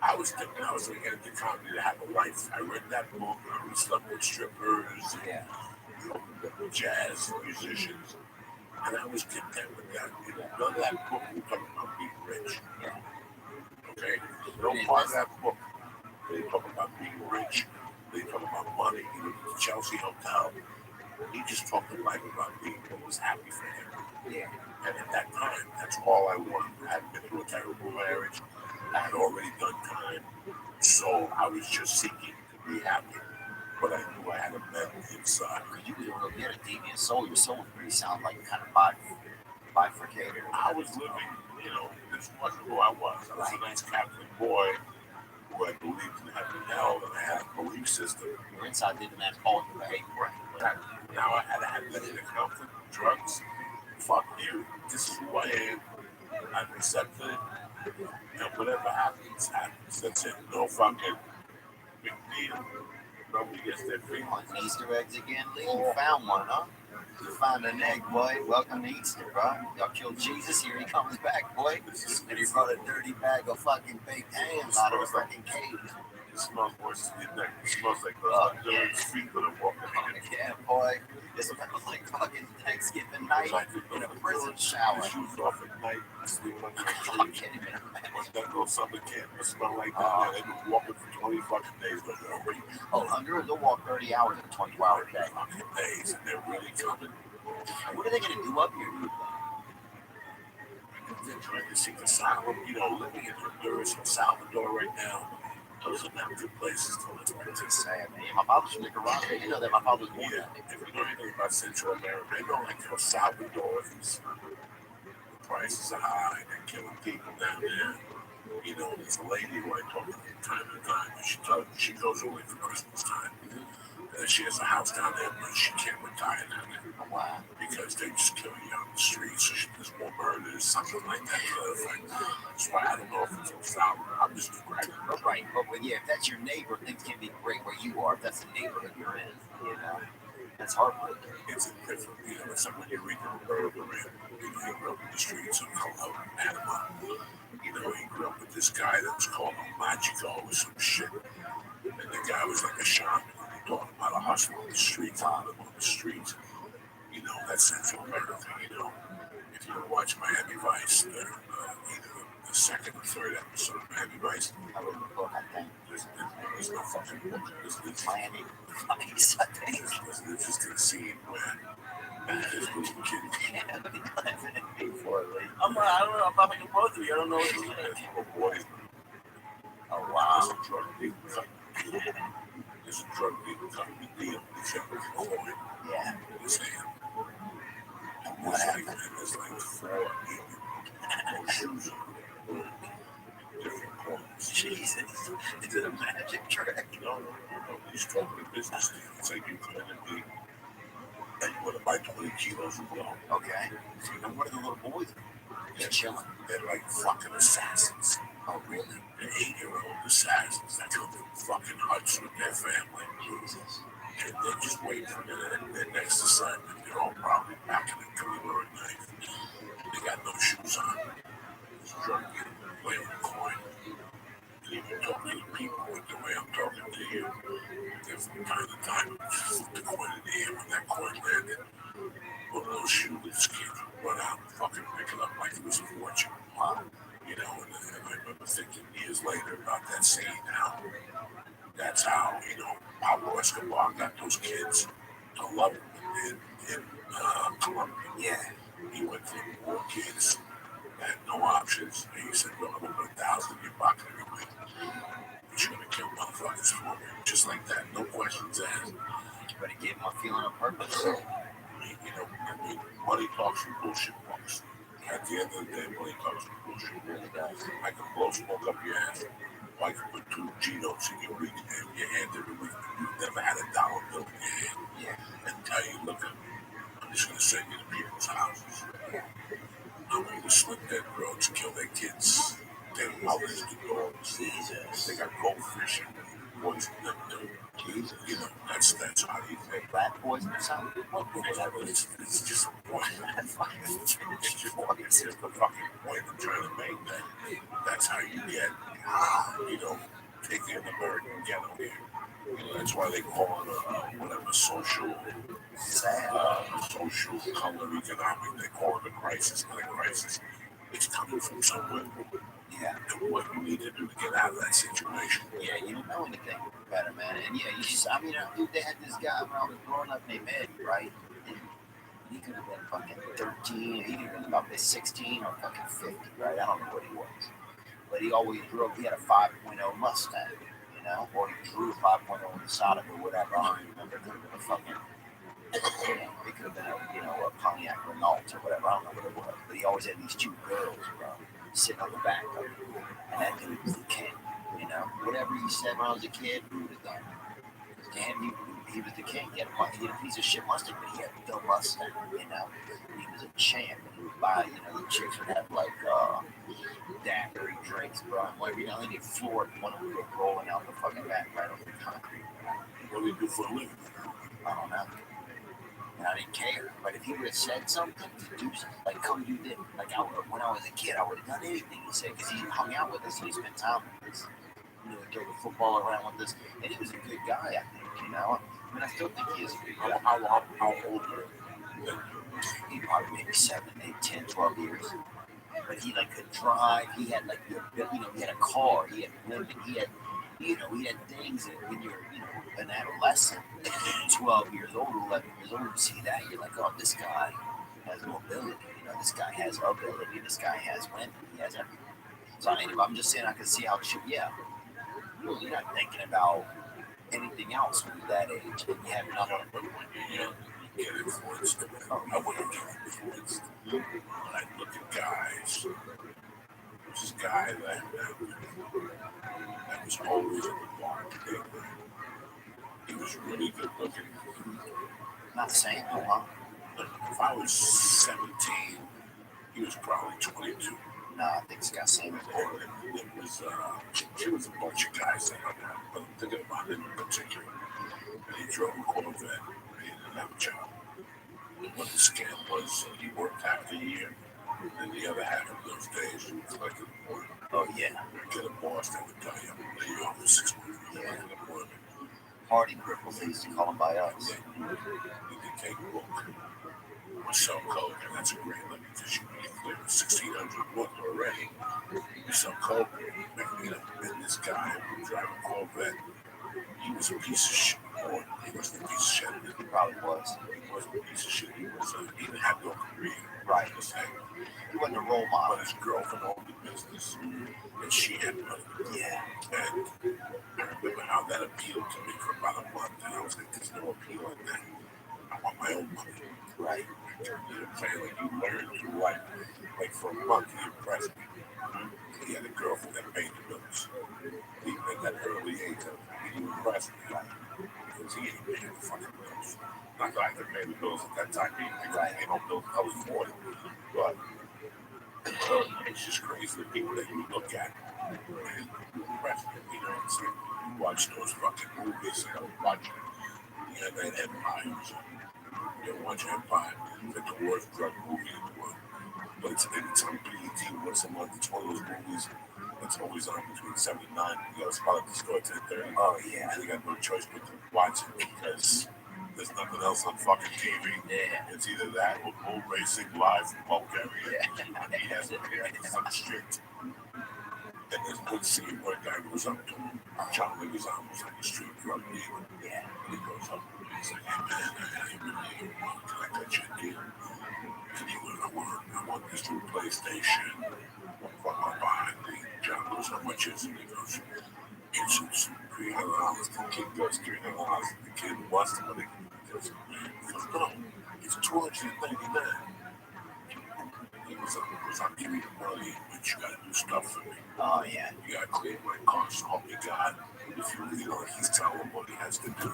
I was thinking I was going to get into comedy to have a life. I read that book. We slept with strippers. Yeah. With jazz musicians. And I was content with that. You know, none of that book will talk about being rich. Yeah. Okay? No part of that book. They talk about being rich. They talk about money. You know, the Chelsea Hotel. He just talked to life about being what was happy for him. Yeah. And at that time, that's all I wanted. I had been through a terrible marriage. I had already done time. So I was just seeking to be happy. But I knew I had a metal inside. Because you were a deviant soul. Your soul was pretty sound like kind of bifurcated. I was living, you know, this wasn't who I was. I was a nice Catholic boy who I believed in heaven and hell, and I had a belief system. Your inside didn't match all your behavior. Right. Now I had to have that in the comfort, drugs. Fuck you. This is who I am. I'm accepted. And whatever happens, happens. That's it. No fucking big deal. Nobody gets their feet. Easter eggs again, Lee? You found one, huh? You found an egg, boy. Welcome to Easter, bro. Y'all killed Jesus, here he comes back, boy. And he brought a dirty bag of fucking baked hams out of a fucking cave. It smells worse than your neck. It smells like those feet that are walking in. Yeah, boy. It smells like fucking Thanksgiving night in a prison shower. Shoes off at night, sleep under the tree. I can't even imagine. Once that little summer camp will smell like that, they've been walking for 20 fucking days, but they're already. Oh, under they'll walk 30 hours in a 24-hour day. Fucking days, and they're really coming. What are they going to do up here, dude? They're trying to seek asylum, you know, living in Honduras and Salvador right now. Those are not good places to live. It's sad, man. My father's from Nicaragua. You know that my father was born there. If you know anything about Central America, they know like El Salvador, the prices are high. They're killing people down there. You know, there's a lady who I talk to from time to time, and she goes away for Christmas time. She has a house down there, but she can't retire down there. Wow. Because they just kill you on the streets, so she does more murders, something like that. That's why I don't know if it's a Salvador. I'm just describing it. Right, but yeah, if that's your neighbor, things can be great where you are. If that's the neighborhood you're in, you know, that's heartbreaking. It's a different, you know, it's like when you read the Berber, you know, he grew up in the streets of Panama. You know, he grew up with this guy that was called Magico or some shit. And the guy was like a shaman. He taught him how to hustle on the streets, how to live on the streets. You know, that's Central America, you know. If you watch Miami Vice, either the second or third episode of Miami Vice, I read the book, I think. There's no fucking book. There's Miami Vice, I think. There's an interesting scene where this little kid. Yeah, let me glance at it before, Lee. I don't know. I'm not making both of you. I don't know what to There's little boys. Oh, wow. There's a drug deal coming. There's a drug deal coming to deal. He's got a coin in his hand. And there's like 4 people. Shoes on. Different coins. Jesus. Is it a magic trick? No. He's talking to business deal. It's like you come in and be. And you want to buy 20 kilos of blow. Okay. And what are the little boys? Just chilling. They're like fucking assassins. Oh, really? They're 8-year-old assassins that come from fucking huts with their family. Jesus. And they're just waiting for their next assignment. They're all probably packing a gun or a knife. They got no shoes on. It's drug dealing, playing with coin. And even talking to people with the way I'm talking to you. Then from time to time, flip the coin in the air. When that coin landed, one of those shoeless kids would run out and fucking pick it up like it was a fortune. Wow. You know, and I remember thinking years later about that scene, how that's how, you know, Pablo Escobar got those kids to love him in Colombia. Yeah. He went to the poor kids that had no options, and he said, well, I'm going to put 1,000 in your pocket every week. But you're going to kill motherfuckers for me. Just like that, no questions asked. But it gave him a feeling of purpose. You know, I mean, money talks and bullshit walks. At the end of the day, money talks and bullshit really does. I can blow smoke up your ass. I can put 2 G-notes in your hand every week. You've never had a dollar bill in your hand. Yeah. And tell you, look, I'm just going to send you to people's houses. I'm going to slit their throats, kill their kids. They raised the dogs. Jesus. They got goldfish and poison them too. Jesus. You know, that's how you think. Rat poison or something? It's just a point. It's just the fucking point I'm trying to make. That's how you get, you know, take the American ghetto here. You know, that's why they call it whatever social color economic. They call it a crisis, not a crisis. It's coming from somewhere. Yeah. And what you need to do to get out of that situation. Yeah, you don't know anything better, man. And yeah, you just, dude, they had this guy when I was growing up named Eddie, right? And he could have been fucking 13, he could have been about 16 or fucking 50, right? I don't know what he was. But he always drove, he had a 5.0 Mustang, you know? Or he drew a 5.0 on the side of it or whatever. I don't remember. It could have been a fucking, it could have been a Pontiac Renault or whatever. I don't know what it was. But he always had these two girls, bro, sitting on the back of it. And that dude was the king, you know? Whatever he said when I was a kid, we would have done. Damn, he was the king. He had a piece of shit Mustang, but he had the Mustang, you know? He was a champ. And he would buy, the chicks would have like daiquiri drinks, bro. And every now and then he'd floor it, one of them would go rolling out the fucking back right over the concrete. What do you do for a living? I don't know. And I didn't care. But if he would have said something to do something, like come do this, like when I was a kid, I would have done anything he said because he hung out with us and he spent time with us. Throw the football around with us. And he was a good guy, I think, you know? I mean, I still think he is a good guy. How old were you? He probably maybe 7, 8, 10, 12 years. But he could drive. He had he had a car. He had women. He had, he had things that when you're, an adolescent, 12 years old, 11 years old, you see that, you're like, oh, this guy has mobility. This guy has ability. This guy has women. He has everything. So anyway, I'm just saying I can see how it should, you're not thinking about anything else when you're that age and you have nothing. Get influenced. I wouldn't get influenced. When I look at guys, there's this guy that was always in the bar. He was really good looking. Not the same, huh? If I was 17, he was probably 22. No, I think this guy's same. It was, she was a bunch of guys that hung out, but I'm thinking about it in particular. And he drove a Corvette. He didn't have a job. What the scam was, he worked half the year, and the other half of those days, he was like an employment. Oh, yeah. Get a boss that would tell you, I'm going to lay you off for 6 months. You're like an employment. Party cripples, they used to call them by us. Yeah. You can take a book or sell coke, and that's a great living because you can clear 1,600 books already. You sell coke, and this guy who drive a Corvette, he was a piece of shit. Or he wasn't a piece of shit. He probably was. He wasn't a piece of shit. He didn't have no career. Right. He wasn't a role model. But his girlfriend owned the business, and she had money. Yeah. And I remember how that appealed to me for about a month, and I was like, there's no appeal in that. I want my own money. Right. You learn through life. Like for a month, he impressed me. He had a girlfriend that paid the bills. Even at that early age, he impressed me. Because he ain't paying the fucking bills. Not that I could pay the bills at that time. I came home bills, I was 40. But it's just crazy the people that you look at. Man, you impress me. You know what I'm saying? You watch those fucking movies, and I'm watching. You know, that Empire. You watch Empire. It's like the worst drug movie in the world. But it's on BET once a month. It's one of those movies that's always on between 7 and 9. You gotta spot at the store at 10:30. Oh, yeah. And you got no choice but to watch it because there's nothing else on fucking TV. Yeah. It's either that or Bull Racing Live from Bulgaria. Yeah. And he has some strict. And there's one scene where a guy goes up to him. John Leguizamo was like a street drug dealer. Yeah. And he goes up and he's like, hey man, I really can I touch your deal? And he goes, I want this new PlayStation. What am I buying? John goes, how much is it? And he goes, it's $300. The kid goes, $300. The kid wants the money. He goes, no, it's $299. He goes, I'll give you the money, but you gotta do stuff for me. Oh, yeah. You gotta clean my car, so help me God. If he's telling him what he has to do,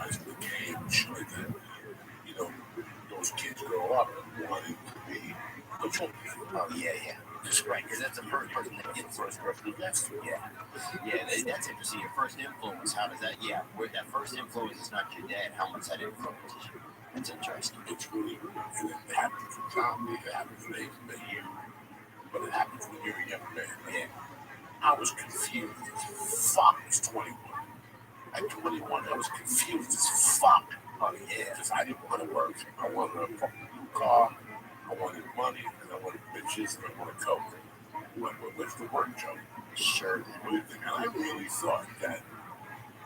he's in the game, and shit like that. Those kids grow up wanting to be a champion. Oh, yeah. Right, because that's the first person that gets first person. That's that's interesting. Your first influence. How does that? Yeah, where that first influence is not your dad. How much that influences you? That's interesting. It's really weird. And it happens for Tommy, it happens for Nathan, but it happens when you're a young man. Yeah. I was confused as fuck. I was 21. At 21, I was confused as fuck. Oh yeah. Because I didn't want to work. I wanted a fucking new car. I wanted money, and I wanted bitches, and I wanted coke. Where's the work, Joe? Sure. And I really thought that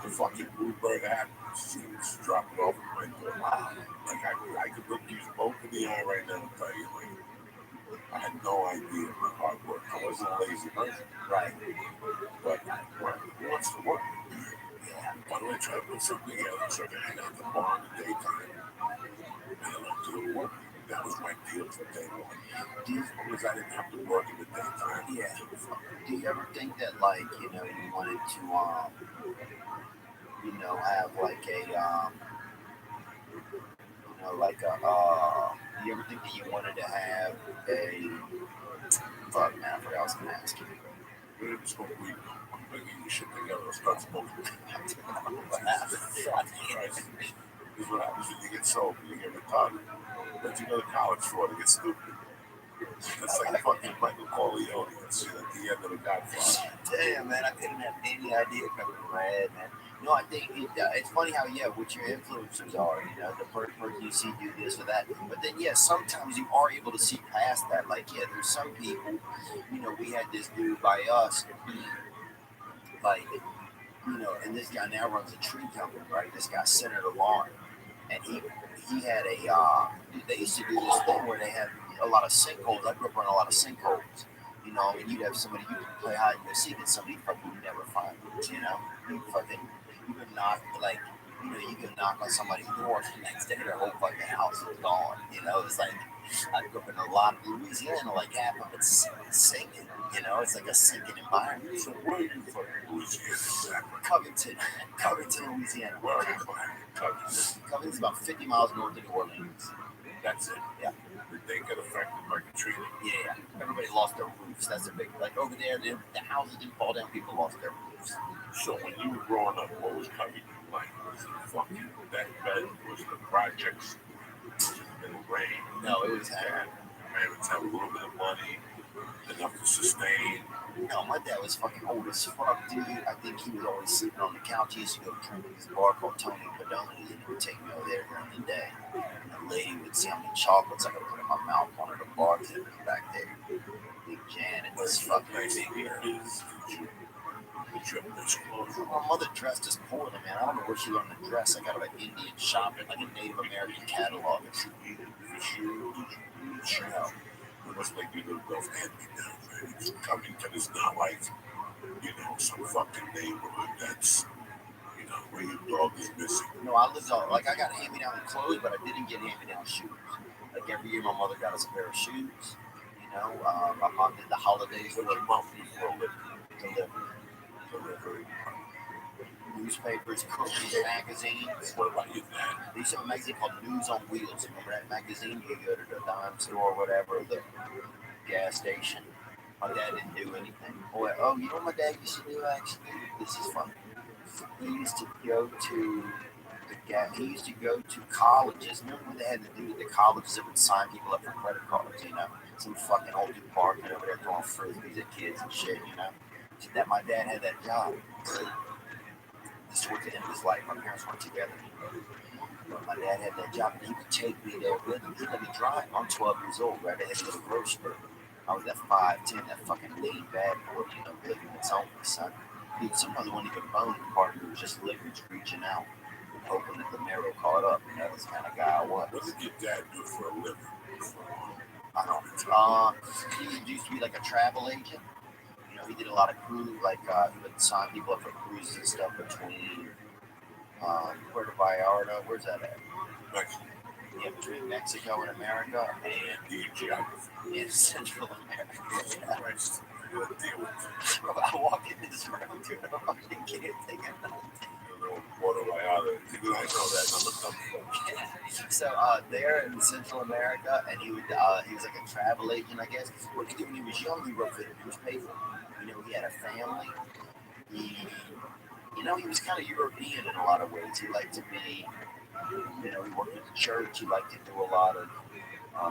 the fucking bluebird app was dropping off at my door. Like, I could look these both in the eye right now and tell you, like, I had no idea about hard work. I wasn't a lazy person. Right. But who wants to work? Yeah. Why don't I try to put something together so I can hang out at the bar in the daytime and I like to go to work? That was my deal from day one. Because I didn't have to work in the daytime. Yeah. Do you ever think that, like, you know, you wanted to, you know, have like a, you know, like a, do you ever think that you wanted to have a, fuck man, I forgot I was going to ask you. We didn't smoke weed. I'm getting your shit together. I'll start smoking. What happened? This is what happens when you get sober. You get retarded. But you go to college for to get stupid. That's like fucking Michael Corleone. That's at the end of the Godfather. Damn, man, I couldn't have any idea coming from my head, man. No, I think it's funny how, yeah, what your influencers are, you know, the first person you see do this or that. But then, yeah, sometimes you are able to see past that. Like, yeah, there's some people, you know, we had this dude by us, like, you know, and this guy now runs a tree company, right? This guy, Senator Lawn. And he had a, they used to do this thing where they had a lot of sinkholes. I grew up around a lot of sinkholes. You know, and you'd have somebody, you could play hide and go seek, and somebody fucking would never find you, you know? You could knock, like, you know, you could knock on somebody's door, and the next day their whole fucking house is gone, you know? It's like, I grew up in a lot of Louisiana, like half of it's sinking, you know? It's like a sinking environment. So where are you from? Louisiana. Covington, Louisiana. Where are you from? Covington. Covington's about 50 miles north of New Orleans. That's it. Yeah. Did they get affected by Katrina? Yeah. Everybody lost their roofs. That's a big, like over there, the houses didn't fall down. People lost their roofs. So when you were growing up, what was Covington like? Was it fucking that bad? Was the projects? Was it a little rain? No, it was bad. Parents had a little bit of money, enough to sustain. No, my dad was fucking old as fuck, dude. I think he was always sleeping on the couch. He used to go drink at this bar called Tony Padoni's, and he would take me over there during the day. And the lady would see how many chocolates I could put in my mouth. One of the bartenders back there, Big Janet, was fucking big girl. My mother dressed us poorly, man. I don't know where she learned to dress. Like out of an Indian shop in like a Native American catalog. No. It was like you lived off hand-me-down, man. Covington is not like, you know, some fucking neighborhood that's, you know, where your dog is missing. No, I lived on, like, I got hand-me-down clothes, but I didn't get hand-me-down shoes. Like, every year my mother got us a pair of shoes, you know, my mom did the holidays with her mom for a living. Delivery. Newspapers, cookies, magazines. What about your dad? They used to have a magazine called News on Wheels. Remember that magazine? You could go to the dime store or whatever, the gas station. My dad didn't do anything. Oh, you know what my dad used to do actually? This is funny. He used to go to he used to go to colleges. Remember what they had to do with the colleges that would sign people up for credit cards, you know? Some fucking old dude barking over there throwing frisbees at kids and shit, you know? So that my dad had that job. Towards the end of his life, my parents weren't together. But my dad had that job, and he would take me there with him. He let me drive. I'm 12 years old, right? I had a little grocery store. I was that 5'10", that fucking lean bad boy, you know, living its own son. Dude, sometimes I wasn't even bone the partner was just leverage reaching out, hoping that the marrow caught up. You know, that's the kind of guy I was. What did your dad do for a living? I don't know. He used to be like a travel agent. He did a lot of cruise, like he would sign people up for cruises and stuff between Puerto Vallarta, where's that at? Mexico. Yeah, between Mexico and America and the geography. In Central America. Christ. I walk in this room, dude, I fucking can't think of nothing. What do I ought to do? I know that. I looked up. So there in Central America, and he was like a travel agent, I guess. What he did when he was young, he wrote for the newspaper. You know, he had a family. He was kind of European in a lot of ways. He liked to be, he worked at the church. He liked to do a lot of,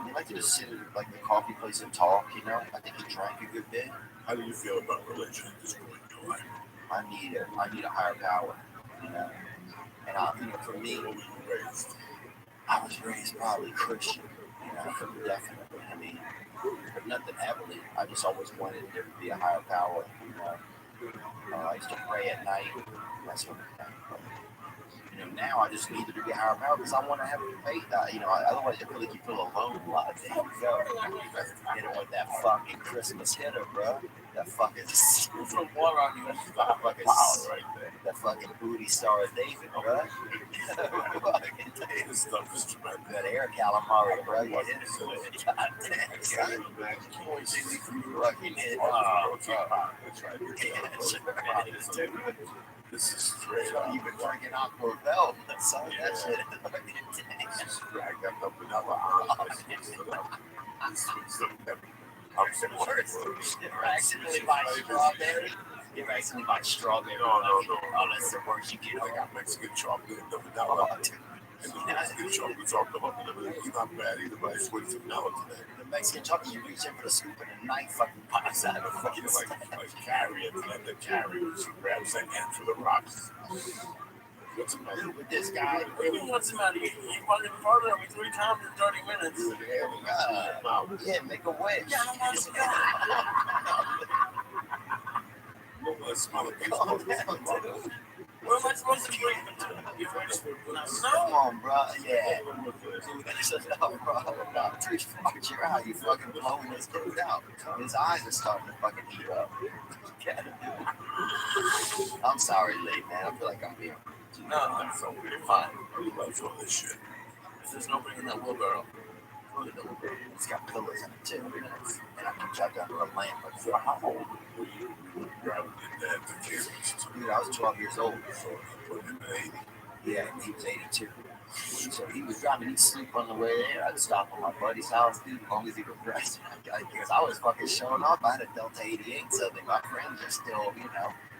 he liked to just sit at like the coffee place and talk. I think he drank a good bit. How do you feel about religion at this point in your life? I need a higher power. And for me, What were you raised? I was raised probably Christian. Definitely. I mean, but nothing heavily. I just always wanted there to be a higher power. I used to pray at night. That's what now I just need there to be a higher power because I want to have faith. Otherwise I feel like you feel alone a lot of days. With that fucking Christmas hitter, bro. That fucking water on you. That fucking booty star of David, bro. This stuff is tremendous. That air calamari, bro. You hit it good. God damn, son. Fucking hit. That's right. This is straight up. You've been drinking Aqua Velvet, son. That shit is fucking This is dragged up another hour. I'm saying worse. You're accidentally by strawberry. You're accidentally by strawberry. No. Oh, that's the worst you get. I got Mexican chocolate and vanilla. And the Mexican chocolate's all come up and everything. It's not bad either, but I just wait for vanilla today. The Mexican chocolate, you reach in for the scoop and a knife fucking pops out of the fucking like carry it, and then the carrier she grabs that end for the rocks. What's the matter with this guy? What's the matter? You fucking farted on me 3 times in 30 minutes. Yeah, make a wish. Yeah, I want to go. Let's smell it. Calm down, dude. What am I supposed to drink? Come on, bro. Yeah. No, bro. Too far. You're out. You fucking blowing this dude out. His eyes are starting to fucking heat up. I'm sorry, late, man. I feel like I'm being. No, I'm so weird. Fine. He loves all this shit. If there's nobody in that wheelbarrow, it's got pillars in it, too. And I can jump under a lamp. But So how old were you driving the cameras? dude, I was 12 years old. So you put him in 80. Yeah, and he was 82. So he was driving, he'd sleep on the way there. I'd stop at my buddy's house, dude, as long as he was resting. Because I was fucking showing off. I had a Delta 88 something. My friends are still,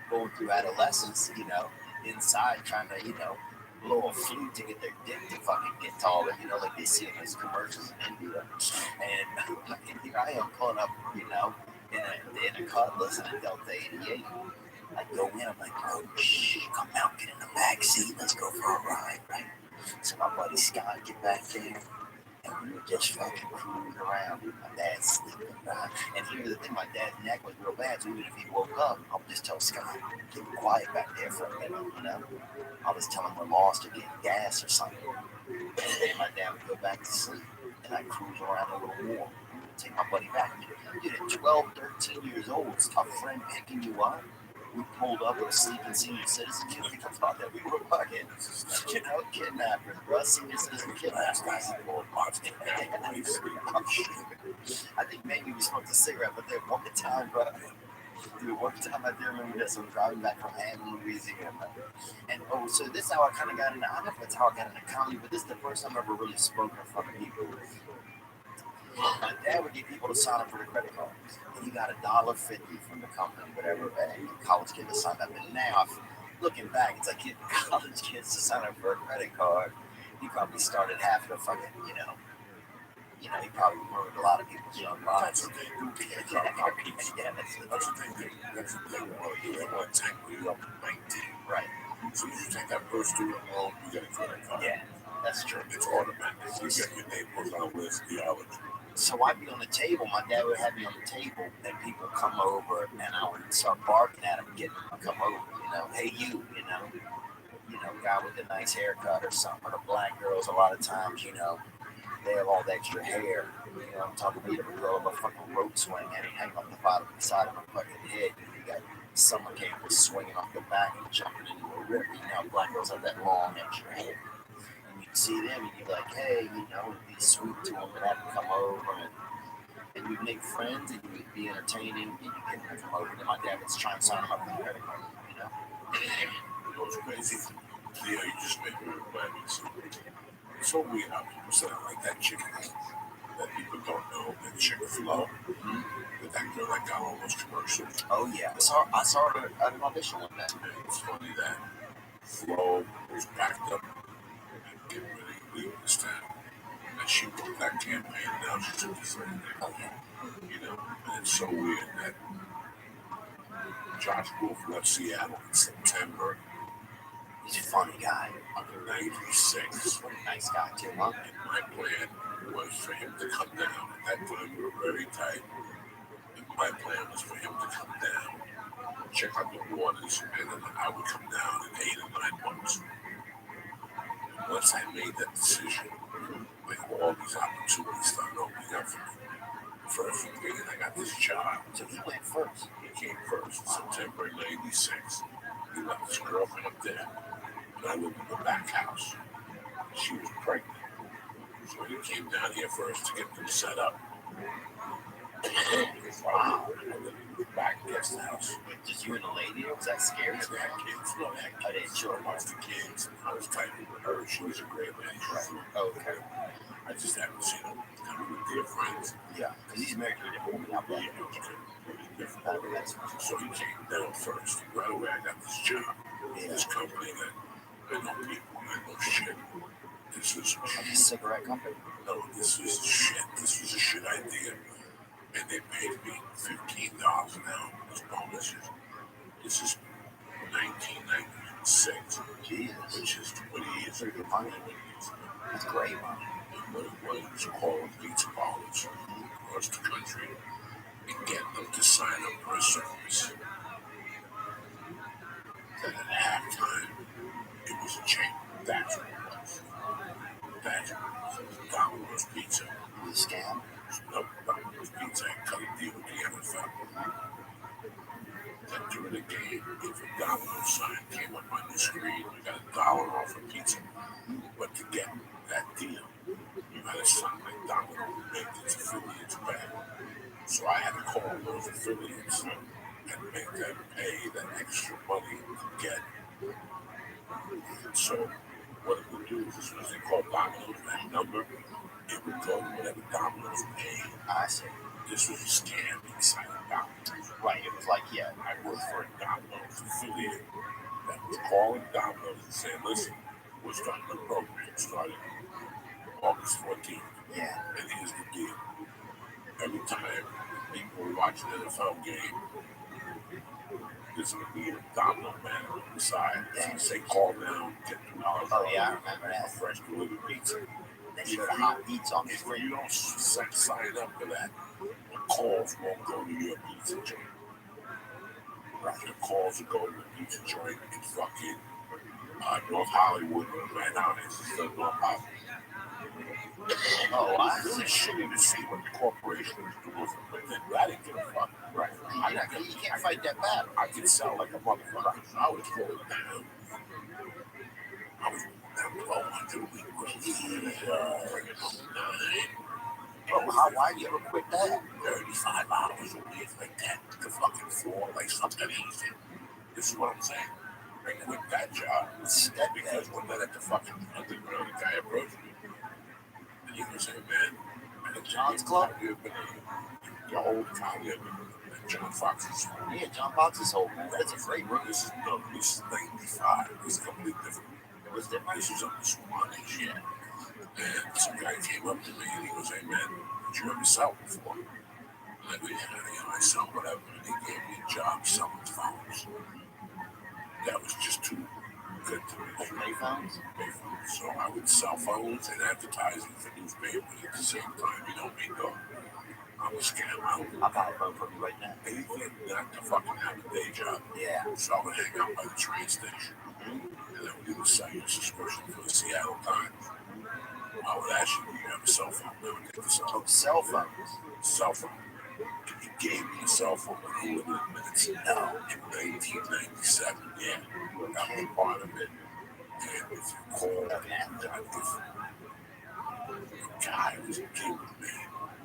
going through adolescence, inside trying to, blow a flute to get their dick to fucking get taller, like they see in those commercials in India. And here I am pulling up, in a Cutlass and a Delta 88. I go in, I'm like, oh, shh, come out, get in the back seat, let's go for a ride, right? So my buddy Scott get back there, and we were just fucking cruising around. My dad's sleeping, right? And here's the thing, my dad's neck was real bad, so even if he woke up, I would just tell Scott, keep quiet back there for a minute, I was telling him we're lost or getting gas or something. And then my dad would go back to sleep, and I'd cruise around a little more, take my buddy back. Dude, at 12, 13 years old, it's a friend picking you up. We pulled up with a sleeping senior citizen kid. We thought that we were fucking, kidnappers, bro. Senior citizen kidnappers. I think maybe we smoked a cigarette, but there one time, bro. Dude, one time I do remember this. I was driving back from Hammond, Louisiana. And so this is how I kind of got into, I don't know if that's how I got into comedy, but this is the first time I've ever really spoken in front of people. My dad would get people to sign up for the credit card. And he got $1.50 from the company, whatever, and college kids to sign up. And now, looking back, it's like getting college kids to sign up for a credit card. He probably started half the fucking, he probably ruined a lot of people's young lives. That's the thing. They want to take you up to 19. Right. So you take that first student loan, you get a credit card. Yeah, that's true. It's automatic. You get your name put on the list, theology. So I'd be on the table. My dad would have me on the table, and people come over, and I would start barking at him, get him to come over. Hey you, guy with a nice haircut or something. Or the black girls, a lot of times, they have all that extra hair. I'm talking about a girl with a fucking rope swing and he hanging off the bottom of the side of my fucking head. And you got summer campers swinging off the back and jumping into a river. Black girls have that long extra hair. And you see them and you're like, hey, be sweet to them and have them come over and you make friends and you would be entertaining and you get them to come over. And my dad was trying to sign them up for the credit card, It was crazy. Yeah, you just make me remind me of something. It's so weird how people say like that chicken that people don't know, that chicken flow. That girl that got all those commercials. Oh yeah, I saw her at an audition one day. And it's funny that Flo was backed up and getting ready to leave this town. And she broke that campaign down. She took this thing. Oh yeah. You know, and it's so weird that Josh Wolf left Seattle in September He's a funny guy. of '96. Nice guy too, huh? And my plan was for him to come down. At that time, we were very tight. And my plan was for him to come down, check out the waters, and then I would come down in 8 or 9 months. And once I made that decision, like all these opportunities started opening up for me. First thing, I got this job. So he went first. He came first, September '96. He left his girlfriend up there, and I lived in the back house. She was pregnant. So he came down here first to get them set up. Wow. I lived in the back guest house. Just you and the lady? Was that scary? And they had kids. No, they had kids. I didn't sure. I watched the kids. I was typing with her. She was a great lady. Right. Okay. I just haven't seen them. I mean, dear friends. Yeah, because he's married to a different woman out there. Yeah, it was completely different. So he came down first. Right away, I got this job. This company that I know people, I know shit. This was Like a cigarette company? no, this was shit. This was a shit idea. And they paid me $15 an hour as bonuses. This is 1996. Jesus. Which is 20 years ago. That's great, man. And what it was called pizza parlors across the country and get them to sign up for a service. Then at halftime, it was a chain. That's what it was. That's what it was. Domino's Pizza. It was a scam. No, Domino's Pizza had cut a deal with the NFL. That during the game, if a Domino's sign came up on the screen, you got $1 off a pizza. But to get that deal, you had to sign like Domino's to make its affiliates pay. So I had to call those affiliates and make them pay that extra money to get. So what it would do is this was they called Domino's, that number, it would go to whatever Domino's paid. I see. This was a scam inside of Domino's. Right, it was like, yeah. I worked for a Domino's affiliate that was calling Domino's and saying, listen, we're starting a program starting August 14th. Yeah. And here's the deal. Every time people watch an NFL game, there's going to be a Domino man on the side. Yeah. Say, call now, get $2 Oh, yeah, I remember a that. fresh delivered pizza. They showed the hot beats on the If screen. you don't sign up for that, the calls won't go to your pizza joint. Right. The calls will go to the pizza joint in fucking North Hollywood, right now. It's still North Hollywood. Oh, I It's really shitty to see what the corporation is doing, but then I didn't give a fuck. Right. You can't fight that battle. I could sell like a motherfucker. I was rolling down. I was down 1,200 a week. Bringing home 9. Bro, why you ever quit that? 35 hours a week like that to fucking floor like something easy. This is what I'm saying. I quit that job because one night at the fucking underground, a guy approached me. And he was saying, man, I think John's Club? The old town here, John Fox's. Yeah, John Fox's whole movie. That's a great movie. This is 95. This is completely different. It was different. This was up in Swanage, yeah. And some guy came up to me and he was like, man, did you ever sell before? And I go, yeah, I sell whatever. And he gave me a job selling phones. That was just too good to me. Like Mayphones? Mayphones. So I would sell phones and advertising for newspapers at the same time. You know me, though. I'm a scam. I'll buy a phone from you right now. Anything not to fucking have a day job. Yeah. So I would hang out by the train station. And I would do the sell you a subscription for the Seattle Times. I would actually have a cell phone. I would get the cell phone. Oh, cell phones. Cell phone. He gave me a cell phone with unlimited minutes. No. In 1997. Yeah. That was part of it. And if you call, the guy was giving me,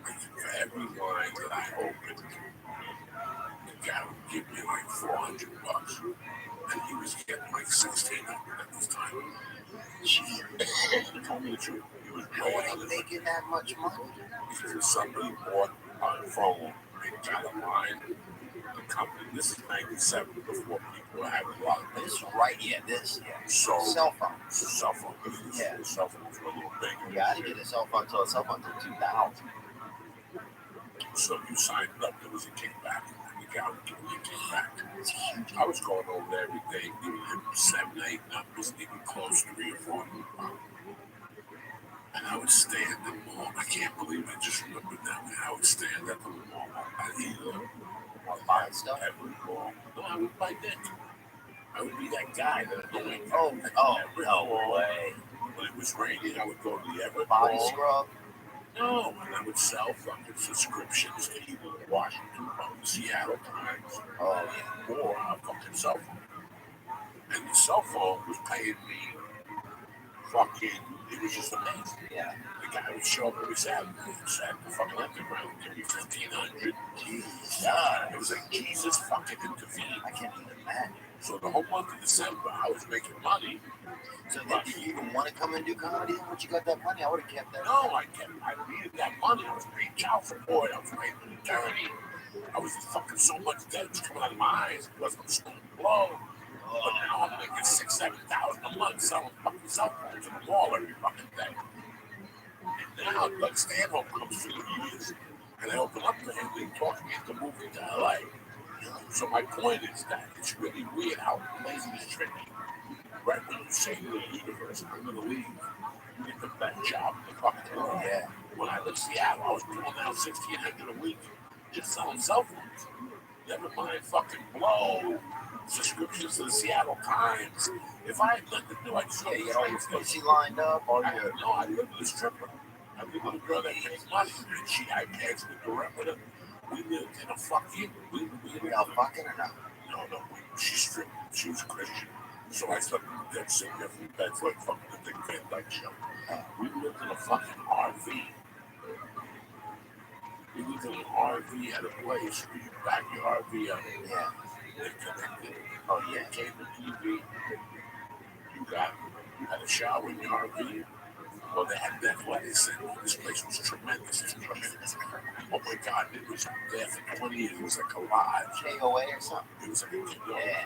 for every line that I opened, the guy would give me like $400. And he was getting like $1,600 at this time. literally, he was How way are out they of making that much money? because somebody bought a phone and got a line. The company. This is '97 before people were having a lot of This this. is right, yeah, this, yeah. So Cell phone. cell phone business. Yeah. The cell phones were a little bigger. Yeah, I didn't get a cell phone until 2000. So you signed up, there was a kickback, and the guy would give you a kickback. It's huge. I was going over there every day, giving him 7, 8 numbers, even close 3 or 4. And I would stand at the mall. I can't believe I just remembered that. I would stand at the mall. I'd either Buy stuff? every mall. No, I would buy Dick. I would be that guy that going Oh, every no mall. way. When it was raining, I would go to the Everett Body Mall. scrub? No, and I would sell fucking subscriptions to either the Washington Post, Seattle Times, Oh, yeah. or a fucking cell phone. And the cell phone was paying me fucking, it was just amazing. Yeah. The guy would show up every Saturday and said, the fucking underground, give me 1,500. Jesus. It was like Jesus fucking intervened. I can't even imagine. So the whole month of December, I was making money. So then did you even want to come and do comedy once you got that money? I would have kept that. No, I needed that money. I was paying child support. I was paying an attorney. I was fucking so much debt was coming out of my eyes because I'm so low. But now I'm making $6,000, $7,000 a month selling fucking cell phones in the mall every fucking day. And now Doug Stanhope comes through the years, and I open up to him and he talks me into moving to LA. So my point is that it's really weird how amazing is tricky. Right when you say to the universe, I'm gonna leave, you get the best job in the fucking world. Yeah. When I left Seattle, I was pulling out $1,600 a week just selling cell phones. Never mind fucking blow subscriptions to the Seattle Times. If I had nothing to do, I'd just go Yeah, to you the had all train your station. pussy lined up, all your. No, I lived with a stripper. I lived with a girl that made money, and I paid the direct with her. We lived in a fucking. Were y'all fucking or not? No, she stripped. She was a Christian. So I slept in the dead sitting there from bed like fucking the Dick Van Dyke show. We lived in a fucking RV. We lived in an RV at a place where you back your RV up. Yeah. They connected. Oh, yeah. Cable TV. You had a shower in your RV. Well, that's why they said this place was tremendous. It's tremendous. Oh my God, it was there for 20 years. It was like a lodge. KOA or something? It was like a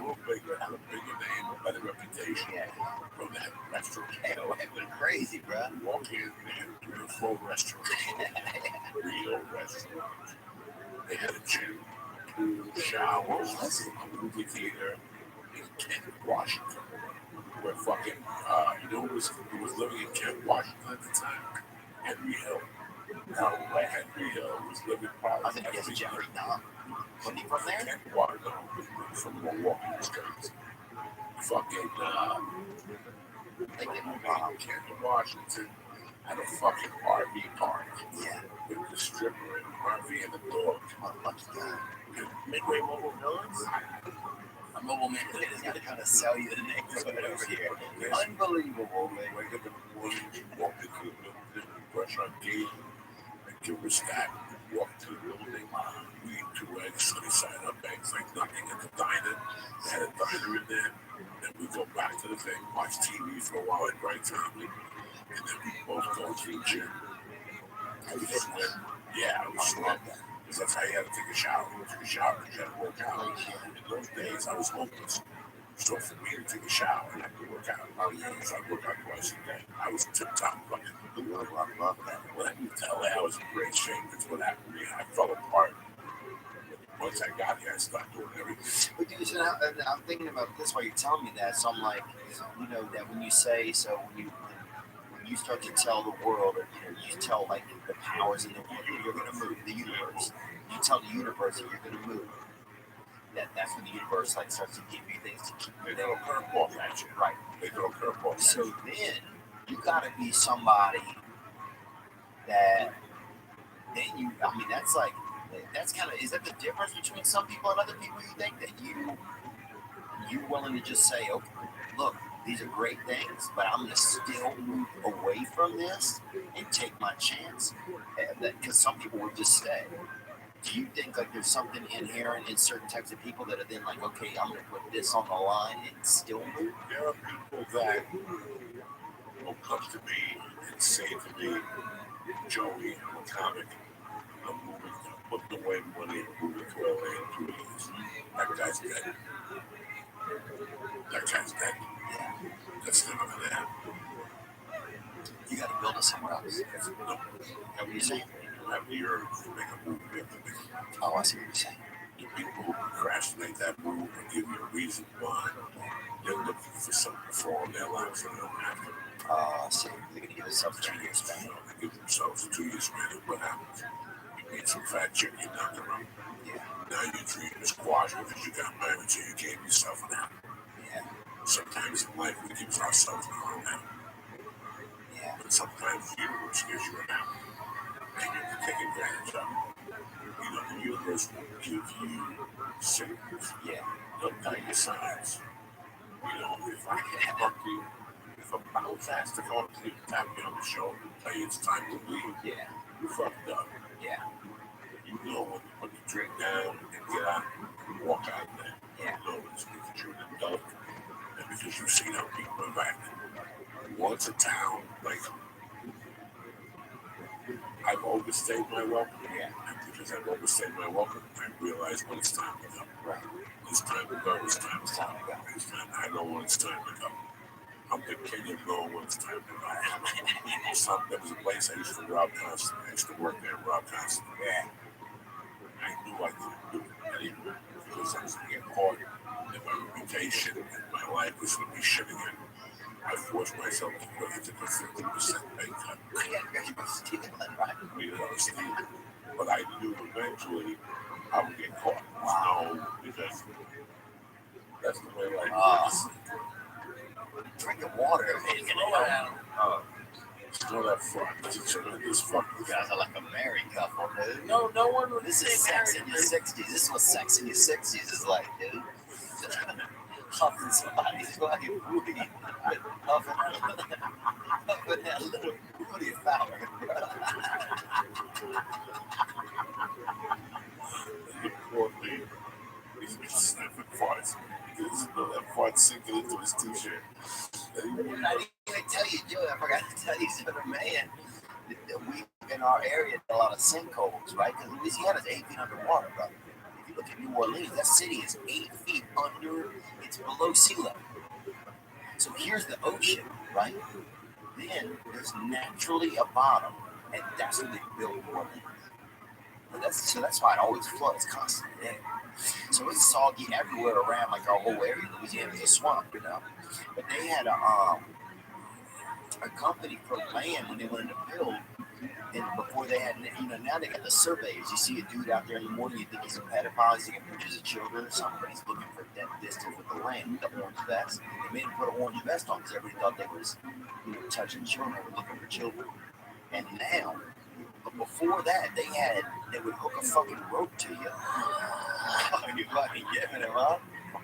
little bigger, had a bigger name, a better reputation. Yeah. From that restaurant. KOA went crazy, bro. You walk in, they had a beautiful restaurant. Real restaurant. They had a gym, pool, showers, a movie theater in Kent, Washington. Where fucking, who was living in Kent, Washington at the time? Henry Hill. Now, where Henry Hill was living probably. I think it's Jeffrey Dahmer. Wasn't he from there? Kent, Washington, from Milwaukee, Wisconsin. Fucking, Kent, Washington had a fucking RV park. Yeah. With the stripper and the RV and the dog. What a lucky guy. Midway Mobile Villains? A mobile man is going to kind of sell you the next one over here. Unbelievable, man. Wake up in the morning, walk into the building, brush our teeth, and give a stack. Walk to the building, we eat 2 eggs, sunny side up eggs, like nothing at the diner. They had a diner in there. Then we go back to the thing, watch TV for a while at right time. And then we both go to the gym. I was swim. Yeah, I was swim. Because that's how you had to take a shower. You took a shower because you had to work out. In those days, I was homeless. So for me to take a shower, I had to work out. So I worked out twice a day. I was tip-top fucking. I love that. When I moved to LA, I was in great shape. That's what happened to me. I fell apart. Once I got here, I started doing everything. But dude, so I'm thinking about this while you're telling me that. So I'm like, that when you say, so when you start to tell the world, or you tell like the powers in the world, you're going to move the universe. You tell the universe that you're going to move. That's when the universe like starts to give you things to keep you They there. throw curveballs at you. Right. They throw curveballs. So then you got to be somebody that that's kind of, is that the difference between some people and other people? You think that you're willing to just say, okay, look, these are great things, but I'm going to still move away from this and take my chance? Because some people would just stay. Do you think like there's something inherent in certain types of people that are then like, okay, I'm going to put this on the line and still move? There are people that will come to me and say to me, Joey, I'm a comic. I'm moving, putting away money and moving to LA in 2 years. That guy's dead. That guy's dead. That's never gonna happen. You got to build it somewhere else. No. What are you saying? You have the urge to make a move. You have to make Oh, I see what you're saying. the people who procrastinate that move and give you a reason why they're looking for something to fall in their lives and they don't have to. I see. They're going to give themselves 2 years span. They give themselves a 2 year span. And what happens? You meet some fat chick, you knock her up. Yeah. Now your dream is squashed because you got married, so you gave yourself an out. Yeah. Sometimes in life we give ourselves an out. Yeah. But sometimes the universe gives you an out. And you have to take advantage of it. You know, the universe will give you signals. Yeah. They'll tell you signs. You know, if I can help you, if a bounce has to go to tap me on the shoulder and tell you it's time to leave, Yeah. you fucked up. Yeah. You know when you put the drink down and get out and walk out there. Yeah. You know it's because you're an adult and because you've seen how people have acted. Once a town, like, I've overstayed my welcome. Yeah. And because I've overstayed my welcome, I realize when it's time to go. Right. It's time to go. It's time to go. It's time to go. It's time. I know when it's time to go. I'm the king of knowing when it's time to go. There was a place I used to rob constantly. I used to work there and rob constantly. Yeah. I knew I couldn't do it anymore because I was going to get caught and my reputation and my life was going to be shit again. I forced myself to go into the 50% pay cut. You were stealing, right? But I knew eventually I would get caught. Wow. No, because that's the way life is. Drinking water, it's going to go. Still that fuck. This is tremendous fuck. You guys are like a married couple, dude. No one would This say is sex in married, your 60s. This is what sex in your 60s is like, dude. Huffing somebody's fucking booty. Huffing that little booty powder. The poor thing. He's been sniffing farts. Because that fart sinking into his t-shirt. I didn't even tell you, Joe. I forgot to tell you, son of man. We in our area had a lot of sinkholes, right? Because Louisiana's 8 feet underwater, brother. If you look at New Orleans, that city is 8 feet under. It's below sea level. So here's the ocean, right? Then there's naturally a bottom, and that's when they built New Orleans. And that's why it always floods constantly there. So it's soggy everywhere around, like our whole area. Louisiana's a swamp, you know. But they had a company for land when they wanted to build, and before they had, now they got the surveys. You see a dude out there in the morning, you think he's a pedophile, he's taking pictures of children or something, but he's looking for that distance with the land, the orange vest. They made him put an orange vest on because everybody thought they was, touching children or looking for children. And now, but before that, they would hook a fucking rope to you. You fucking giving him, huh?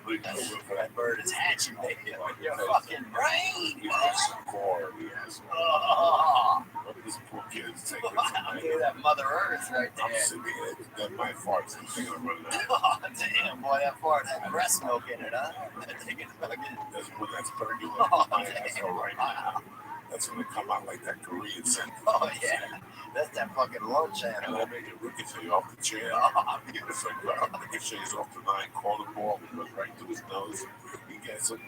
For that bird is hatching, baby. Your fucking brain. Yes, core, yes. Oh, What this poor kid is taking look at that Mother Earth right I'm there. sitting here, that my farts and thing I'm running out. Oh, damn, boy, that fart had breast milk in it, huh? That thing is fucking. That's when that's percolating. Oh, My asshole damn. right now. That's when they come out like that Korean scent. Oh, yeah. That's that fucking lunch And animal. I make it ricochet off the chair. Oh, It's like ricochets off the 9 corner ball, it goes right to his nose. He gets it.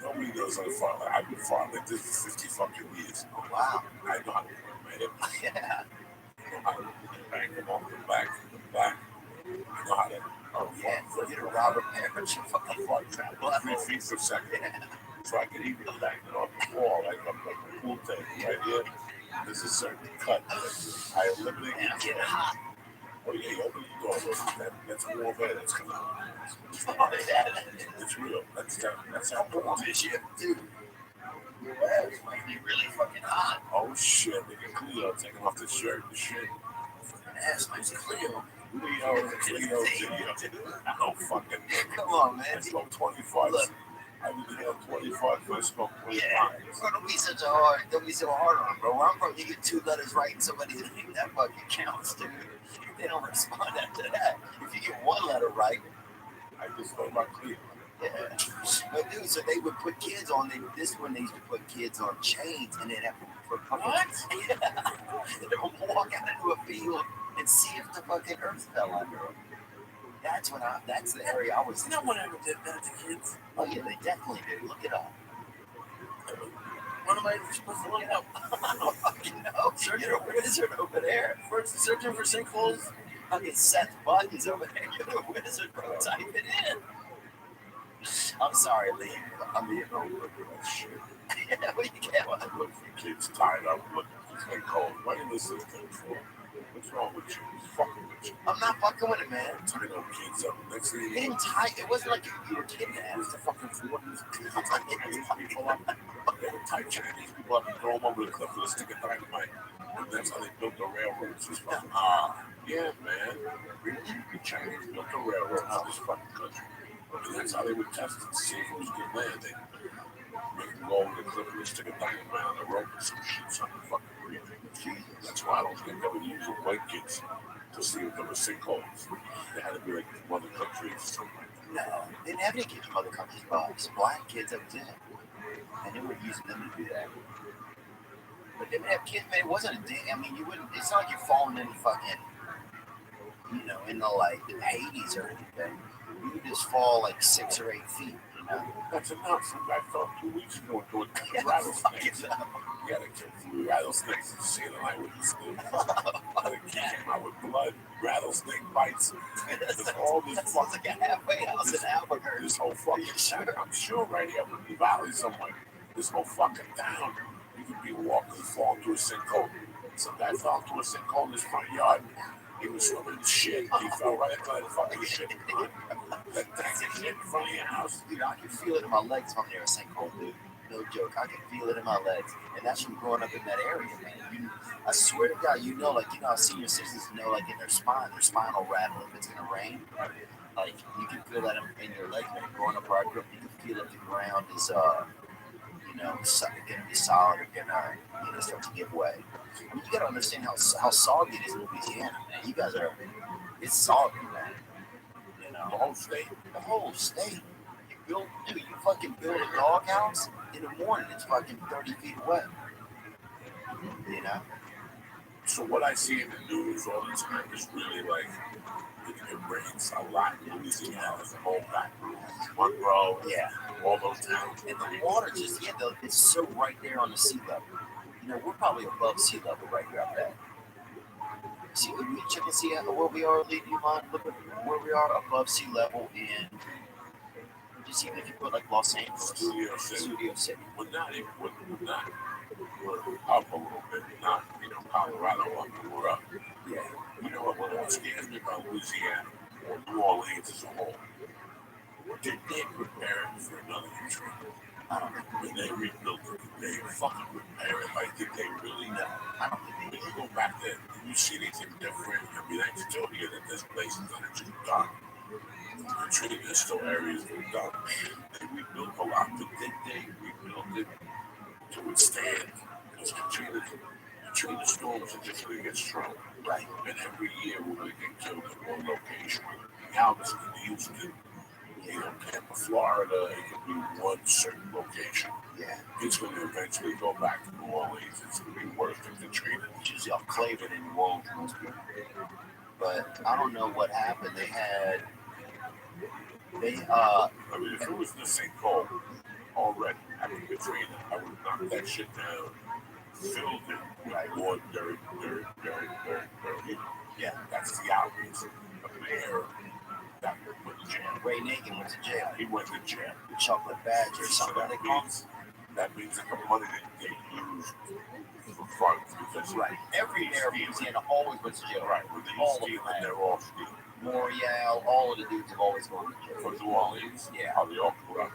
Nobody knows how to fart. I've been farting like this for 50 fucking years. wow. I know how to work my hip. Yeah. I know how to bang them off the back. I know how to. Oh, yeah. Get a Robert Parrish and fucking fart trap. 3 feet per second. So I can even bang it off the wall like a pool table right here. There's a certain cut. I eliminate Man, I'm the getting hot. Oh yeah, you open the door. That's warm air that's coming out. Oh, yeah. It's real. That's how warm it is. Shit, dude. It's making me really fucking hot. Oh shit, nigga Cleo taking off the shirt and shit. Ass nice Cleo. Cleo video. No fucking. Come on, man. I smoke 25. Look. I would have 25 if I smoke 25. Yeah. Bro, don't be so hard on him, bro. Where I'm from, you get 2 letters right and somebody that fucking counts, dude. They don't respond after that. If you get 1 letter right, I just know about Cleo. Yeah. But dude, so they would put kids on. This one they used to put kids on chains, and they'd have to for fucking. What? They would walk out into a field and see if the fucking earth fell under them. That's the area I was in. No one ever did that to kids. Oh yeah, they definitely did. Look it up. What am I supposed to look up? I don't fucking know. You're a wizard over there. Searching for sinkholes. Fucking Seth Buttons over there. You're a wizard, bro. Type it in. I'm sorry, Lee. I'm being over that shit. Yeah, well, you can't look for kids tied up, looking for sinkholes. Why you listen to them for? What's wrong with you? What's fucking with you? I'm not fucking with it, man. Tying up kids up. Next thing you He know, didn't tie. It wasn't like you were kidnapped. it was the fucking Chinese people up. They would tie Chinese people up and throw them over the cliff with a stick of dynamite. And that's how they built the railroads. This fucking yeah, man. Really? The Chinese built the railroads in this fucking country. And that's how they would test it to see if it was good land. They make them go over the cliff with a stick of dynamite on the rope and some shit, something fucking real. That's why I don't think they would use the white kids to see if there were sinkholes. They had to be like mother countries or something. No, they didn't have any kids from other countries, but black kids, that was it. And they were using them to do that. But they would have kids, man. It wasn't a day. I mean, you wouldn't. It's not like you're falling in fucking, you know, in the like the Hades or anything. You would just fall like 6 or 8 feet. You know, that's enough. Some guy fell 2 weeks ago doing rattlesnakes. You gotta kill 3 rattlesnakes and see the night with the skin. The kid came out with blood, rattlesnake bites. There's all this fucking like a halfway house in Albuquerque. This whole fucking town, I'm sure right here in the valley somewhere. This whole fucking town, you could be walking and fall into a sinkhole. Some guy fell into a sinkhole in his front yard. He was swimming in shit. He fell right into that fucking shit. That tank of shit in front of your house. Dude, I can feel it in my legs from there, a sinkhole, dude. No joke. I can feel it in my legs. And that's from growing up in that area, man. I swear to God, you know, like, you know how senior citizens know, like, in their spine will rattle if it's going to rain. Like, you can feel that in your legs, man. Growing up where I grew up, you can feel that the ground is, you know, going to be solid or going to start to give way. I mean, you got to understand how soggy it is in Louisiana, man. You guys are, it's soggy, man. You know, the whole state. The whole state. You fucking build a doghouse in the morning, it's fucking 30 feet away. You know? So what I see in the news all the time is really like, it rains a lot in Louisiana as a whole back. Monroe, yeah, all those towns. And the water just, it's so right there on the sea level. You know, we're probably above sea level right here up there. See, when we check and see where we are, Lee, do you mind looking where we are above sea level in, just even if you put like Los Angeles, Studio City. We're not we're up a little bit, not, you know, Colorado up, we're up. Yeah. You know what scares me about Louisiana or New Orleans as a whole? Did they prepare for another Katrina? I don't know. When they rebuilt it, did they fucking prepare it? Like, did they really? No, I don't think they did. When you go back there, you see anything different? I mean, I can tell you that there's places that are just done. Katrina, there's still areas that are done. They rebuilt a lot, but did they rebuild it to withstand? Because Katrina storms are just going to get stronger. Right. And every year we're going to get killed in one location. Galveston, Houston, you know, Tampa, Florida, it could be one certain location. Yeah. It's going to eventually go back to New Orleans. It's going to be worse than Katrina. It's usually off Cleveland in New Orleans, most people. But I don't know what happened. I mean, if it was in the sinkhole already after Katrina, I would knock that shit down, filled it with more dirt. Yeah, that's the obvious. The mayor that went to jail. Ray Nagin went to jail. He went to jail. The chocolate badger or something. That means that the money that they used for funds. Because every mayor of Louisiana always went to jail. Right. When they steal, they're all stealing. Morial, all of the dudes have always gone to jail. For New Orleans? Yeah. How they all corrupt.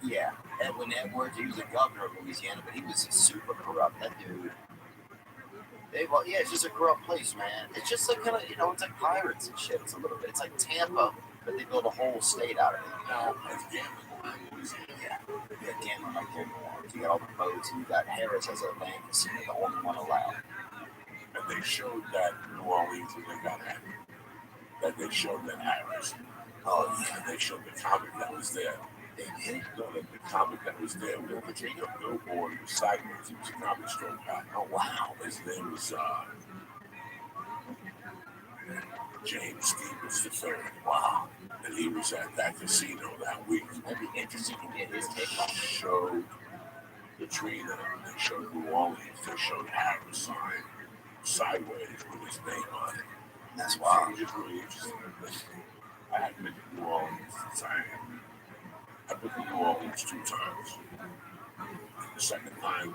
Yeah. Edwin Edwards, he was a governor of Louisiana, but he was super corrupt. That dude. It's just a corrupt place, man. It's just like kind of, it's like pirates and shit. It's a little bit. It's like Tampa, but they built a whole state out of it. No, it's gambling in Louisiana. Yeah. You got gambling like there. You got all the boats, and you got Harris as a land casino, the only one allowed. And they showed that New Orleans when they got hacked. That they showed that Harris. Oh, yeah. And they showed the comic that was there. They did? No, the comic that was there with the billboard was sideways. He was a comic strip guy. Oh, wow. His name was James Stevens III. Wow. And he was at that casino that week. That'd be interesting to get his take on it. Showed Katrina, they showed New Orleans, they showed Harris sign sideways with his name on it. That's wild. It was really interesting. I had been to New Orleans since I've been to New Orleans 2 times. And the second time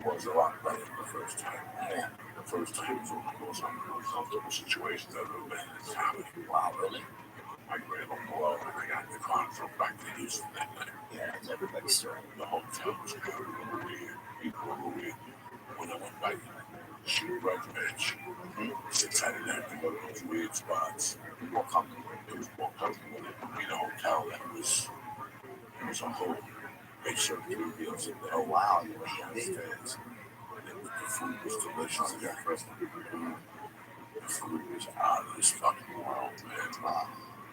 was a lot better than the first time. Yeah. The first time was one of the most uncomfortable situations I've ever been in this comedy. Wow, really? I ran on below and I got in the car and drove back to Houston that night. Yeah, that's everybody's story. The hotel was kind of weird. People were weird. When I went back, she was right bench. Since I didn't have to go to those weird spots, More comfortable. it was more comfortable than being a hotel that was a whole big circular deals in there. Oh, wow. You were Upstairs. And the food was delicious. The food was out of this fucking world, man.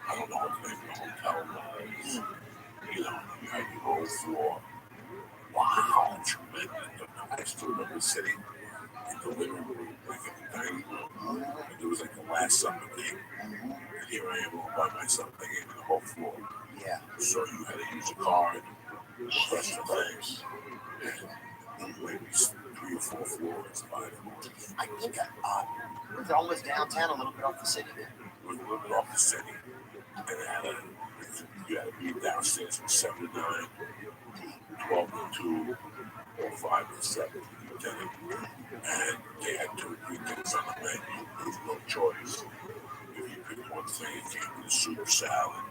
I don't know what the name of the hotel was. You know, you had your whole floor. Wow, tremendous. I still remember sitting in the living room, like in the dining room. And it was like the last summer thing. And here I am all by myself, they gave me the whole floor. Yeah. So you had to use a card, press the things, and maybe 3 or 4 floors by them. I think it's almost downtown, a little bit off the city there. It was a little bit off the city. And you had to be downstairs from 7 to 9, 12 to 2, or 5 to 7. And they had 2 or 3 things on the menu. There was no choice. If you picked one thing, it came with a soup salad.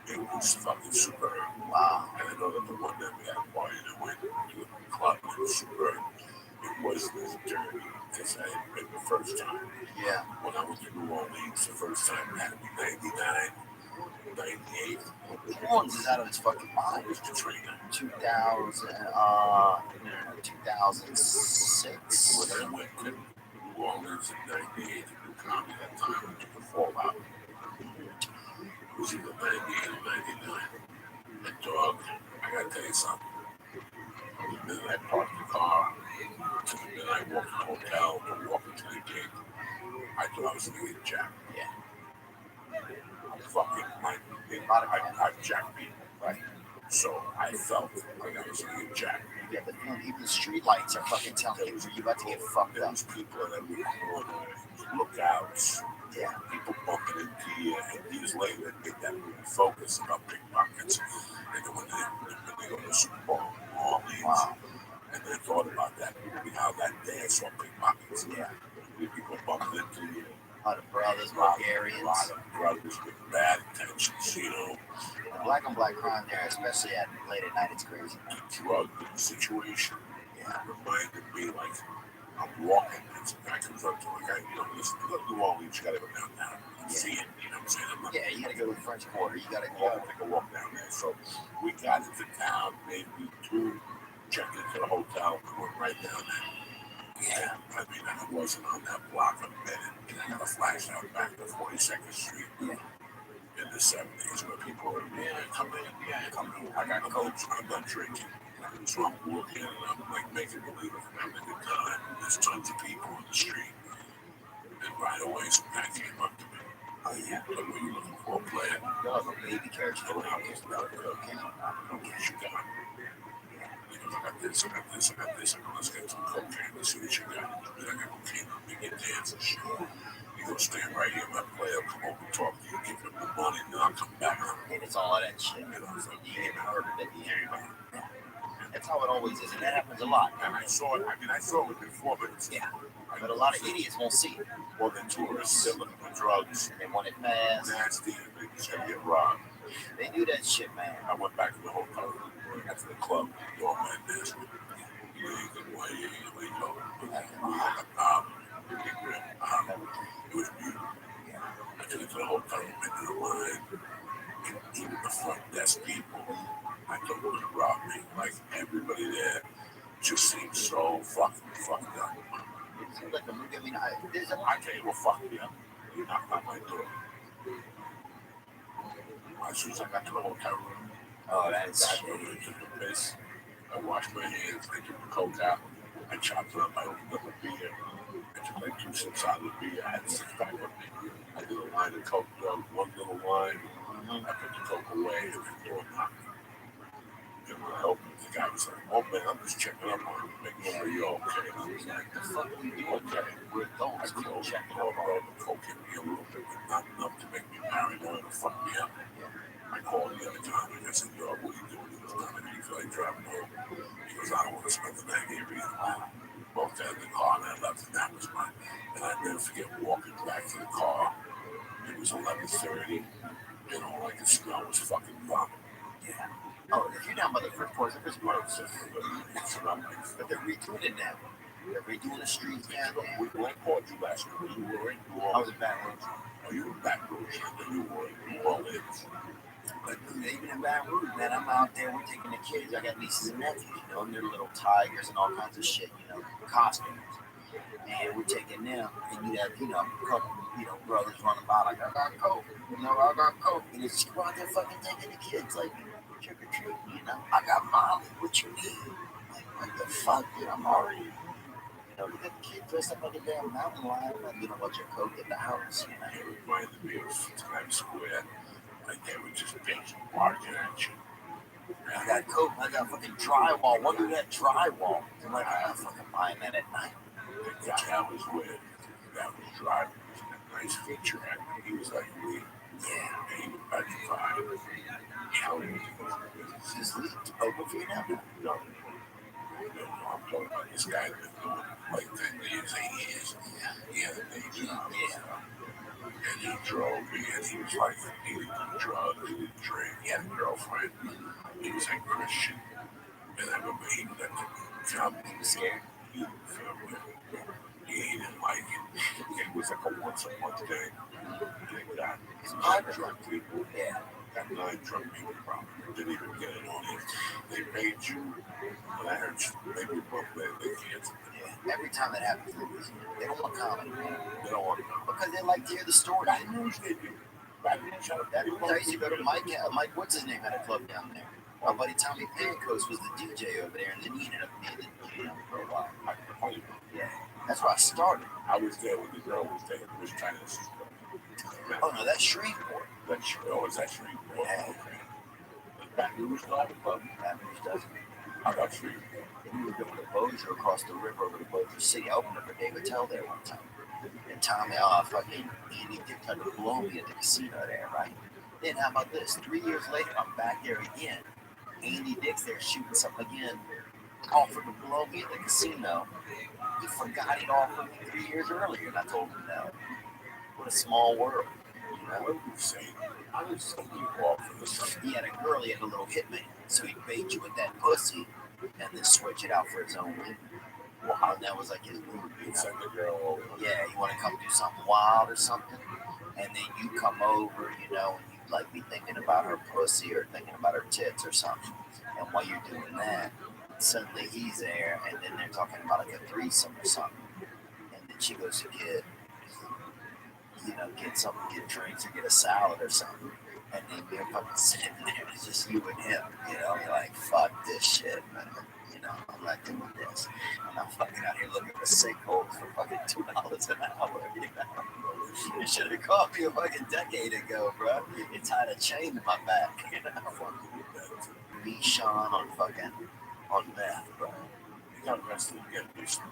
It was fucking superb. Wow. And I know that the one that we had a party that went to the club, it was superb. It wasn't as dirty as I had been the first time. Yeah. When I went to New Orleans the first time, it had to be 99, 98. New Orleans is out of its fucking mind. It was Katrina. 2006. When I went to New Orleans in 98 to do comedy that time, I took the Fallout. It was either 98 or 99. And dog, I gotta tell you something. The minute I parked the car, to the minute I walked to the hotel, to walk into the gate, I thought I was gonna get jacked. Yeah. I jacked people, right? So I felt like I was gonna get jacked. Yeah, but even the street lights are fucking telling you you're about to get fucked There up. was people in every corner, lookouts, Yeah. people bumping into you, and years later they made that movie Focus about pickpockets. And then when they go to the Super Bowl, New Orleans, Wow. and they thought about that movie, how that day I saw pickpockets. Yeah. People bumping into you. A lot of brothers, A Bulgarians. lot of brothers with bad intentions, you know. Black on black crime there, especially at late at night, it's crazy. The drug situation Yeah. reminded me like I'm walking and some guy comes up to me, like, listen, you go to New Orleans, you gotta go downtown and see it, you know what I'm saying? I'm not, Yeah, you gotta go to the French Quarter. You gotta take a walk down there. So we got into town, maybe 2, checked into the hotel, and went right down there. Yeah, I mean, I wasn't on that block of minute, and I got a flash out back to 42nd Street. Yeah. In the 70s, where people were, come in. I got coach, I'm not drinking. So I'm looking and I'm like making believe I'm having a good time. There's tons of people on the street. And right away, some guy came up to me. Oh, yeah. Like, what are you looking for, player? You'll have a baby carriage. I was about cocaine. What you got? He goes, I got this, I got this, I got this. I go, let's get some cocaine. Let's see what you got. I got cocaine. Let me get dance and shit. You go stand right here, my player, come over and talk to you, give him the money, and then I'll come back. And it's all of that shit. You know, it's like, You get murdered at the end. That's how it always is, and that happens a lot. and I saw it before, but it's, Yeah. But a lot of idiots won't see it. more than tourists. They're looking for drugs. And they want it fast. Nasty, and they just gotta get robbed. They do that shit, man. I went back to the hotel, got to the club, all my nasty. You know, you can wait, you know, it was beautiful. I took it to the hotel, went to the line, and even the front desk people, I thought were gonna rob me. Like, everybody there just seemed so fucked up. It seems like a movie. I mean, there's a I tell you what fucked me up. He knocked on my door. As soon as I got to the hotel room, Oh, that's I go to the piss. I wash my hands. I took the coke out. I chopped it up. I opened up a beer. I took like 2 sips out of the beer. I had a 6-pack with me. I did a line of coke, one little line. I put the coke away and then door knocked. And when I opened it, the guy was like, "Oh man, I'm just checking up on you, making sure you're okay." And I was like, "The fuck are you doing? Okay, we're adults. We don't check up on you." The coke hit me a little bit, but not enough to make me paranoid or fuck me up. I called the other time and I said, "Yo, what are you doing this time? And he feel like driving home." He goes, "I don't want to spend the night here either." Both got in the car and I left, and that was mine. And I never forget walking back to the car. It was 11:30, and all I could smell was fucking vomit. Yeah. Oh, if you're down by the first course, it's gross. But they're redoing it now. They're redoing the streets down there. We called you last week. You were in New I Orleans. was in Baton Rouge. Oh, you were in Baton Rouge, and then you were in New Orleans. But dude, even in Baton Rouge, man, I'm out there. We're taking the kids. I got nieces and nephews, you know, and they're little tigers and all kinds of shit, you know, costumes. And we're taking them, and you have, you know, a couple, you know, brothers running by like, "I got coke," you know, "I got coke," and it's just go out there fucking taking the kids like trick or treat, you know. "I got Molly. What you need?" Like, what the fuck, dude? I'm already, you know, you got the kid dressed up like a damn mountain lion, like, you know, about your coke at the house, you know. It reminded me of Times Square. Like they were just bitching, barking at you. I got coke. I got fucking drywall. What do that drywall? I'm like, I'm not fucking buying that at night. The guy I was with, that was driving, was a nice feature at me. He was like, "We, Yeah, and he was petrified." Counting just open for you now. No, I'm talking about this guy that been doing like 10 years, 8 years. He had a day job. And he drove me, and he was like, he didn't do drugs, he didn't drink, he had a girlfriend. He was like Christian. And I remember he let the job, he was scared. He didn't feel good. He didn't like it. It was like a once a month thing. They got 9 drunk people. Yeah. Got 9 drunk people probably. Didn't even get it on it. They paid you. And I heard maybe both their kids. Yeah. Every time that happens, they don't want comedy. They don't want to know. Because they like to hear the story. Baton Rouge they do. Baton Rouge had a That I used to go to Mike, what's his name, had a club down there. My buddy Tommy Pancos was the DJ over there, and then he ended up being the DJ for a while. Yeah. That's where I started. I was there when the girl was there. It was trying to. Oh no, that's Shreveport. Is that Shreveport? Yeah. Okay. Baton Rouge not a club. Baton Rouge doesn't. I got Shreveport. We were going to Bossier across the river over to Bossier City. I opened up a David Tell there one time. And Tommy, fucking Andy Dick tried to blow me at the casino there, right? Then how about this? 3 years later, I'm back there again. Andy Dick's there shooting something again. Offered to blow me at the casino. He forgot he'd offered me 3 years earlier, and I told him no. What a small world. You know? What were you saying? I was saying you off for this. He had a girl, he had a little hitman. So he'd bait you with that pussy and then switch it out for his own women. Wow, and that was like his move. He'd send the girl over. Yeah, you want to come do something wild or something, and then you come over, you know, and you like be thinking about her pussy or thinking about her tits or something. And while you're doing that, suddenly he's there, and then they're talking about like a threesome or something. And then she goes to get, you know, get drinks or get a salad or something. And then you're fucking sitting there, it's just you and him, you know, you're like, fuck this shit, man. You know, I'm not doing this. I'm fucking out here looking for sinkholes for fucking $2 an hour, you know. You should have called me a fucking decade ago, bro. You tied a chain to my back, you know. Me, Sean, on meth, bro. He got arrested again recently.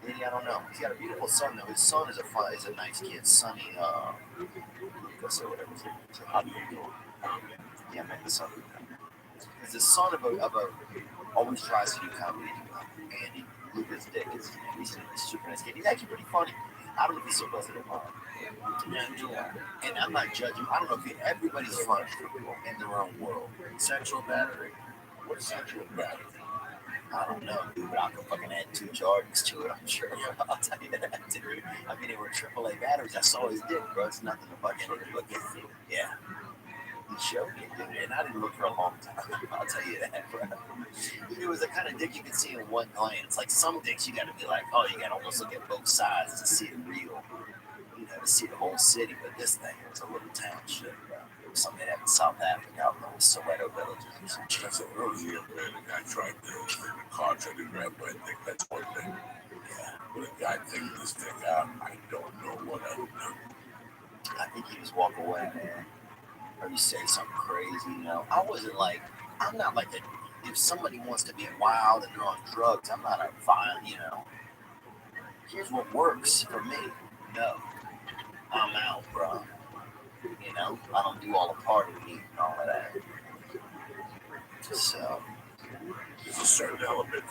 Maybe, I don't know. He's got a beautiful son, though. His son is a nice kid, Sonny, Lucas or whatever his name is. How do you know? Yeah, man, the son. He's the son of a always tries to do comedy. Andy Lucas Dick is his name. He's a super nice kid. He's actually pretty funny. I don't know if he still does it or not. Yeah. And I'm not judging. I don't know if everybody's funny in their own world. Sexual battery. What is sexual battery? I don't know, dude, but I could fucking add 2 Jordans to it, I'm sure. I'll tell you that, dude. I mean, they were AAA batteries. I saw his dick, bro. It's nothing to fucking look at. Yeah. He showed me, dude, and I didn't look for a long time. I'll tell you that, bro. It was the kind of dick you could see in one glance. Like some dicks, you got to be like, oh, you got to almost look at both sides to see it real. You know, to see the whole city. But this thing was a little town shit, bro. something in South Africa, out in the Soweto villages or something. That's an earlier man. The guy tried the car tried to grab my dick. That's one thing. Yeah. But a guy taking this dick out, I don't know what I would do. I think you just walk away, man. Or you say something crazy, you know. I'm not like a, if somebody wants to be wild and they're on drugs, I'm not a fine, you know. Here's what works for me. No. I'm out, bro. You know, I don't do all the party and all of that. So, there's a certain element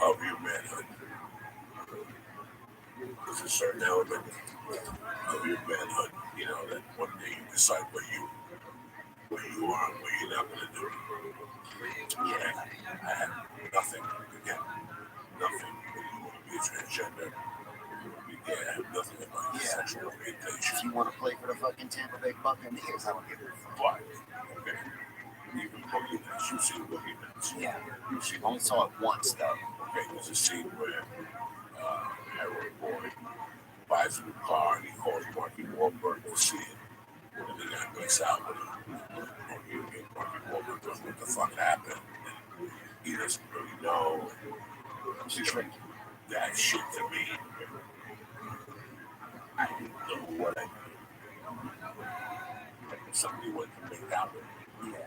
of your manhood. There's a certain element of your manhood, you know, that one day you decide what you are and what you're not going to do. Yeah, I have nothing, again, nothing. When you want to be a transgender, I have nothing about your sexual orientation. If you want to play for the fucking Tampa Bay Buccaneers, I don't give a fuck. But, okay, even Boogeyman's, you've seen Boogeyman's. Yeah, I only saw it once, though. Okay, there's a scene where Harold Boyd buys a new car and he calls Marky Wahlberg to see it. And the guy makes out with him. Marky Wahlberg goes, what the fuck happened? And he doesn't really know. That shit to me, I didn't know what I did. Like if somebody went to make out with me, I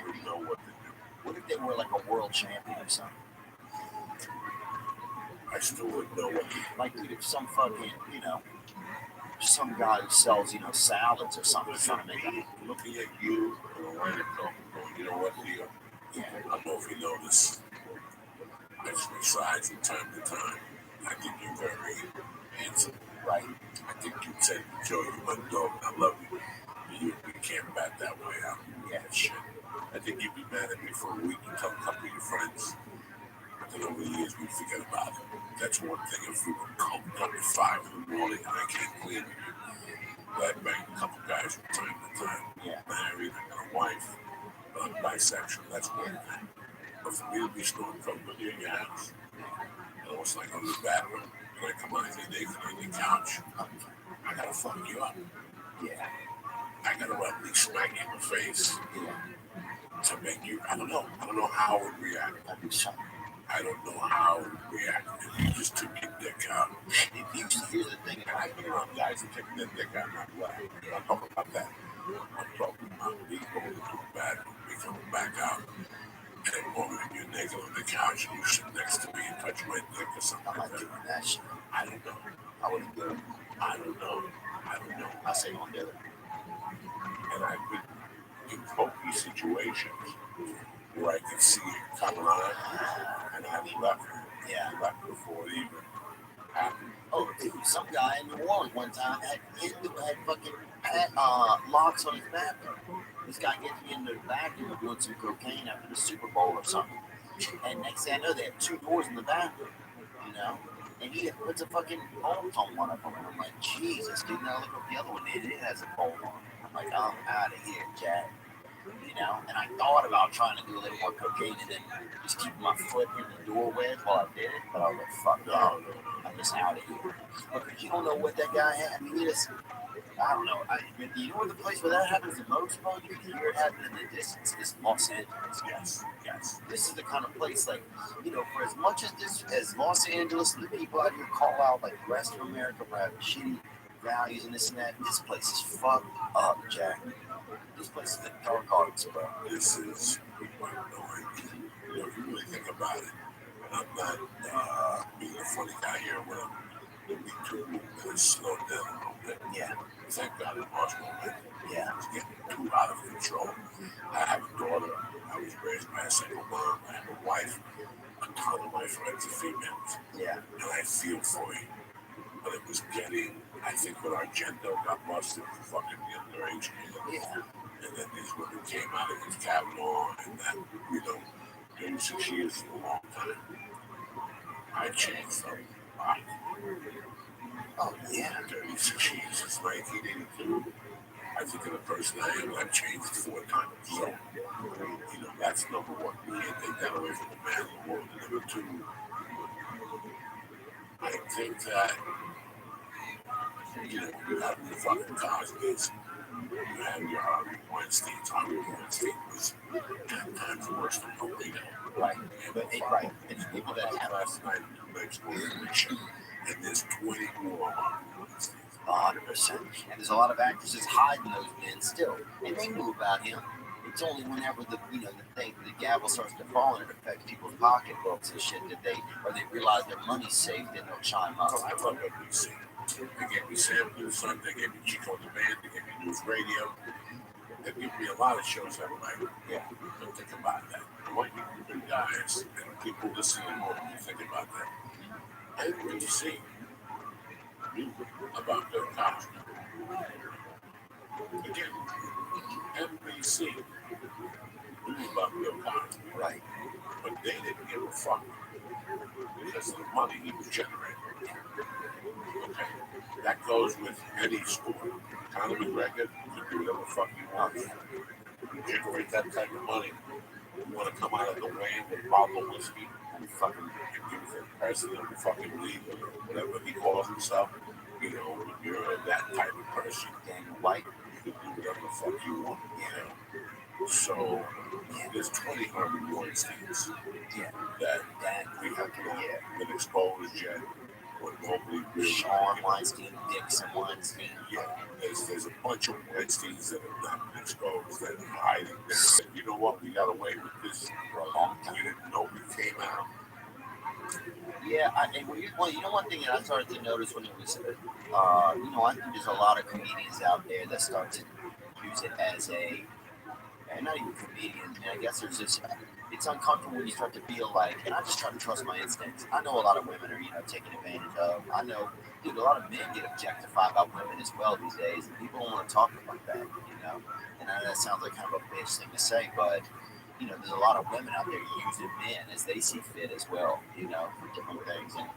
wouldn't know what to do. What if they were like a world champion or something? I still wouldn't know what to do. Like, dude, if some fucking, you know, some guy who sells, you know, salads or something, trying to make it. Looking at you, going, you know what, Leo? I don't know if you know this. I switch sides from time to time. I think you're very handsome, right? I think you said, Joe, you're my dog, and I love you. You can't bat that way out. Yeah, shit. I think you'd be mad at me for a week and tell a couple of your friends. Then over the years, we forget about it. That's one thing. If we were coked up at 5 in the morning and I can't clean it, I'd bang a couple guys from time to time. Yeah. Married, I got a wife, but I'm bisexual. That's one thing. But for me to be snorting from in your house, and it's like I'm in the bathroom, and I come out and you're naked on your couch, I gotta fuck you up. Yeah. I gotta at least smack you in the face. Yeah. To make you, I don't know how I would react. I don't know how I would react if you just took your dick out. If you just hear the thing, I've been around guys who take their dick out, not black. I'm talking about that. I'm talking about me going to the bathroom, me coming back out, and then woman, you're naked on the couch, and you sit next to me and touch my dick or something. I'm not doing that shit. I don't know. I wouldn't do it. I don't know. I say don't do it. And I've been in pokey situations where I could see it coming on, and I've left it. Yeah, left before it even happened. Oh, dude, some guy in New Orleans one time had fucking locks on his bathroom. This guy gets me into the bathroom doing some cocaine after the Super Bowl or something. And next thing I know, they had 2 doors in the bathroom, you know? And he puts a fucking bolt on one of them. And I'm like, Jesus, dude, now look what the other one did. It has a bolt on it. I'm like, I'm out of here, Jack. You know? And I thought about trying to do a little more cocaine and then just keeping my foot in the doorway while I did it. But I was like, fuck no. I'm just out of here. Because you don't know what that guy had. I mean, I don't know. You know what the place where that happens the most, bro? You can hear it happen in the distance. It's Los Angeles. Yes. This is the kind of place, like, you know, for as much as Los Angeles and the people out here call out, like, the rest of America for having shitty values and this and that, this place is fucked up, Jack. This place is the dark arts, bro. This is, you know, if you really think about it, I'm not being a funny guy here, but the Me Too movement has slowed down a little bit. Yeah. Thank God it was movement. Yeah. It's getting too out of control. I have a daughter. I was raised by a single mom. I have a wife. A ton of my friends are females. Yeah. And I feel for you. But it was getting, I think when our gender got busted for fucking the underage kid. Yeah. And then these women came out against Kavanaugh, and that, you know, 36 years is a long time. I changed from, oh, yeah. 36 years since 1982. I think of the person I am, I've changed 4 times. So, you know, that's number one. We can't take that away from the man and the woman. Number 2, I think that You know, you have the fucking Cosby's, you have your Harvey Weinstein's. Harvey Weinstein was 10 times worse than Polito. Right. But right. It's people that have last night in the exploration, and there's 20 more Harvey Weinsteins. 100%. And there's a lot of actresses hiding those men still, and they knew about him. It's only whenever the gavel starts to fall and it affects people's pocketbooks and shit that they realize their money's safe, then they'll chime up. So I love NBC. They gave me samples, they gave me Chico the Band, they gave me News Radio. They give me a lot of shows that were like, yeah, don't think about that. I want you guys and people listening more to think about that. NBC knew about Bill Cosby. Again, NBC knew about Bill Cosby. Right. But they didn't give a fuck because of the money he was generating. Okay. That goes with any sport. Conor McGregor can do whatever the fuck he wants. You generate that type of money. You want to come out of the way with a bottle of whiskey and fucking give the president of the fucking league or whatever he calls himself. You know, when you're that type of person, Daniel White, you can do whatever the fuck you want. You know. So there's 20 Harvey Weinsteins that we haven't been exposed yet. Or nobody really. Sean Weinstein, Dixon Weinstein. Yeah, there's a bunch of Weinsteins that have not been exposed that are hiding there. You know what? We got away with this for a long time. You didn't know we came out. Yeah, you know one thing that I started to notice when it was, I think there's a lot of comedians out there that start to use it as and not even comedians, I guess there's this, it's uncomfortable when you start to feel like, and I just try to trust my instincts. I know a lot of women are, taking advantage of. I know, dude, a lot of men get objectified by women as well these days, and people don't want to talk about that, And I know that sounds like kind of a bitch thing to say, but, there's a lot of women out there using men as they see fit as well, for different things. And,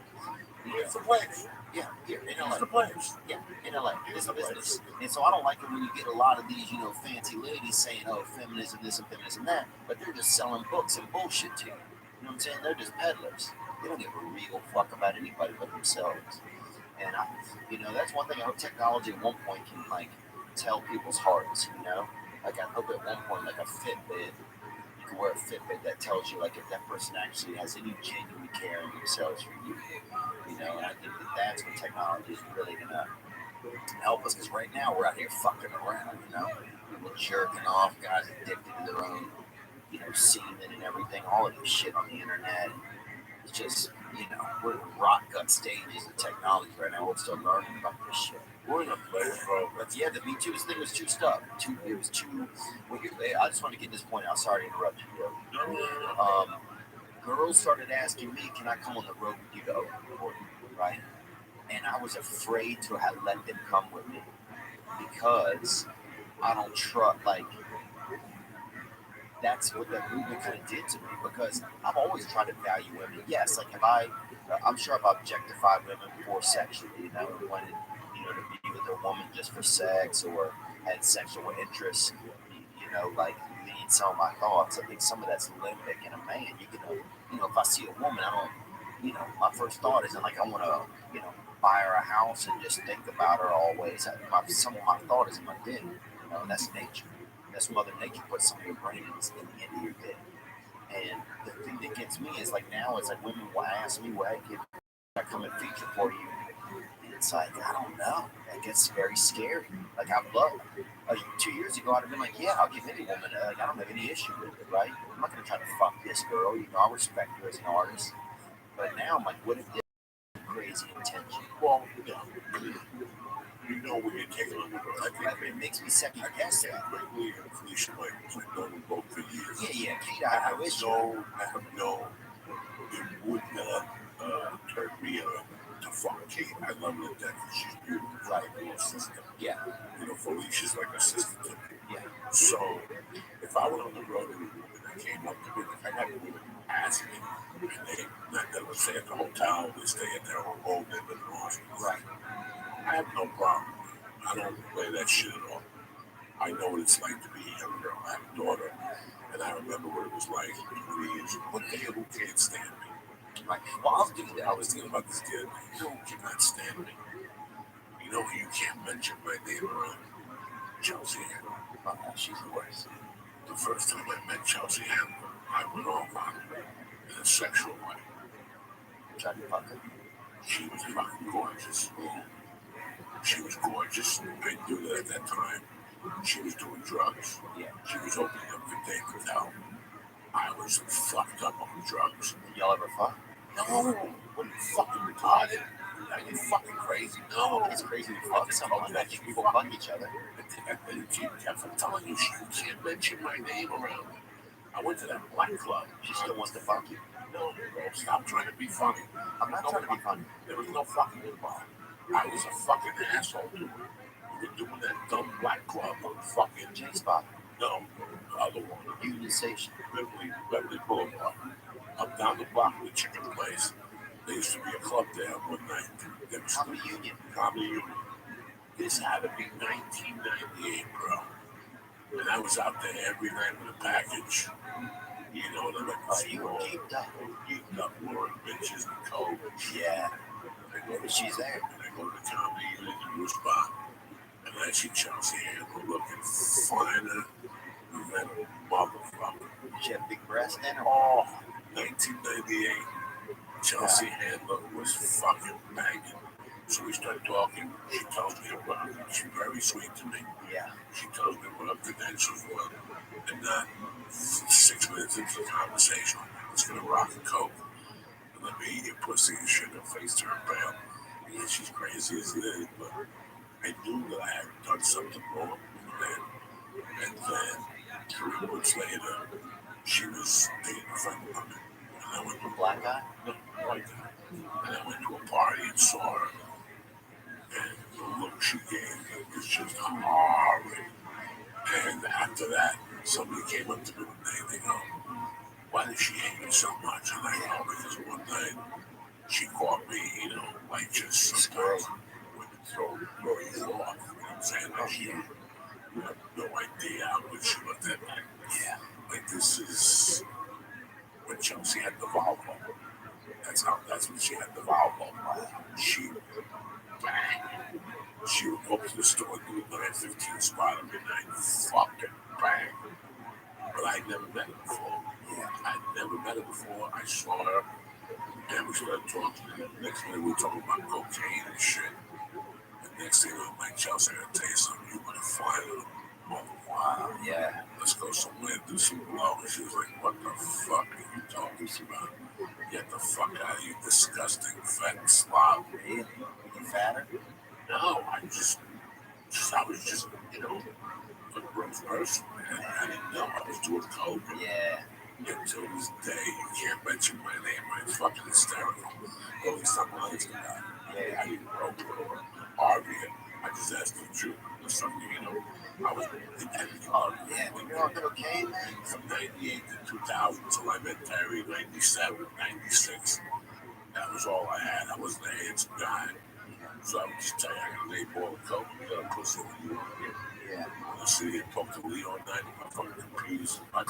it's a place. Yeah, here in LA. It's the place. Yeah, in LA. It's a business. And so I don't like it when you get a lot of these, fancy ladies saying, oh, feminism this and feminism that, but they're just selling books and bullshit to you. You know what I'm saying? They're just peddlers. They don't give a real fuck about anybody but themselves. And that's one thing I hope technology at one point can tell people's hearts, Like I hope at one point like a Fitbit, you can wear a Fitbit that tells you if that person actually has any genuine care in themselves for you. And I think that's when technology is really gonna help us, because right now we're out here fucking around, people jerking off, guys addicted to their own, semen and everything, all of this shit on the internet. It's just, we're in rock gut stages of technology right now. We're still learning about this shit. We're in a place, bro. But yeah, the Me Too thing was too stuff. It was too. I just want to get this point out. Sorry to interrupt you, bro. Girls started asking me, "Can I come on the road with you to open court?" Right? And I was afraid to have let them come with me because I don't trust. That's what that movement kind of did to me, because I've always tried to value women. Yes, I'm sure I've objectified women before sexually, and wanted, to be with a woman just for sex or had sexual interests, lead some of my thoughts. I think some of that's limbic in a man. You can, if I see a woman, I don't, my first thought isn't I want to, buy her a house and just think about her always. Some of my thought is in my dick, and that's nature. That's Mother Nature puts some of your brain in the end of your dick. And the thing that gets me is now it's women will ask me, well, can I come and feature for you? And it's I don't know. It gets very scary. I'd love 2 years ago, I'd have been yeah, I'll give any woman, I don't have any issue with it, right? I'm not going to try to fuck this girl. I respect her as an artist. But now I'm what if this crazy intention? Well, when you're taking on the road. I think it makes me second guess that. Quickly and Felicia Michaels, I've known them both for years. Yeah, Kate, I have no, it would not turn me on to fuck Kate. I love her to death. She's beautiful. Like a little sister. Yeah. Felicia's like a sister to me. Yeah. So, if I went on the road and I came up to me, I had women ask me, and they, not that would stay at the hotel, they stay at their own home, they've been lost. Right. I have no problem. I don't play that shit at all. I know what it's like to be a young girl. I have a daughter, and I remember what it was like 20 years ago. One kid who can't stand me. Right. Well, I'll do that. I was thinking about this kid who cannot stand me. No, you can't mention my name around Chelsea Handler. Oh, no, she's the worst. The first time I met Chelsea Handler, I went off on her in a sexual way. Tried to fuck her. She was fucking gorgeous. She was gorgeous. I knew that at that time. She was doing drugs. Yeah. She was opening up the day with help. I was fucked up on drugs. Y'all ever fuck? No, what are you fucking retarded? Are you fucking crazy? No. It's crazy to fuck someone that people fuck each other. I'm telling you, you can't mention my name around her. I went to that black club. She still wants to fuck you. No, bro, stop trying to be funny. I'm not trying to be funny. There was no fucking involved. I was a fucking asshole to her. We were doing that dumb black club on fucking J-Spot. No, the other one. Union Station. Beverly Boulevard. Up down the block with the chicken place. There used to be a club there one night. There was Comedy Union. Comedy Union. This had to be 1998, bro. And I was out there every night with a package. You know what I mean? Oh, you were geeked up. Geeked up, more bitches and coke. Yeah. She's there. And I go to the Comedy Union in Blue Spot. And I see Chelsea Handler looking finer than a motherfucker. She had big breasts then? Oh, 1998. Chelsea Handler was fucking banging. So we start talking. She tells me about it. She's very sweet to me. Yeah. She tells me what her credentials were. And 6 minutes into the conversation, it's gonna rock and coke. And let me eat your pussy and shit. Her face turned pale. Yeah, she's crazy as it is, but I knew that I had done something wrong then. And then 3 months later, she was dating a friend of mine. And I went to A black guy? no, white guy. And I went to a party and saw her. And the look she gave me was just horrid. And after that, somebody came up to me one day and they go, why does she hate you so much? And I go, because one night she caught me, you know, like just sometimes women throw you off. You know what I'm saying? Like you have no idea how much she looked at me. Yeah. Like this is when Chelsea had the Volvo. That's when she had the Volvo. She bang. She would go to the store and do a 915 spot every night. Fucking bang. But I'd never met her before. Yeah, I'd never met her before. I saw her and we started talking. And next minute we were talking about cocaine and shit. And next thing I'm like, Chelsea, I gotta tell you something. You want to find her? Wow. Yeah. Let's go somewhere and do some blow. And she was like, what the fuck are you talking about? Get the fuck out of you, disgusting fat slob. Really? You fatter? No, I was just, you know, a gross person, man. I didn't know I was doing coke. Yeah. Until this day, you can't mention my name. It's fucking hysterical. At least I'm honest about it. Yeah, I didn't broke it or argue it. I just asked the truth. Or something, you know. I was intending to argue. Yeah, when you're on cocaine, man. From 98 to 2000 until I met Terry, 97, 96. That was all I had. I wasn't a handsome guy. So I would just tell you, I got an 8-ball of coke, you got a pussy when you want to get. Yeah. I sit here and talk to Lee all night on my fucking computers. I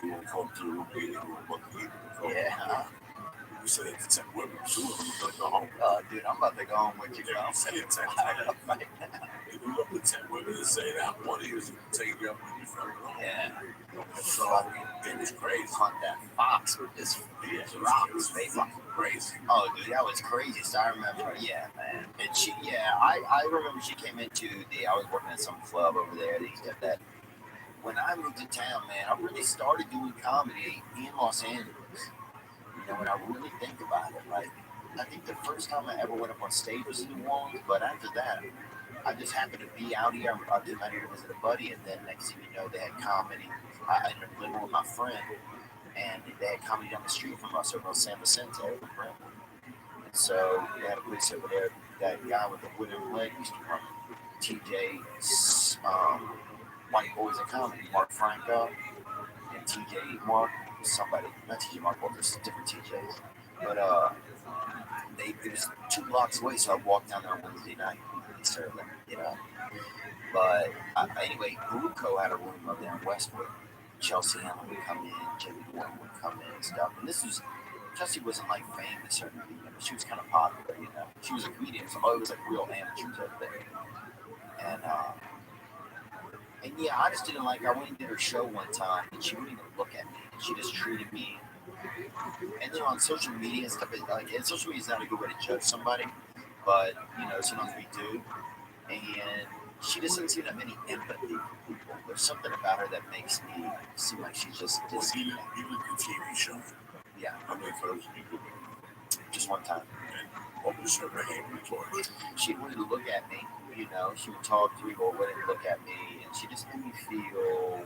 you won't come to the meeting or Yeah. You said it's 10 women too. I'm gonna go home. Dude, I'm about to go home with you, bro. Yeah, say it 10 times. If you look at 10 women and say that, one of you is take you up with your friend. Yeah. So it was crazy. Hunt that fox with this rocks, baby. Fucking crazy. Oh, dude, that was crazy. So I remember, yeah, man. And I remember she came into I was working at some club over there. They used to have that. When I moved to town, man, I really started doing comedy in Los Angeles. You know, when I really think about it, like, I think the first time I ever went up on stage was in New Orleans, but after that, I just happened to be out here. I did out here to visit a buddy, and then next thing you know, they had comedy. I ended up living with my friend, and they had comedy down the street from us over on San Vicente over Brentwood. And so they had a place over there. That guy with the wooden leg used to run TJ's White Boys in Comedy, Mark Franco, and TJ Mark, somebody, not TJ Mark, well, there's different TJs. But it was 2 blocks away, so I walked down there on Wednesday night and served them, you know. But anyway, Bruco had a room over there in Westwood. Chelsea Handler would come in, Jimmy Warren would come in and stuff. And this was Jessie wasn't like famous or anything, but she was kind of popular, you know. She was a comedian, so it was like real amateurs over there. And yeah, I just didn't like. I went and did her show one time, and she wouldn't even look at me. And she just treated me. And then on social media and stuff, like, and social media is not a good way to judge somebody, but you know, sometimes we do. And she doesn't seem to have any empathy for people. There's something about her that makes me seem like she's just Even the TV show. Yeah. How many times people just one time. And what was her behavior towards you? She wouldn't look at me, you know. She would talk to me, but wouldn't look at me, and she just made me feel.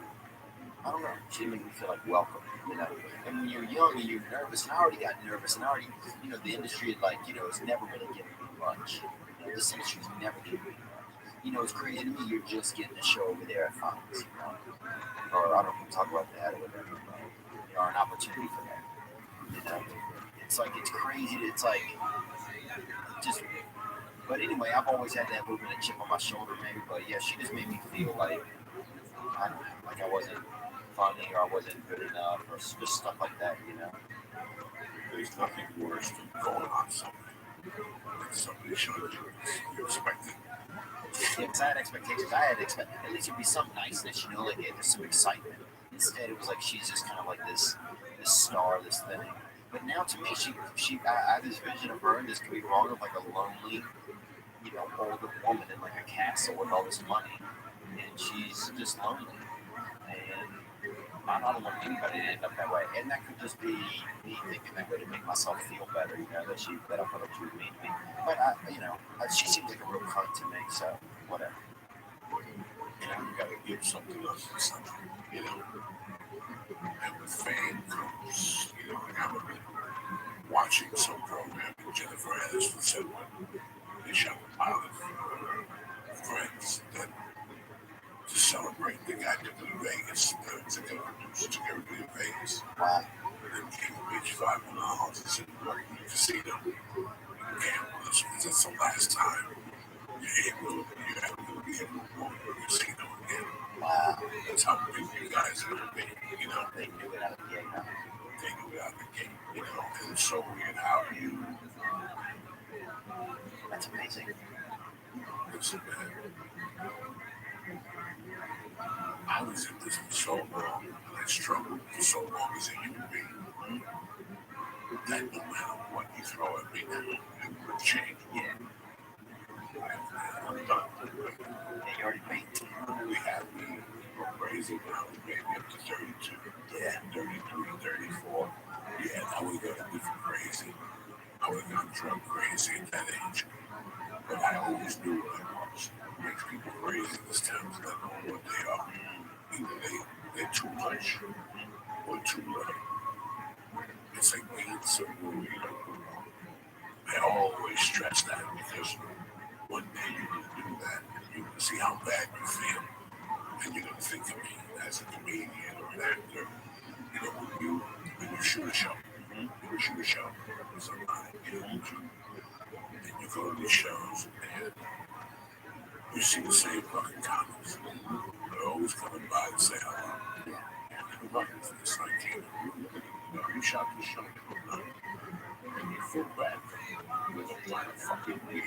I don't know. She made me feel like welcome, you know. And when you're young and you're nervous, and I already got nervous, and I already, you know, the industry, like, you know, it's never really giving me much. You know, this industry's never giving me much. You know, it's crazy to me. You're just getting a show over there at Fox, you know, or I don't want to talk about that or whatever, but, or an opportunity for that. You know, it's like it's crazy. It's like just. But anyway, I've always had that little bit of chip on my shoulder, maybe. But yeah, she just made me feel like I don't know, like I wasn't funny or I wasn't good enough or just stuff like that, you know. There's nothing worse than going on something and somebody showed you expected. Yeah, because I had expectations. I had expected at least it'd be some niceness, you know, like there's some excitement. Instead, it was like she's just kind of like this star, this thing. But now to me, I have this vision of her, and this could be wrong, of like a lonely, you know, older woman in like a castle with all this money, and she's just lonely. And I don't want anybody to end up that way. And that could just be me thinking that way to make myself feel better, you know, that I'm going to do mean to me. But you know, she seems like a real cunt to me, so whatever. You know, you gotta give something else to something, you know. And with fame comes, you know, like I remember watching some program with Jennifer Aniston said when they shot the pilot for Friends that to celebrate they got to Vegas, to get everybody in Vegas. Wow. And then came to Beach $500 and said, look, you casino, you gamble this because that's the last time you're able to be able to go to a casino again. Wow. That's how big you guys are going to be, you know. They knew it out of the gate, huh? They knew it out of the gate, you know. And it's so weird how you. That's amazing. Listen, man. I was in this for so long, and I struggled for so long as a human being. That no matter what you throw at me now, it would change. Yeah. I'm done. Yeah, you already baked. We had me go crazy when I was maybe up to 32, Yeah. 33, 34. Yeah, I would have got a different crazy. I would have gone drug crazy at that age. But I always knew what I was. It makes people crazy in this town because they don't know what they are. Either they're too much or too little. It's like being so rude, you know. I always stress that because one day you're going to do that. You're going to see how bad you feel. And you're going to think of me as a comedian or an actor. You know, when you shoot a show, you shoot a show with somebody, you know, and you go to these shows and you see the same fucking comics. They're always coming by and say hello. And they're running for this like, you know, you shot this show. And you feel bad for them. They're trying to fucking weird.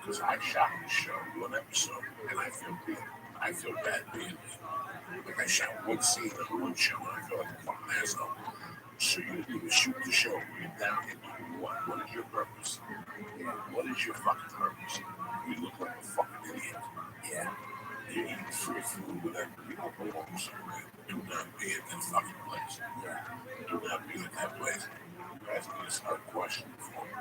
Because I shot this show, one episode, and I feel good. I feel bad being there. Like I shot one scene of one show, and I feel like a fucking asshole. So you shoot the show, you're down, and you what? What is your purpose? Yeah. What is your fucking purpose? You look like a fucking idiot. Yeah. You're eating free food, whatever. You don't belong somewhere. Do not be in that fucking place. Yeah. Do not be in that place. You guys need to start questioning for me.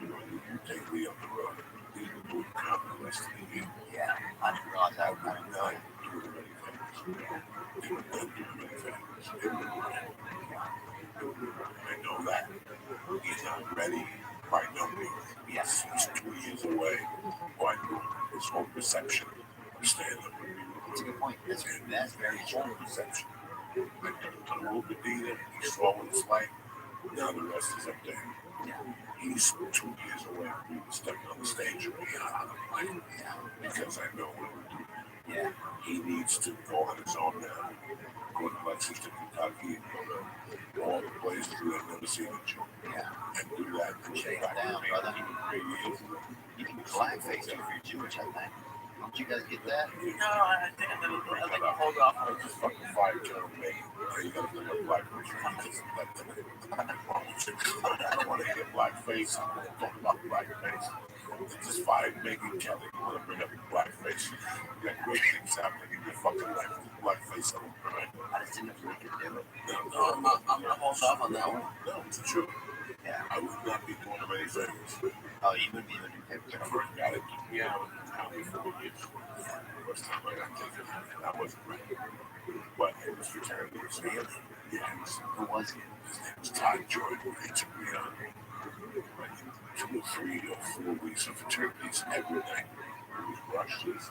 You know, you take me up the road. You do it comedy the rest of the year. Yeah. I didn't realize that. I didn't know. Do it many things. They were done doing many things. They were ready. I know that. He's not ready. Quite no means. Yes, he's 2 years away. Quite his whole perception of stand-up. That's a good point. That's very His true. whole perception. Like a little bit either. He saw what it's like. Now the rest is up there. Yeah. He's 2 years away from stepping on the stage and being out of the plane. Because I know what it would do. Yeah. He needs to go on his own now. Go to Lexington, Kentucky, and go to all the places that I've never seen each other. Yeah. And do that. And Shake back down, to me. brother. He is. You can blackface too if you're Jewish, I think. Don't you guys get that? No, I think I hold off on Just fucking fire kill me. You gotta bring up blackface. I don't want to hear blackface. I don't talk about blackface. It's just fire making Kelly. You want to bring up blackface. You got great things happening in your fucking life. Blackface, I don't mind. I just didn't know if we could do it. No, I'm gonna hold off on that one. No, it's true. Yeah. I would not be doing many things. Oh, you would be able to do I paper. first got it, yeah, I was 4 years. First time I got taken, and I wasn't ready. But it was fraternity, it was family. Yeah, it was, Who was it? his name was Todd Jordan. He took me on like 2 or 3 or 4 weeks of fraternities every night. It was rushes,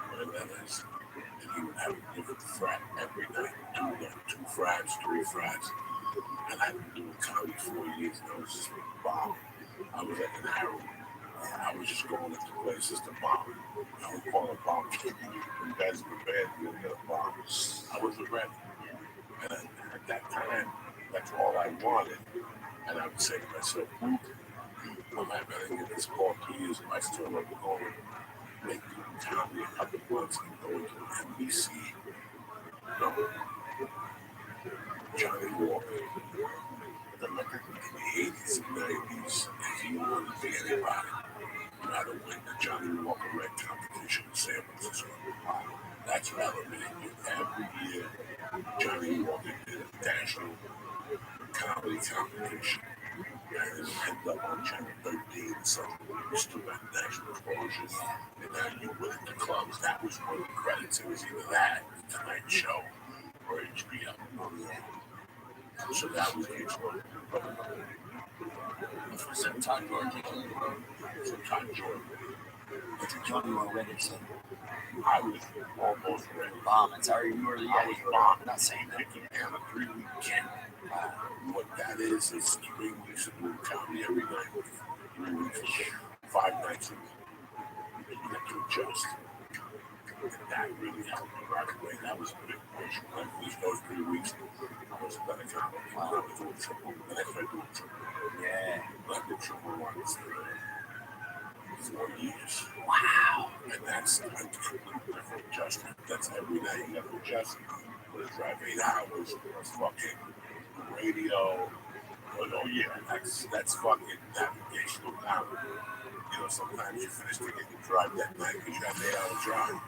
whatever. And he would have a different frat every night. 2 frats, 3 frats. And I've been doing comedy 4 years, and I was just bombing. I was like an arrow. I was just going into places to bomb. I would call it bomb. When guys were bad, we would get a bomb. I wasn't ready. And at that time, that's all I wanted. And I would say to myself, I'm not going to get this ball 2 years if I still want to go and make comedy a couple of months and go into the NBC. No. Johnny Walker. The liquor? In the 80s and 90s, if you wanted to be anybody, you had to win the Johnny Walker Red competition in San Francisco. That's relevant. Every year, Johnny Walker did a national comedy competition. And it ended up on Channel 13 or something. You still got national exposures. And now you win at the clubs. That was one of the credits. It was either that, The Tonight Show, or HBO. So that was the exposure. Was it Todd Jordan? So Todd Jordan. John, you were ready to I was almost ready. bomb. It's already you were the I was bombed. I'm not saying that. Picking down a 3-week camp. What that is 3 weeks of doing comedy every night. 3 weeks of camp. 5 nights a week. You have to adjust. And that really helped me right away. That was a big push. When I finished those 3 weeks, I was better comedy. I was doing triple. And I started doing triple. Yeah. I did triple once. 4 years. Wow. And that's a completely different adjustment. That's every night you have to adjust. But it's drive 8 hours. It's fucking radio. Oh yeah, that's fucking navigational comedy. You know, sometimes you finish the gig and drive that night because you have an 8-hour drive.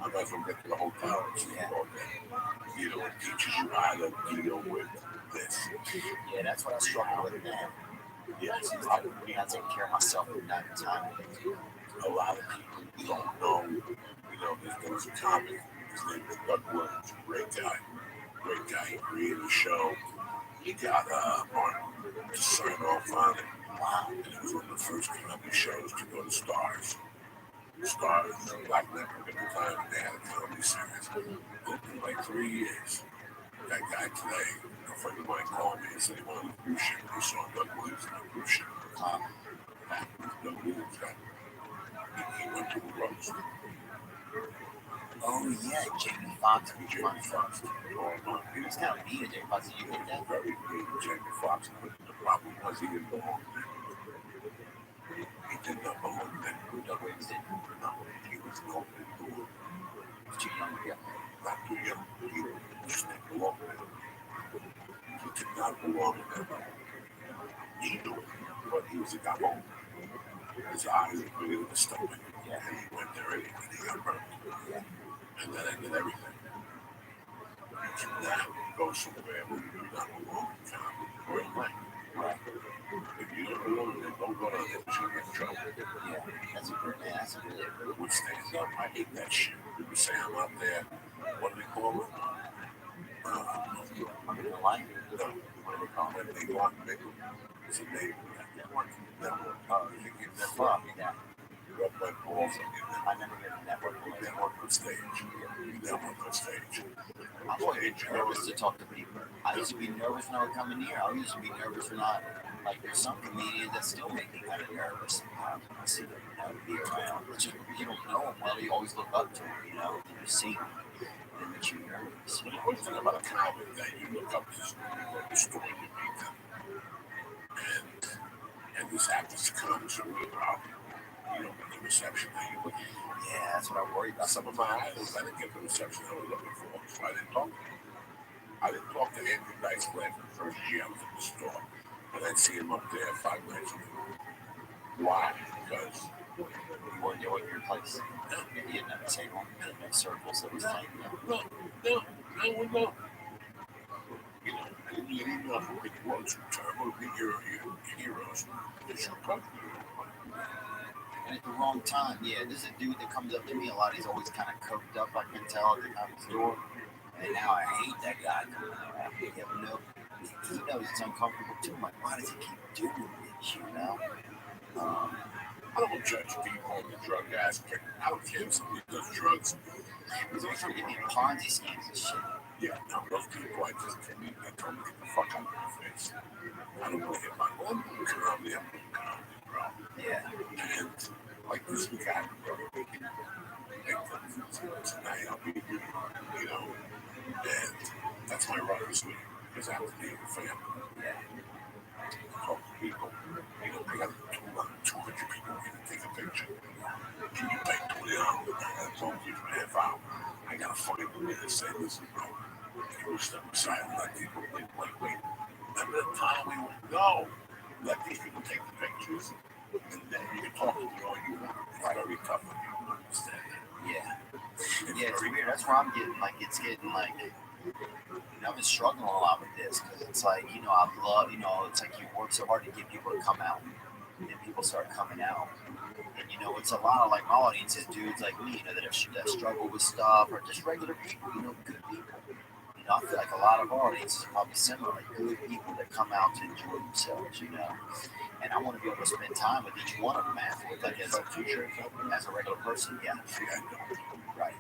I might as well get to the hotel and sleep all day. You know, it teaches you how to deal with this. Yeah, that's what I struggle with now. Yeah, I take care of myself from time to time. a lot of people don't know. You know, there was a comic. His name was Doug Williams. Great guy. Great guy. He created a show. He got Martin to sign off on it. Wow. And it was one of the first comedy shows to go to Stars. Stars, Black Network at the time, they had a comedy series. In like 3 years. That guy today, a friend of mine called me and said he wanted a cruise ship. He saw Doug Williams on a cruise ship. Doug Williams got, he went to a roast. Oh yeah, Jamie Foxx. Jamie Foxx. He was kind of mean to Jamie Foxx. Did you get that? Very mean to Jamie Foxx. But the problem was he didn't belong there. He did not belong there. Doug Williams did. No, he was going to do it. He was too young to get there. Not too young. He just didn't belong there. He did not belong there. He knew it, but he was a gabon. His eyes were bigger than his stomach. Yeah. And he went there and he got burned. Yeah. And that ended everything. You cannot go somewhere where you do not belong in comedy or in life. Right. If you don't belong there, don't go down there because you'll get in trouble. Yeah. That's a good man. That's a really good. Would stand up. I hate that shit. People say I'm out there. What do they call it? I'm gonna lie. No. What do they call it? They want me. It's a name. Network. Network. You give that fuck. Yeah. Rub my balls on your I never get a network. network on stage. You network on stage. I'm always nervous to talk to people. I used to be nervous when I would come in here. I used to be nervous when Like there's some comedians that still make me kind of nervous when I see them, be around. But you don't know them well. You always look up to them, and you see them, and it makes you nervous. But the one thing about a comic that you look up to the story you meet them, and this actor's comes about, the reception that you look at. Yeah, that's what I worry about. Some of my idols, I didn't get the reception I was looking for, so I didn't talk to them. I didn't talk to Andrew Dice Clay for the first year I was in the store, but I'd see him up there 5 nights a week. Why? Because you weren't doing your place. You didn't have the same circles that was like, no, I wouldn't know. I didn't even know who it was who turned out to be your heroes. They should come to you. and at the wrong time. Yeah, there's a dude that comes up to me a lot. He's always kind of coked up, I can tell at the comic store. And now I hate that guy coming around. He knows it's uncomfortable too. I'm like, why does he keep doing this, I don't judge people on the drug aspect. I don't care if somebody does drugs. He's always trying to get me in Ponzi schemes and shit. Yeah, now those people I just tell me get the fuck out of my face. I don't want to hit my own comedy, bro. Yeah. And like this week I had a brother making tonight I'll be with and that's my runner's week because I have to be with the family. Yeah. Talk to people. I got 200 people here to take a picture. Can you pay $20? I told you for a half hour. I gotta find a way to say, listen, bro, you step aside and let people think, wait. Remember the time we would go? Let these people take the pictures, and then you can talk to them all you want. It's very tough for you to understand that. Yeah, it's weird. That's where I'm getting, I've been struggling a lot with this because it's like, I love, it's like you work so hard to get people to come out, and people start coming out. And, it's a lot of, my audience is dudes like me, that struggle with stuff, or just regular people, good people. I feel like a lot of our audience is probably similar, good people that come out to enjoy themselves, And I want to be able to spend time with each one of them afterwards, as a regular person, yeah. Right.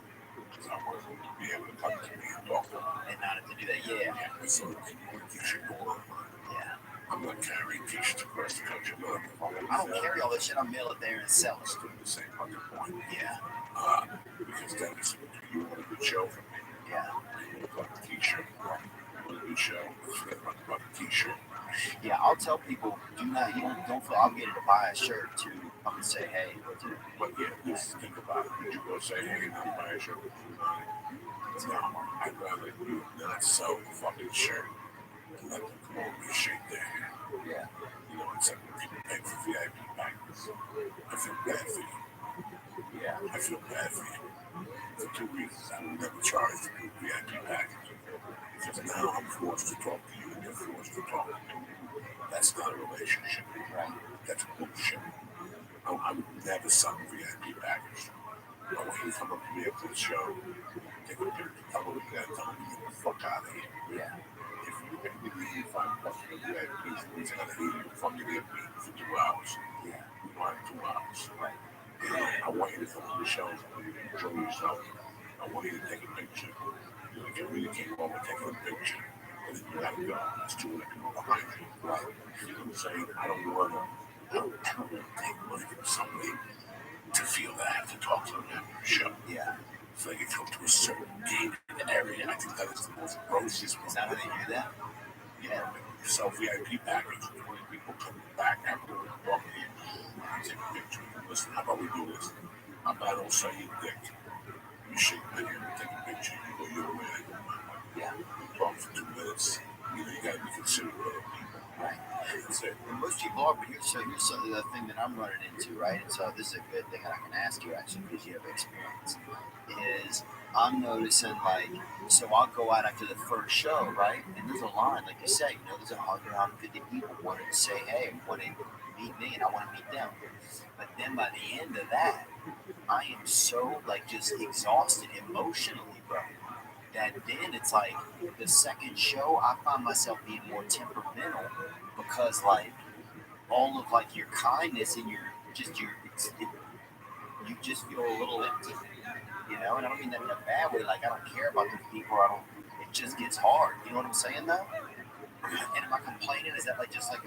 I want to be able to come to me and talk to them. And not have to do that, yeah. So what t-shirt going on? Yeah. I'm not carrying t-shirts across the country. I don't carry all this shit. I mail it there and sell it. Still the same fucking point. Yeah. Because that is, you want a good show from me. Yeah. You want a t-shirt. You want a good show. Forget about the t-shirt. Yeah, I'll tell people, don't feel obligated to buy a shirt to come and say, hey. But yeah, just think about it. Would you go say, hey, I'm buy a shirt? No, I'd rather you not sell the fucking shirt and let them come over and shake their hand. Yeah. Instead of people paying for VIP packages. I feel bad for you. Yeah. I feel bad for you. For 2 reasons. I will never charge for a VIP package. Because now I'm forced to talk to you and you're forced to talk to me. That's not a relationship. Right. That's bullshit. I would never sell a VIP package. I want you to come up to me after the show, take a picture, come over to that time, and get the fuck out of here. Yeah. If you pay me $5 for the VIP, I gotta hear you fucking get me for 2 hours. Yeah. You want 2 hours. Right. I want you to come to the show. I want you to enjoy yourself. I want you to take a picture. You really can't go over taking a picture. And then you gotta go. There's 2 other people behind you. Right. You know what I'm saying? I don't want to take money from somebody to feel that I have to talk to them after the show. Yeah. So they can come to a certain game in the area. I think that is the most grossest. Is that how they do that? Yeah. So VIP package, 20 people come back after we talk to you. You take a picture. Listen, how about we do this? How about I don't sell you dick? You shake my hand, take a picture, you go your way, I go my way. Yeah. We talk for 2 minutes. You gotta be considerate of other people. Right. That's it. And most people are, but here's the thing that I'm running into, right? And so this is a good thing that I can ask you actually because you have experience. Is I'm noticing so I'll go out after the first show, right? And there's a line, like you say, there's 150 people wanting to say, hey, want to meet me, and I want to meet them. But then by the end of that, I am so just exhausted emotionally, bro. That then it's the second show, I find myself being more temperamental because all of your kindness and you just feel a little empty, and I don't mean that in a bad way. I don't care about those people. It just gets hard. You know what I'm saying though? And am I complaining? Is that just a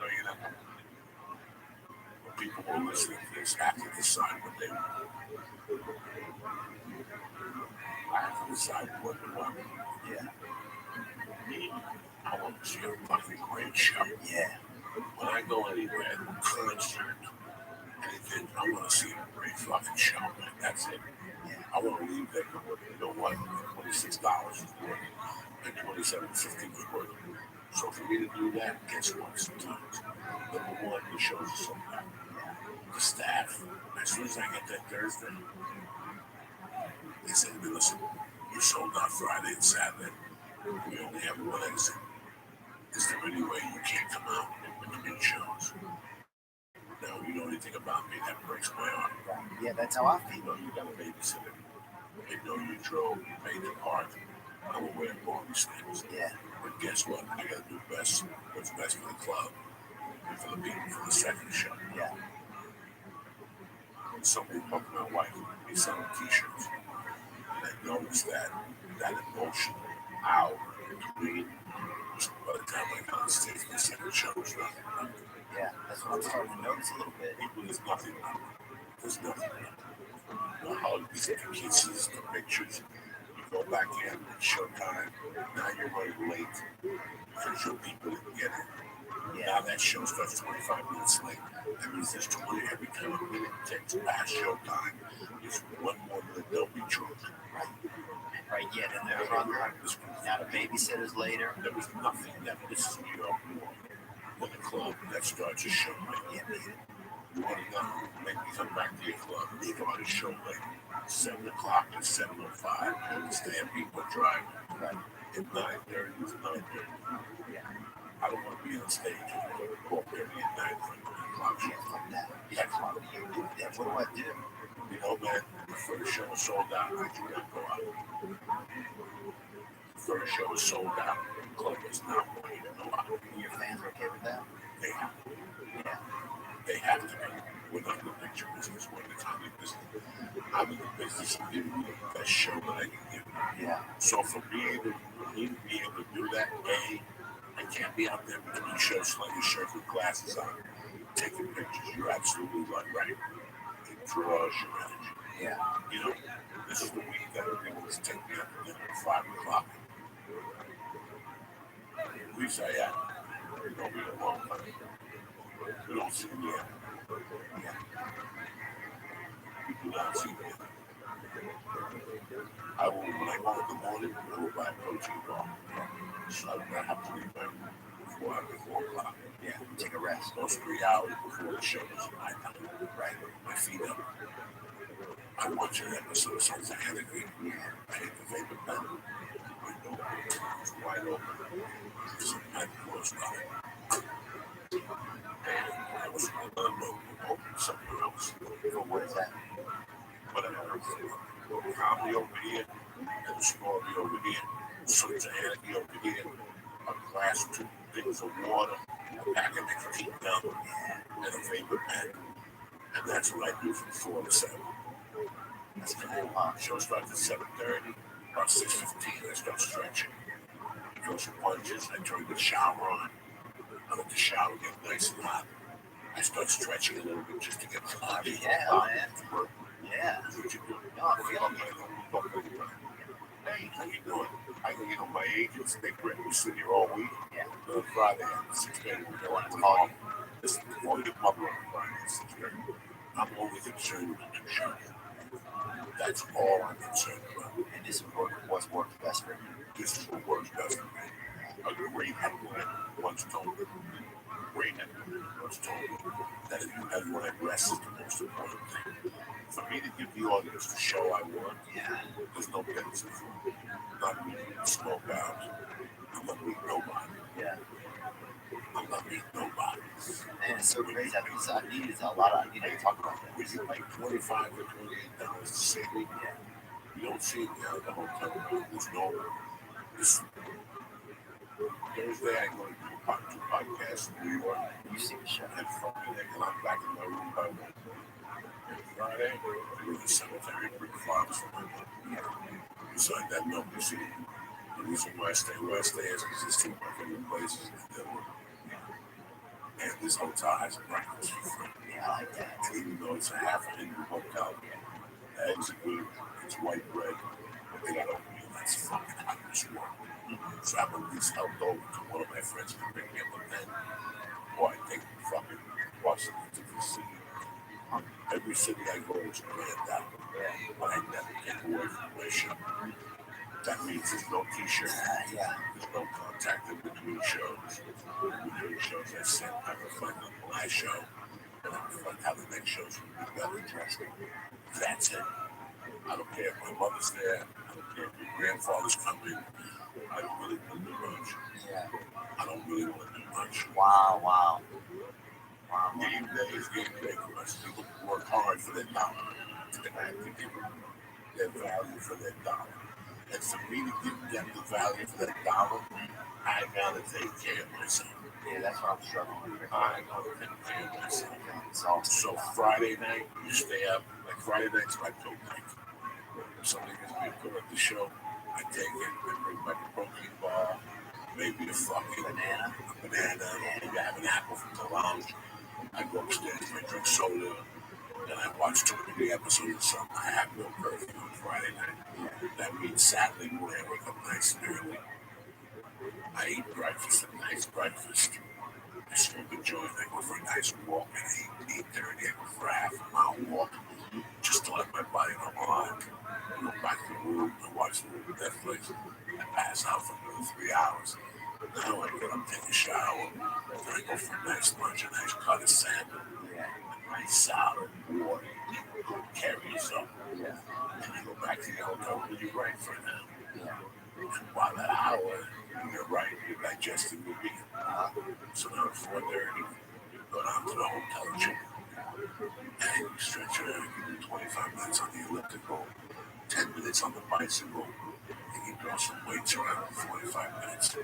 No, you're not. But people who are listening to this have to decide what they want. I have to decide what they want. Yeah. Me, I want to see a fucking great show. Yeah. When I go anywhere, concert, anything, I want to see a great fucking show, man. That's it. Yeah. I want to leave there going, you know what? $26 is worth it. And $27.50 was worth it. So for me to do that, guess what? Sometimes, number one, the shows are sold out. The staff, as soon as I get that Thursday, they said to me, listen, you sold out Friday and Saturday. We only have one exit. Is there any way you can't come out in between shows? Now, you know anything about me, that breaks my heart. Yeah, that's how I feel. You know, you got a babysitter. They know you drove, you paid the part. I'm aware of all these things. Yeah. But guess what? I got to do best. What's best for the club and for the people for the second show. Yeah. Somebody talked to my wife. He selling t-shirts. And I noticed that emotional hour between. So by the time I got on stage, the second show was nothing. Yeah, that's what I'm starting to notice a little bit. People, there's nothing. There's nothing. The hugs, the kisses, the pictures. You go back in, it's showtime. Now you're running late because your people didn't get it. Yeah. Now that show starts 25 minutes late. That means there's 20 every time a minute takes past showtime. It's one more minute, they'll be drunk. Right, yeah, then they're running. Now the babysitter's later. There was nothing that pisses me off more than a club that starts a show late. Yeah, man. You want to know? Make me come back to your club. Start a show late. 7 o'clock and 7:05. Understand people driving. Right. At 9:30 to 9:30. Yeah. I don't want to be on stage at 4:30 at 9:30 o'clock. Yeah, like that. Yeah, come on. What do I do? You know, man, the first show was sold out. I do not go out. The first show was sold out. The club is not wanting to go out. Your fans are okay with that? They have to. Yeah. They have to be. We're not in the picture business. We're in the comedy business. I'm in the business of giving you the best show that I can give you. Yeah. So for me to be able to do that, I can't be out there between shows slinging your shirt with glasses on, taking pictures. You're absolutely right. It draws your energy. Yeah. You know, this is the week that people just take me out to dinner at 5 o'clock. At least I am. You know, we don't want money. We don't see me yet. Yeah. We do not see me yet. When I go in the morning, I will buy a protein bar. So I do not have to leave by 4 o'clock. Yeah. Take a rest. Those 3 hours before the show is my time. Right. My feet up. I watch an episode of Sons of Anarchy. I hit the vapor pen. Window is wide open. There's a pen close by. And I was open somewhere else. What is that? Whatever. Comedy over here, and the story over here, Sons of Anarchy over here, a glass, 2 things of water, a pack of nicotine gum, and a vapor pen. And that's what I do from 4 to 7. That's cool. Show starts at 7:30. About 6:15, I start stretching. Go some punches. I turn the shower on. I let the shower get nice and hot. I start stretching a little bit just to get the body. Yeah, man. Yeah. That's what you do. No, I feel it. Hey, how you doing? My agents, they bring me sit here all week. Yeah. On Friday at 6:30. They want to call you. Listen, call your mother on Friday at 6:30. I'm only concerned with the show. That's all I'm concerned about. And this is what's worked best for you. This is what works best for me. A great headline once told me. That if you have one rest is the most important thing. For me to give the audience the show I want, there's no business. Not me to smoke out. I'm not meeting nobody. Yeah. I'm not meeting nobody. And it's so crazy. I need is a lot of, you talk about that. We get like $25 to $28 to see me. Yeah. You don't see me out at the hotel room. There's no. This Thursday, I go to do 2 podcasts in New York. You see the show. And Friday, and I'm back in my room by 1. And Friday, I go to the cemetery and bring flowers for my mom. Beside that note, you see, the reason why I stay where I stay is because it's 2 of my favorite places in the world. And this hotel has breakfast for free. Yeah, I like that. And even though it's a half an Indian hotel, the eggs are good, it's white bread, but they got oatmeal that's fucking out of this world. So I'm at least helped over to one of my friends to bring me up a pen, or I take fucking Washington to the city. Every city I go is planned out, but I never get away from my show. That means there's no t-shirt, there's no contact in between shows. In between shows, I sit, I reflect on my show, and I reflect how the next show's going to be better. Interesting. That's it. I don't care if my mother's there, I don't care if your grandfather's coming. I don't really want to do much. Yeah. I don't really want to do much. Wow. Game day is game day for us. People work hard for their dollar. And I have to give them their value for their dollar. And for me to give them the value for their dollar, I gotta take care of myself. Yeah, that's what I'm struggling with. I gotta take care of myself. So Friday night, you stay up. Like Friday night's my dope night. If somebody gives me a put at the show, I take it. I bring back a protein bar, maybe a fucking banana, maybe I have an apple from the lounge. I go upstairs, I drink soda, and I watch 2 or 3 episodes of something. I have no curfew on Friday night. That means Saturday morning I wake up nice and early. I eat breakfast, a nice breakfast. I smoke a joint, I go for a nice walk at 8:30. I go for a half a mile walk, just to let my body come on. I go back to the room, I watch a little Netflix. I pass out for another 3 hours. Now I get up, take a shower, then I go for a nice lunch, a nice cut of salmon, a nice salad, water, carries up. And I go back to the hotel where you're right for now. And while that hour, you're right, you're digesting will be. So now at 4:30, you go down to the hotel gym. And you stretch your leg, you do 25 minutes on the elliptical, 10 minutes on the bicycle, and you throw some weights around for 45 minutes.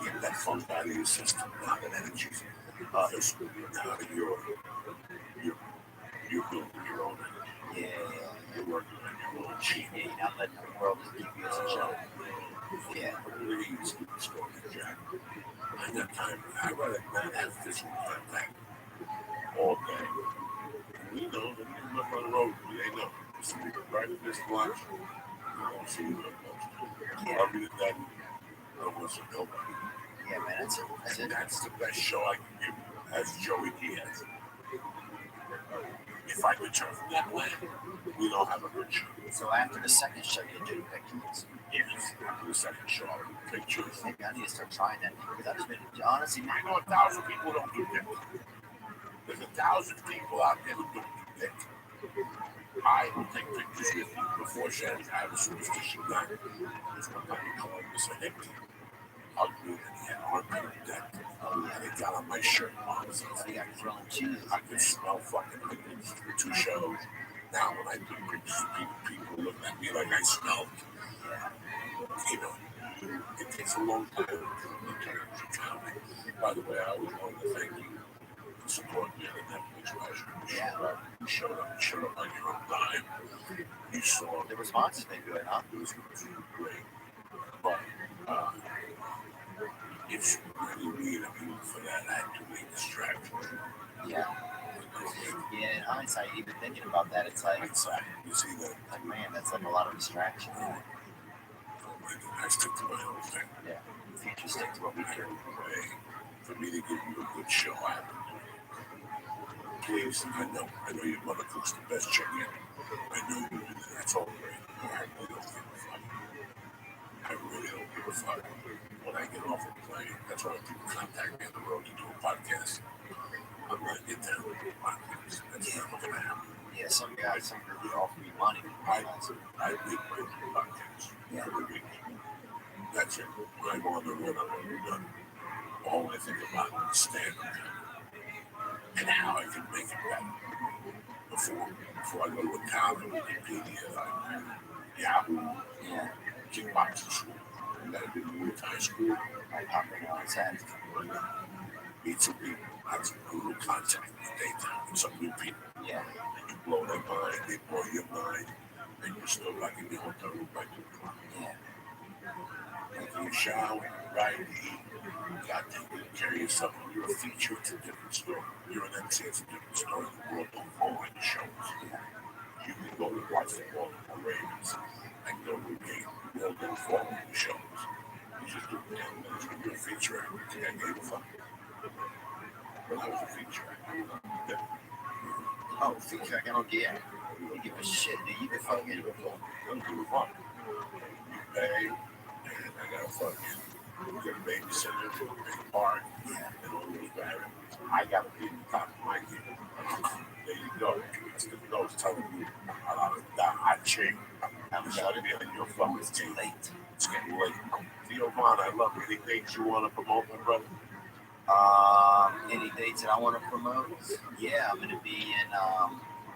Get that funk out of your system, now that energy. Because now you're building your own energy. You're working on your own chi. You're not letting the world just give you a show. Please keep the story, Jack. I got time. I'd rather not have physical contact all day. We know that you look on the road, they know. So we can ride this lunch, we don't see you no more. Love you to death. I don't want some help. Yeah, man, that's it. That's the best show I can give you, as Joey Diaz. If I return from that way, we don't have a good show. So after the second show, you do pictures. Yes, after the second show, I'll do pictures. Maybe I need to start trying that. Because I've just been, honestly, I know 1,000 people don't do that. There's 1,000 people out there who don't do that. I will take pictures with you before shows. I have a superstition that there's one time in Columbus, I empty. I'll do it, and he had armpit deck. And it got on my shirt. So I got grilled cheese. I could smell fucking onions for 2 shows. Now when I do pictures of people looking at me like I smell. You know, it takes a long time to return to comedy. By the way, I always wanted to thank you for supporting me on the Netflix version. You showed up on your own dime. You saw The response has been good, huh? it was great. But if you really need a people for that, I have to make distractions. Yeah. Yeah, in hindsight, even thinking about that, it's like, You see that? like, man, that's like a lot of distraction. I stick to my own thing. Yeah. The future stick to what we do. For me to give you a good show, I have to do it. Please, I know your mother cooks the best chicken. I know you do. That's all great. I really don't give a fuck. I really don't give a fuck. When I get off the plane, that's why people contact me on the road to do a podcast. I'm gonna get down to do a podcast. That's not gonna happen. Yeah, some guys really offer me money. I make my podcast every week. That's it. When I go on the road, I'm done. All I think about is stand-up and how I can make it better. Before I go to a town and Wikipedia, Yahoo, kickboxing school, and then I did Muay Thai school. I pop in on his head. Meet some people, have some brutal contact in the daytime with some new people. Yeah. And you blow their mind, they blow your mind, and you're still back in the hotel room by 2 o'clock. Yeah. Taking a shower, riding to eat, goddamn, you carry yourself. You're a feature, it's a different story. You're an MC, it's a different story. The world don't follow any shows. You can go to watch the Baltimore Ravens and go to a game. The world don't follow any shows. You just do 10 minutes when you're a feature actor. You think I gave a fuck? But I was a feature actor. Oh, feature, I don't give a shit, dude. You can fucking give a fuck. Don't give a fuck. You pay, and I gotta fucking get a babysitter, a big park, and all those barriers. I gotta be in the top of my game. There you go. It's the nose telling you I changed. I'm shutting in on your fucking It's team. late. It's getting late. Theo Vaughn, I love you. Any things you want to promote, my brother? Any dates that I want to promote? Yeah, I'm gonna be in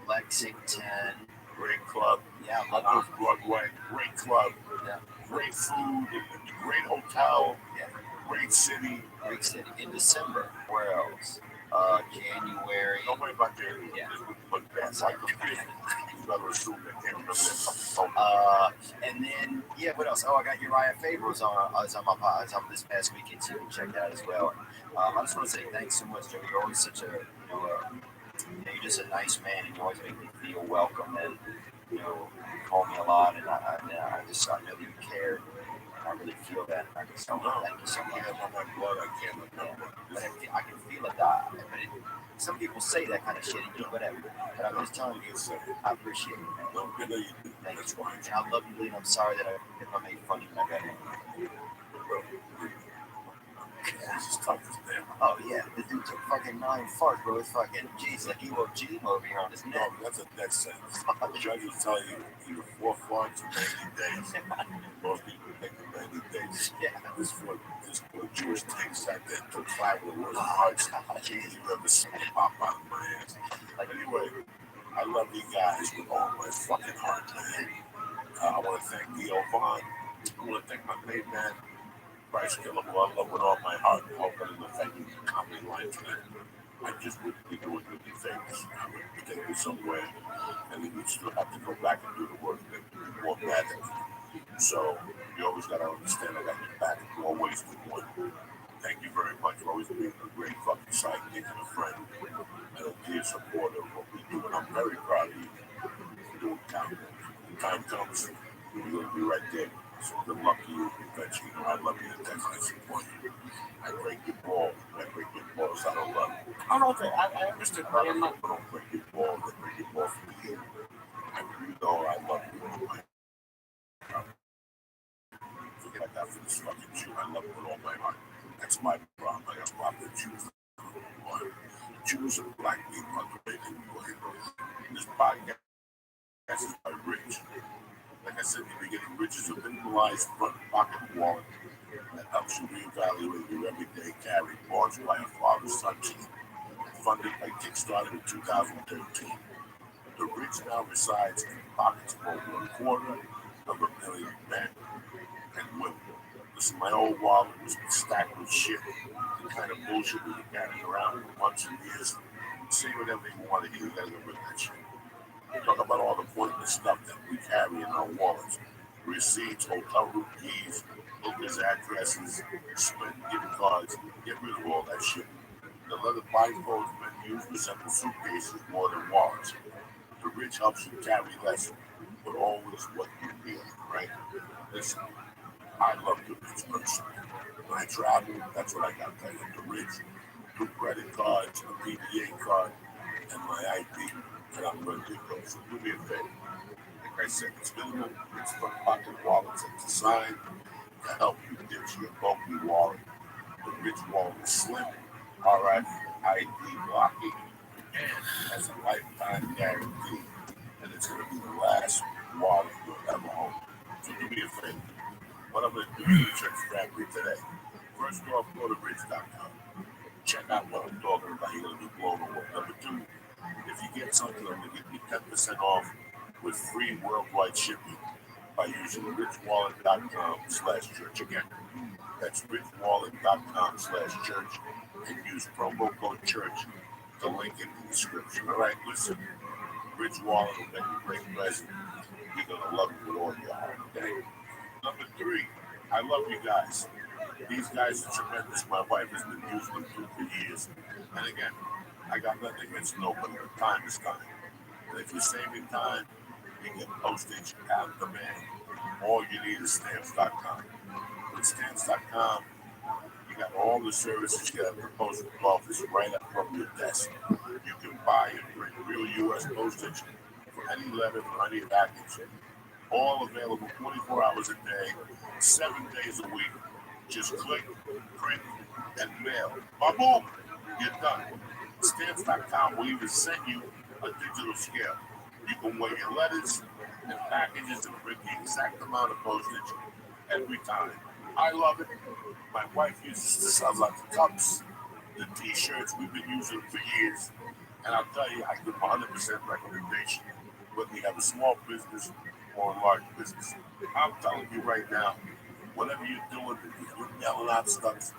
Lexington. Great club. Yeah, I love Off Broadway. Great club. Yeah. Great food. Great hotel. Yeah. Great city. Great city. In December. Where else? January. Don't worry about that. Yeah. Look bad. So I can feel it. You gotta assume that can't remember that. And then what else? Oh, I got Uriah Faber's on this past weekend too. Check that out as well. I just want to say thanks so much, Joe. You're always such a you're just a nice man, and you always make me feel welcome. And you call me a lot, and I know that you care, and I really feel that. And I just thank you so much. I can't remember. But I can feel it. Some people say that kind of shit, and whatever. But I'm just telling you, I appreciate it, man. Thank you. And I love you, Lee. I'm sorry that if I made fun of you, I got it. It's tough as damn. Oh yeah, the dude took fucking 9 farts, bro. It's fucking jeez, like Evo G over here on his neck. No, that's a death sentence. Judges tell you either 4 farts or 90 days. Most people think of 90 days. Yeah. This poor Jewish thing sat there and took 5 of the worst parts you've ever seen pop out of my ass. Anyway, I love you guys with all my fucking heart, man. I want to thank Theo Vaughn. I want to thank my main man, Bryce Killer, who I love with all my heart. I hope I didn't offend you in the comedy line tonight. I just wouldn't be doing good things. I would be taking somewhere, and then we'd still have to go back and do the work that would be more bad than me. So, you always got to understand I got your back always with one. Thank you very much for always being a great fucking sidekick and a friend and a dear supporter of what we do. And I'm very proud of you for doing that. When time comes, we're going to be right there. So good luck to you. Eventually, I love you to death. I support you. I break your balls. I break your balls. I don't love you. I don't think I understood. I don't break your balls. I break your balls for you. And you know I love you. Forget that for this fucking Jew. I love you with all my heart. That's my problem. I got a problem with Jews. Jews and black people are great in this podcast is by rich. Like I said in the beginning, rich is a minimalized front pocket wallet that helps you reevaluate your everyday carry, launched by a father-son team, funded by Kickstarter in 2013. The rich now resides in pockets of over 250,000 men and women. Listen, my old wallet was stacked with shit, the kind of bullshit we were carrying around for months and years. Say whatever you want to hear, you gotta get rid of that shit. Talk about all the pointless stuff that we carry in our wallets. Receipts, hotel room keys, hookers' addresses, spent gift cards. Get rid of all that shit. The leather blindfolds menus resemble suitcases more than wallets. The rich helps you carry less, but always what you need, right? Listen, I love the rich person. When I travel, that's what I got to the rich. 2 credit cards, a PDA card, and my ID. And I'm going to go. So do me a favor. Like I said, it's minimal. It's for pocket wallets and design to help you ditch your bulky wallet. The rich wallet is slim, RFID blocking, and has a lifetime guarantee. And it's going to be the last wallet you'll ever own. So do me a favor. What I'm going to do for the church family today. First off, go to rich.com. Check out what I'm talking about. You're going to be blown away. Number 2, if you get something, I'm going to give you 10% off with free worldwide shipping by using richwallet.com/church. Again, that's richwallet.com/church and use promo code church. The link in the description. All right, listen. Rich Wallet will make a great present. You're going to love it with all your heart. Okay? Number 3, I love you guys. These guys are tremendous. My wife has been using them for years. And again, I got nothing against nobody. Time is time. And if you're saving time, you get postage at demand. All you need is stamps.com. With stamps.com, you got all the services you get at the post office right up from your desk. You can buy and print real U.S. postage for any letter, for any package. All available 24 hours a day, 7 days a week. Just click, print, and mail. Ba-boom! You're done. Stamps.com will even send you a digital scale. You can weigh your letters and packages and print the exact amount of postage every time. I love it. My wife uses this. I love the cups, the t-shirts we've been using for years. And I'll tell you, I give 100% recommendation whether you have a small business or a large business. I'm telling you right now, whatever you're doing, if you're mailing out stuff,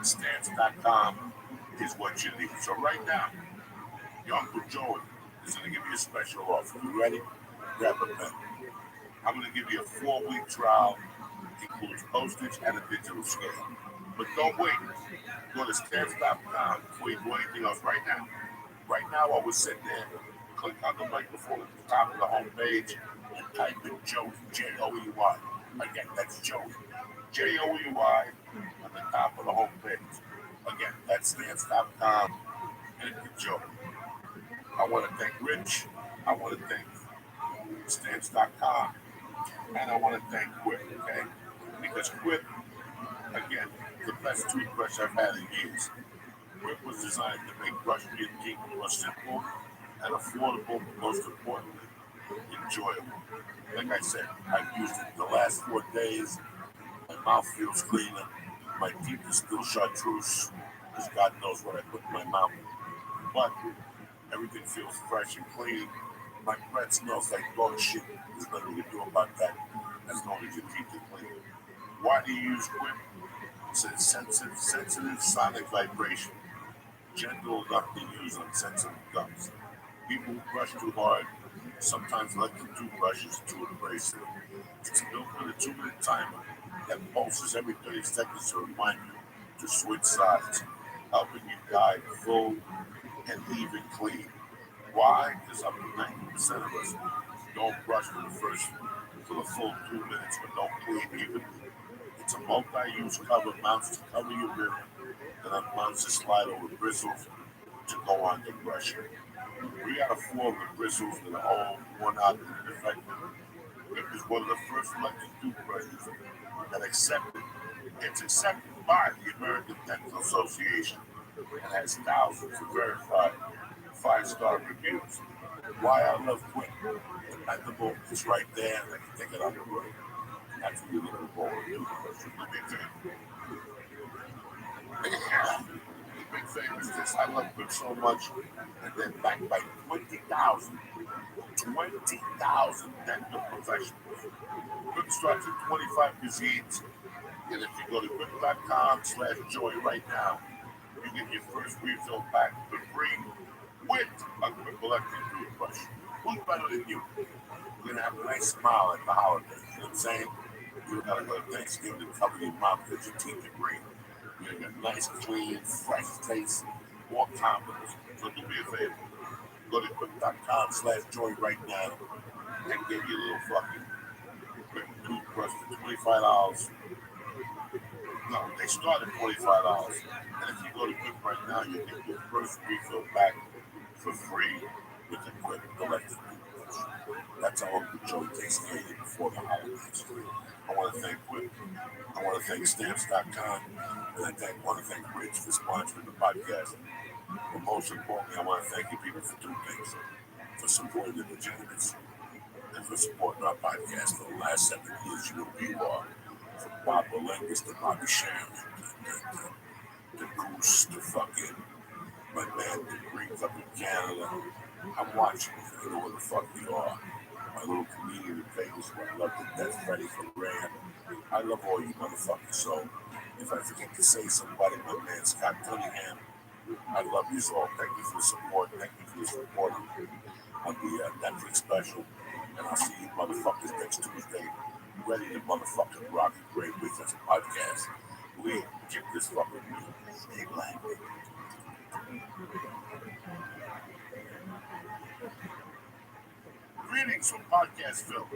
stamps.com is what you need. So right now, your Uncle Joey is going to give you a special offer. You ready? Grab a pen. I'm going to give you a 4-week trial. Includes postage and a digital scale. But don't wait. Go to stamps.com before you do anything else right now. Right now, while we're sitting there, click on the microphone at the top of the home page and type in Joey, Joey. Again, that's Joey, Joey, on the top of the home page. Again, that's stamps.com and Joey. I want to thank Rich. I want to thank stamps.com. And I want to thank Quip, okay? Because Quip, again, the best toothbrush I've had in years. Quip was designed to make brushing your teeth more simple and affordable, but most importantly, enjoyable. Like I said, I've used it the last 4 days. My mouth feels cleaner. My teeth are still chartreuse, because God knows what I put in my mouth. But everything feels fresh and clean. My breath smells like dog shit. There's nothing you can do about that as long as your teeth are clean. Why do you use Quip? It's a sensitive sonic vibration, gentle enough to use on sensitive gums. People who brush too hard sometimes electric toothbrushes too abrasive. It's built with a 2-minute timer that pulses every 30 seconds to remind you to switch sides, helping you guide full and even clean. Why? Because up to 90% of us don't brush for the full 2 minutes, but don't clean evenly. It's a multi-use cover, mounts to cover your rim, and then mounts to slide over bristles to go on your brushing. 3 out of 4 of the bristles that are old, worn out, and ineffective. Rip is one of the first electric toothbrushes that it's accepted by the American Dental Association and has thousands of verified 5-star reviews. Why I love Quip, dependable, it's right there, and I can take it on the road. That's what you're looking for with toothbrush. The big thing is this. I love Quip so much, and they're backed by 20,000 dental professionals. Quip starts at 25 cuisines, and if you go to quip.com/joy right now, you get your first refill back for free with a Quip electric toothbrush. Who's better than you? You're gonna have a nice smile at the holidays. You know what I'm saying? You're gonna go to Thanksgiving and cover your mouth because your teeth are green. You're gonna get nice, clean, fresh taste, more confidence. So do me a favor. Go to quip.com/joy right now and get your little fucking Quip toothbrush for $25. No, they start at $25. And if you go to Quip right now, you get your first refill back for free with the Quip electric toothbrush. That's how Uncle Joe takes care of you before the holidays. I want to thank Quip. I want to thank Stamps.com. And I want to thank Rich for sponsoring the podcast. But most importantly, I want to thank you people for 2 things. For supporting the legitimate and for supporting our podcast for the last 7 years. You know who you are. From Bob Olengus to Bobby Sham, the Goose, to fucking my man, the Greek up in Canada. I'm watching you. You know where the fuck you are. My little comedian in Vegas where I love to death, Freddie from Rand. I love all you motherfuckers. So if I forget to say somebody, my man Scott Cunningham, I love you all. Thank you for the support. Thank you for the support on the Netflix special. And I'll see you motherfuckers next Tuesday ready to motherfucking rock a great week as a podcast. We get this fucking week. Stay black. Greetings from Podcastville.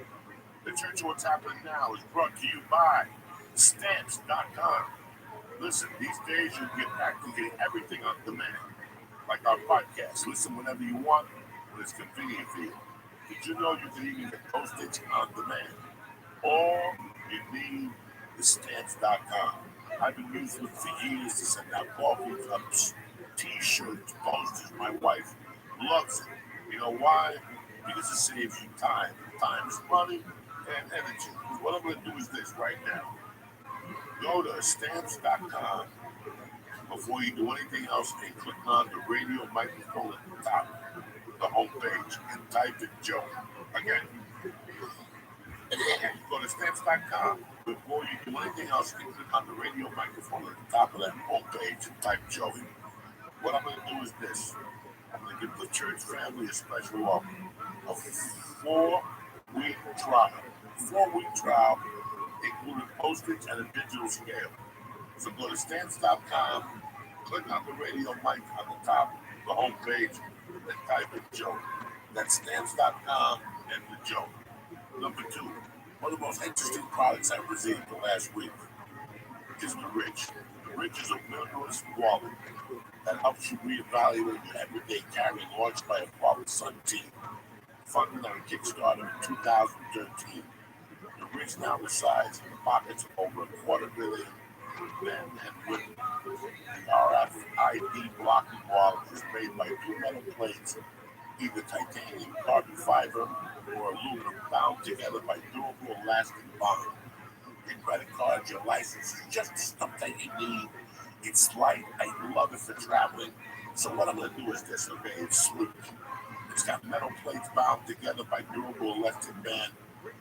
The Church of What's Happening Now is brought to you by Stamps.com. Listen, these days you get practically everything on demand. Like our podcast. Listen whenever you want, when it's convenient for you. Did you know you can even get postage on demand? All you need is Stamps.com. I've been using it for years to send out coffee cups, t-shirts, posters. My wife loves it. You know why? Because it saves you time. Time is money and energy. What I'm going to do is this right now. Go to Stamps.com before you do anything else and click on the radio microphone at the top of the homepage and type in Joe. Again, go to Stamps.com before you do anything else and click on the radio microphone at the top of that homepage and type Joey. What I'm going to do is this. I'm going to give the church family a special welcome. A 4-week trial. 4-week trial, including postage and a digital scale. So go to Stamps.com, click on the radio mic on the top of the homepage, and type in Joe. That's Stamps.com and the Joe. Number 2, one of the most interesting products I've received the last week is the Rich. The Rich is a minimalist wallet that helps you reevaluate your everyday carrying, launched by a father-son team. Funded on Kickstarter in 2013. The Rich now resides in the pockets of over 250,000 men and women. The RFID blocking wallet is made by 2 metal plates, either titanium, carbon fiber, or aluminum, bound together by durable elastic bond. Your credit card, your license, just the stuff that you need. It's light. I love it for traveling. So what I'm going to do is this, okay? It's sleek. It's got metal plates bound together by durable elastic band,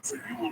so you will